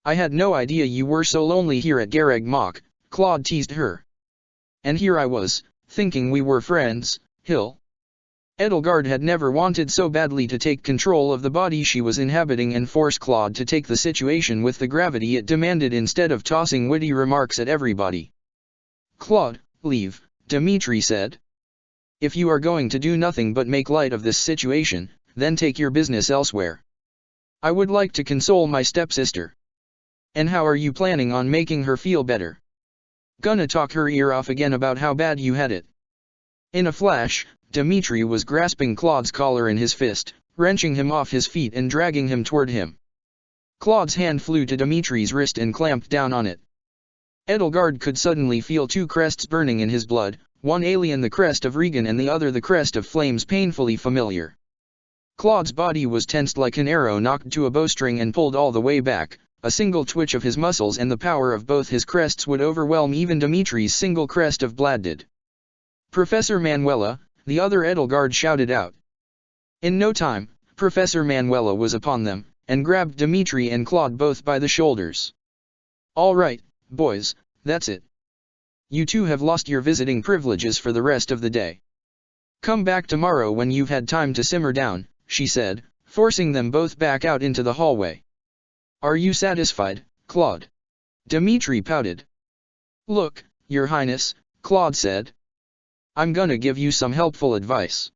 I had no idea you were so lonely here at Garreg Mach, Claude teased her. And here I was, thinking we were friends, Hill. Edelgard had never wanted so badly to take control of the body she was inhabiting and force Claude to take the situation with the gravity it demanded instead of tossing witty remarks at everybody. Claude, leave, Dimitri said. If you are going to do nothing but make light of this situation, then take your business elsewhere. I would like to console my stepsister. And how are you planning on making her feel better? Gonna talk her ear off again about how bad you had it. In a flash, Dimitri was grasping Claude's collar in his fist, wrenching him off his feet and dragging him toward him. Claude's hand flew to Dimitri's wrist and clamped down on it. Edelgard could suddenly feel 2 crests burning in his blood, one alien the crest of Regan and the other the crest of Flames painfully familiar. Claude's body was tensed like an arrow knocked to a bowstring and pulled all the way back. A single twitch of his muscles and the power of both his crests would overwhelm even Dimitri's single crest of blood did. Professor Manuela, the other Edelgard shouted out. In no time, Professor Manuela was upon them, and grabbed Dimitri and Claude both by the shoulders. All right, boys, that's it. You two have lost your visiting privileges for the rest of the day. Come back tomorrow when you've had time to simmer down, she said, forcing them both back out into the hallway. Are you satisfied, Claude? Dimitri pouted. Look, Your Highness, Claude said. I'm gonna give you some helpful advice.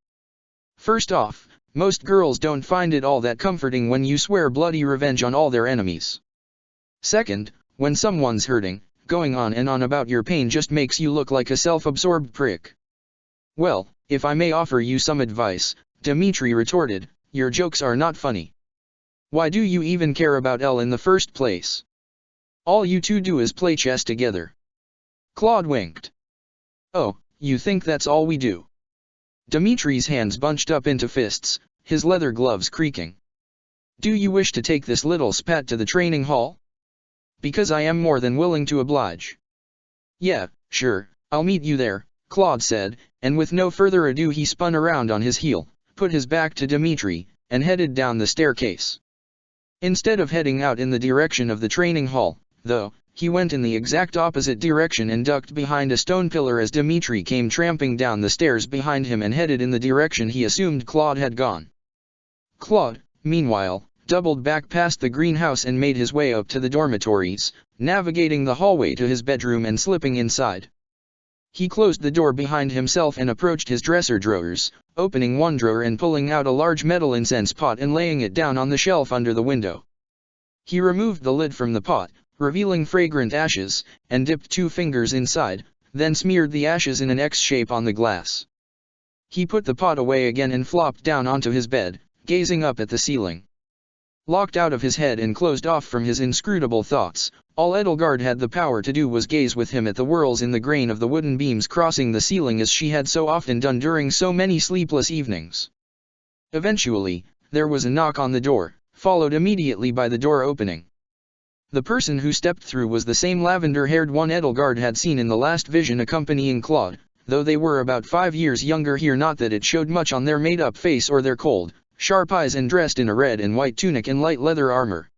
First off, most girls don't find it all that comforting when you swear bloody revenge on all their enemies. Second, when someone's hurting, going on and on about your pain just makes you look like a self-absorbed prick. Well, if I may offer you some advice, Dimitri retorted, your jokes are not funny. Why do you even care about Elle in the first place? All you two do is play chess together. Claude winked. Oh, you think that's all we do? Dimitri's hands bunched up into fists, his leather gloves creaking. Do you wish to take this little spat to the training hall? Because I am more than willing to oblige. Yeah, sure, I'll meet you there, Claude said, and with no further ado he spun around on his heel, put his back to Dimitri, and headed down the staircase. Instead of heading out in the direction of the training hall, though, he went in the exact opposite direction and ducked behind a stone pillar as Dimitri came tramping down the stairs behind him and headed in the direction he assumed Claude had gone. Claude, meanwhile, doubled back past the greenhouse and made his way up to the dormitories, navigating the hallway to his bedroom and slipping inside. He closed the door behind himself and approached his dresser drawers, opening one drawer and pulling out a large metal incense pot and laying it down on the shelf under the window. He removed the lid from the pot, revealing fragrant ashes, and dipped 2 fingers inside, then smeared the ashes in an X shape on the glass. He put the pot away again and flopped down onto his bed, gazing up at the ceiling. Locked out of his head and closed off from his inscrutable thoughts, all Edelgard had the power to do was gaze with him at the whorls in the grain of the wooden beams crossing the ceiling as she had so often done during so many sleepless evenings. Eventually, there was a knock on the door, followed immediately by the door opening. The person who stepped through was the same lavender-haired one Edelgard had seen in the last vision accompanying Claude, though they were about 5 years younger here, not that it showed much on their made-up face or their cold, sharp eyes, and dressed in a red and white tunic and light leather armor.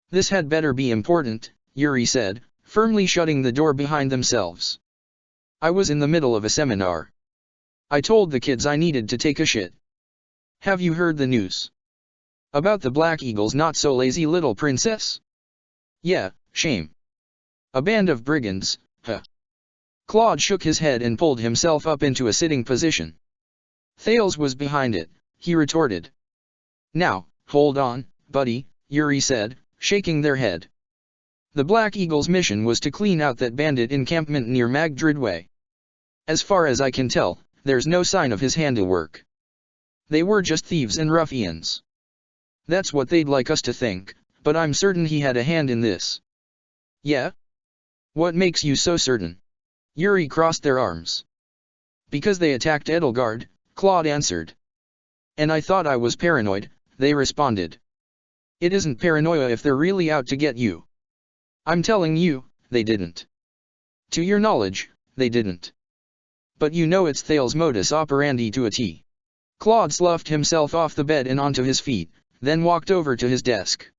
This had better be important, Yuri said, firmly shutting the door behind themselves. I was in the middle of a seminar. I told the kids I needed to take a shit. Have you heard the news? About the Black Eagle's not-so-lazy little princess? Yeah, shame. A band of brigands, huh? Claude shook his head and pulled himself up into a sitting position. Thales was behind it, he retorted. Now, hold on, buddy, Yuri said, shaking their head. The Black Eagle's mission was to clean out that bandit encampment near Magdrid Way. As far as I can tell, there's no sign of his handiwork. They were just thieves and ruffians. That's what they'd like us to think, but I'm certain he had a hand in this. Yeah? What makes you so certain? Yuri crossed their arms. Because they attacked Edelgard, Claude answered. And I thought I was paranoid, they responded. It isn't paranoia if they're really out to get you. I'm telling you, they didn't. To your knowledge, they didn't. But you know it's Thales' modus operandi to a T. Claude sloughed himself off the bed and onto his feet, then walked over to his desk.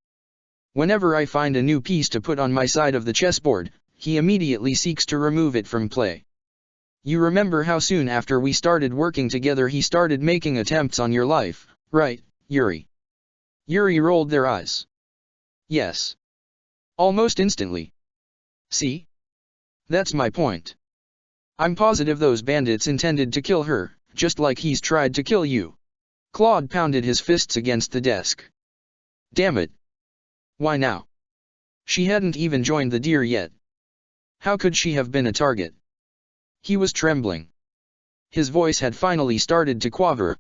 Whenever I find a new piece to put on my side of the chessboard, he immediately seeks to remove it from play. You remember how soon after we started working together he started making attempts on your life, right, Yuri? Yuri rolled their eyes. Yes. Almost instantly. See? That's my point. I'm positive those bandits intended to kill her, just like he's tried to kill you. Claude pounded his fists against the desk. Damn it. Why now? She hadn't even joined the deer yet. How could she have been a target? He was trembling. His voice had finally started to quaver.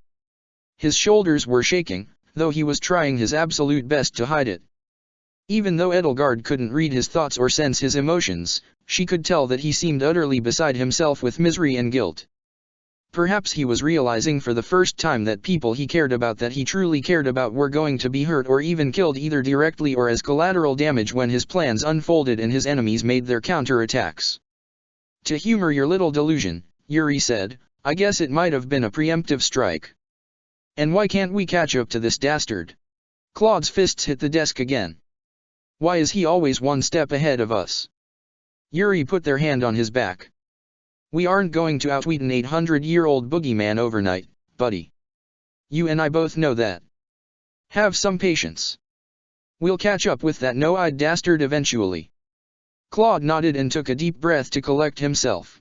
His shoulders were shaking, though he was trying his absolute best to hide it. Even though Edelgard couldn't read his thoughts or sense his emotions, she could tell that he seemed utterly beside himself with misery and guilt. Perhaps he was realizing for the first time that people he cared about, that he truly cared about, were going to be hurt or even killed either directly or as collateral damage when his plans unfolded and his enemies made their counterattacks. To humor your little delusion, Yuri said, I guess it might have been a preemptive strike. And why can't we catch up to this dastard? Claude's fists hit the desk again. Why is he always one step ahead of us? Yuri put their hand on his back. We aren't going to outwit an 800-year-old boogeyman overnight, buddy. You and I both know that. Have some patience. We'll catch up with that no-eyed dastard eventually. Claude nodded and took a deep breath to collect himself.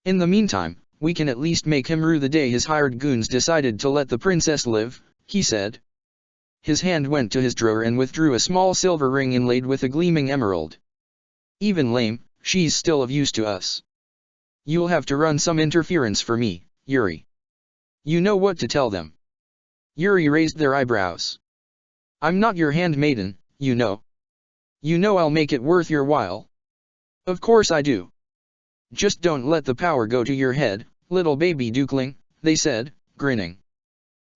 In the meantime, we can at least make him rue the day his hired goons decided to let the princess live, he said. His hand went to his drawer and withdrew a small silver ring inlaid with a gleaming emerald. Even lame, she's still of use to us. You'll have to run some interference for me, Yuri. You know what to tell them. Yuri raised their eyebrows. I'm not your handmaiden, you know. You know I'll make it worth your while. Of course I do. Just don't let the power go to your head, little baby duckling, they said, grinning.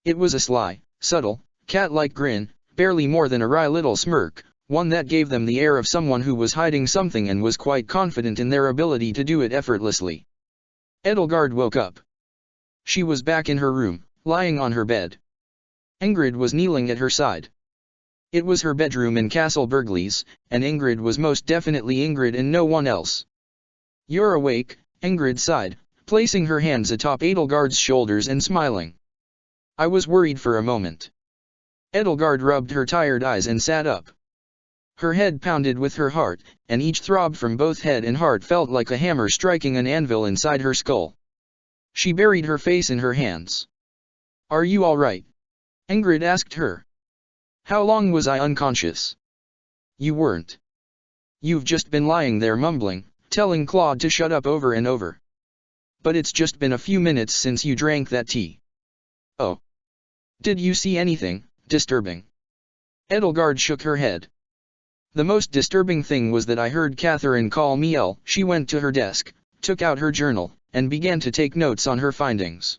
It was a sly, subtle, cat-like grin, barely more than a wry little smirk, one that gave them the air of someone who was hiding something and was quite confident in their ability to do it effortlessly. Edelgard woke up. She was back in her room, lying on her bed. Ingrid was kneeling at her side. It was her bedroom in Castle Berglis, and Ingrid was most definitely Ingrid and no one else. You're awake, Ingrid sighed, placing her hands atop Edelgard's shoulders and smiling. I was worried for a moment. Edelgard rubbed her tired eyes and sat up. Her head pounded with her heart, and each throb from both head and heart felt like a hammer striking an anvil inside her skull. She buried her face in her hands. Are you all right? Ingrid asked her. How long was I unconscious? You weren't. You've just been lying there mumbling, telling Claude to shut up over and over. But it's just been a few minutes since you drank that tea. Oh. Did you see anything disturbing? Edelgard shook her head. The most disturbing thing was that I heard Catherine call me Elle. She went to her desk, took out her journal, and began to take notes on her findings.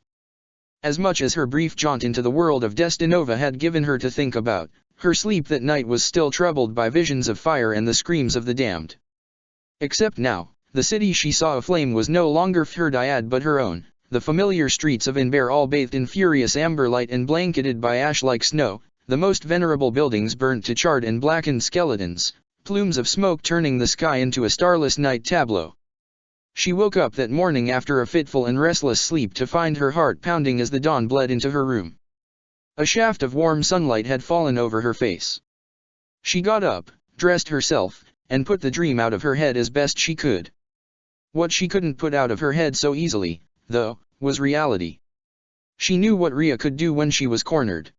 As much as her brief jaunt into the world of Destinova had given her to think about, her sleep that night was still troubled by visions of fire and the screams of the damned. Except now, the city she saw aflame was no longer Fhirdiad but her own, the familiar streets of Inbar all bathed in furious amber light and blanketed by ash-like snow, the most venerable buildings burnt to charred and blackened skeletons, plumes of smoke turning the sky into a starless night tableau. She woke up that morning after a fitful and restless sleep to find her heart pounding as the dawn bled into her room. A shaft of warm sunlight had fallen over her face. She got up, dressed herself, and put the dream out of her head as best she could. What she couldn't put out of her head so easily, though, was reality. She knew what Ria could do when she was cornered.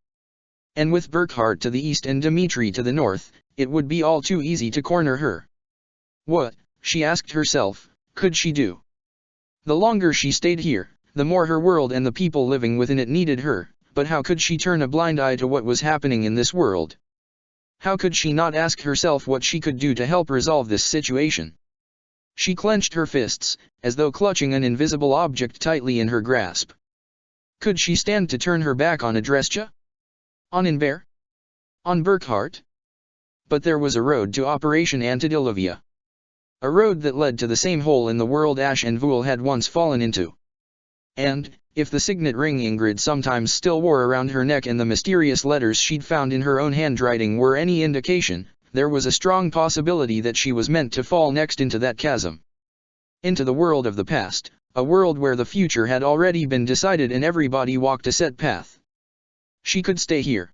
And with Burkhard to the east and Dimitri to the north, it would be all too easy to corner her. What, she asked herself, could she do? The longer she stayed here, the more her world and the people living within it needed her, but how could she turn a blind eye to what was happening in this world? How could she not ask herself what she could do to help resolve this situation? She clenched her fists, as though clutching an invisible object tightly in her grasp. Could she stand to turn her back on Adrestia? On Inver? On Burkhart? But there was a road to Operation Antediluvium. A road that led to the same hole in the world Ash and Vul had once fallen into. And, if the signet ring Ingrid sometimes still wore around her neck and the mysterious letters she'd found in her own handwriting were any indication, there was a strong possibility that she was meant to fall next into that chasm. Into the world of the past, a world where the future had already been decided and everybody walked a set path. She could stay here.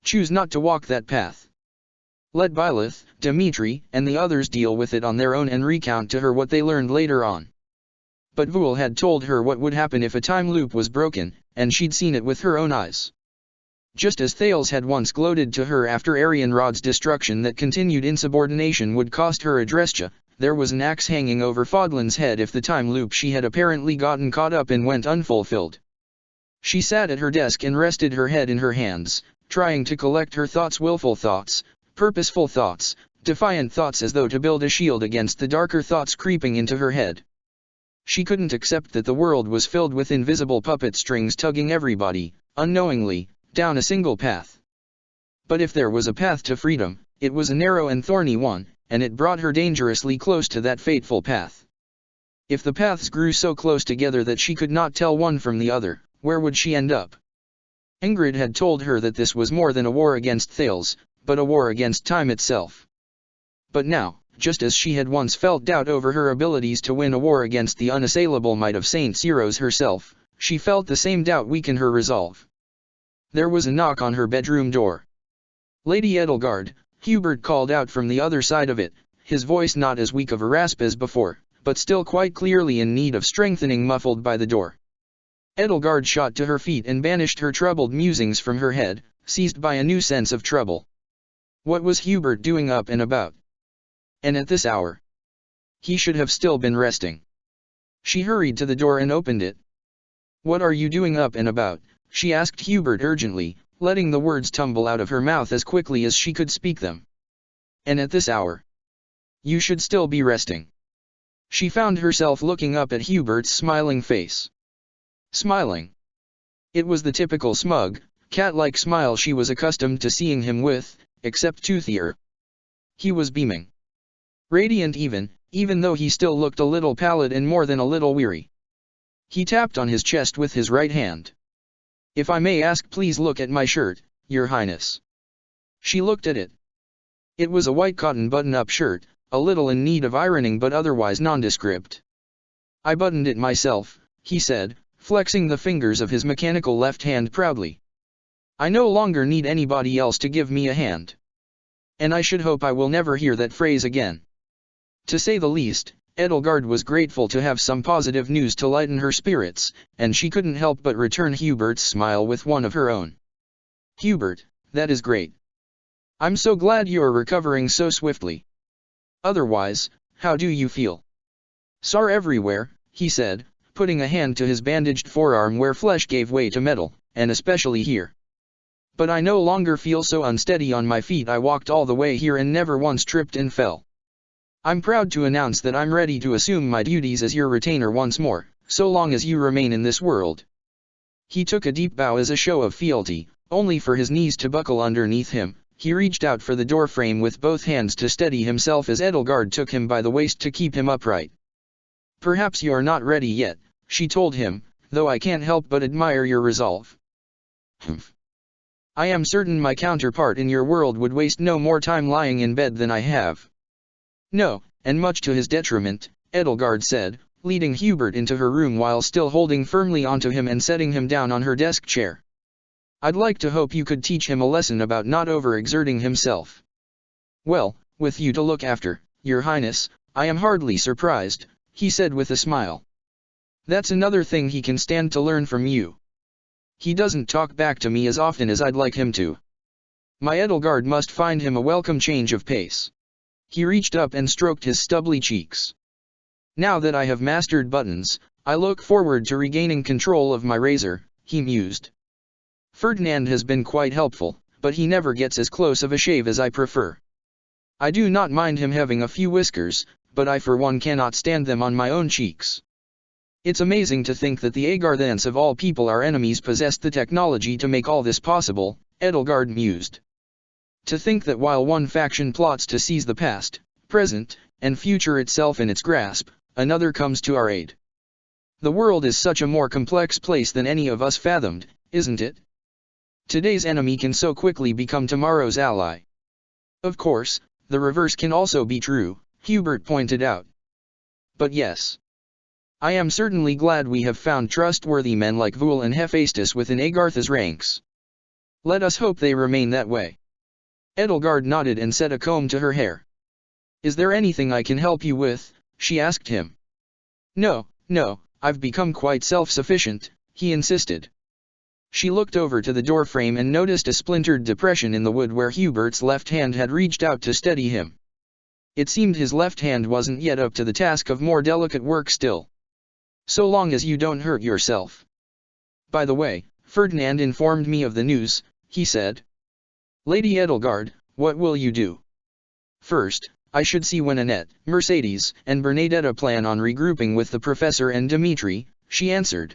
Choose not to walk that path. Let Byleth, Dimitri, and the others deal with it on their own and recount to her what they learned later on. But Vul had told her what would happen if a time loop was broken, and she'd seen it with her own eyes. Just as Thales had once gloated to her after Arianrod's destruction that continued insubordination would cost her Adrestia, there was an axe hanging over Fodlan's head if the time loop she had apparently gotten caught up in went unfulfilled. She sat at her desk and rested her head in her hands, trying to collect her thoughts, willful thoughts, purposeful thoughts, defiant thoughts, as though to build a shield against the darker thoughts creeping into her head. She couldn't accept that the world was filled with invisible puppet strings tugging everybody, unknowingly, down a single path. But if there was a path to freedom, it was a narrow and thorny one, and it brought her dangerously close to that fateful path. If the paths grew so close together that she could not tell one from the other, where would she end up? Ingrid had told her that this was more than a war against Thales, but a war against time itself. But now, just as she had once felt doubt over her abilities to win a war against the unassailable might of Saint Cyros herself, she felt the same doubt weaken her resolve. There was a knock on her bedroom door. Lady Edelgard, Hubert called out from the other side of it, his voice not as weak of a rasp as before, but still quite clearly in need of strengthening, muffled by the door. Edelgard shot to her feet and banished her troubled musings from her head, seized by a new sense of trouble. What was Hubert doing up and about? And at this hour? He should have still been resting. She hurried to the door and opened it. What are you doing up and about? She asked Hubert urgently, letting the words tumble out of her mouth as quickly as she could speak them. And at this hour? You should still be resting. She found herself looking up at Hubert's smiling face. Smiling. It was the typical smug, cat-like smile she was accustomed to seeing him with, except toothier. He was beaming. Radiant even though he still looked a little pallid and more than a little weary. He tapped on his chest with his right hand. If I may ask, please look at my shirt, Your Highness. She looked at it. It was a white cotton button-up shirt, a little in need of ironing but otherwise nondescript. I buttoned it myself, he said, flexing the fingers of his mechanical left hand proudly. I no longer need anybody else to give me a hand. And I should hope I will never hear that phrase again. To say the least, Edelgard was grateful to have some positive news to lighten her spirits, and she couldn't help but return Hubert's smile with one of her own. Hubert, that is great. I'm so glad you're recovering so swiftly. Otherwise, how do you feel? Sore everywhere, he said, putting a hand to his bandaged forearm where flesh gave way to metal, and especially here. But I no longer feel so unsteady on my feet. I walked all the way here and never once tripped and fell. I'm proud to announce that I'm ready to assume my duties as your retainer once more, so long as you remain in this world. He took a deep bow as a show of fealty, only for his knees to buckle underneath him. He reached out for the doorframe with both hands to steady himself as Edelgard took him by the waist to keep him upright. Perhaps you're not ready yet, she told him, though I can't help but admire your resolve. Humph. I am certain my counterpart in your world would waste no more time lying in bed than I have. No, and much to his detriment, Edelgard said, leading Hubert into her room while still holding firmly onto him and setting him down on her desk chair. I'd like to hope you could teach him a lesson about not overexerting himself. Well, with you to look after, Your Highness, I am hardly surprised, he said with a smile. That's another thing he can stand to learn from you. He doesn't talk back to me as often as I'd like him to. My Edelgard must find him a welcome change of pace. He reached up and stroked his stubbly cheeks. Now that I have mastered buttons, I look forward to regaining control of my razor, he mused. Ferdinand has been quite helpful, but he never gets as close of a shave as I prefer. I do not mind him having a few whiskers, but I for one cannot stand them on my own cheeks. It's amazing to think that the Agarthans of all people our enemies possessed the technology to make all this possible, Edelgard mused. To think that while one faction plots to seize the past, present, and future itself in its grasp, another comes to our aid. The world is such a more complex place than any of us fathomed, isn't it? Today's enemy can so quickly become tomorrow's ally. Of course, the reverse can also be true, Hubert pointed out. But yes. I am certainly glad we have found trustworthy men like Vul and Hephaestus within Agartha's ranks. Let us hope they remain that way. Edelgard nodded and set a comb to her hair. Is there anything I can help you with? She asked him. No, I've become quite self-sufficient, he insisted. She looked over to the doorframe and noticed a splintered depression in the wood where Hubert's left hand had reached out to steady him. It seemed his left hand wasn't yet up to the task of more delicate work still. So long as you don't hurt yourself. By the way, Ferdinand informed me of the news, he said. Lady Edelgard, what will you do? First, I should see when Annette, Mercedes, and Bernadetta plan on regrouping with the professor and Dimitri, she answered.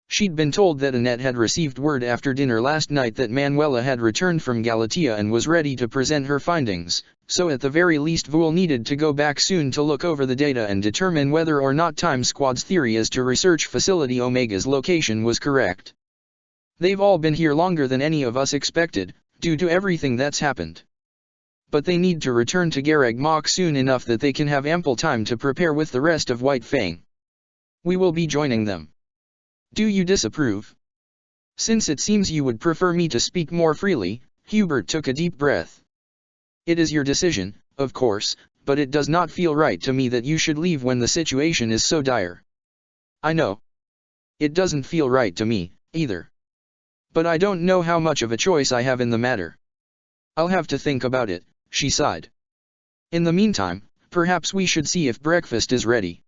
She'd been told that Annette had received word after dinner last night that Manuela had returned from Galatea and was ready to present her findings, so at the very least Vul needed to go back soon to look over the data and determine whether or not Time Squad's theory as to research facility Omega's location was correct. They've all been here longer than any of us expected, due to everything that's happened. But they need to return to Garag Mach soon enough that they can have ample time to prepare with the rest of White Fang. We will be joining them. Do you disapprove? Since it seems you would prefer me to speak more freely, Hubert took a deep breath. It is your decision, of course, but it does not feel right to me that you should leave when the situation is so dire. I know. It doesn't feel right to me, either. But I don't know how much of a choice I have in the matter. I'll have to think about it, she sighed. In the meantime, perhaps we should see if breakfast is ready.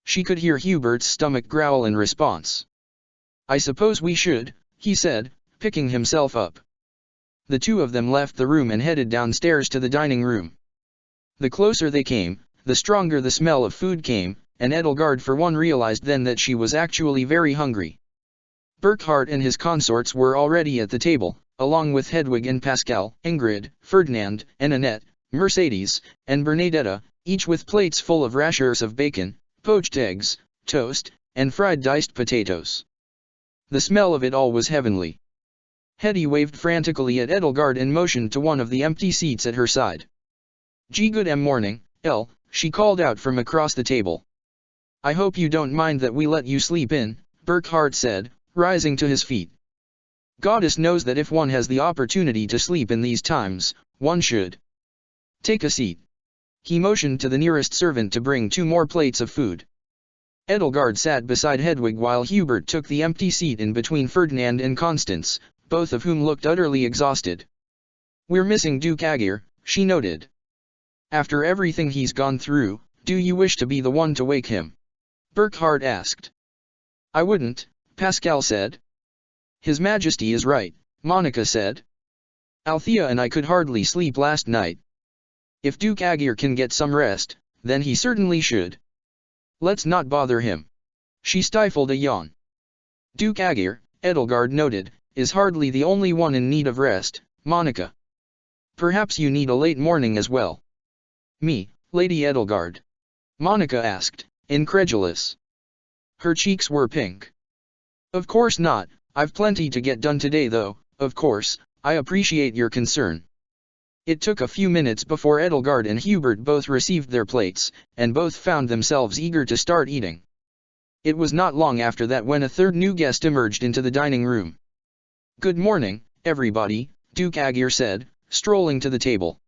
She could hear Hubert's stomach growl in response. I suppose we should, he said, picking himself up. The two of them left the room and headed downstairs to the dining room. The closer they came, the stronger the smell of food came, and Edelgard for one realized then that she was actually very hungry. Burkhard and his consorts were already at the table, along with Hedwig and Pascal, Ingrid, Ferdinand, and Annette, Mercedes, and Bernadetta, each with plates full of rashers of bacon, poached eggs, toast, and fried diced potatoes. The smell of it all was heavenly. Hetty waved frantically at Edelgard and motioned to one of the empty seats at her side. Good morning, Elle, she called out from across the table. I hope you don't mind that we let you sleep in, Burkhard said, rising to his feet. Goddess knows that if one has the opportunity to sleep in these times, one should. Take a seat. He motioned to the nearest servant to bring 2 more plates of food. Edelgard sat beside Hedwig while Hubert took the empty seat in between Ferdinand and Constance, both of whom looked utterly exhausted. We're missing Duke Aegir, she noted. After everything he's gone through, do you wish to be the one to wake him? Burkhard asked. I wouldn't, Pascal said. His Majesty is right, Monica said. Althea and I could hardly sleep last night. If Duke Aegir can get some rest, then he certainly should. Let's not bother him. She stifled a yawn. Duke Aegir, Edelgard noted, is hardly the only one in need of rest, Monica. Perhaps you need a late morning as well. Me, Lady Edelgard? Monica asked, incredulous. Her cheeks were pink. Of course not, I've plenty to get done today though, of course, I appreciate your concern. It took a few minutes before Edelgard and Hubert both received their plates, and both found themselves eager to start eating. It was not long after that when a third new guest emerged into the dining room. Good morning, everybody, Duke Aegir said, strolling to the table.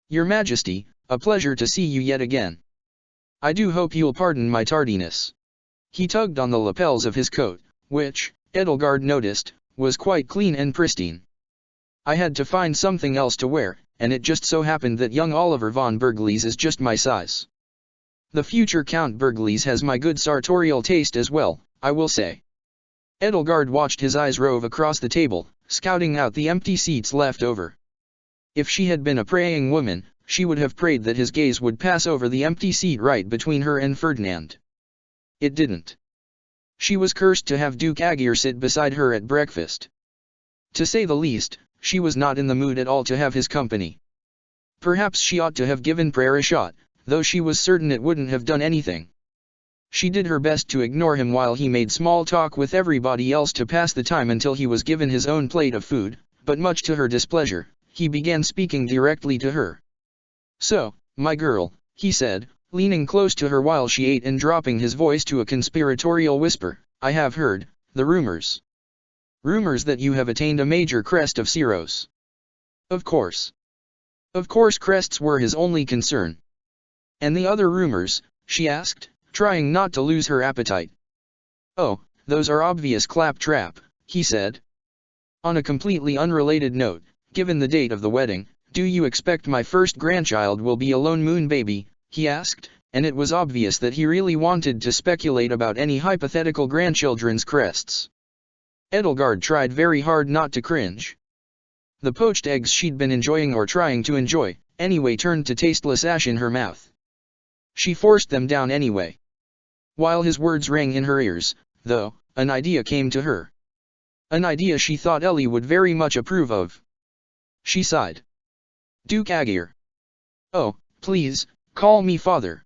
Your Majesty, a pleasure to see you yet again. I do hope you'll pardon my tardiness. He tugged on the lapels of his coat, which, Edelgard noticed, was quite clean and pristine. I had to find something else to wear, and it just so happened that young Oliver von Berglis is just my size. The future Count Berglis has my good sartorial taste as well, I will say. Edelgard watched his eyes rove across the table, scouting out the empty seats left over. If she had been a praying woman, she would have prayed that his gaze would pass over the empty seat right between her and Ferdinand. It didn't. She was cursed to have Duke Aegir sit beside her at breakfast. To say the least, she was not in the mood at all to have his company. Perhaps she ought to have given prayer a shot, though she was certain it wouldn't have done anything. She did her best to ignore him while he made small talk with everybody else to pass the time until he was given his own plate of food, but much to her displeasure, he began speaking directly to her. "So, my girl," he said, leaning close to her while she ate and dropping his voice to a conspiratorial whisper, "I have heard the rumors. Rumors that you have attained a major crest of Ceros." Of course. Of course crests were his only concern. "And the other rumors?" she asked, trying not to lose her appetite. "Oh, those are obvious claptrap," he said. "On a completely unrelated note, given the date of the wedding, do you expect my first grandchild will be a lone moon baby?" he asked, and it was obvious that he really wanted to speculate about any hypothetical grandchildren's crests. Edelgard tried very hard not to cringe. The poached eggs she'd been enjoying or trying to enjoy, anyway, turned to tasteless ash in her mouth. She forced them down anyway. While his words rang in her ears, though, an idea came to her. An idea she thought Ellie would very much approve of. She sighed. "Duke Aegir. Oh, please, call me father.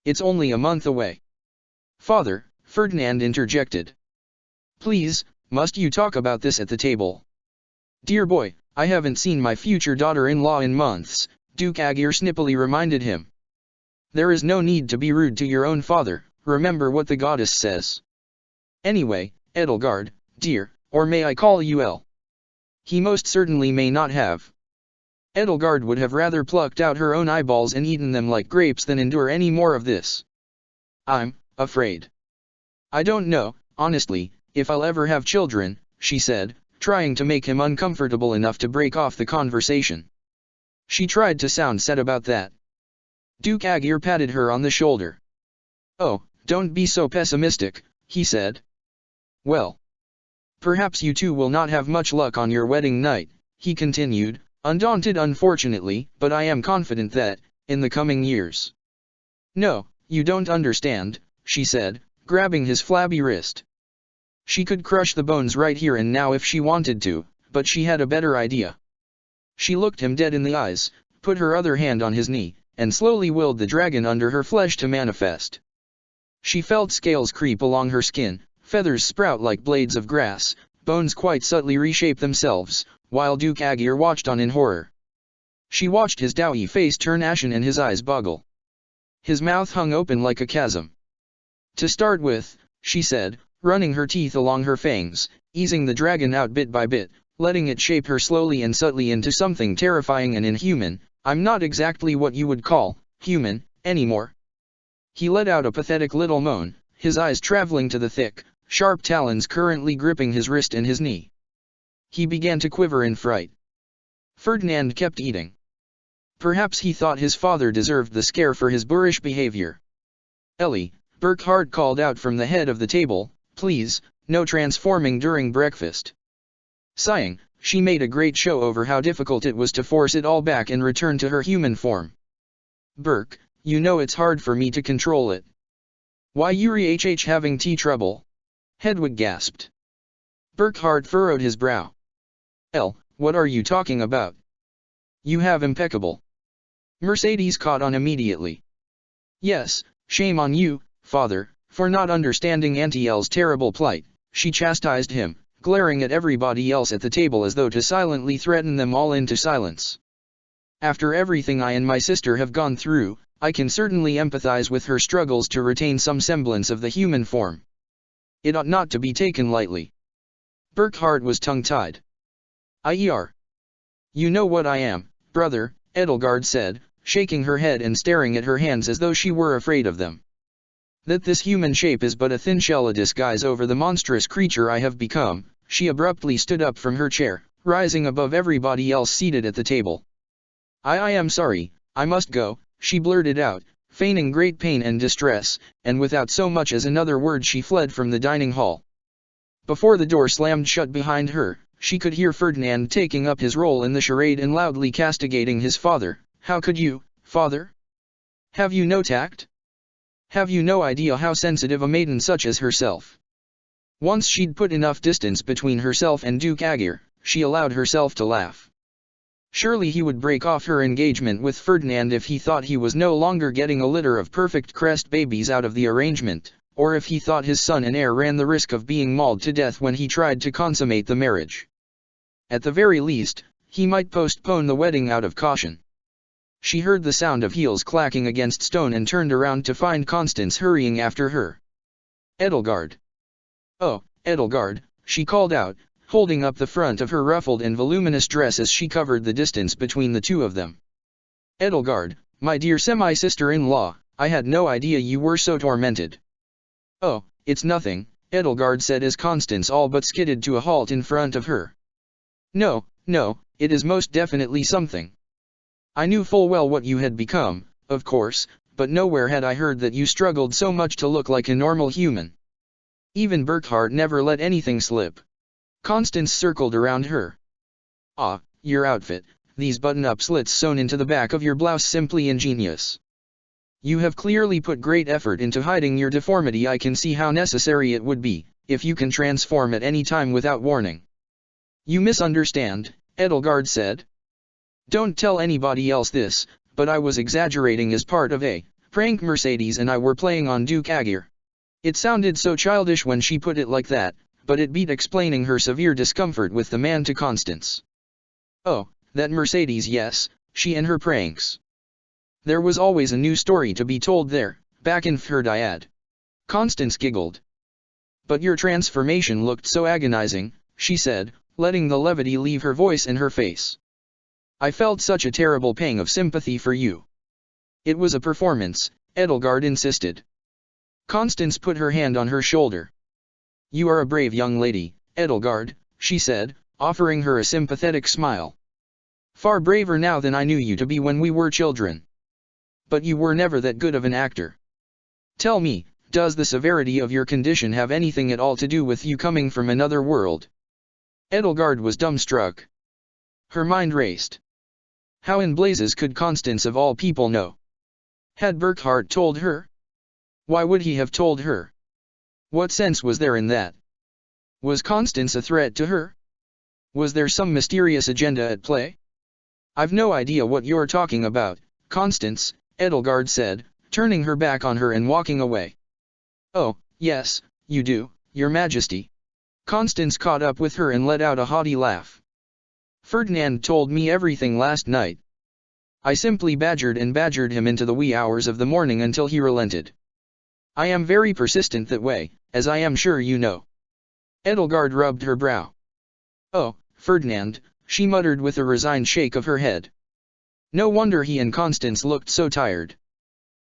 It's only a month away." "Father," Ferdinand interjected. "Please, must you talk about this at the table?" "Dear boy, I haven't seen my future daughter-in-law in months," Duke Aegir snippily reminded him. "There is no need to be rude to your own father, remember what the goddess says. Anyway, Edelgard, dear, or may I call you El?" He most certainly may not have. Edelgard would have rather plucked out her own eyeballs and eaten them like grapes than endure any more of this. "I'm afraid. I don't know, honestly, if I'll ever have children," she said, trying to make him uncomfortable enough to break off the conversation. She tried to sound sad about that. Duke Aegir patted her on the shoulder. "Oh, don't be so pessimistic," he said. "Well, perhaps you two will not have much luck on your wedding night," he continued, undaunted unfortunately, "but I am confident that, in the coming years—" "No, you don't understand," she said, grabbing his flabby wrist. She could crush the bones right here and now if she wanted to, but she had a better idea. She looked him dead in the eyes, put her other hand on his knee, and slowly willed the dragon under her flesh to manifest. She felt scales creep along her skin, feathers sprout like blades of grass, bones quite subtly reshape themselves, while Duke Aegir watched on in horror. She watched his doughy face turn ashen and his eyes boggle. His mouth hung open like a chasm. "To start with," she said, running her teeth along her fangs, easing the dragon out bit by bit, letting it shape her slowly and subtly into something terrifying and inhuman, "I'm not exactly what you would call human anymore." He let out a pathetic little moan, his eyes traveling to the thick, sharp talons currently gripping his wrist and his knee. He began to quiver in fright. Ferdinand kept eating. Perhaps he thought his father deserved the scare for his boorish behavior. "Ellie," Burkhard called out from the head of the table, "please, no transforming during breakfast." Sighing, she made a great show over how difficult it was to force it all back and return to her human form. "Burk, you know it's hard for me to control it." "Why Yuri having tea trouble?" Hedwig gasped. Burkhard furrowed his brow. "El, what are you talking about? You have impeccable." Mercedes caught on immediately. "Yes, shame on you, father, for not understanding Auntie El's terrible plight," she chastised him, glaring at everybody else at the table as though to silently threaten them all into silence. "After everything I and my sister have gone through, I can certainly empathize with her struggles to retain some semblance of the human form. It ought not to be taken lightly." Burkhard was tongue-tied. "IER. You know what I am, brother," Edelgard said, shaking her head and staring at her hands as though she were afraid of them. "That this human shape is but a thin shell, a disguise over the monstrous creature I have become." She abruptly stood up from her chair, rising above everybody else seated at the table. I am sorry, I must go," she blurted out, feigning great pain and distress, and without so much as another word she fled from the dining hall. Before the door slammed shut behind her, she could hear Ferdinand taking up his role in the charade and loudly castigating his father. "How could you, father? Have you no tact? Have you no idea how sensitive a maiden such as herself?" Once she'd put enough distance between herself and Duke Aegir, she allowed herself to laugh. Surely he would break off her engagement with Ferdinand if he thought he was no longer getting a litter of perfect crest babies out of the arrangement, or if he thought his son and heir ran the risk of being mauled to death when he tried to consummate the marriage. At the very least, he might postpone the wedding out of caution. She heard the sound of heels clacking against stone and turned around to find Constance hurrying after her. "Edelgard! Oh, Edelgard," she called out, holding up the front of her ruffled and voluminous dress as she covered the distance between the two of them. "Edelgard, my dear semi-sister-in-law, I had no idea you were so tormented." "Oh, it's nothing," Edelgard said as Constance all but skidded to a halt in front of her. No, it is most definitely something. I knew full well what you had become, of course, but nowhere had I heard that you struggled so much to look like a normal human. Even Burkhart never let anything slip." Constance circled around her. "Ah, your outfit, these button-up slits sewn into the back of your blouse, simply ingenious. You have clearly put great effort into hiding your deformity. I can see how necessary it would be, if you can transform at any time without warning." "You misunderstand," Edelgard said. "Don't tell anybody else this, but I was exaggerating as part of a prank Mercedes and I were playing on Duke Aegir." It sounded so childish when she put it like that, but it beat explaining her severe discomfort with the man to Constance. "Oh, that Mercedes, yes, she and her pranks. There was always a new story to be told there, back in Fhirdiad." Constance giggled. "But your transformation looked so agonizing," she said, letting the levity leave her voice and her face. "I felt such a terrible pang of sympathy for you." "It was a performance," Edelgard insisted. Constance put her hand on her shoulder. "You are a brave young lady, Edelgard," she said, offering her a sympathetic smile. "Far braver now than I knew you to be when we were children. But you were never that good of an actor. Tell me, does the severity of your condition have anything at all to do with you coming from another world?" Edelgard was dumbstruck. Her mind raced. How in blazes could Constance of all people know? Had Burkhart told her? Why would he have told her? What sense was there in that? Was Constance a threat to her? Was there some mysterious agenda at play? "I've no idea what you're talking about, Constance," Edelgard said, turning her back on her and walking away. "Oh, yes, you do, Your Majesty." Constance caught up with her and let out a haughty laugh. "Ferdinand told me everything last night. I simply badgered him into the wee hours of the morning until he relented. I am very persistent that way, as I am sure you know." Edelgard rubbed her brow. "Oh, Ferdinand," she muttered with a resigned shake of her head. No wonder he and Constance looked so tired.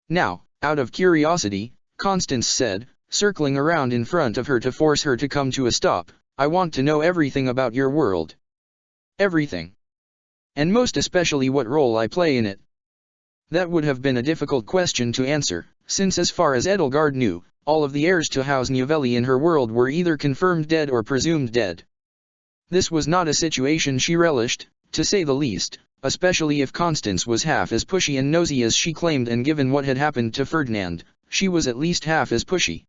"Now, out of curiosity," Constance said, circling around in front of her to force her to come to a stop, "I want to know everything about your world. Everything. And most especially what role I play in it." That would have been a difficult question to answer, since as far as Edelgard knew, all of the heirs to House Novelli in her world were either confirmed dead or presumed dead. This was not a situation she relished, to say the least, especially if Constance was half as pushy and nosy as she claimed, and given what had happened to Ferdinand, she was at least half as pushy.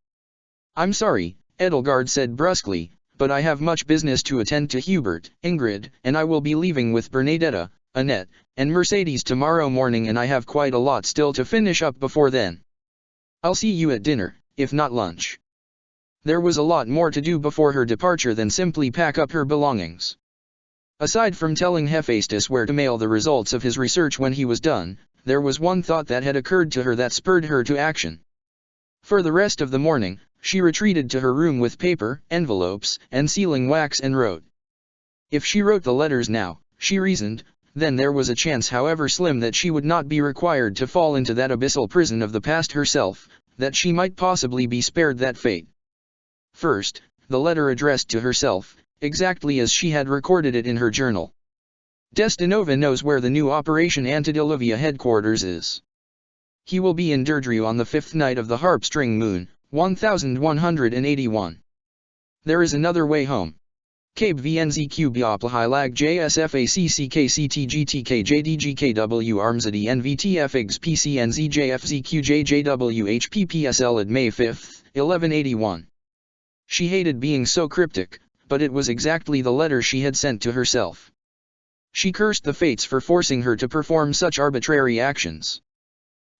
"I'm sorry," Edelgard said brusquely, "but I have much business to attend to Hubert, Ingrid, and I will be leaving with Bernadetta, Annette, and Mercedes tomorrow morning, and I have quite a lot still to finish up before then. I'll see you at dinner, if not lunch." There was a lot more to do before her departure than simply pack up her belongings. Aside from telling Hephaestus where to mail the results of his research when he was done, there was one thought that had occurred to her that spurred her to action. For the rest of the morning, she retreated to her room with paper, envelopes, and sealing wax and wrote. If she wrote the letters now, she reasoned, then there was a chance, however slim, that she would not be required to fall into that abyssal prison of the past herself, that she might possibly be spared that fate. First, the letter addressed to herself, exactly as she had recorded it in her journal. "Destinova knows where the new Operation Antediluvian headquarters is. He will be in Deirdre on the 5th night of the harp string moon, 1181. There is another way home. Cabe VNZQ Bioplahai Lag JSFACCKCTGTKJDGKW Armsadi NVTFIGS PCNZJFZQJJWHPPSL at May 5, 1181. She hated being so cryptic, but it was exactly the letter she had sent to herself. She cursed the fates for forcing her to perform such arbitrary actions.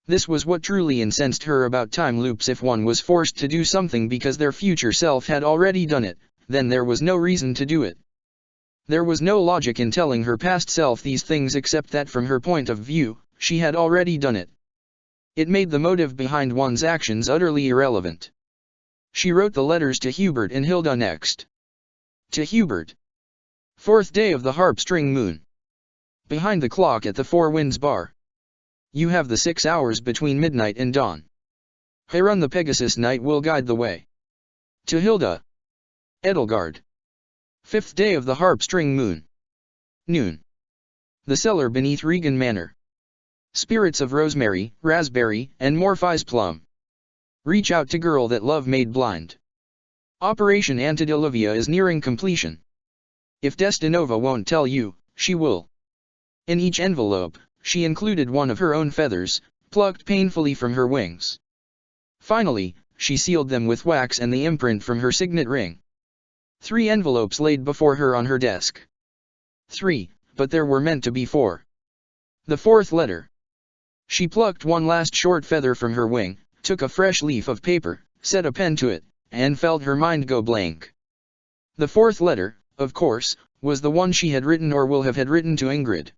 This was what truly incensed her about time loops. If one was forced to do something because their future self had already done it, then there was no reason to do it. There was no logic in telling her past self these things except that from her point of view, she had already done it. It made the motive behind one's actions utterly irrelevant. She wrote the letters to Hubert and Hilda next. To Hubert. 4th day of the harp string moon. Behind the clock at the Four Winds Bar. You have the 6 hours between midnight and dawn. Harun the Pegasus Knight will guide the way. To Hilda. Edelgard. 5th day of the harp string moon. Noon. The cellar beneath Regan Manor. Spirits of rosemary, raspberry, and morphize plum. Reach out to girl that love made blind. Operation Antediluvian is nearing completion. If Destinova won't tell you, she will. In each envelope, she included one of her own feathers, plucked painfully from her wings. Finally, she sealed them with wax and the imprint from her signet ring. 3 envelopes laid before her on her desk. 3, but there were meant to be 4. The 4th letter. She plucked one last short feather from her wing, took a fresh leaf of paper, set a pen to it, and felt her mind go blank. The 4th letter, of course, was the one she had written or will have had written to Ingrid.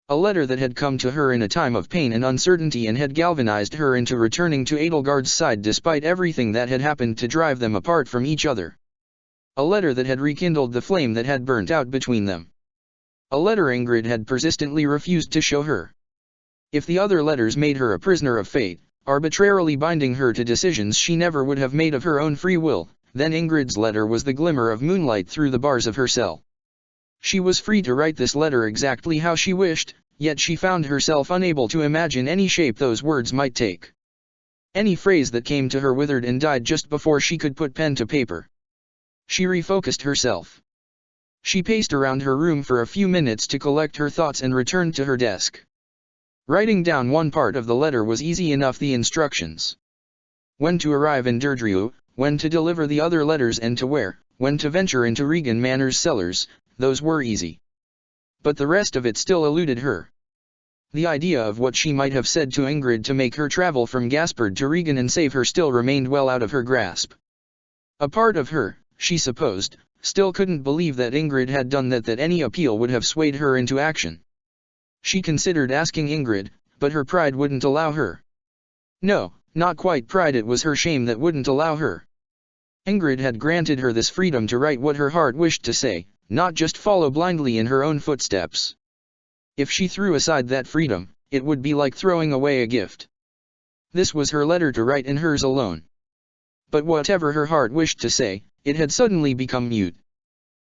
A letter that had come to her in a time of pain and uncertainty and had galvanized her into returning to Edelgard's side despite everything that had happened to drive them apart from each other. A letter that had rekindled the flame that had burnt out between them. A letter Ingrid had persistently refused to show her. If the other letters made her a prisoner of fate, arbitrarily binding her to decisions she never would have made of her own free will, then Ingrid's letter was the glimmer of moonlight through the bars of her cell. She was free to write this letter exactly how she wished, yet she found herself unable to imagine any shape those words might take. Any phrase that came to her withered and died just before she could put pen to paper. She refocused herself. She paced around her room for a few minutes to collect her thoughts and returned to her desk. Writing down one part of the letter was easy enough. The instructions. When to arrive in Deirdre, when to deliver the other letters and to where, when to venture into Regan Manor's cellars, those were easy. But the rest of it still eluded her. The idea of what she might have said to Ingrid to make her travel from Gaspard to Regan and save her still remained well out of her grasp. A part of her, she supposed, still couldn't believe that Ingrid had done that any appeal would have swayed her into action. She considered asking Ingrid, but her pride wouldn't allow her. No, not quite pride, it was her shame that wouldn't allow her. Ingrid had granted her this freedom to write what her heart wished to say, not just follow blindly in her own footsteps. If she threw aside that freedom, it would be like throwing away a gift. This was her letter to write and hers alone. But whatever her heart wished to say, it had suddenly become mute.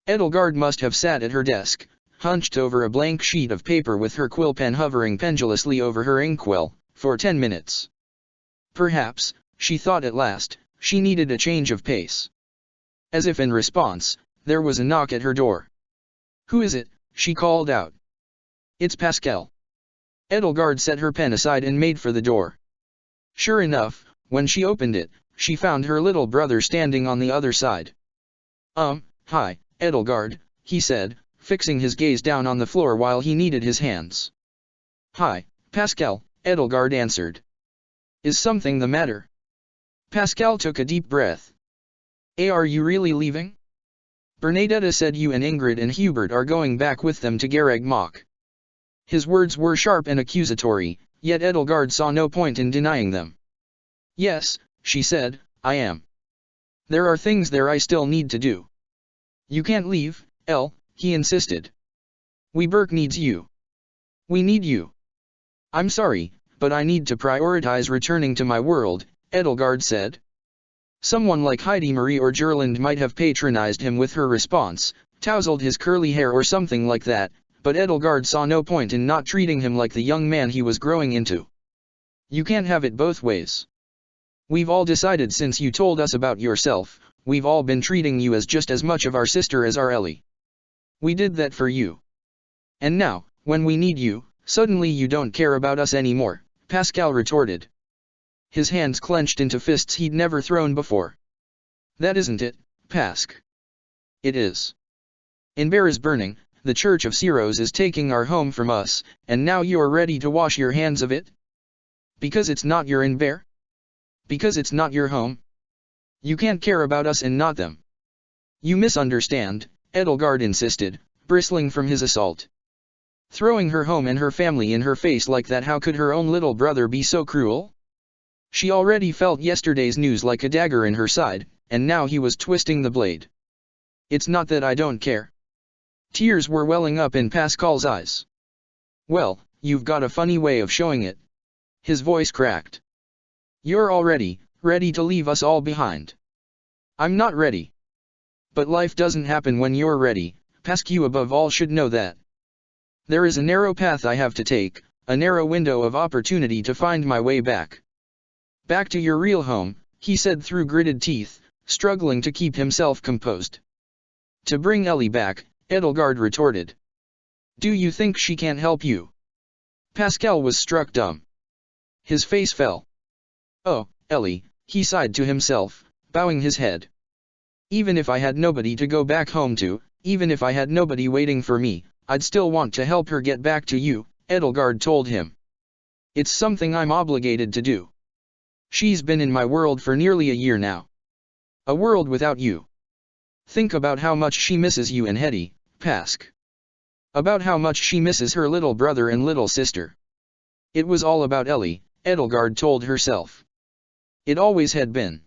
Edelgard must have sat at her desk, hunched over a blank sheet of paper with her quill pen hovering pendulously over her inkwell, for 10 minutes. Perhaps, she thought at last, she needed a change of pace. As if in response, there was a knock at her door. "Who is it?" she called out. "It's Pascal." Edelgard set her pen aside and made for the door. Sure enough, when she opened it, she found her little brother standing on the other side. Hi, Edelgard," he said, fixing his gaze down on the floor while he kneaded his hands. "Hi, Pascal," Edelgard answered. "Is something the matter?" Pascal took a deep breath. Are you really leaving?" "Bernadetta said you and Ingrid and Hubert are going back with them to Garreg Mach." His words were sharp and accusatory, yet Edelgard saw no point in denying them. "Yes," she said, "I am. There are things there I still need to do." "You can't leave, Elle," he insisted. "Burke needs you. We need you." "I'm sorry, but I need to prioritize returning to my world," Edelgard said. Someone like Heidi Marie or Gerland might have patronized him with her response, tousled his curly hair or something like that, but Edelgard saw no point in not treating him like the young man he was growing into. "You can't have it both ways. We've all decided since you told us about yourself, We've all been treating you as just as much of our sister as our Ellie. We did that for you. And now, when we need you, suddenly you don't care about us anymore, Pascal retorted. His hands clenched into fists he'd never thrown before. That isn't it, Pasc. It is. Inver is burning, the Church of Ceros is taking our home from us, and now you're ready to wash your hands of it? Because it's not your Inver? Because it's not your home? You can't care about us and not them. You misunderstand, Edelgard insisted, bristling from his assault. Throwing her home and her family in her face like that, how could her own little brother be so cruel? She already felt yesterday's news like a dagger in her side, and now he was twisting the blade. It's not that I don't care. Tears were welling up in Pascal's eyes. Well, you've got a funny way of showing it. His voice cracked. You're already ready to leave us all behind. I'm not ready. But life doesn't happen when you're ready, Pasc. You above all should know that. There is a narrow path I have to take, a narrow window of opportunity to find my way back. Back to your real home, he said through gritted teeth, struggling to keep himself composed. To bring Ellie back, Edelgard retorted. Do you think she can't help you? Pascal was struck dumb. His face fell. Oh, Ellie, he sighed to himself, bowing his head. Even if I had nobody to go back home to, even if I had nobody waiting for me, I'd still want to help her get back to you, Edelgard told him. It's something I'm obligated to do. She's been in my world for nearly a year now. A world without you. Think about how much she misses you and Hetty, Pasc. About how much she misses her little brother and little sister. It was all about Ellie, Edelgard told herself. It always had been.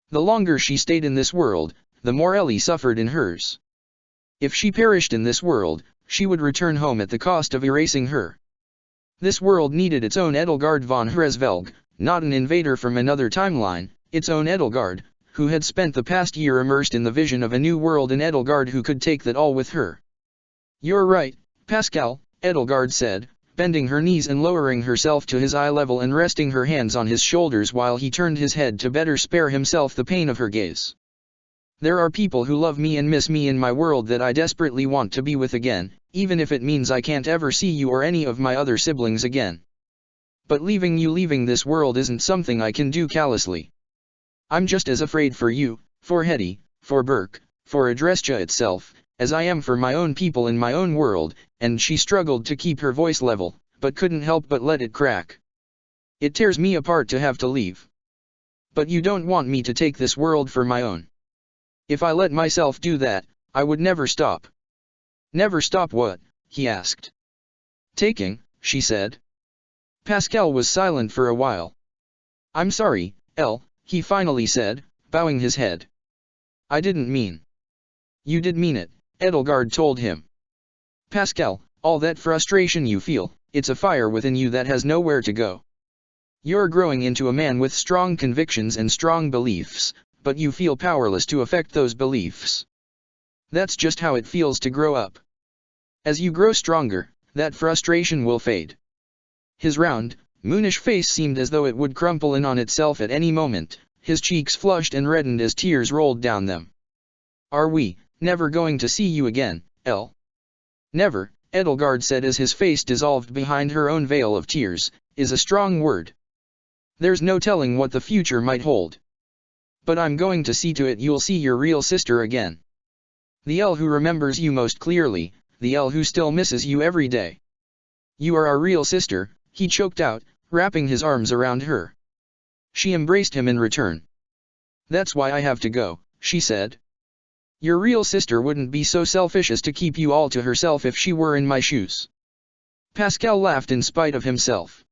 The longer she stayed in this world, the more Ellie suffered in hers. If she perished in this world, she would return home at the cost of erasing her. This world needed its own Edelgard von Hresvelg, not an invader from another timeline, its own Edelgard, who had spent the past year immersed in the vision of a new world, an Edelgard who could take that all with her. You're right, Pascal, Edelgard said, bending her knees and lowering herself to his eye level and resting her hands on his shoulders while he turned his head to better spare himself the pain of her gaze. There are people who love me and miss me in my world that I desperately want to be with again, even if it means I can't ever see you or any of my other siblings again. But leaving this world isn't something I can do callously. I'm just as afraid for you, for Hetty, for Burke, for Adrestia itself, as I am for my own people in my own world, and she struggled to keep her voice level, but couldn't help but let it crack. It tears me apart to have to leave. But you don't want me to take this world for my own. If I let myself do that, I would never stop. Never stop what? He asked. Taking, she said. Pascal was silent for a while. I'm sorry, Elle, he finally said, bowing his head. I didn't mean. You did mean it, Edelgard told him. Pascal, all that frustration you feel, it's a fire within you that has nowhere to go. You're growing into a man with strong convictions and strong beliefs, but you feel powerless to affect those beliefs. That's just how it feels to grow up. As you grow stronger, that frustration will fade. His round, moonish face seemed as though it would crumple in on itself at any moment, his cheeks flushed and reddened as tears rolled down them. Are we never going to see you again, Elle? Never, Edelgard said as his face dissolved behind her own veil of tears, is a strong word. There's no telling what the future might hold. But I'm going to see to it you'll see your real sister again. The Elle who remembers you most clearly, the Elle who still misses you every day. You are our real sister, he choked out, wrapping his arms around her. She embraced him in return. That's why I have to go, she said. Your real sister wouldn't be so selfish as to keep you all to herself if she were in my shoes. Pascal laughed in spite of himself.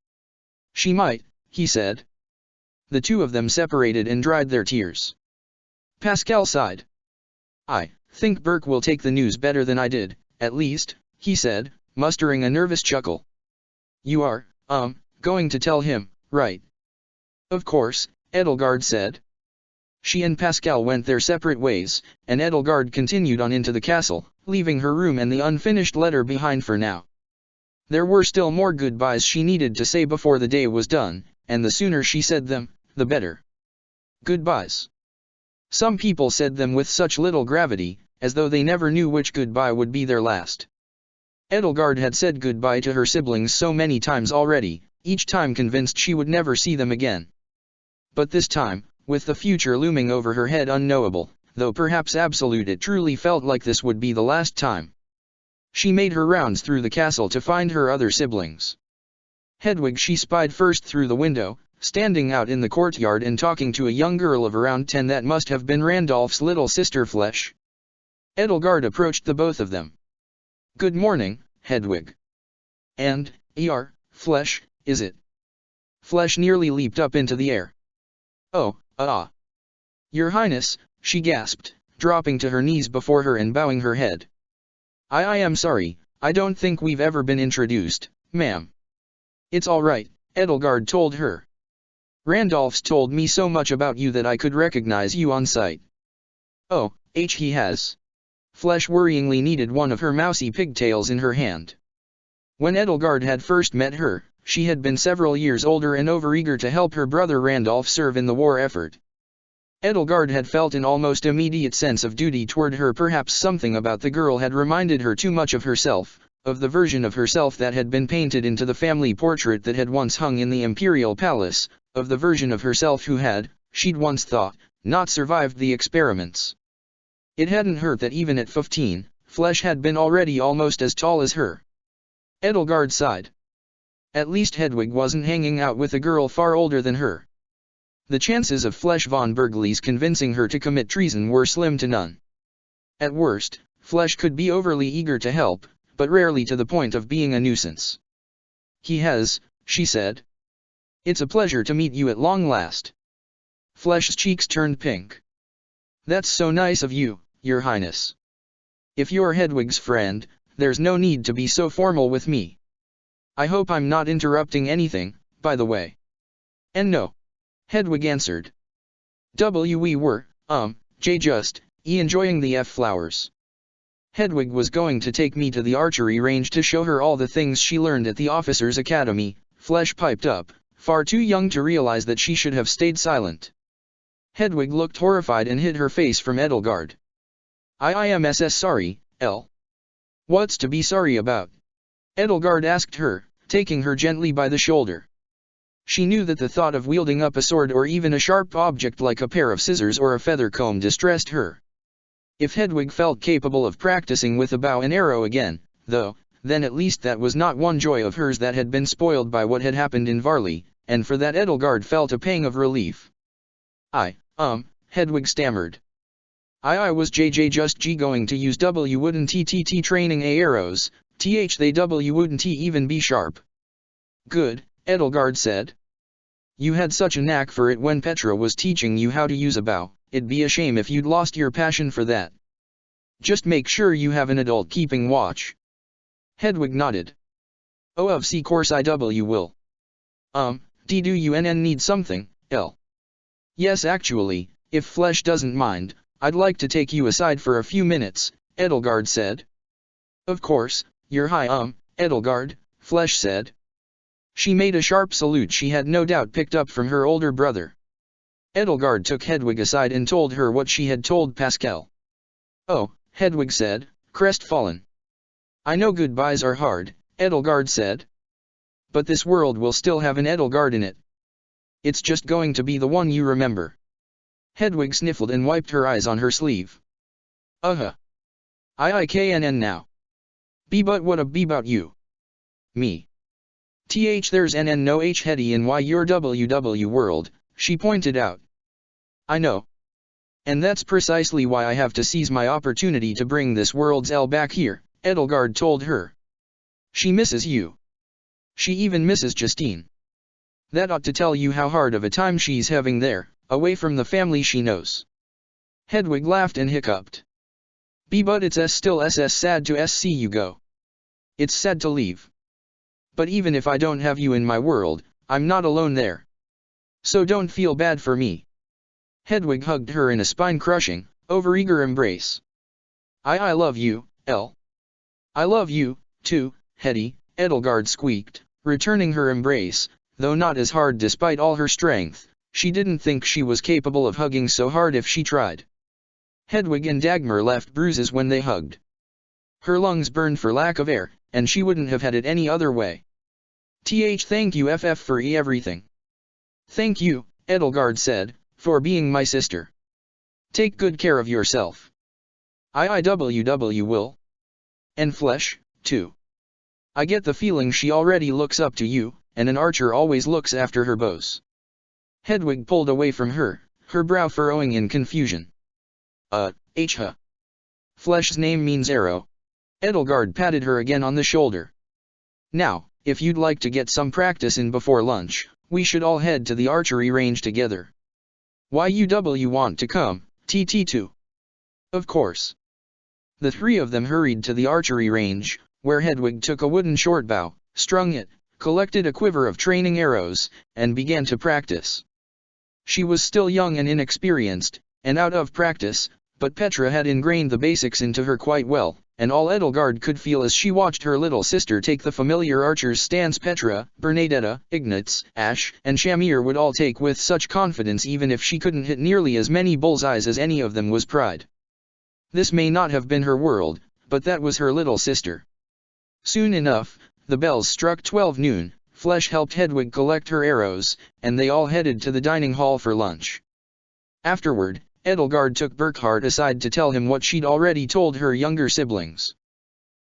She might, he said. The two of them separated and dried their tears. Pascal sighed. I think Burke will take the news better than I did, at least, he said, mustering a nervous chuckle. You are, going to tell him, right? Of course, Edelgard said. She and Pascal went their separate ways, and Edelgard continued on into the castle, leaving her room and the unfinished letter behind for now. There were still more goodbyes she needed to say before the day was done, and the sooner she said them, the better. Goodbyes. Some people said them with such little gravity, as though they never knew which goodbye would be their last. Edelgard had said goodbye to her siblings so many times already, each time convinced she would never see them again. But this time, with the future looming over her head unknowable, though perhaps absolute, it truly felt like this would be the last time. She made her rounds through the castle to find her other siblings. Hedwig she spied first through the window, standing out in the courtyard and talking to a young girl of around 10 that must have been Randolph's little sister Flesh. Edelgard approached the both of them. "Good morning, Hedwig." "And, Flesh, is it?" Flesh nearly leaped up into the air. "Oh, Your Highness," she gasped, dropping to her knees before her and bowing her head. I am sorry, I don't think we've ever been introduced, ma'am." "It's all right," Edelgard told her. "Randolph's told me so much about you that I could recognize you on sight." "Oh, he has." Flesh worryingly kneaded one of her mousy pigtails in her hand. When Edelgard had first met her, she had been several years older and overeager to help her brother Randolph serve in the war effort. Edelgard had felt an almost immediate sense of duty toward her. Perhaps something about the girl had reminded her too much of herself, of the version of herself that had been painted into the family portrait that had once hung in the imperial palace, of the version of herself who had, she'd once thought, not survived the experiments. It hadn't hurt that even at 15, Flesh had been already almost as tall as her. Edelgard sighed. At least Hedwig wasn't hanging out with a girl far older than her. The chances of Flesh von Berglis convincing her to commit treason were slim to none. At worst, Flesh could be overly eager to help, but rarely to the point of being a nuisance. "He has," she said. "It's a pleasure to meet you at long last." Flesh's cheeks turned pink. "That's so nice of you, Your Highness. If you're Hedwig's friend, there's no need to be so formal with me. I hope I'm not interrupting anything, by the way." "And no," Hedwig answered. "We were, just enjoying the flowers." Hedwig was going to take me to the archery range to show her all the things she learned at the officers' academy, Flesh piped up, far too young to realize that she should have stayed silent. Hedwig looked horrified and hid her face from Edelgard. I am sorry, El." "What's to be sorry about?" Edelgard asked her, taking her gently by the shoulder. She knew that the thought of wielding up a sword or even a sharp object like a pair of scissors or a feather comb distressed her. If Hedwig felt capable of practicing with a bow and arrow again, though, then at least that was not one joy of hers that had been spoiled by what had happened in Varley, and for that Edelgard felt a pang of relief. Hedwig stammered. I was just going to use wouldn't TTT training arrows, they wouldn't even be sharp." "Good," Edelgard said. "You had such a knack for it when Petra was teaching you how to use a bow, it'd be a shame if you'd lost your passion for that. Just make sure you have an adult keeping watch." Hedwig nodded. "Oh, of course I will. Do you need something, El?" "Yes, actually, if Flesh doesn't mind, I'd like to take you aside for a few minutes," Edelgard said. "Of course, Your High, Edelgard," Flesh said. She made a sharp salute she had no doubt picked up from her older brother. Edelgard took Hedwig aside and told her what she had told Pascal. "Oh," Hedwig said, crestfallen. "I know goodbyes are hard," Edelgard said. "But this world will still have an Edelgard in it. It's just going to be the one you remember." Hedwig sniffled and wiped her eyes on her sleeve. "IIKNN now. But what about you?" "Me. There's NN no Hetty in your WW world," she pointed out. "I know. And that's precisely why I have to seize my opportunity to bring this world's L back here," Edelgard told her. "She misses you. She even misses Justine. That ought to tell you how hard of a time she's having there, away from the family she knows." Hedwig laughed and hiccuped. But it's still sad to see you go. It's sad to leave. But even if I don't have you in my world, I'm not alone there. So don't feel bad for me." Hedwig hugged her in a spine-crushing, overeager embrace. I love you, El. "I love you, too, Hetty," Edelgard squeaked, returning her embrace, though not as hard despite all her strength. She didn't think she was capable of hugging so hard if she tried. Hedwig and Dagmar left bruises when they hugged. Her lungs burned for lack of air, and she wouldn't have had it any other way. Thank you for everything. Thank you, Edelgard said, for being my sister. Take good care of yourself. IIWW will. And Flesh, too. I get the feeling she already looks up to you, and an archer always looks after her bows. Hedwig pulled away from her, her brow furrowing in confusion. Flesh's name means arrow. Edelgard patted her again on the shoulder. Now, if you'd like to get some practice in before lunch, we should all head to the archery range together. YUW want to come, TT2. Of course. The three of them hurried to the archery range, where Hedwig took a wooden shortbow, strung it, collected a quiver of training arrows, and began to practice. She was still young and inexperienced, and out of practice, but Petra had ingrained the basics into her quite well, and all Edelgard could feel as she watched her little sister take the familiar archer's stance Petra, Bernadetta, Ignatz, Ash, and Shamir would all take with such confidence even if she couldn't hit nearly as many bullseyes as any of them was pride. This may not have been her world, but that was her little sister. Soon enough, the bells struck 12 noon, Flesh helped Hedwig collect her arrows, and they all headed to the dining hall for lunch. Afterward, Edelgard took Burkhard aside to tell him what she'd already told her younger siblings.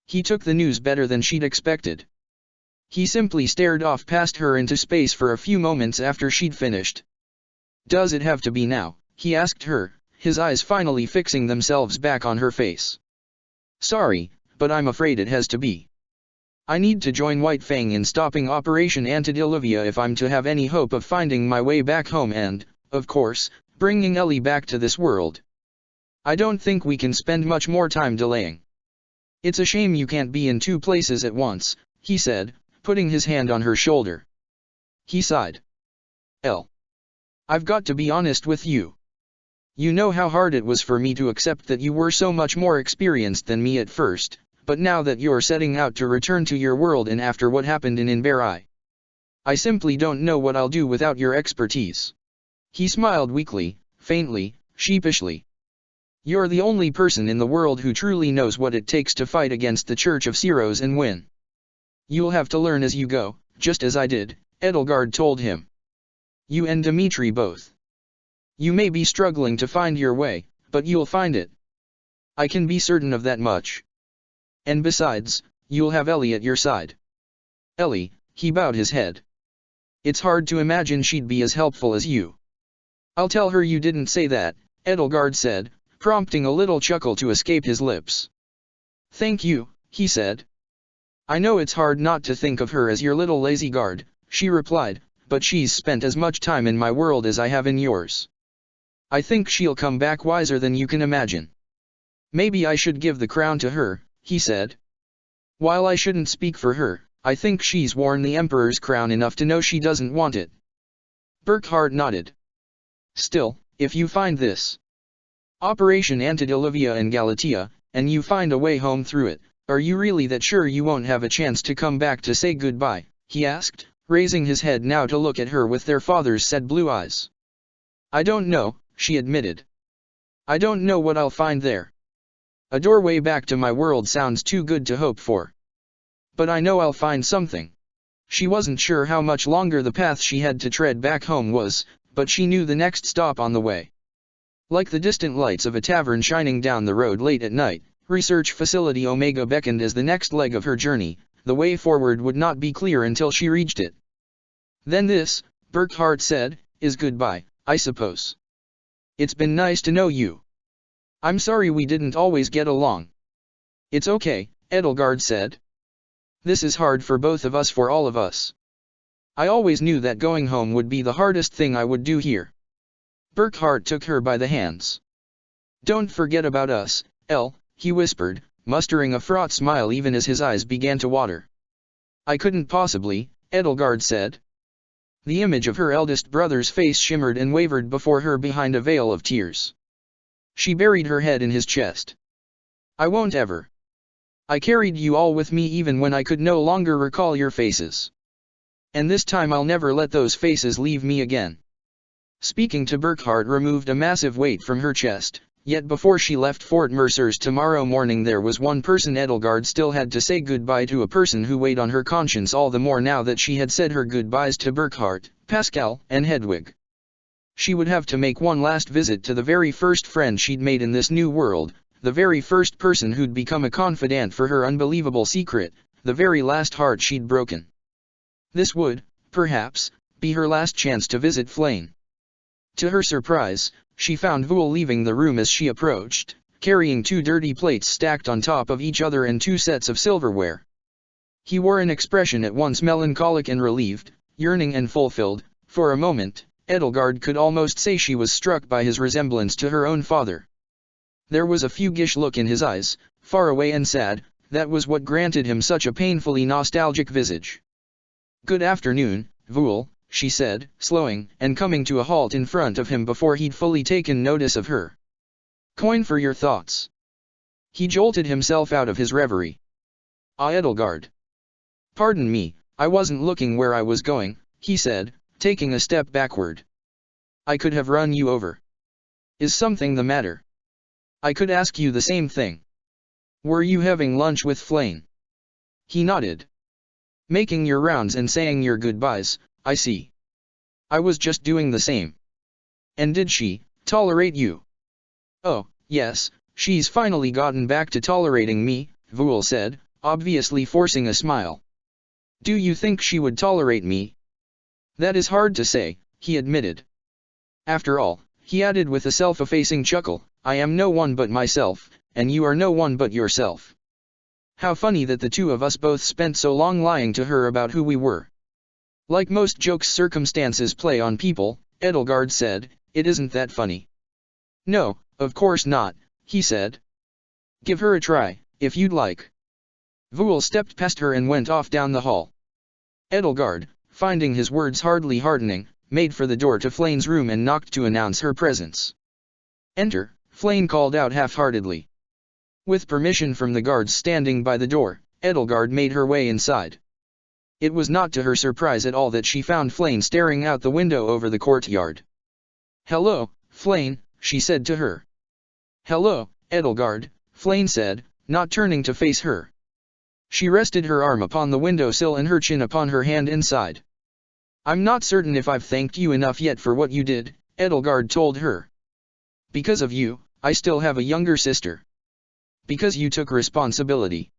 He took the news better than she'd expected. He simply stared off past her into space for a few moments after she'd finished. Does it have to be now? He asked her, his eyes finally fixing themselves back on her face. Sorry, but I'm afraid it has to be. I need to join White Fang in stopping Operation Antediluvian if I'm to have any hope of finding my way back home and, of course, bringing Ellie back to this world. I don't think we can spend much more time delaying. It's a shame you can't be in two places at once, he said, putting his hand on her shoulder. He sighed. I've got to be honest with you. You know how hard it was for me to accept that you were so much more experienced than me at first, but now that you're setting out to return to your world and after what happened in Inberi, I simply don't know what I'll do without your expertise. He smiled weakly, faintly, sheepishly. You're the only person in the world who truly knows what it takes to fight against the Church of Ceros and win. You'll have to learn as you go, just as I did, Edelgard told him. You and Dimitri both. You may be struggling to find your way, but you'll find it. I can be certain of that much. And besides, you'll have Ellie at your side. Ellie, he bowed his head. It's hard to imagine she'd be as helpful as you. I'll tell her you didn't say that, Edelgard said, prompting a little chuckle to escape his lips. Thank you, he said. I know it's hard not to think of her as your little lazy guard, she replied, but she's spent as much time in my world as I have in yours. I think she'll come back wiser than you can imagine. Maybe I should give the crown to her, he said. While I shouldn't speak for her, I think she's worn the Emperor's crown enough to know she doesn't want it. Burkhard nodded. Still, if you find this Operation Antediluvian in Galatia, and you find a way home through it, are you really that sure you won't have a chance to come back to say goodbye? He asked, raising his head now to look at her with their father's sad blue eyes. I don't know, she admitted. I don't know what I'll find there. A doorway back to my world sounds too good to hope for. But I know I'll find something. She wasn't sure how much longer the path she had to tread back home was, but she knew the next stop on the way. Like the distant lights of a tavern shining down the road late at night, Research Facility Omega beckoned as the next leg of her journey. The way forward would not be clear until she reached it. Then this, Burkhard said, is goodbye, I suppose. It's been nice to know you. I'm sorry we didn't always get along. It's okay, Edelgard said. This is hard for both of us, for all of us. I always knew that going home would be the hardest thing I would do here. Burkhard took her by the hands. Don't forget about us, Elle, he whispered, mustering a fraught smile even as his eyes began to water. I couldn't possibly, Edelgard said. The image of her eldest brother's face shimmered and wavered before her behind a veil of tears. She buried her head in his chest. I won't ever. I carried you all with me even when I could no longer recall your faces. And this time I'll never let those faces leave me again. Speaking to Burckhardt removed a massive weight from her chest, yet before she left Fort Mercers tomorrow morning there was one person Edelgard still had to say goodbye to, a person who weighed on her conscience all the more now that she had said her goodbyes to Burckhardt, Pascal, and Hedwig. She would have to make one last visit to the very first friend she'd made in this new world, the very first person who'd become a confidant for her unbelievable secret, the very last heart she'd broken. This would, perhaps, be her last chance to visit Flayn. To her surprise, she found Voul leaving the room as she approached, carrying 2 dirty plates stacked on top of each other and 2 sets of silverware. He wore an expression at once melancholic and relieved, yearning and fulfilled. For a moment, Edelgard could almost say she was struck by his resemblance to her own father. There was a fugish look in his eyes, far away and sad. That was what granted him such a painfully nostalgic visage. "Good afternoon, Voul," she said, slowing and coming to a halt in front of him before he'd fully taken notice of her. "Coin for your thoughts." He jolted himself out of his reverie. "Ah, Edelgard." "Pardon me, I wasn't looking where I was going," he said, taking a step backward. "I could have run you over. Is something the matter?" "I could ask you the same thing. Were you having lunch with Flayn?" He nodded. "Making your rounds and saying your goodbyes, I see. I was just doing the same." "And did she tolerate you?" "Oh, yes, she's finally gotten back to tolerating me," Voul said, obviously forcing a smile. "Do you think she would tolerate me?" "That is hard to say," he admitted. "After all," he added with a self-effacing chuckle, "I am no one but myself, and you are no one but yourself. How funny that the two of us both spent so long lying to her about who we were." "Like most jokes circumstances play on people," Edelgard said, "it isn't that funny." "No, of course not," he said. "Give her a try, if you'd like." Voul stepped past her and went off down the hall. Edelgard, finding his words hardly hardening, made for the door to Flayn's room and knocked to announce her presence. "Enter," Flayn called out half-heartedly. With permission from the guards standing by the door, Edelgard made her way inside. It was not to her surprise at all that she found Flayn staring out the window over the courtyard. "Hello, Flayn," she said to her. "Hello, Edelgard," Flayn said, not turning to face her. She rested her arm upon the windowsill and her chin upon her hand inside. "I'm not certain if I've thanked you enough yet for what you did," Edelgard told her. "Because of you, I still have a younger sister. Because you took responsibility.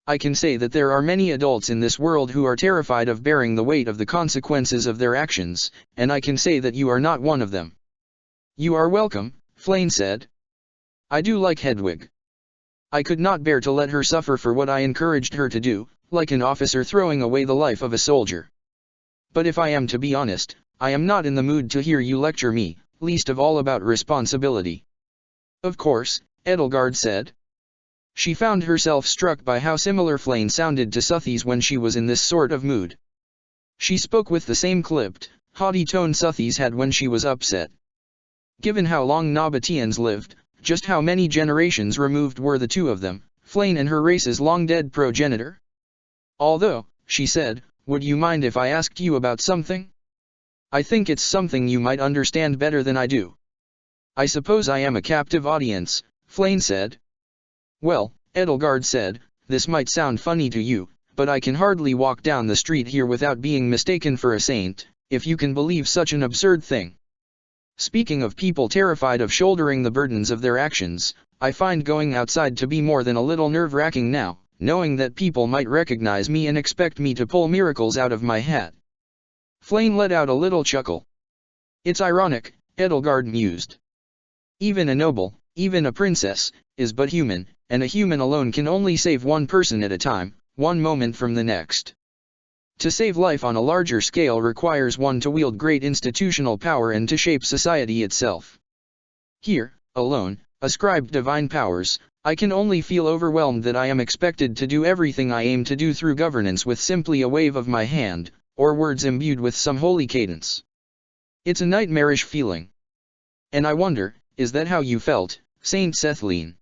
I can say that there are many adults in this world who are terrified of bearing the weight of the consequences of their actions, and I can say that you are not one of them." "You are welcome," Flayn said. "I do like Hedwig. I could not bear to let her suffer for what I encouraged her to do, like an officer throwing away the life of a soldier. But if I am to be honest, I am not in the mood to hear you lecture me, least of all about responsibility." "Of course," Edelgard said. She found herself struck by how similar Flayn sounded to Suthies when she was in this sort of mood. She spoke with the same clipped, haughty tone Suthies had when she was upset. Given how long Nabateans lived, just how many generations removed were the two of them, Flayn and her race's long-dead progenitor? "Although," she said, "would you mind if I asked you about something? I think it's something you might understand better than I do." "I suppose I am a captive audience," Flayn said. "Well," Edelgard said, "this might sound funny to you, but I can hardly walk down the street here without being mistaken for a saint, if you can believe such an absurd thing. Speaking of people terrified of shouldering the burdens of their actions, I find going outside to be more than a little nerve-wracking now, knowing that people might recognize me and expect me to pull miracles out of my hat." Flayn let out a little chuckle. "It's ironic," Edelgard mused. "Even a noble, even a princess, is but human, and a human alone can only save one person at a time, one moment from the next. To save life on a larger scale requires one to wield great institutional power and to shape society itself. Here, alone, ascribed divine powers, I can only feel overwhelmed that I am expected to do everything I aim to do through governance with simply a wave of my hand, or words imbued with some holy cadence. It's a nightmarish feeling. And I wonder, is that how you felt, Saint Cethline?"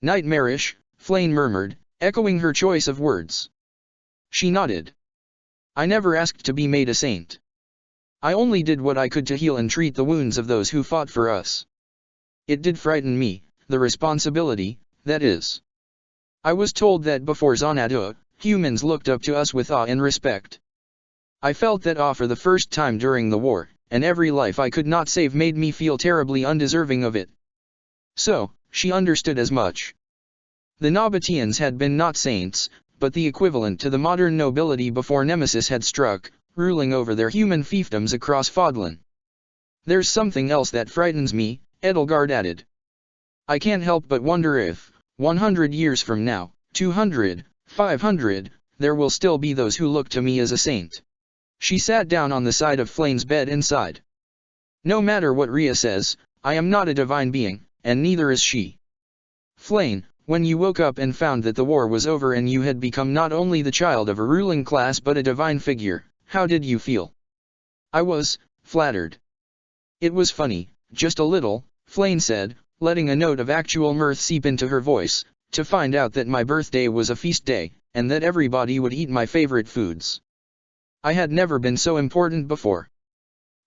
"Nightmarish," Flayn murmured, echoing her choice of words. She nodded. "I never asked to be made a saint. I only did what I could to heal and treat the wounds of those who fought for us. It did frighten me, the responsibility, that is. I was told that before Xanadu, humans looked up to us with awe and respect. I felt that awe for the first time during the war, and every life I could not save made me feel terribly undeserving of it. So, she understood as much. The Nabateans had been not saints, but the equivalent to the modern nobility before Nemesis had struck, ruling over their human fiefdoms across Fodlan. There's something else that frightens me, Edelgard added. I can't help but wonder if, 100 years from now, 200, 500, there will still be those who look to me as a saint. She sat down on the side of Flane's bed and sighed. No matter what Rhea says, I am not a divine being, and neither is she. Flane, when you woke up and found that the war was over and you had become not only the child of a ruling class but a divine figure, how did you feel? I was flattered. It was funny, just a little, Flane said, letting a note of actual mirth seep into her voice, to find out that my birthday was a feast day, and that everybody would eat my favorite foods. I had never been so important before.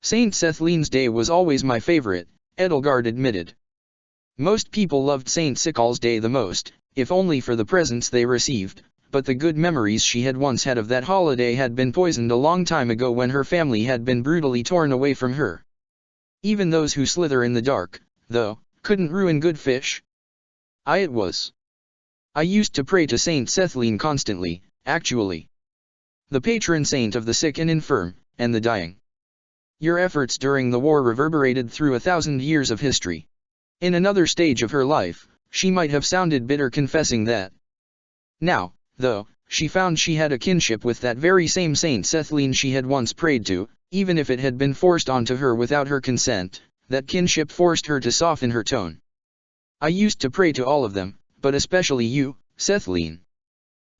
Saint Cethlene's Day was always my favorite, Edelgard admitted. Most people loved Saint Sical's Day the most, if only for the presents they received, but the good memories she had once had of that holiday had been poisoned a long time ago when her family had been brutally torn away from her. Even those who slither in the dark, though, couldn't ruin good fish. It was. I used to pray to Saint Cethlene constantly, actually. The patron saint of the sick and infirm, and the dying. Your efforts during the war reverberated through 1,000 years of history. In another stage of her life, she might have sounded bitter confessing that. Now, though, she found she had a kinship with that very same Saint Cethlene she had once prayed to, even if it had been forced onto her without her consent, that kinship forced her to soften her tone. I used to pray to all of them, but especially you, Cethlene.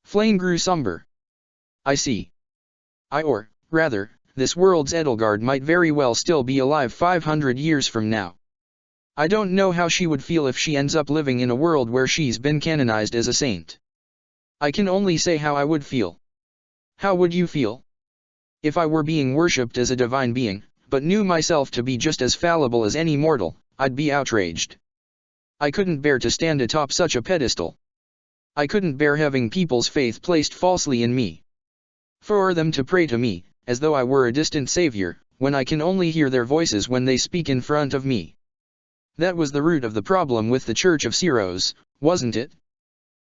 Flane grew somber. I see. Or, rather, this world's Edelgard might very well still be alive 500 years from now. I don't know how she would feel if she ends up living in a world where she's been canonized as a saint. I can only say how I would feel. How would you feel? If I were being worshipped as a divine being, but knew myself to be just as fallible as any mortal, I'd be outraged. I couldn't bear to stand atop such a pedestal. I couldn't bear having people's faith placed falsely in me. For them to pray to me, as though I were a distant savior, when I can only hear their voices when they speak in front of me. That was the root of the problem with the Church of Ceros, wasn't it?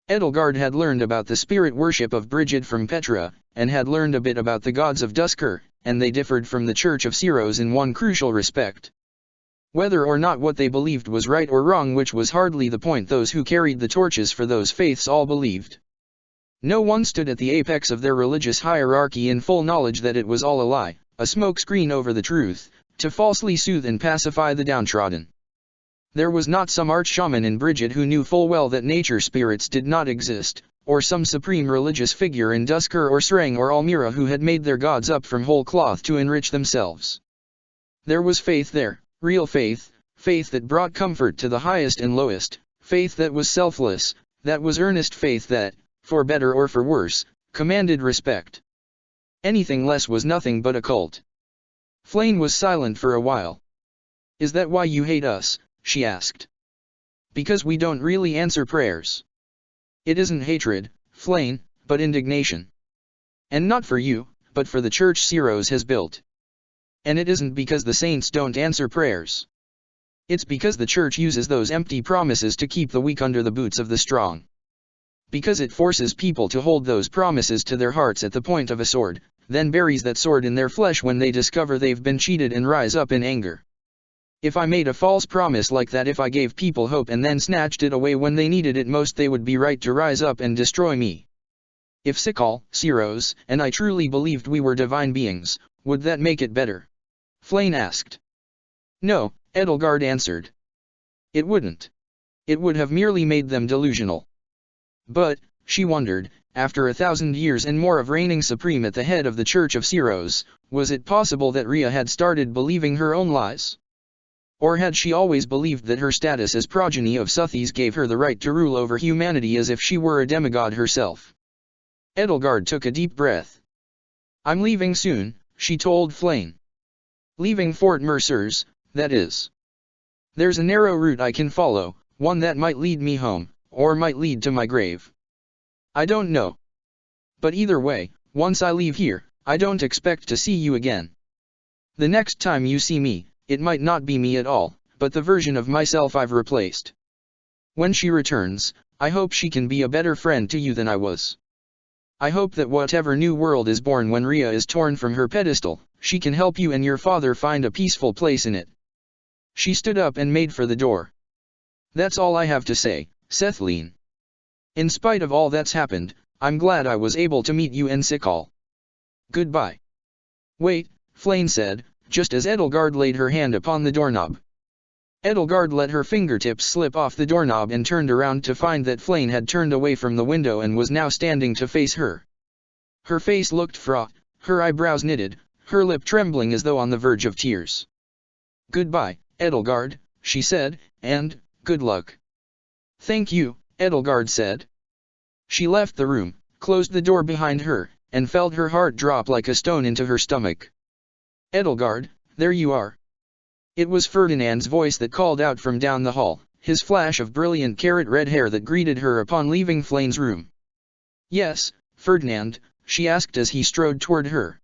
Edelgard had learned about the spirit worship of Brigid from Petra, and had learned a bit about the gods of Duskur, and they differed from the Church of Ceros in one crucial respect. Whether or not what they believed was right or wrong, which was hardly the point, those who carried the torches for those faiths all believed. No one stood at the apex of their religious hierarchy in full knowledge that it was all a lie, a smokescreen over the truth, to falsely soothe and pacify the downtrodden. There was not some arch-shaman in Brigid who knew full well that nature spirits did not exist, or some supreme religious figure in Duskur or Sreng or Almira who had made their gods up from whole cloth to enrich themselves. There was faith there, real faith, faith that brought comfort to the highest and lowest, faith that was selfless, that was earnest faith that, for better or for worse, commanded respect. Anything less was nothing but a cult. Flane was silent for a while. Is that why you hate us? She asked. Because we don't really answer prayers. It isn't hatred, Flane, but indignation. And not for you, but for the church Ceros has built. And it isn't because the saints don't answer prayers. It's because the church uses those empty promises to keep the weak under the boots of the strong. Because it forces people to hold those promises to their hearts at the point of a sword, then buries that sword in their flesh when they discover they've been cheated and rise up in anger. If I made a false promise like that, if I gave people hope and then snatched it away when they needed it most, they would be right to rise up and destroy me. If Sical, Ceros, and I truly believed we were divine beings, would that make it better? Flane asked. No, Edelgard answered. It wouldn't. It would have merely made them delusional. But, she wondered, after 1,000 years and more of reigning supreme at the head of the Church of Ceros, was it possible that Rhea had started believing her own lies? Or had she always believed that her status as progeny of Suthes gave her the right to rule over humanity as if she were a demigod herself? Edelgard took a deep breath. I'm leaving soon, she told Flane. Leaving Fort Mercers, that is. There's a narrow route I can follow, one that might lead me home, or might lead to my grave. I don't know. But either way, once I leave here, I don't expect to see you again. The next time you see me, it might not be me at all, but the version of myself I've replaced. When she returns, I hope she can be a better friend to you than I was. I hope that whatever new world is born when Rhea is torn from her pedestal, she can help you and your father find a peaceful place in it. She stood up and made for the door. That's all I have to say, Cethlean. In spite of all that's happened, I'm glad I was able to meet you in Sikal. Goodbye. Wait, Flayn said, just as Edelgard laid her hand upon the doorknob. Edelgard let her fingertips slip off the doorknob and turned around to find that Flayn had turned away from the window and was now standing to face her. Her face looked fraught, her eyebrows knitted, her lip trembling as though on the verge of tears. Goodbye, Edelgard, she said, and, good luck. Thank you, Edelgard said. She left the room, closed the door behind her, and felt her heart drop like a stone into her stomach. Edelgard, there you are. It was Ferdinand's voice that called out from down the hall, his flash of brilliant carrot-red hair that greeted her upon leaving Flayn's room. Yes, Ferdinand, she asked as he strode toward her.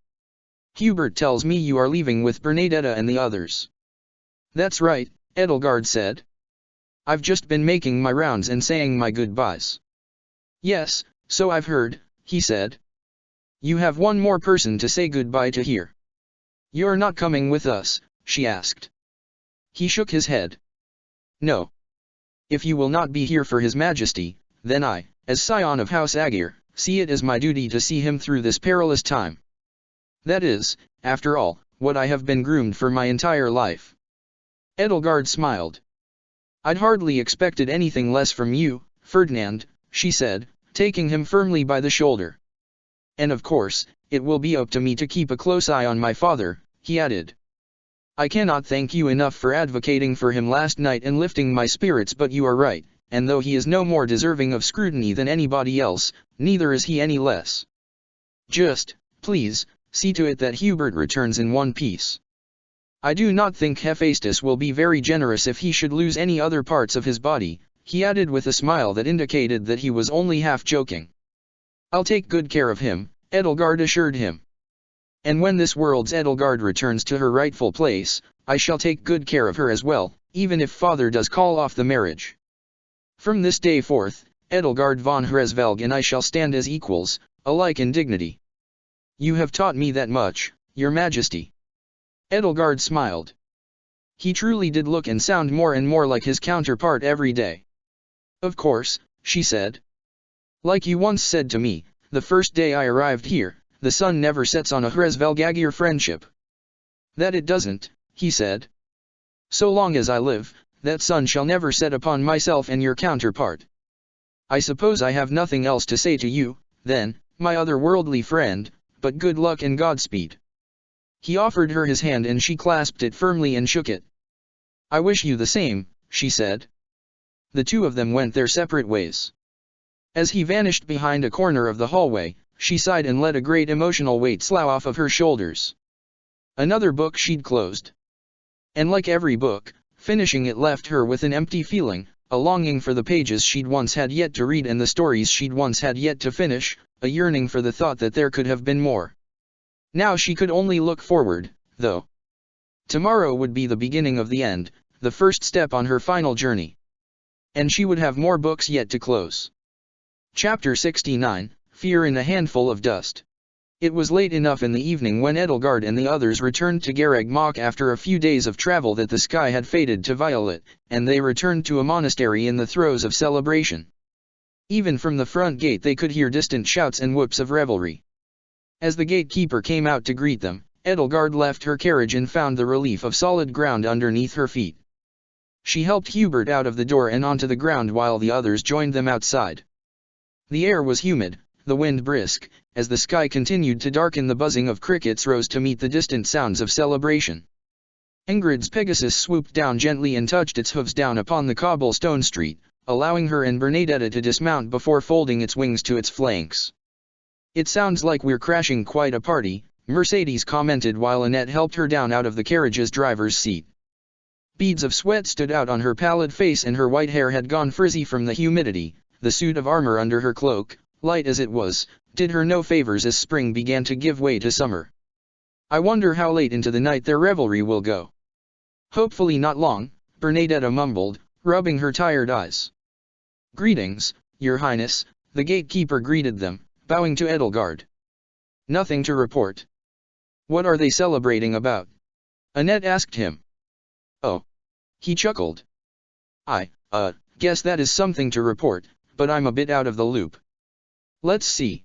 Hubert tells me you are leaving with Bernadetta and the others. That's right, Edelgard said. I've just been making my rounds and saying my goodbyes. Yes, so I've heard, he said. You have one more person to say goodbye to here. You're not coming with us, she asked. He shook his head. No. If you will not be here for His Majesty, then I, as scion of House Aegir, see it as my duty to see him through this perilous time. That is, after all, what I have been groomed for my entire life. Edelgard smiled. I'd hardly expected anything less from you, Ferdinand, she said, taking him firmly by the shoulder. And of course, it will be up to me to keep a close eye on my father, he added. I cannot thank you enough for advocating for him last night and lifting my spirits, but you are right, and though he is no more deserving of scrutiny than anybody else, neither is he any less. Just, please, see to it that Hubert returns in one piece. I do not think Hephaestus will be very generous if he should lose any other parts of his body, he added with a smile that indicated that he was only half joking. I'll take good care of him, Edelgard assured him. And when this world's Edelgard returns to her rightful place, I shall take good care of her as well, even if father does call off the marriage. From this day forth, Edelgard von Hresvelg and I shall stand as equals, alike in dignity. You have taught me that much, Your Majesty. Edelgard smiled. He truly did look and sound more and more like his counterpart every day. Of course, she said. Like you once said to me, the first day I arrived here, the sun never sets on a Hresvelgagir friendship. That it doesn't, he said. So long as I live, that sun shall never set upon myself and your counterpart. I suppose I have nothing else to say to you, then, my otherworldly friend, but good luck and Godspeed. He offered her his hand and she clasped it firmly and shook it. I wish you the same, she said. The two of them went their separate ways. As he vanished behind a corner of the hallway, she sighed and let a great emotional weight slough off of her shoulders. Another book she'd closed. And like every book, finishing it left her with an empty feeling, a longing for the pages she'd once had yet to read and the stories she'd once had yet to finish, a yearning for the thought that there could have been more. Now she could only look forward, though. Tomorrow would be the beginning of the end, the first step on her final journey. And she would have more books yet to close. Chapter 69, Fear in a Handful of Dust. It was late enough in the evening when Edelgard and the others returned to Garreg Mach after a few days of travel that the sky had faded to violet, and they returned to a monastery in the throes of celebration. Even from the front gate they could hear distant shouts and whoops of revelry. As the gatekeeper came out to greet them, Edelgard left her carriage and found the relief of solid ground underneath her feet. She helped Hubert out of the door and onto the ground while the others joined them outside. The air was humid, the wind brisk, as the sky continued to darken. The buzzing of crickets rose to meet the distant sounds of celebration. Ingrid's Pegasus swooped down gently and touched its hooves down upon the cobblestone street, allowing her and Bernadetta to dismount before folding its wings to its flanks. It sounds like we're crashing quite a party, Mercedes commented while Annette helped her down out of the carriage's driver's seat. Beads of sweat stood out on her pallid face and her white hair had gone frizzy from the humidity. The suit of armor under her cloak, light as it was, did her no favors as spring began to give way to summer. I wonder how late into the night their revelry will go. Hopefully not long, Bernadetta mumbled, rubbing her tired eyes. Greetings, Your Highness, the gatekeeper greeted them, bowing to Edelgard. Nothing to report. What are they celebrating about? Annette asked him. Oh. He chuckled. I guess that is something to report, but I'm a bit out of the loop. Let's see.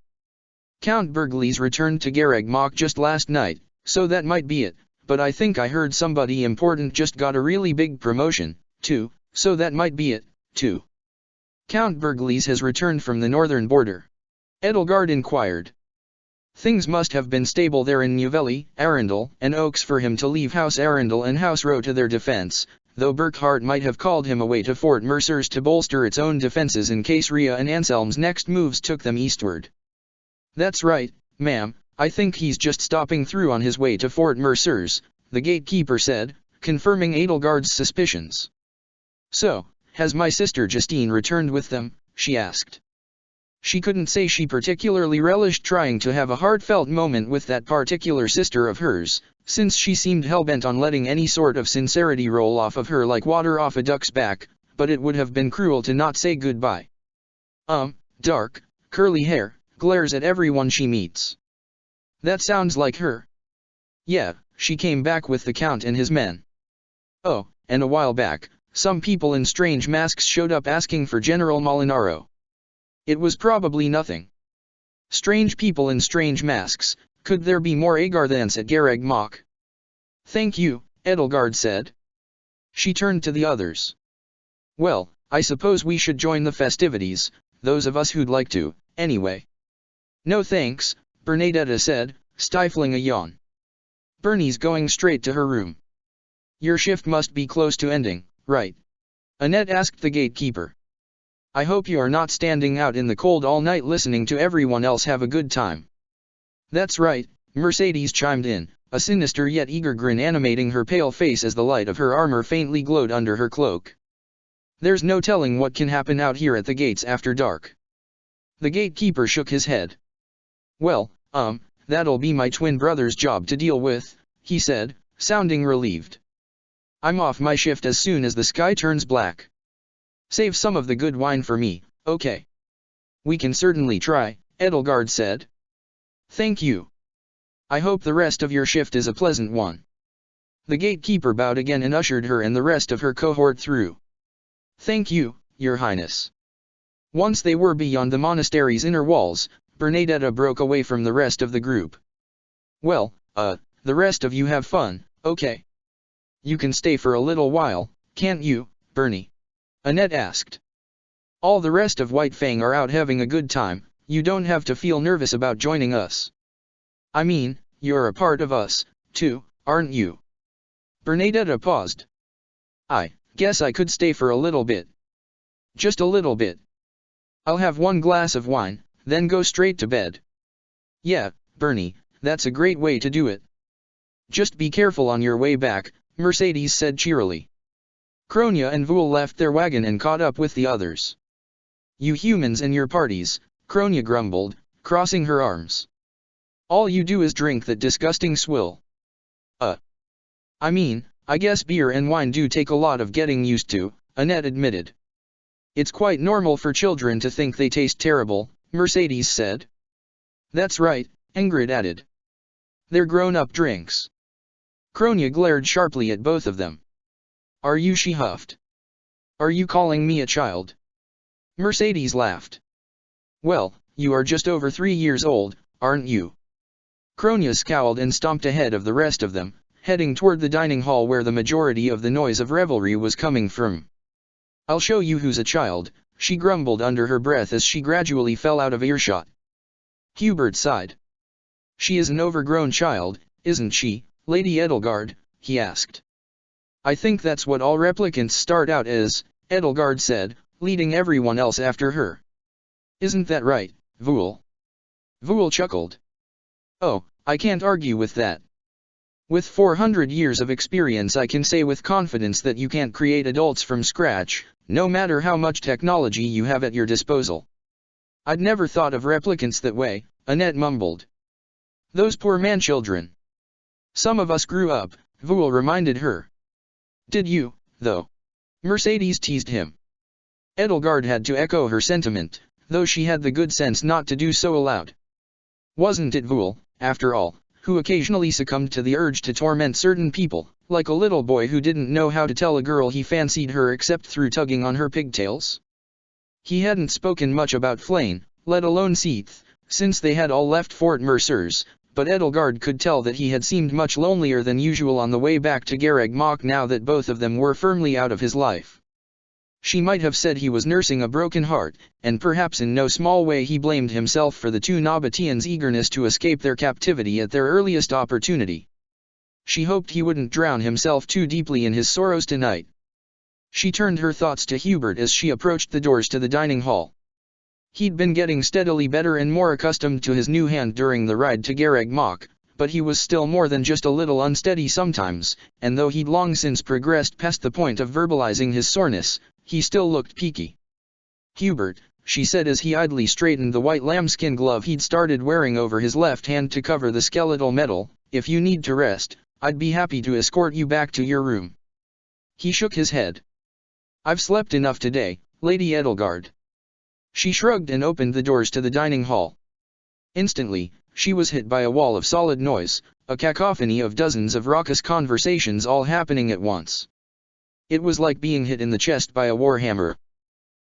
Count Bergliez returned to Garreg Mach just last night, so that might be it, but I think I heard somebody important just got a really big promotion, too, so that might be it, too. Count Bergliez has returned from the northern border. Edelgard inquired. Things must have been stable there in Novelli, Arundel, and Oaks for him to leave House Arundel and House Rowe to their defense, though Burkhart might have called him away to Fort Mercers to bolster its own defenses in case Rhea and Anselm's next moves took them eastward. That's right, ma'am, I think he's just stopping through on his way to Fort Mercers, the gatekeeper said, confirming Edelgard's suspicions. So, has my sister Justine returned with them? She asked. She couldn't say she particularly relished trying to have a heartfelt moment with that particular sister of hers, since she seemed hell-bent on letting any sort of sincerity roll off of her like water off a duck's back, but it would have been cruel to not say goodbye. Dark, curly hair, glares at everyone she meets. That sounds like her. Yeah, she came back with the Count and his men. Oh, and a while back, some people in strange masks showed up asking for General Molinaro. It was probably nothing. Strange people in strange masks, could there be more Agarthans at Garreg Mach? Thank you, Edelgard said. She turned to the others. Well, I suppose we should join the festivities, those of us who'd like to, anyway. No thanks, Bernadetta said, stifling a yawn. Bernie's going straight to her room. Your shift must be close to ending, right? Annette asked the gatekeeper. I hope you are not standing out in the cold all night listening to everyone else have a good time. That's right, Mercedes chimed in, a sinister yet eager grin animating her pale face as the light of her armor faintly glowed under her cloak. There's no telling what can happen out here at the gates after dark. The gatekeeper shook his head. Well, that'll be my twin brother's job to deal with, he said, sounding relieved. I'm off my shift as soon as the sky turns black. Save some of the good wine for me, okay? We can certainly try, Edelgard said. Thank you. I hope the rest of your shift is a pleasant one. The gatekeeper bowed again and ushered her and the rest of her cohort through. Thank you, Your Highness. Once they were beyond the monastery's inner walls, Bernadetta broke away from the rest of the group. Well, the rest of you have fun, okay? You can stay for a little while, can't you, Bernie? Annette asked. All the rest of White Fang are out having a good time, you don't have to feel nervous about joining us. I mean, you're a part of us, too, aren't you? Bernadetta paused. I guess I could stay for a little bit. Just a little bit. I'll have one glass of wine, then go straight to bed. Yeah, Bernie, that's a great way to do it. Just be careful on your way back, Mercedes said cheerily. Kronia and Vul left their wagon and caught up with the others. You humans and your parties, Kronia grumbled, crossing her arms. All you do is drink that disgusting swill. I mean, I guess beer and wine do take a lot of getting used to, Annette admitted. It's quite normal for children to think they taste terrible, Mercedes said. That's right, Ingrid added. They're grown-up drinks. Kronia glared sharply at both of them. Are you? She huffed. Are you calling me a child? Mercedes laughed. Well, you are just over 3 years old, aren't you? Kronia scowled and stomped ahead of the rest of them, heading toward the dining hall where the majority of the noise of revelry was coming from. I'll show you who's a child, she grumbled under her breath as she gradually fell out of earshot. Hubert sighed. She is an overgrown child, isn't she, Lady Edelgard? He asked. I think that's what all replicants start out as, Edelgard said, leading everyone else after her. Isn't that right, Vul? Vul chuckled. Oh, I can't argue with that. With 400 years of experience I can say with confidence that you can't create adults from scratch, no matter how much technology you have at your disposal. I'd never thought of replicants that way, Annette mumbled. Those poor man-children. Some of us grew up, Voul reminded her. Did you, though? Mercedes teased him. Edelgard had to echo her sentiment, though she had the good sense not to do so aloud. Wasn't it Voul, after all, who occasionally succumbed to the urge to torment certain people, like a little boy who didn't know how to tell a girl he fancied her except through tugging on her pigtails? He hadn't spoken much about Flayn, let alone Seath, since they had all left Fort Mercers, but Edelgard could tell that he had seemed much lonelier than usual on the way back to Garreg Mach now that both of them were firmly out of his life. She might have said he was nursing a broken heart, and perhaps in no small way he blamed himself for the two Nabateans' eagerness to escape their captivity at their earliest opportunity. She hoped he wouldn't drown himself too deeply in his sorrows tonight. She turned her thoughts to Hubert as she approached the doors to the dining hall. He'd been getting steadily better and more accustomed to his new hand during the ride to Garreg Mach, but he was still more than just a little unsteady sometimes, and though he'd long since progressed past the point of verbalizing his soreness, he still looked peaky. Hubert, she said as he idly straightened the white lambskin glove he'd started wearing over his left hand to cover the skeletal metal, if you need to rest, I'd be happy to escort you back to your room. He shook his head. I've slept enough today, Lady Edelgard. She shrugged and opened the doors to the dining hall. Instantly, she was hit by a wall of solid noise, a cacophony of dozens of raucous conversations all happening at once. It was like being hit in the chest by a warhammer.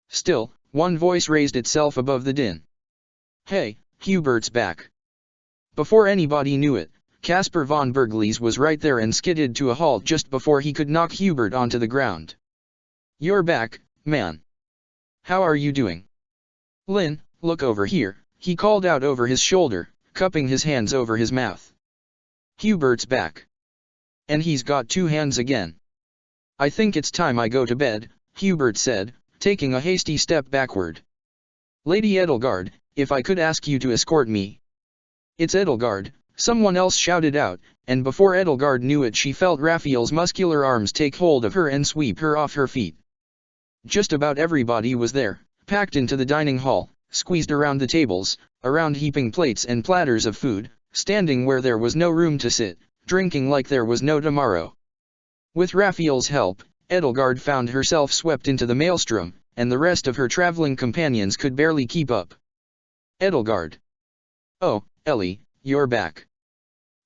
Still, one voice raised itself above the din. Hey, Hubert's back. Before anybody knew it, Caspar von Bergliez was right there and skidded to a halt just before he could knock Hubert onto the ground. You're back, man. How are you doing? Lynn, look over here, he called out over his shoulder, cupping his hands over his mouth. Hubert's back. And he's got two hands again. I think it's time I go to bed, Hubert said, taking a hasty step backward. Lady Edelgard, if I could ask you to escort me. It's Edelgard, someone else shouted out, and before Edelgard knew it she felt Raphael's muscular arms take hold of her and sweep her off her feet. Just about everybody was there, packed into the dining hall, squeezed around the tables, around heaping plates and platters of food, standing where there was no room to sit, drinking like there was no tomorrow. With Raphael's help, Edelgard found herself swept into the maelstrom, and the rest of her traveling companions could barely keep up. Edelgard. Oh, Ellie, you're back.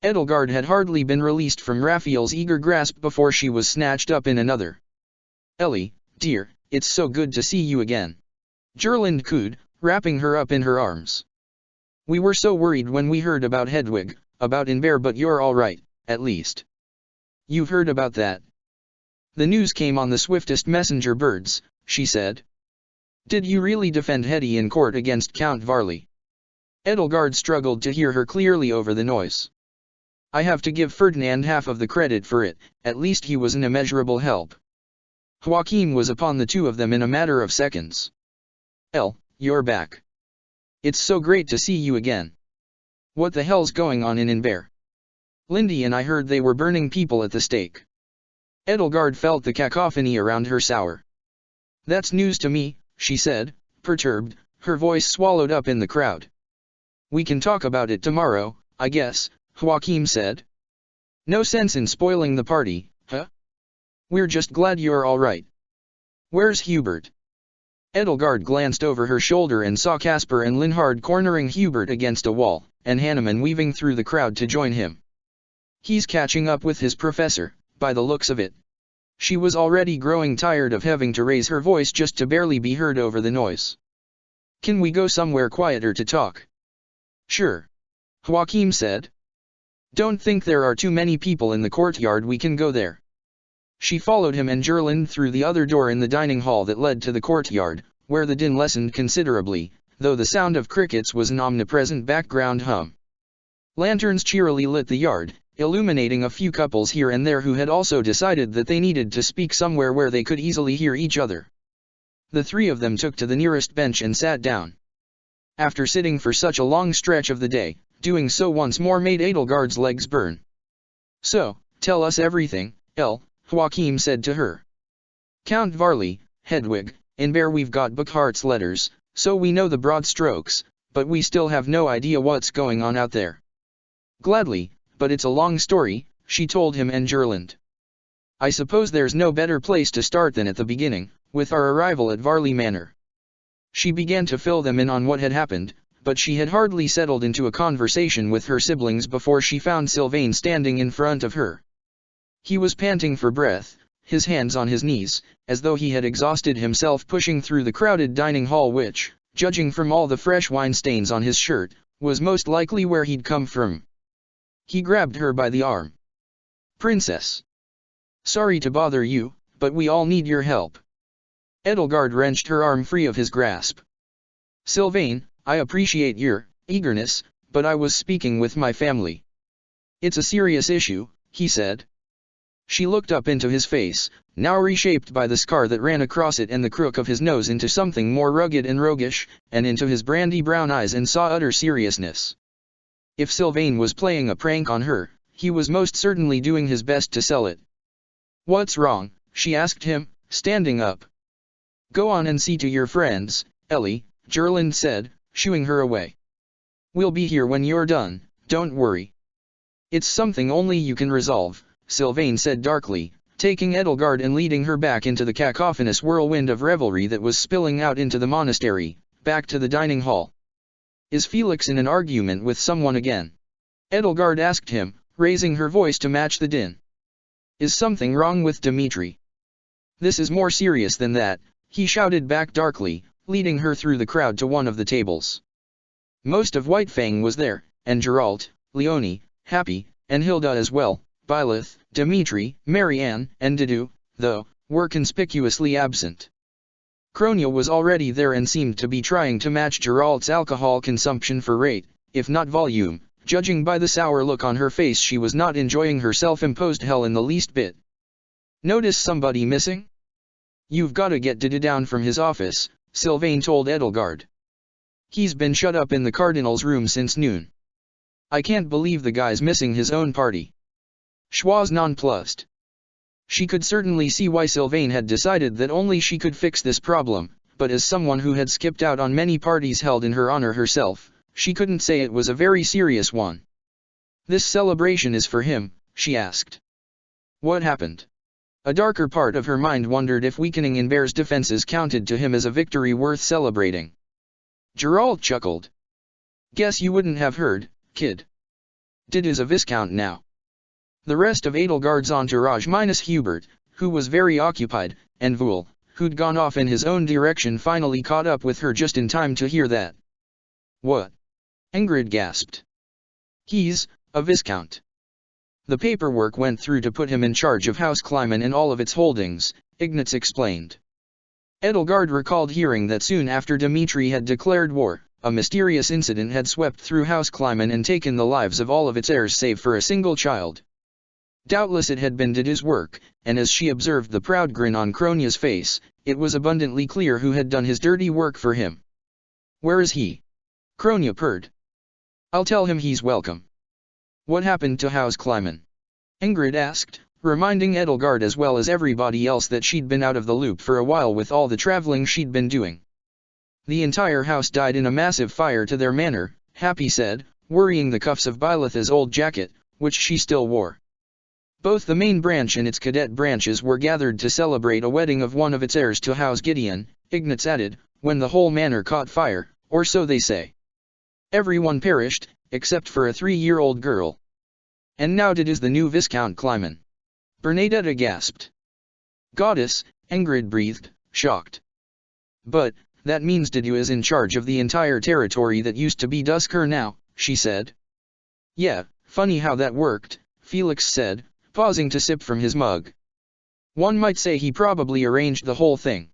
Edelgard had hardly been released from Raphael's eager grasp before she was snatched up in another. Ellie, dear, it's so good to see you again. Gerlinde cooed, wrapping her up in her arms. We were so worried when we heard about Hedwig, about Inver, but you're all right, at least. You've heard about that? The news came on the swiftest messenger birds, she said. Did you really defend Hetty in court against Count Varley? Edelgard struggled to hear her clearly over the noise. I have to give Ferdinand half of the credit for it, at least he was an immeasurable help. Joachim was upon the two of them in a matter of seconds. You're back. It's so great to see you again. What the hell's going on in Inver? Lindy and I heard they were burning people at the stake. Edelgard felt the cacophony around her sour. That's news to me, she said, perturbed, her voice swallowed up in the crowd. We can talk about it tomorrow, I guess, Joachim said. No sense in spoiling the party, huh? We're just glad you're all right. Where's Hubert? Edelgard glanced over her shoulder and saw Caspar and Linhard cornering Hubert against a wall, and Hanneman weaving through the crowd to join him. He's catching up with his professor, by the looks of it. She was already growing tired of having to raise her voice just to barely be heard over the noise. Can we go somewhere quieter to talk? Sure. Joachim said. Don't think there are too many people in the courtyard, we can go there. She followed him and Gerlinde through the other door in the dining hall that led to the courtyard, where the din lessened considerably, though the sound of crickets was an omnipresent background hum. Lanterns cheerily lit the yard, illuminating a few couples here and there who had also decided that they needed to speak somewhere where they could easily hear each other. The three of them took to the nearest bench and sat down. After sitting for such a long stretch of the day, Doing so once more made Edelgard's legs burn. "So, tell us everything, Joachim said to her. "Count Varley, Hedwig, and Bear, we've got Buckhart's letters, so we know the broad strokes, but we still have no idea what's going on out there." "Gladly, but it's a long story," she told him and Gerland. "I suppose there's no better place to start than at the beginning, with our arrival at Varley Manor." She began to fill them in on what had happened, but she had hardly settled into a conversation with her siblings before she found Sylvain standing in front of her. He was panting for breath, his hands on his knees, as though he had exhausted himself pushing through the crowded dining hall which, judging from all the fresh wine stains on his shirt, was most likely where he'd come from. He grabbed her by the arm. "Princess. Sorry to bother you, but we all need your help." Edelgard wrenched her arm free of his grasp. "Sylvain, I appreciate your eagerness, but I was speaking with my family." "It's a serious issue," he said. She looked up into his face, now reshaped by the scar that ran across it and the crook of his nose into something more rugged and roguish, and into his brandy brown eyes, and saw utter seriousness. If Sylvain was playing a prank on her, he was most certainly doing his best to sell it. "What's wrong?" she asked him, standing up. "Go on and see to your friends, Ellie," Gerland said, shooing her away. "We'll be here when you're done, don't worry." "It's something only you can resolve," Sylvain said darkly, taking Edelgard and leading her back into the cacophonous whirlwind of revelry that was spilling out into the monastery, back to the dining hall. "Is Felix in an argument with someone again?" Edelgard asked him, raising her voice to match the din. "Is something wrong with Dimitri?" "This is more serious than that," he shouted back darkly, leading her through the crowd to one of the tables. Most of Whitefang was there, and Geralt, Leonie, Happy, and Hilda as well. Byleth, Dimitri, Marianne, and Didu, though, were conspicuously absent. Kronia was already there and seemed to be trying to match Geralt's alcohol consumption for rate, if not volume. Judging by the sour look on her face, she was not enjoying her self-imposed hell in the least bit. "Notice somebody missing?" "You've got to get Didu down from his office," Sylvain told Edelgard. "He's been shut up in the Cardinal's room since noon. I can't believe the guy's missing his own party." Schwa's nonplussed. She could certainly see why Sylvain had decided that only she could fix this problem, but as someone who had skipped out on many parties held in her honor herself, she couldn't say it was a very serious one. "This celebration is for him?" she asked. "What happened?" A darker part of her mind wondered if weakening in Bear's defenses counted to him as a victory worth celebrating. Geralt chuckled. "Guess you wouldn't have heard, kid. Didu's a viscount now." The rest of Edelgard's entourage minus Hubert, who was very occupied, and Vul, who'd gone off in his own direction, finally caught up with her just in time to hear that. "What?" Ingrid gasped. "He's a viscount. The paperwork went through to put him in charge of House Kleiman and all of its holdings," Ignatz explained. Edelgard recalled hearing that soon after Dimitri had declared war, a mysterious incident had swept through House Kleiman and taken the lives of all of its heirs save for a single child. Doubtless it had been Didu's work, and as she observed the proud grin on Kronia's face, it was abundantly clear who had done his dirty work for him. "Where is he?" Kronia purred. "I'll tell him he's welcome." "What happened to House Kleiman?" Ingrid asked, reminding Edelgard as well as everybody else that she'd been out of the loop for a while with all the traveling she'd been doing. "The entire house died in a massive fire to their manor," Happy said, worrying the cuffs of Byleth's old jacket, which she still wore. "Both the main branch and its cadet branches were gathered to celebrate a wedding of one of its heirs to House Gideon," Ignatz added, "when the whole manor caught fire, or so they say. Everyone perished, except for a 3-year-old girl. And now Didu's the new Viscount Kleiman." Bernadetta gasped. "Goddess," Ingrid breathed, shocked. "But, that means Didu is in charge of the entire territory that used to be Dusker now," she said. "Yeah, funny how that worked," Felix said, pausing to sip from his mug. "One might say he probably arranged the whole thing.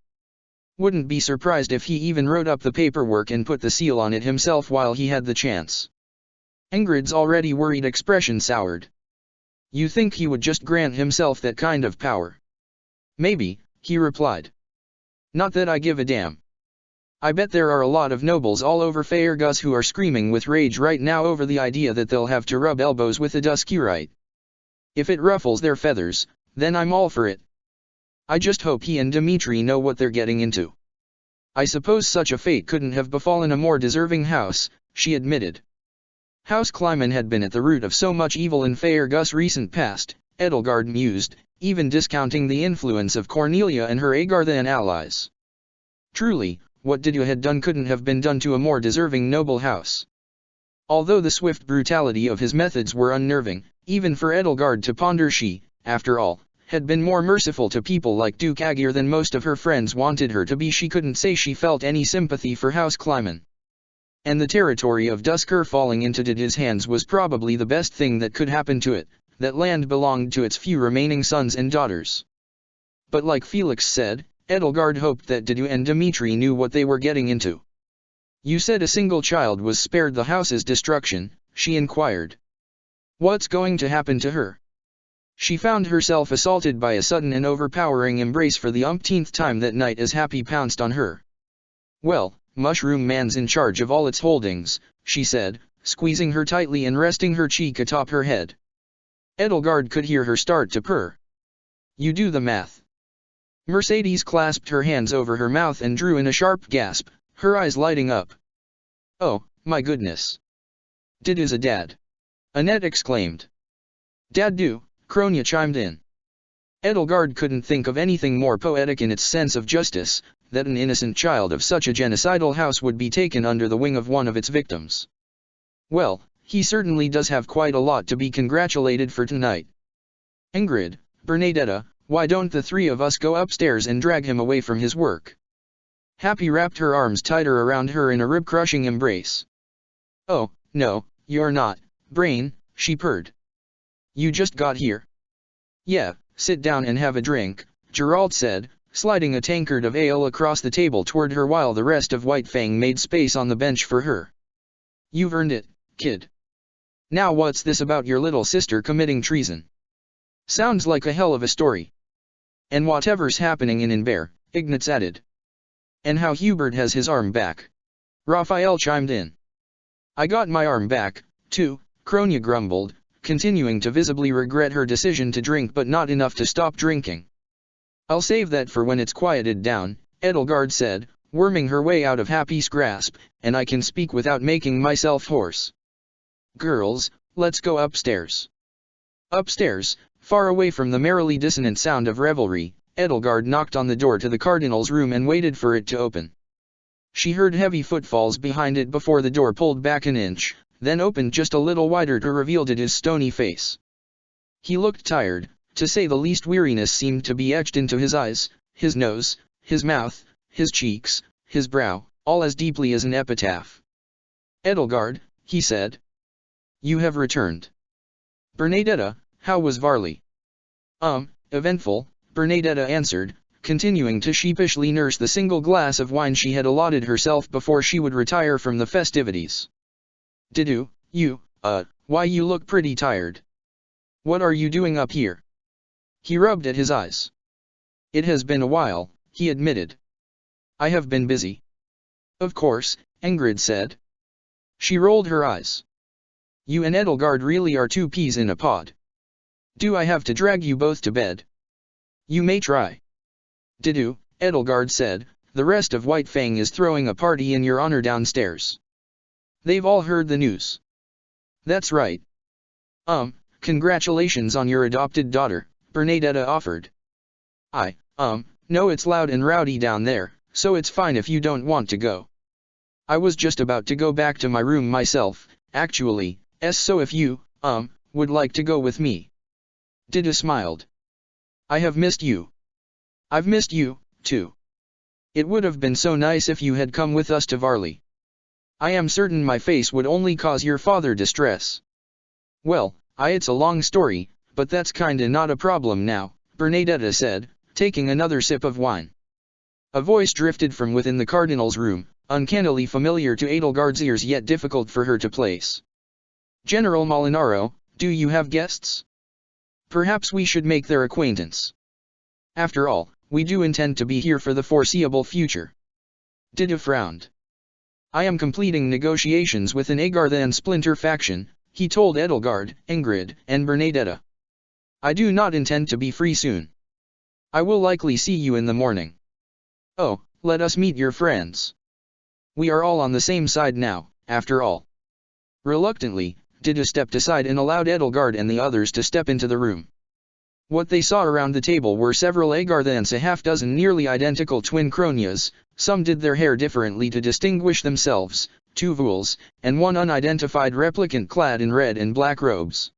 Wouldn't be surprised if he even wrote up the paperwork and put the seal on it himself while he had the chance." Ingrid's already worried expression soured. "You think he would just grant himself that kind of power?" "Maybe," he replied. "Not that I give a damn. I bet there are a lot of nobles all over Faerghus who are screaming with rage right now over the idea that they'll have to rub elbows with a Duscurite. If it ruffles their feathers, then I'm all for it. I just hope he and Dimitri know what they're getting into. I suppose such a fate couldn't have befallen a more deserving house, she admitted. House Clymen had been at the root of so much evil in Faerghus' recent past, Edelgard mused, even discounting the influence of Cornelia and her Agarthan allies. Truly, what Didu had done couldn't have been done to a more deserving noble house. Although the swift brutality of his methods were unnerving, even for Edelgard to ponder, she, after all, had been more merciful to people like Duke Aegir than most of her friends wanted her to be. She couldn't say she felt any sympathy for House Clymen. And the territory of Duscur falling into Didu's hands was probably the best thing that could happen to it. That land belonged to its few remaining sons and daughters. But like Felix said, Edelgard hoped that Didu and Dimitri knew what they were getting into. You said a single child was spared the house's destruction, she inquired. What's going to happen to her? She found herself assaulted by a sudden and overpowering embrace for the umpteenth time that night as Happy pounced on her. Well, Mushroom Man's in charge of all its holdings, she said, squeezing her tightly and resting her cheek atop her head. Edelgard could hear her start to purr. You do the math. Mercedes clasped her hands over her mouth and drew in a sharp gasp, her eyes lighting up. Oh, my goodness. Didu's a dad. Annette exclaimed. Dad do, Kronia chimed in. Edelgard couldn't think of anything more poetic in its sense of justice, that an innocent child of such a genocidal house would be taken under the wing of one of its victims. Well, he certainly does have quite a lot to be congratulated for tonight. Ingrid, Bernadetta, why don't the three of us go upstairs and drag him away from his work? Happy wrapped her arms tighter around her in a rib-crushing embrace. Oh, no, you're not, Brain, she purred. You just got here. Yeah, sit down and have a drink, Geralt said, sliding a tankard of ale across the table toward her while the rest of White Fang made space on the bench for her. You've earned it, kid. Now what's this about your little sister committing treason? Sounds like a hell of a story. And whatever's happening in Inver, Ignatz added. And how Hubert has his arm back. Raphael chimed in. I got my arm back, too, Kronia grumbled, continuing to visibly regret her decision to drink but not enough to stop drinking. I'll save that for when it's quieted down, Edelgard said, worming her way out of Happy's grasp, and I can speak without making myself hoarse. Girls, let's go upstairs. Upstairs, far away from the merrily dissonant sound of revelry, Edelgard knocked on the door to the cardinal's room and waited for it to open. She heard heavy footfalls behind it before the door pulled back an inch, then opened just a little wider to reveal Didu's stony face. He looked tired, to say the least. Weariness seemed to be etched into his eyes, his nose, his mouth, his cheeks, his brow, all as deeply as an epitaph. Edelgard, he said. You have returned. Bernadetta, how was Varley? Eventful, Bernadetta answered, continuing to sheepishly nurse the single glass of wine she had allotted herself before she would retire from the festivities. Didu, why you look pretty tired. What are you doing up here? He rubbed at his eyes. It has been a while, he admitted. I have been busy. Of course, Ingrid said. She rolled her eyes. You and Edelgard really are two peas in a pod. Do I have to drag you both to bed? You may try. Didu, Edelgard said, the rest of White Fang is throwing a party in your honor downstairs. They've all heard the news. That's right. Congratulations on your adopted daughter, Bernadetta offered. No, it's loud and rowdy down there, so it's fine if you don't want to go. I was just about to go back to my room myself, actually, so if you, would like to go with me. Didu smiled. I have missed you. I've missed you, too. It would have been so nice if you had come with us to Varley. I am certain my face would only cause your father distress. Well, it's a long story, but that's kinda not a problem now, Bernadetta said, taking another sip of wine. A voice drifted from within the cardinal's room, uncannily familiar to Edelgard's ears yet difficult for her to place. General Molinaro, do you have guests? Perhaps we should make their acquaintance. After all, we do intend to be here for the foreseeable future. Dida frowned. I am completing negotiations with an Agarthan splinter faction, he told Edelgard, Ingrid, and Bernadetta. I do not intend to be free soon. I will likely see you in the morning. Oh, let us meet your friends. We are all on the same side now, after all. Reluctantly, Dida stepped aside and allowed Edelgard and the others to step into the room. What they saw around the table were several Agarthans, a half-dozen nearly identical twin Cronias. Some did their hair differently to distinguish themselves, 2 Vuls, and 1 unidentified replicant clad in red and black robes.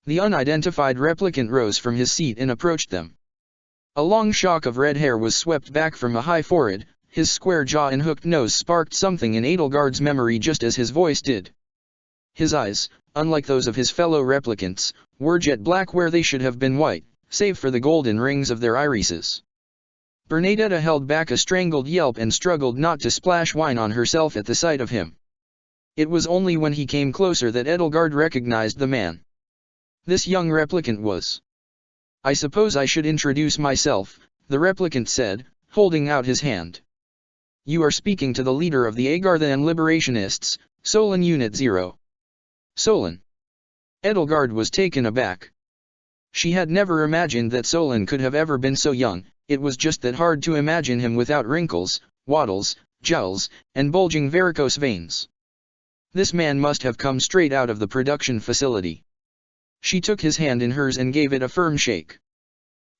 The unidentified replicant rose from his seat and approached them. A long shock of red hair was swept back from a high forehead, his square jaw and hooked nose sparked something in Edelgard's memory just as his voice did. His eyes, unlike those of his fellow replicants, were jet black where they should have been white, save for the golden rings of their irises. Bernadetta held back a strangled yelp and struggled not to splash wine on herself at the sight of him. It was only when he came closer that Edelgard recognized the man. This young replicant was. I suppose I should introduce myself, the replicant said, holding out his hand. You are speaking to the leader of the Agarthan Liberationists, Solon Unit 0. Solon. Edelgard was taken aback. She had never imagined that Solon could have ever been so young. It was just that hard to imagine him without wrinkles, wattles, jowls, and bulging varicose veins. This man must have come straight out of the production facility. She took his hand in hers and gave it a firm shake.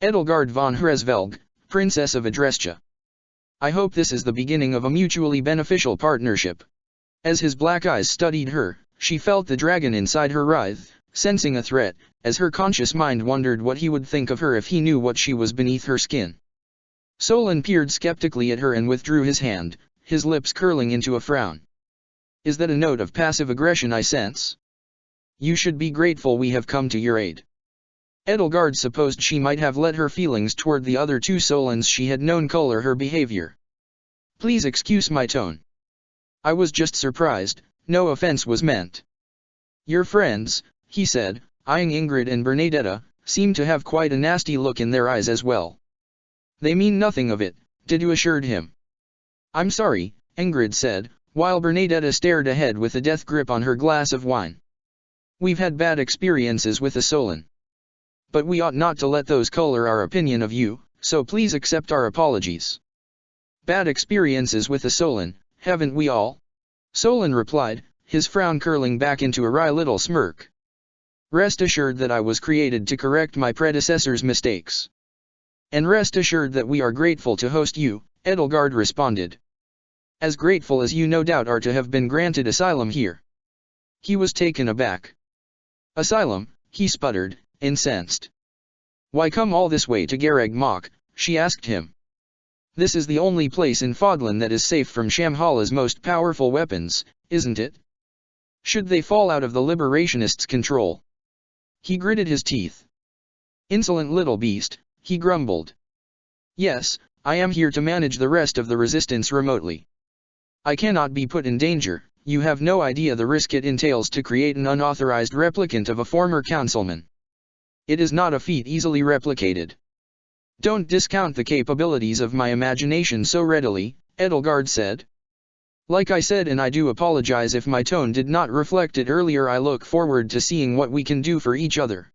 Edelgard von Hresvelg, Princess of Adrestia. I hope this is the beginning of a mutually beneficial partnership. As his black eyes studied her, she felt the dragon inside her writhe, sensing a threat, as her conscious mind wondered what he would think of her if he knew what she was beneath her skin. Solon peered skeptically at her and withdrew his hand, his lips curling into a frown. Is that a note of passive aggression I sense? You should be grateful we have come to your aid. Edelgard supposed she might have let her feelings toward the other 2 Solons she had known color her behavior. Please excuse my tone. I was just surprised, no offense was meant. Your friends, he said, eyeing Ingrid and Bernadetta, seem to have quite a nasty look in their eyes as well. They mean nothing of it, Dida assured him. I'm sorry, Ingrid said, while Bernadetta stared ahead with a death grip on her glass of wine. We've had bad experiences with the Solon. But we ought not to let those color our opinion of you, so please accept our apologies. Bad experiences with the Solon, haven't we all? Solon replied, his frown curling back into a wry little smirk. Rest assured that I was created to correct my predecessor's mistakes. And rest assured that we are grateful to host you, Edelgard responded. As grateful as you no doubt are to have been granted asylum here. He was taken aback. Asylum, he sputtered, incensed. Why come all this way to Gareg Mach, she asked him. This is the only place in Fodlan that is safe from Shamhala's most powerful weapons, isn't it? Should they fall out of the Liberationists' control? He gritted his teeth. Insolent little beast, he grumbled. Yes, I am here to manage the rest of the resistance remotely. I cannot be put in danger. You have no idea the risk it entails to create an unauthorized replicant of a former councilman. It is not a feat easily replicated. Don't discount the capabilities of my imagination so readily, Edelgard said. Like I said, and I do apologize if my tone did not reflect it earlier, I look forward to seeing what we can do for each other.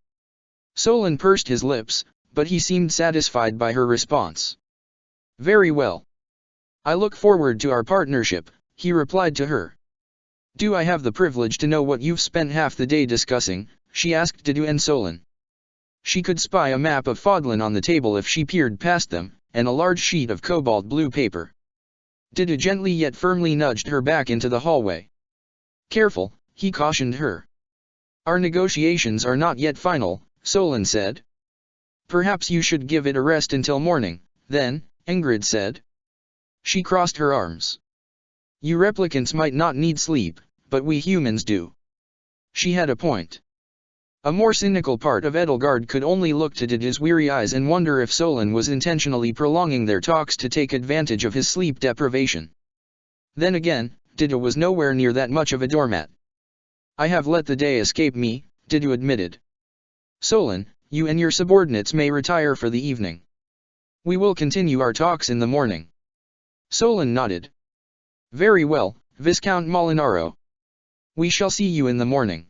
Solon pursed his lips, but he seemed satisfied by her response. Very well. I look forward to our partnership, he replied to her. Do I have the privilege to know what you've spent half the day discussing, she asked Dida and Solon. She could spy a map of Fodlan on the table if she peered past them, and a large sheet of cobalt blue paper. Dida gently yet firmly nudged her back into the hallway. Careful, he cautioned her. Our negotiations are not yet final, Solon said. Perhaps you should give it a rest until morning, then, Ingrid said. She crossed her arms. You replicants might not need sleep, but we humans do. She had a point. A more cynical part of Edelgard could only look to Dida's weary eyes and wonder if Solon was intentionally prolonging their talks to take advantage of his sleep deprivation. Then again, Dida was nowhere near that much of a doormat. I have let the day escape me, Dida admitted. Solon, you and your subordinates may retire for the evening. We will continue our talks in the morning. Solon nodded. Very well, Viscount Molinaro. We shall see you in the morning.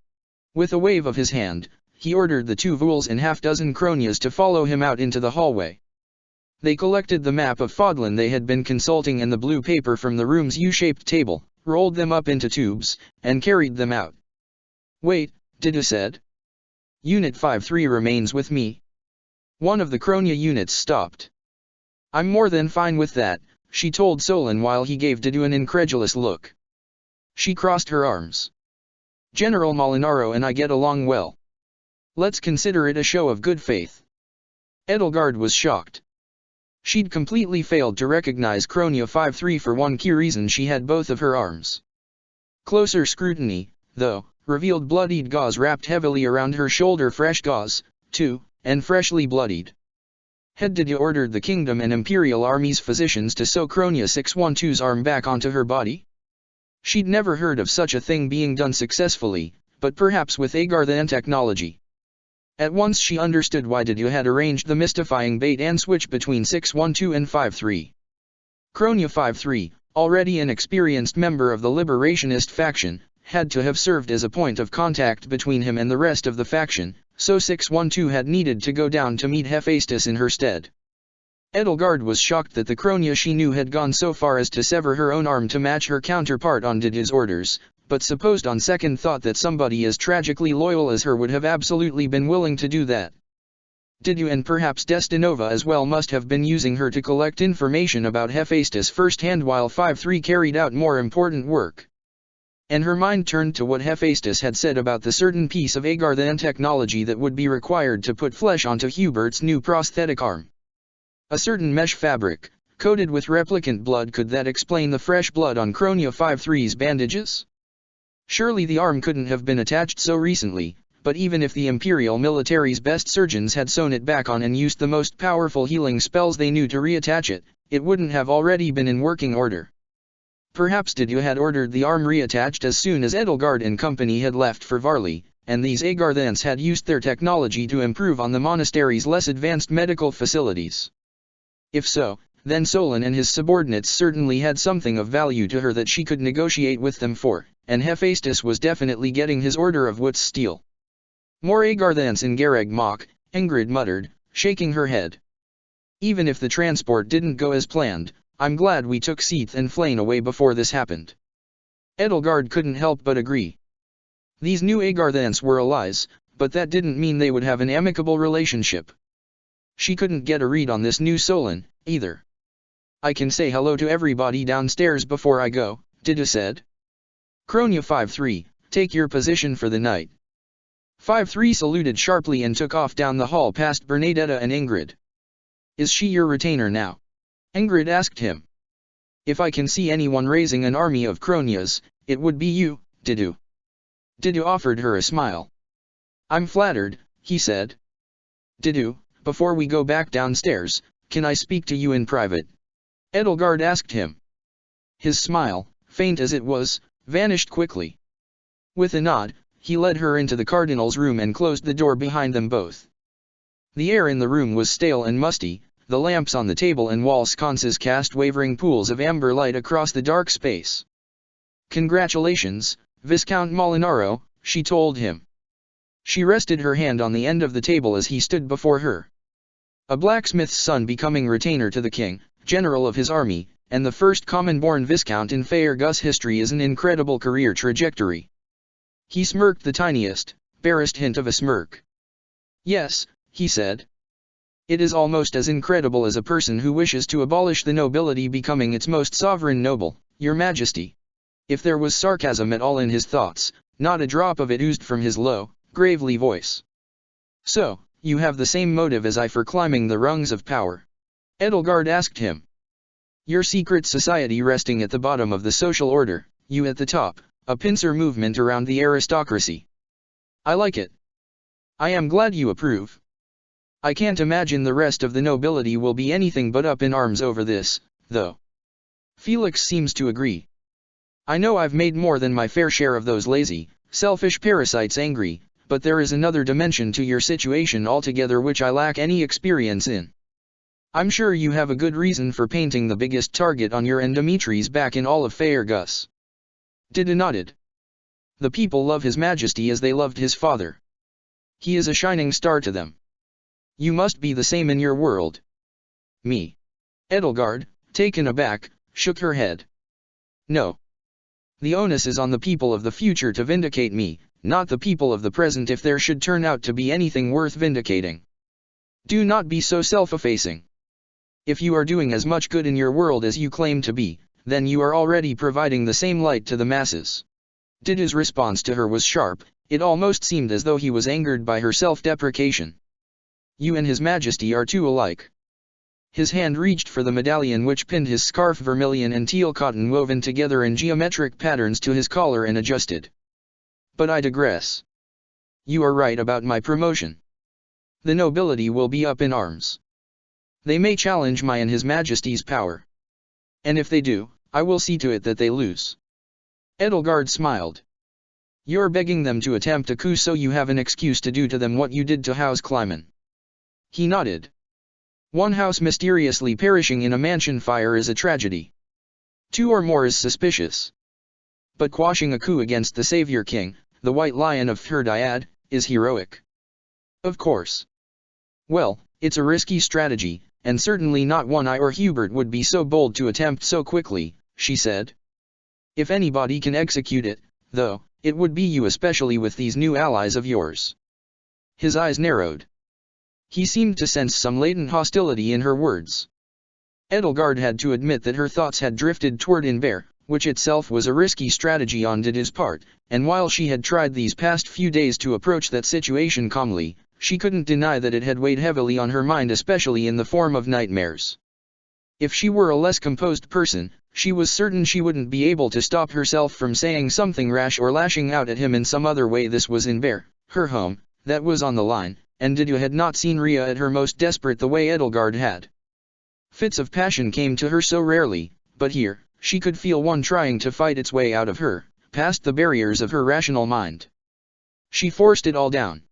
With a wave of his hand, he ordered the 2 Vools and half-dozen Cronias to follow him out into the hallway. They collected the map of Fodlan they had been consulting and the blue paper from the room's U-shaped table, rolled them up into tubes, and carried them out. Wait, Didu said. Unit 5-3 remains with me. One of the Cronia units stopped. I'm more than fine with that, she told Solon while he gave Didu an incredulous look. She crossed her arms. General Molinaro and I get along well. Let's consider it a show of good faith. Edelgard was shocked. She'd completely failed to recognize Cronia 5-3 for one key reason: she had both of her arms. Closer scrutiny, though, revealed bloodied gauze wrapped heavily around her shoulder, fresh gauze, too, and freshly bloodied. Had Didu ordered the Kingdom and Imperial Army's physicians to sew Cronia 612's arm back onto her body? She'd never heard of such a thing being done successfully, but perhaps with Agarthan technology. At once she understood why Didu had arranged the mystifying bait and switch between 612 and 5-3. Cronia 5-3, already an experienced member of the Liberationist faction, had to have served as a point of contact between him and the rest of the faction, so 612 had needed to go down to meet Hephaestus in her stead. Edelgard was shocked that the Cronia she knew had gone so far as to sever her own arm to match her counterpart on Didu's orders, but supposed on second thought that somebody as tragically loyal as her would have absolutely been willing to do that. Didu and perhaps Destinova as well must have been using her to collect information about Hephaestus firsthand while 5-3 carried out more important work. And her mind turned to what Hephaestus had said about the certain piece of Agarthan technology that would be required to put flesh onto Hubert's new prosthetic arm. A certain mesh fabric, coated with replicant blood. Could that explain the fresh blood on Cronia 5-3's bandages? Surely the arm couldn't have been attached so recently, but even if the Imperial military's best surgeons had sewn it back on and used the most powerful healing spells they knew to reattach it, it wouldn't have already been in working order. Perhaps Didu had ordered the arm reattached as soon as Edelgard and company had left for Varley, and these Agarthans had used their technology to improve on the monastery's less advanced medical facilities. If so, then Solon and his subordinates certainly had something of value to her that she could negotiate with them for, and Hephaestus was definitely getting his order of Woot's steel. More Agarthans in Gareg Mach, Ingrid muttered, shaking her head. Even if the transport didn't go as planned, I'm glad we took Seath and Flayn away before this happened. Edelgard couldn't help but agree. These new Agarthans were allies, but that didn't mean they would have an amicable relationship. She couldn't get a read on this new Solon, either. I can say hello to everybody downstairs before I go, Didu said. Cronia 5-3, take your position for the night. 5-3 saluted sharply and took off down the hall past Bernadetta and Ingrid. Is she your retainer now? Ingrid asked him. If I can see anyone raising an army of Cronias, it would be you, Didu. Didu offered her a smile. I'm flattered, he said. Didu, before we go back downstairs, can I speak to you in private? Edelgard asked him. His smile, faint as it was, vanished quickly. With a nod, he led her into the cardinal's room and closed the door behind them both. The air in the room was stale and musty, the lamps on the table and wall sconces cast wavering pools of amber light across the dark space. Congratulations, Viscount Molinaro, she told him. She rested her hand on the end of the table as he stood before her. A blacksmith's son becoming retainer to the king, general of his army, and the first common-born viscount in Faerghus history is an incredible career trajectory. He smirked the tiniest, barest hint of a smirk. Yes, he said. It is almost as incredible as a person who wishes to abolish the nobility becoming its most sovereign noble, your majesty. If there was sarcasm at all in his thoughts, not a drop of it oozed from his low, gravely voice. So, you have the same motive as I for climbing the rungs of power? Edelgard asked him. Your secret society resting at the bottom of the social order, you at the top, a pincer movement around the aristocracy. I like it. I am glad you approve. I can't imagine the rest of the nobility will be anything but up in arms over this, though. Felix seems to agree. I know I've made more than my fair share of those lazy, selfish parasites angry, but there is another dimension to your situation altogether which I lack any experience in. I'm sure you have a good reason for painting the biggest target on your and Dimitri's back in all of Faerghus. Dida nodded. The people love His Majesty as they loved his father. He is a shining star to them. You must be the same in your world. Me. Edelgard, taken aback, shook her head. No. The onus is on the people of the future to vindicate me, not the people of the present if there should turn out to be anything worth vindicating. Do not be so self-effacing. If you are doing as much good in your world as you claim to be, then you are already providing the same light to the masses. Dida's response to her was sharp, it almost seemed as though he was angered by her self-deprecation. You and His Majesty are too alike. His hand reached for the medallion which pinned his scarf, vermilion and teal cotton woven together in geometric patterns, to his collar and adjusted. But I digress. You are right about my promotion. The nobility will be up in arms. They may challenge my and His Majesty's power. And if they do, I will see to it that they lose. Edelgard smiled. You're begging them to attempt a coup so you have an excuse to do to them what you did to House Kleiman. He nodded. One house mysteriously perishing in a mansion fire is a tragedy. 2 or more is suspicious. But quashing a coup against the Savior King, the White Lion of Fhirdiad, is heroic. Of course. Well, it's a risky strategy, and certainly not one I or Hubert would be so bold to attempt so quickly, she said. If anybody can execute it, though, it would be you, especially with these new allies of yours. His eyes narrowed. He seemed to sense some latent hostility in her words. Edelgard had to admit that her thoughts had drifted toward Inver, which itself was a risky strategy on Dida's part, and while she had tried these past few days to approach that situation calmly, she couldn't deny that it had weighed heavily on her mind, especially in the form of nightmares. If she were a less composed person, she was certain she wouldn't be able to stop herself from saying something rash or lashing out at him in some other way. This was Inver, her home, that was on the line, and Dida had not seen Rhea at her most desperate the way Edelgard had. Fits of passion came to her so rarely, but here, she could feel one trying to fight its way out of her, past the barriers of her rational mind. She forced it all down.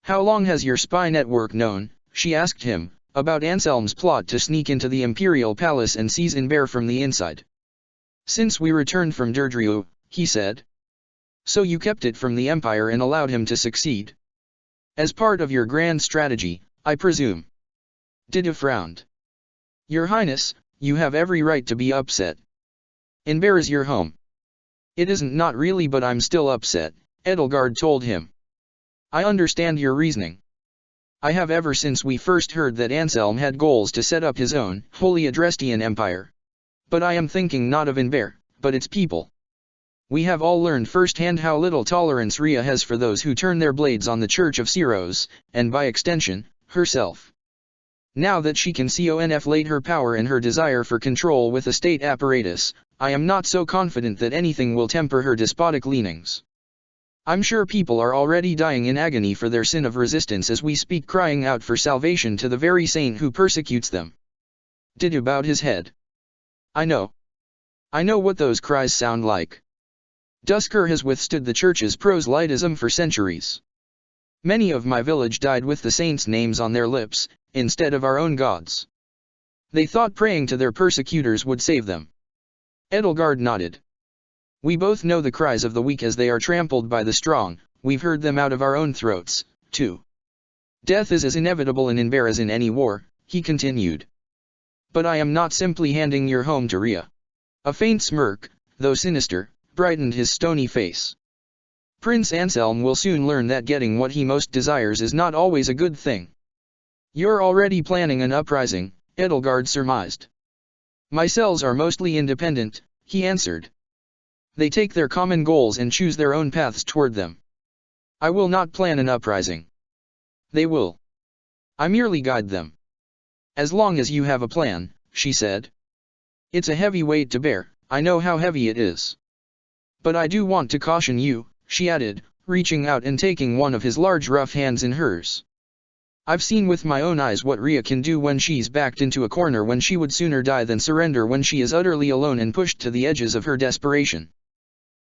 How long has your spy network known, she asked him, about Anselm's plot to sneak into the Imperial Palace and seize Inver from the inside? Since we returned from Deirdre, he said. So you kept it from the Empire and allowed him to succeed? As part of your grand strategy, I presume. Dida frowned. Your Highness, you have every right to be upset. Inver is your home. It isn't, not really, but I'm still upset, Edelgard told him. I understand your reasoning. I have ever since we first heard that Anselm had goals to set up his own, wholly Adrestian empire. But I am thinking not of Inver, but its people. We have all learned firsthand how little tolerance Rhea has for those who turn their blades on the Church of Syros, and by extension, herself. Now that she can conflate her power and her desire for control with the state apparatus, I am not so confident that anything will temper her despotic leanings. I'm sure people are already dying in agony for their sin of resistance as we speak, crying out for salvation to the very saint who persecutes them. Dida bowed his head. I know. I know what those cries sound like. Duskur has withstood the Church's proselytism for centuries. Many of my village died with the saints' names on their lips, instead of our own gods. They thought praying to their persecutors would save them. Edelgard nodded. We both know the cries of the weak as they are trampled by the strong, we've heard them out of our own throats, too. Death is as inevitable in Inver as in any war, he continued. But I am not simply handing your home to Rhea. A faint smirk, though sinister, brightened his stony face. Prince Anselm will soon learn that getting what he most desires is not always a good thing. You're already planning an uprising, Edelgard surmised. My cells are mostly independent, he answered. They take their common goals and choose their own paths toward them. I will not plan an uprising. They will. I merely guide them. As long as you have a plan, she said. It's a heavy weight to bear, I know how heavy it is. But I do want to caution you, she added, reaching out and taking one of his large rough hands in hers. I've seen with my own eyes what Rhea can do when she's backed into a corner, when she would sooner die than surrender, when she is utterly alone and pushed to the edges of her desperation.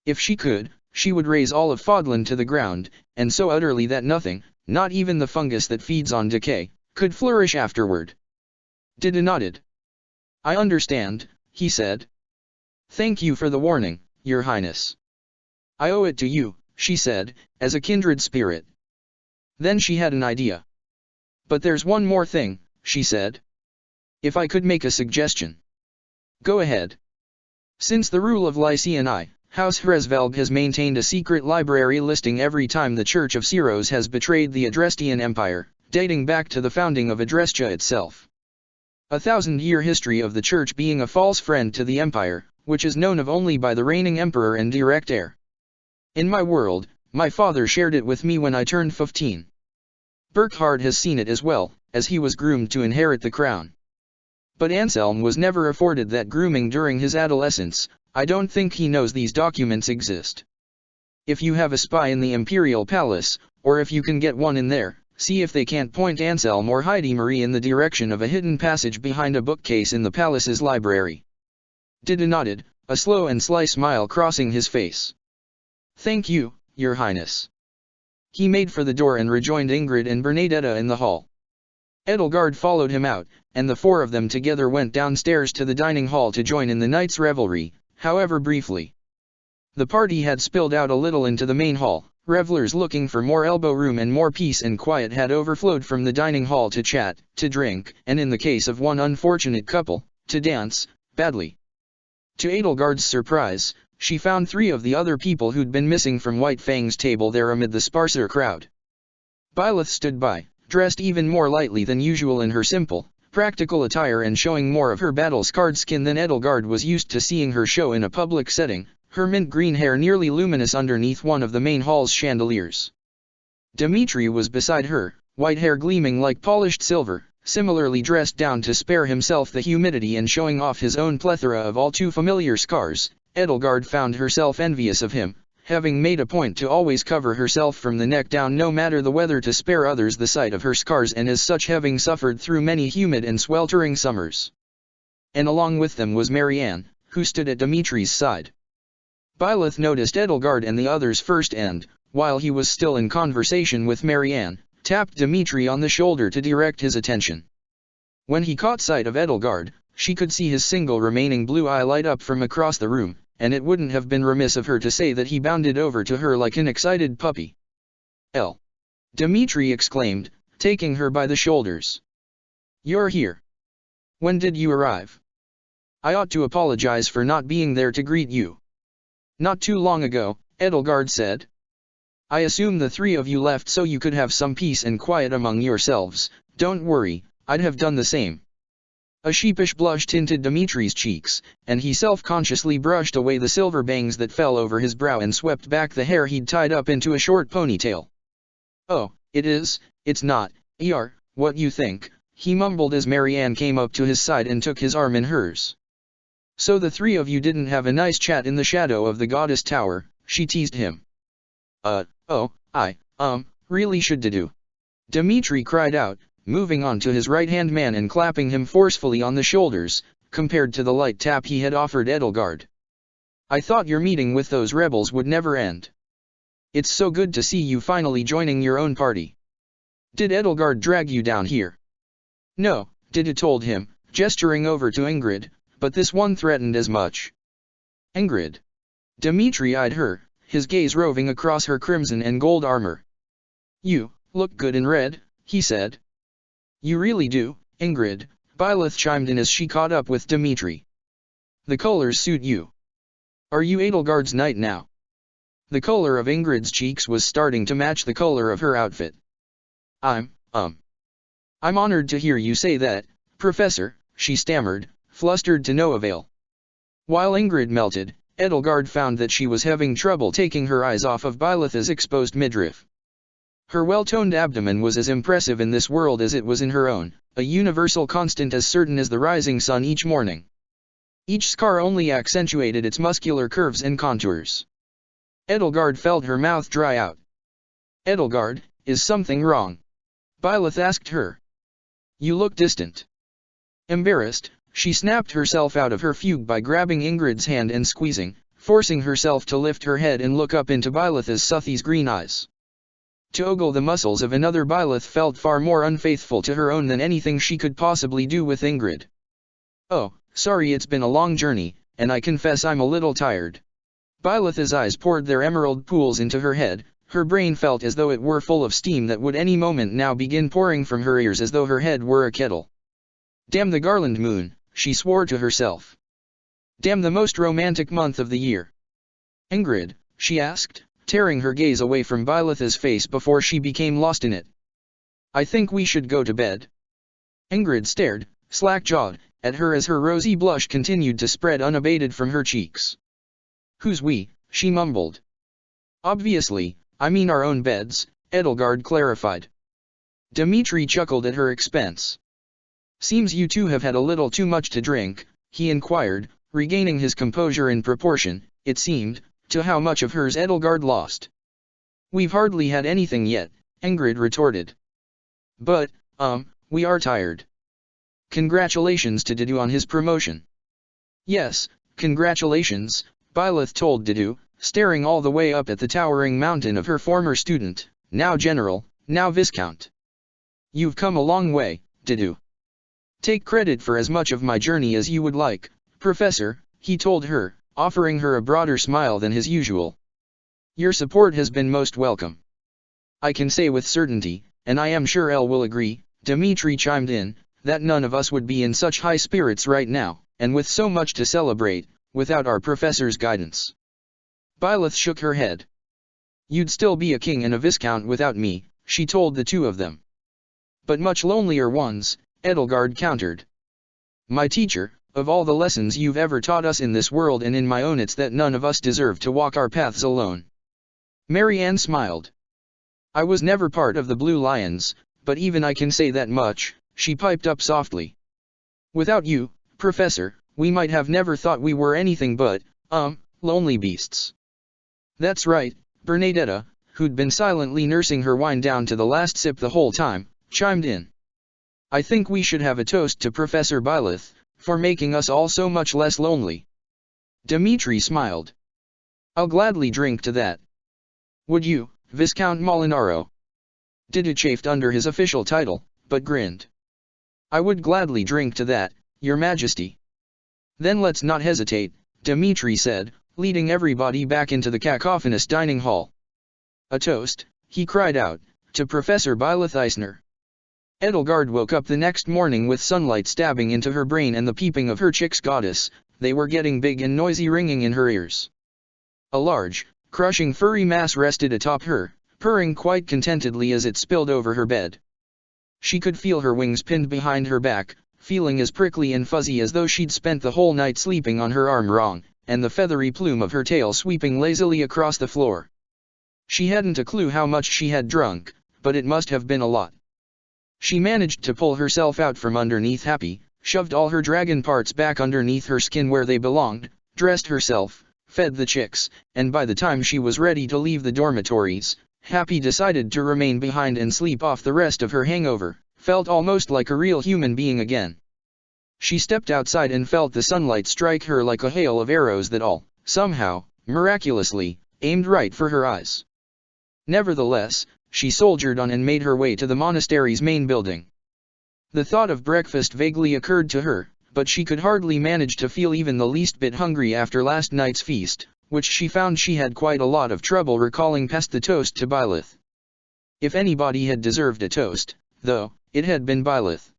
If she could, she would raze all of Fodlan to the ground, and so utterly that nothing, not even the fungus that feeds on decay, could flourish afterward. Dida nodded. I understand, he said. Thank you for the warning, Your Highness. I owe it to you, she said, as a kindred spirit. Then she had an idea. But there's one more thing, she said. If I could make a suggestion. Go ahead. Since the rule of Lycian I, House Hresvelg has maintained a secret library listing every time the Church of Syros has betrayed the Adrestian Empire, dating back to the founding of Adrestia itself. A 1,000-year history of the Church being a false friend to the Empire, which is known of only by the reigning Emperor and direct heir. In my world, my father shared it with me when I turned 15. Burkhard has seen it as well, as he was groomed to inherit the crown. But Anselm was never afforded that grooming during his adolescence. I don't think he knows these documents exist. If you have a spy in the Imperial Palace, or if you can get one in there, see if they can't point Anselm or Heidi Marie in the direction of a hidden passage behind a bookcase in the palace's library. Dida nodded, a slow and sly smile crossing his face. Thank you, Your Highness. He made for the door and rejoined Ingrid and Bernadetta in the hall. Edelgard followed him out, and the four of them together went downstairs to the dining hall to join in the night's revelry, however briefly. The party had spilled out a little into the main hall. Revelers looking for more elbow room and more peace and quiet had overflowed from the dining hall to chat, to drink, and in the case of one unfortunate couple, to dance, badly. To Edelgard's surprise, she found 3 of the other people who'd been missing from White Fang's table there amid the sparser crowd. Byleth stood by, dressed even more lightly than usual in her simple, practical attire and showing more of her battle-scarred skin than Edelgard was used to seeing her show in a public setting, her mint-green hair nearly luminous underneath one of the main hall's chandeliers. Dmitri was beside her, white hair gleaming like polished silver, similarly dressed down to spare himself the humidity and showing off his own plethora of all too familiar scars. Edelgard found herself envious of him, having made a point to always cover herself from the neck down no matter the weather to spare others the sight of her scars and as such having suffered through many humid and sweltering summers. And along with them was Marianne, who stood at Dimitri's side. Byleth noticed Edelgard and the others first and, while he was still in conversation with Marianne, tapped Dmitri on the shoulder to direct his attention. When he caught sight of Edelgard, she could see his single remaining blue eye light up from across the room, and it wouldn't have been remiss of her to say that he bounded over to her like an excited puppy. Dmitri exclaimed, taking her by the shoulders. You're here. When did you arrive? I ought to apologize for not being there to greet you. Not too long ago, Edelgard said. I assume the 3 of you left so you could have some peace and quiet among yourselves. Don't worry, I'd have done the same. A sheepish blush tinted Dimitri's cheeks, and he self-consciously brushed away the silver bangs that fell over his brow and swept back the hair he'd tied up into a short ponytail. Oh, it's not, what you think, he mumbled as Marianne came up to his side and took his arm in hers. So the 3 of you didn't have a nice chat in the shadow of the goddess tower, she teased him. Really should do. Dmitri cried out, moving on to his right-hand man and clapping him forcefully on the shoulders, compared to the light tap he had offered Edelgard. I thought your meeting with those rebels would never end. It's so good to see you finally joining your own party. Did Edelgard drag you down here? No, Dida told him, gesturing over to Ingrid, but this one threatened as much. Ingrid. Dmitri eyed her, his gaze roving across her crimson and gold armor. You look good in red, he said. You really do, Ingrid, Byleth chimed in as she caught up with Dmitri. The colors suit you. Are you Edelgard's knight now? The color of Ingrid's cheeks was starting to match the color of her outfit. I'm honored to hear you say that, Professor, she stammered, flustered to no avail. While Ingrid melted, Edelgard found that she was having trouble taking her eyes off of Byleth's exposed midriff. Her well-toned abdomen was as impressive in this world as it was in her own, a universal constant as certain as the rising sun each morning. Each scar only accentuated its muscular curves and contours. Edelgard felt her mouth dry out. Edelgard, is something wrong? Byleth asked her. You look distant. Embarrassed, she snapped herself out of her fugue by grabbing Ingrid's hand and squeezing, forcing herself to lift her head and look up into Byleth's Suthy's green eyes. To ogle the muscles of another Byleth felt far more unfaithful to her own than anything she could possibly do with Ingrid. "Oh, sorry, it's been a long journey, and I confess I'm a little tired." Byleth's eyes poured their emerald pools into her head. Her brain felt as though it were full of steam that would any moment now begin pouring from her ears as though her head were a kettle. Damn the Garland moon, she swore to herself. Damn the most romantic month of the year. "Ingrid," she asked, tearing her gaze away from Byleth's face before she became lost in it. "I think we should go to bed." Ingrid stared, slack-jawed, at her as her rosy blush continued to spread unabated from her cheeks. "Who's we?" she mumbled. "Obviously, I mean our own beds," Edelgard clarified. Dmitri chuckled at her expense. "Seems you two have had a little too much to drink," he inquired, regaining his composure in proportion, it seemed, to how much of hers Edelgard lost. "We've hardly had anything yet," Ingrid retorted. "But, we are tired." "Congratulations to Didu on his promotion." "Yes, congratulations," Byleth told Didu, staring all the way up at the towering mountain of her former student, now general, now viscount. "You've come a long way, Didu. Take credit for as much of my journey as you would like, Professor," he told her, offering her a broader smile than his usual. "Your support has been most welcome." "I can say with certainty, and I am sure Elle will agree," Dmitri chimed in, "that none of us would be in such high spirits right now, and with so much to celebrate, without our professor's guidance." Byleth shook her head. "You'd still be a king and a viscount without me," she told the two of them. "But much lonelier ones," Edelgard countered. "My teacher, of all the lessons you've ever taught us in this world and in my own, it's that none of us deserve to walk our paths alone." Marianne smiled. "I was never part of the Blue Lions, but even I can say that much," she piped up softly. "Without you, Professor, we might have never thought we were anything but, lonely beasts." "That's right," Bernadetta, who'd been silently nursing her wine down to the last sip the whole time, chimed in. "I think we should have a toast to Professor Byleth, for making us all so much less lonely." Dmitri smiled. "I'll gladly drink to that." "Would you, Viscount Molinaro?" Didu chafed under his official title, but grinned. "I would gladly drink to that, Your Majesty." "Then let's not hesitate," Dmitri said, leading everybody back into the cacophonous dining hall. "A toast," he cried out, "to Professor Byleth Eisner." Edelgard woke up the next morning with sunlight stabbing into her brain and the peeping of her chick's goddess. They were getting big and noisy, ringing in her ears. A large, crushing furry mass rested atop her, purring quite contentedly as it spilled over her bed. She could feel her wings pinned behind her back, feeling as prickly and fuzzy as though she'd spent the whole night sleeping on her arm wrong, and the feathery plume of her tail sweeping lazily across the floor. She hadn't a clue how much she had drunk, but it must have been a lot. She managed to pull herself out from underneath Happy, shoved all her dragon parts back underneath her skin where they belonged, dressed herself, fed the chicks, and by the time she was ready to leave the dormitories, Happy decided to remain behind and sleep off the rest of her hangover, felt almost like a real human being again. She stepped outside and felt the sunlight strike her like a hail of arrows that all, somehow, miraculously, aimed right for her eyes. Nevertheless, she soldiered on and made her way to the monastery's main building. The thought of breakfast vaguely occurred to her, but she could hardly manage to feel even the least bit hungry after last night's feast, which she found she had quite a lot of trouble recalling past the toast to Byleth. If anybody had deserved a toast, though, it had been Byleth.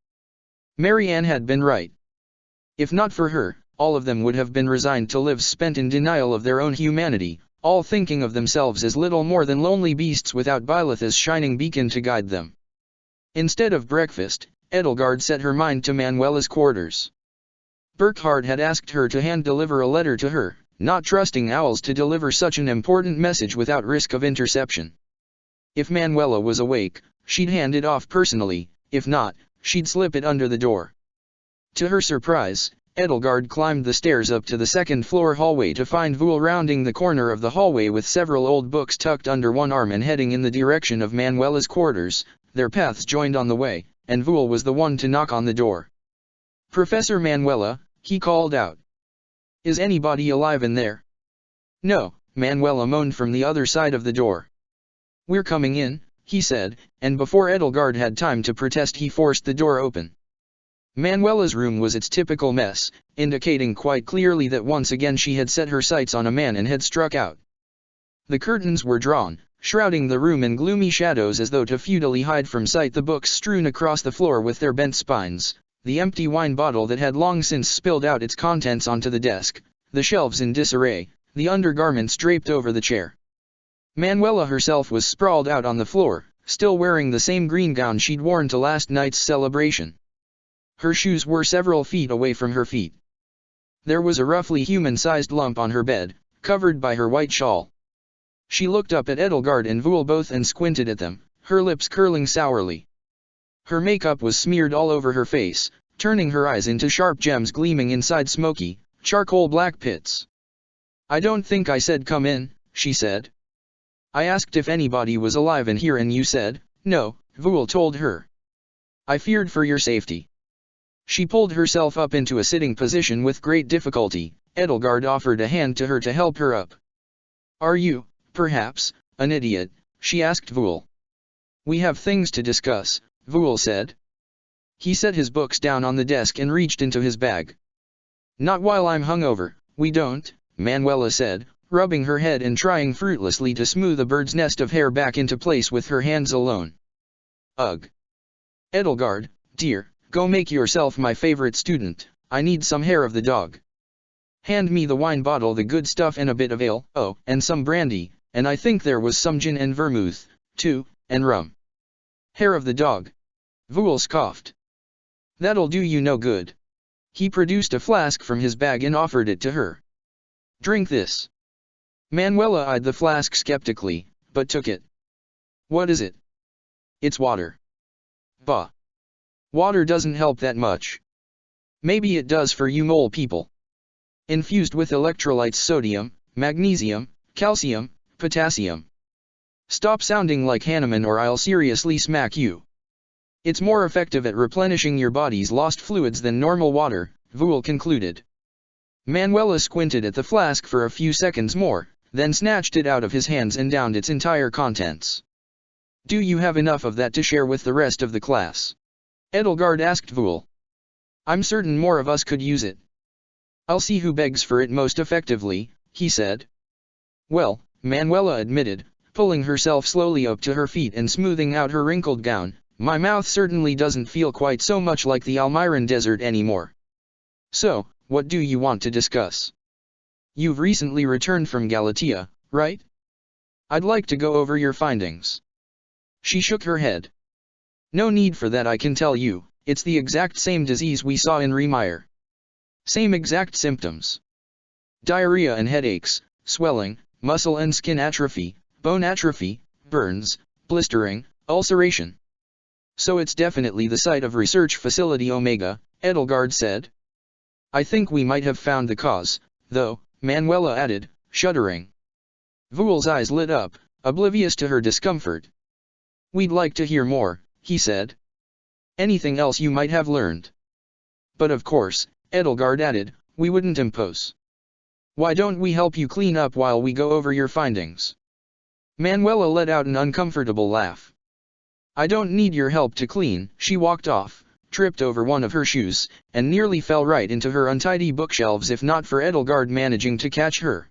Marianne had been right. If not for her, all of them would have been resigned to lives spent in denial of their own humanity, all thinking of themselves as little more than lonely beasts without Byleth as shining beacon to guide them. Instead of breakfast, Edelgard set her mind to Manuela's quarters. Burkhard had asked her to hand-deliver a letter to her, not trusting owls to deliver such an important message without risk of interception. If Manuela was awake, she'd hand it off personally, if not, she'd slip it under the door. To her surprise, Edelgard climbed the stairs up to the second-floor hallway to find Vul rounding the corner of the hallway with several old books tucked under one arm and heading in the direction of Manuela's quarters. Their paths joined on the way, and Vul was the one to knock on the door. "Professor Manuela," he called out. "Is anybody alive in there?" "No," Manuela moaned from the other side of the door. "We're coming in," he said, and before Edelgard had time to protest he forced the door open. Manuela's room was its typical mess, indicating quite clearly that once again she had set her sights on a man and had struck out. The curtains were drawn, shrouding the room in gloomy shadows as though to futilely hide from sight the books strewn across the floor with their bent spines, the empty wine bottle that had long since spilled out its contents onto the desk, the shelves in disarray, the undergarments draped over the chair. Manuela herself was sprawled out on the floor, still wearing the same green gown she'd worn to last night's celebration. Her shoes were several feet away from her feet. There was a roughly human-sized lump on her bed, covered by her white shawl. She looked up at Edelgard and Vul both and squinted at them, her lips curling sourly. Her makeup was smeared all over her face, turning her eyes into sharp gems gleaming inside smoky, charcoal black pits. "I don't think I said come in," she said. "I asked if anybody was alive in here and you said, no," Vul told her. "I feared for your safety." She pulled herself up into a sitting position with great difficulty. Edelgard offered a hand to her to help her up. "Are you, perhaps, an idiot?" she asked Vul. "We have things to discuss," Vul said. He set his books down on the desk and reached into his bag. "Not while I'm hungover, we don't," Manuela said, rubbing her head and trying fruitlessly to smooth a bird's nest of hair back into place with her hands alone. "Ugh. Edelgard, dear, go make yourself my favorite student. I need some hair of the dog. Hand me the wine bottle, the good stuff, and a bit of ale, oh, and some brandy, and I think there was some gin and vermouth, too, and rum." "Hair of the dog?" Vul scoffed. "That'll do you no good." He produced a flask from his bag and offered it to her. "Drink this." Manuela eyed the flask skeptically, but took it. "What is it?" "It's water." "Bah. Water doesn't help that much." "Maybe it does for you mole people. Infused with electrolytes, sodium, magnesium, calcium, potassium." "Stop sounding like Hanneman or I'll seriously smack you." "It's more effective at replenishing your body's lost fluids than normal water," Vul concluded. Manuela squinted at the flask for a few seconds more, then snatched it out of his hands and downed its entire contents. "Do you have enough of that to share with the rest of the class?" Edelgard asked Vul. "I'm certain more of us could use it." "I'll see who begs for it most effectively," he said. "Well," Manuela admitted, pulling herself slowly up to her feet and smoothing out her wrinkled gown, "my mouth certainly doesn't feel quite so much like the Almiran Desert anymore. So, what do you want to discuss? You've recently returned from Galatea, right? I'd like to go over your findings." She shook her head. "No need for that, I can tell you. It's the exact same disease we saw in Remire. Same exact symptoms. Diarrhea and headaches, swelling, muscle and skin atrophy, bone atrophy, burns, blistering, ulceration. So it's definitely the site of Research Facility Omega," Edelgard said. "I think we might have found the cause, though," Manuela added, shuddering. Vul's eyes lit up, oblivious to her discomfort. "We'd like to hear more," he said. "Anything else you might have learned?" "But of course," Edelgard added, "we wouldn't impose. Why don't we help you clean up while we go over your findings?" Manuela let out an uncomfortable laugh. "I don't need your help to clean." She walked off, tripped over one of her shoes, and nearly fell right into her untidy bookshelves if not for Edelgard managing to catch her.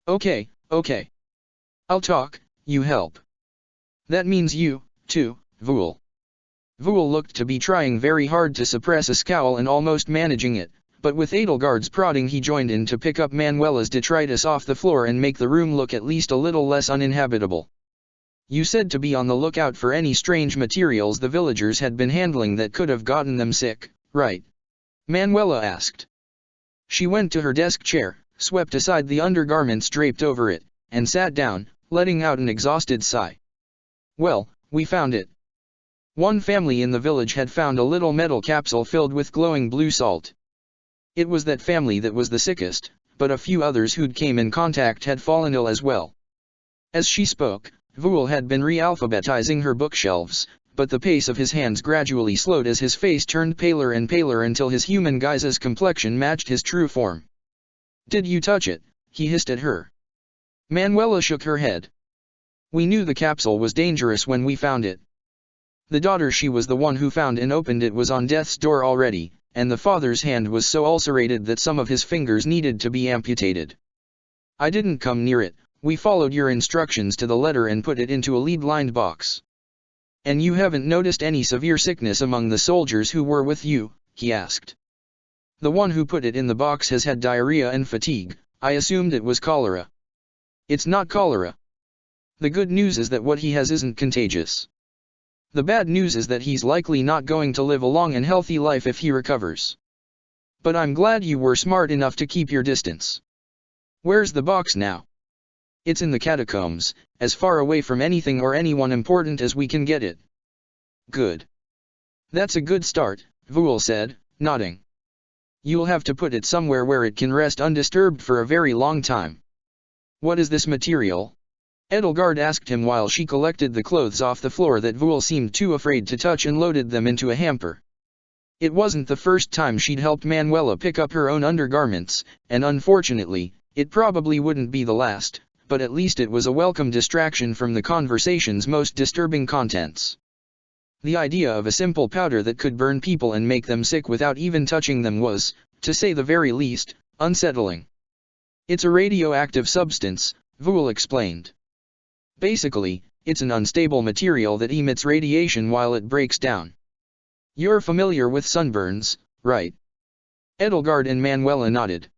Okay. I'll talk, you help." "That means you, too, Vul." Vul looked to be trying very hard to suppress a scowl and almost managing it, but with Edelgard's prodding he joined in to pick up Manuela's detritus off the floor and make the room look at least a little less uninhabitable. "You said to be on the lookout for any strange materials the villagers had been handling that could have gotten them sick, right?" Manuela asked. She went to her desk chair, swept aside the undergarments draped over it, and sat down, letting out an exhausted sigh. "Well, we found it. One family in the village had found a little metal capsule filled with glowing blue salt. It was that family that was the sickest, but a few others who'd came in contact had fallen ill as well." As she spoke, Vul had been re-alphabetizing her bookshelves, but the pace of his hands gradually slowed as his face turned paler and paler until his human guise's complexion matched his true form. "Did you touch it?" he hissed at her. Manuela shook her head. We knew the capsule was dangerous when we found it. The daughter she was the one who found and opened it was on death's door already, and the father's hand was so ulcerated that some of his fingers needed to be amputated. I didn't come near it, we followed your instructions to the letter and put it into a lead-lined box. And you haven't noticed any severe sickness among the soldiers who were with you? He asked. The one who put it in the box has had diarrhea and fatigue. I assumed it was cholera. It's not cholera. The good news is that what he has isn't contagious. The bad news is that he's likely not going to live a long and healthy life if he recovers. But I'm glad you were smart enough to keep your distance. Where's the box now? It's in the catacombs, as far away from anything or anyone important as we can get it. Good. That's a good start, Vul said, nodding. You'll have to put it somewhere where it can rest undisturbed for a very long time. What is this material? Edelgard asked him while she collected the clothes off the floor that Vul seemed too afraid to touch and loaded them into a hamper. It wasn't the first time she'd helped Manuela pick up her own undergarments, and unfortunately, it probably wouldn't be the last, but at least it was a welcome distraction from the conversation's most disturbing contents. The idea of a simple powder that could burn people and make them sick without even touching them was, to say the very least, unsettling. It's a radioactive substance, Vul explained. Basically, it's an unstable material that emits radiation while it breaks down. You're familiar with sunburns, right? Edelgard and Manuela nodded.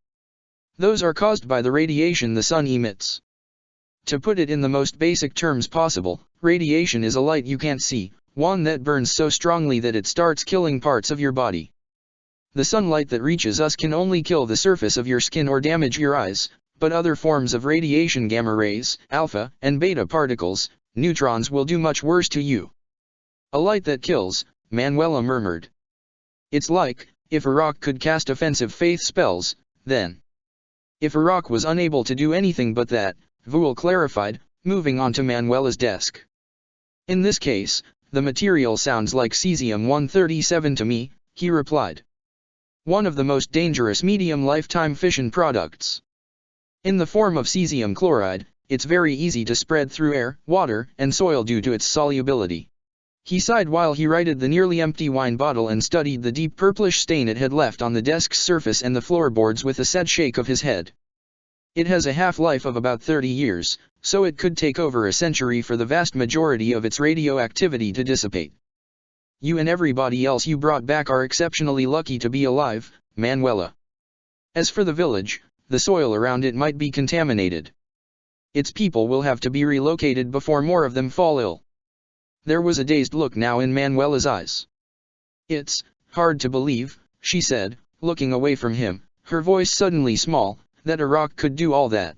Those are caused by the radiation the sun emits. To put it in the most basic terms possible, radiation is a light you can't see, one that burns so strongly that it starts killing parts of your body. The sunlight that reaches us can only kill the surface of your skin or damage your eyes, but other forms of radiation, gamma rays, alpha and beta particles, neutrons, will do much worse to you. A light that kills, Manuela murmured. It's like, if a rock could cast offensive faith spells, then. If a rock was unable to do anything but that, Vul clarified, moving on to Manuela's desk. In this case, the material sounds like cesium-137 to me, he replied. One of the most dangerous medium lifetime fission products. In the form of cesium chloride, it's very easy to spread through air, water, and soil due to its solubility. He sighed while he righted the nearly empty wine bottle and studied the deep purplish stain it had left on the desk's surface and the floorboards with a sad shake of his head. It has a half-life of about 30 years, so it could take over a century for the vast majority of its radioactivity to dissipate. You and everybody else you brought back are exceptionally lucky to be alive, Manuela. As for the village, the soil around it might be contaminated. Its people will have to be relocated before more of them fall ill. There was a dazed look now in Manuela's eyes. It's hard to believe, she said, looking away from him, her voice suddenly small, that a rock could do all that.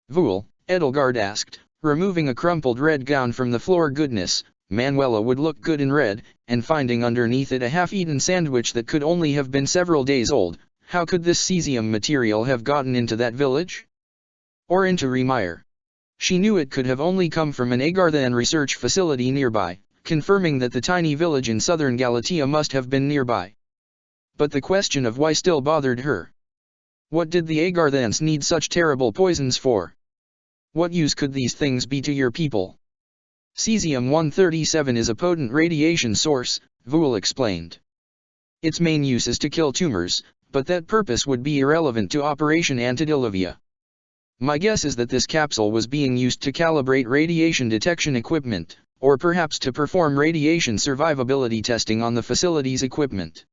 Vul, Edelgard asked, removing a crumpled red gown from the floor. Goodness, Manuela would look good in red, and finding underneath it a half-eaten sandwich that could only have been several days old. How could this cesium material have gotten into that village? Or into Remire? She knew it could have only come from an Agarthan research facility nearby, confirming that the tiny village in southern Galatia must have been nearby. But the question of why still bothered her. What did the Agarthans need such terrible poisons for? What use could these things be to your people? Cesium-137 is a potent radiation source, Vul explained. Its main use is to kill tumors, but that purpose would be irrelevant to Operation Antediluvium. My guess is that this capsule was being used to calibrate radiation detection equipment, or perhaps to perform radiation survivability testing on the facility's equipment.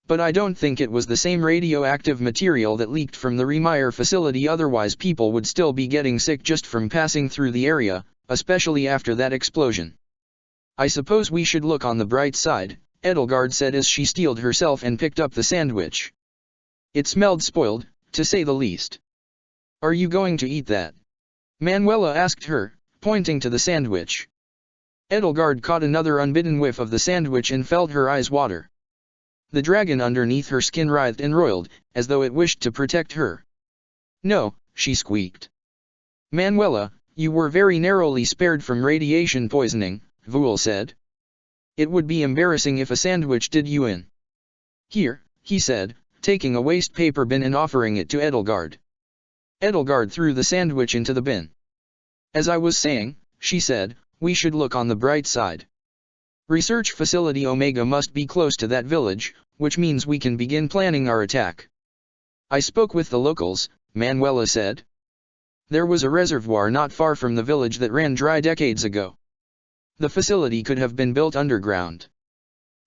But I don't think it was the same radioactive material that leaked from the Remire facility, otherwise people would still be getting sick just from passing through the area, especially after that explosion. I suppose we should look on the bright side, Edelgard said as she steeled herself and picked up the sandwich. It smelled spoiled, to say the least. Are you going to eat that? Manuela asked her, pointing to the sandwich. Edelgard caught another unbidden whiff of the sandwich and felt her eyes water. The dragon underneath her skin writhed and roiled, as though it wished to protect her. No, she squeaked. Manuela, you were very narrowly spared from radiation poisoning, Vul said. It would be embarrassing if a sandwich did you in. Here, he said, taking a waste paper bin and offering it to Edelgard. Edelgard threw the sandwich into the bin. As I was saying, she said, we should look on the bright side. Research Facility Omega must be close to that village, which means we can begin planning our attack. I spoke with the locals, Manuela said. There was a reservoir not far from the village that ran dry decades ago. The facility could have been built underground.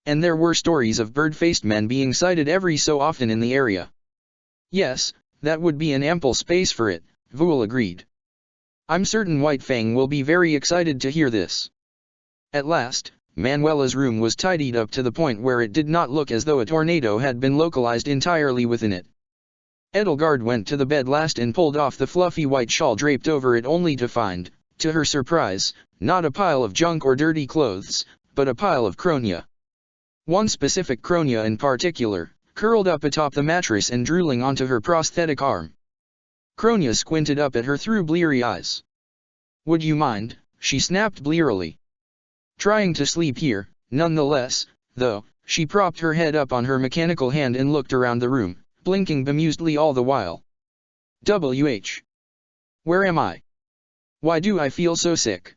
And there were stories of bird-faced men being sighted every so often in the area. Yes, that would be an ample space for it, Vuul agreed. I'm certain White Fang will be very excited to hear this. At last, Manuela's room was tidied up to the point where it did not look as though a tornado had been localized entirely within it. Edelgard went to the bed last and pulled off the fluffy white shawl draped over it only to find, to her surprise, not a pile of junk or dirty clothes, but a pile of Kronia. One specific Kronia in particular, curled up atop the mattress and drooling onto her prosthetic arm. Kronia squinted up at her through bleary eyes. Would you mind, she snapped blearily. Trying to sleep here, nonetheless, though, she propped her head up on her mechanical hand and looked around the room, blinking bemusedly all the while. Where am I? Why do I feel so sick?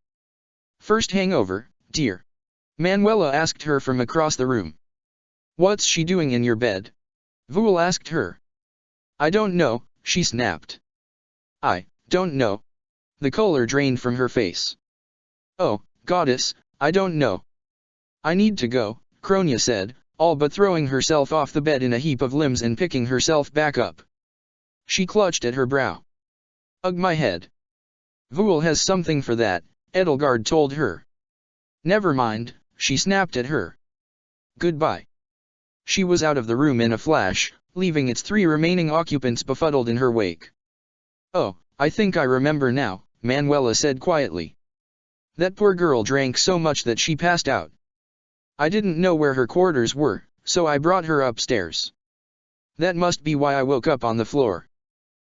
First hangover, dear. Manuela asked her from across the room. What's she doing in your bed? Vuul asked her. I don't know, she snapped. I don't know. The color drained from her face. Oh, goddess, I don't know. I need to go, Kronia said, all but throwing herself off the bed in a heap of limbs and picking herself back up. She clutched at her brow. Ugh, my head. Vuul has something for that, Edelgard told her. Never mind, she snapped at her. Goodbye. She was out of the room in a flash, leaving its 3 remaining occupants befuddled in her wake. Oh, I think I remember now, Manuela said quietly. That poor girl drank so much that she passed out. I didn't know where her quarters were, so I brought her upstairs. That must be why I woke up on the floor.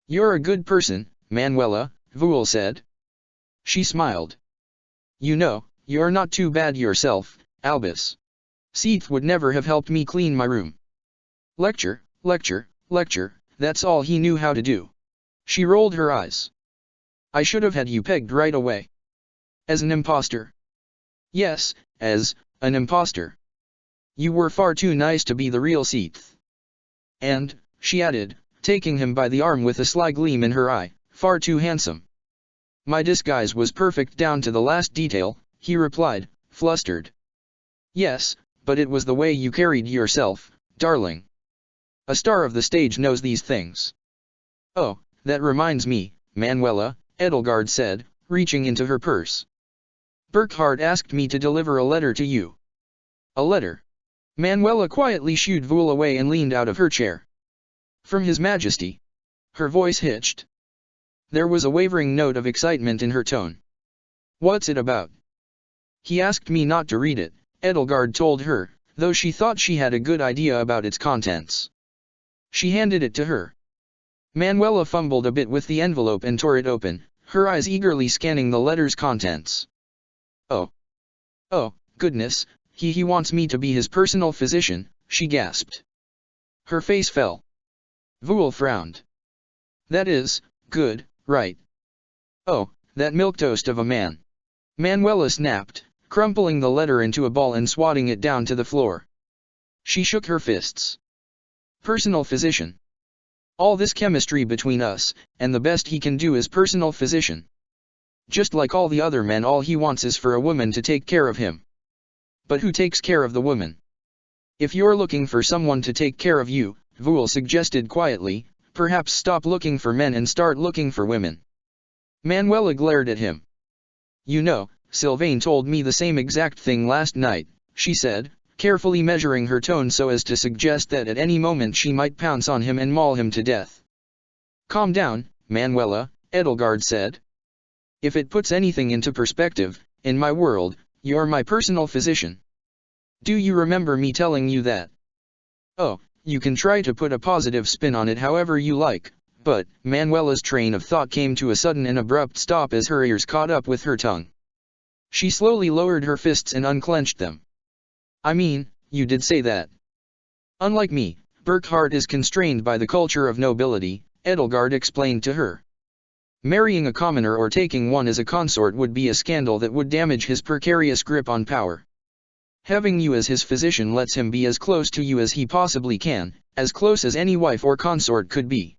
You're a good person, Manuela, Vuul said. She smiled. You know, you're not too bad yourself, Albus. Seath would never have helped me clean my room. Lecture, lecture, lecture, that's all he knew how to do. She rolled her eyes. I should have had you pegged right away. As an imposter. Yes, as an imposter. You were far too nice to be the real Seath. And, she added, taking him by the arm with a sly gleam in her eye, far too handsome. My disguise was perfect down to the last detail, he replied, flustered. Yes, but it was the way you carried yourself, darling. A star of the stage knows these things. Oh, that reminds me, Manuela, Edelgard said, reaching into her purse. Burkhard asked me to deliver a letter to you. A letter? Manuela quietly shooed Vuul away and leaned out of her chair. From His Majesty. Her voice hitched. There was a wavering note of excitement in her tone. What's it about? He asked me not to read it, Edelgard told her, though she thought she had a good idea about its contents. She handed it to her. Manuela fumbled a bit with the envelope and tore it open, her eyes eagerly scanning the letter's contents. Oh. Oh, goodness, he wants me to be his personal physician, she gasped. Her face fell. Vuul frowned. That is, good, right? Oh, that milquetoast of a man. Manuela snapped, crumpling the letter into a ball and swatting it down to the floor. She shook her fists. Personal physician. All this chemistry between us, and the best he can do is personal physician. Just like all the other men, all he wants is for a woman to take care of him. But who takes care of the woman? If you're looking for someone to take care of you, Vuul suggested quietly, perhaps stop looking for men and start looking for women. Manuela glared at him. You know, Sylvain told me the same exact thing last night, she said, carefully measuring her tone so as to suggest that at any moment she might pounce on him and maul him to death. Calm down, Manuela, Edelgard said. If it puts anything into perspective, in my world, you're my personal physician. Do you remember me telling you that? Oh, you can try to put a positive spin on it however you like, but, Manuela's train of thought came to a sudden and abrupt stop as her ears caught up with her tongue. She slowly lowered her fists and unclenched them. I mean, you did say that. Unlike me, Burkhard is constrained by the culture of nobility, Edelgard explained to her. Marrying a commoner or taking one as a consort would be a scandal that would damage his precarious grip on power. Having you as his physician lets him be as close to you as he possibly can, as close as any wife or consort could be.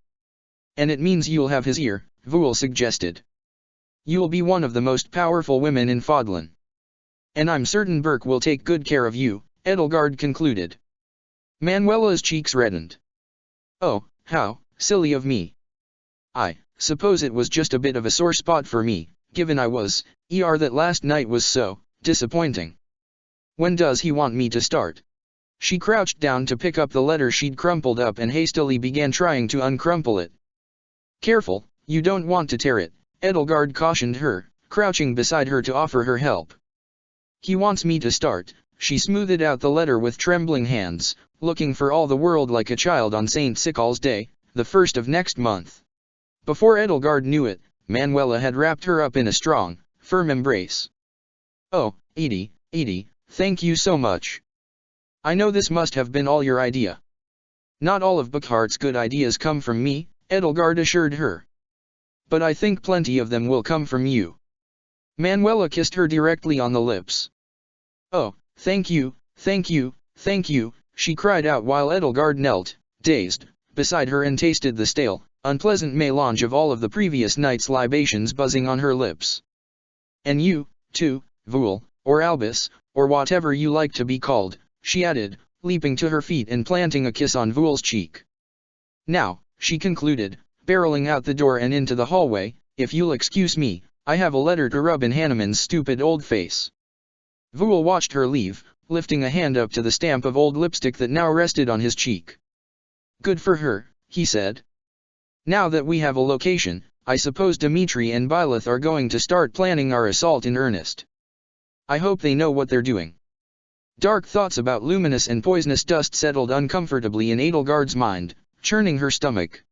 And it means you'll have his ear, Voul suggested. You'll be one of the most powerful women in Fodlan. And I'm certain Burke will take good care of you, Edelgard concluded. Manuela's cheeks reddened. Oh, how silly of me. I suppose it was just a bit of a sore spot for me, given I was, that last night was so disappointing. When does he want me to start? She crouched down to pick up the letter she'd crumpled up and hastily began trying to uncrumple it. Careful, you don't want to tear it, Edelgard cautioned her, crouching beside her to offer her help. He wants me to start, she smoothed out the letter with trembling hands, looking for all the world like a child on St. Sicall's Day, the 1st of next month. Before Edelgard knew it, Manuela had wrapped her up in a strong, firm embrace. Oh, Edie, thank you so much. I know this must have been all your idea. Not all of Buckhart's good ideas come from me, Edelgard assured her. But I think plenty of them will come from you. Manuela kissed her directly on the lips. Oh, thank you, she cried out while Edelgard knelt, dazed, beside her and tasted the stale, unpleasant melange of all of the previous night's libations buzzing on her lips. And you, too, Voul, or Albus, or whatever you like to be called, she added, leaping to her feet and planting a kiss on Voul's cheek. Now, she concluded, barreling out the door and into the hallway, if you'll excuse me, I have a letter to rub in Hanneman's stupid old face. Voul watched her leave, lifting a hand up to the stamp of old lipstick that now rested on his cheek. Good for her, he said. Now that we have a location, I suppose Dimitri and Byleth are going to start planning our assault in earnest. I hope they know what they're doing. Dark thoughts about luminous and poisonous dust settled uncomfortably in Edelgard's mind, churning her stomach.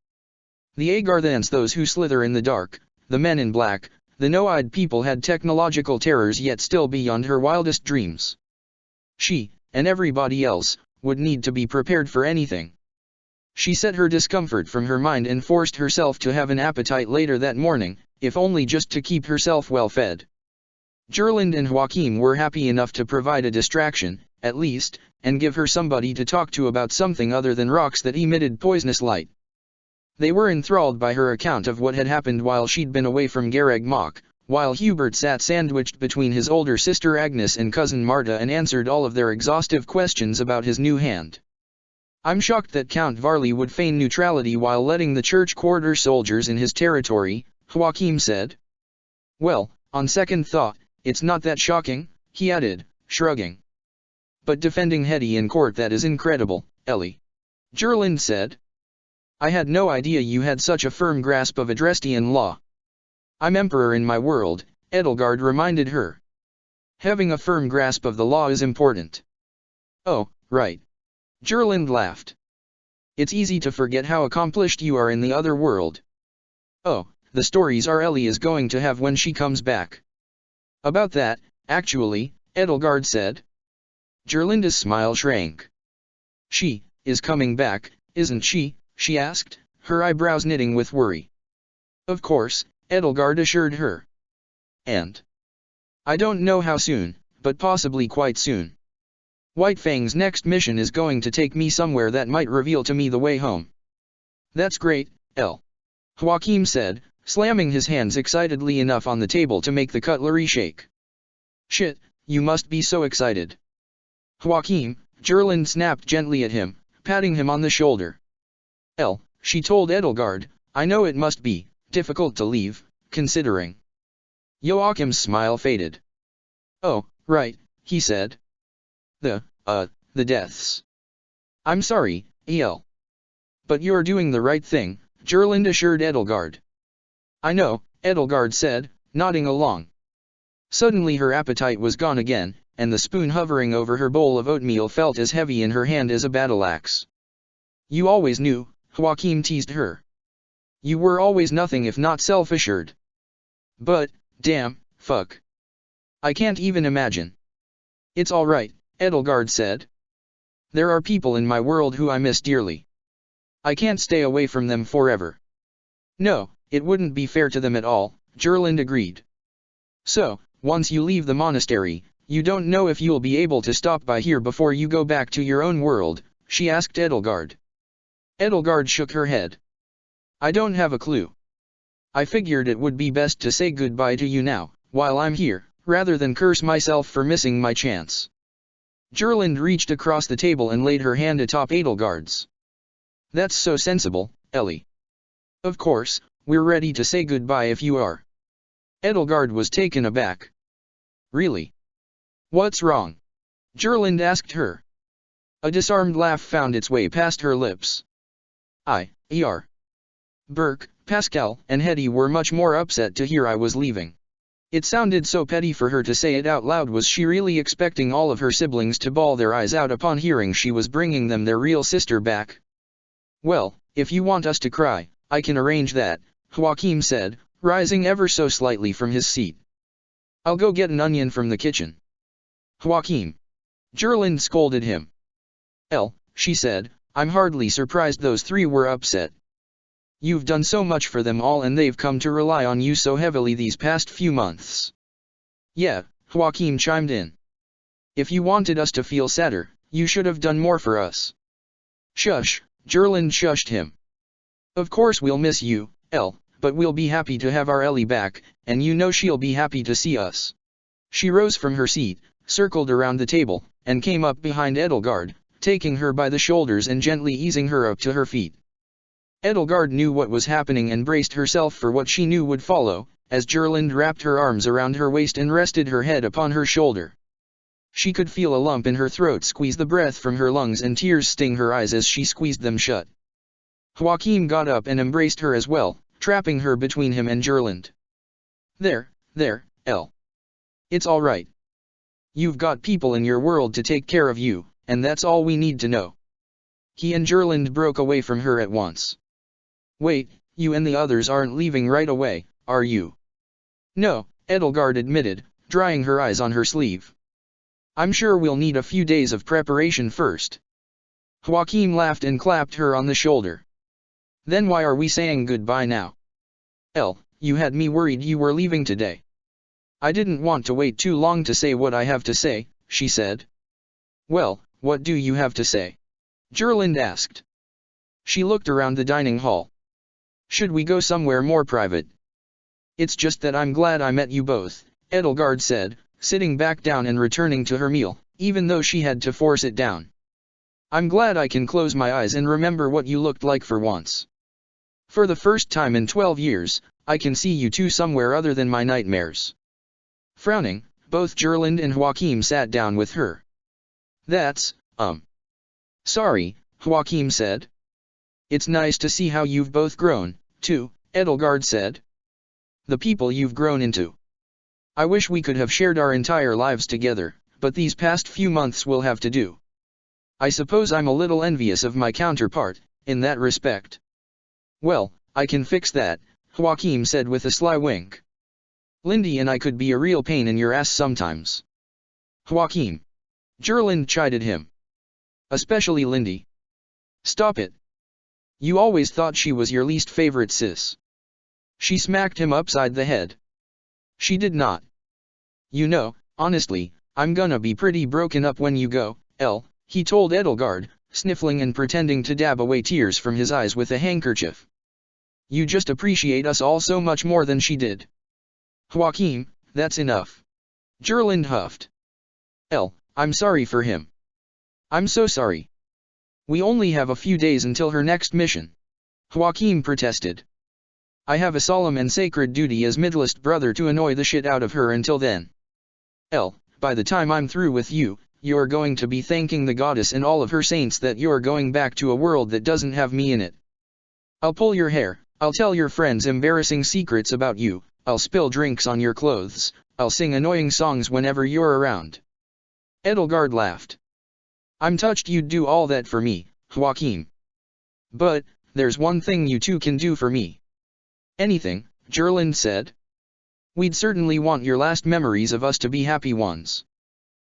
The Agarthans, those who slither in the dark, the men in black, the no-eyed people had technological terrors yet still beyond her wildest dreams. She, and everybody else, would need to be prepared for anything. She set her discomfort from her mind and forced herself to have an appetite later that morning, if only just to keep herself well fed. Gerland and Joachim were happy enough to provide a distraction, at least, and give her somebody to talk to about something other than rocks that emitted poisonous light. They were enthralled by her account of what had happened while she'd been away from Garreg Mach, while Hubert sat sandwiched between his older sister Agnes and cousin Marta and answered all of their exhaustive questions about his new hand. I'm shocked that Count Varley would feign neutrality while letting the church quarter soldiers in his territory, Joachim said. Well, on second thought, it's not that shocking, he added, shrugging. But defending Hetty in court, that is incredible, Ellie. Gerland said. I had no idea you had such a firm grasp of Adrestian law. I'm emperor in my world, Edelgard reminded her. Having a firm grasp of the law is important. Oh, right. Gerland laughed. It's easy to forget how accomplished you are in the other world. Oh, the stories our Ellie is going to have when she comes back. About that, actually, Edelgard said. Gerlinda's smile shrank. She is coming back, isn't she? She asked, her eyebrows knitting with worry. Of course, Edelgard assured her. And? I don't know how soon, but possibly quite soon. Whitefang's next mission is going to take me somewhere that might reveal to me the way home. That's great, El. Joachim said, slamming his hands excitedly enough on the table to make the cutlery shake. Shit, you must be so excited. Joachim, Gerland snapped gently at him, patting him on the shoulder. El, she told Edelgard, I know it must be difficult to leave, considering. Joachim's smile faded. Oh, right, he said. The deaths. I'm sorry, El. But you're doing the right thing, Gerland assured Edelgard. I know, Edelgard said, nodding along. Suddenly her appetite was gone again, and the spoon hovering over her bowl of oatmeal felt as heavy in her hand as a battle-axe. You always knew, Joachim teased her. You were always nothing if not self-assured. But, damn, fuck. I can't even imagine. It's all right, Edelgard said. There are people in my world who I miss dearly. I can't stay away from them forever. No, It wouldn't be fair to them at all, Gerland agreed. So, once you leave the monastery, you don't know if you'll be able to stop by here before you go back to your own world, she asked Edelgard. Edelgard shook her head. I don't have a clue. I figured it would be best to say goodbye to you now, while I'm here, rather than curse myself for missing my chance. Gerland reached across the table and laid her hand atop Edelgard's. That's so sensible, Ellie. Of course, we're ready to say goodbye if you are. Edelgard was taken aback. Really? What's wrong? Gerland asked her. A disarmed laugh found its way past her lips. Burke, Pascal, and Hetty were much more upset to hear I was leaving. It sounded so petty for her to say it out loud. Was she really expecting all of her siblings to bawl their eyes out upon hearing she was bringing them their real sister back? Well, if you want us to cry, I can arrange that, Joachim said, rising ever so slightly from his seat. I'll go get an onion from the kitchen. Joachim. Gerland scolded him. She said, I'm hardly surprised those three were upset. You've done so much for them all and they've come to rely on you so heavily these past few months. Yeah, Joachim chimed in. If you wanted us to feel sadder, you should have done more for us. Shush, Gerland shushed him. Of course we'll miss you, but we'll be happy to have our Ellie back, and you know she'll be happy to see us. She rose from her seat, circled around the table, and came up behind Edelgard, taking her by the shoulders and gently easing her up to her feet. Edelgard knew what was happening and braced herself for what she knew would follow, as Gerland wrapped her arms around her waist and rested her head upon her shoulder. She could feel a lump in her throat squeeze the breath from her lungs and tears sting her eyes as she squeezed them shut. Joachim got up and embraced her as well, trapping her between him and Gerland. There, Elle. It's all right. You've got people in your world to take care of you, and that's all we need to know. He and Gerland broke away from her at once. Wait, you and the others aren't leaving right away, are you? No, Edelgard admitted, drying her eyes on her sleeve. I'm sure we'll need a few days of preparation first. Joachim laughed and clapped her on the shoulder. Then why are we saying goodbye now? Elle, you had me worried you were leaving today. I didn't want to wait too long to say what I have to say, she said. Well, what do you have to say? Gerland asked. She looked around the dining hall. Should we go somewhere more private? It's just that I'm glad I met you both, Edelgard said, sitting back down and returning to her meal, even though she had to force it down. I'm glad I can close my eyes and remember what you looked like for once. For the first time in 12 years, I can see you two somewhere other than my nightmares. Frowning, both Gerland and Joachim sat down with her. That's, Sorry, Joachim said. It's nice to see how you've both grown, too, Edelgard said. The people you've grown into. I wish we could have shared our entire lives together, but these past few months will have to do. I suppose I'm a little envious of my counterpart, in that respect. Well, I can fix that, Joachim said with a sly wink. Lindy and I could be a real pain in your ass sometimes. Joachim. Gerland chided him. Especially Lindy. Stop it. You always thought she was your least favorite sis. She smacked him upside the head. She did not. You know, honestly, I'm gonna be pretty broken up when you go, Elle, he told Edelgard, sniffling and pretending to dab away tears from his eyes with a handkerchief. You just appreciate us all so much more than she did. Joachim, that's enough. Gerland huffed. Elle, I'm sorry for him. I'm so sorry. We only have a few days until her next mission. Joachim protested. I have a solemn and sacred duty as Midlist brother to annoy the shit out of her until then. Elle, by the time I'm through with you, you're going to be thanking the goddess and all of her saints that you're going back to a world that doesn't have me in it. I'll pull your hair, I'll tell your friends embarrassing secrets about you, I'll spill drinks on your clothes, I'll sing annoying songs whenever you're around. Edelgard laughed. I'm touched you'd do all that for me, Joachim. But, there's one thing you two can do for me. Anything, Gerland said. We'd certainly want your last memories of us to be happy ones.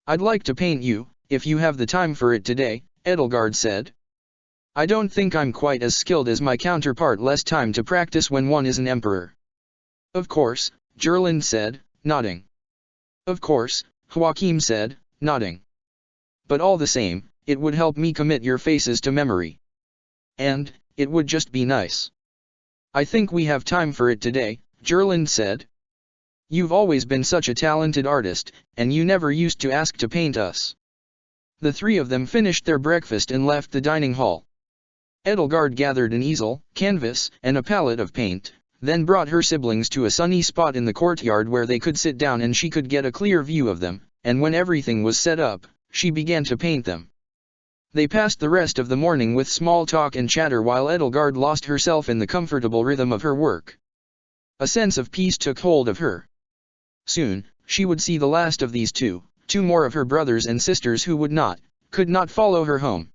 I'd like to paint you, if you have the time for it today, Edelgard said. I don't think I'm quite as skilled as my counterpart. Less time to practice when one is an emperor. Of course, Gerland said, nodding. Of course, Joachim said, nodding. But all the same, it would help me commit your faces to memory. And, it would just be nice. I think we have time for it today, Gerland said. You've always been such a talented artist, and you never used to ask to paint us. The three of them finished their breakfast and left the dining hall. Edelgard gathered an easel, canvas, and a palette of paint, then brought her siblings to a sunny spot in the courtyard where they could sit down and she could get a clear view of them, and when everything was set up, she began to paint them. They passed the rest of the morning with small talk and chatter while Edelgard lost herself in the comfortable rhythm of her work. A sense of peace took hold of her. Soon, she would see the last of these two more of her brothers and sisters who could not follow her home.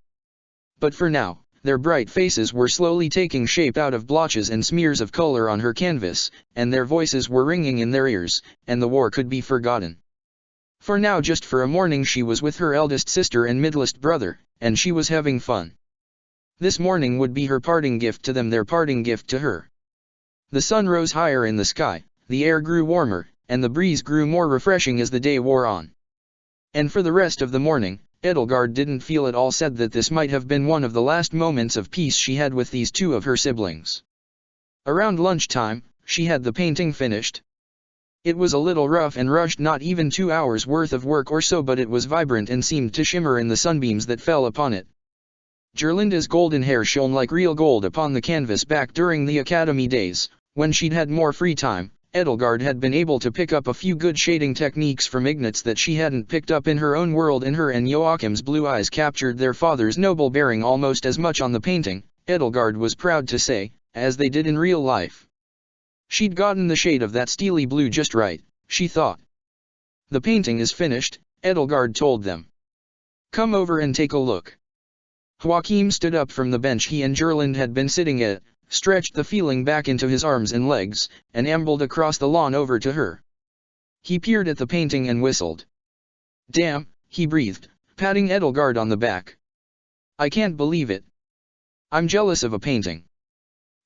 But for now, their bright faces were slowly taking shape out of blotches and smears of color on her canvas, and their voices were ringing in their ears, and the war could be forgotten. For now, just for a morning, she was with her eldest sister and middlest brother, and she was having fun. This morning would be her parting gift to them, their parting gift to her. The sun rose higher in the sky, the air grew warmer, and the breeze grew more refreshing as the day wore on. And for the rest of the morning, Edelgard didn't feel at all sad that this might have been one of the last moments of peace she had with these two of her siblings. Around lunchtime, she had the painting finished. It was a little rough and rushed, not even 2 hours worth of work or so, but it was vibrant and seemed to shimmer in the sunbeams that fell upon it. Gerlinda's golden hair shone like real gold upon the canvas. Back during the academy days, when she'd had more free time, Edelgard had been able to pick up a few good shading techniques from Ignatz that she hadn't picked up in her own world, and her and Joachim's blue eyes captured their father's noble bearing almost as much on the painting, Edelgard was proud to say, as they did in real life. She'd gotten the shade of that steely blue just right, she thought. The painting is finished, Edelgard told them. Come over and take a look. Joachim stood up from the bench he and Gerland had been sitting at, stretched the feeling back into his arms and legs, and ambled across the lawn over to her. He peered at the painting and whistled. Damn, he breathed, patting Edelgard on the back. I can't believe it. I'm jealous of a painting.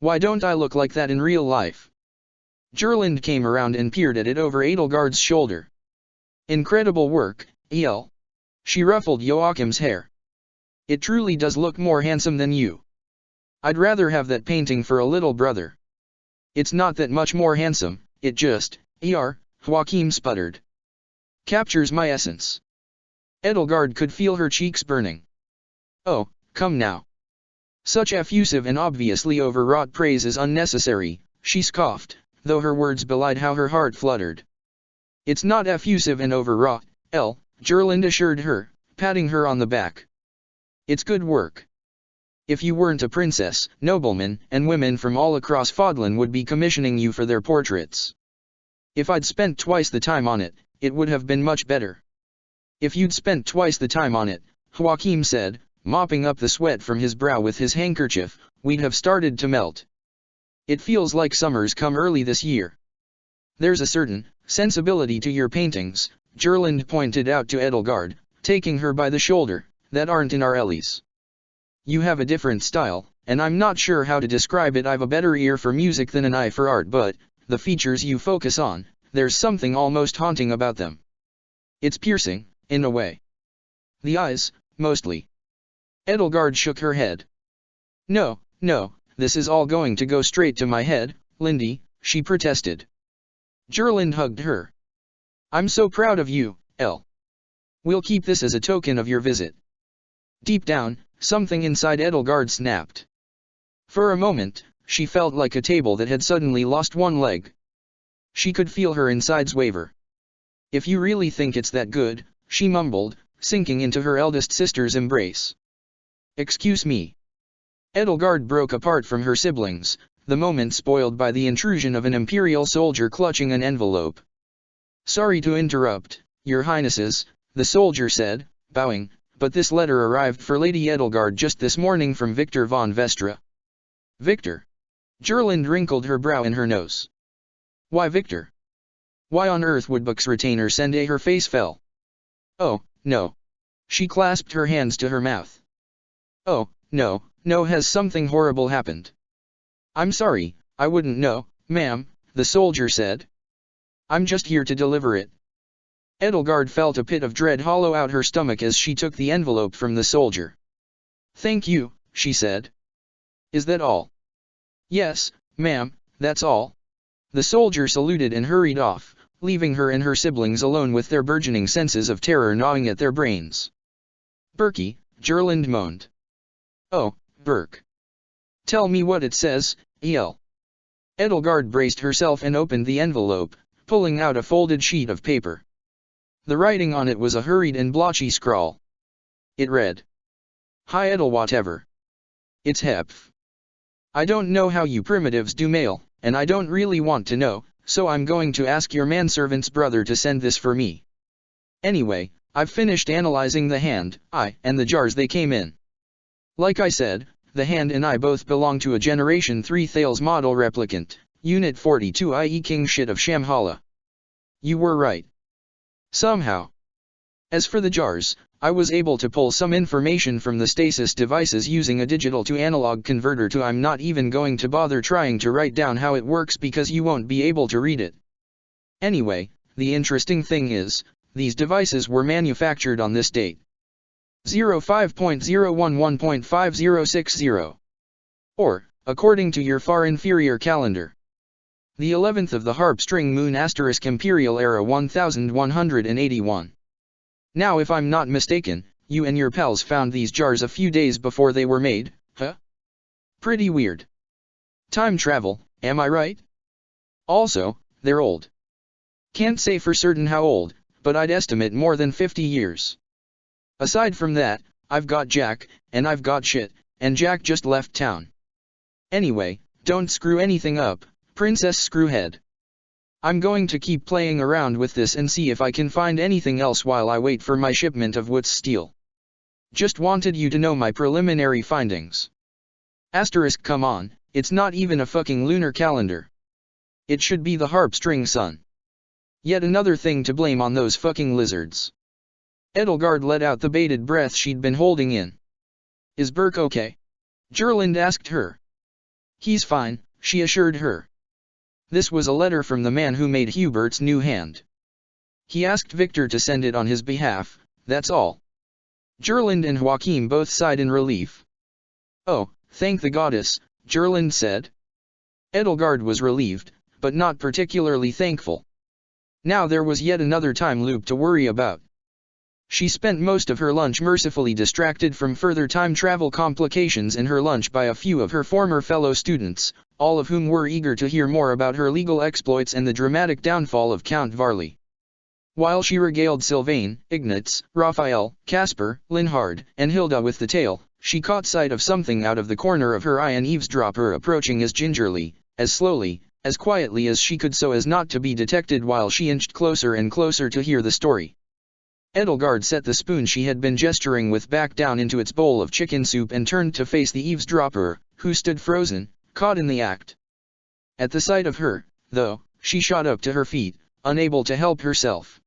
Why don't I look like that in real life? Gerland came around and peered at it over Edelgard's shoulder. Incredible work, El. She ruffled Joachim's hair. It truly does look more handsome than you. I'd rather have that painting for a little brother. It's not that much more handsome, it just, Joachim sputtered. Captures my essence. Edelgard could feel her cheeks burning. Oh, come now. Such effusive and obviously overwrought praise is unnecessary, she scoffed, though her words belied how her heart fluttered. It's not effusive and overwrought, El, Gerland assured her, patting her on the back. It's good work. If you weren't a princess, noblemen and women from all across Fodlan would be commissioning you for their portraits. If I'd spent twice the time on it, it would have been much better. If you'd spent twice the time on it, Joachim said, mopping up the sweat from his brow with his handkerchief, we'd have started to melt. It feels like summer's come early this year. There's a certain sensibility to your paintings, Gerland pointed out to Edelgard, taking her by the shoulder, that aren't in our Ellie's. You have a different style, and I'm not sure how to describe it. I've a better ear for music than an eye for art, but the features you focus on, there's something almost haunting about them. It's piercing, in a way. The eyes, mostly. Edelgard shook her head. No, this is all going to go straight to my head, Lindy, she protested. Gerland hugged her. I'm so proud of you, El. We'll keep this as a token of your visit. Deep down, something inside Edelgard snapped. For a moment, she felt like a table that had suddenly lost one leg. She could feel her insides waver. If you really think it's that good, she mumbled, sinking into her eldest sister's embrace. Excuse me. Edelgard broke apart from her siblings, the moment spoiled by the intrusion of an imperial soldier clutching an envelope. Sorry to interrupt, your highnesses, the soldier said, bowing, but this letter arrived for Lady Edelgard just this morning from Victor von Vestra. Victor? Gerland wrinkled her brow and her nose. Why Victor? Why on earth would Buck's retainer send a? Her face fell. Oh, no. She clasped her hands to her mouth. Oh, no, No, has something horrible happened? I'm sorry, I wouldn't know, ma'am, the soldier said. I'm just here to deliver it. Edelgard felt a pit of dread hollow out her stomach as she took the envelope from the soldier. Thank you, she said. Is that all? Yes, ma'am, that's all. The soldier saluted and hurried off, leaving her and her siblings alone with their burgeoning senses of terror gnawing at their brains. Berkey, Gerland moaned. Oh, Burke. Tell me what it says, El. Edelgard braced herself and opened the envelope, pulling out a folded sheet of paper. The writing on it was a hurried and blotchy scrawl. It read. Hi Edel whatever. It's Hepf. I don't know how you primitives do mail, and I don't really want to know, so I'm going to ask your manservant's brother to send this for me. Anyway, I've finished analyzing the hand, and the jars they came in. Like I said, the hand and I both belong to a Generation 3 Thales model replicant, Unit 42 i.e. King Shit of Shamhala. You were right. Somehow. As for the jars, I was able to pull some information from the stasis devices using a digital to analog converter to I'm not even going to bother trying to write down how it works because you won't be able to read it. Anyway, the interesting thing is, these devices were manufactured on this date. 05.011.5060. Or, according to your far inferior calendar. The 11th of the harp string moon * Imperial era 1181. Now if I'm not mistaken, you and your pals found these jars a few days before they were made, huh? Pretty weird. Time travel, am I right? Also, they're old. Can't say for certain how old, but I'd estimate more than 50 years. Aside from that, I've got Jack, and I've got shit, and Jack just left town. Anyway, don't screw anything up, Princess Screwhead. I'm going to keep playing around with this and see if I can find anything else while I wait for my shipment of Wootz steel. Just wanted you to know my preliminary findings. Asterisk come on, it's not even a fucking lunar calendar. It should be the harp string sun. Yet another thing to blame on those fucking lizards. Edelgard let out the bated breath she'd been holding in. Is Burke okay? Gerland asked her. He's fine, she assured her. This was a letter from the man who made Hubert's new hand. He asked Victor to send it on his behalf, that's all. Gerland and Joachim both sighed in relief. Oh, thank the goddess, Gerland said. Edelgard was relieved, but not particularly thankful. Now there was yet another time loop to worry about. She spent most of her lunch mercifully distracted from further time travel complications in her lunch by a few of her former fellow students, all of whom were eager to hear more about her legal exploits and the dramatic downfall of Count Varley. While she regaled Sylvain, Ignatz, Raphael, Casper, Linhard, and Hilda with the tale, she caught sight of something out of the corner of her eye, an eavesdropper approaching as gingerly, as slowly, as quietly as she could so as not to be detected while she inched closer and closer to hear the story. Edelgard set the spoon she had been gesturing with back down into its bowl of chicken soup and turned to face the eavesdropper, who stood frozen, caught in the act. At the sight of her, though, she shot up to her feet, unable to help herself.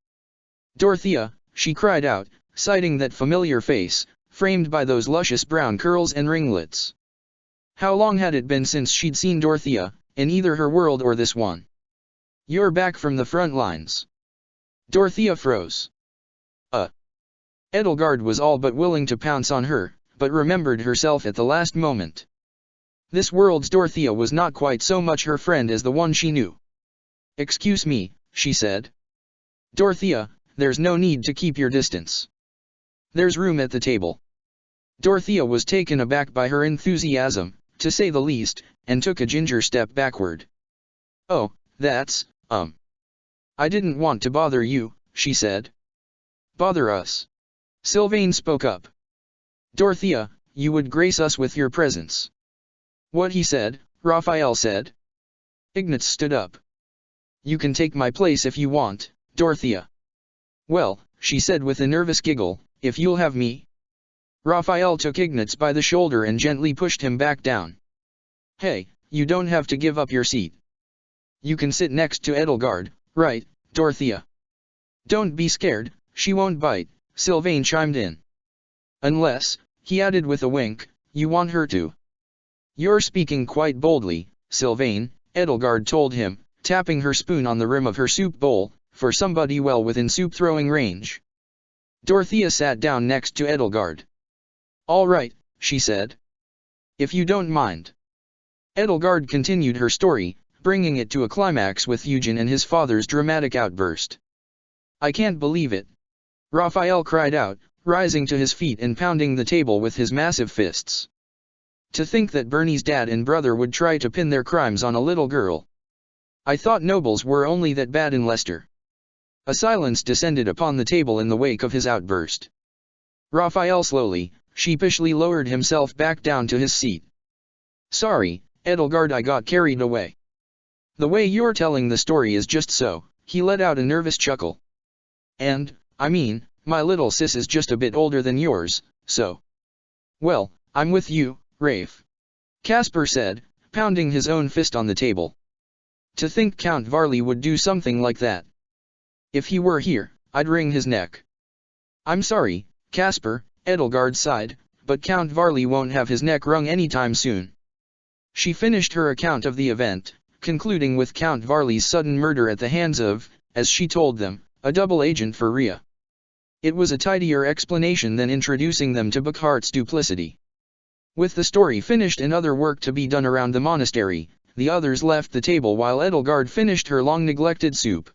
Dorothea, she cried out, sighting that familiar face, framed by those luscious brown curls and ringlets. How long had it been since she'd seen Dorothea, in either her world or this one? You're back from the front lines. Dorothea froze. Edelgard was all but willing to pounce on her, but remembered herself at the last moment. This world's Dorothea was not quite so much her friend as the one she knew. Excuse me, she said. Dorothea, there's no need to keep your distance. There's room at the table. Dorothea was taken aback by her enthusiasm, to say the least, and took a ginger step backward. Oh, that's, I didn't want to bother you, she said. Bother us. Sylvain spoke up. Dorothea, you would grace us with your presence. What he said, Raphael said. Ignatz stood up. You can take my place if you want, Dorothea. Well, she said with a nervous giggle, if you'll have me. Raphael took Ignatz by the shoulder and gently pushed him back down. Hey, you don't have to give up your seat. You can sit next to Edelgard, right, Dorothea? Don't be scared, she won't bite, Sylvain chimed in. Unless, he added with a wink, You want her to? You're speaking quite boldly, Sylvain, Edelgard told him, tapping her spoon on the rim of her soup bowl, for somebody well within soup-throwing range. Dorothea sat down next to Edelgard. All right, she said. If you don't mind. Edelgard continued her story, bringing it to a climax with Eugen and his father's dramatic outburst. I can't believe it. Raphael cried out, rising to his feet and pounding the table with his massive fists. To think that Bernie's dad and brother would try to pin their crimes on a little girl. I thought nobles were only that bad in Leicester. A silence descended upon the table in the wake of his outburst. Raphael slowly, sheepishly lowered himself back down to his seat. Sorry, Edelgard, I got carried away. The way you're telling the story is just so, he let out a nervous chuckle. And, I mean, my little sis is just a bit older than yours, so. Well, I'm with you, Rafe. Caspar said, pounding his own fist on the table. To think Count Varley would do something like that. If he were here, I'd wring his neck. I'm sorry, Caspar, Edelgard sighed, but Count Varley won't have his neck wrung anytime soon. She finished her account of the event, concluding with Count Varley's sudden murder at the hands of, as she told them, a double agent for Rhea. It was a tidier explanation than introducing them to Buckhart's duplicity. With the story finished and other work to be done around the monastery, the others left the table while Edelgard finished her long-neglected soup.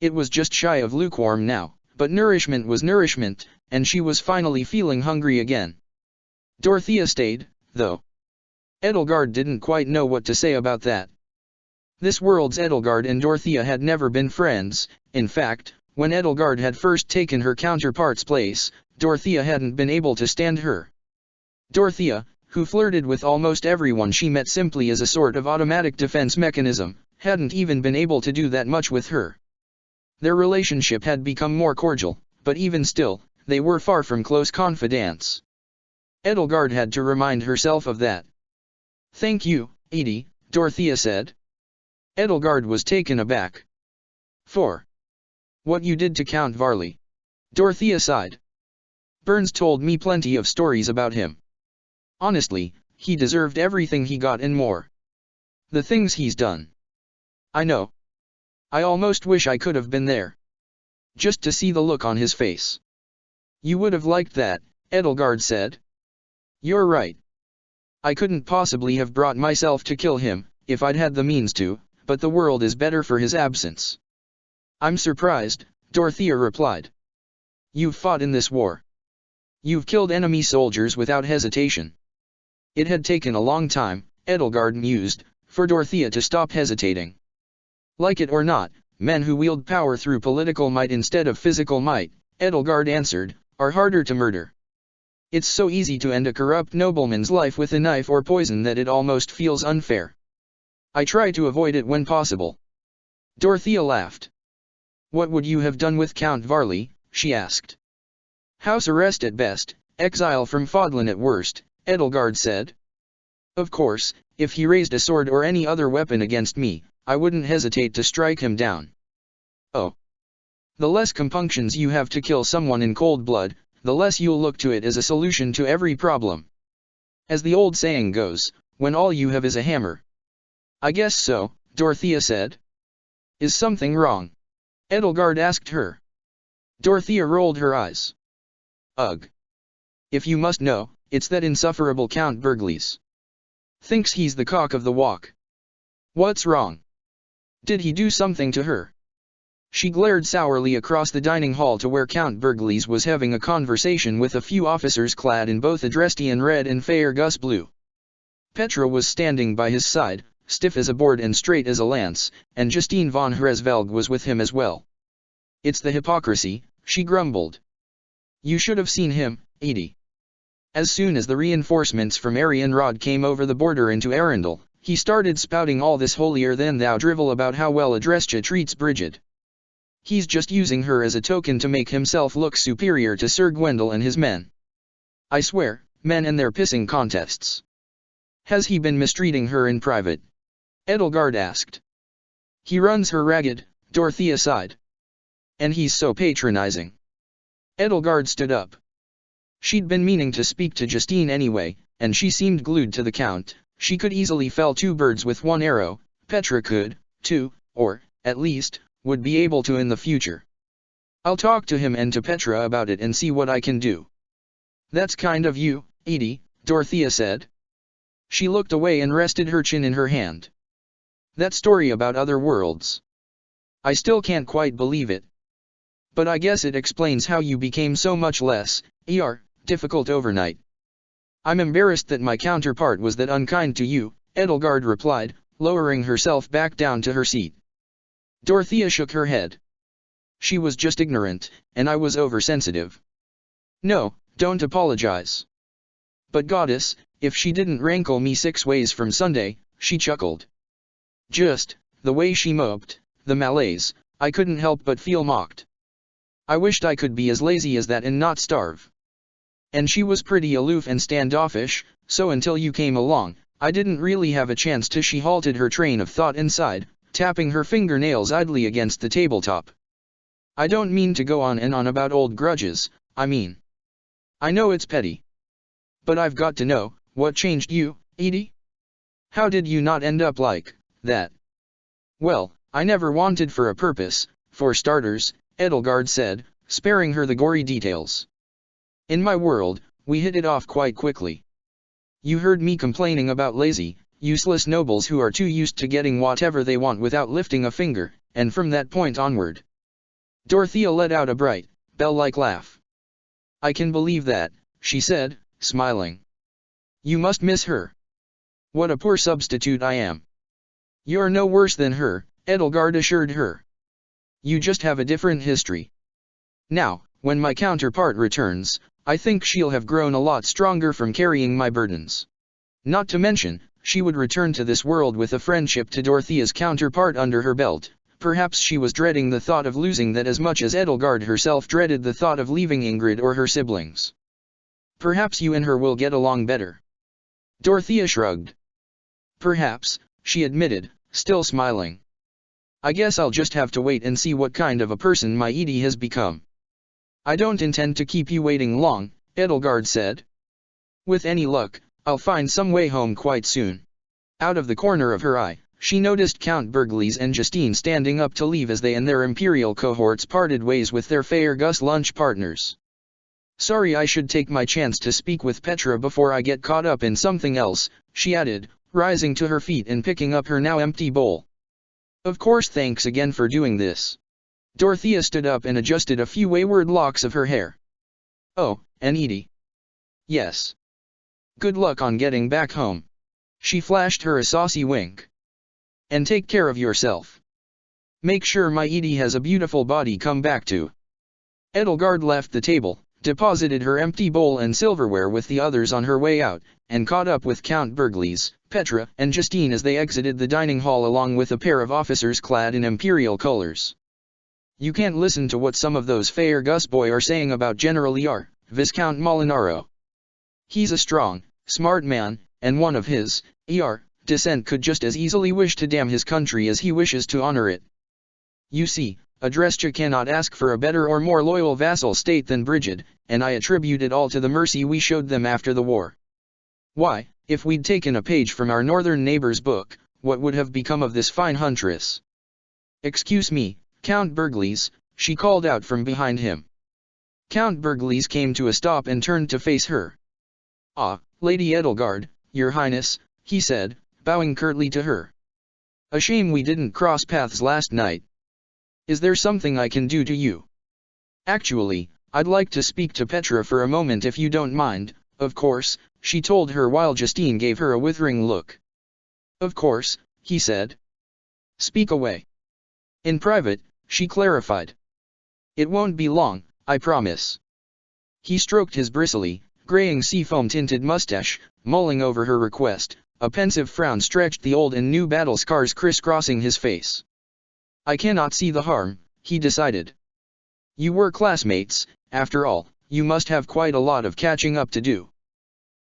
It was just shy of lukewarm now, but nourishment was nourishment, and she was finally feeling hungry again. Dorothea stayed, though. Edelgard didn't quite know what to say about that. This world's Edelgard and Dorothea had never been friends. In fact, when Edelgard had first taken her counterpart's place, Dorothea hadn't been able to stand her. Dorothea, who flirted with almost everyone she met simply as a sort of automatic defense mechanism, hadn't even been able to do that much with her. Their relationship had become more cordial, but even still, they were far from close confidants. Edelgard had to remind herself of that. Thank you, Edie, Dorothea said. Edelgard was taken aback. For what you did to Count Varley. Dorothea sighed. Burns told me plenty of stories about him. Honestly, he deserved everything he got and more. The things he's done. I know. I almost wish I could have been there. Just to see the look on his face. You would have liked that, Edelgard said. You're right. I couldn't possibly have brought myself to kill him, if I'd had the means to, but the world is better for his absence. I'm surprised, Dorothea replied. You've fought in this war. You've killed enemy soldiers without hesitation. It had taken a long time, Edelgard mused, for Dorothea to stop hesitating. Like it or not, men who wield power through political might instead of physical might, Edelgard answered, are harder to murder. It's so easy to end a corrupt nobleman's life with a knife or poison that it almost feels unfair. I try to avoid it when possible. Dorothea laughed. What would you have done with Count Varley? She asked. House arrest at best, exile from Fodlan at worst, Edelgard said. Of course, if he raised a sword or any other weapon against me, I wouldn't hesitate to strike him down. Oh. The less compunctions you have to kill someone in cold blood, the less you'll look to it as a solution to every problem. As the old saying goes, when all you have is a hammer. I guess so, Dorothea said. Is something wrong? Edelgard asked her. Dorothea rolled her eyes. Ugh. If you must know, it's that insufferable Count Burgleys. Thinks he's the cock of the walk. What's wrong? Did he do something to her? She glared sourly across the dining hall to where Count Burgleys was having a conversation with a few officers clad in both Adrestian red and Faerghus blue. Petra was standing by his side, stiff as a board and straight as a lance, and Justine von Hresvelg was with him as well. It's the hypocrisy, she grumbled. You should have seen him, Edie. As soon as the reinforcements from Arianrod came over the border into Arundel, he started spouting all this holier-than-thou drivel about how well Adrestia treats Brigid. He's just using her as a token to make himself look superior to Sir Gwendel and his men. I swear, men and their pissing contests. Has he been mistreating her in private? Edelgard asked. He runs her ragged, Dorothea sighed. And he's so patronizing. Edelgard stood up. She'd been meaning to speak to Justine anyway, and she seemed glued to the Count. She could easily fell two birds with one arrow. Petra could, too, or, at least, would be able to in the future. I'll talk to him and to Petra about it and see what I can do. That's kind of you, Edie, Dorothea said. She looked away and rested her chin in her hand. That story about other worlds. I still can't quite believe it. But I guess it explains how you became so much less, difficult overnight. I'm embarrassed that my counterpart was that unkind to you, Edelgard replied, lowering herself back down to her seat. Dorothea shook her head. She was just ignorant, and I was oversensitive. No, don't apologize. But goddess, if she didn't rankle me 6 ways from Sunday, she chuckled. Just, the way she moped, the malaise, I couldn't help but feel mocked. I wished I could be as lazy as that and not starve. And she was pretty aloof and standoffish, so until you came along, I didn't really have a chance to. She halted her train of thought and sighed, tapping her fingernails idly against the tabletop. I don't mean to go on and on about old grudges, I know it's petty. But I've got to know, what changed you, Edie? How did you not end up like that? Well, I never wanted for a purpose, for starters, Edelgard said, sparing her the gory details. In my world, we hit it off quite quickly. You heard me complaining about lazy, useless nobles who are too used to getting whatever they want without lifting a finger, and from that point onward. Dorothea let out a bright, bell-like laugh. I can believe that, she said, smiling. You must miss her. What a poor substitute I am. You're no worse than her, Edelgard assured her. You just have a different history. Now, when my counterpart returns, I think she'll have grown a lot stronger from carrying my burdens. Not to mention, she would return to this world with a friendship to Dorothea's counterpart under her belt. Perhaps she was dreading the thought of losing that as much as Edelgard herself dreaded the thought of leaving Ingrid or her siblings. Perhaps you and her will get along better. Dorothea shrugged. Perhaps, she admitted, still smiling. I guess I'll just have to wait and see what kind of a person my Edie has become. I don't intend to keep you waiting long, Edelgard said. With any luck, I'll find some way home quite soon. Out of the corner of her eye, she noticed Count Berglis and Justine standing up to leave as they and their imperial cohorts parted ways with their Faerghus lunch partners. Sorry, I should take my chance to speak with Petra before I get caught up in something else, she added, rising to her feet and picking up her now empty bowl. Of course, thanks again for doing this. Dorothea stood up and adjusted a few wayward locks of her hair. Oh, and Edie. Yes. Good luck on getting back home. She flashed her a saucy wink. And take care of yourself. Make sure my Edie has a beautiful body come back to. Edelgard left the table, deposited her empty bowl and silverware with the others on her way out, and caught up with Count Berglis, Petra, and Justine as they exited the dining hall along with a pair of officers clad in imperial colors. You can't listen to what some of those Faerghus boy are saying about General Viscount Molinaro. He's a strong, smart man, and one of his, descent could just as easily wish to damn his country as he wishes to honor it. You see, Adrestia cannot ask for a better or more loyal vassal state than Brigid, and I attribute it all to the mercy we showed them after the war. Why, if we'd taken a page from our northern neighbor's book, what would have become of this fine huntress? Excuse me, Count Berglis, she called out from behind him. Count Berglis came to a stop and turned to face her. Ah, Lady Edelgard, Your Highness, he said, bowing curtly to her. A shame we didn't cross paths last night. Is there something I can do to you? Actually, I'd like to speak to Petra for a moment if you don't mind, of course, she told her while Justine gave her a withering look. Of course, he said. Speak away. In private, she clarified. It won't be long, I promise. He stroked his bristly, graying seafoam-tinted mustache, mulling over her request. A pensive frown stretched the old and new battle scars crisscrossing his face. I cannot see the harm, he decided. You were classmates, after all, you must have quite a lot of catching up to do.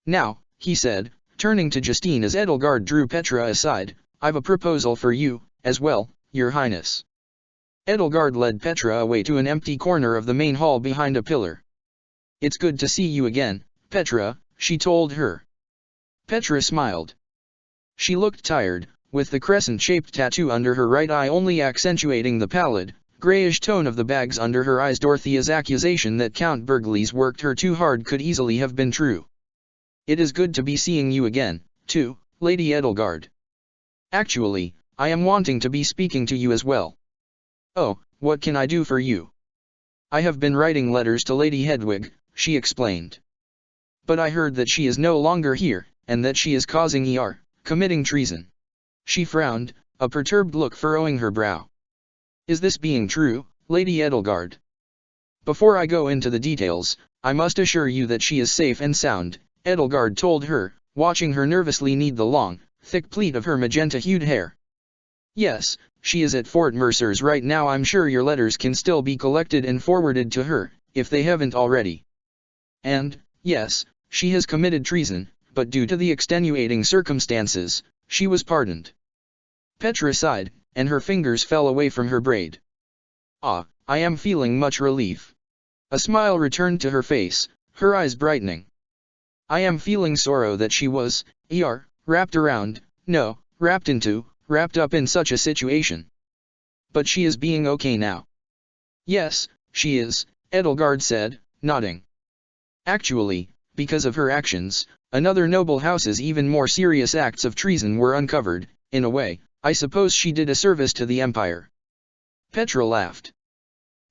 Now, he said, turning to Justine as Edelgard drew Petra aside, I've a proposal for you, as well, Your Highness. Edelgard led Petra away to an empty corner of the main hall behind a pillar. It's good to see you again, Petra, she told her. Petra smiled. She looked tired, with the crescent-shaped tattoo under her right eye only accentuating the pallid, grayish tone of the bags under her eyes. Dorothea's accusation that Count Berglis worked her too hard could easily have been true. It is good to be seeing you again, too, Lady Edelgard. Actually, I am wanting to be speaking to you as well. Oh, what can I do for you? I have been writing letters to Lady Hedwig, she explained. But I heard that she is no longer here, and that she is committing treason. She frowned, a perturbed look furrowing her brow. Is this being true, Lady Edelgard? Before I go into the details, I must assure you that she is safe and sound, Edelgard told her, watching her nervously knead the long, thick pleat of her magenta-hued hair. Yes, she is at Fort Mercers right now. I'm sure your letters can still be collected and forwarded to her, if they haven't already. And, yes, she has committed treason, but due to the extenuating circumstances, she was pardoned. Petra sighed, and her fingers fell away from her braid. Ah, I am feeling much relief. A smile returned to her face, her eyes brightening. I am feeling sorrow that she was, wrapped up in such a situation. But she is being okay now. Yes, she is, Edelgard said, nodding. Actually, because of her actions, another noble house's even more serious acts of treason were uncovered. In a way, I suppose she did a service to the Empire. Petra laughed.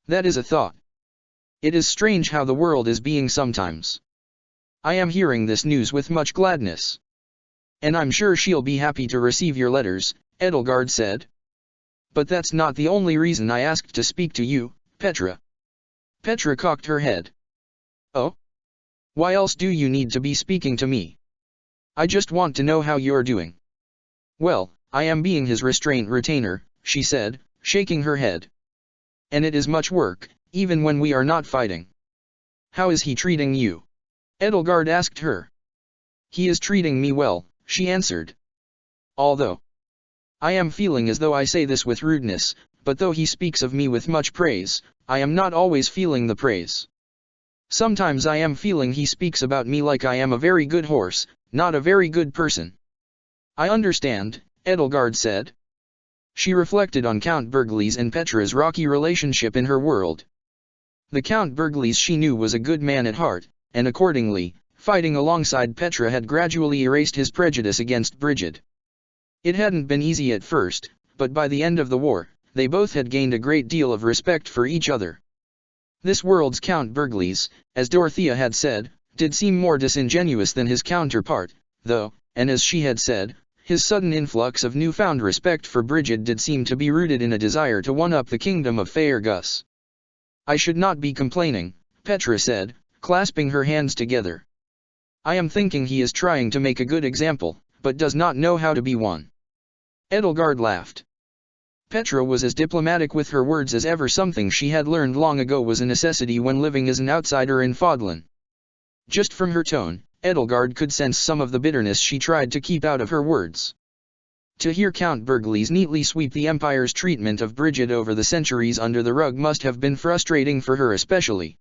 That is a thought. It is strange how the world is being sometimes. I am hearing this news with much gladness. And I'm sure she'll be happy to receive your letters, Edelgard said. But that's not the only reason I asked to speak to you, Petra. Petra cocked her head. Oh? Why else do you need to be speaking to me? I just want to know how you're doing. Well, I am being his restraint retainer, she said, shaking her head. And it is much work, even when we are not fighting. How is he treating you? Edelgard asked her. He is treating me well, she answered. Although I am feeling as though I say this with rudeness, but though he speaks of me with much praise, I am not always feeling the praise. Sometimes I am feeling he speaks about me like I am a very good horse, not a very good person. I understand, Edelgard said. She reflected on Count Berglis and Petra's rocky relationship in her world. The Count Berglis she knew was a good man at heart, and accordingly, fighting alongside Petra had gradually erased his prejudice against Brigid. It hadn't been easy at first, but by the end of the war, they both had gained a great deal of respect for each other. This world's Count Berglis, as Dorothea had said, did seem more disingenuous than his counterpart, though, and as she had said, his sudden influx of newfound respect for Brigid did seem to be rooted in a desire to one-up the kingdom of Faerghus. I should not be complaining, Petra said, clasping her hands together. I am thinking he is trying to make a good example, but does not know how to be one. Edelgard laughed. Petra was as diplomatic with her words as ever. Something she had learned long ago was a necessity when living as an outsider in Fodlan. Just from her tone, Edelgard could sense some of the bitterness she tried to keep out of her words. To hear Count Berglis neatly sweep the Empire's treatment of Brigid over the centuries under the rug must have been frustrating for her especially.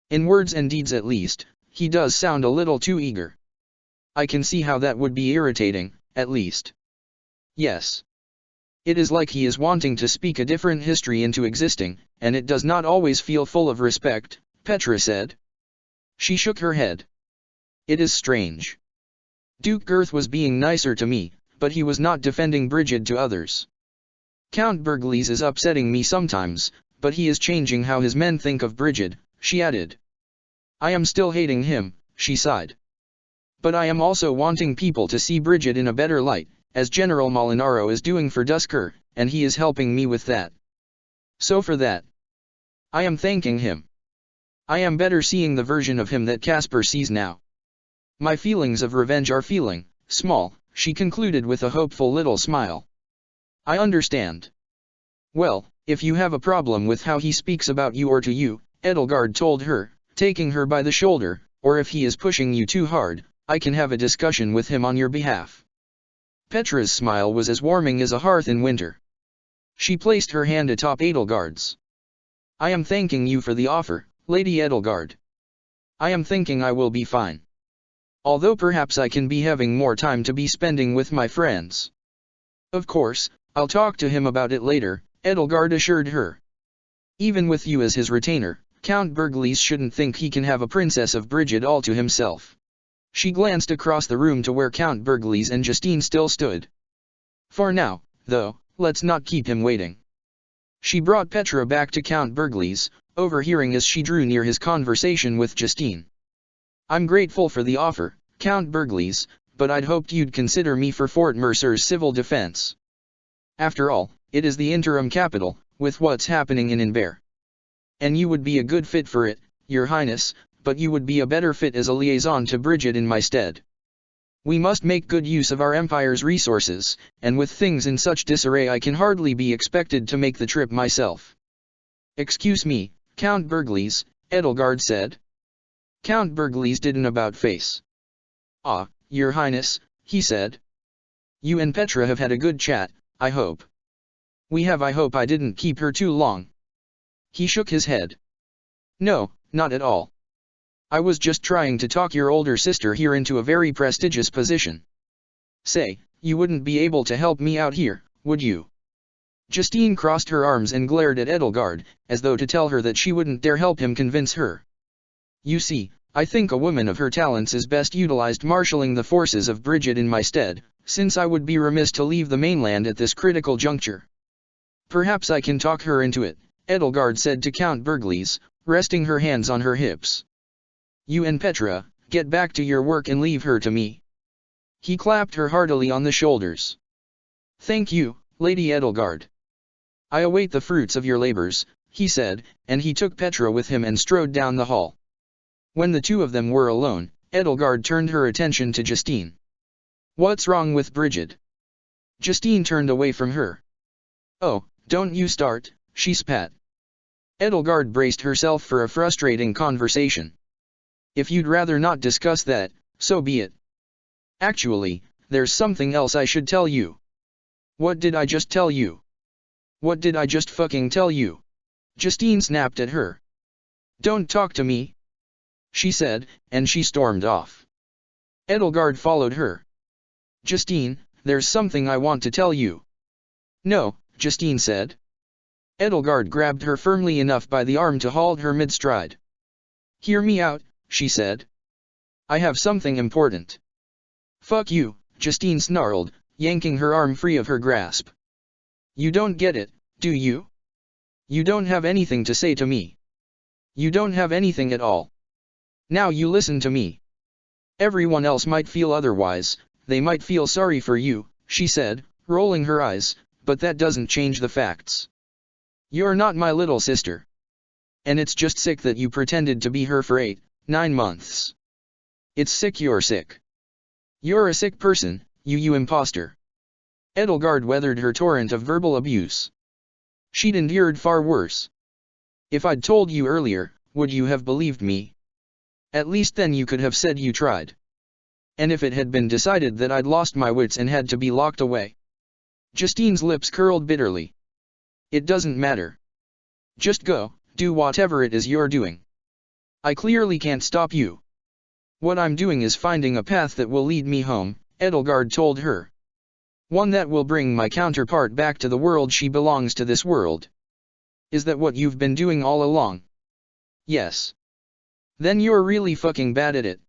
In words and deeds at least, he does sound a little too eager. I can see how that would be irritating, at least. Yes. It is like he is wanting to speak a different history into existing, and it does not always feel full of respect, Petra said. She shook her head. It is strange. Duke Girth was being nicer to me, but he was not defending Brigid to others. Count Berglis is upsetting me sometimes, but he is changing how his men think of Brigid, she added. I am still hating him, she sighed. But I am also wanting people to see Brigid in a better light, as General Molinaro is doing for Duscur, and he is helping me with that. So for that, I am thanking him. I am better seeing the version of him that Caspar sees now. My feelings of revenge are feeling small, she concluded with a hopeful little smile. I understand. Well, if you have a problem with how he speaks about you or to you, Edelgard told her, taking her by the shoulder, or if he is pushing you too hard, I can have a discussion with him on your behalf. Petra's smile was as warming as a hearth in winter. She placed her hand atop Edelgard's. I am thanking you for the offer, Lady Edelgard. I am thinking I will be fine. Although perhaps I can be having more time to be spending with my friends. Of course, I'll talk to him about it later, Edelgard assured her. Even with you as his retainer, Count Bergliez shouldn't think he can have a princess of Brigid all to himself. She glanced across the room to where Count Bergliez and Justine still stood. For now, though, let's not keep him waiting. She brought Petra back to Count Bergliez, overhearing as she drew near his conversation with Justine. I'm grateful for the offer, Count Bergliez, but I'd hoped you'd consider me for Fort Mercer's civil defense. After all, it is the interim capital, with what's happening in Inver. And you would be a good fit for it, Your Highness, but you would be a better fit as a liaison to Brigid in my stead. We must make good use of our empire's resources, and with things in such disarray I can hardly be expected to make the trip myself. Excuse me, Count Bergliez, Edelgard said. Count Bergliez did an about-face. Ah, Your Highness, he said. You and Petra have had a good chat, I hope. We have. I hope I didn't keep her too long. He shook his head. No, not at all. I was just trying to talk your older sister here into a very prestigious position. Say, you wouldn't be able to help me out here, would you? Justine crossed her arms and glared at Edelgard, as though to tell her that she wouldn't dare help him convince her. You see, I think a woman of her talents is best utilized marshalling the forces of Brigid in my stead, since I would be remiss to leave the mainland at this critical juncture. Perhaps I can talk her into it, Edelgard said to Count Bergliez, resting her hands on her hips. You and Petra, get back to your work and leave her to me. He clapped her heartily on the shoulders. Thank you, Lady Edelgard. I await the fruits of your labors, he said, and he took Petra with him and strode down the hall. When the two of them were alone, Edelgard turned her attention to Justine. What's wrong with Brigid? Justine turned away from her. Oh, don't you start, she spat. Edelgard braced herself for a frustrating conversation. If you'd rather not discuss that, so be it. Actually, there's something else I should tell you. What did I just tell you? What did I just fucking tell you? Justine snapped at her. Don't talk to me, she said, and she stormed off. Edelgard followed her. Justine, there's something I want to tell you. No, Justine said. Edelgard grabbed her firmly enough by the arm to halt her mid-stride. Hear me out, she said. I have something important. Fuck you, Justine snarled, yanking her arm free of her grasp. You don't get it, do you? You don't have anything to say to me. You don't have anything at all. Now you listen to me. Everyone else might feel otherwise, they might feel sorry for you, she said, rolling her eyes, but that doesn't change the facts. You're not my little sister. And it's just sick that you pretended to be her for 8-9 months. It's sick you're sick. You're a sick person, you imposter. Edelgard weathered her torrent of verbal abuse. She'd endured far worse. If I'd told you earlier, would you have believed me? At least then you could have said you tried. And if it had been decided that I'd lost my wits and had to be locked away? Justine's lips curled bitterly. It doesn't matter. Just go, do whatever it is you're doing. I clearly can't stop you. What I'm doing is finding a path that will lead me home, Edelgard told her. One that will bring my counterpart back to the world she belongs to this world. Is that what you've been doing all along? Yes. Then you're really fucking bad at it.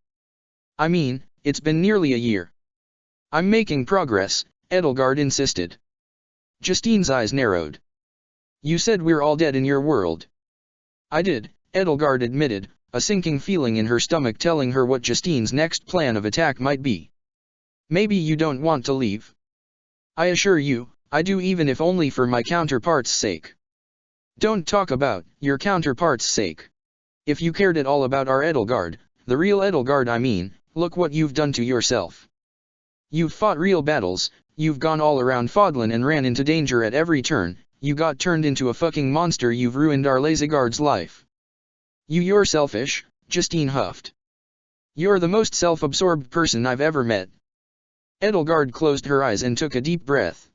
I mean, it's been nearly a year. I'm making progress, Edelgard insisted. Justine's eyes narrowed. You said we're all dead in your world. I did, Edelgard admitted, a sinking feeling in her stomach telling her what Justine's next plan of attack might be. Maybe you don't want to leave. I assure you, I do, even if only for my counterpart's sake. Don't talk about your counterpart's sake. If you cared at all about our Edelgard, the real Edelgard I mean, look what you've done to yourself. You've fought real battles, you've gone all around Fodlan and ran into danger at every turn, you got turned into a fucking monster, you've ruined our Lazigard's life. You're selfish, Justine huffed. You're the most self-absorbed person I've ever met. Edelgard closed her eyes and took a deep breath.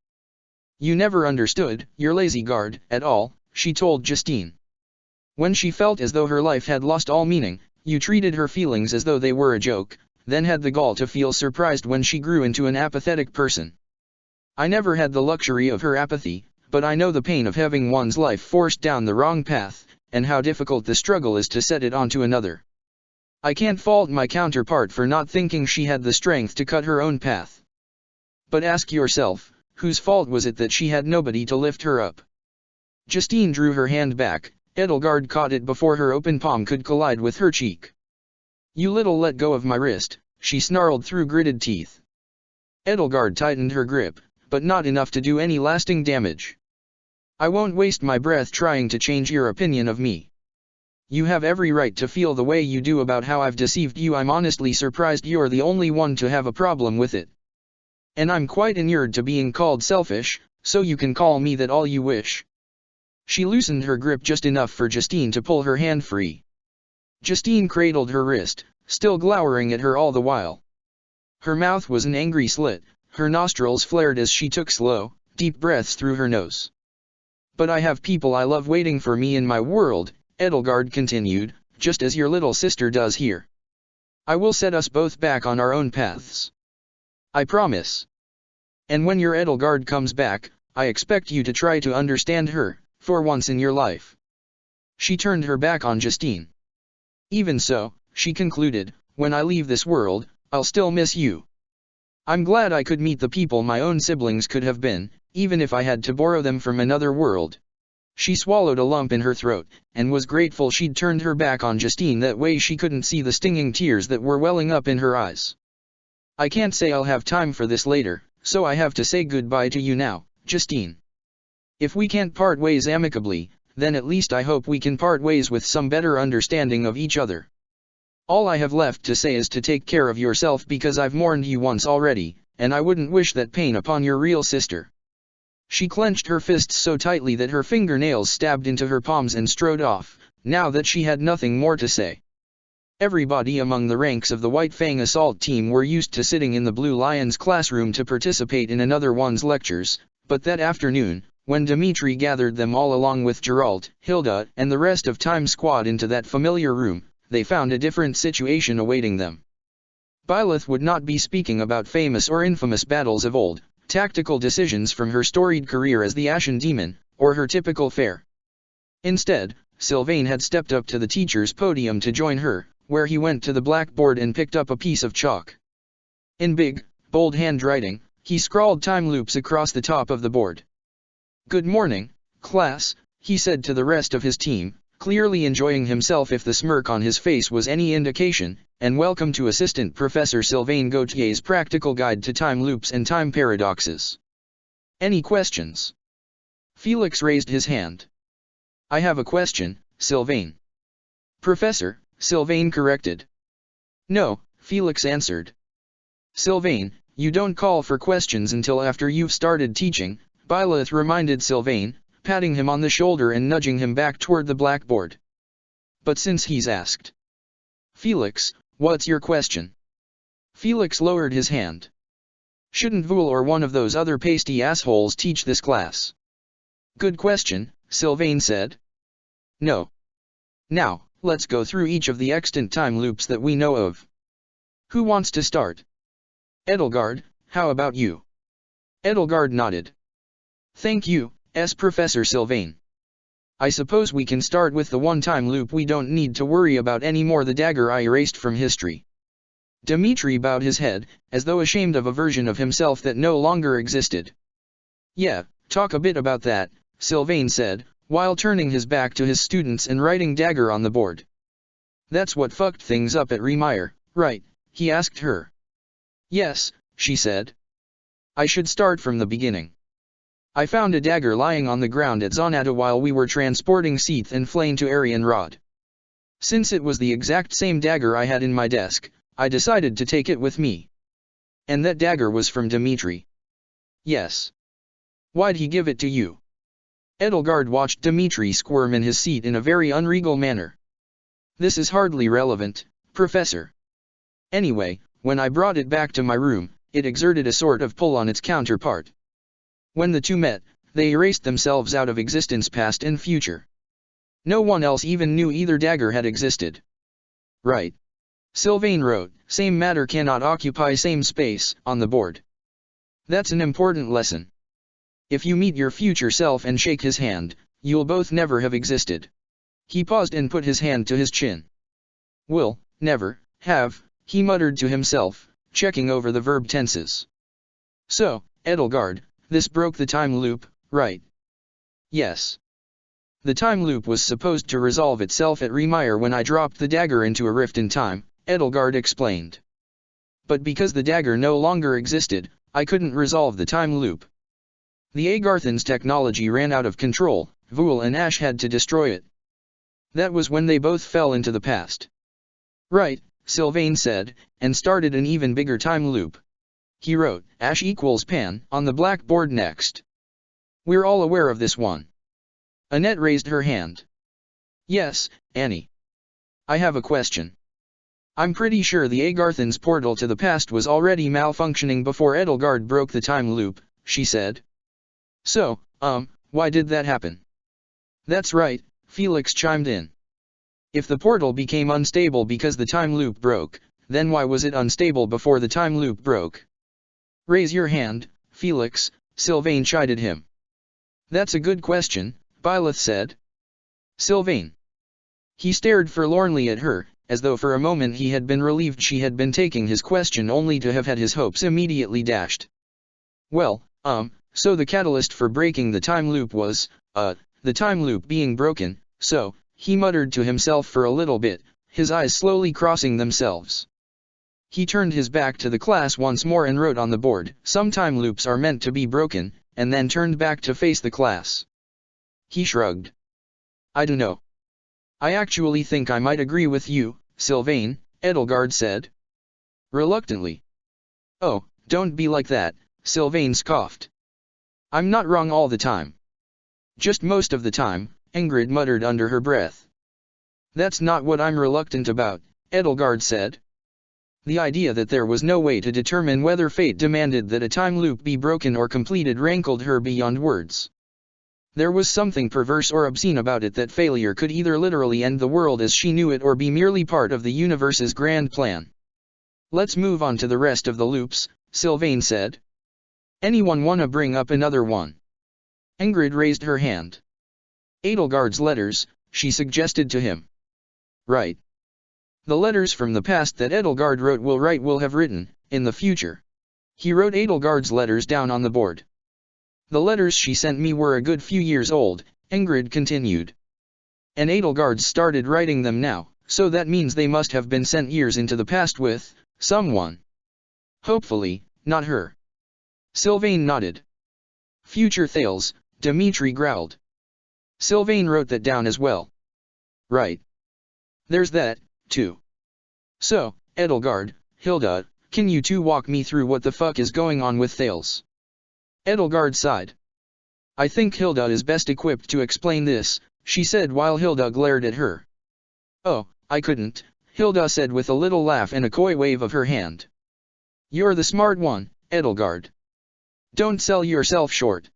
You never understood your Lazigard at all, she told Justine. When she felt as though her life had lost all meaning, you treated her feelings as though they were a joke, then had the gall to feel surprised when she grew into an apathetic person. I never had the luxury of her apathy, but I know the pain of having one's life forced down the wrong path, and how difficult the struggle is to set it onto another. I can't fault my counterpart for not thinking she had the strength to cut her own path. But ask yourself, whose fault was it that she had nobody to lift her up? Justine drew her hand back. Edelgard caught it before her open palm could collide with her cheek. You little let go of my wrist, she snarled through gritted teeth. Edelgard tightened her grip, but not enough to do any lasting damage. I won't waste my breath trying to change your opinion of me. You have every right to feel the way you do about how I've deceived you. I'm honestly surprised you're the only one to have a problem with it. And I'm quite inured to being called selfish, so you can call me that all you wish. She loosened her grip just enough for Justine to pull her hand free. Justine cradled her wrist, still glowering at her all the while. Her mouth was an angry slit, her nostrils flared as she took slow, deep breaths through her nose. But I have people I love waiting for me in my world, Edelgard continued, just as your little sister does here. I will set us both back on our own paths. I promise. And when your Edelgard comes back, I expect you to try to understand her, for once in your life. She turned her back on Justine. Even so, she concluded, when I leave this world, I'll still miss you. I'm glad I could meet the people my own siblings could have been, even if I had to borrow them from another world. She swallowed a lump in her throat, and was grateful she'd turned her back on Justine, that way she couldn't see the stinging tears that were welling up in her eyes. I can't say I'll have time for this later, so I have to say goodbye to you now, Justine. If we can't part ways amicably, then at least I hope we can part ways with some better understanding of each other. All I have left to say is to take care of yourself, because I've mourned you once already, and I wouldn't wish that pain upon your real sister. She clenched her fists so tightly that her fingernails stabbed into her palms and strode off, now that she had nothing more to say. Everybody among the ranks of the White Fang assault team were used to sitting in the Blue Lion's classroom to participate in another one's lectures, but that afternoon, when Dimitri gathered them all along with Geralt, Hilda, and the rest of Time Squad into that familiar room, they found a different situation awaiting them. Byleth would not be speaking about famous or infamous battles of old, tactical decisions from her storied career as the Ashen Demon, or her typical fare. Instead, Sylvain had stepped up to the teacher's podium to join her, where he went to the blackboard and picked up a piece of chalk. In big, bold handwriting, he scrawled time loops across the top of the board. "Good morning, class," he said to the rest of his team, clearly enjoying himself if the smirk on his face was any indication, "and welcome to Assistant Professor Sylvain Gautier's Practical Guide to Time Loops and Time Paradoxes. Any questions?" Felix raised his hand. "I have a question, Sylvain." "Professor," Sylvain corrected. "No," Felix answered. "Sylvain, you don't call for questions until after you've started teaching," Byleth reminded Sylvain, patting him on the shoulder and nudging him back toward the blackboard. "But since he's asked." "Felix, what's your question?" Felix lowered his hand. "Shouldn't Voul or one of those other pasty assholes teach this class?" "Good question," Sylvain said. "No. Now, let's go through each of the extant time loops that we know of. Who wants to start?" "Edelgard, how about you?" Edelgard nodded. "Thank you, Professor Sylvain. I suppose we can start with the one time loop we don't need to worry about anymore, the dagger I erased from history." Dimitri bowed his head, as though ashamed of a version of himself that no longer existed. "Yeah, talk a bit about that," Sylvain said, while turning his back to his students and writing dagger on the board. "That's what fucked things up at Remire, right?" he asked her. "Yes," she said. "I should start from the beginning. I found a dagger lying on the ground at Zonata while we were transporting Seath and Flayn to Arianrhod. Since it was the exact same dagger I had in my desk, I decided to take it with me. And that dagger was from Dimitri." "Yes. Why'd he give it to you?" Edelgard watched Dimitri squirm in his seat in a very unregal manner. "This is hardly relevant, Professor. Anyway, when I brought it back to my room, it exerted a sort of pull on its counterpart. When the two met, they erased themselves out of existence, past and future. No one else even knew either dagger had existed." "Right," Sylvain wrote, "Same matter cannot occupy same space," on the board. That's an important lesson. If you meet your future self and shake his hand, you'll both never have existed. He paused and put his hand to his chin. Will, never, have, he muttered to himself, checking over the verb tenses. So, Edelgard, this broke the time loop, right? Yes. The time loop was supposed to resolve itself at Remire when I dropped the dagger into a rift in time, Edelgard explained. But because the dagger no longer existed, I couldn't resolve the time loop. The Agarthan's technology ran out of control, Vul and Ash had to destroy it. That was when they both fell into the past. Right, Sylvain said, and started an even bigger time loop. He wrote, Ash equals Pan, on the blackboard next. We're all aware of this one. Annette raised her hand. Yes, Annie. I have a question. I'm pretty sure the Agarthan's portal to the past was already malfunctioning before Edelgard broke the time loop, she said. So, why did that happen? That's right, Felix chimed in. If the portal became unstable because the time loop broke, then why was it unstable before the time loop broke? Raise your hand, Felix, Sylvain chided him. That's a good question, Byleth said. Sylvain. He stared forlornly at her, as though for a moment he had been relieved she had been taking his question only to have had his hopes immediately dashed. Well, so the catalyst for breaking the time loop was, the time loop being broken, so, he muttered to himself for a little bit, his eyes slowly crossing themselves. He turned his back to the class once more and wrote on the board, some time loops are meant to be broken, and then turned back to face the class. He shrugged. I don't know. I actually think I might agree with you, Sylvain, Edelgard said. Reluctantly. Oh, don't be like that, Sylvain scoffed. I'm not wrong all the time. Just most of the time, Ingrid muttered under her breath. That's not what I'm reluctant about, Edelgard said. The idea that there was no way to determine whether fate demanded that a time loop be broken or completed rankled her beyond words. There was something perverse or obscene about it that failure could either literally end the world as she knew it or be merely part of the universe's grand plan. Let's move on to the rest of the loops, Sylvain said. Anyone wanna bring up another one? Ingrid raised her hand. Edelgard's letters, she suggested to him. Right. The letters from the past that Edelgard will have written, in the future. He wrote Edelgard's letters down on the board. The letters she sent me were a good few years old, Ingrid continued. And Edelgard started writing them now, so that means they must have been sent years into the past with someone. Hopefully, not her. Sylvain nodded. Future Thales, Dimitri growled. Sylvain wrote that down as well. Right. There's that, too. So, Edelgard, Hilda, can you two walk me through what the fuck is going on with Thales? Edelgard sighed. I think Hilda is best equipped to explain this, she said while Hilda glared at her. Oh, I couldn't, Hilda said with a little laugh and a coy wave of her hand. You're the smart one, Edelgard. Don't sell yourself short.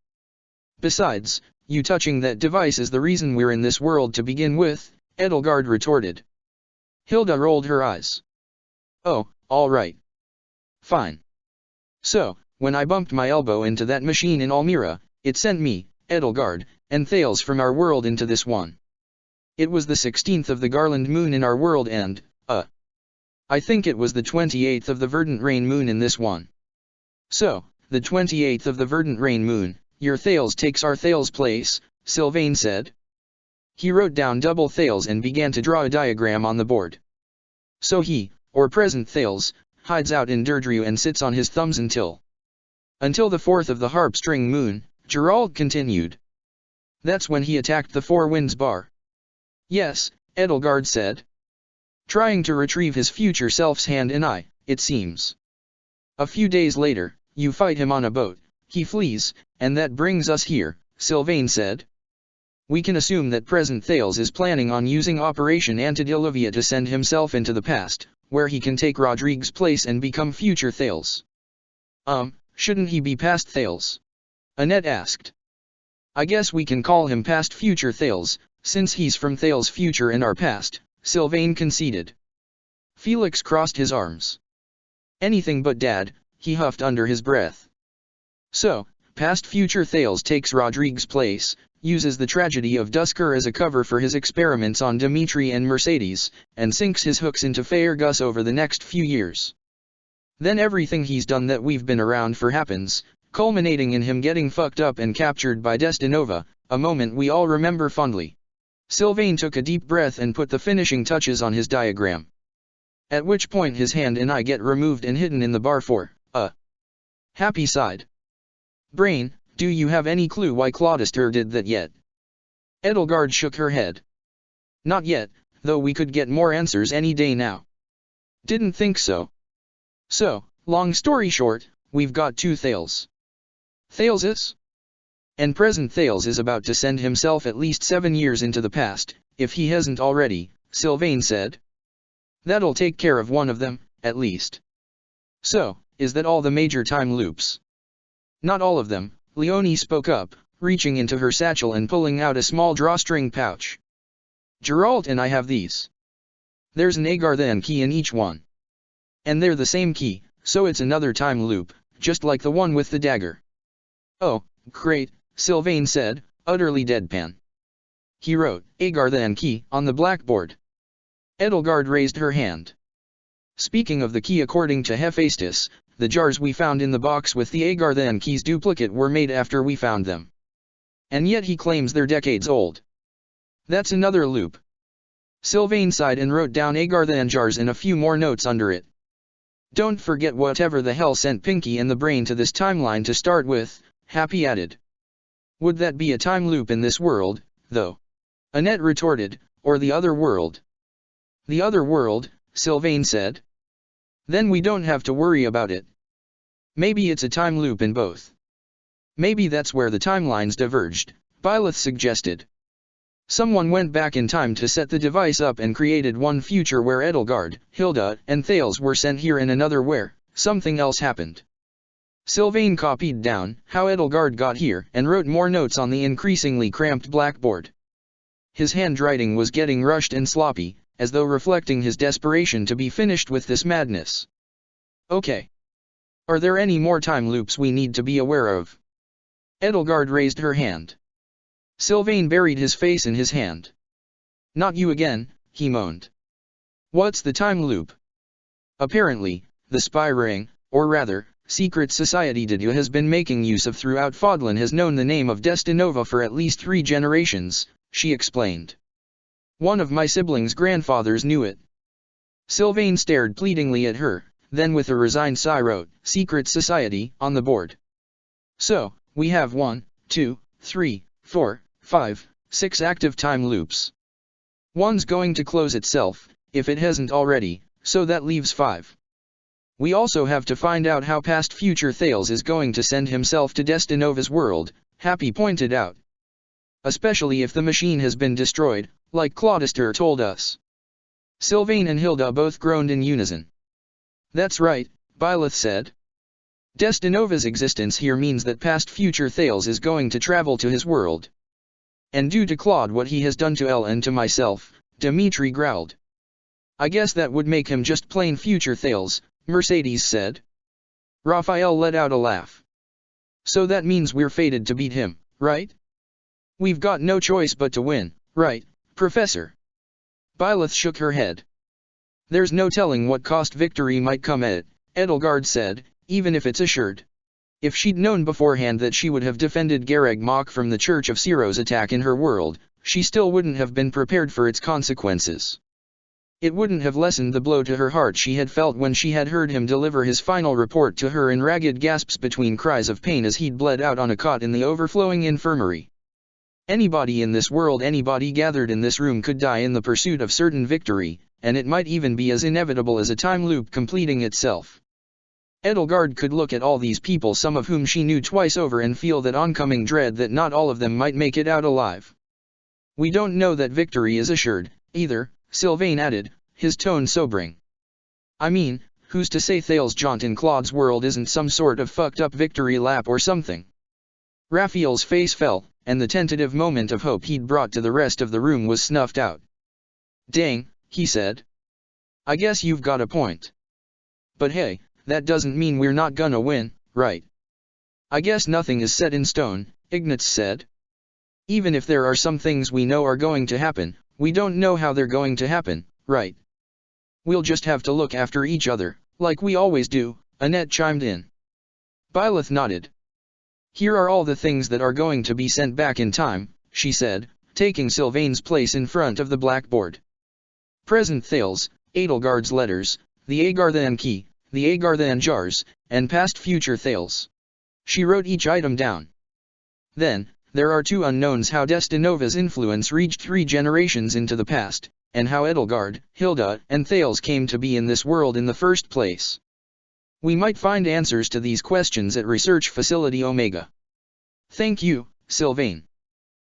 Besides, you touching that device is the reason we're in this world to begin with, Edelgard retorted. Hilda rolled her eyes. Oh, all right. Fine. So, when I bumped my elbow into that machine in Almira, it sent me, Edelgard, and Thales from our world into this one. It was the 16th of the Garland moon in our world and, I think it was the 28th of the Verdant Rain moon in this one. So, the 28th of the Verdant Rain moon, your Thales takes our Thales place, Sylvain said. He wrote down double Thales and began to draw a diagram on the board. So he, or present Thales, hides out in Derdriu and sits on his thumbs until the 4th of the harp string moon, Gerald continued. That's when he attacked the Four Winds bar. Yes, Edelgard said. Trying to retrieve his future self's hand and eye, it seems. A few days later, you fight him on a boat, he flees, and that brings us here, Sylvain said. We can assume that present Thales is planning on using Operation Antediluvian to send himself into the past, where he can take Rodrigue's place and become future Thales. Shouldn't he be past Thales? Annette asked. I guess we can call him past future Thales, since he's from Thales' future and our past, Sylvain conceded. Felix crossed his arms. Anything but Dad, he huffed under his breath. So, Past Future Thales takes Rodrigue's place, uses the tragedy of Dusker as a cover for his experiments on Dimitri and Mercedes, and sinks his hooks into Fairgus over the next few years. Then everything he's done that we've been around for happens, culminating in him getting fucked up and captured by Destinova, a moment we all remember fondly. Sylvain took a deep breath and put the finishing touches on his diagram. At which point his hand and eye get removed and hidden in the bar for a happy side. Brain, do you have any clue why Claudister did that yet? Edelgard shook her head. Not yet, though we could get more answers any day now. Didn't think so. So, long story short, we've got two Thales. Thales is? And present Thales is about to send himself at least 7 years into the past, if he hasn't already, Sylvain said. That'll take care of one of them, at least. So, is that all the major time loops? Not all of them, Leonie spoke up, reaching into her satchel and pulling out a small drawstring pouch. Geralt and I have these. There's an Agarthan key in each one. And they're the same key, so it's another time loop, just like the one with the dagger. Oh, great, Sylvain said, utterly deadpan. He wrote, Agarthan key, on the blackboard. Edelgard raised her hand. Speaking of the key, according to Hephaestus, the jars we found in the box with the Agarthan key's duplicate were made after we found them. And yet he claims they're decades old. That's another loop. Sylvain sighed and wrote down Agarthan jars and a few more notes under it. Don't forget whatever the hell sent Pinky and the Brain to this timeline to start with, Happy added. Would that be a time loop in this world, though? Annette retorted, or the other world? The other world, Sylvain said. Then we don't have to worry about it. Maybe it's a time loop in both. Maybe that's where the timelines diverged, Byleth suggested. Someone went back in time to set the device up and created one future where Edelgard, Hilda, and Thales were sent here and another where something else happened. Sylvain copied down how Edelgard got here and wrote more notes on the increasingly cramped blackboard. His handwriting was getting rushed and sloppy, as though reflecting his desperation to be finished with this madness. Okay. Are there any more time loops we need to be aware of? Edelgard raised her hand. Sylvain buried his face in his hand. Not you again, he moaned. What's the time loop? Apparently, the spy ring, or rather, secret society Didu has been making use of throughout Fodlan has known the name of Destinova for at least 3 generations, she explained. One of my siblings' grandfathers knew it. Sylvain stared pleadingly at her, then with a resigned sigh wrote, Secret Society, on the board. So, we have 1, 2, 3, 4, 5, 6 active time loops. One's going to close itself, if it hasn't already, so that leaves 5. We also have to find out how Past Future Thales is going to send himself to Destinova's world, Happy pointed out. Especially if the machine has been destroyed, like Claudister told us. Sylvain and Hilda both groaned in unison. That's right, Byleth said. Destinova's existence here means that Past Future Thales is going to travel to his world. And do to Claude what he has done to Elle and to myself, Dimitri growled. I guess that would make him just plain Future Thales, Mercedes said. Raphael let out a laugh. So that means we're fated to beat him, right? We've got no choice but to win, right, Professor? Byleth shook her head. There's no telling what cost victory might come at, Edelgard said, even if it's assured. If she'd known beforehand that she would have defended Gareg Mach from the Church of Ciro's attack in her world, she still wouldn't have been prepared for its consequences. It wouldn't have lessened the blow to her heart she had felt when she had heard him deliver his final report to her in ragged gasps between cries of pain as he'd bled out on a cot in the overflowing infirmary. Anybody in this world, anybody gathered in this room could die in the pursuit of certain victory, and it might even be as inevitable as a time loop completing itself. Edelgard could look at all these people, some of whom she knew twice over, and feel that oncoming dread that not all of them might make it out alive. We don't know that victory is assured, either, Sylvain added, his tone sobering. I mean, who's to say Thales' jaunt in Claude's world isn't some sort of fucked up victory lap or something? Raphael's face fell, and the tentative moment of hope he'd brought to the rest of the room was snuffed out. Dang, he said. I guess you've got a point. But hey, that doesn't mean we're not gonna win, right? I guess nothing is set in stone, Ignatz said. Even if there are some things we know are going to happen, we don't know how they're going to happen, right? We'll just have to look after each other, like we always do, Annette chimed in. Byleth nodded. Here are all the things that are going to be sent back in time, she said, taking Sylvain's place in front of the blackboard. Present Thales, Edelgard's letters, the Agarthan key, the Agarthan jars, and past future Thales. She wrote each item down. Then, there are two unknowns: how Destinova's influence reached 3 generations into the past, and how Edelgard, Hilda, and Thales came to be in this world in the first place. We might find answers to these questions at Research Facility Omega. Thank you, Sylvain.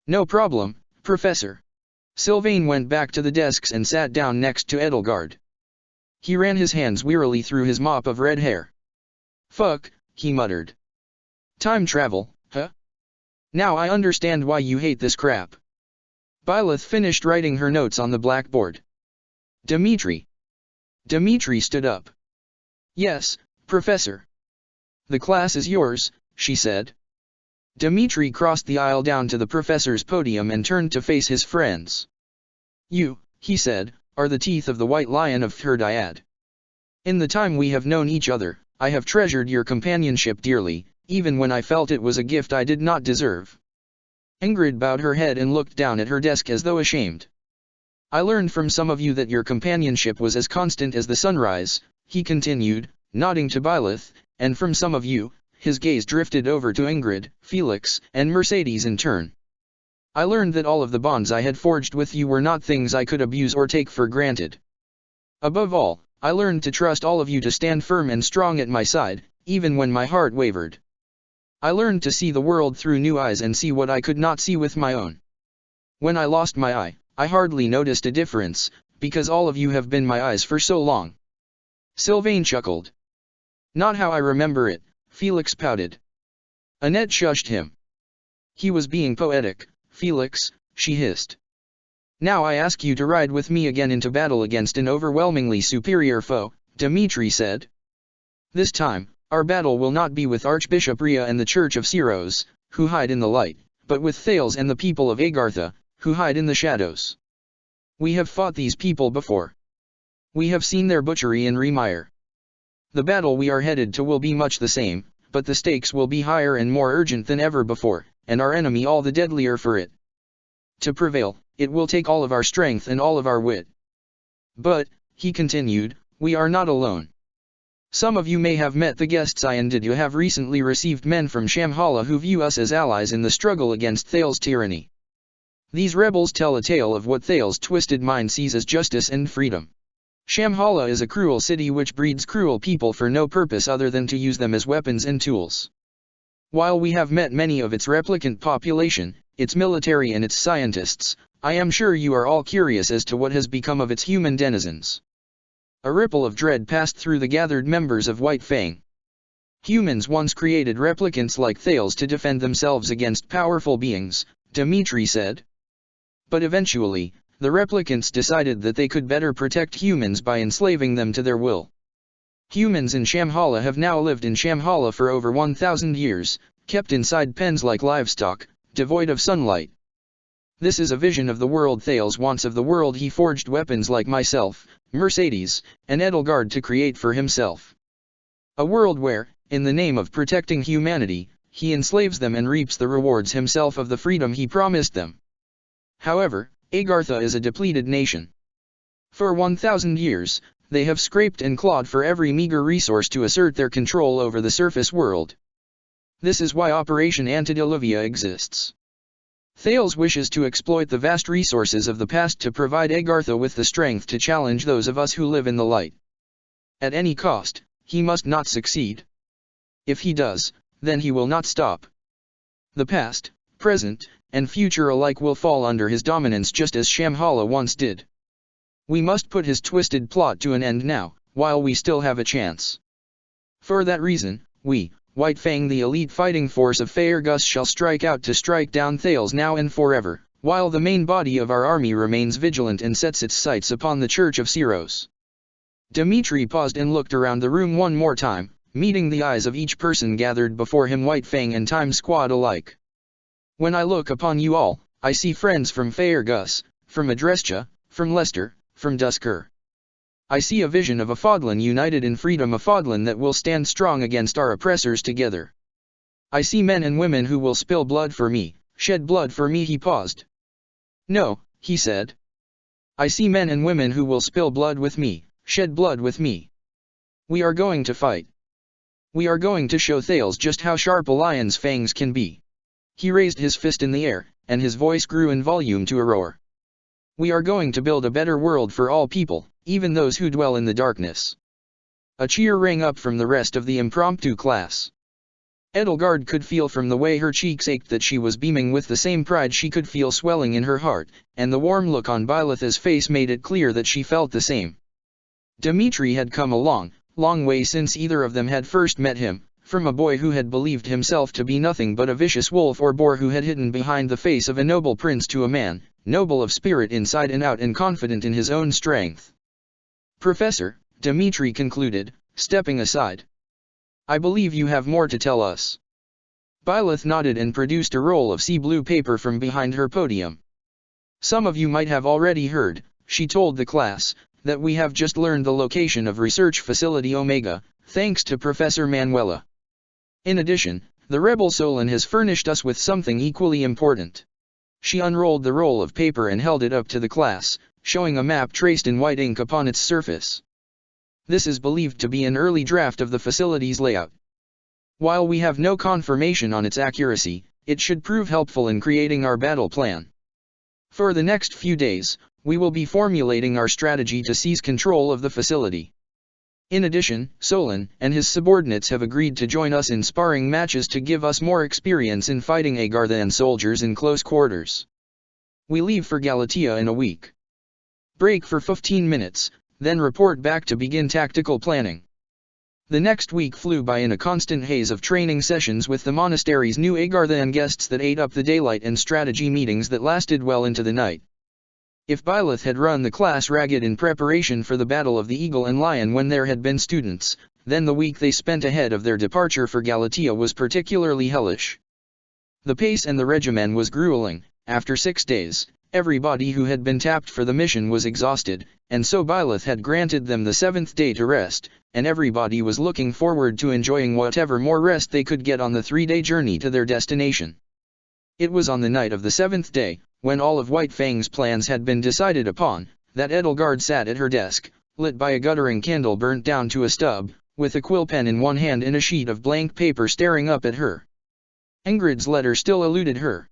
No problem, Professor. Sylvain went back to the desks and sat down next to Edelgard. He ran his hands wearily through his mop of red hair. Fuck, he muttered. Time travel, huh? Now I understand why you hate this crap. Byleth finished writing her notes on the blackboard. Dimitri. Dimitri stood up. Yes, Professor. The class is yours, she said. Dimitri crossed the aisle down to the professor's podium and turned to face his friends. You, he said, are the teeth of the white lion of Thirdyad. In the time we have known each other, I have treasured your companionship dearly, even when I felt it was a gift I did not deserve. Ingrid bowed her head and looked down at her desk as though ashamed. I learned from some of you that your companionship was as constant as the sunrise, he continued, nodding to Byleth, and from some of you, his gaze drifted over to Ingrid, Felix, and Mercedes in turn. I learned that all of the bonds I had forged with you were not things I could abuse or take for granted. Above all, I learned to trust all of you to stand firm and strong at my side, even when my heart wavered. I learned to see the world through new eyes and see what I could not see with my own. When I lost my eye, I hardly noticed a difference, because all of you have been my eyes for so long. Sylvain chuckled. Not how I remember it, Felix pouted. Annette shushed him. He was being poetic, Felix, she hissed. Now I ask you to ride with me again into battle against an overwhelmingly superior foe, Dimitri said. This time, our battle will not be with Archbishop Rhea and the Church of Syros, who hide in the light, but with Thales and the people of Agartha, who hide in the shadows. We have fought these people before. We have seen their butchery in Remire. The battle we are headed to will be much the same, but the stakes will be higher and more urgent than ever before, and our enemy all the deadlier for it. To prevail, it will take all of our strength and all of our wit. But, he continued, we are not alone. Some of you may have met the guests I and did you have recently received men from Shamhala who view us as allies in the struggle against Thales' tyranny. These rebels tell a tale of what Thales' twisted mind sees as justice and freedom. Shamhala is a cruel city which breeds cruel people for no purpose other than to use them as weapons and tools. While we have met many of its replicant population, its military and its scientists, I am sure you are all curious as to what has become of its human denizens. A ripple of dread passed through the gathered members of White Fang. Humans once created replicants like Thales to defend themselves against powerful beings, Dimitri said. But eventually, the replicants decided that they could better protect humans by enslaving them to their will. Humans in Shamhala have now lived in Shamhala for over 1,000 years, kept inside pens like livestock, devoid of sunlight. This is a vision of the world Thales wants of the world he forged weapons like myself, Mercedes, and Edelgard to create for himself. A world where, in the name of protecting humanity, he enslaves them and reaps the rewards himself of the freedom he promised them. However, Agartha is a depleted nation. For 1,000 years, they have scraped and clawed for every meager resource to assert their control over the surface world. This is why Operation Antediluvian exists. Thales wishes to exploit the vast resources of the past to provide Agartha with the strength to challenge those of us who live in the light. At any cost, he must not succeed. If he does, then he will not stop. The past, present, and future alike will fall under his dominance just as Shamhala once did. We must put his twisted plot to an end now, while we still have a chance. For that reason, we, White Fang, the elite fighting force of Faerghus, shall strike out to strike down Thales now and forever, while the main body of our army remains vigilant and sets its sights upon the Church of Syros. Dmitri paused and looked around the room one more time, meeting the eyes of each person gathered before him, White Fang and Time Squad alike. When I look upon you all, I see friends from Faergus, from Adrestia, from Leicester, from Dusker. I see a vision of a Fodlan united in freedom, a Fodlan that will stand strong against our oppressors together. I see men and women who will spill blood for me, shed blood for me. He paused. No, he said. I see men and women who will spill blood with me, shed blood with me. We are going to fight. We are going to show Thales just how sharp a lion's fangs can be. He raised his fist in the air, and his voice grew in volume to a roar. We are going to build a better world for all people, even those who dwell in the darkness. A cheer rang up from the rest of the impromptu class. Edelgard could feel from the way her cheeks ached that she was beaming with the same pride she could feel swelling in her heart, and the warm look on Byleth's face made it clear that she felt the same. Dmitri had come a long way since either of them had first met him, from a boy who had believed himself to be nothing but a vicious wolf or boar who had hidden behind the face of a noble prince to a man, noble of spirit inside and out and confident in his own strength. Professor, Dmitri concluded, stepping aside. I believe you have more to tell us. Byleth nodded and produced a roll of sea blue paper from behind her podium. Some of you might have already heard, she told the class, that we have just learned the location of Research Facility Omega, thanks to Professor Manuela. In addition, the rebel Solon has furnished us with something equally important. She unrolled the roll of paper and held it up to the class, showing a map traced in white ink upon its surface. This is believed to be an early draft of the facility's layout. While we have no confirmation on its accuracy, it should prove helpful in creating our battle plan. For the next few days, we will be formulating our strategy to seize control of the facility. In addition, Solon and his subordinates have agreed to join us in sparring matches to give us more experience in fighting Agarthan soldiers in close quarters. We leave for Galatea in a week. Break for 15 minutes, then report back to begin tactical planning. The next week flew by in a constant haze of training sessions with the monastery's new Agarthan guests that ate up the daylight and strategy meetings that lasted well into the night. If Byleth had run the class ragged in preparation for the Battle of the Eagle and Lion when there had been students, then the week they spent ahead of their departure for Galatea was particularly hellish. The pace and the regimen was grueling. After 6 days, everybody who had been tapped for the mission was exhausted, and so Byleth had granted them the 7th day to rest, and everybody was looking forward to enjoying whatever more rest they could get on the 3-day journey to their destination. It was on the night of the 7th day, when all of White Fang's plans had been decided upon, that Edelgard sat at her desk, lit by a guttering candle burnt down to a stub, with a quill pen in one hand and a sheet of blank paper staring up at her. Ingrid's letter still eluded her.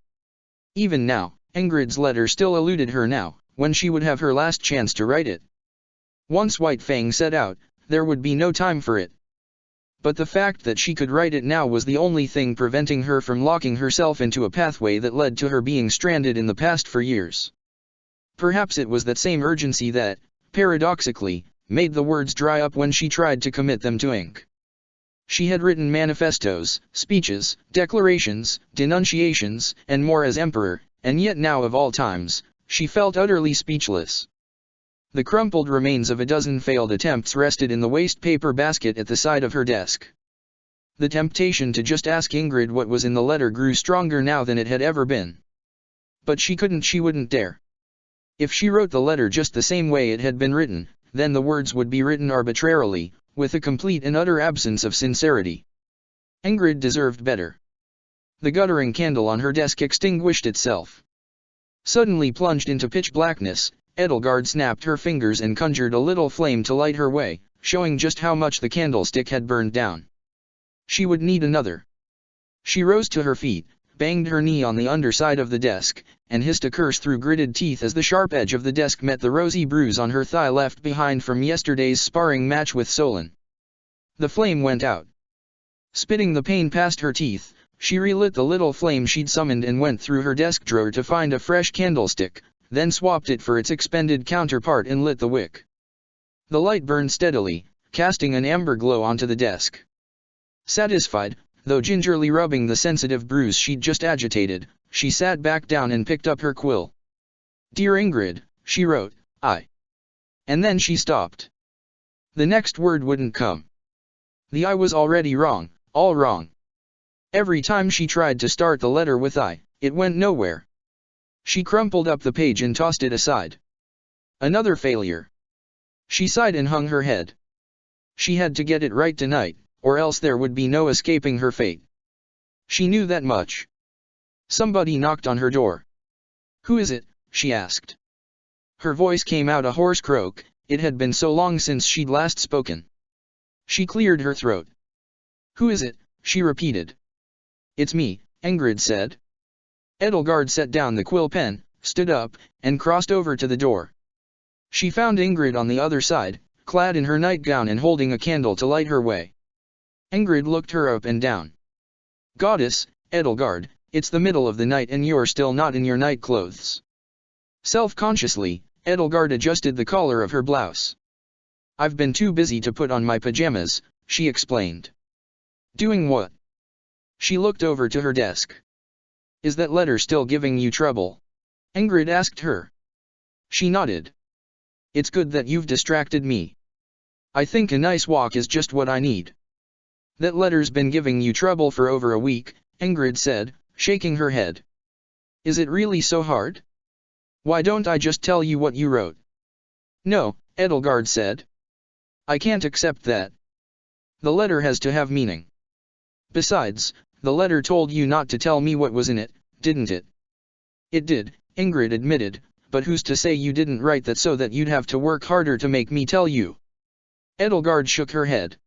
Even now, Ingrid's letter still eluded her now, when she would have her last chance to write it. Once White Fang set out, there would be no time for it. But the fact that she could write it now was the only thing preventing her from locking herself into a pathway that led to her being stranded in the past for years. Perhaps it was that same urgency that, paradoxically, made the words dry up when she tried to commit them to ink. She had written manifestos, speeches, declarations, denunciations, and more as emperor, and yet now of all times, she felt utterly speechless. The crumpled remains of a dozen failed attempts rested in the waste paper basket at the side of her desk. The temptation to just ask Ingrid what was in the letter grew stronger now than it had ever been. But she wouldn't dare. If she wrote the letter just the same way it had been written, then the words would be written arbitrarily, with a complete and utter absence of sincerity. Ingrid deserved better. The guttering candle on her desk extinguished itself. Suddenly plunged into pitch blackness, Edelgard snapped her fingers and conjured a little flame to light her way, showing just how much the candlestick had burned down. She would need another. She rose to her feet, banged her knee on the underside of the desk, and hissed a curse through gritted teeth as the sharp edge of the desk met the rosy bruise on her thigh left behind from yesterday's sparring match with Solon. The flame went out. Spitting the pain past her teeth, she relit the little flame she'd summoned and went through her desk drawer to find a fresh candlestick, then swapped it for its expended counterpart and lit the wick. The light burned steadily, casting an amber glow onto the desk. Satisfied, though gingerly rubbing the sensitive bruise she'd just agitated, she sat back down and picked up her quill. "Dear Ingrid," she wrote, "I." And then she stopped. The next word wouldn't come. The I was already wrong, all wrong. Every time she tried to start the letter with I, it went nowhere. She crumpled up the page and tossed it aside. Another failure. She sighed and hung her head. She had to get it right tonight, or else there would be no escaping her fate. She knew that much. Somebody knocked on her door. "Who is it?" she asked. Her voice came out a hoarse croak. It had been so long since she'd last spoken. She cleared her throat. "Who is it?" she repeated. "It's me," Ingrid said. Edelgard set down the quill pen, stood up, and crossed over to the door. She found Ingrid on the other side, clad in her nightgown and holding a candle to light her way. Ingrid looked her up and down. "Goddess, Edelgard, it's the middle of the night and you're still not in your night clothes." Self-consciously, Edelgard adjusted the collar of her blouse. "I've been too busy to put on my pajamas," she explained. "Doing what?" She looked over to her desk. "Is that letter still giving you trouble?" Ingrid asked her. She nodded. "It's good that you've distracted me. I think a nice walk is just what I need." "That letter's been giving you trouble for over a week," Ingrid said, shaking her head. "Is it really so hard? Why don't I just tell you what you wrote?" "No," Edelgard said. "I can't accept that. The letter has to have meaning. Besides, the letter told you not to tell me what was in it, didn't it?" "It did," Ingrid admitted, "but who's to say you didn't write that so that you'd have to work harder to make me tell you?" Edelgard shook her head.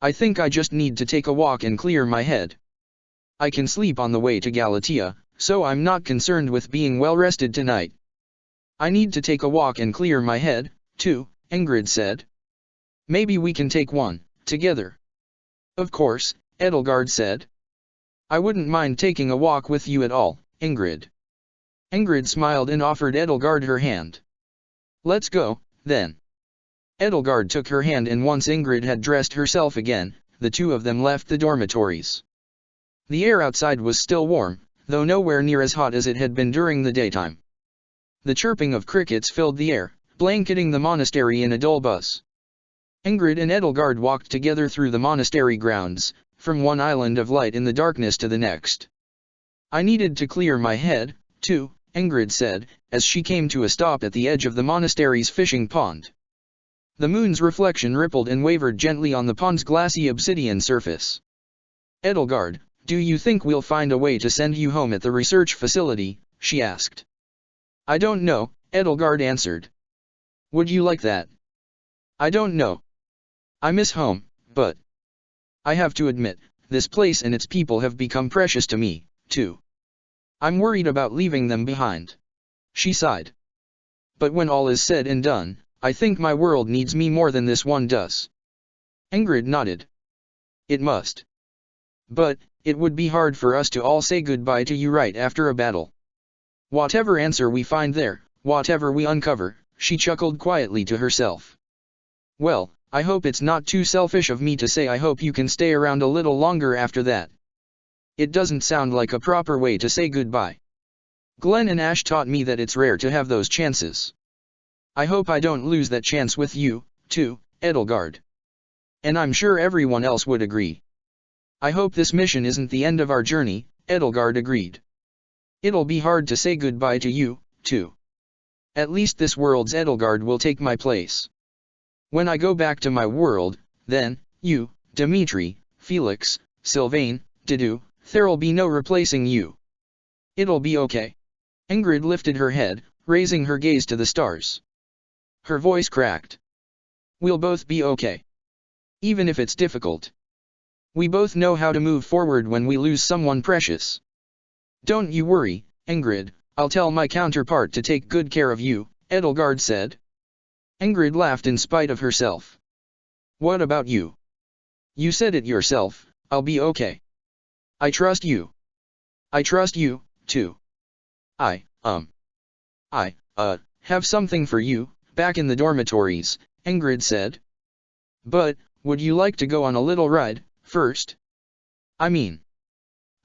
"I think I just need to take a walk and clear my head. I can sleep on the way to Galatea, so I'm not concerned with being well rested tonight." "I need to take a walk and clear my head, too," Ingrid said. "Maybe we can take one, together." "Of course," Edelgard said. "I wouldn't mind taking a walk with you at all, Ingrid." Ingrid smiled and offered Edelgard her hand. "Let's go, then." Edelgard took her hand and once Ingrid had dressed herself again, the two of them left the dormitories. The air outside was still warm, though nowhere near as hot as it had been during the daytime. The chirping of crickets filled the air, blanketing the monastery in a dull buzz. Ingrid and Edelgard walked together through the monastery grounds, from one island of light in the darkness to the next. "I needed to clear my head, too," Ingrid said, as she came to a stop at the edge of the monastery's fishing pond. The moon's reflection rippled and wavered gently on the pond's glassy obsidian surface. "Edelgard, do you think we'll find a way to send you home at the research facility?" she asked. "I don't know," Edelgard answered. "Would you like that?" "I don't know. I miss home, but I have to admit, this place and its people have become precious to me, too. I'm worried about leaving them behind." She sighed. "But when all is said and done, I think my world needs me more than this one does." Ingrid nodded. "It must. But it would be hard for us to all say goodbye to you right after a battle. Whatever answer we find there, whatever we uncover," she chuckled quietly to herself. "Well, I hope it's not too selfish of me to say I hope you can stay around a little longer after that. It doesn't sound like a proper way to say goodbye. Glenn and Ash taught me that it's rare to have those chances. I hope I don't lose that chance with you, too, Edelgard. And I'm sure everyone else would agree." "I hope this mission isn't the end of our journey," Edelgard agreed. "It'll be hard to say goodbye to you, too. At least this world's Edelgard will take my place. When I go back to my world, then, you, Dimitri, Felix, Sylvain, Didu, there'll be no replacing you. It'll be okay." Ingrid lifted her head, raising her gaze to the stars. Her voice cracked. "We'll both be okay. Even if it's difficult. We both know how to move forward when we lose someone precious. Don't you worry, Ingrid, I'll tell my counterpart to take good care of you," Edelgard said. Ingrid laughed in spite of herself. "What about you? You said it yourself, I'll be okay. I trust you. I trust you, too. I have something for you, back in the dormitories," Ingrid said. "But, would you like to go on a little ride, first? I mean,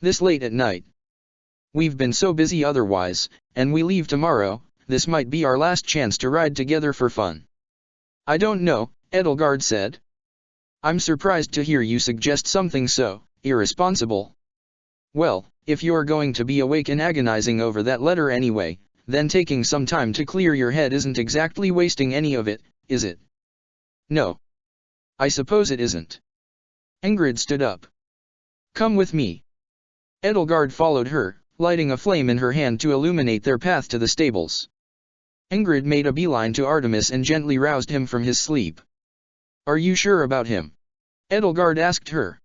this late at night. We've been so busy otherwise, and we leave tomorrow, this might be our last chance to ride together for fun." "I don't know," Edelgard said. I'm surprised to hear you suggest something so irresponsible. Well, if you're going to be awake and agonizing over that letter anyway, then taking some time to clear your head isn't exactly wasting any of it, is it? No. I suppose it isn't. Ingrid stood up. Come with me. Edelgard followed her, lighting a flame in her hand to illuminate their path to the stables. Ingrid made a beeline to Artemis and gently roused him from his sleep. Are you sure about him? Edelgard asked her.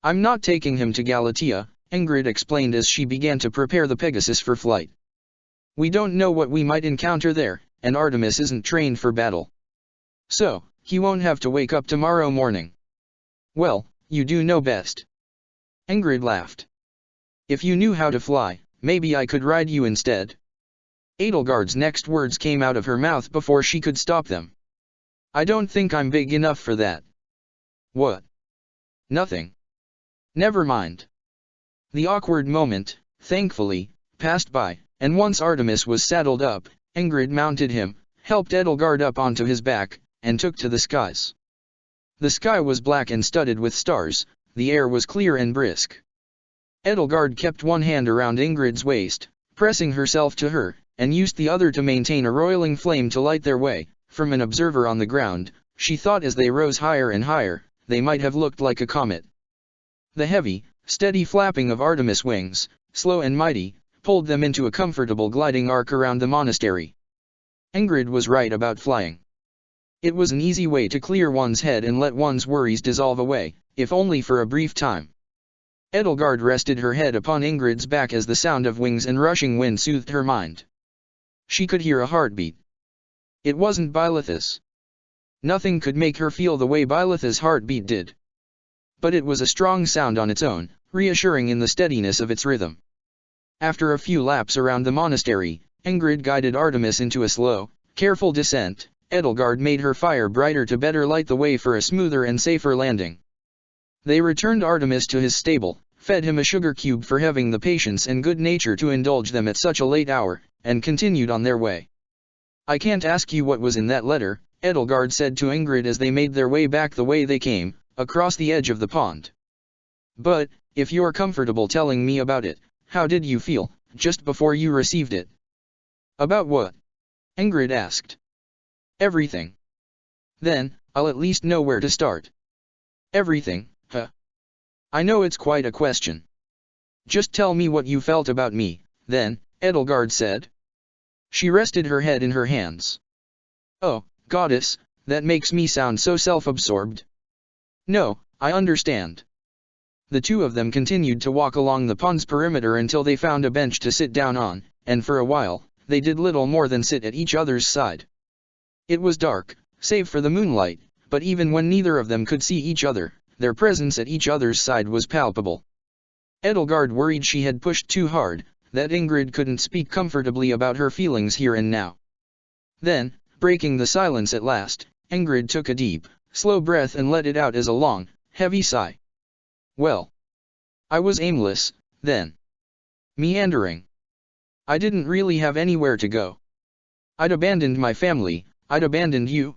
I'm not taking him to Galatea, Ingrid explained as she began to prepare the Pegasus for flight. We don't know what we might encounter there, and Artemis isn't trained for battle. So, he won't have to wake up tomorrow morning. Well, you do know best. Ingrid laughed. If you knew how to fly, maybe I could ride you instead. Edelgard's next words came out of her mouth before she could stop them. I don't think I'm big enough for that. What? Nothing. Never mind. The awkward moment, thankfully, passed by, and once Artemis was saddled up, Ingrid mounted him, helped Edelgard up onto his back, and took to the skies. The sky was black and studded with stars, the air was clear and brisk. Edelgard kept one hand around Ingrid's waist, pressing herself to her, and used the other to maintain a roiling flame to light their way. From an observer on the ground, she thought as they rose higher and higher, they might have looked like a comet. The heavy, steady flapping of Artemis' wings, slow and mighty, pulled them into a comfortable gliding arc around the monastery. Ingrid was right about flying. It was an easy way to clear one's head and let one's worries dissolve away, if only for a brief time. Edelgard rested her head upon Ingrid's back as the sound of wings and rushing wind soothed her mind. She could hear a heartbeat. It wasn't Bylith's. Nothing could make her feel the way Bylith's heartbeat did. But it was a strong sound on its own, reassuring in the steadiness of its rhythm. After a few laps around the monastery, Ingrid guided Artemis into a slow, careful descent. Edelgard made her fire brighter to better light the way for a smoother and safer landing. They returned Artemis to his stable, fed him a sugar cube for having the patience and good nature to indulge them at such a late hour, and continued on their way. I can't ask you what was in that letter, Edelgard said to Ingrid as they made their way back the way they came, across the edge of the pond. But, if you're comfortable telling me about it, how did you feel, just before you received it? About what? Ingrid asked. Everything. Then, I'll at least know where to start. Everything, huh? I know it's quite a question. Just tell me what you felt about me, then, Edelgard said. She rested her head in her hands. Oh, goddess, that makes me sound so self-absorbed. No, I understand. The two of them continued to walk along the pond's perimeter until they found a bench to sit down on, and for a while, they did little more than sit at each other's side. It was dark, save for the moonlight, but even when neither of them could see each other, their presence at each other's side was palpable. Edelgard worried she had pushed too hard, that Ingrid couldn't speak comfortably about her feelings here and now. Then, breaking the silence at last, Ingrid took a deep, slow breath and let it out as a long, heavy sigh. Well, I was aimless, then. Meandering. I didn't really have anywhere to go. I'd abandoned my family, I'd abandoned you,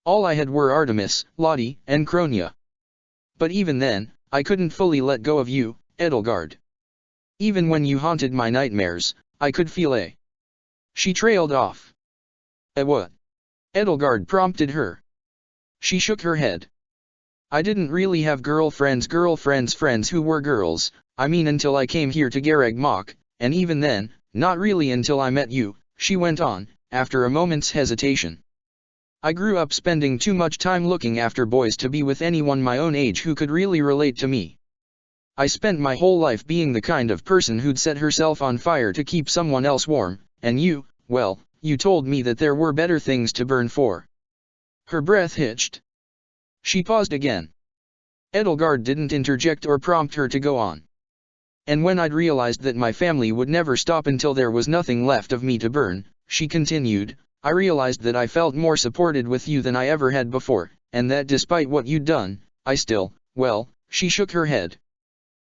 all I had were Artemis, Lottie, and Kronia. But even then, I couldn't fully let go of you, Edelgard. Even when you haunted my nightmares, I could feel a... She trailed off. A what? Edelgard prompted her. She shook her head. I didn't really have girlfriends friends who were girls, I mean until I came here to Garreg Mach, and even then, not really until I met you, she went on, after a moment's hesitation. I grew up spending too much time looking after boys to be with anyone my own age who could really relate to me. I spent my whole life being the kind of person who'd set herself on fire to keep someone else warm, and you, well, you told me that there were better things to burn for. Her breath hitched. She paused again. Edelgard didn't interject or prompt her to go on. And when I'd realized that my family would never stop until there was nothing left of me to burn, she continued, I realized that I felt more supported with you than I ever had before, and that despite what you'd done, I still, well, she shook her head.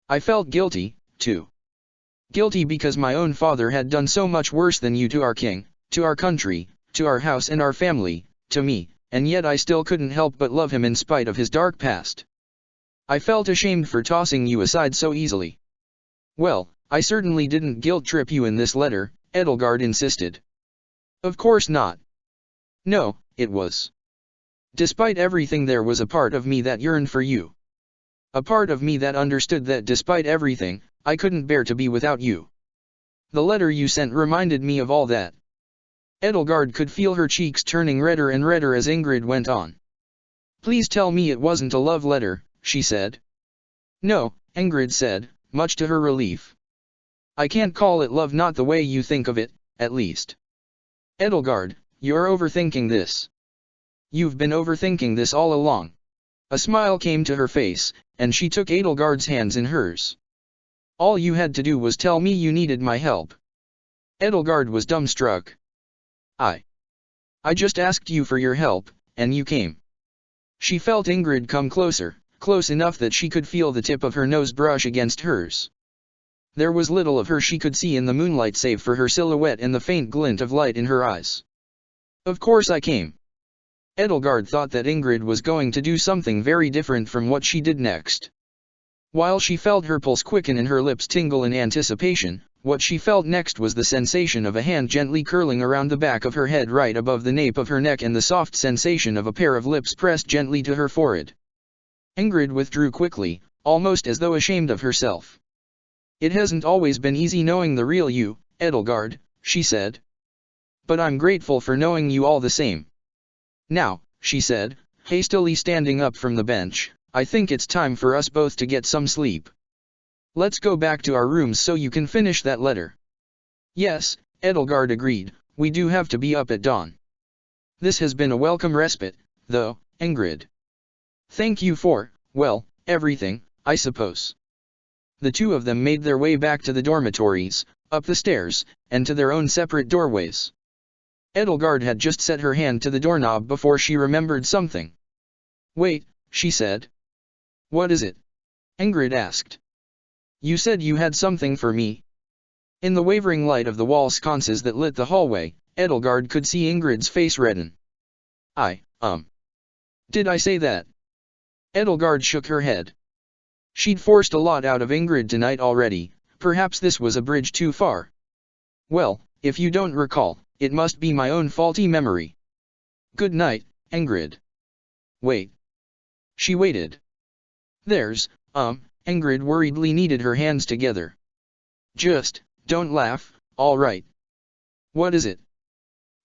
I felt guilty, too. Guilty because my own father had done so much worse than you to our king, to our country, to our house and our family, to me, and yet I still couldn't help but love him in spite of his dark past. I felt ashamed for tossing you aside so easily. Well, I certainly didn't guilt-trip you in this letter, Edelgard insisted. Of course not. No, it was. Despite everything, there was a part of me that yearned for you. A part of me that understood that despite everything, I couldn't bear to be without you. The letter you sent reminded me of all that. Edelgard could feel her cheeks turning redder and redder as Ingrid went on. Please tell me it wasn't a love letter, she said. No, Ingrid said, much to her relief. I can't call it love, not the way you think of it, at least. Edelgard, you're overthinking this. You've been overthinking this all along. A smile came to her face, and she took Edelgard's hands in hers. All you had to do was tell me you needed my help. Edelgard was dumbstruck. I just asked you for your help, and you came. She felt Ingrid come closer, close enough that she could feel the tip of her nose brush against hers. There was little of her she could see in the moonlight save for her silhouette and the faint glint of light in her eyes. Of course I came. Edelgard thought that Ingrid was going to do something very different from what she did next. While she felt her pulse quicken and her lips tingle in anticipation, what she felt next was the sensation of a hand gently curling around the back of her head right above the nape of her neck and the soft sensation of a pair of lips pressed gently to her forehead. Ingrid withdrew quickly, almost as though ashamed of herself. It hasn't always been easy knowing the real you, Edelgard, she said. But I'm grateful for knowing you all the same. Now, she said, hastily standing up from the bench, I think it's time for us both to get some sleep. Let's go back to our rooms so you can finish that letter. Yes, Edelgard agreed, we do have to be up at dawn. This has been a welcome respite, though, Ingrid. Thank you for, well, everything, I suppose. The two of them made their way back to the dormitories, up the stairs, and to their own separate doorways. Edelgard had just set her hand to the doorknob before she remembered something. Wait, she said. What is it? Ingrid asked. You said you had something for me. In the wavering light of the wall sconces that lit the hallway, Edelgard could see Ingrid's face redden. Did I say that? Edelgard shook her head. She'd forced a lot out of Ingrid tonight already, perhaps this was a bridge too far. Well, if you don't recall, it must be my own faulty memory. Good night, Ingrid. Wait. She waited. Ingrid worriedly kneaded her hands together. Just, don't laugh, all right? What is it?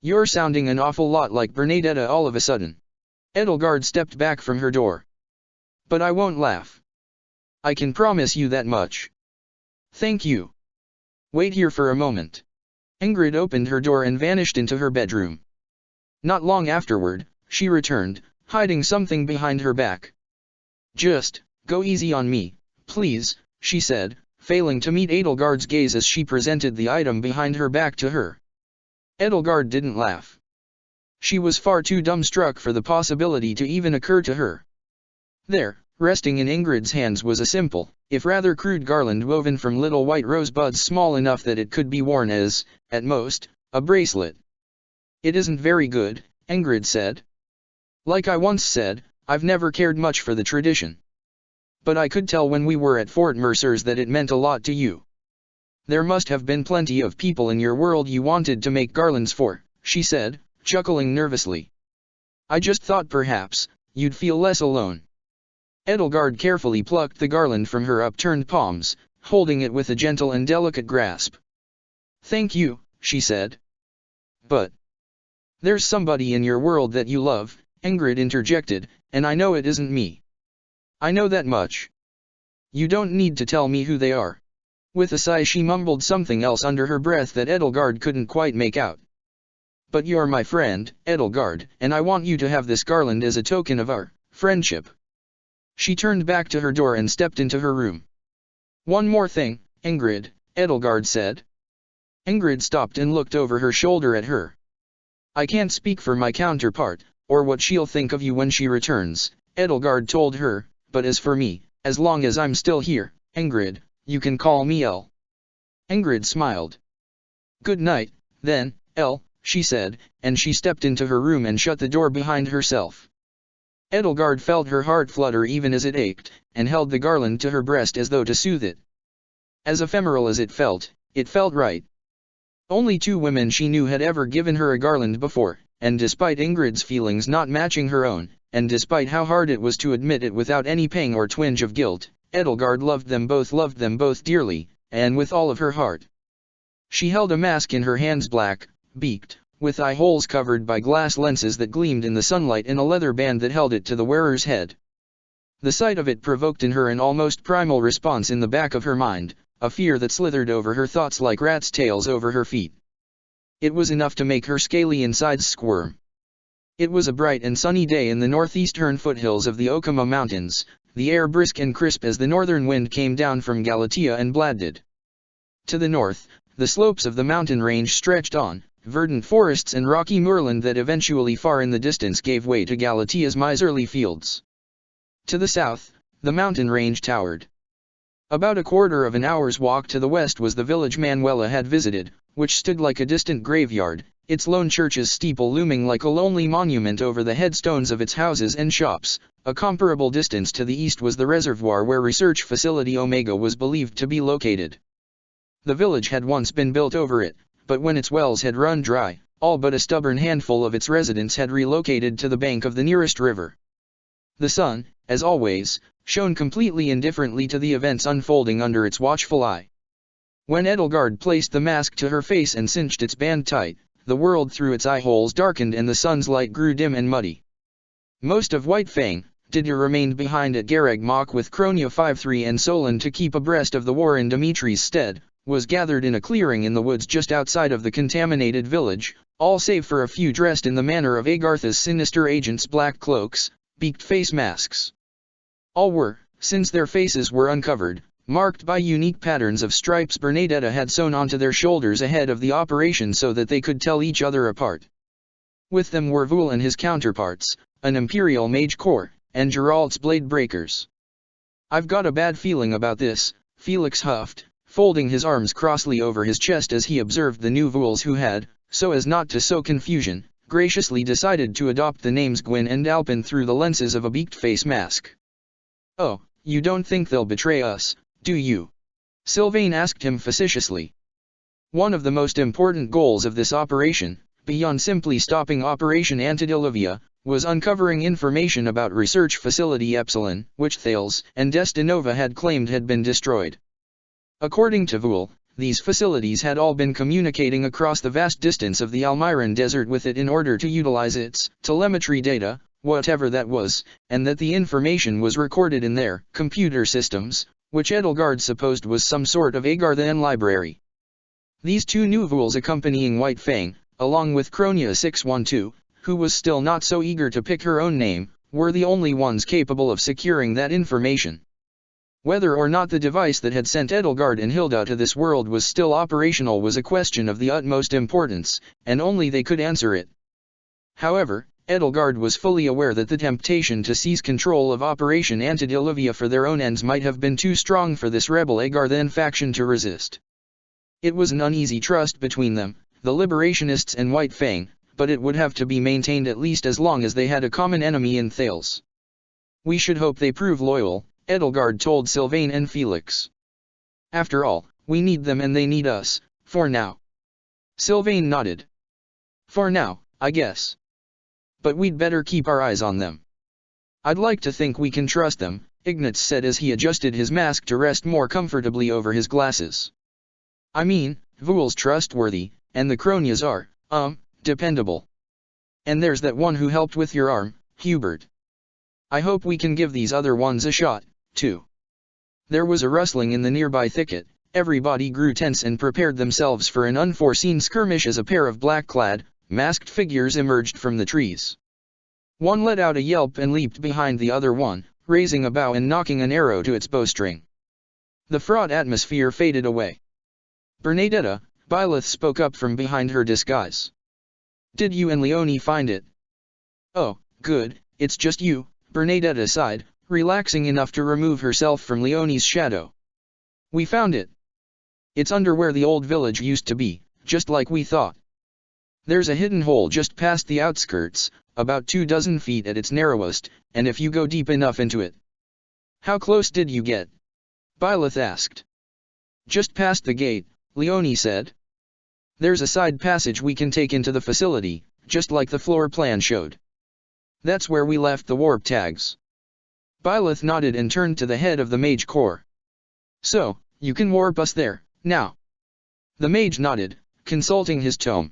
You're sounding an awful lot like Bernadetta all of a sudden. Edelgard stepped back from her door. But I won't laugh. I can promise you that much. Thank you. Wait here for a moment. Ingrid opened her door and vanished into her bedroom. Not long afterward, she returned, hiding something behind her back. Just, go easy on me, please, she said, failing to meet Edelgard's gaze as she presented the item behind her back to her. Edelgard didn't laugh. She was far too dumbstruck for the possibility to even occur to her. There, resting in Ingrid's hands was a simple, if rather crude garland woven from little white rosebuds small enough that it could be worn as, at most, a bracelet. It isn't very good, Ingrid said. Like I once said, I've never cared much for the tradition. But I could tell when we were at Fort Mercer's that it meant a lot to you. There must have been plenty of people in your world you wanted to make garlands for, she said, chuckling nervously. I just thought perhaps, you'd feel less alone. Edelgard carefully plucked the garland from her upturned palms, holding it with a gentle and delicate grasp. Thank you, she said. But there's somebody in your world that you love, Ingrid interjected, and I know it isn't me. I know that much. You don't need to tell me who they are. With a sigh she mumbled something else under her breath that Edelgard couldn't quite make out. But you're my friend, Edelgard, and I want you to have this garland as a token of our friendship. She turned back to her door and stepped into her room. One more thing, Ingrid, Edelgard said. Ingrid stopped and looked over her shoulder at her. I can't speak for my counterpart, or what she'll think of you when she returns, Edelgard told her, but as for me, as long as I'm still here, Ingrid, you can call me Elle. Ingrid smiled. Good night, then, Elle, she said, and she stepped into her room and shut the door behind herself. Edelgard felt her heart flutter even as it ached, and held the garland to her breast as though to soothe it. As ephemeral as it felt right. Only 2 women she knew had ever given her a garland before, and despite Ingrid's feelings not matching her own, and despite how hard it was to admit it without any pang or twinge of guilt, Edelgard loved them both dearly, and with all of her heart. She held a mask in her hands, black, beaked, with eye holes covered by glass lenses that gleamed in the sunlight, and a leather band that held it to the wearer's head. The sight of it provoked in her an almost primal response in the back of her mind, a fear that slithered over her thoughts like rats' tails over her feet. It was enough to make her scaly insides squirm. It was a bright and sunny day in the northeastern foothills of the Okama Mountains, the air brisk and crisp as the northern wind came down from Galatea and Bladdid. To the north, the slopes of the mountain range stretched on, verdant forests and rocky moorland that eventually far in the distance gave way to Galatea's miserly fields. To the south, the mountain range towered. About a quarter of an hour's walk to the west was the village Manuela had visited, which stood like a distant graveyard, its lone church's steeple looming like a lonely monument over the headstones of its houses and shops. A comparable distance to the east was the reservoir where Research Facility Omega was believed to be located. The village had once been built over it, but when its wells had run dry, all but a stubborn handful of its residents had relocated to the bank of the nearest river. The sun, as always, shone completely indifferently to the events unfolding under its watchful eye. When Edelgard placed the mask to her face and cinched its band tight, the world through its eye holes darkened and the sun's light grew dim and muddy. Most of White Fang, Didyr remained behind at Garag Mach with Kronia 5-3 and Solon to keep abreast of the war in Dimitri's stead, was gathered in a clearing in the woods just outside of the contaminated village, all save for a few dressed in the manner of Agartha's sinister agents' black cloaks, beaked face masks. All were, since their faces were uncovered, marked by unique patterns of stripes Bernadetta had sewn onto their shoulders ahead of the operation so that they could tell each other apart. With them were Vul and his counterparts, an Imperial Mage Corps, and Geralt's Blade Breakers. "I've got a bad feeling about this," Felix huffed, folding his arms crossly over his chest as he observed the new Vuls who had, so as not to sow confusion, graciously decided to adopt the names Gwyn and Alpin through the lenses of a beaked face mask. "Oh, you don't think they'll betray us, do you?" Sylvain asked him facetiously. One of the most important goals of this operation, beyond simply stopping Operation Antediluvium, was uncovering information about Research Facility Epsilon, which Thales and Destinova had claimed had been destroyed. According to Vul, these facilities had all been communicating across the vast distance of the Almiran Desert with it in order to utilize its telemetry data, whatever that was, and that the information was recorded in their computer systems, which Edelgard supposed was some sort of Agarthan library. These 2 new Vuls accompanying White Fang, along with Kronia 612, who was still not so eager to pick her own name, were the only ones capable of securing that information. Whether or not the device that had sent Edelgard and Hilda to this world was still operational was a question of the utmost importance, and only they could answer it. However, Edelgard was fully aware that the temptation to seize control of Operation Antediluvium for their own ends might have been too strong for this rebel Agarthan faction to resist. It was an uneasy trust between them, the Liberationists and White Fang, but it would have to be maintained at least as long as they had a common enemy in Thales. "We should hope they prove loyal," Edelgard told Sylvain and Felix. "After all, we need them and they need us, for now." Sylvain nodded. "For now, I guess. But we'd better keep our eyes on them." "I'd like to think we can trust them," Ignatz said as he adjusted his mask to rest more comfortably over his glasses. "I mean, Vul's trustworthy, and the Kronias are, dependable. And there's that one who helped with your arm, Hubert. I hope we can give these other ones a shot, too." There was a rustling in the nearby thicket, everybody grew tense and prepared themselves for an unforeseen skirmish as a pair of black-clad, masked figures emerged from the trees. One let out a yelp and leaped behind the other one, raising a bow and knocking an arrow to its bowstring. The fraught atmosphere faded away. "Bernadetta," Byleth spoke up from behind her disguise. "Did you and Leonie find it?" "Oh, good, it's just you," Bernadetta sighed, relaxing enough to remove herself from Leonie's shadow. "We found it. It's under where the old village used to be, just like we thought." There's a hidden hole just past the outskirts, about 24 feet at its narrowest, and if you go deep enough into it. How close did you get? Byleth asked. Just past the gate, Leone said. There's a side passage we can take into the facility, just like the floor plan showed. That's where we left the warp tags. Byleth nodded and turned to the head of the Mage Corps. So, you can warp us there, now. The mage nodded, consulting his tome.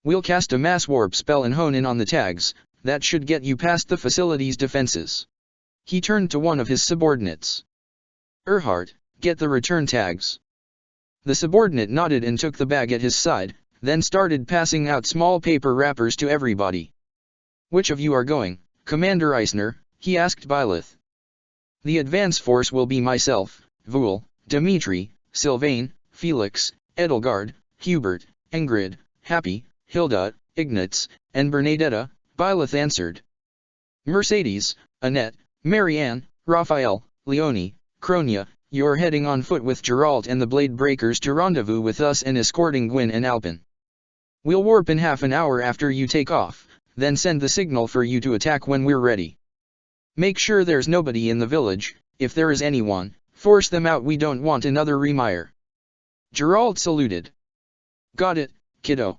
We'll cast a mass warp spell and hone in on the tags, that should get you past the facility's defenses. He turned to one of his subordinates. Erhardt, get the return tags. The subordinate nodded and took the bag at his side, then started passing out small paper wrappers to everybody. Which of you are going, Commander Eisner? He asked Byleth. The advance force will be myself, Vul, Dimitri, Sylvain, Felix, Edelgard, Hubert, Ingrid, Happy, Hilda, Ignatz, and Bernadetta, Byleth answered. Mercedes, Annette, Marianne, Raphael, Leone, Cronia, you're heading on foot with Geralt and the Blade Breakers to rendezvous with us and escorting Gwyn and Alpin. We'll warp in half an hour after you take off, then send the signal for you to attack when we're ready. Make sure there's nobody in the village, if there is anyone, force them out, we don't want another Remire. Geralt saluted. Got it, kiddo.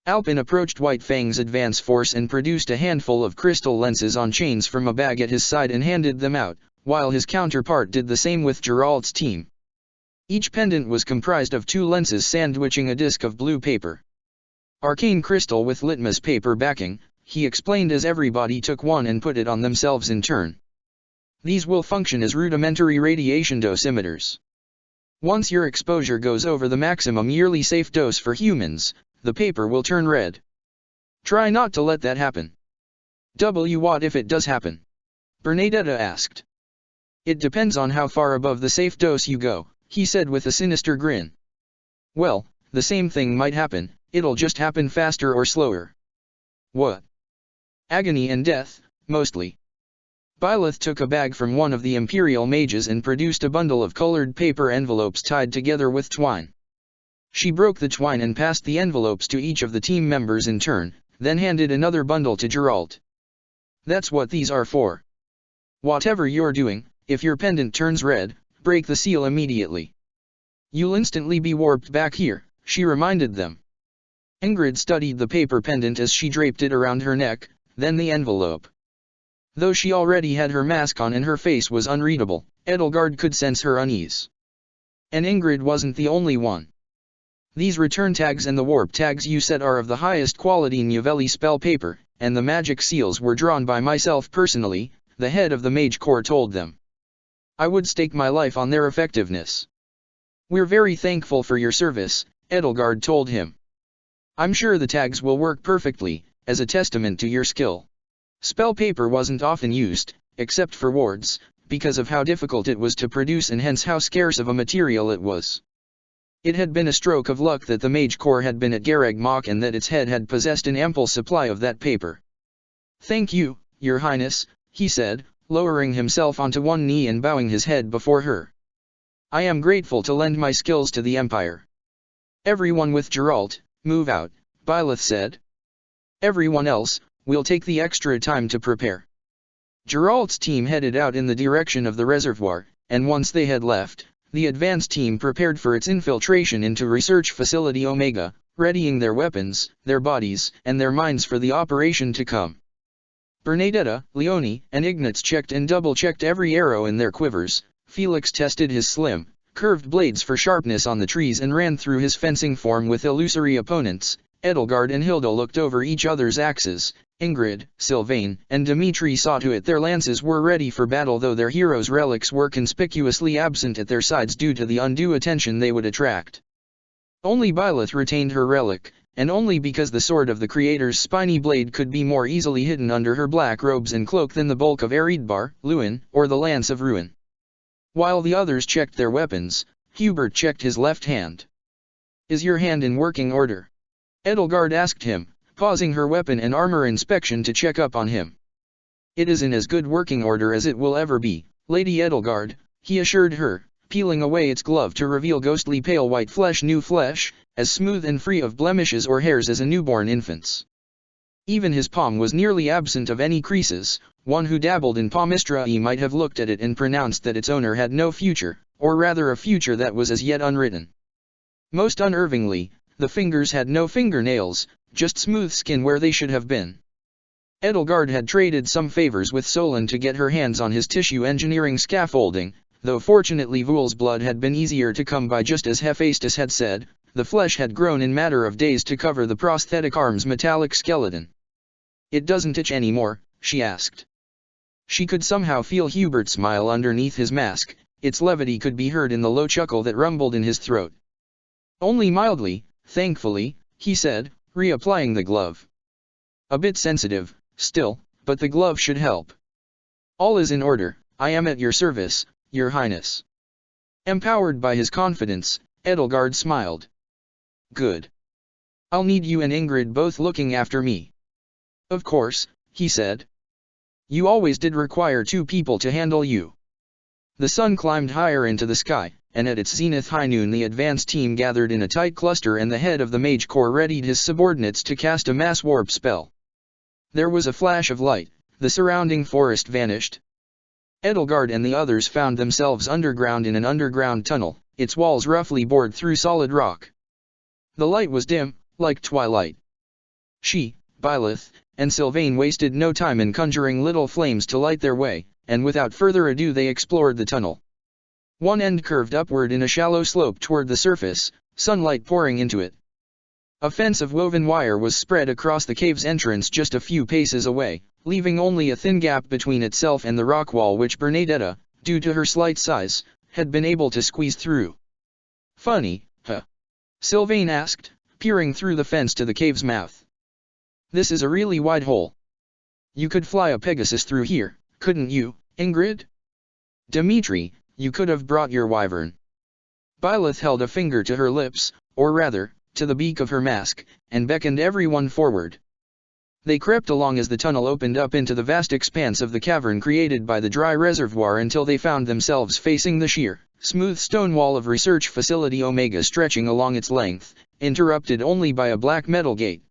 Alpin approached White Fang's advance force and produced a handful of crystal lenses on chains from a bag at his side and handed them out, while his counterpart did the same with Geralt's team. Each pendant was comprised of 2 lenses sandwiching a disc of blue paper. Arcane crystal with litmus paper backing, he explained as everybody took one and put it on themselves in turn. These will function as rudimentary radiation dosimeters. Once your exposure goes over the maximum yearly safe dose for humans, the paper will turn red. Try not to let that happen. What if it does happen? Bernadetta asked. It depends on how far above the safe dose you go, he said with a sinister grin. Well, the same thing might happen, it'll just happen faster or slower. What? Agony and death, mostly. Byleth took a bag from one of the Imperial mages and produced a bundle of colored paper envelopes tied together with twine. She broke the twine and passed the envelopes to each of the team members in turn, then handed another bundle to Geralt. That's what these are for. Whatever you're doing, if your pendant turns red, break the seal immediately. You'll instantly be warped back here, she reminded them. Ingrid studied the paper pendant as she draped it around her neck, then the envelope. Though she already had her mask on and her face was unreadable, Edelgard could sense her unease. And Ingrid wasn't the only one. These return tags and the warp tags you said are of the highest quality Novelli spell paper, and the magic seals were drawn by myself personally, the head of the Mage Corps told them. I would stake my life on their effectiveness. We're very thankful for your service, Edelgard told him. I'm sure the tags will work perfectly, as a testament to your skill. Spell paper wasn't often used, except for wards, because of how difficult it was to produce and hence how scarce of a material it was. It had been a stroke of luck that the Mage Corps had been at Garreg Mach and that its head had possessed an ample supply of that paper. Thank you, Your Highness, he said, lowering himself onto one knee and bowing his head before her. I am grateful to lend my skills to the Empire. Everyone with Geralt, move out, Byleth said. Everyone else, we'll take the extra time to prepare. Geralt's team headed out in the direction of the reservoir, and once they had left, the advance team prepared for its infiltration into Research Facility Omega, readying their weapons, their bodies, and their minds for the operation to come. Bernadetta, Leone, and Ignatz checked and double-checked every arrow in their quivers. Felix tested his slim, curved blades for sharpness on the trees and ran through his fencing form with illusory opponents. Edelgard and Hilda looked over each other's axes. Ingrid, Sylvain, and Dimitri saw to it their lances were ready for battle, though their heroes' relics were conspicuously absent at their sides due to the undue attention they would attract. Only Byleth retained her relic, and only because the sword of the Creator's spiny blade could be more easily hidden under her black robes and cloak than the bulk of Eredbar, Luin, or the Lance of Ruin. While the others checked their weapons, Hubert checked his left hand. Is your hand in working order? Edelgard asked him, pausing her weapon and armor inspection to check up on him. It is in as good working order as it will ever be, Lady Edelgard, he assured her, peeling away its glove to reveal ghostly pale white flesh. New flesh, as smooth and free of blemishes or hairs as a newborn infant's. Even his palm was nearly absent of any creases. One who dabbled in palmistry might have looked at it and pronounced that its owner had no future, or rather a future that was as yet unwritten. Most unnervingly, the fingers had no fingernails, just smooth skin where they should have been. Edelgard had traded some favors with Solon to get her hands on his tissue engineering scaffolding, though fortunately Voul's blood had been easier to come by. Just as Hephaestus had said, the flesh had grown in matter of days to cover the prosthetic arm's metallic skeleton. "It doesn't itch anymore?" she asked. She could somehow feel Hubert smile underneath his mask. Its levity could be heard in the low chuckle that rumbled in his throat. "Only mildly, thankfully," he said, reapplying the glove. "A bit sensitive, still, but the glove should help." "All is in order. I am at your service, Your Highness." Empowered by his confidence, Edelgard smiled. "Good. I'll need you and Ingrid both looking after me." "Of course," he said. "You always did require two people to handle you." The sun climbed higher into the sky, and at its zenith high noon the advance team gathered in a tight cluster and the head of the mage corps readied his subordinates to cast a mass warp spell. There was a flash of light, the surrounding forest vanished. Edelgard and the others found themselves underground in an underground tunnel, its walls roughly bored through solid rock. The light was dim, like twilight. She, Byleth, and Sylvain wasted no time in conjuring little flames to light their way, and without further ado they explored the tunnel. One end curved upward in a shallow slope toward the surface, sunlight pouring into it. A fence of woven wire was spread across the cave's entrance just a few paces away, leaving only a thin gap between itself and the rock wall which Bernadetta, due to her slight size, had been able to squeeze through. "Funny, huh?" Sylvain asked, peering through the fence to the cave's mouth. "This is a really wide hole. You could fly a Pegasus through here, couldn't you, Ingrid? Dimitri, you could have brought your wyvern." Byleth held a finger to her lips, or rather, to the beak of her mask, and beckoned everyone forward. They crept along as the tunnel opened up into the vast expanse of the cavern created by the dry reservoir until they found themselves facing the sheer, smooth stone wall of Research Facility Omega stretching along its length, interrupted only by a black metal gate.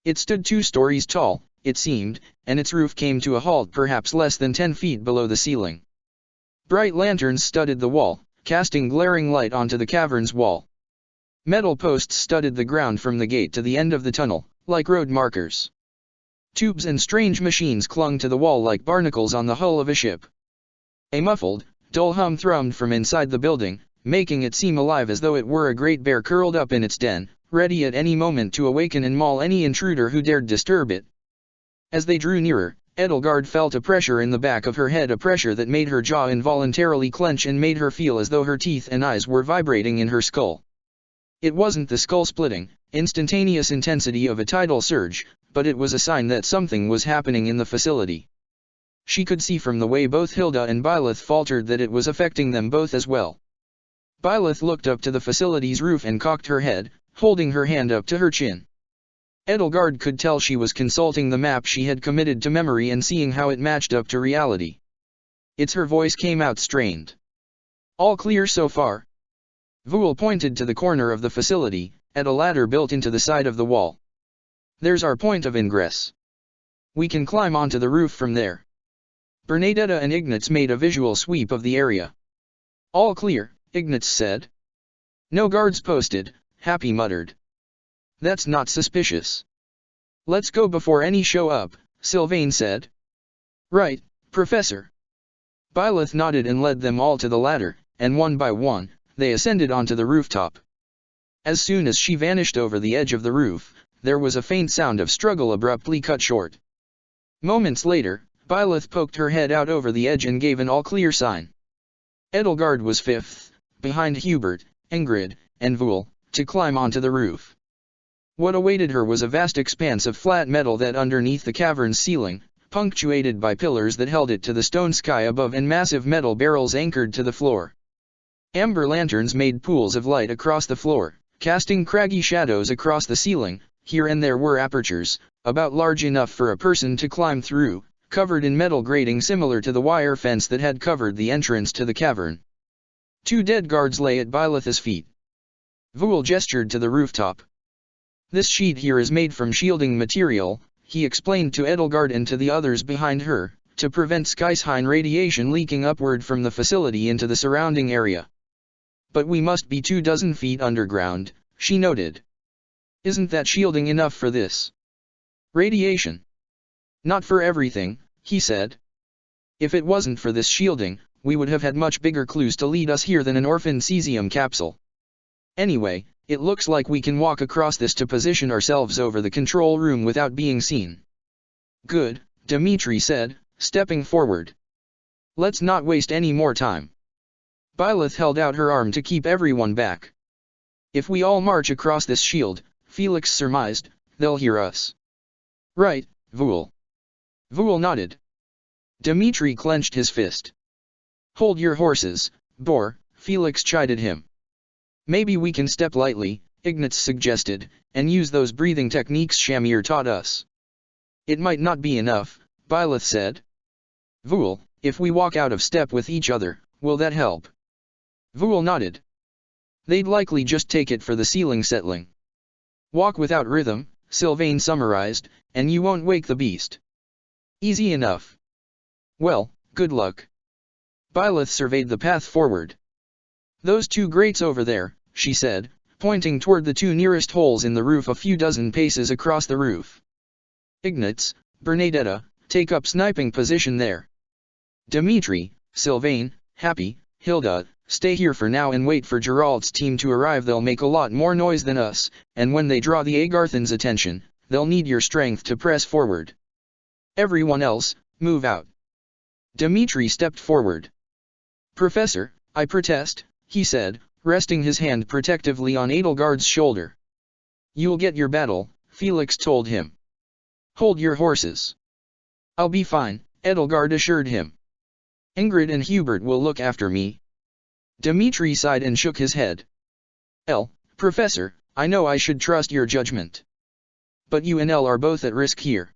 It stood 2 stories tall, it seemed, and its roof came to a halt perhaps less than 10 feet below the ceiling. Bright lanterns studded the wall, casting glaring light onto the cavern's wall. Metal posts studded the ground from the gate to the end of the tunnel, like road markers. Tubes and strange machines clung to the wall like barnacles on the hull of a ship. A muffled, dull hum thrummed from inside the building, making it seem alive as though it were a great bear curled up in its den, ready at any moment to awaken and maul any intruder who dared disturb it. As they drew nearer, Edelgard felt a pressure in the back of her head, a pressure that made her jaw involuntarily clench and made her feel as though her teeth and eyes were vibrating in her skull. It wasn't the skull-splitting, instantaneous intensity of a tidal surge, but it was a sign that something was happening in the facility. She could see from the way both Hilda and Byleth faltered that it was affecting them both as well. Byleth looked up to the facility's roof and cocked her head, holding her hand up to her chin. Edelgard could tell she was consulting the map she had committed to memory and seeing how it matched up to reality. Her voice came out strained. "All clear so far?" Voul pointed to the corner of the facility, at a ladder built into the side of the wall. "There's our point of ingress. We can climb onto the roof from there." Bernadetta and Ignatz made a visual sweep of the area. "All clear," Ignatz said. "No guards posted," Happy muttered. "That's not suspicious." "Let's go before any show up," Sylvain said. "Right, Professor." Byleth nodded and led them all to the ladder, and one by one, they ascended onto the rooftop. As soon as she vanished over the edge of the roof, there was a faint sound of struggle abruptly cut short. Moments later, Byleth poked her head out over the edge and gave an all-clear sign. Edelgard was fifth, behind Hubert, Ingrid, and Voul, to climb onto the roof. What awaited her was a vast expanse of flat metal that underneath the cavern's ceiling, punctuated by pillars that held it to the stone sky above and massive metal barrels anchored to the floor. Amber lanterns made pools of light across the floor, casting craggy shadows across the ceiling. Here and there were apertures, about large enough for a person to climb through, covered in metal grating similar to the wire fence that had covered the entrance to the cavern. 2 dead guards lay at Byleth's feet. Voul gestured to the rooftop. This sheet here is made from shielding material, he explained to Edelgard and to the others behind her, to prevent Skyshine radiation leaking upward from the facility into the surrounding area. But we must be 24 feet underground, she noted. Isn't that shielding enough for this radiation? Not for everything, he said. If it wasn't for this shielding, we would have had much bigger clues to lead us here than an orphan cesium capsule. Anyway, it looks like we can walk across this to position ourselves over the control room without being seen. Good, Dmitri said, stepping forward. Let's not waste any more time. Byleth held out her arm to keep everyone back. If we all march across this shield, Felix surmised, they'll hear us. Right, Voul. Voul nodded. Dmitri clenched his fist. Hold your horses, Bor, Felix chided him. Maybe we can step lightly, Ignatz suggested, and use those breathing techniques Shamir taught us. It might not be enough, Byleth said. Voul, if we walk out of step with each other, will that help? Voul nodded. They'd likely just take it for the ceiling settling. Walk without rhythm, Sylvain summarized, and you won't wake the beast. Easy enough. Well, good luck. Byleth surveyed the path forward. Those two grates over there, she said, pointing toward the two nearest holes in the roof a few dozen paces across the roof. Ignatz, Bernadetta, take up sniping position there. Dmitri, Sylvain, Happy, Hilda, stay here for now and wait for Gerald's team to arrive. They'll make a lot more noise than us, and when they draw the Agarthans' attention, they'll need your strength to press forward. Everyone else, move out. Dmitri stepped forward. Professor, I protest, he said, resting his hand protectively on Edelgard's shoulder. You'll get your battle, Felix told him. Hold your horses. I'll be fine, Edelgard assured him. Ingrid and Hubert will look after me. Dmitri sighed and shook his head. Professor, I know I should trust your judgment. But you and Elle are both at risk here.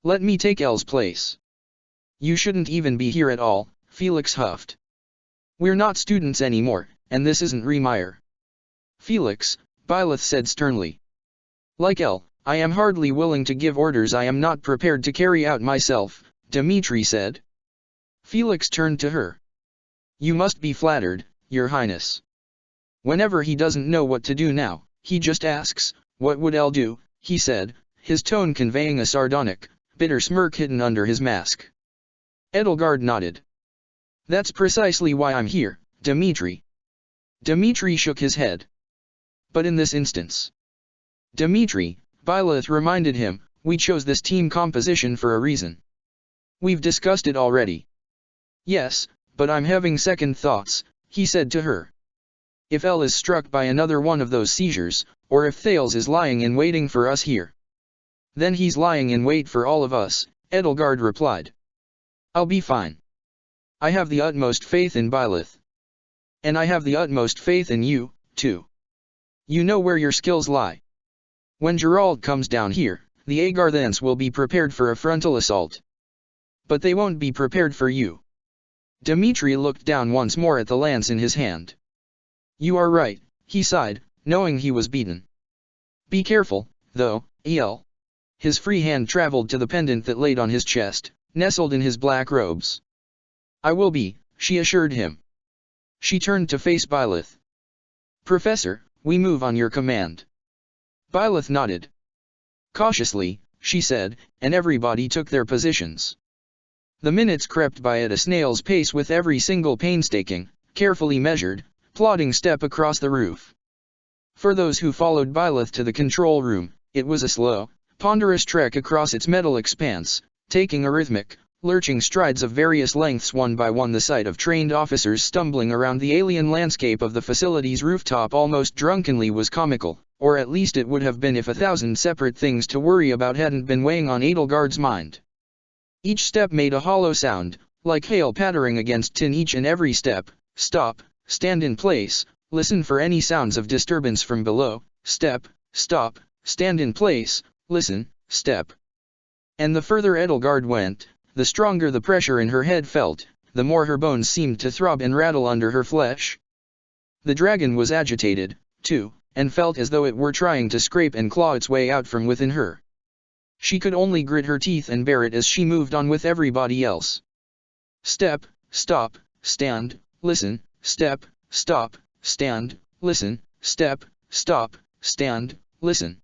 Let me take Elle's place. You shouldn't even be here at all, Felix huffed. We're not students anymore, and this isn't Remire. Felix, Byleth said sternly. Like Elle, I am hardly willing to give orders I am not prepared to carry out myself, Dmitri said. Felix turned to her. You must be flattered, Your Highness. Whenever he doesn't know what to do now, he just asks, what would Elle do, he said, his tone conveying a sardonic, bitter smirk hidden under his mask. Edelgard nodded. That's precisely why I'm here, Dmitri. Dmitri shook his head. But in this instance. Dmitri, Byleth reminded him, we chose this team composition for a reason. We've discussed it already. Yes, but I'm having second thoughts, he said to her. If Elle is struck by another one of those seizures, or if Thales is lying in waiting for us here. Then he's lying in wait for all of us, Edelgard replied. I'll be fine. I have the utmost faith in Byleth. And I have the utmost faith in you, too. You know where your skills lie. When Gerald comes down here, the Agarthans will be prepared for a frontal assault. But they won't be prepared for you. Dmitri looked down once more at the lance in his hand. You are right, he sighed, knowing he was beaten. Be careful, though, El. His free hand traveled to the pendant that laid on his chest, nestled in his black robes. I will be, she assured him. She turned to face Byleth. Professor, we move on your command. Byleth nodded. Cautiously, she said, and everybody took their positions. The minutes crept by at a snail's pace with every single painstaking, carefully measured, plodding step across the roof. For those who followed Byleth to the control room, it was a slow, ponderous trek across its metal expanse, taking a rhythmic, lurching strides of various lengths. One by one the sight of trained officers stumbling around the alien landscape of the facility's rooftop almost drunkenly was comical, or at least it would have been if 1,000 separate things to worry about hadn't been weighing on Edelgard's mind. Each step made a hollow sound, like hail pattering against tin. Each and every step, stop, stand in place, listen for any sounds of disturbance from below, step, stop, stand in place, listen, step. And the further Edelgard went, the stronger the pressure in her head felt, the more her bones seemed to throb and rattle under her flesh. The dragon was agitated, too, and felt as though it were trying to scrape and claw its way out from within her. She could only grit her teeth and bear it as she moved on with everybody else. Step, stop, stand, listen, step, stop, stand, listen, step, stop, stand, listen.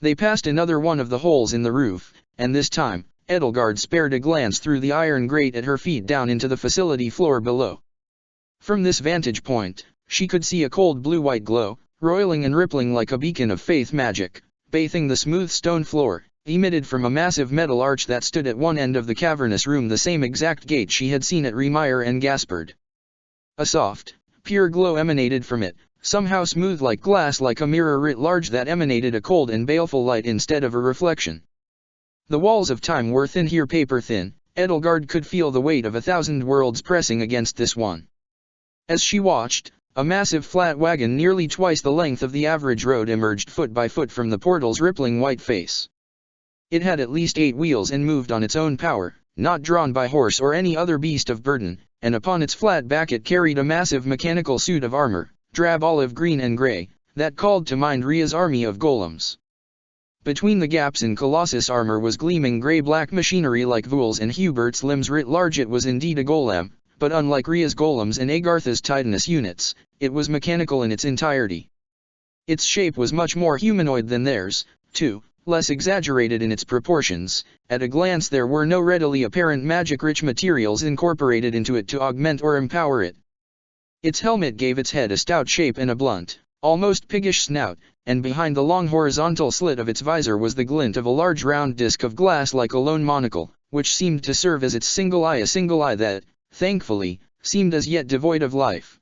They passed another one of the holes in the roof, and this time, Edelgard spared a glance through the iron grate at her feet down into the facility floor below. From this vantage point, she could see a cold blue-white glow, roiling and rippling like a beacon of faith magic, bathing the smooth stone floor, emitted from a massive metal arch that stood at one end of the cavernous room, the same exact gate she had seen at Riemeyer and Gaspard. A soft, pure glow emanated from it, somehow smooth like glass, like a mirror writ large that emanated a cold and baleful light instead of a reflection. The walls of time were thin here, paper thin. Edelgard could feel the weight of 1,000 worlds pressing against this one. As she watched, a massive flat wagon nearly twice the length of the average road emerged foot by foot from the portal's rippling white face. It had at least 8 wheels and moved on its own power, not drawn by horse or any other beast of burden, and upon its flat back it carried a massive mechanical suit of armor, drab olive green and grey, that called to mind Rhea's army of golems. Between the gaps in Colossus armor was gleaming grey-black machinery like Vuul's and Hubert's limbs writ large. It was indeed a golem, but unlike Rhea's golems and Agartha's Titanus units, it was mechanical in its entirety. Its shape was much more humanoid than theirs, too, less exaggerated in its proportions. At a glance there were no readily apparent magic-rich materials incorporated into it to augment or empower it. Its helmet gave its head a stout shape and a blunt, almost piggish snout, and behind the long horizontal slit of its visor was the glint of a large round disc of glass like a lone monocle, which seemed to serve as its single eye, a single eye that, thankfully, seemed as yet devoid of life.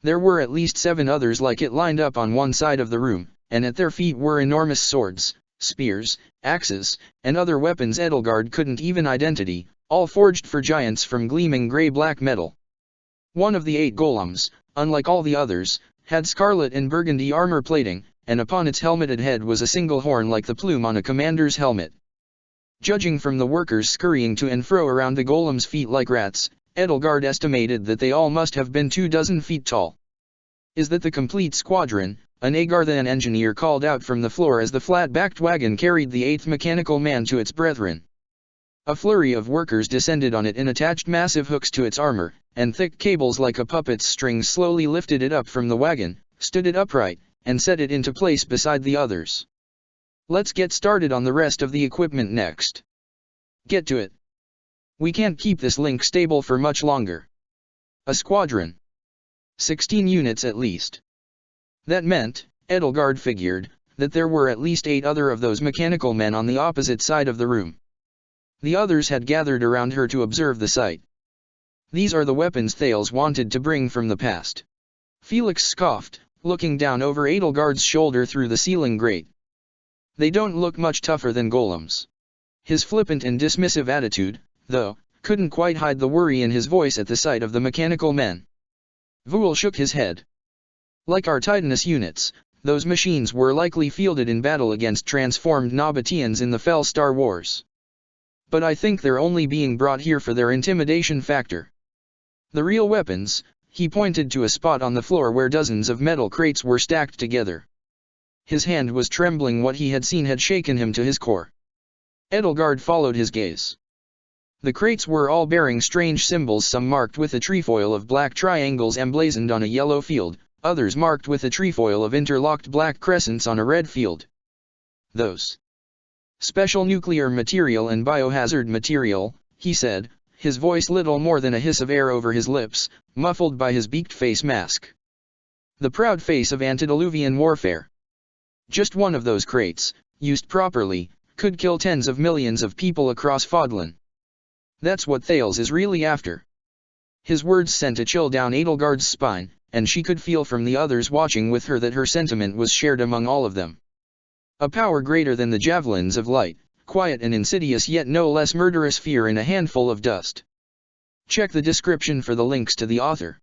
There were at least 7 others like it lined up on one side of the room, and at their feet were enormous swords, spears, axes, and other weapons Edelgard couldn't even identify, all forged for giants from gleaming grey-black metal. One of the 8 golems, unlike all the others, had scarlet and burgundy armor plating, and upon its helmeted head was a single horn like the plume on a commander's helmet. Judging from the workers scurrying to and fro around the golem's feet like rats, Edelgard estimated that they all must have been 24 feet tall. "Is that the complete squadron?" an Agarthan engineer called out from the floor as the flat-backed wagon carried the 8th mechanical man to its brethren. A flurry of workers descended on it and attached massive hooks to its armor, and thick cables like a puppet's strings slowly lifted it up from the wagon, stood it upright, and set it into place beside the others. "Let's get started on the rest of the equipment next. Get to it. We can't keep this link stable for much longer. A squadron. 16 units at least." That meant, Edelgard figured, that there were at least 8 other of those mechanical men on the opposite side of the room. The others had gathered around her to observe the sight. "These are the weapons Thales wanted to bring from the past," Felix scoffed, looking down over Edelgard's shoulder through the ceiling grate. "They don't look much tougher than golems." His flippant and dismissive attitude, though, couldn't quite hide the worry in his voice at the sight of the mechanical men. Vuul shook his head. "Like our Titanus units, those machines were likely fielded in battle against transformed Nabateans in the Fel Star Wars. But I think they're only being brought here for their intimidation factor. The real weapons," he pointed to a spot on the floor where dozens of metal crates were stacked together. His hand was trembling. What he had seen had shaken him to his core. Edelgard followed his gaze. The crates were all bearing strange symbols, some marked with a trefoil of black triangles emblazoned on a yellow field, others marked with a trefoil of interlocked black crescents on a red field. "Those. Special nuclear material and biohazard material," he said, his voice little more than a hiss of air over his lips, muffled by his beaked face mask. "The proud face of antediluvian warfare. Just one of those crates, used properly, could kill tens of millions of people across Fodlan. That's what Thales is really after." His words sent a chill down Edelgard's spine, and she could feel from the others watching with her that her sentiment was shared among all of them. A power greater than the javelins of light, quiet and insidious yet no less murderous fear in a handful of dust. Check the description for the links to the author.